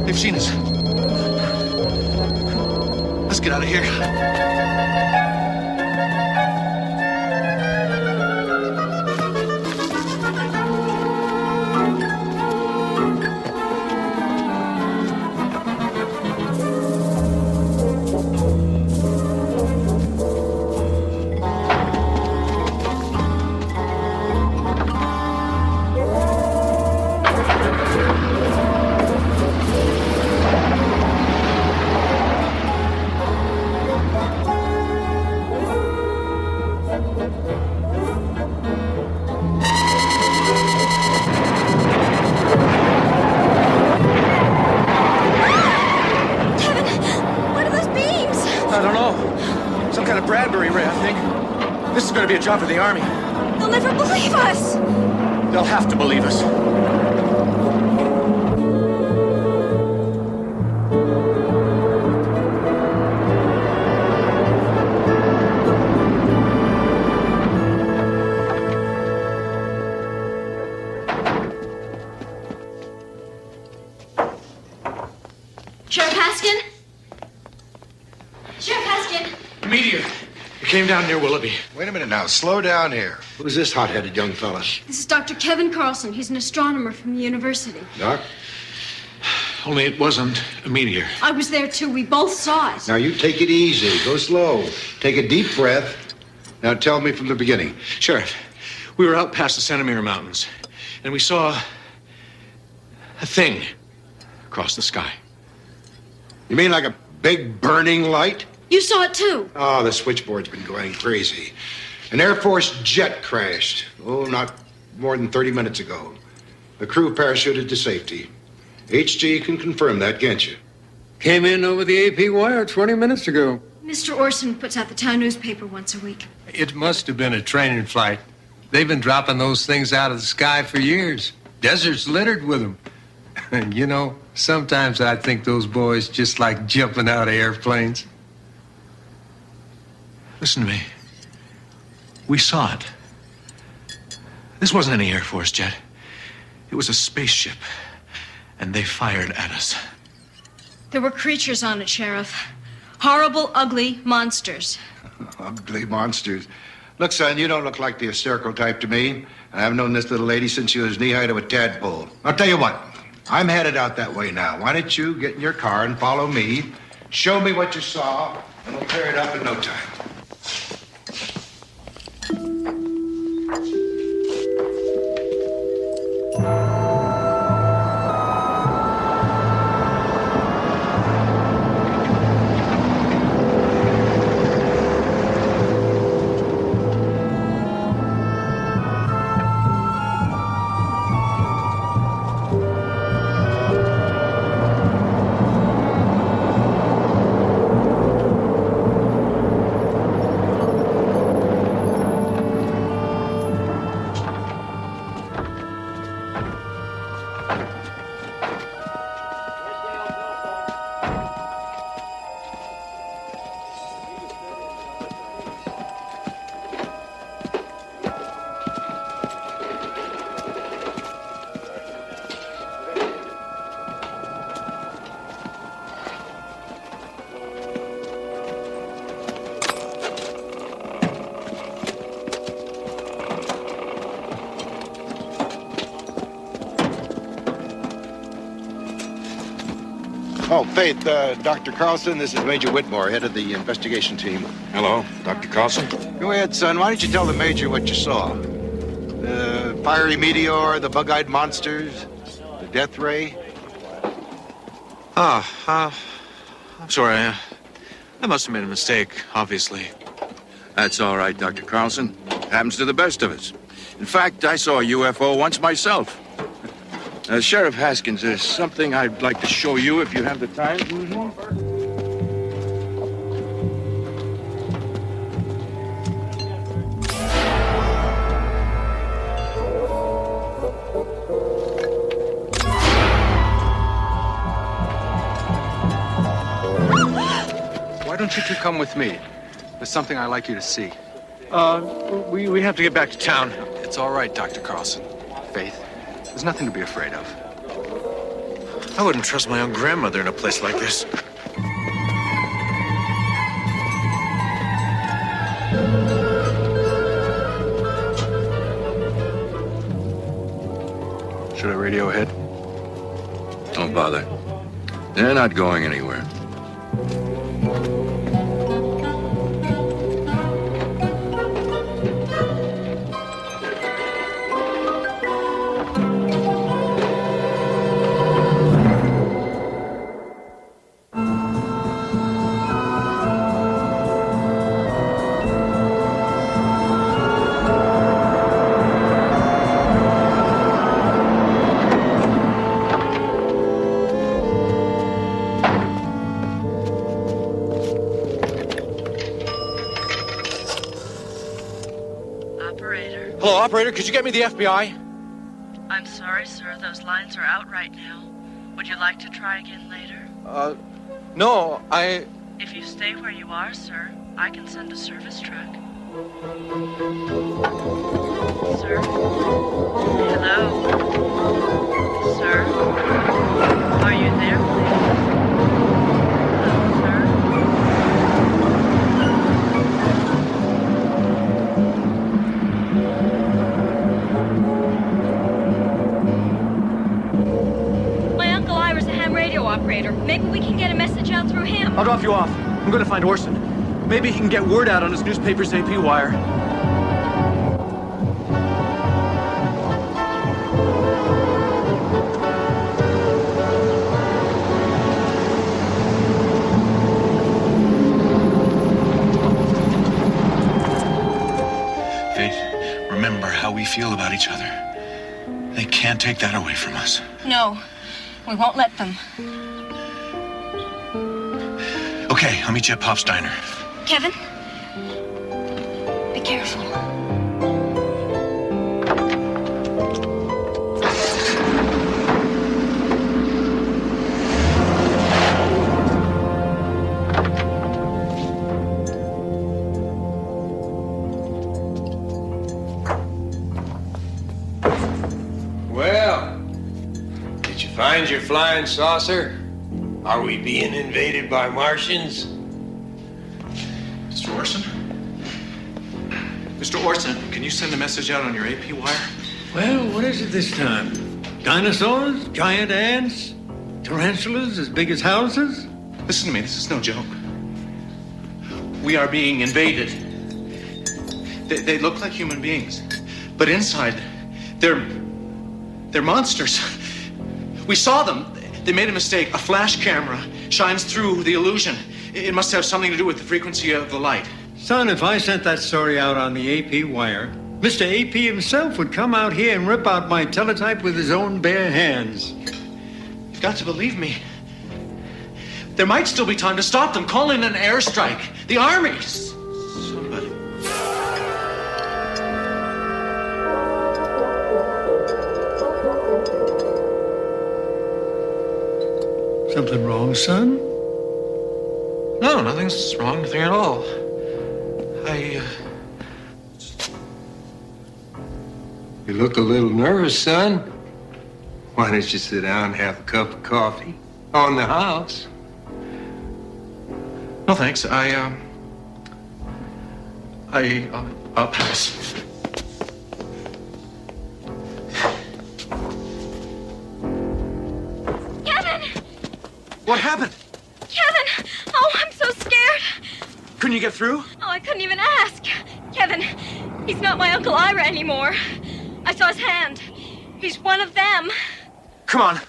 They've seen us. Let's get out of here. I don't know. Some kind of Bradbury ray, I think. This is going to be a job for the Army. They'll never believe us. They'll have to believe us. Sheriff Haskin? Sheriff Haskin? Meteor. It came down near Willoughby. Wait a minute now. Slow down here. Who's this hot-headed young fella? This is Dr. Kevin Carlson. He's an astronomer from the university. Doc? Only it wasn't a meteor. I was there too. We both saw it. Now, you take it easy. Go slow. Take a deep breath. Now, tell me from the beginning. Sheriff, we were out past the Centimere Mountains, and we saw a thing across the sky. You mean like a big burning light? You saw it too. Oh, the switchboard's been going crazy. An Air Force jet crashed. Oh, not more than 30 minutes ago. The crew parachuted to safety. HG can confirm that, can't you? Came in over the AP wire 20 minutes ago. Mr. Orson puts out the town newspaper once a week. It must have been a training flight. They've been dropping those things out of the sky for years. Desert's littered with them. And you know, sometimes I think those boys just like jumping out of airplanes. Listen to me. We saw it. This wasn't any Air Force jet. It was a spaceship. And they fired at us. There were creatures on it, Sheriff. Horrible, ugly monsters. Ugly monsters. Look, son, you don't look like the hysterical type to me. I've known this little lady since she was knee-high to a tadpole. I'll tell you what. I'm headed out that way now. Why don't you get in your car and follow me? Show me what you saw, and we'll clear it up in no time. Oh, Faith, Dr. Carlson, this is Major Whitmore, head of the investigation team. Hello, Dr. Carlson. Go ahead, son. Why don't you tell the Major what you saw? The fiery meteor, the bug-eyed monsters, the death ray? I'm sorry. I must have made a mistake, obviously. That's all right, Dr. Carlson. Happens to the best of us. In fact, I saw a UFO once myself. Sheriff Haskins, there's something I'd like to show you if you have the time. Why don't you two come with me? There's something I'd like you to see. We have to get back to town. It's all right, Dr. Carlson. Faith, there's nothing to be afraid of. I wouldn't trust my own grandmother in a place like this. Should I radio ahead? Don't bother. They're not going anywhere. Hello, operator. Could you get me the FBI? I'm sorry, sir. Those lines are out right now. Would you like to try again later? No, If you stay where you are, sir, I can send a service truck. Sir? Hello? Sir? Are you there, please? Hello, sir? My Uncle Ira's a ham radio operator. Maybe we can get a message out through him. I'll drop you off. I'm going to find Orson. Maybe he can get word out on his newspaper's AP wire. Faith, remember how we feel about each other. They can't take that away from us. No. We won't let them. Okay, I'll meet you at Pop's Diner. Kevin, be careful. Well, did you find your flying saucer? Are we being invaded by Martians? Mr. Orson? Mr. Orson, can you send a message out on your AP wire? Well, what is it this time? Dinosaurs? Giant ants? Tarantulas as big as houses? Listen to me, this is no joke. We are being invaded. They look like human beings, but inside, they're monsters. We saw them. They made a mistake. A flash camera shines through the illusion. It must have something to do with the frequency of the light. Son, if I sent that story out on the AP wire, Mr. AP himself would come out here and rip out my teletype with his own bare hands. You've got to believe me. There might still be time to stop them. Call in an airstrike. The armies. Somebody. Something wrong, son? No, nothing's wrong. Nothing at all. You look a little nervous, son. Why don't you sit down and have a cup of coffee on the house? No, thanks. I'll pass. Kevin! What happened? Kevin! Oh, I'm so scared. Couldn't you get through? Oh, I couldn't even ask. Kevin, he's not my Uncle Ira anymore. I saw his hand. He's one of them. Come on.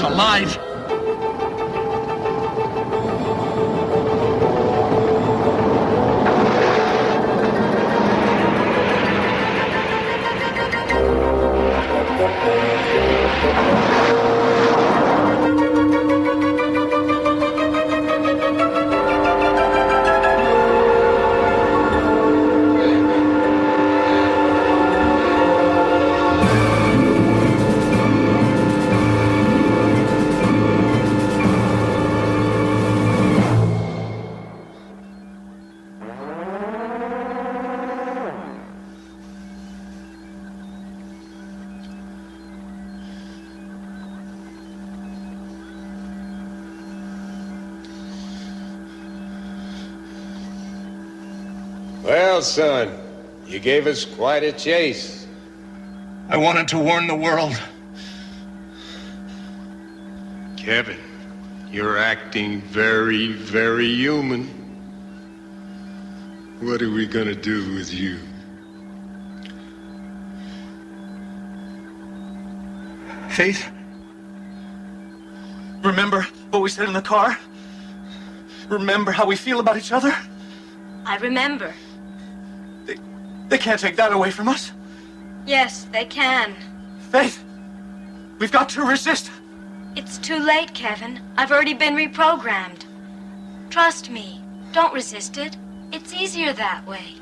Alive. Well, son, you gave us quite a chase. I wanted to warn the world. Kevin, you're acting very, very human. What are we gonna do with you? Faith? Remember what we said in the car? Remember how we feel about each other? I remember. They can't take that away from us. Yes, they can. Faith, we've got to resist. It's too late, Kevin. I've already been reprogrammed. Trust me. Don't resist it. It's easier that way.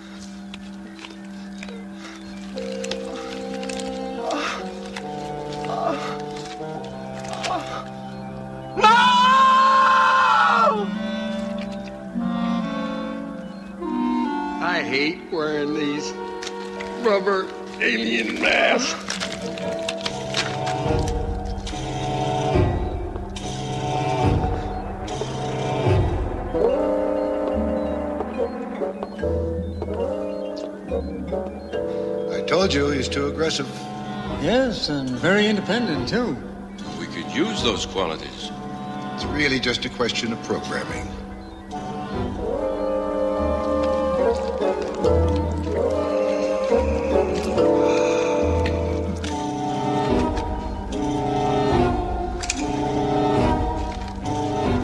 I hate wearing these rubber alien masks. I told you he's too aggressive. Yes, and very independent, too. We could use those qualities. It's really just a question of programming.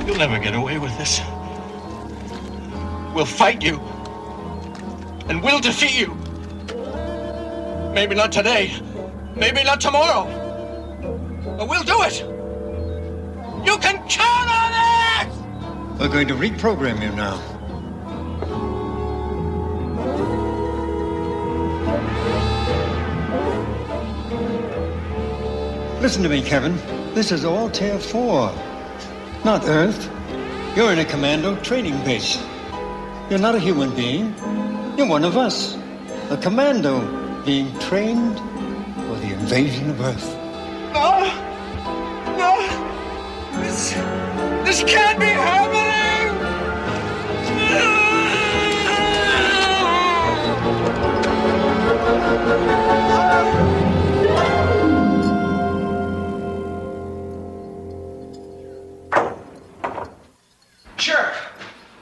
You'll never get away with this. We'll fight you. And we'll defeat you. Maybe not today. Maybe not tomorrow. But we'll do it. You can count on it! We're going to reprogram you now. Listen to me, Kevin. This is all Tier 4. Not Earth. You're in a commando training base. You're not a human being. You're one of us. A commando being trained for the invasion of Earth. No! No! This can't be happening!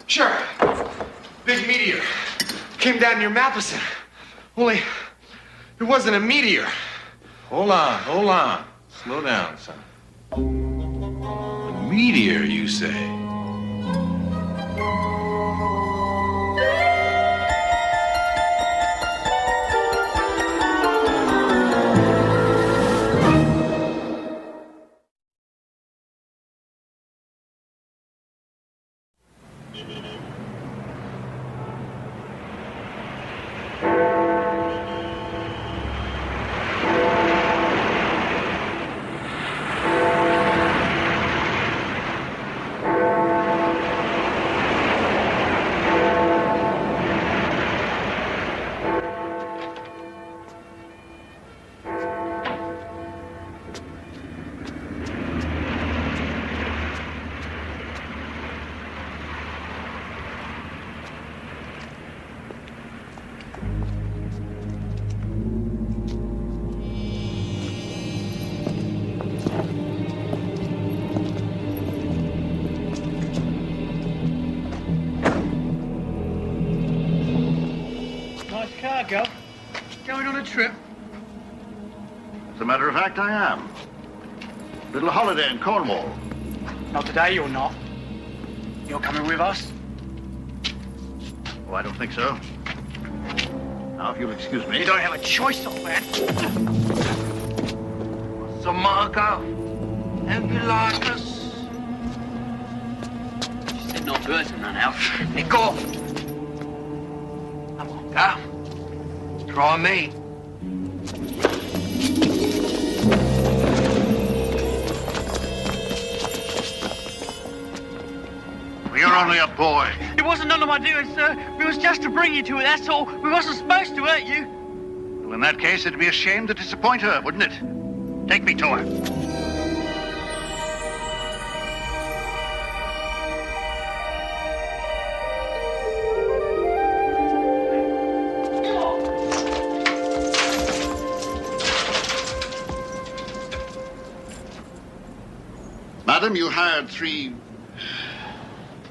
Sure. Big meteor. Came down near Matheson. Only, it wasn't a meteor. Hold on. Slow down, son. A meteor, you say? Chicago. Going on a trip? As a matter of fact, I am. Little holiday in Cornwall. Not today, you're not. You're coming with us? Oh, I don't think so. Now, if you'll excuse me. You don't have a choice, old man. So, Marco, have you like us? She said no birds and none else. Nick off. Come on, go. Try me. You're only a boy. It wasn't none of my doing, sir. It was just to bring you to her, that's all. We wasn't supposed to hurt you. Well, in that case, it'd be a shame to disappoint her, wouldn't it? Take me to her. Madam, you hired 3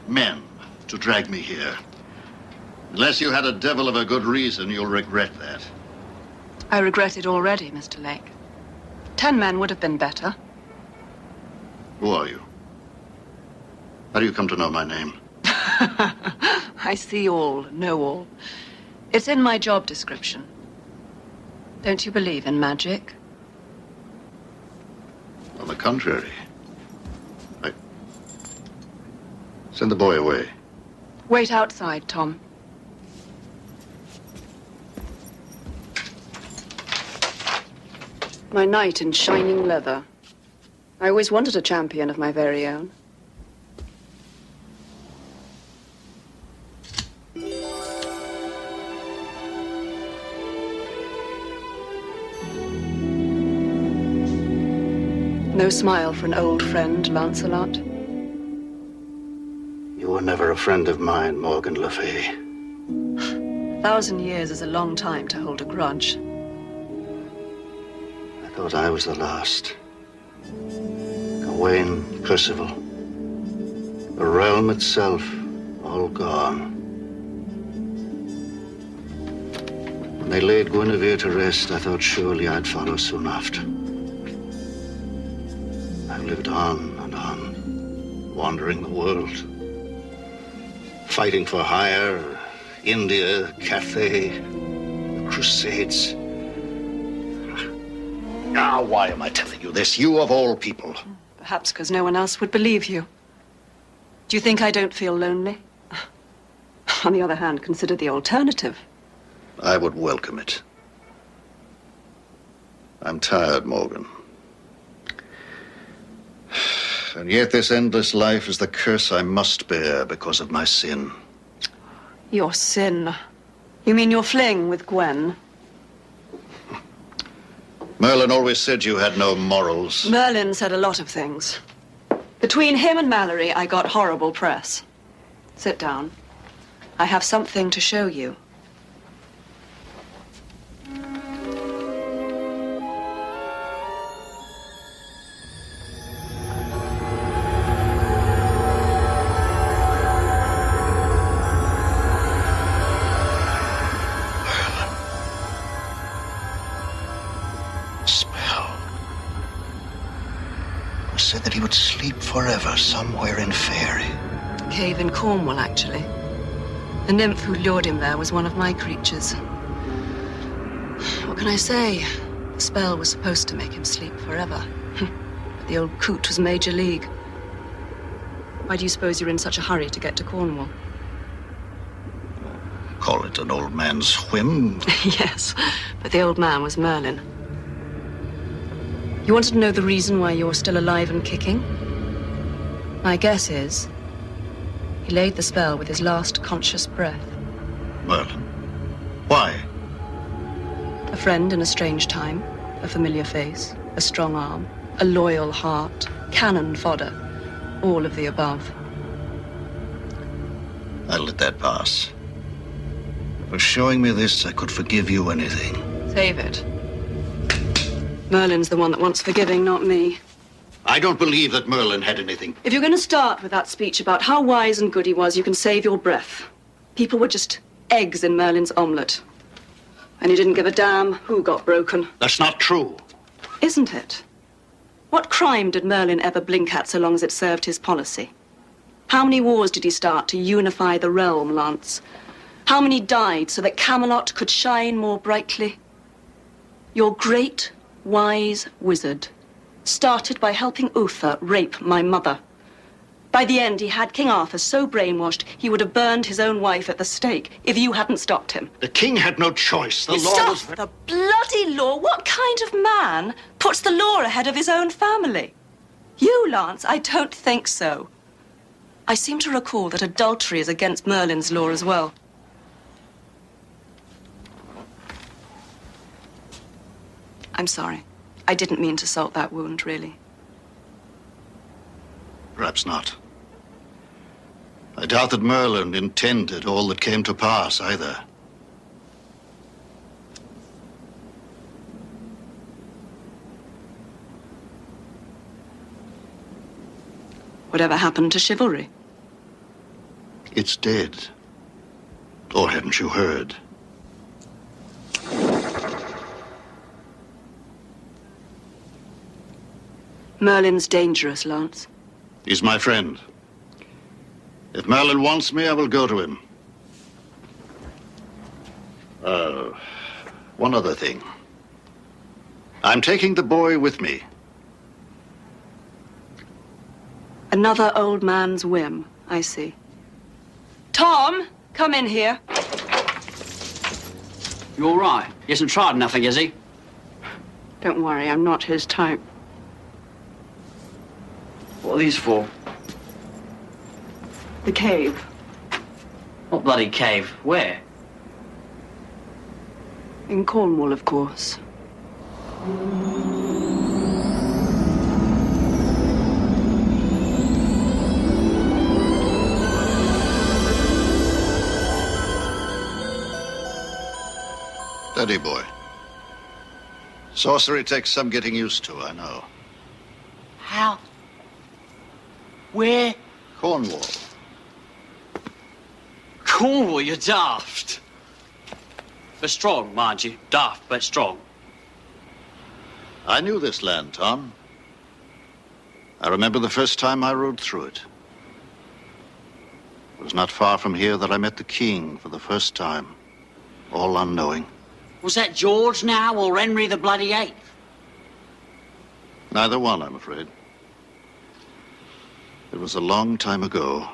men to drag me here. Unless you had a devil of a good reason, you'll regret that. I regret it already, Mr. Lake. 10 men would have been better. Who are you? How do you come to know my name? I see all, know all. It's in my job description. Don't you believe in magic? On the contrary. Send the boy away. Wait outside, Tom. My knight in shining leather. I always wanted a champion of my very own. No smile for an old friend, Lancelot. You were never a friend of mine, Morgan Le Fay. 1,000 years is a long time to hold a grudge. I thought I was the last. Gawain, Percival. The realm itself, all gone. When they laid Guinevere to rest, I thought surely I'd follow soon after. I've lived on and on, wandering the world. Fighting for hire, India, Cathay, the Crusades. Now, why am I telling you this? You of all people. Perhaps because no one else would believe you. Do you think I don't feel lonely? On the other hand, consider the alternative. I would welcome it. I'm tired, Morgan. And yet this endless life is the curse I must bear because of my sin. Your sin? You mean your fling with Gwen? Merlin always said you had no morals. Merlin said a lot of things. Between him and Mallory, I got horrible press. Sit down. I have something to show you. Said that he would sleep forever somewhere in Fairy. Cave in Cornwall, actually. The nymph who lured him there was one of my creatures. What can I say? The spell was supposed to make him sleep forever. But the old coot was Major League. Why do you suppose you're in such a hurry to get to Cornwall? Call it an old man's whim. Yes, but the old man was Merlin. You wanted to know the reason why you're still alive and kicking? My guess is he laid the spell with his last conscious breath. Merlin? Why? A friend in a strange time, a familiar face, a strong arm, a loyal heart, cannon fodder, all of the above. I'll let that pass. For showing me this, I could forgive you anything. Save it. Merlin's the one that wants forgiving, not me. I don't believe that Merlin had anything. If you're going to start with that speech about how wise and good he was, you can save your breath. People were just eggs in Merlin's omelette. And he didn't give a damn who got broken. That's not true. Isn't it? What crime did Merlin ever blink at so long as it served his policy? How many wars did he start to unify the realm, Lance? How many died so that Camelot could shine more brightly? Your great wise wizard started by helping Uther rape my mother. By the end, he had King Arthur so brainwashed he would have burned his own wife at the stake if you hadn't stopped him. The king had no choice. The law Stop was... the bloody law! What kind of man puts the law ahead of his own family? You, Lance, I don't think so. I seem to recall that adultery is against Merlin's law as well. I'm sorry. I didn't mean to salt that wound, really. Perhaps not. I doubt that Merlin intended all that came to pass, either. Whatever happened to chivalry? It's dead. Or hadn't you heard? Merlin's dangerous, Lance. He's my friend. If Merlin wants me, I will go to him. One other thing. I'm taking the boy with me. Another old man's whim, I see. Tom, come in here. You all right? He hasn't tried nothing, has he? Don't worry, I'm not his type. What are these for? The cave. What bloody cave? Where? In Cornwall, of course. Steady, boy. Sorcery takes some getting used to, I know. How? Where? Cornwall. Cornwall, you're daft. But strong, mind you. Daft, but strong. I knew this land, Tom. I remember the first time I rode through it. It was not far from here that I met the king for the first time, all unknowing. Was that George now, or Henry the bloody Eighth? Neither one, I'm afraid. It was a long time ago,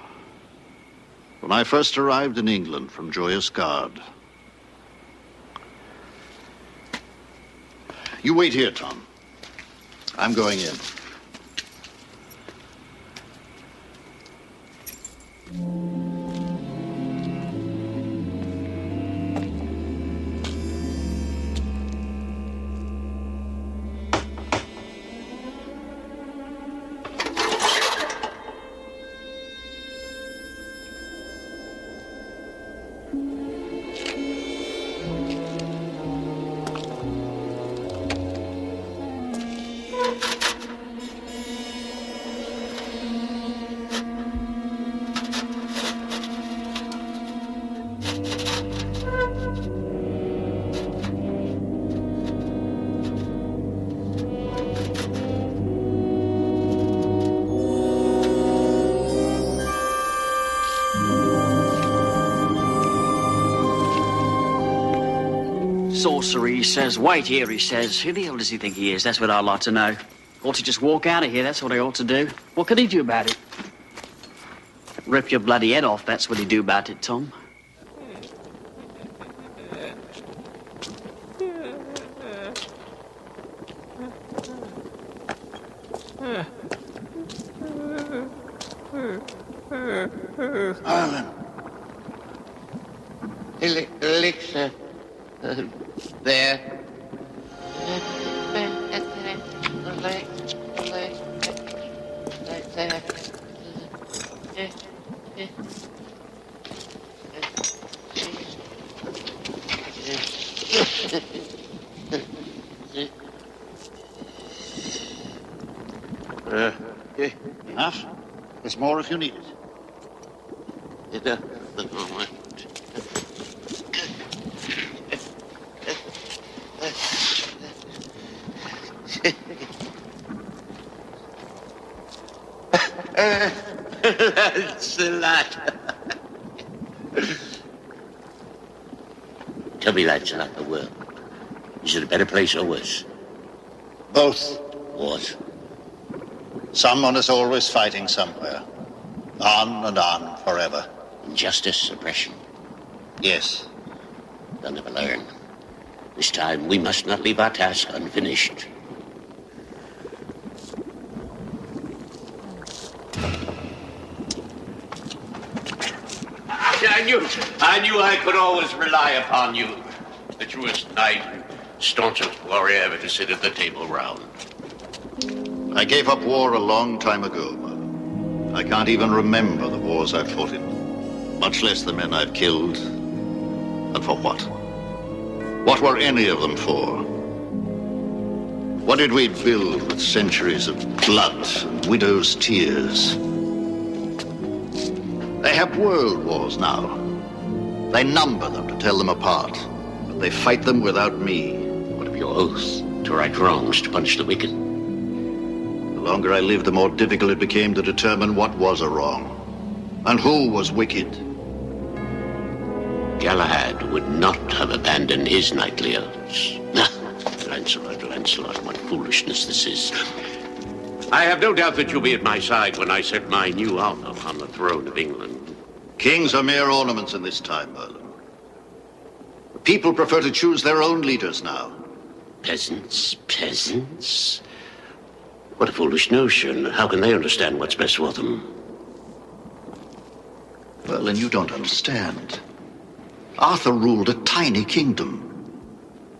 when I first arrived in England from Joyous Gard. You wait here, Tom. I'm going in. Sorcery, he says. Wait here, he says. Who the hell does he think he is? That's what I'd like to know. Ought to just walk out of here, that's what he ought to do. What could he do about it? Rip your bloody head off, that's what he'd do about it, Tom. Ireland. Elixir. There. Enough? There's more if you need it. That's a lot. Tell me, Lancelot, the world. Is it a better place or worse? Both. What? Someone is always fighting somewhere. On and on, forever. Injustice, oppression. Yes. They'll never learn. This time, we must not leave our task unfinished. I knew I could always rely upon you. The truest knight and staunchest warrior ever to sit at the table round. I gave up war a long time ago, Mother. I can't even remember the wars I've fought in, much less the men I've killed. And for what? What were any of them for? What did we build with centuries of blood and widows' tears? They have world wars now. They number them to tell them apart, but they fight them without me. What of your oath to right wrongs, to punish the wicked? The longer I lived, the more difficult it became to determine what was a wrong and who was wicked. Galahad would not have abandoned his knightly oaths. Lancelot, Lancelot, what foolishness this is. I have no doubt that you'll be at my side when I set my new alma on the throne of England. Kings are mere ornaments in this time, Merlin. The people prefer to choose their own leaders now. Peasants, peasants? What a foolish notion. How can they understand what's best for them? Well, then you don't understand. Arthur ruled a tiny kingdom.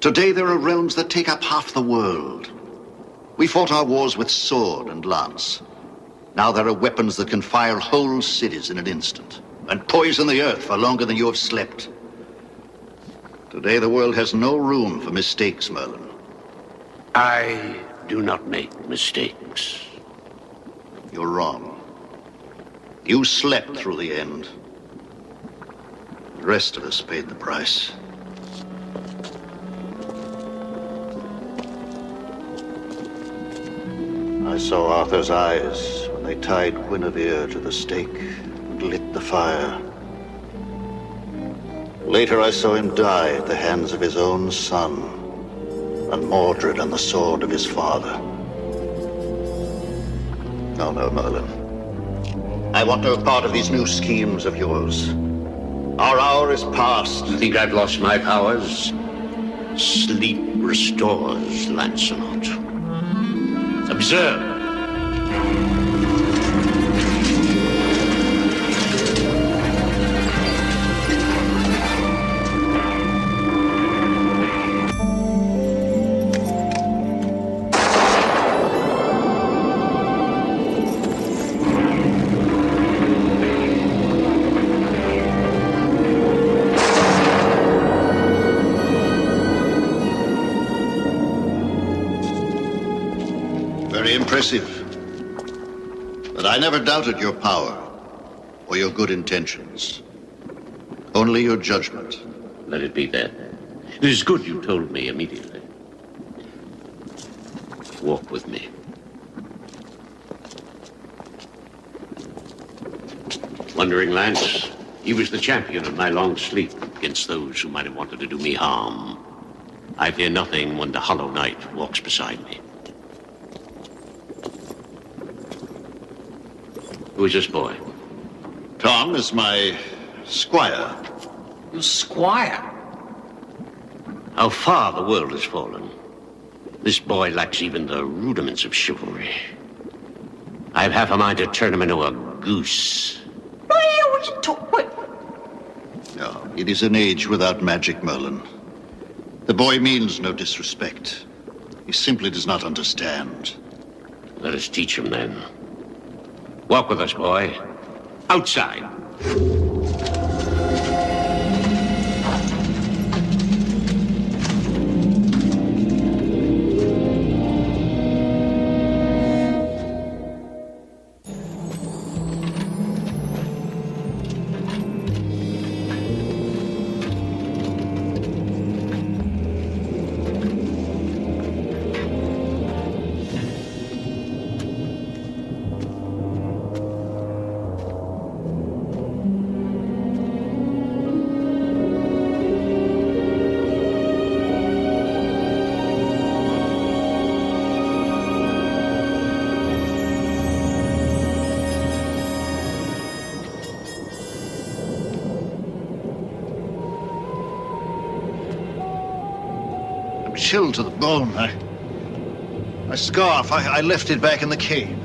Today there are realms that take up half the world. We fought our wars with sword and lance. Now there are weapons that can fire whole cities in an instant and poison the earth for longer than you have slept. Today the world has no room for mistakes, Merlin. I do not make mistakes. You're wrong. You slept through the end. The rest of us paid the price. I saw Arthur's eyes when they tied Guinevere to the stake and lit the fire. Later I saw him die at the hands of his own son, and Mordred on the sword of his father. No, no, Merlin. I want no part of these new schemes of yours. Our hour is past. You think I've lost my powers? Sleep restores, Lancelot. Observe. Impressive. But I never doubted your power or your good intentions. Only your judgment. Let it be then. It is good you told me immediately. Walk with me. Wandering Lance, he was the champion of my long sleep against those who might have wanted to do me harm. I fear nothing when the Hollow Knight walks beside me. Who is this boy? Tom is my squire. Your squire? How far the world has fallen. This boy lacks even the rudiments of chivalry. I've half a mind to turn him into a goose. No, it is an age without magic, Merlin. The boy means no disrespect. He simply does not understand. Let us teach him then. Walk with us, boy. Outside. Chilled to the bone. My scarf, I left it back in the cave.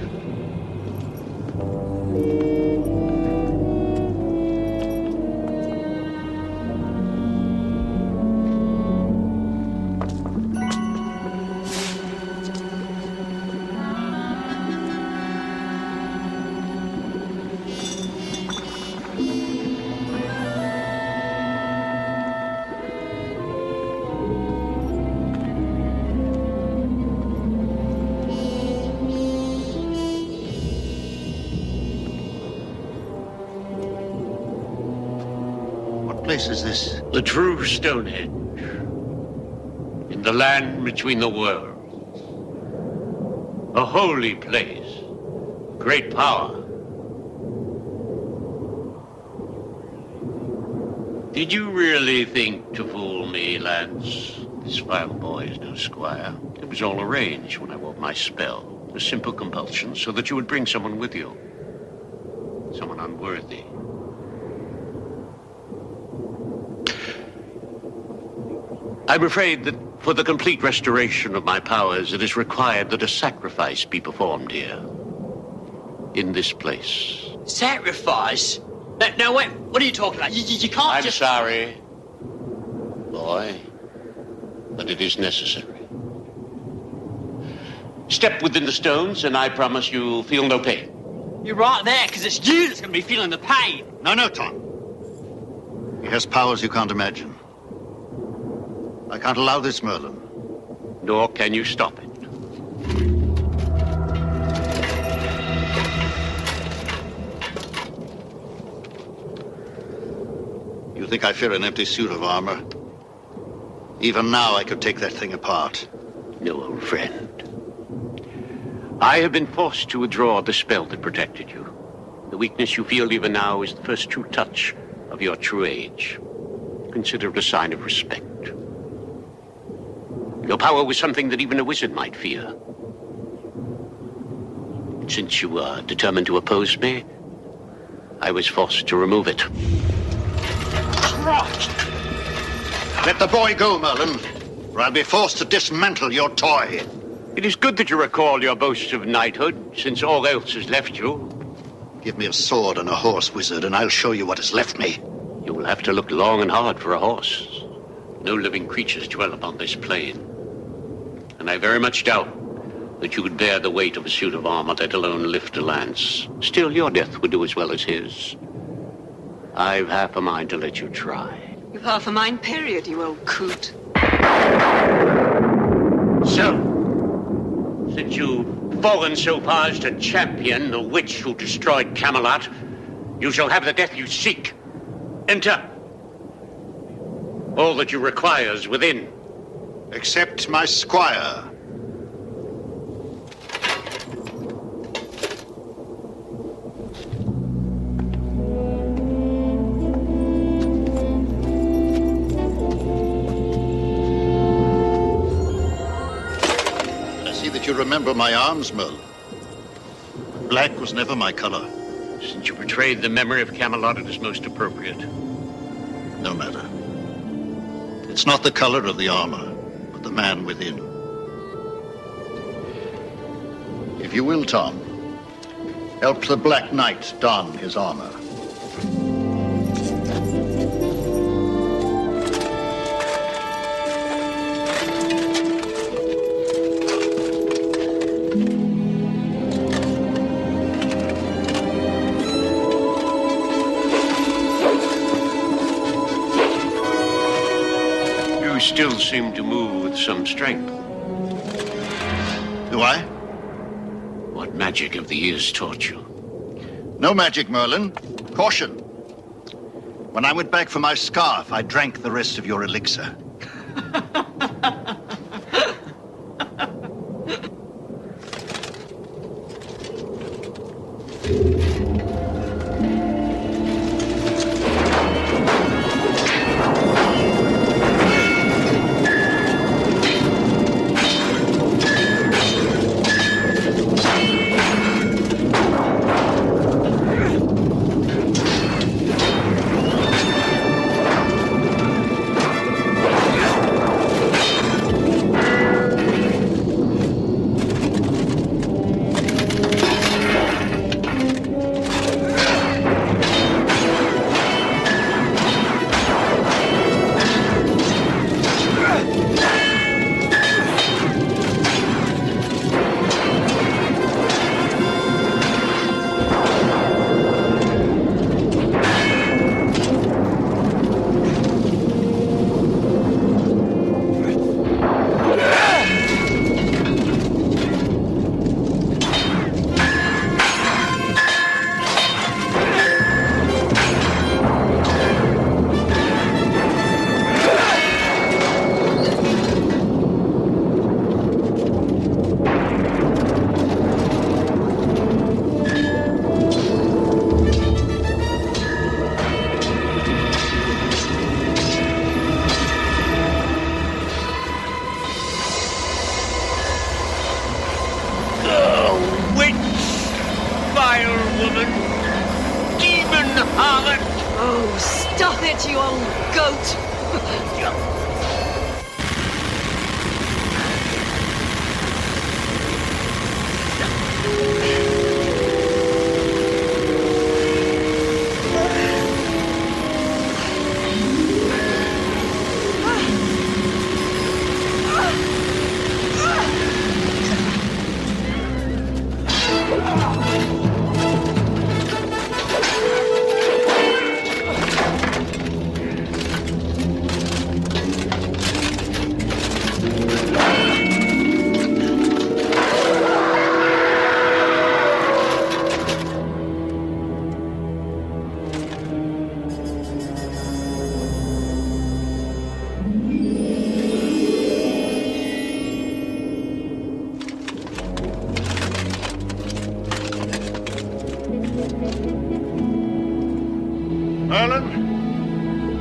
Place is this? The true Stonehenge. In the land between the worlds. A holy place. Great power. Did you really think to fool me, Lance? This vile boy is no squire. It was all arranged when I wove my spell. A simple compulsion so that you would bring someone with you. Someone unworthy. I'm afraid that for the complete restoration of my powers, it is required that a sacrifice be performed here. In this place. Sacrifice? Now, wait, what are you talking about? You can't I'm just... sorry, boy, but it is necessary. Step within the stones, and I promise you'll feel no pain. You're right there, because it's you that's going to be feeling the pain. No, Tom. He has powers you can't imagine. I can't allow this, Merlin. Nor can you stop it. You think I fear an empty suit of armor? Even now, I could take that thing apart. No, old friend. I have been forced to withdraw the spell that protected you. The weakness you feel even now is the first true touch of your true age. Consider it a sign of respect. Your power was something that even a wizard might fear. Since you are determined to oppose me, I was forced to remove it. Let the boy go, Merlin, or I'll be forced to dismantle your toy. It is good that you recall your boast of knighthood, since all else has left you. Give me a sword and a horse, wizard, and I'll show you what has left me. You will have to look long and hard for a horse. No living creatures dwell upon this plain. And I very much doubt that you would bear the weight of a suit of armor, let alone lift a lance. Still, your death would do as well as his. I've half a mind to let you try. You've half a mind, period, you old coot. So, since you've fallen so far as to champion the witch who destroyed Camelot, you shall have the death you seek. Enter. All that you require is within. Except my squire. You remember my arms, Merlin. Black was never my color. Since you betrayed the memory of Camelot, it is most appropriate. No matter. It's not the color of the armor, but the man within. If you will, Tom, help the Black Knight don his armor. Still seem to move with some strength. Do I? What magic have the years taught you? No magic, Merlin. Caution. When I went back for my scarf, I drank the rest of your elixir. Oh, stop it, you old goat!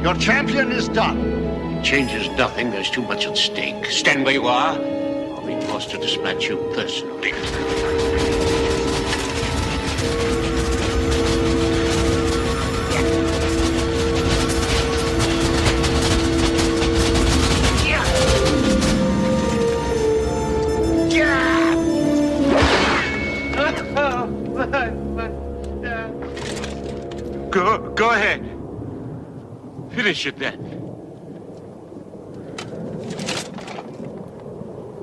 Your champion is done. It changes nothing. There's too much at stake. Stand where you are. I'll be forced to dispatch you personally. Go ahead. Finish it then.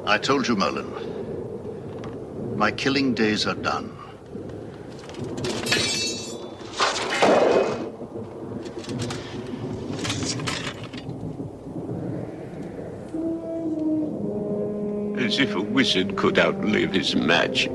I told you, Merlin. My killing days are done. As if a wizard could outlive his magic.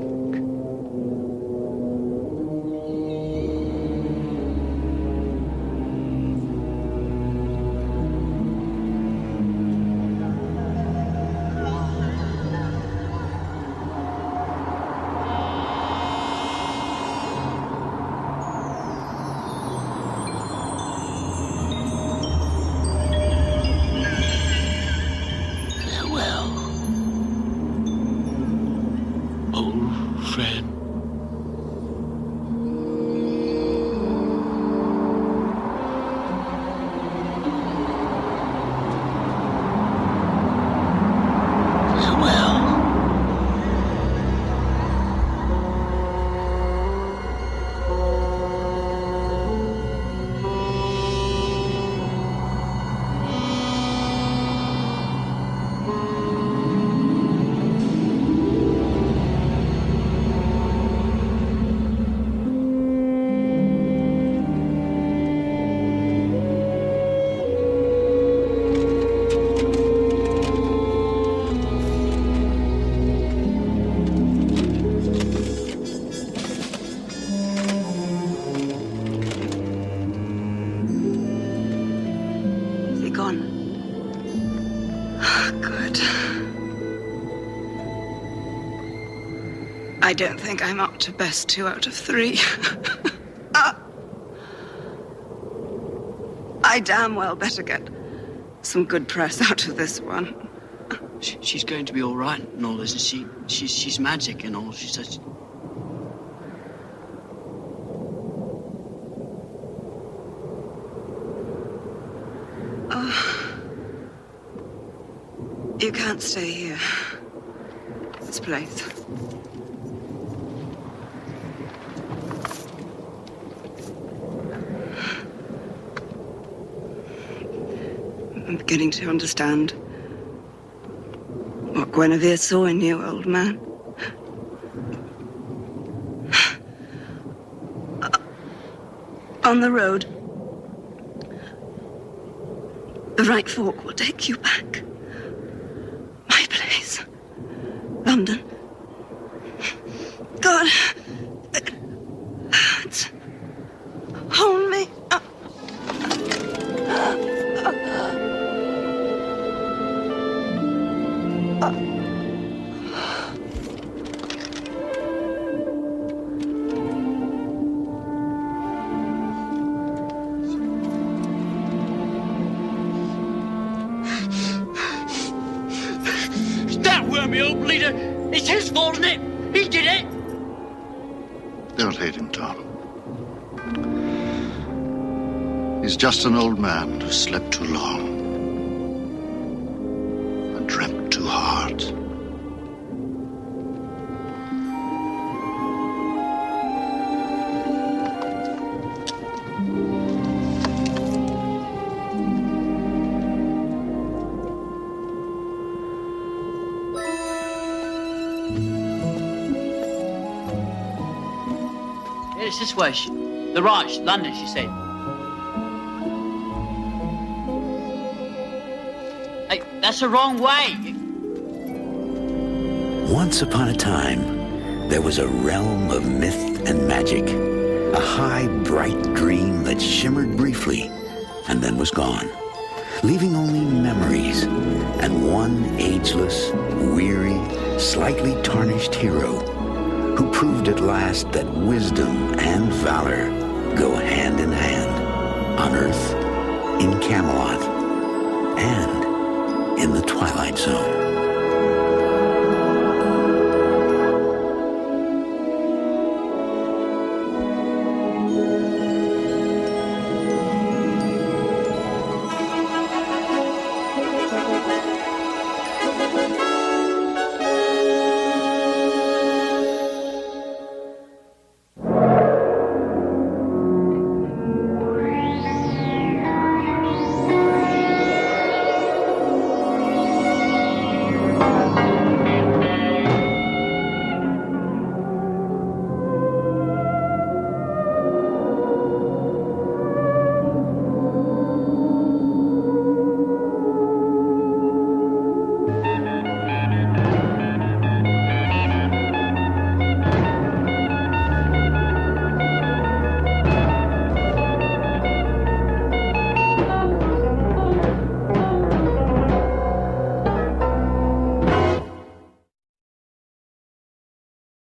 I don't think I'm up to best 2 out of 3. I damn well better get some good press out of this one. She's going to be all right and all, isn't she? She's magic and all. She says. You can't stay here. This place. I'm beginning to understand what Guinevere saw in you, old man. On the road, the right fork will take you back. My place. London. God. It's... Hold me. That wormy old bleeder! It's his fault, isn't it? He did it! Don't hate him, Tom. He's just an old man who slept too long and dreamt too hard. It's this way. The right, London, she said. Hey, that's the wrong way. Once upon a time, there was a realm of myth and magic. A high, bright dream that shimmered briefly and then was gone, leaving only memories and one ageless, weary, slightly tarnished hero who proved at last that wisdom and valor go hand in hand on Earth in Camelot, and in the Twilight Zone.